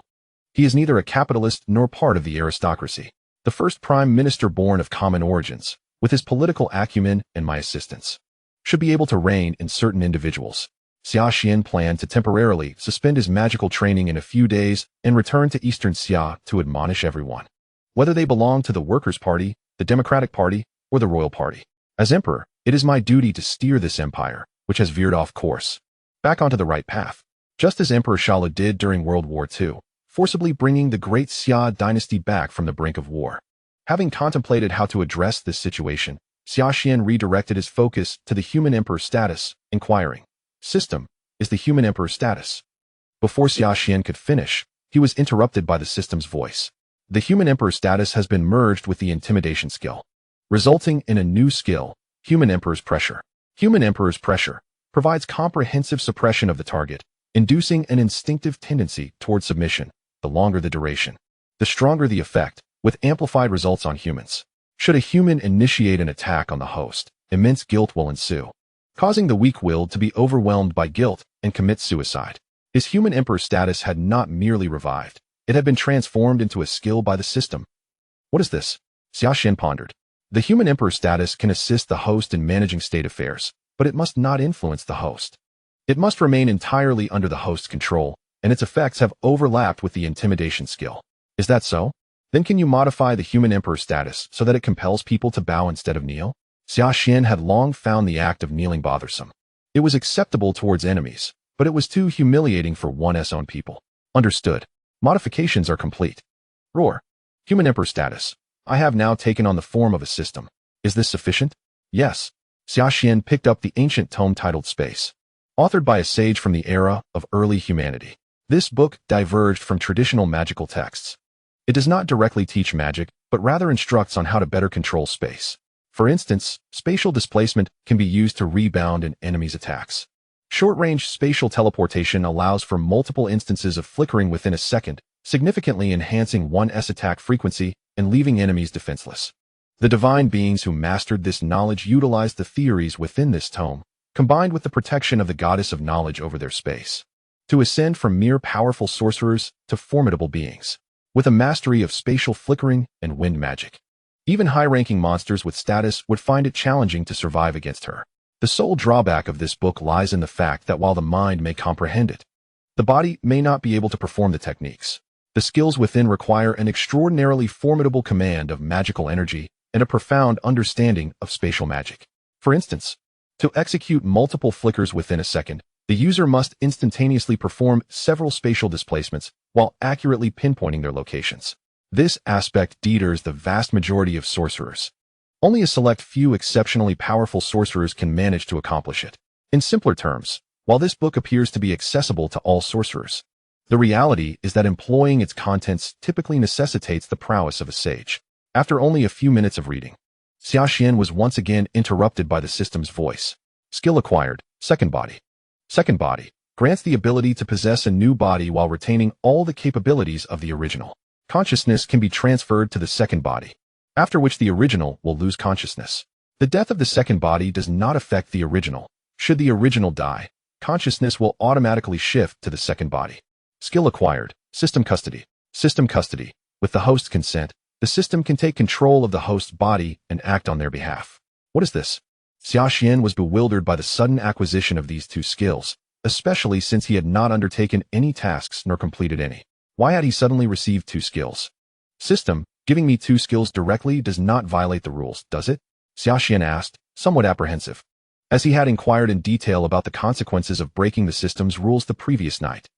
He is neither a capitalist nor part of the aristocracy. The first prime minister born of common origins, with his political acumen and my assistance, should be able to reign in certain individuals. Xia Xian planned to temporarily suspend his magical training in a few days and return to Eastern Xia to admonish everyone, whether they belong to the Workers' Party, the Democratic Party, or the Royal Party. As emperor, it is my duty to steer this empire, which has veered off course, back onto the right path, just as Emperor Shala did during World War II, forcibly bringing the great Xia dynasty back from the brink of war. Having contemplated how to address this situation, Xia Xian redirected his focus to the human emperor status, inquiring, "System, is the human emperor status?" Before Xia Xian could finish, he was interrupted by the system's voice. The human emperor status has been merged with the intimidation skill, resulting in a new skill, human emperor's pressure. Human emperor's pressure provides comprehensive suppression of the target, inducing an instinctive tendency toward submission. The longer the duration, the stronger the effect, with amplified results on humans. Should a human initiate an attack on the host, immense guilt will ensue, causing the weak-willed to be overwhelmed by guilt and commit suicide. His human emperor status had not merely revived, it had been transformed into a skill by the system. What is this? Xia Xian pondered. The human emperor status can assist the host in managing state affairs, but it must not influence the host. It must remain entirely under the host's control, and its effects have overlapped with the intimidation skill. Is that so? Then can you modify the human emperor status so that it compels people to bow instead of kneel? Xia Xian had long found the act of kneeling bothersome. It was acceptable towards enemies, but it was too humiliating for one's own people. Understood. Modifications are complete. Roar. Human emperor status. I have now taken on the form of a system. Is this sufficient? Yes. Xia Xian picked up the ancient tome titled Space, authored by a sage from the era of early humanity. This book diverged from traditional magical texts. It does not directly teach magic, but rather instructs on how to better control space. For instance, spatial displacement can be used to rebound an enemy's attacks. Short-range spatial teleportation allows for multiple instances of flickering within a second, significantly enhancing one's attack frequency and leaving enemies defenseless. The divine beings who mastered this knowledge utilized the theories within this tome, combined with the protection of the goddess of knowledge over their space, to ascend from mere powerful sorcerers to formidable beings, with a mastery of spatial flickering and wind magic. Even high-ranking monsters with status would find it challenging to survive against her. The sole drawback of this book lies in the fact that while the mind may comprehend it, the body may not be able to perform the techniques. The skills within require an extraordinarily formidable command of magical energy and a profound understanding of spatial magic. For instance, to execute multiple flickers within a second, the user must instantaneously perform several spatial displacements while accurately pinpointing their locations. This aspect deters the vast majority of sorcerers. Only a select few exceptionally powerful sorcerers can manage to accomplish it. In simpler terms, while this book appears to be accessible to all sorcerers, the reality is that employing its contents typically necessitates the prowess of a sage. After only a few minutes of reading, Xia Xian was once again interrupted by the system's voice. Skill acquired, second body. Second body grants the ability to possess a new body while retaining all the capabilities of the original. Consciousness can be transferred to the second body, after which the original will lose consciousness. The death of the second body does not affect the original. Should the original die, consciousness will automatically shift to the second body. Skill acquired, system custody. System custody. With the host's consent, the system can take control of the host's body and act on their behalf. What is this? Xia Xian was bewildered by the sudden acquisition of these two skills, especially since he had not undertaken any tasks nor completed any. Why had he suddenly received two skills? System, giving me two skills directly does not violate the rules, does it? Xia Xian asked, somewhat apprehensive, as he had inquired in detail about the consequences of breaking the system's rules the previous night.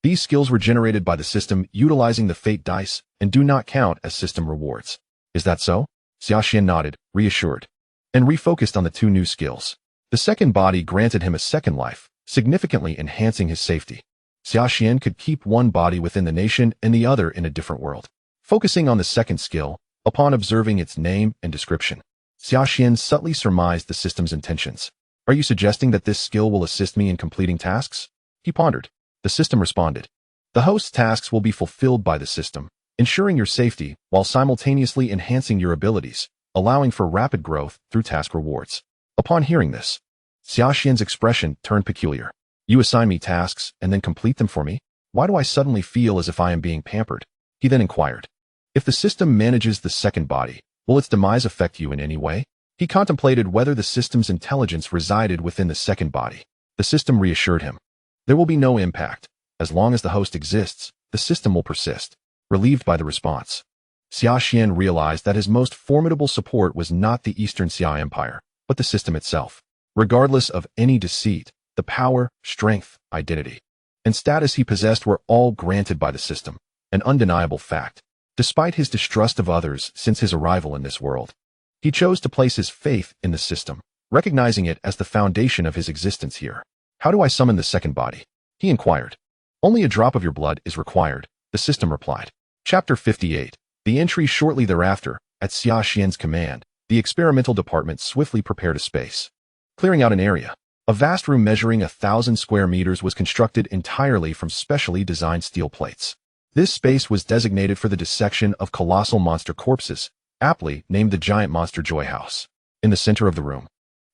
These skills were generated by the system utilizing the fate dice and do not count as system rewards. Is that so? Xia Xian nodded, reassured, and refocused on the two new skills. The second body granted him a second life, significantly enhancing his safety. Xia Xian could keep one body within the nation and the other in a different world. Focusing on the second skill, upon observing its name and description, Xia Xian subtly surmised the system's intentions. Are you suggesting that this skill will assist me in completing tasks? He pondered. The system responded. The host's tasks will be fulfilled by the system, ensuring your safety while simultaneously enhancing your abilities, allowing for rapid growth through task rewards. Upon hearing this, Xia Xian's expression turned peculiar. You assign me tasks and then complete them for me? Why do I suddenly feel as if I am being pampered? He then inquired. If the system manages the second body, will its demise affect you in any way? He contemplated whether the system's intelligence resided within the second body. The system reassured him. There will be no impact. As long as the host exists, the system will persist. Relieved by the response, Xia Xian realized that his most formidable support was not the Eastern Xia Empire, but the system itself. Regardless of any deceit, the power, strength, identity, and status he possessed were all granted by the system, an undeniable fact. Despite his distrust of others since his arrival in this world, he chose to place his faith in the system, recognizing it as the foundation of his existence here. How do I summon the second body? He inquired. Only a drop of your blood is required, the system replied. Chapter 58. The entry shortly thereafter, at Xia Xian's command, the experimental department swiftly prepared a space. Clearing out an area, a vast room measuring 1,000 square meters was constructed entirely from specially designed steel plates. This space was designated for the dissection of colossal monster corpses, aptly named the Giant Monster Joy House. In the center of the room,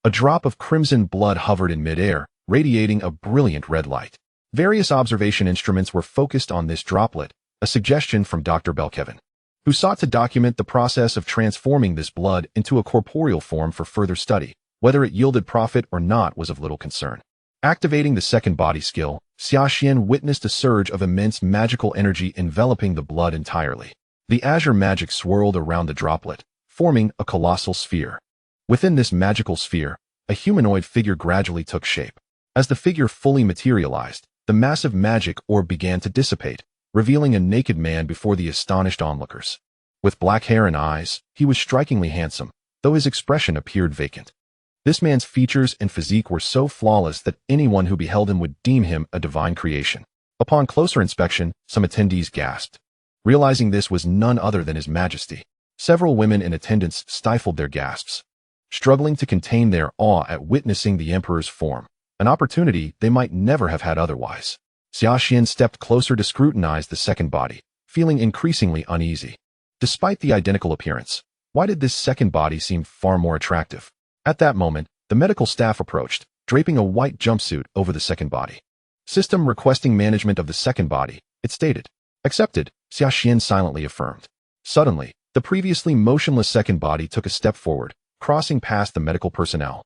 a drop of crimson blood hovered in midair, radiating a brilliant red light. Various observation instruments were focused on this droplet, a suggestion from Dr. Belkevin, who sought to document the process of transforming this blood into a corporeal form for further study. Whether it yielded profit or not was of little concern. Activating the second body skill, Xia Xian witnessed a surge of immense magical energy enveloping the blood entirely. The azure magic swirled around the droplet, forming a colossal sphere. Within this magical sphere, a humanoid figure gradually took shape. As the figure fully materialized, the massive magic orb began to dissipate, revealing a naked man before the astonished onlookers. With black hair and eyes, he was strikingly handsome, though his expression appeared vacant. This man's features and physique were so flawless that anyone who beheld him would deem him a divine creation. Upon closer inspection, some attendees gasped. Realizing this was none other than His Majesty, several women in attendance stifled their gasps, struggling to contain their awe at witnessing the Emperor's form, an opportunity they might never have had otherwise. Xia Xian stepped closer to scrutinize the second body, feeling increasingly uneasy. Despite the identical appearance, why did this second body seem far more attractive? At that moment, the medical staff approached, draping a white jumpsuit over the second body. System requesting management of the second body, it stated. Accepted, Xia Xian silently affirmed. Suddenly, the previously motionless second body took a step forward, crossing past the medical personnel.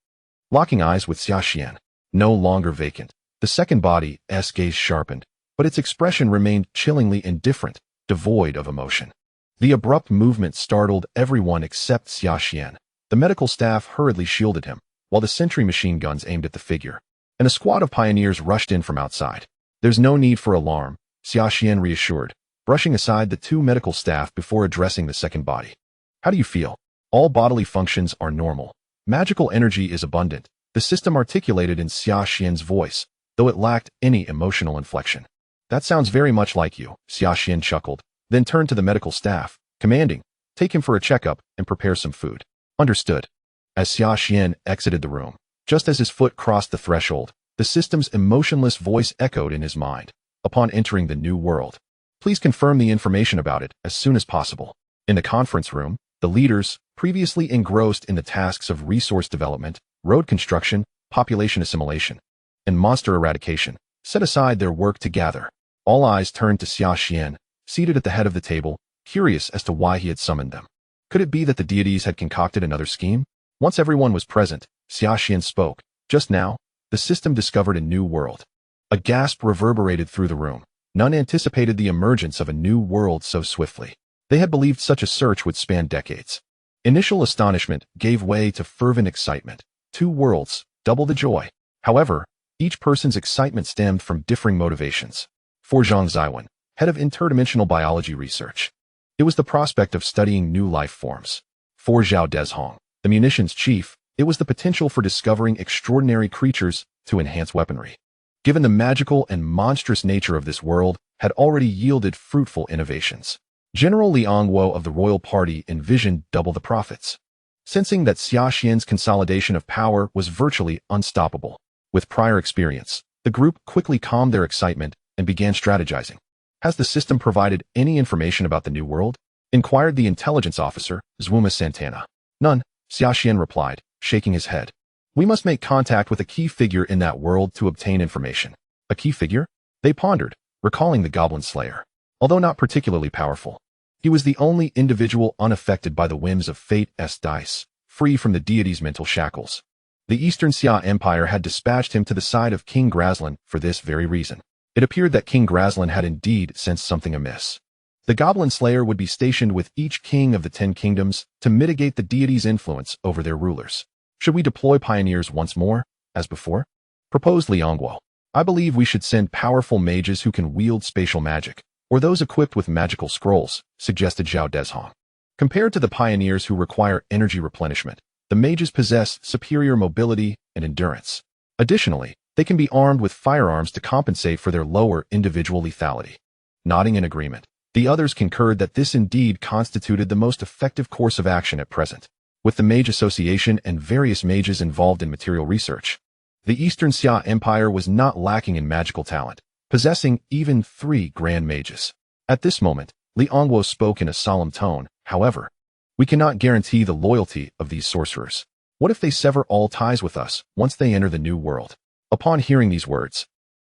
Locking eyes with Xia Xian, no longer vacant, the second body's gaze sharpened, but its expression remained chillingly indifferent, devoid of emotion. The abrupt movement startled everyone except Xia Xian. The medical staff hurriedly shielded him, while the sentry machine guns aimed at the figure, and a squad of pioneers rushed in from outside. There's no need for alarm, Xia Xian reassured, brushing aside the two medical staff before addressing the second body. How do you feel? All bodily functions are normal. Magical energy is abundant, the system articulated in Xia Xian's voice, though it lacked any emotional inflection. That sounds very much like you, Xia Xian chuckled, then turned to the medical staff, commanding, take him for a checkup and prepare some food. Understood. As Xia Xian exited the room, just as his foot crossed the threshold, the system's emotionless voice echoed in his mind. Upon entering the new world, please confirm the information about it as soon as possible. In the conference room, the leaders, previously engrossed in the tasks of resource development, road construction, population assimilation, and monster eradication, set aside their work to gather. All eyes turned to Xia Xian, seated at the head of the table, curious as to why he had summoned them. Could it be that the deities had concocted another scheme? Once everyone was present, Xia Xian spoke. Just now, the system discovered a new world. A gasp reverberated through the room. None anticipated the emergence of a new world so swiftly. They had believed such a search would span decades. Initial astonishment gave way to fervent excitement. Two worlds, double the joy. However, each person's excitement stemmed from differing motivations. For Zhang Ziwen, head of interdimensional biology research, it was the prospect of studying new life forms. For Zhao Dezhong, the munitions chief, it was the potential for discovering extraordinary creatures to enhance weaponry. Given the magical and monstrous nature of this world had already yielded fruitful innovations, General Liang Wo of the royal party envisioned double the profits. Sensing that Xia Xian's consolidation of power was virtually unstoppable, with prior experience, the group quickly calmed their excitement and began strategizing. Has the system provided any information about the new world? Inquired the intelligence officer, Zwuma Santana. None, Xia Xian replied, shaking his head. We must make contact with a key figure in that world to obtain information. A key figure? They pondered, recalling the Goblin Slayer. Although not particularly powerful, he was the only individual unaffected by the whims of fate's dice, free from the deity's mental shackles. The Eastern Xia Empire had dispatched him to the side of King Grazlan for this very reason. It appeared that King Grazlan had indeed sensed something amiss. The Goblin Slayer would be stationed with each king of the 10 kingdoms to mitigate the deity's influence over their rulers. Should we deploy pioneers once more, as before? Proposed Liangguo. I believe we should send powerful mages who can wield spatial magic, or those equipped with magical scrolls, suggested Zhao Dezhong. Compared to the pioneers who require energy replenishment, the mages possess superior mobility and endurance. Additionally, they can be armed with firearms to compensate for their lower individual lethality. Nodding in agreement, the others concurred that this indeed constituted the most effective course of action at present. With the Mage Association and various mages involved in material research, the Eastern Xia Empire was not lacking in magical talent, possessing even 3 grand mages. At this moment, Liangguo spoke in a solemn tone. However, we cannot guarantee the loyalty of these sorcerers. What if they sever all ties with us once they enter the new world? Upon hearing these words,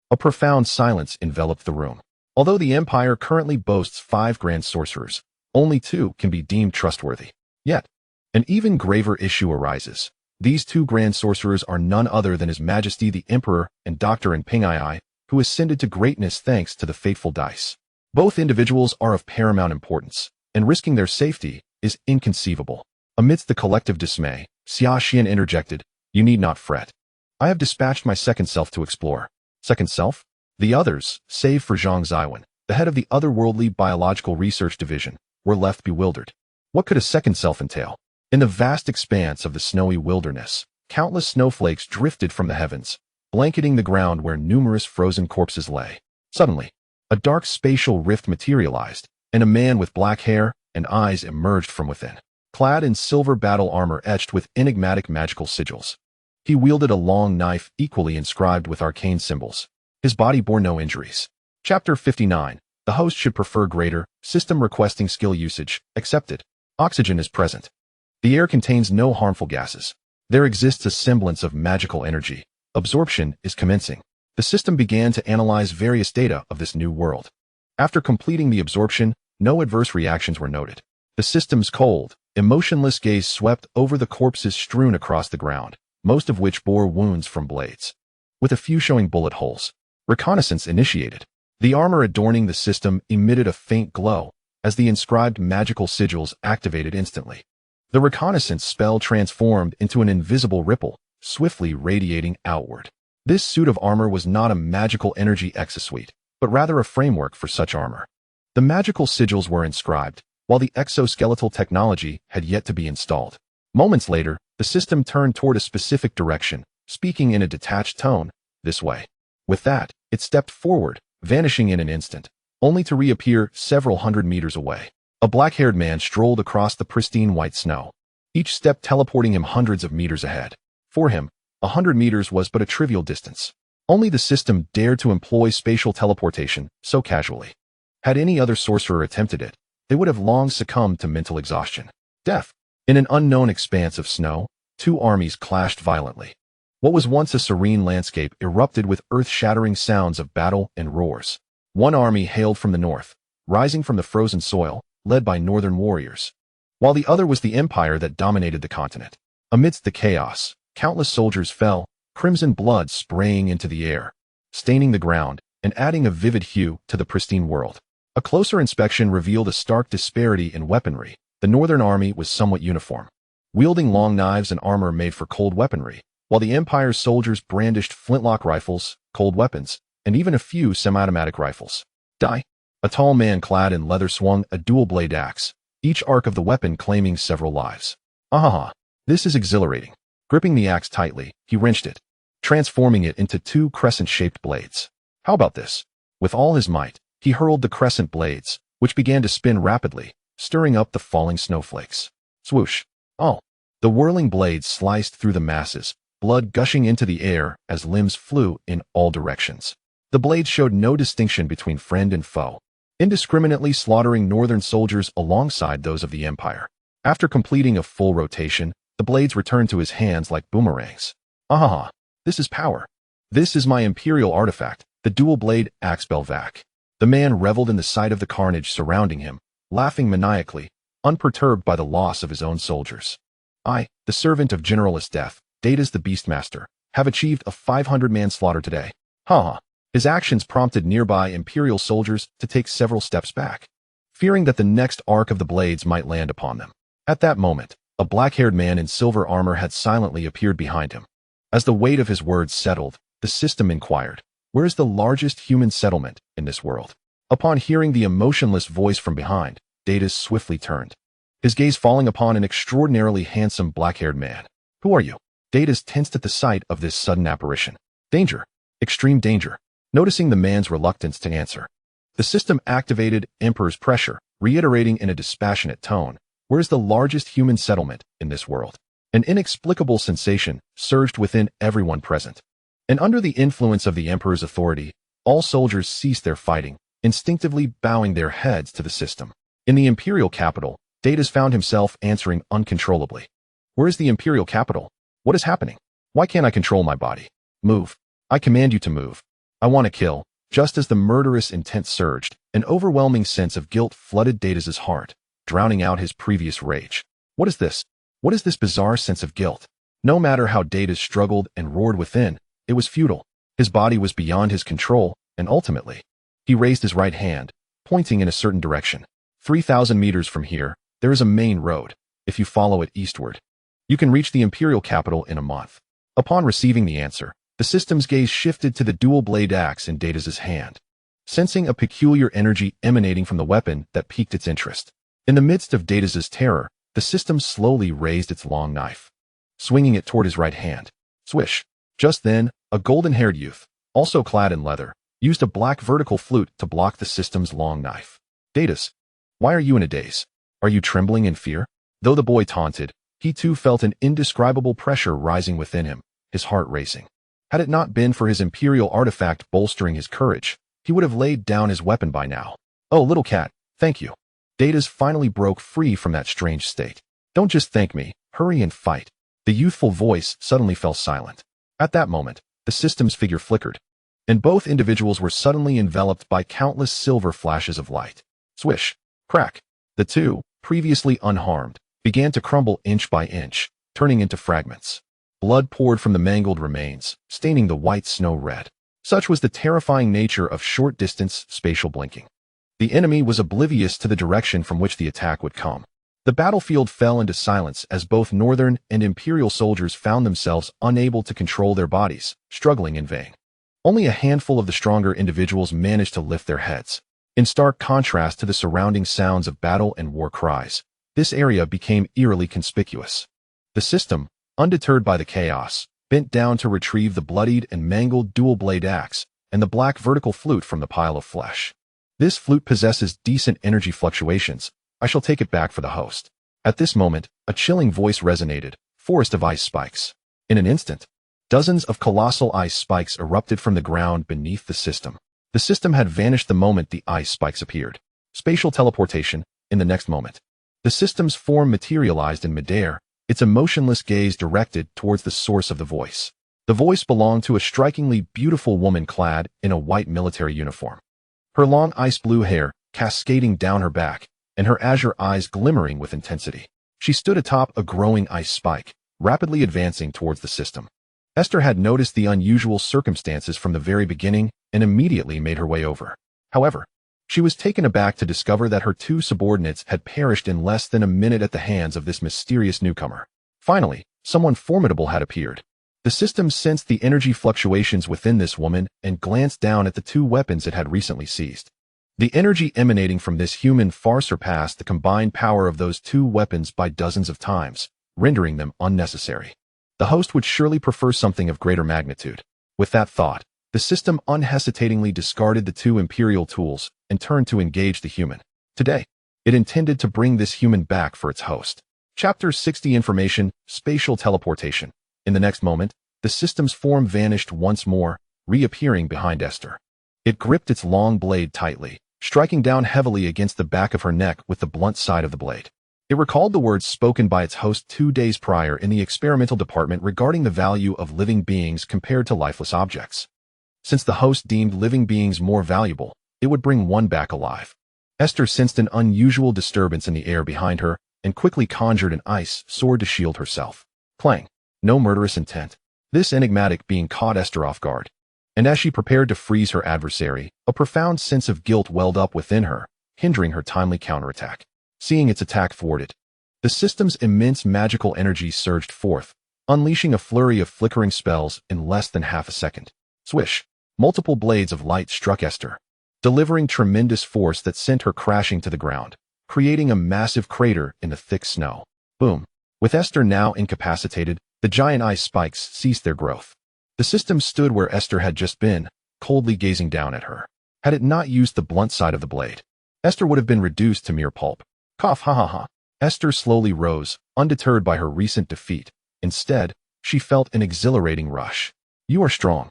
a profound silence enveloped the room. Although the empire currently boasts 5 grand sorcerers, only 2 can be deemed trustworthy. Yet, an even graver issue arises. These 2 grand sorcerers are none other than His Majesty the Emperor and Dr. Ping, who ascended to greatness thanks to the fateful dice. Both individuals are of paramount importance, and risking their safety is inconceivable. Amidst the collective dismay, Xia Xian interjected, "You need not fret. I have dispatched my second self to explore." Second self? The others, save for Zhang Ziwen, the head of the otherworldly biological research division, were left bewildered. What could a second self entail? In the vast expanse of the snowy wilderness, countless snowflakes drifted from the heavens, blanketing the ground where numerous frozen corpses lay. Suddenly, a dark spatial rift materialized, and a man with black hair and eyes emerged from within, clad in silver battle armor etched with enigmatic magical sigils. He wielded a long knife equally inscribed with arcane symbols. His body bore no injuries. Chapter 59. The host should prefer greater, system requesting skill usage, accepted. Oxygen is present. The air contains no harmful gases. There exists a semblance of magical energy. Absorption is commencing. The system began to analyze various data of this new world. After completing the absorption, no adverse reactions were noted. The system's cold, emotionless gaze swept over the corpses strewn across the ground, most of which bore wounds from blades, with a few showing bullet holes. Reconnaissance initiated. The armor adorning the system emitted a faint glow as the inscribed magical sigils activated instantly. The reconnaissance spell transformed into an invisible ripple, swiftly radiating outward. This suit of armor was not a magical energy exosuite, but rather a framework for such armor. The magical sigils were inscribed, while the exoskeletal technology had yet to be installed. Moments later, the system turned toward a specific direction, speaking in a detached tone, "This way." With that, it stepped forward, vanishing in an instant, only to reappear several hundred meters away. A black-haired man strolled across the pristine white snow, each step teleporting him hundreds of meters ahead. For him, 100 meters was but a trivial distance. Only the system dared to employ spatial teleportation so casually. Had any other sorcerer attempted it, they would have long succumbed to mental exhaustion. Death. In an unknown expanse of snow, 2 armies clashed violently. What was once a serene landscape erupted with earth-shattering sounds of battle and roars. One army hailed from the north, rising from the frozen soil, led by northern warriors, while the other was the empire that dominated the continent. Amidst the chaos, countless soldiers fell, crimson blood spraying into the air, staining the ground, and adding a vivid hue to the pristine world. A closer inspection revealed a stark disparity in weaponry. The northern army was somewhat uniform, wielding long knives and armor made for cold weaponry, while the Empire's soldiers brandished flintlock rifles, cold weapons, and even a few semi-automatic rifles. Die! A tall man clad in leather swung a dual-blade axe, each arc of the weapon claiming several lives. Ahaha! This is exhilarating. Gripping the axe tightly, he wrenched it, transforming it into 2 crescent-shaped blades. How about this? With all his might, he hurled the crescent blades, which began to spin rapidly, stirring up the falling snowflakes. Swoosh! Oh! The whirling blades sliced through the masses, blood gushing into the air as limbs flew in all directions. The blades showed no distinction between friend and foe, indiscriminately slaughtering northern soldiers alongside those of the Empire. After completing a full rotation, the blades returned to his hands like boomerangs. Ahaha, this is power. This is my imperial artifact, the dual-blade axe Belvac. The man reveled in the sight of the carnage surrounding him, laughing maniacally, unperturbed by the loss of his own soldiers. I, the servant of Generalist Death, Data's the Beastmaster, have achieved a 500-man slaughter today. Haha. His actions prompted nearby Imperial soldiers to take several steps back, fearing that the next arc of the blades might land upon them. At that moment, a black-haired man in silver armor had silently appeared behind him. As the weight of his words settled, the system inquired, "Where is the largest human settlement in this world?" Upon hearing the emotionless voice from behind, Data swiftly turned, his gaze falling upon an extraordinarily handsome black-haired man. "Who are you?" Data tensed at the sight of this sudden apparition. "Danger. Extreme danger." Noticing the man's reluctance to answer, the system activated Emperor's pressure, reiterating in a dispassionate tone, "Where is the largest human settlement in this world?" An inexplicable sensation surged within everyone present. And under the influence of the Emperor's authority, all soldiers ceased their fighting, instinctively bowing their heads to the system. In the Imperial capital, Datas found himself answering uncontrollably. "Where is the Imperial capital? What is happening? Why can't I control my body? Move. I command you to move. I want to kill." Just as the murderous intent surged, an overwhelming sense of guilt flooded Datas' heart, drowning out his previous rage. What is this? What is this bizarre sense of guilt? No matter how Datas struggled and roared within, it was futile. His body was beyond his control, and ultimately, he raised his right hand, pointing in a certain direction. 3,000 meters from here, there is a main road. If you follow it eastward, you can reach the Imperial capital in a month. Upon receiving the answer, the system's gaze shifted to the dual-blade axe in Datas' hand, sensing a peculiar energy emanating from the weapon that piqued its interest. In the midst of Datas' terror, the system slowly raised its long knife, swinging it toward his right hand. Swish! Just then, a golden-haired youth, also clad in leather, used a black vertical flute to block the system's long knife. "Datas, why are you in a daze? Are you trembling in fear?" Though the boy taunted, he too felt an indescribable pressure rising within him, his heart racing. Had it not been for his imperial artifact bolstering his courage, he would have laid down his weapon by now. "Oh, little cat, thank you." Datas finally broke free from that strange state. "Don't just thank me, hurry and fight." The youthful voice suddenly fell silent. At that moment, the system's figure flickered, and both individuals were suddenly enveloped by countless silver flashes of light. Swish! Crack! The two, previously unharmed, began to crumble inch by inch, turning into fragments. Blood poured from the mangled remains, staining the white snow red. Such was the terrifying nature of short-distance spatial blinking. The enemy was oblivious to the direction from which the attack would come. The battlefield fell into silence as both Northern and Imperial soldiers found themselves unable to control their bodies, struggling in vain. Only a handful of the stronger individuals managed to lift their heads. In stark contrast to the surrounding sounds of battle and war cries, this area became eerily conspicuous. The system, undeterred by the chaos, bent down to retrieve the bloodied and mangled dual-blade axe and the black vertical flute from the pile of flesh. "This flute possesses decent energy fluctuations. I shall take it back for the host." At this moment, a chilling voice resonated, "Forest of ice spikes." In an instant, dozens of colossal ice spikes erupted from the ground beneath the system. The system had vanished the moment the ice spikes appeared. Spatial teleportation, in the next moment. The system's form materialized in midair, its emotionless gaze directed towards the source of the voice. The voice belonged to a strikingly beautiful woman clad in a white military uniform. Her long ice-blue hair cascading down her back, and her azure eyes glimmering with intensity. She stood atop a growing ice spike, rapidly advancing towards the system. Esther had noticed the unusual circumstances from the very beginning and immediately made her way over. However, she was taken aback to discover that her two subordinates had perished in less than a minute at the hands of this mysterious newcomer. Finally, someone formidable had appeared. The system sensed the energy fluctuations within this woman and glanced down at the two weapons it had recently seized. The energy emanating from this human far surpassed the combined power of those two weapons by dozens of times, rendering them unnecessary. The host would surely prefer something of greater magnitude. With that thought, the system unhesitatingly discarded the two imperial tools and turned to engage the human. Today, it intended to bring this human back for its host. Chapter 60 Information, Spatial Teleportation. In the next moment, the system's form vanished once more, reappearing behind Esther. It gripped its long blade tightly, striking down heavily against the back of her neck with the blunt side of the blade. It recalled the words spoken by its host 2 days prior in the experimental department regarding the value of living beings compared to lifeless objects. Since the host deemed living beings more valuable, it would bring one back alive. Esther sensed an unusual disturbance in the air behind her and quickly conjured an ice sword to shield herself. Clang. No murderous intent. This enigmatic being caught Esther off guard. And as she prepared to freeze her adversary, a profound sense of guilt welled up within her, hindering her timely counterattack. Seeing its attack thwarted, the system's immense magical energy surged forth, unleashing a flurry of flickering spells in less than half a second. Swish! Multiple blades of light struck Esther, delivering tremendous force that sent her crashing to the ground, creating a massive crater in the thick snow. Boom! With Esther now incapacitated, the giant ice spikes ceased their growth. The system stood where Esther had just been, coldly gazing down at her. Had it not used the blunt side of the blade, Esther would have been reduced to mere pulp. Cough, ha ha ha. Esther slowly rose, undeterred by her recent defeat. Instead, she felt an exhilarating rush. You are strong.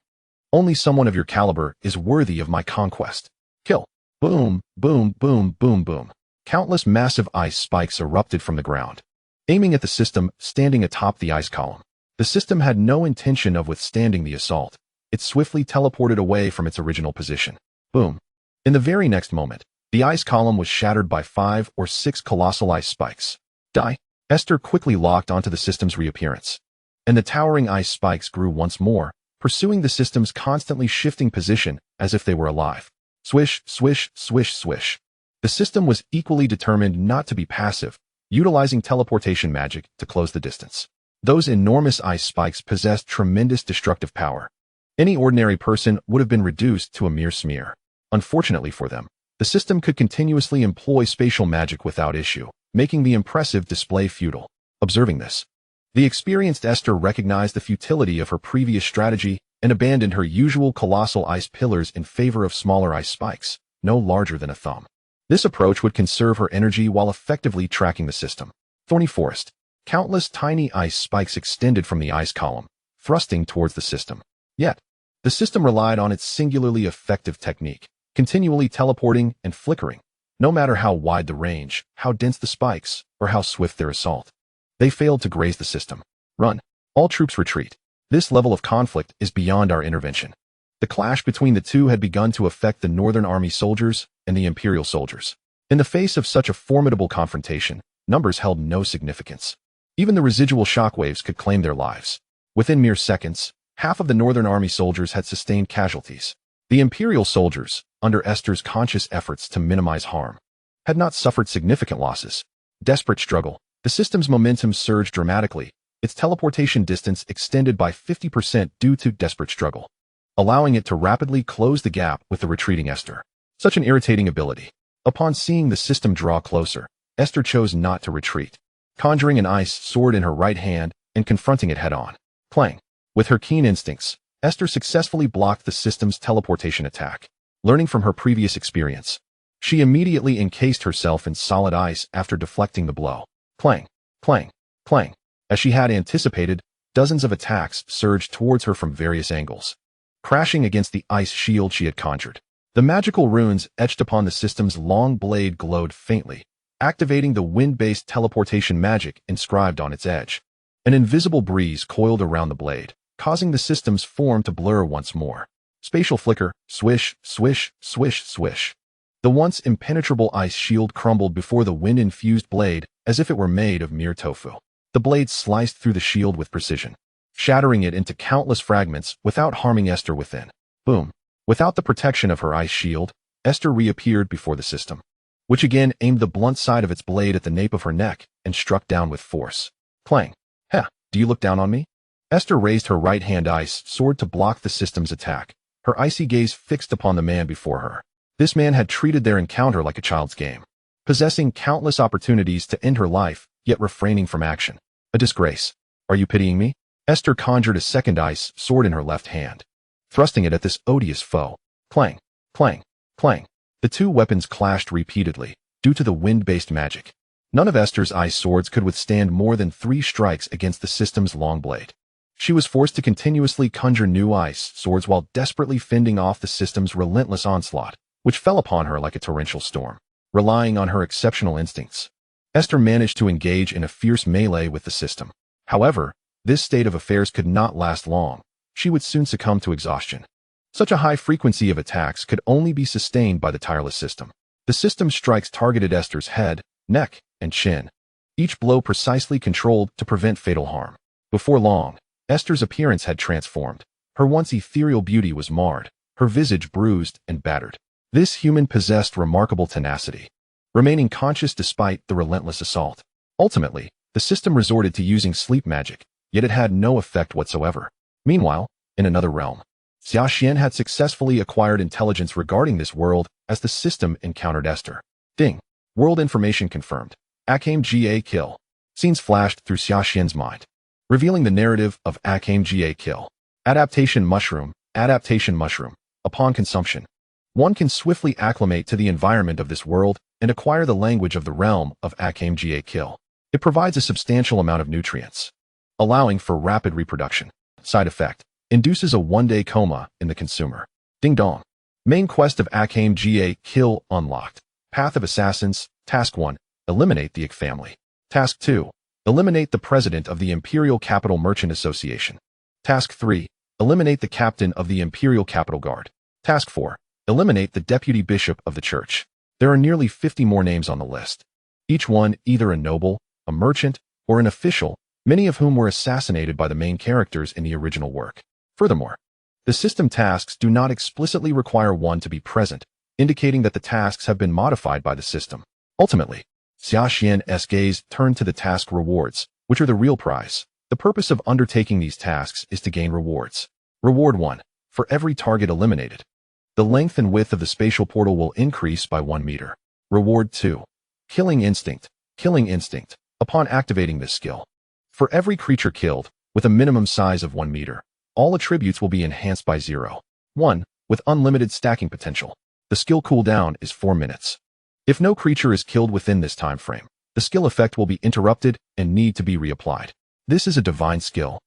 Only someone of your caliber is worthy of my conquest. Kill. Boom, boom, boom, boom, boom. Countless massive ice spikes erupted from the ground, aiming at the system standing atop the ice column. The system had no intention of withstanding the assault. It swiftly teleported away from its original position. Boom. In the very next moment, the ice column was shattered by 5 or 6 colossal ice spikes. Die. Esther quickly locked onto the system's reappearance, and the towering ice spikes grew once more, pursuing the system's constantly shifting position as if they were alive. Swish, swish, swish, swish. The system was equally determined not to be passive, utilizing teleportation magic to close the distance. Those enormous ice spikes possessed tremendous destructive power. Any ordinary person would have been reduced to a mere smear. Unfortunately for them, the system could continuously employ spatial magic without issue, making the impressive display futile. Observing this, the experienced Esther recognized the futility of her previous strategy and abandoned her usual colossal ice pillars in favor of smaller ice spikes, no larger than a thumb. This approach would conserve her energy while effectively tracking the system. Thorny forest. Countless tiny ice spikes extended from the ice column, thrusting towards the system. Yet, the system relied on its singularly effective technique, continually teleporting and flickering, no matter how wide the range, how dense the spikes, or how swift their assault. They failed to graze the system. Run. All troops retreat. This level of conflict is beyond our intervention. The clash between the two had begun to affect the Northern Army soldiers and the Imperial soldiers. In the face of such a formidable confrontation, numbers held no significance. Even the residual shockwaves could claim their lives. Within mere seconds, half of the Northern Army soldiers had sustained casualties. The Imperial soldiers, under Esther's conscious efforts to minimize harm, had not suffered significant losses. Desperate struggle. The system's momentum surged dramatically, its teleportation distance extended by 50% due to desperate struggle, allowing it to rapidly close the gap with the retreating Esther. Such an irritating ability. Upon seeing the system draw closer, Esther chose not to retreat, conjuring an ice sword in her right hand and confronting it head-on. Clang. With her keen instincts, Esther successfully blocked the system's teleportation attack. Learning from her previous experience, she immediately encased herself in solid ice after deflecting the blow. Clang, clang, clang. As she had anticipated, dozens of attacks surged towards her from various angles, crashing against the ice shield she had conjured. The magical runes etched upon the system's long blade glowed faintly, activating the wind-based teleportation magic inscribed on its edge. An invisible breeze coiled around the blade, causing the system's form to blur once more. Spatial flicker, swish, swish, swish, swish. The once impenetrable ice shield crumbled before the wind-infused blade as if it were made of mere tofu. The blade sliced through the shield with precision, shattering it into countless fragments without harming Esther within. Boom. Without the protection of her ice shield, Esther reappeared before the system, which again aimed the blunt side of its blade at the nape of her neck and struck down with force. Clang. Heh, do you look down on me? Esther raised her right-hand ice sword to block the system's attack, her icy gaze fixed upon the man before her. This man had treated their encounter like a child's game, possessing countless opportunities to end her life, yet refraining from action. A disgrace. Are you pitying me? Esther conjured a second ice sword in her left hand, thrusting it at this odious foe. Clang, clang, clang. The two weapons clashed repeatedly, due to the wind-based magic. None of Esther's ice swords could withstand more than 3 strikes against the system's long blade. She was forced to continuously conjure new ice swords while desperately fending off the system's relentless onslaught, which fell upon her like a torrential storm. Relying on her exceptional instincts, Esther managed to engage in a fierce melee with the system. However, this state of affairs could not last long. She would soon succumb to exhaustion. Such a high frequency of attacks could only be sustained by the tireless system. The system's strikes targeted Esther's head, neck, and chin, each blow precisely controlled to prevent fatal harm. Before long, Esther's appearance had transformed. Her once ethereal beauty was marred, her visage bruised and battered. This human possessed remarkable tenacity, remaining conscious despite the relentless assault. Ultimately, the system resorted to using sleep magic, yet it had no effect whatsoever. Meanwhile, in another realm, Xuan Xia had successfully acquired intelligence regarding this world as the system encountered Esther. Ding. World information confirmed. Akame Ga kill. Scenes flashed through Xuan Xia's mind, revealing the narrative of Akame Ga kill. Adaptation mushroom. Adaptation mushroom. Upon consumption, one can swiftly acclimate to the environment of this world and acquire the language of the realm of Akame Ga kill. It provides a substantial amount of nutrients, allowing for rapid reproduction. Side effect: induces a one-day coma in the consumer. Ding dong. Main quest of Akame Ga kill unlocked. Path of Assassins. Task 1. Eliminate the Ik family. Task 2. Eliminate the president of the Imperial Capital Merchant Association. Task 3. Eliminate the captain of the Imperial Capital Guard. Task 4. Eliminate the deputy bishop of the church. There are nearly 50 more names on the list, each one either a noble, a merchant, or an official, many of whom were assassinated by the main characters in the original work. Furthermore, the system tasks do not explicitly require one to be present, indicating that the tasks have been modified by the system. Ultimately, Xuan Xia's gaze turned to the task rewards, which are the real prize. The purpose of undertaking these tasks is to gain rewards. Reward 1. For every target eliminated, the length and width of the spatial portal will increase by 1 meter. Reward 2. Killing instinct. Killing instinct. Upon activating this skill, for every creature killed, with a minimum size of 1 meter, all attributes will be enhanced by 0. 1. With unlimited stacking potential. The skill cooldown is 4 minutes. If no creature is killed within this time frame, the skill effect will be interrupted and need to be reapplied. This is a divine skill.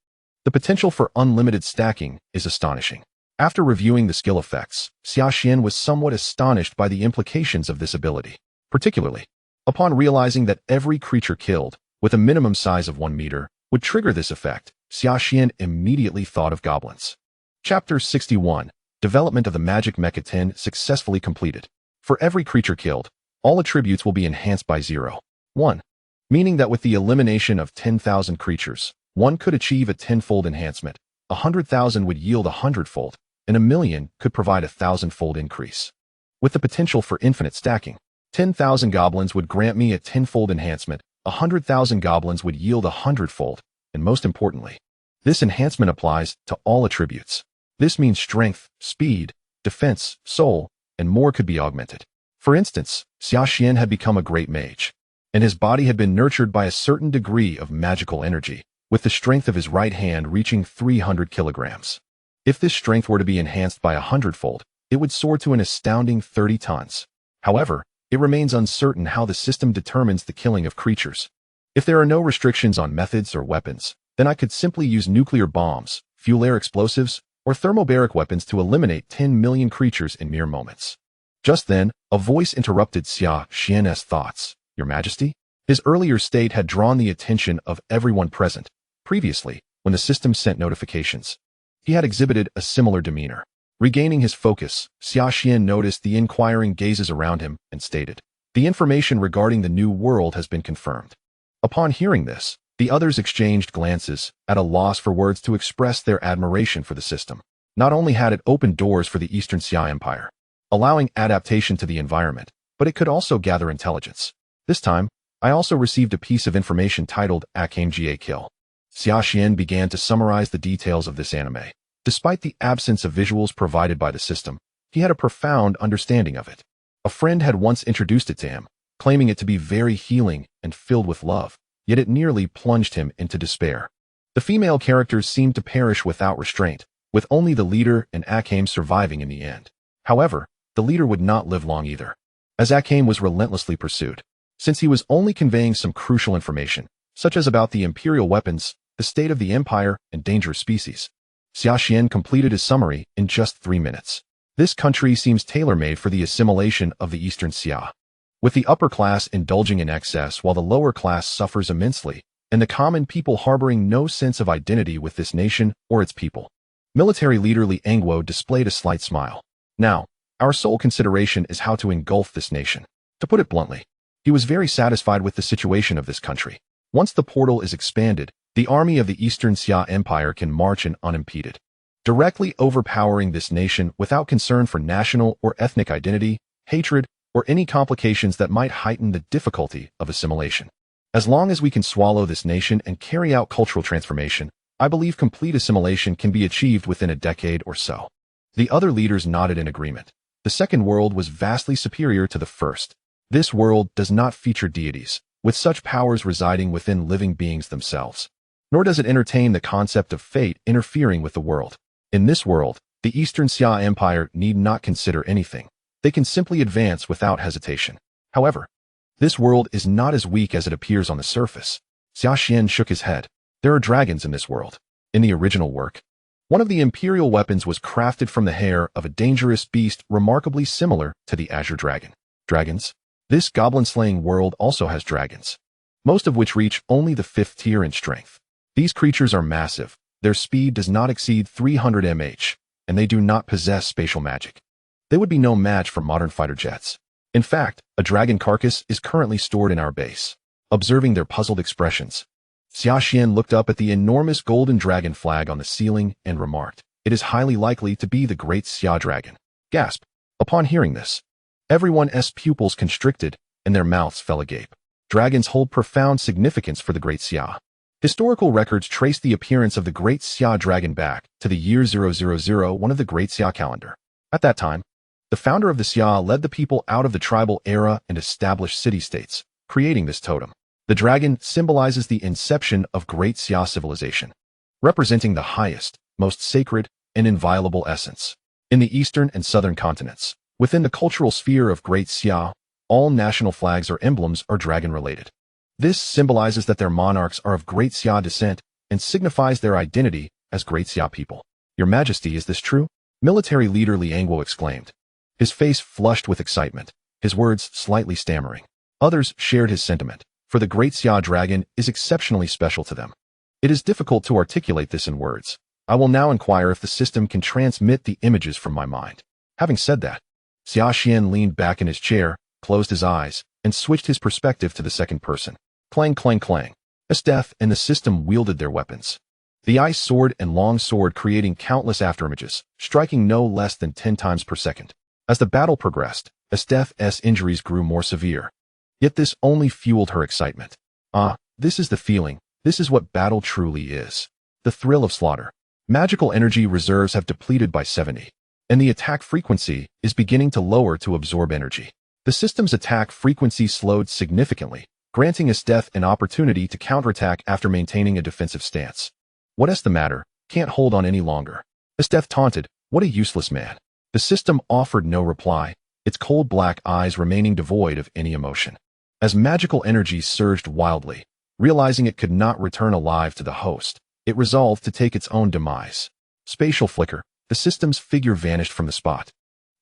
The potential for unlimited stacking is astonishing. After reviewing the skill effects, Xuan Xia was somewhat astonished by the implications of this ability. Particularly, upon realizing that every creature killed, with a minimum size of 1 meter, would trigger this effect, Xuan Xia immediately thought of goblins. Chapter 61. Development of the Magic Mecha 10 successfully completed. For every creature killed, all attributes will be enhanced by 0. 1. Meaning that with the elimination of 10,000 creatures, one could achieve a 10-fold enhancement, 100,000 would yield a 100-fold, and 1,000,000 could provide a 1,000-fold increase. With the potential for infinite stacking, 10,000 goblins would grant me a 10-fold enhancement, 100,000 goblins would yield a 100-fold, and most importantly, this enhancement applies to all attributes. This means strength, speed, defense, soul, and more could be augmented. For instance, Xuan Xia had become a great mage, and his body had been nurtured by a certain degree of magical energy, with the strength of his right hand reaching 300 kilograms. If this strength were to be enhanced by 100-fold, it would soar to an astounding 30 tons. However, it remains uncertain how the system determines the killing of creatures. If there are no restrictions on methods or weapons, then I could simply use nuclear bombs, fuel-air explosives, or thermobaric weapons to eliminate 10 million creatures in mere moments. Just then, a voice interrupted Xuan Xia's thoughts. Your Majesty? His earlier state had drawn the attention of everyone present. Previously, when the system sent notifications, he had exhibited a similar demeanor. Regaining his focus, Xuan Xia noticed the inquiring gazes around him and stated, "The information regarding the new world has been confirmed." Upon hearing this, the others exchanged glances, at a loss for words to express their admiration for the system. Not only had it opened doors for the Eastern Xia Empire, allowing adaptation to the environment, but it could also gather intelligence. This time, I also received a piece of information titled Akame Ga Kill. Xuan Xia began to summarize the details of this anime. Despite the absence of visuals provided by the system, he had a profound understanding of it. A friend had once introduced it to him, claiming it to be very healing and filled with love, yet it nearly plunged him into despair. The female characters seemed to perish without restraint, with only the leader and Akame surviving in the end. However, the leader would not live long either, as Akame was relentlessly pursued. Since he was only conveying some crucial information, such as about the imperial weapons, the state of the empire, and dangerous species, Xuan Xia completed his summary in just 3 minutes. This country seems tailor-made for the assimilation of the Eastern Xia. with the upper class indulging in excess while the lower class suffers immensely, and the common people harboring no sense of identity with this nation or its people. Military leader Li Engwo displayed a slight smile. Now, our sole consideration is how to engulf this nation. To put it bluntly, he was very satisfied with the situation of this country. Once the portal is expanded, the army of the Eastern Xia Empire can march in unimpeded, directly overpowering this nation without concern for national or ethnic identity, hatred, or any complications that might heighten the difficulty of assimilation. As long as we can swallow this nation and carry out cultural transformation, I believe complete assimilation can be achieved within a decade or so. The other leaders nodded in agreement. The second world was vastly superior to the first. This world does not feature deities, with such powers residing within living beings themselves. Nor does it entertain the concept of fate interfering with the world. In this world, the Eastern Xia Empire need not consider anything. They can simply advance without hesitation. However, this world is not as weak as it appears on the surface. Xia Xian shook his head. There are dragons in this world. In the original work, one of the imperial weapons was crafted from the hair of a dangerous beast remarkably similar to the azure dragon. Dragons? This goblin-slaying world also has dragons, most of which reach only the 5th tier in strength. These creatures are massive, their speed does not exceed 300 mph, and they do not possess spatial magic. They would be no match for modern fighter jets. In fact, a dragon carcass is currently stored in our base. Observing their puzzled expressions, Xia Xian looked up at the enormous golden dragon flag on the ceiling and remarked, "It is highly likely to be the great Xia dragon." Gasp. Upon hearing this, everyone's pupils constricted and their mouths fell agape. Dragons hold profound significance for the great Xia. Historical records trace the appearance of the great Xia dragon back to the year 0001 of the great Xia calendar. At that time, the founder of the Xia led the people out of the tribal era and established city-states, creating this totem. The dragon symbolizes the inception of great Xia civilization, representing the highest, most sacred, and inviolable essence. In the eastern and southern continents, within the cultural sphere of great Xia, all national flags or emblems are dragon-related. This symbolizes that their monarchs are of great Xia descent and signifies their identity as great Xia people. "Your Majesty, is this true?" Military leader Li Engwo exclaimed. His face flushed with excitement, his words slightly stammering. Others shared his sentiment, for the great Xia dragon is exceptionally special to them. It is difficult to articulate this in words. I will now inquire if the system can transmit the images from my mind. Having said that, Xia Xian leaned back in his chair, closed his eyes, and switched his perspective to the second person. Clang, clang, clang. Esteth and the system wielded their weapons. The ice sword and long sword creating countless afterimages, striking no less than 10 times per second. As the battle progressed, Esteth's injuries grew more severe. Yet this only fueled her excitement. Ah, this is the feeling. This is what battle truly is. The thrill of slaughter. Magical energy reserves have depleted by 70, and the attack frequency is beginning to lower to absorb energy. The system's attack frequency slowed significantly, granting Esteth an opportunity to counterattack after maintaining a defensive stance. "What's the matter? Can't hold on any longer." Esteth taunted, "What a useless man." The system offered no reply, its cold black eyes remaining devoid of any emotion. As magical energy surged wildly, realizing it could not return alive to the host, it resolved to take its own demise. Spatial flicker, the system's figure vanished from the spot.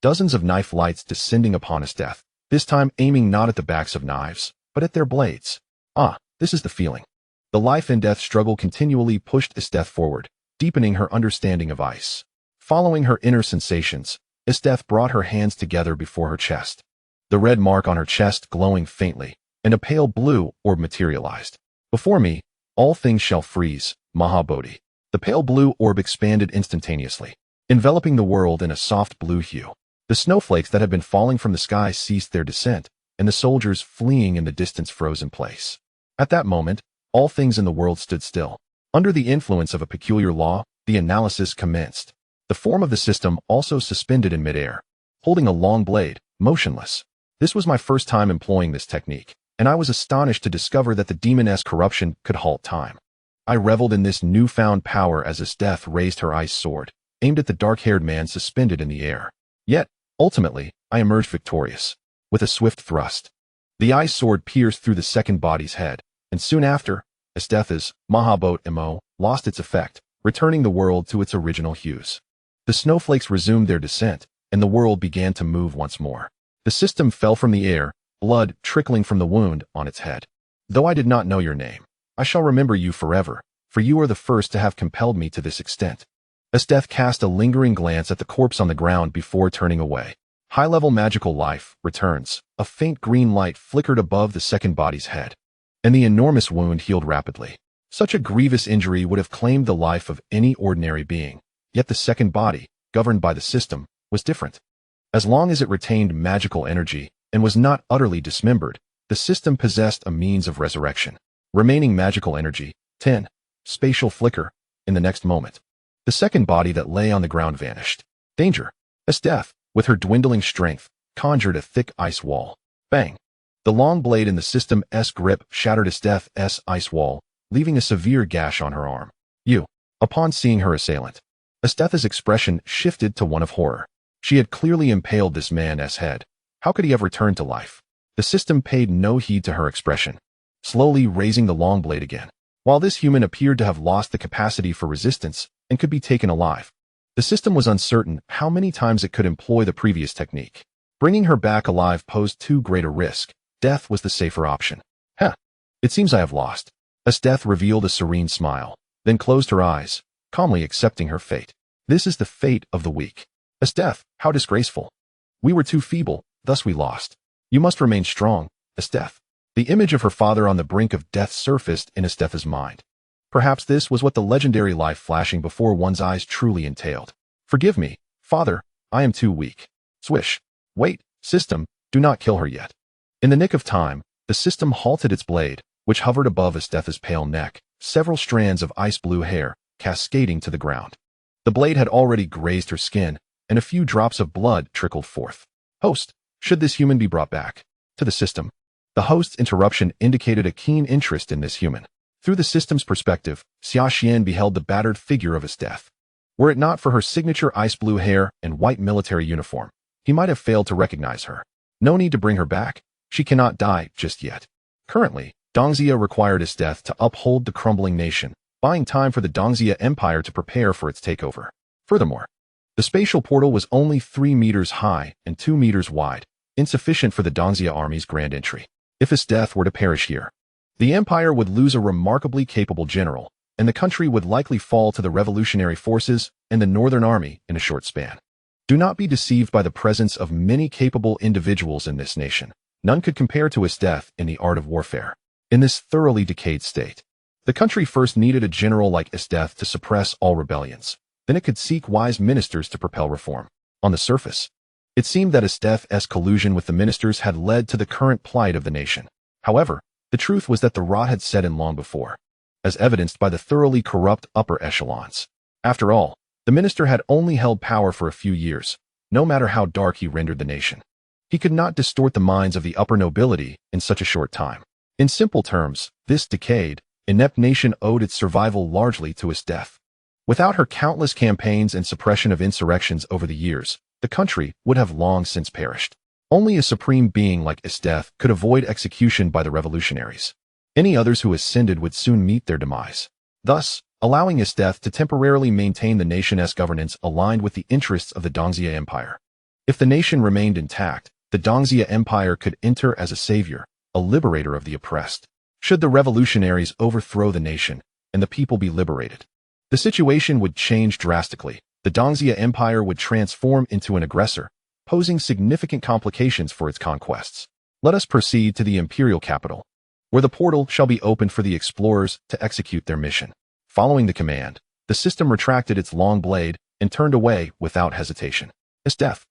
Dozens of knife lights descending upon Esteth, this time aiming not at the backs of knives, but at their blades. Ah, this is the feeling. The life and death struggle continually pushed Esteth forward, deepening her understanding of ice. Following her inner sensations, Esteth brought her hands together before her chest. The red mark on her chest glowing faintly, and a pale blue orb materialized. "Before me, all things shall freeze, Mahabodhi." The pale blue orb expanded instantaneously, enveloping the world in a soft blue hue. The snowflakes that had been falling from the sky ceased their descent, and the soldiers fleeing in the distance froze in place. At that moment, all things in the world stood still. Under the influence of a peculiar law, the analysis commenced. The form of the system also suspended in midair, holding a long blade, motionless. This was my first time employing this technique, and I was astonished to discover that the demoness corruption could halt time. I reveled in this newfound power as Esteth raised her ice sword, aimed at the dark-haired man suspended in the air. Yet, ultimately, I emerged victorious. With a swift thrust, the ice sword pierced through the second body's head, and soon after, Esteth's Mahabot Mo lost its effect, returning the world to its original hues. The snowflakes resumed their descent, and the world began to move once more. The system fell from the air, blood trickling from the wound on its head. Though I did not know your name, I shall remember you forever, for you are the first to have compelled me to this extent. Esteth cast a lingering glance at the corpse on the ground before turning away. High-level magical life returns. A faint green light flickered above the second body's head, and the enormous wound healed rapidly. Such a grievous injury would have claimed the life of any ordinary being, yet the second body, governed by the system, was different. As long as it retained magical energy and was not utterly dismembered, the system possessed a means of resurrection. Remaining magical energy, 10. Spatial flicker. In the next moment, the second body that lay on the ground vanished. Danger. Esteth, with her dwindling strength, conjured a thick ice wall. Bang! The long blade in the system's grip shattered Esteth's ice wall, leaving a severe gash on her arm. You. Upon seeing her assailant, Esteth's expression shifted to one of horror. She had clearly impaled this man's head. How could he have returned to life? The system paid no heed to her expression, slowly raising the long blade again. While this human appeared to have lost the capacity for resistance and could be taken alive, the system was uncertain how many times it could employ the previous technique. Bringing her back alive posed too great a risk. Death was the safer option. It seems I have lost. Esteth revealed a serene smile, then closed her eyes, calmly accepting her fate. This is the fate of the weak. Esteth, how disgraceful. We were too feeble, thus we lost. You must remain strong, Esteth. The image of her father on the brink of death surfaced in Esteth's mind. Perhaps this was what the legendary life flashing before one's eyes truly entailed. Forgive me, father, I am too weak. Swish. Wait, system, do not kill her yet. In the nick of time, the system halted its blade, which hovered above Esteth's pale neck, several strands of ice-blue hair, cascading to the ground. The blade had already grazed her skin, and a few drops of blood trickled forth. Host, should this human be brought back to the system? The host's interruption indicated a keen interest in this human. Through the system's perspective, Xuan Xia beheld the battered figure of Esteth. Were it not for her signature ice-blue hair and white military uniform, he might have failed to recognize her. No need to bring her back. She cannot die just yet. Currently, Dongxia required Esteth to uphold the crumbling nation, buying time for the Dongxia Empire to prepare for its takeover. Furthermore, the spatial portal was only 3 meters high and 2 meters wide, insufficient for the Dongxia army's grand entry. If Esteth were to perish here, the empire would lose a remarkably capable general, and the country would likely fall to the revolutionary forces and the Northern Army in a short span. Do not be deceived by the presence of many capable individuals in this nation. None could compare to Esteth in the art of warfare. In this thoroughly decayed state, the country first needed a general like Esteth to suppress all rebellions. Then it could seek wise ministers to propel reform. On the surface, it seemed that Esteth's collusion with the ministers had led to the current plight of the nation. However, the truth was that the rot had set in long before, as evidenced by the thoroughly corrupt upper echelons. After all, the minister had only held power for a few years, no matter how dark he rendered the nation. He could not distort the minds of the upper nobility in such a short time. In simple terms, this decayed, inept nation owed its survival largely to Esteth. Without her countless campaigns and suppression of insurrections over the years, the country would have long since perished. Only a supreme being like Esteth could avoid execution by the revolutionaries. Any others who ascended would soon meet their demise. Thus, allowing Esteth to temporarily maintain the nation's governance aligned with the interests of the Dongxia Empire. If the nation remained intact, the Dongxia Empire could enter as a savior, a liberator of the oppressed. Should the revolutionaries overthrow the nation and the people be liberated, the situation would change drastically. The Dongxia Empire would transform into an aggressor, posing significant complications for its conquests. Let us proceed to the imperial capital, where the portal shall be opened for the explorers to execute their mission. Following the command, the system retracted its long blade and turned away without hesitation. Esteth,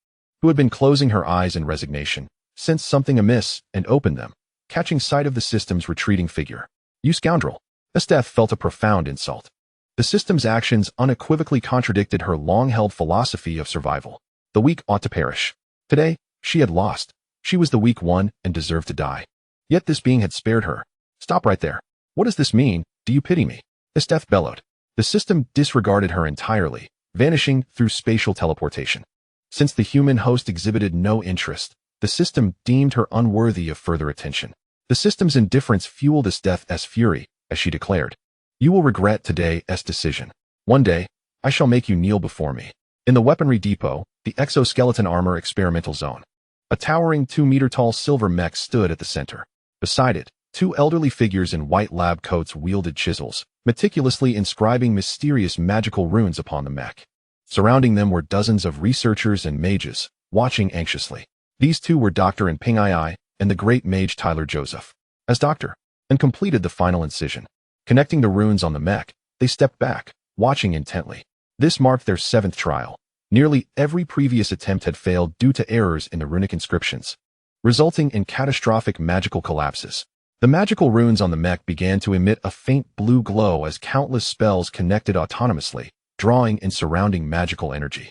who had been closing her eyes in resignation, sensed something amiss and opened them, catching sight of the system's retreating figure. You scoundrel! Esteth felt a profound insult. The system's actions unequivocally contradicted her long-held philosophy of survival. The weak ought to perish. Today, she had lost. She was the weak one and deserved to die. Yet this being had spared her. Stop right there. What does this mean? Do you pity me? Esteth bellowed. The system disregarded her entirely, vanishing through spatial teleportation. Since the human host exhibited no interest, the system deemed her unworthy of further attention. The system's indifference fueled Esteth's fury, as she declared, "You will regret today's decision. One day, I shall make you kneel before me." In the weaponry depot, the exoskeleton armor experimental zone, A towering 2-meter-tall silver mech stood at the center. Beside it, two elderly figures in white lab coats wielded chisels, meticulously inscribing mysterious magical runes upon the mech. Surrounding them were dozens of researchers and mages, watching anxiously. These two were Dr. and Ping Ai, and the great mage Tyler Joseph. As Doctor, and completed the final incision. Connecting the runes on the mech, they stepped back, watching intently. This marked their 7th trial. Nearly every previous attempt had failed due to errors in the runic inscriptions, resulting in catastrophic magical collapses. The magical runes on the mech began to emit a faint blue glow as countless spells connected autonomously, drawing and surrounding magical energy.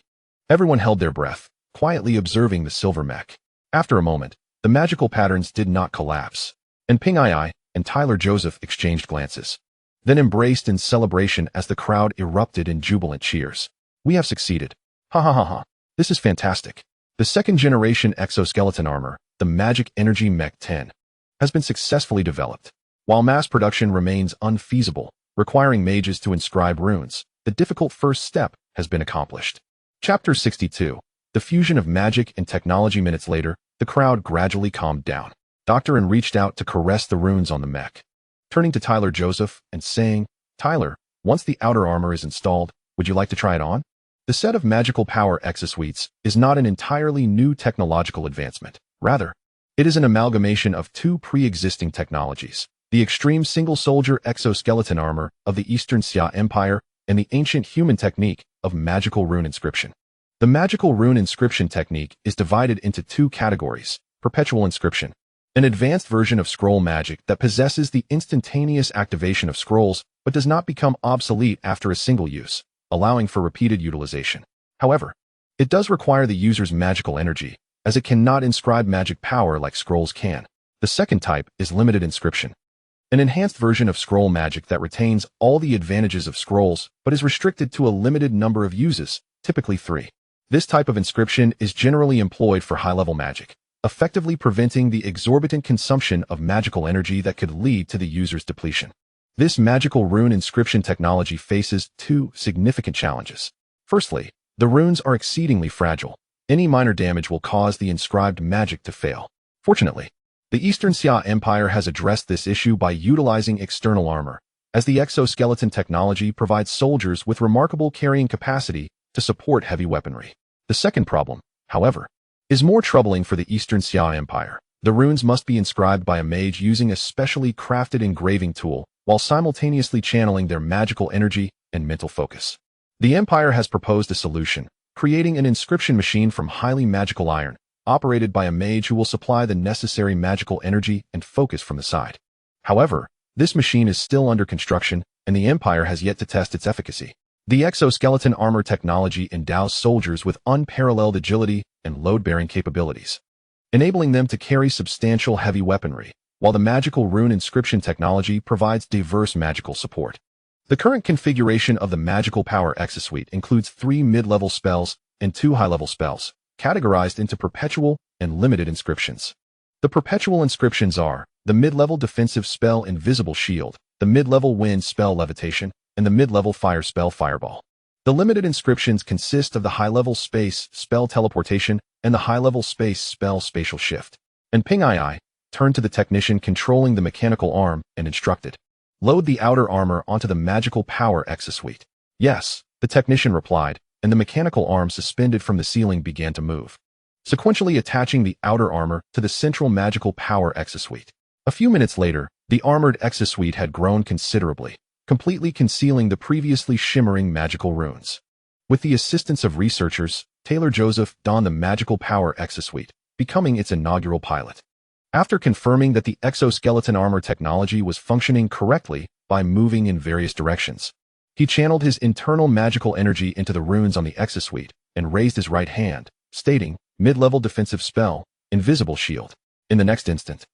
Everyone held their breath, quietly observing the silver mech. After a moment, the magical patterns did not collapse, and Ping Ai and Tyler Joseph exchanged glances, then embraced in celebration as the crowd erupted in jubilant cheers. "We have succeeded. Ha ha ha ha. This is fantastic. The 2nd-generation exoskeleton armor, the Magic Energy Mech 10, has been successfully developed. While mass production remains unfeasible, requiring mages to inscribe runes, the difficult first step has been accomplished." Chapter 62. The fusion of magic and technology. Minutes later, the crowd gradually calmed down. Dr. N reached out to caress the runes on the mech, turning to Tyler Joseph and saying, "Tyler, once the outer armor is installed, would you like to try it on?" The set of magical power exosuites is not an entirely new technological advancement. Rather, it is an amalgamation of two pre-existing technologies: the extreme single-soldier exoskeleton armor of the Eastern Xia Empire and the ancient human technique of magical rune inscription. The magical rune inscription technique is divided into two categories: perpetual inscription, an advanced version of scroll magic that possesses the instantaneous activation of scrolls but does not become obsolete after a single use, allowing for repeated utilization. However, it does require the user's magical energy, as it cannot inscribe magic power like scrolls can. The second type is limited inscription, an enhanced version of scroll magic that retains all the advantages of scrolls but is restricted to a limited number of uses, typically 3. This type of inscription is generally employed for high-level magic, effectively preventing the exorbitant consumption of magical energy that could lead to the user's depletion. This magical rune inscription technology faces two significant challenges. Firstly, the runes are exceedingly fragile. Any minor damage will cause the inscribed magic to fail. Fortunately, the Eastern Xia Empire has addressed this issue by utilizing external armor, as the exoskeleton technology provides soldiers with remarkable carrying capacity to support heavy weaponry. The second problem, however, is more troubling for the Eastern Xia Empire. The runes must be inscribed by a mage using a specially crafted engraving tool, while simultaneously channeling their magical energy and mental focus. The Empire has proposed a solution, creating an inscription machine from highly magical iron, operated by a mage who will supply the necessary magical energy and focus from the side. However, this machine is still under construction, and the Empire has yet to test its efficacy. The exoskeleton armor technology endows soldiers with unparalleled agility and load-bearing capabilities, enabling them to carry substantial heavy weaponry, while the magical rune inscription technology provides diverse magical support. The current configuration of the magical power exosuite includes 3 mid-level spells and 2 high-level spells, categorized into perpetual and limited inscriptions. The perpetual inscriptions are the mid-level defensive spell Invisible Shield, the mid-level wind spell Levitation, and the mid-level fire spell Fireball. The limited inscriptions consist of the high-level space spell Teleportation and the high-level space spell Spatial Shift. And Ping Ai turned to the technician controlling the mechanical arm and instructed, "Load the outer armor onto the magical power exosuite." "Yes," the technician replied, and the mechanical arm suspended from the ceiling began to move, sequentially attaching the outer armor to the central magical power exosuite. A few minutes later, the armored exosuite had grown considerably, completely concealing the previously shimmering magical runes. With the assistance of researchers, Tyler Joseph donned the magical power exosuite, becoming its inaugural pilot. After confirming that the exoskeleton armor technology was functioning correctly by moving in various directions, he channeled his internal magical energy into the runes on the exosuite and raised his right hand, stating, "Mid-level defensive spell, Invisible Shield." In the next instant,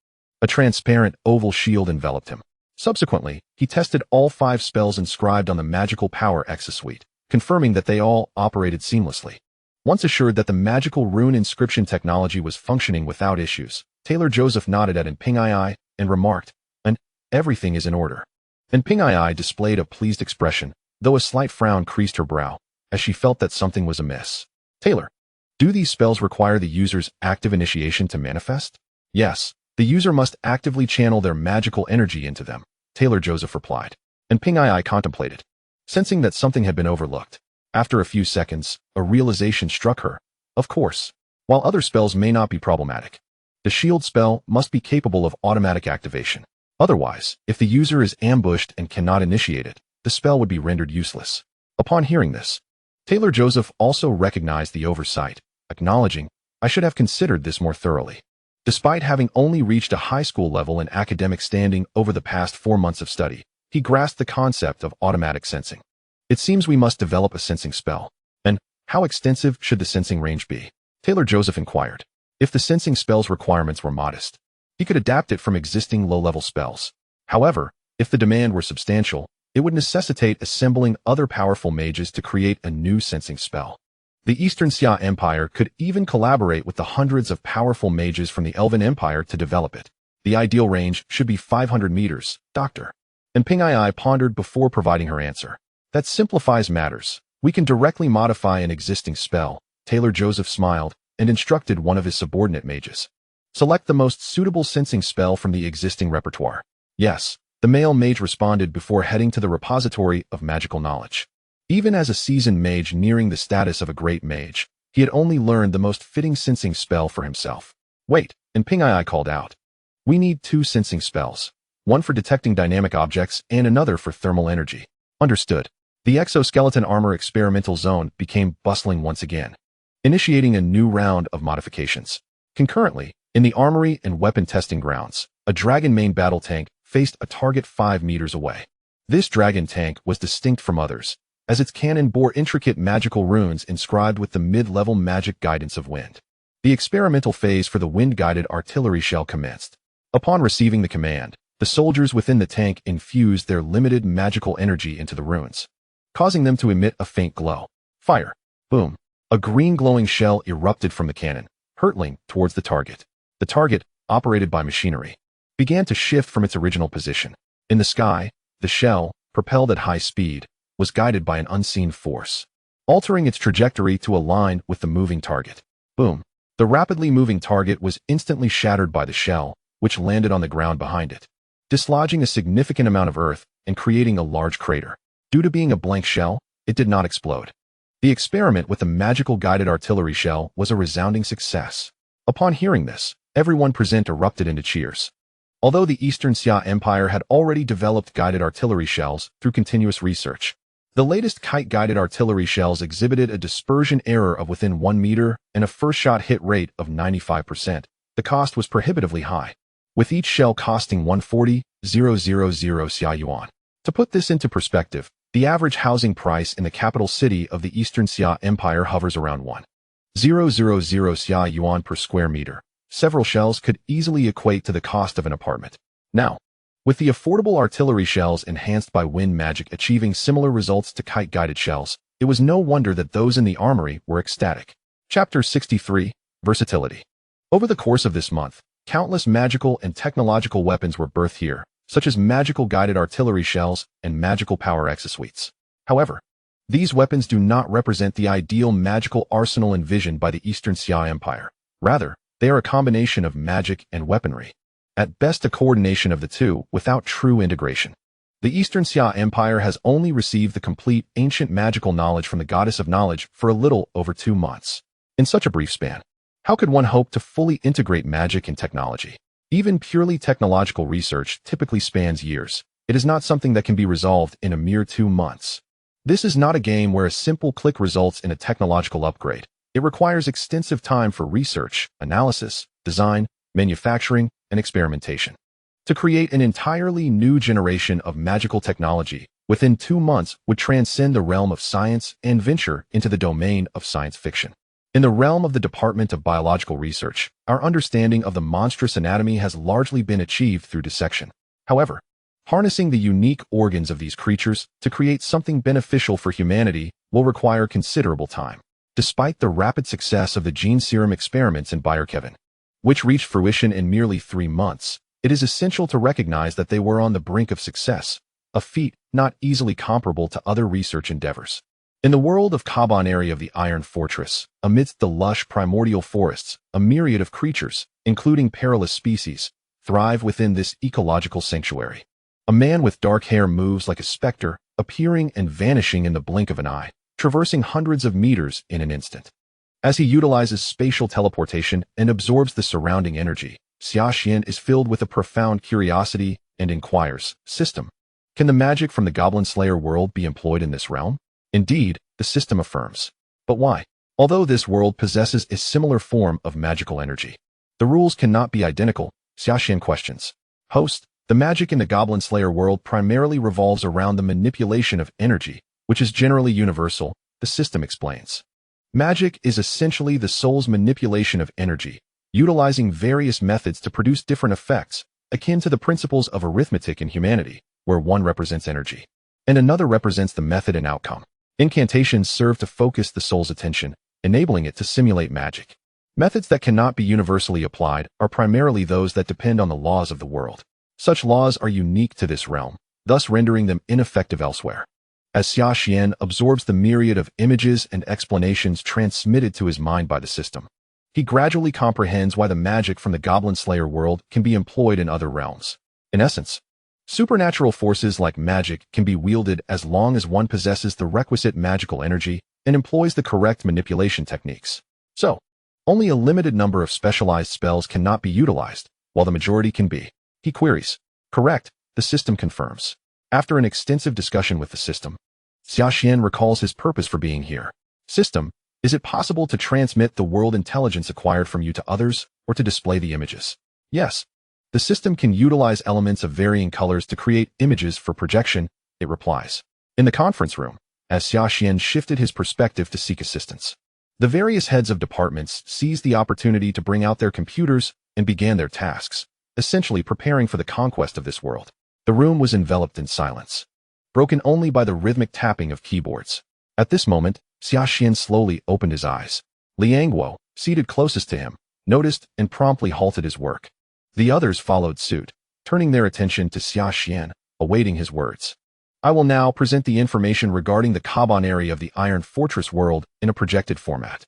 a transparent oval shield enveloped him. Subsequently, he tested all 5 spells inscribed on the magical power exosuite, confirming that they all operated seamlessly. Once assured that the magical rune inscription technology was functioning without issues, Tyler Joseph nodded at Ping Ai and remarked, "And everything is in order." And Ping Ai displayed a pleased expression, though a slight frown creased her brow, as she felt that something was amiss. "Taylor, Do these spells require the user's active initiation to manifest? Yes, the user must actively channel their magical energy into them, Taylor Joseph replied. And Ping Ai contemplated, sensing that something had been overlooked. After a few seconds, a realization struck her. Of course, while other spells may not be problematic, the shield spell must be capable of automatic activation. Otherwise, if the user is ambushed and cannot initiate it, the spell would be rendered useless. Upon hearing this, Taylor Joseph also recognized the oversight, acknowledging, I should have considered this more thoroughly. Despite having only reached a high school level in academic standing over the past 4 months of study, he grasped the concept of automatic sensing. It seems we must develop a sensing spell. And how extensive should the sensing range be? Taylor Joseph inquired. If the sensing spell's requirements were modest, he could adapt it from existing low-level spells. However, if the demand were substantial, it would necessitate assembling other powerful mages to create a new sensing spell. The Eastern Xia Empire could even collaborate with the hundreds of powerful mages from the Elven Empire to develop it. The ideal range should be 500 meters, Doctor. And Ping Ai pondered before providing her answer. That simplifies matters. We can directly modify an existing spell. Taylor Joseph smiled and instructed one of his subordinate mages. Select the most suitable sensing spell from the existing repertoire. Yes, the male mage responded before heading to the repository of magical knowledge. Even as a seasoned mage nearing the status of a great mage, he had only learned the most fitting sensing spell for himself. Wait, and Ping Ai called out. We need 2 sensing spells, one for detecting dynamic objects and another for thermal energy. Understood. The exoskeleton armor experimental zone became bustling once again, initiating a new round of modifications. Concurrently, in the armory and weapon testing grounds, a dragon main battle tank faced a target 5 meters away. This dragon tank was distinct from others, as its cannon bore intricate magical runes inscribed with the mid-level magic guidance of wind. The experimental phase for the wind-guided artillery shell commenced. Upon receiving the command, the soldiers within the tank infused their limited magical energy into the runes, causing them to emit a faint glow. Fire. Boom. A green glowing shell erupted from the cannon, hurtling towards the target. The target, operated by machinery, began to shift from its original position. In the sky, the shell, propelled at high speed, was guided by an unseen force, altering its trajectory to align with the moving target. Boom. The rapidly moving target was instantly shattered by the shell, which landed on the ground behind it, dislodging a significant amount of earth and creating a large crater. Due to being a blank shell, it did not explode. The experiment with the magical guided artillery shell was a resounding success. Upon hearing this, everyone present erupted into cheers. Although the Eastern Xia Empire had already developed guided artillery shells through continuous research, the latest kite-guided artillery shells exhibited a dispersion error of within 1 meter and a first-shot hit rate of 95%. The cost was prohibitively high, with each shell costing 140,000 Xia yuan. To put this into perspective, the average housing price in the capital city of the Eastern Xia Empire hovers around 1,000 Xia yuan per square meter. Several shells could easily equate to the cost of an apartment. Now, with the affordable artillery shells enhanced by wind magic achieving similar results to kite-guided shells, it was no wonder that those in the armory were ecstatic. Chapter 63, Versatility. Over the course of this month, countless magical and technological weapons were birthed here, such as magical guided artillery shells and magical power exosuites. However, these weapons do not represent the ideal magical arsenal envisioned by the Eastern Xia Empire. Rather, they are a combination of magic and weaponry. At best, a coordination of the two without true integration. The Eastern Xia Empire has only received the complete ancient magical knowledge from the Goddess of Knowledge for a little over 2 months. In such a brief span, how could one hope to fully integrate magic and technology? Even purely technological research typically spans years. It is not something that can be resolved in a mere 2 months. This is not a game where a simple click results in a technological upgrade. It requires extensive time for research, analysis, design, manufacturing, and experimentation. To create an entirely new generation of magical technology within 2 months would transcend the realm of science and venture into the domain of science fiction. In the realm of the Department of Biological Research, our understanding of the monstrous anatomy has largely been achieved through dissection. However, harnessing the unique organs of these creatures to create something beneficial for humanity will require considerable time. Despite the rapid success of the gene serum experiments in Bayerkevin, which reached fruition in merely 3 months, it is essential to recognize that they were on the brink of success, a feat not easily comparable to other research endeavors. In the world of Kabaneri of the Iron Fortress, amidst the lush primordial forests, a myriad of creatures, including perilous species, thrive within this ecological sanctuary. A man with dark hair moves like a specter, appearing and vanishing in the blink of an eye, traversing hundreds of meters in an instant. As he utilizes spatial teleportation and absorbs the surrounding energy, Xia Xian is filled with a profound curiosity and inquires, "System, can the magic from the Goblin Slayer world be employed in this realm?" Indeed, the system affirms. But why? Although this world possesses a similar form of magical energy, the rules cannot be identical, Xia Xian questions. Host, the magic in the Goblin Slayer world primarily revolves around the manipulation of energy, which is generally universal, the system explains. Magic is essentially the soul's manipulation of energy, utilizing various methods to produce different effects, akin to the principles of arithmetic in humanity, where one represents energy, and another represents the method and outcome. Incantations serve to focus the soul's attention, enabling it to simulate magic. Methods that cannot be universally applied are primarily those that depend on the laws of the world. Such laws are unique to this realm, thus rendering them ineffective elsewhere. As Xia Xian absorbs the myriad of images and explanations transmitted to his mind by the system, he gradually comprehends why the magic from the Goblin Slayer world can be employed in other realms. In essence, supernatural forces like magic can be wielded as long as one possesses the requisite magical energy and employs the correct manipulation techniques. So, only a limited number of specialized spells cannot be utilized, while the majority can be. He queries. Correct, the system confirms. After an extensive discussion with the system, Xia Xian recalls his purpose for being here. System, is it possible to transmit the world intelligence acquired from you to others, or to display the images? Yes. The system can utilize elements of varying colors to create images for projection, it replies. In the conference room, as Xia Xian shifted his perspective to seek assistance, the various heads of departments seized the opportunity to bring out their computers and began their tasks, essentially preparing for the conquest of this world. The room was enveloped in silence, broken only by the rhythmic tapping of keyboards. At this moment, Xia Xian slowly opened his eyes. Liang Guo, seated closest to him, noticed and promptly halted his work. The others followed suit, turning their attention to Xia Xian, awaiting his words. I will now present the information regarding the Kabaneri of the Iron Fortress world in a projected format.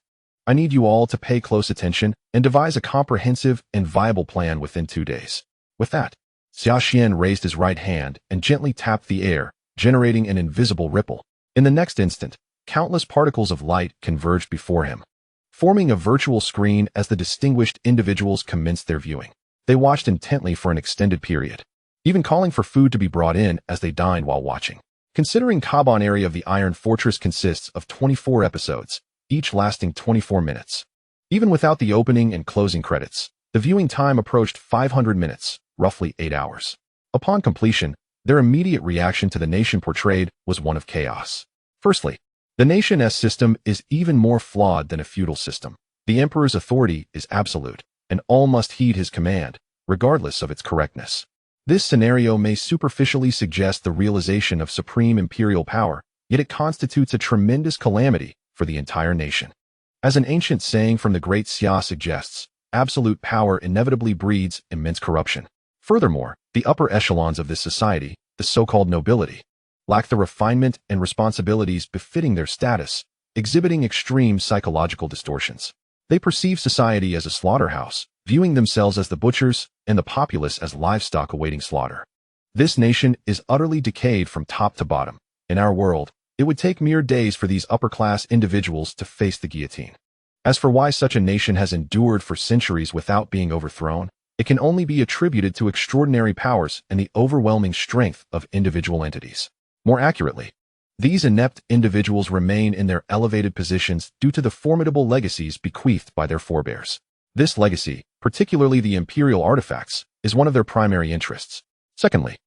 I need you all to pay close attention and devise a comprehensive and viable plan within 2 days. With that, Xia Xian raised his right hand and gently tapped the air, generating an invisible ripple. In the next instant, countless particles of light converged before him, forming a virtual screen as the distinguished individuals commenced their viewing. They watched intently for an extended period, even calling for food to be brought in as they dined while watching. Considering Kabaneri of the Iron Fortress consists of 24 episodes, each lasting 24 minutes. Even without the opening and closing credits, the viewing time approached 500 minutes, roughly 8 hours. Upon completion, their immediate reaction to the nation portrayed was one of chaos. Firstly, the nation's system is even more flawed than a feudal system. The emperor's authority is absolute, and all must heed his command, regardless of its correctness. This scenario may superficially suggest the realization of supreme imperial power, yet it constitutes a tremendous calamity for the entire nation. As an ancient saying from the great Xia suggests, absolute power inevitably breeds immense corruption. Furthermore, the upper echelons of this society, the so-called nobility, lack the refinement and responsibilities befitting their status, exhibiting extreme psychological distortions. They perceive society as a slaughterhouse, viewing themselves as the butchers and the populace as livestock awaiting slaughter. This nation is utterly decayed from top to bottom. In our world, it would take mere days for these upper-class individuals to face the guillotine. As for why such a nation has endured for centuries without being overthrown, it can only be attributed to extraordinary powers and the overwhelming strength of individual entities. More accurately, these inept individuals remain in their elevated positions due to the formidable legacies bequeathed by their forebears. This legacy, particularly the imperial artifacts, is one of their primary interests. Secondly,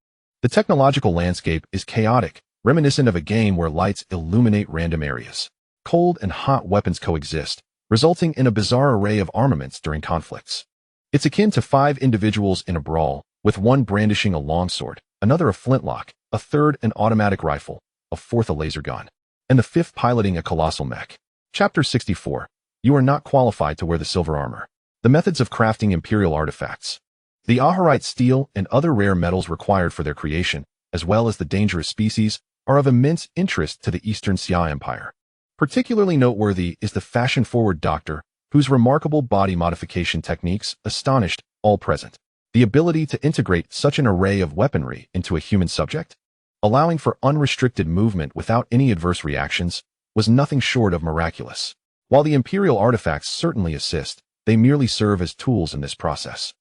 the technological landscape is chaotic, reminiscent of a game where lights illuminate random areas. Cold and hot weapons coexist, resulting in a bizarre array of armaments during conflicts. It's akin to 5 individuals in a brawl, with one brandishing a longsword, another a flintlock, a third an automatic rifle, a fourth a laser gun, and the 5th piloting a colossal mech. Chapter 64. You are not qualified to wear the silver armor. The methods of crafting imperial artifacts. The ahurite steel and other rare metals required for their creation, as well as the dangerous species, are of immense interest to the Eastern Xia Empire. Particularly noteworthy is the fashion-forward doctor, whose remarkable body modification techniques astonished all present. The ability to integrate such an array of weaponry into a human subject, allowing for unrestricted movement without any adverse reactions, was nothing short of miraculous. While the imperial artifacts certainly assist, they merely serve as tools in this process.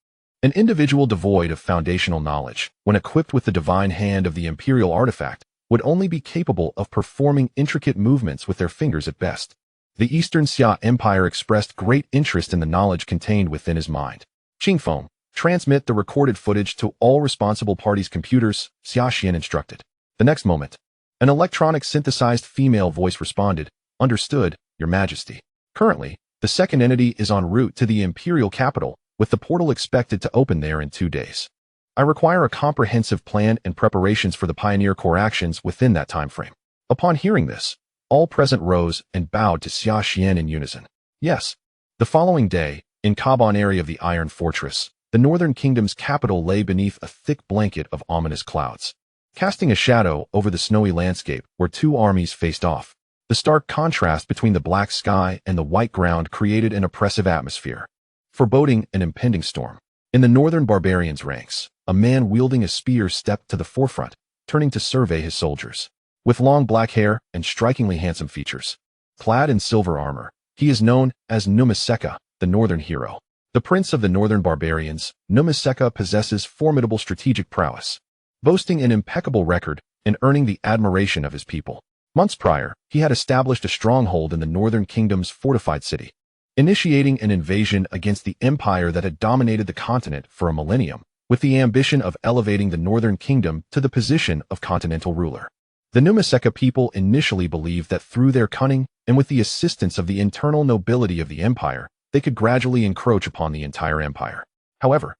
An individual devoid of foundational knowledge, when equipped with the divine hand of the imperial artifact, would only be capable of performing intricate movements with their fingers at best. The Eastern Xia Empire expressed great interest in the knowledge contained within his mind. Qingfeng, transmit the recorded footage to all responsible parties' computers, Xia Xian instructed. The next moment, an electronic synthesized female voice responded, "Understood, Your Majesty. Currently, the second entity is en route to the imperial capital, with the portal expected to open there in 2 days. I require a comprehensive plan and preparations for the Pioneer Corps actions within that time frame." Upon hearing this, all present rose and bowed to Xia Xian in unison. Yes. The following day, in Kaban area of the Iron Fortress, the Northern Kingdom's capital lay beneath a thick blanket of ominous clouds, casting a shadow over the snowy landscape where two armies faced off. The stark contrast between the black sky and the white ground created an oppressive atmosphere, foreboding an impending storm. In the northern barbarians' ranks, a man wielding a spear stepped to the forefront, turning to survey his soldiers. With long black hair and strikingly handsome features, clad in silver armor, he is known as Numiseka, the northern hero. The prince of the northern barbarians, Numiseka possesses formidable strategic prowess, boasting an impeccable record and earning the admiration of his people. Months prior, he had established a stronghold in the northern kingdom's fortified city, initiating an invasion against the empire that had dominated the continent for a millennium, with the ambition of elevating the northern kingdom to the position of continental ruler. The Numiseka people initially believed that through their cunning and with the assistance of the internal nobility of the empire, they could gradually encroach upon the entire empire. However,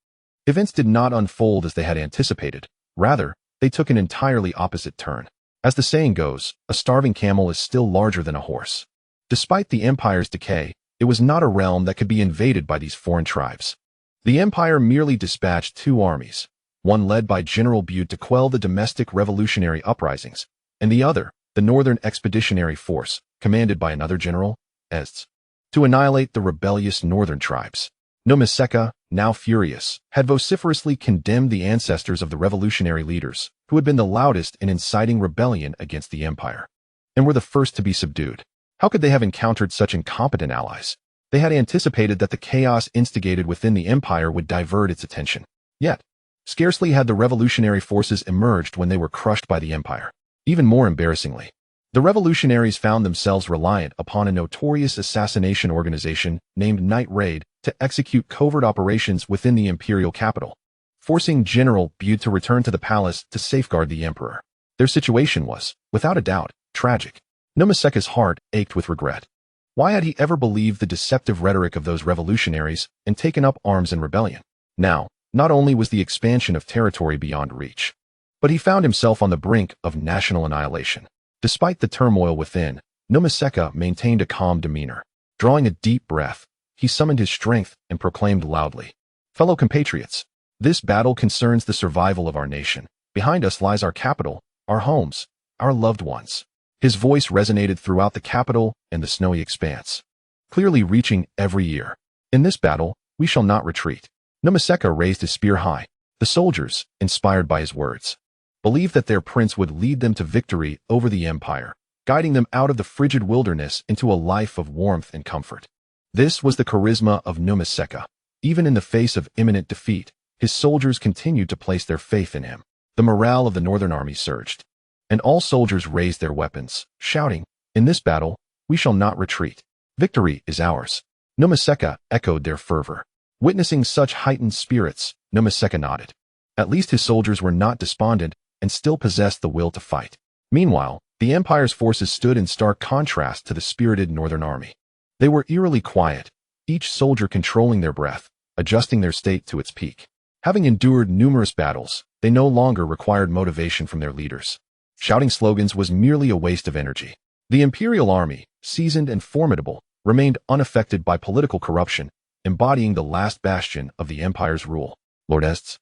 events did not unfold as they had anticipated. Rather, they took an entirely opposite turn. As the saying goes, a starving camel is still larger than a horse. Despite the empire's decay, it was not a realm that could be invaded by these foreign tribes. The empire merely dispatched 2 armies, one led by General Bude to quell the domestic revolutionary uprisings, and the other, the Northern Expeditionary Force, commanded by another general, Ezd, to annihilate the rebellious northern tribes. Numiseka, now furious, had vociferously condemned the ancestors of the revolutionary leaders, who had been the loudest in inciting rebellion against the empire, and were the first to be subdued. How could they have encountered such incompetent allies? They had anticipated that the chaos instigated within the empire would divert its attention. Yet, scarcely had the revolutionary forces emerged when they were crushed by the empire. Even more embarrassingly, the revolutionaries found themselves reliant upon a notorious assassination organization named Night Raid to execute covert operations within the imperial capital, forcing General Bude to return to the palace to safeguard the emperor. Their situation was, without a doubt, tragic. Numiseka's heart ached with regret. Why had he ever believed the deceptive rhetoric of those revolutionaries and taken up arms in rebellion? Now, not only was the expansion of territory beyond reach, but he found himself on the brink of national annihilation. Despite the turmoil within, Numiseka maintained a calm demeanor. Drawing a deep breath, he summoned his strength and proclaimed loudly, "Fellow compatriots, this battle concerns the survival of our nation. Behind us lies our capital, our homes, our loved ones." His voice resonated throughout the capital and the snowy expanse, clearly reaching every ear. "In this battle, we shall not retreat." Numiseka raised his spear high. The soldiers, inspired by his words, believed that their prince would lead them to victory over the empire, guiding them out of the frigid wilderness into a life of warmth and comfort. This was the charisma of Numiseka. Even in the face of imminent defeat, his soldiers continued to place their faith in him. The morale of the northern army surged, and all soldiers raised their weapons, shouting, "In this battle, we shall not retreat. Victory is ours." Numiseka echoed their fervor. Witnessing such heightened spirits, Numiseka nodded. At least his soldiers were not despondent and still possessed the will to fight. Meanwhile, the empire's forces stood in stark contrast to the spirited northern army. They were eerily quiet, each soldier controlling their breath, adjusting their state to its peak. Having endured numerous battles, they no longer required motivation from their leaders. Shouting slogans was merely a waste of energy. The imperial army, seasoned and formidable, remained unaffected by political corruption, embodying the last bastion of the empire's rule. "Lord Ezd?"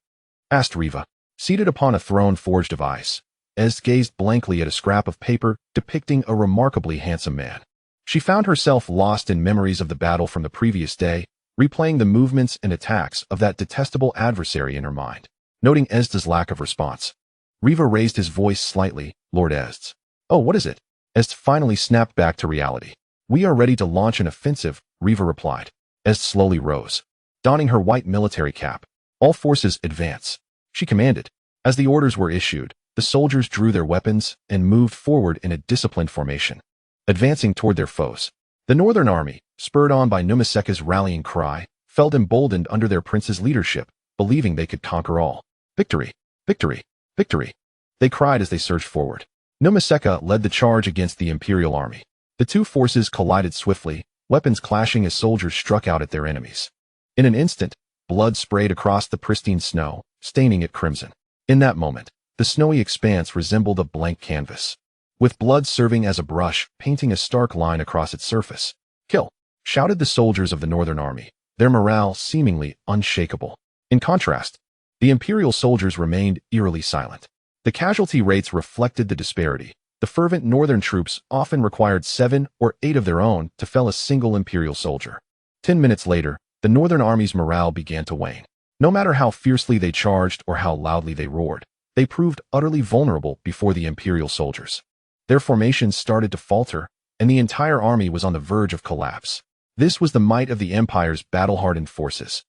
asked Riva. Seated upon a throne forged of ice, Ezd gazed blankly at a scrap of paper depicting a remarkably handsome man. She found herself lost in memories of the battle from the previous day, replaying the movements and attacks of that detestable adversary in her mind. Noting Ezda's lack of response, Riva raised his voice slightly. Lord Ezd. Oh, what is it? Ezd finally snapped back to reality. We are ready to launch an offensive, Riva replied. Ezd slowly rose, donning her white military cap. All forces advance, she commanded. As the orders were issued, the soldiers drew their weapons and moved forward in a disciplined formation, advancing toward their foes. The Northern Army, spurred on by Numiseka's rallying cry, felt emboldened under their prince's leadership, believing they could conquer all. Victory! Victory! Victory! They cried as they surged forward. Numiseka led the charge against the Imperial Army. The two forces collided swiftly, weapons clashing as soldiers struck out at their enemies. In an instant, blood sprayed across the pristine snow, staining it crimson. In that moment, the snowy expanse resembled a blank canvas, with blood serving as a brush, painting a stark line across its surface. Kill! Shouted the soldiers of the Northern Army, their morale seemingly unshakable. In contrast, the Imperial soldiers remained eerily silent. The casualty rates reflected the disparity. The fervent Northern troops often required 7 or 8 of their own to fell a single Imperial soldier. 10 minutes later, the Northern Army's morale began to wane. No matter how fiercely they charged or how loudly they roared, they proved utterly vulnerable before the Imperial soldiers. Their formations started to falter, and the entire army was on the verge of collapse. This was the might of the Empire's battle-hardened forces,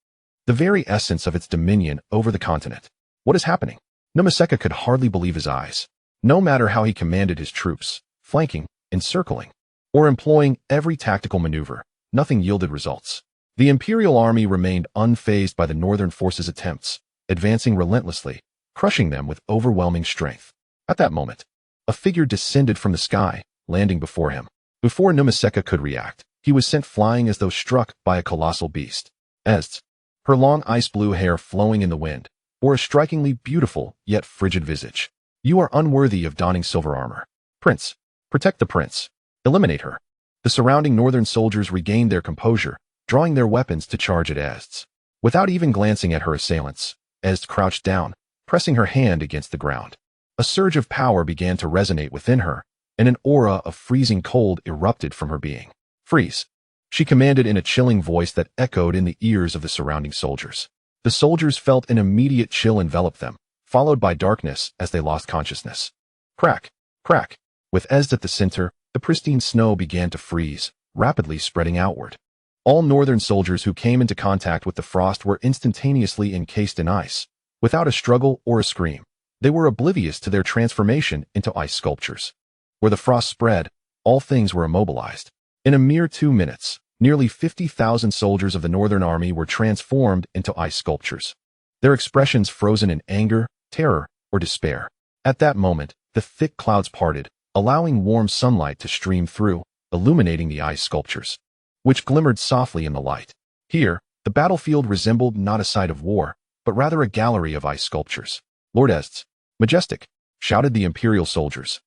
the very essence of its dominion over the continent. What is happening? Numiseka could hardly believe his eyes. No matter how he commanded his troops, flanking, encircling, or employing every tactical maneuver, nothing yielded results. The Imperial Army remained unfazed by the Northern forces' attempts, advancing relentlessly, crushing them with overwhelming strength. At that moment, a figure descended from the sky, landing before him. Before Numiseka could react, he was sent flying as though struck by a colossal beast. Ezd, her long ice-blue hair flowing in the wind, bore a strikingly beautiful yet frigid visage. You are unworthy of donning silver armor. Prince, protect the prince. Eliminate her. The surrounding Northern soldiers regained their composure, drawing their weapons to charge at Ezd. Without even glancing at her assailants, Ezd crouched down, pressing her hand against the ground. A surge of power began to resonate within her, and an aura of freezing cold erupted from her being. Freeze! She commanded in a chilling voice that echoed in the ears of the surrounding soldiers. The soldiers felt an immediate chill envelop them, followed by darkness as they lost consciousness. Crack! Crack! With Ezd at the center, the pristine snow began to freeze, rapidly spreading outward. All Northern soldiers who came into contact with the frost were instantaneously encased in ice. Without a struggle or a scream, they were oblivious to their transformation into ice sculptures. Where the frost spread, all things were immobilized. In a mere 2 minutes, nearly 50,000 soldiers of the Northern Army were transformed into ice sculptures, their expressions frozen in anger, terror, or despair. At that moment, the thick clouds parted, allowing warm sunlight to stream through, illuminating the ice sculptures, which glimmered softly in the light. Here, the battlefield resembled not a site of war, but rather a gallery of ice sculptures. Lord Ezd, majestic, shouted the Imperial soldiers,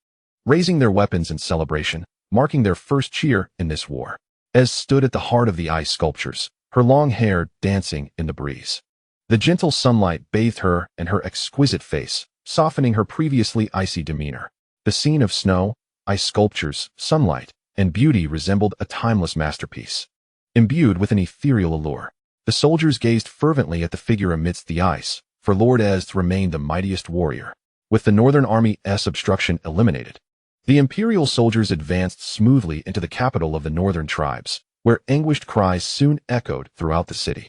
raising their weapons in celebration, marking their first cheer in this war. Ezd stood at the heart of the ice sculptures, her long hair dancing in the breeze. The gentle sunlight bathed her and her exquisite face, softening her previously icy demeanor. The scene of snow, ice sculptures, sunlight, and beauty resembled a timeless masterpiece, imbued with an ethereal allure. The soldiers gazed fervently at the figure amidst the ice, for Lord Ezd remained the mightiest warrior. With the Northern Army's obstruction eliminated, the Imperial soldiers advanced smoothly into the capital of the Northern tribes, where anguished cries soon echoed throughout the city.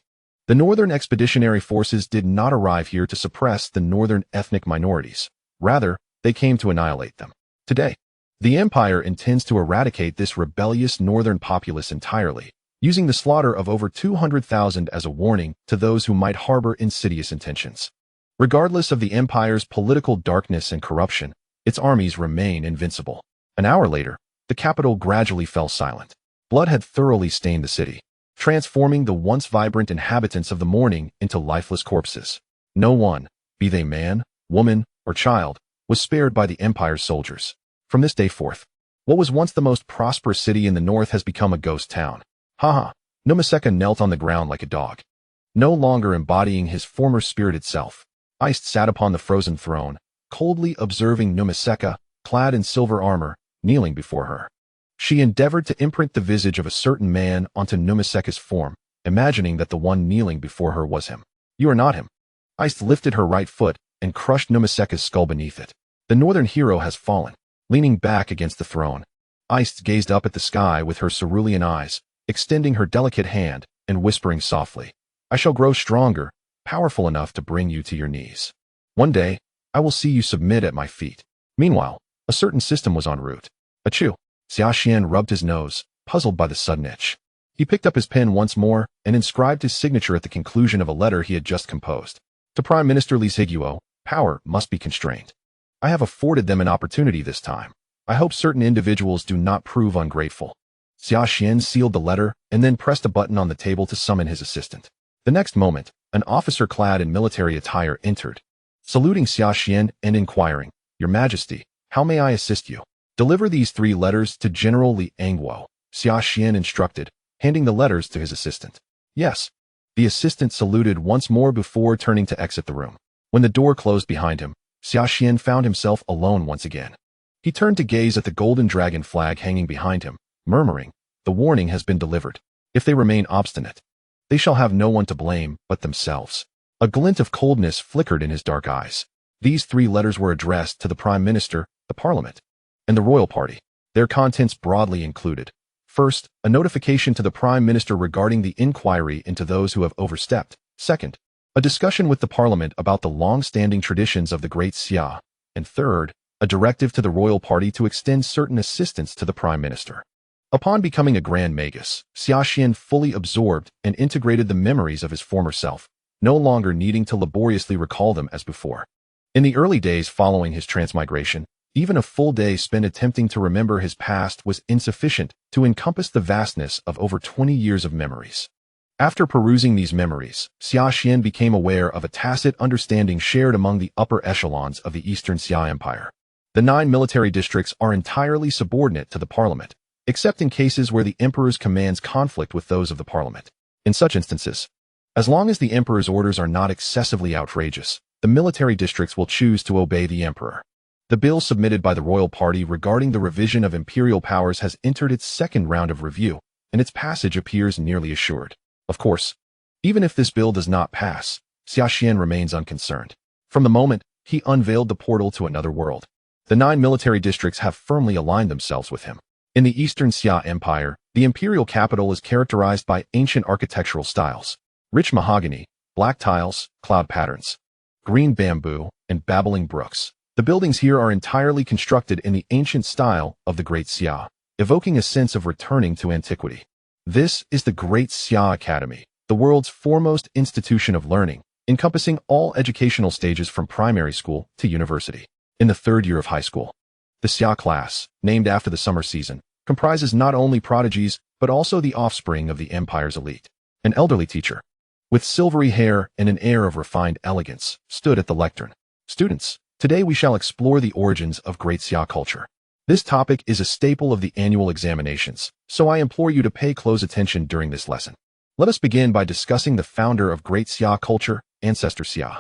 The Northern Expeditionary Forces did not arrive here to suppress the Northern ethnic minorities. Rather, they came to annihilate them. Today, the Empire intends to eradicate this rebellious Northern populace entirely, using the slaughter of over 200,000 as a warning to those who might harbor insidious intentions. Regardless of the Empire's political darkness and corruption, its armies remain invincible. An hour later, the capital gradually fell silent. Blood had thoroughly stained the city, transforming the once vibrant inhabitants of the morning into lifeless corpses. No one, be they man, woman, or child, was spared by the Empire's soldiers. From this day forth, what was once the most prosperous city in the north has become a ghost town. Haha, Numiseka knelt on the ground like a dog. No longer embodying his former spirited self, Iced sat upon the frozen throne, coldly observing Numiseka, clad in silver armor, kneeling before her. She endeavored to imprint the visage of a certain man onto Numiseka's form, imagining that the one kneeling before her was him. You are not him. Iced lifted her right foot and crushed Numiseka's skull beneath it. The northern hero has fallen. Leaning back against the throne, Iced gazed up at the sky with her cerulean eyes, extending her delicate hand and whispering softly, I shall grow stronger, powerful enough to bring you to your knees. One day, I will see you submit at my feet. Meanwhile, a certain system was en route. Achoo! Xuan rubbed his nose, puzzled by the sudden itch. He picked up his pen once more and inscribed his signature at the conclusion of a letter he had just composed. To Prime Minister Li Zhiguo, power must be constrained. I have afforded them an opportunity this time. I hope certain individuals do not prove ungrateful. Xuan sealed the letter and then pressed a button on the table to summon his assistant. The next moment, an officer clad in military attire entered, saluting Xuan and inquiring, Your Majesty, how may I assist you? Deliver these 3 letters to General Li Angguo, Xuan instructed, handing the letters to his assistant. Yes. The assistant saluted once more before turning to exit the room. When the door closed behind him, Xuan found himself alone once again. He turned to gaze at the golden dragon flag hanging behind him, murmuring, The warning has been delivered. If they remain obstinate, they shall have no one to blame but themselves. A glint of coldness flickered in his dark eyes. These 3 letters were addressed to the Prime Minister, the Parliament, and the Royal Party. Their contents broadly included, first, a notification to the Prime Minister regarding the inquiry into those who have overstepped. Second, a discussion with the Parliament about the long-standing traditions of the Great Xia. And third, a directive to the Royal Party to extend certain assistance to the Prime Minister. Upon becoming a Grand Magus, Xuan fully absorbed and integrated the memories of his former self, no longer needing to laboriously recall them as before. In the early days following his transmigration, even a full day spent attempting to remember his past was insufficient to encompass the vastness of over 20 years of memories. After perusing these memories, Xuan became aware of a tacit understanding shared among the upper echelons of the Eastern Xia Empire. The 9 military districts are entirely subordinate to the Parliament, except in cases where the Emperor's commands conflict with those of the Parliament. In such instances, as long as the Emperor's orders are not excessively outrageous, the military districts will choose to obey the Emperor. The bill submitted by the Royal Party regarding the revision of imperial powers has entered its second round of review, and its passage appears nearly assured. Of course, even if this bill does not pass, Xuan remains unconcerned. From the moment he unveiled the portal to another world, the 9 military districts have firmly aligned themselves with him. In the Eastern Xia Empire, the imperial capital is characterized by ancient architectural styles, rich mahogany, black tiles, cloud patterns, green bamboo, and babbling brooks. The buildings here are entirely constructed in the ancient style of the Great Xia, evoking a sense of returning to antiquity. This is the Great Xia Academy, the world's foremost institution of learning, encompassing all educational stages from primary school to university. In the 3rd year of high school, the Xia class, named after the summer season, comprises not only prodigies, but also the offspring of the empire's elite. An elderly teacher, with silvery hair and an air of refined elegance, stood at the lectern. Students, today we shall explore the origins of Great Xia culture. This topic is a staple of the annual examinations, so I implore you to pay close attention during this lesson. Let us begin by discussing the founder of Great Xia culture, Ancestor Xia.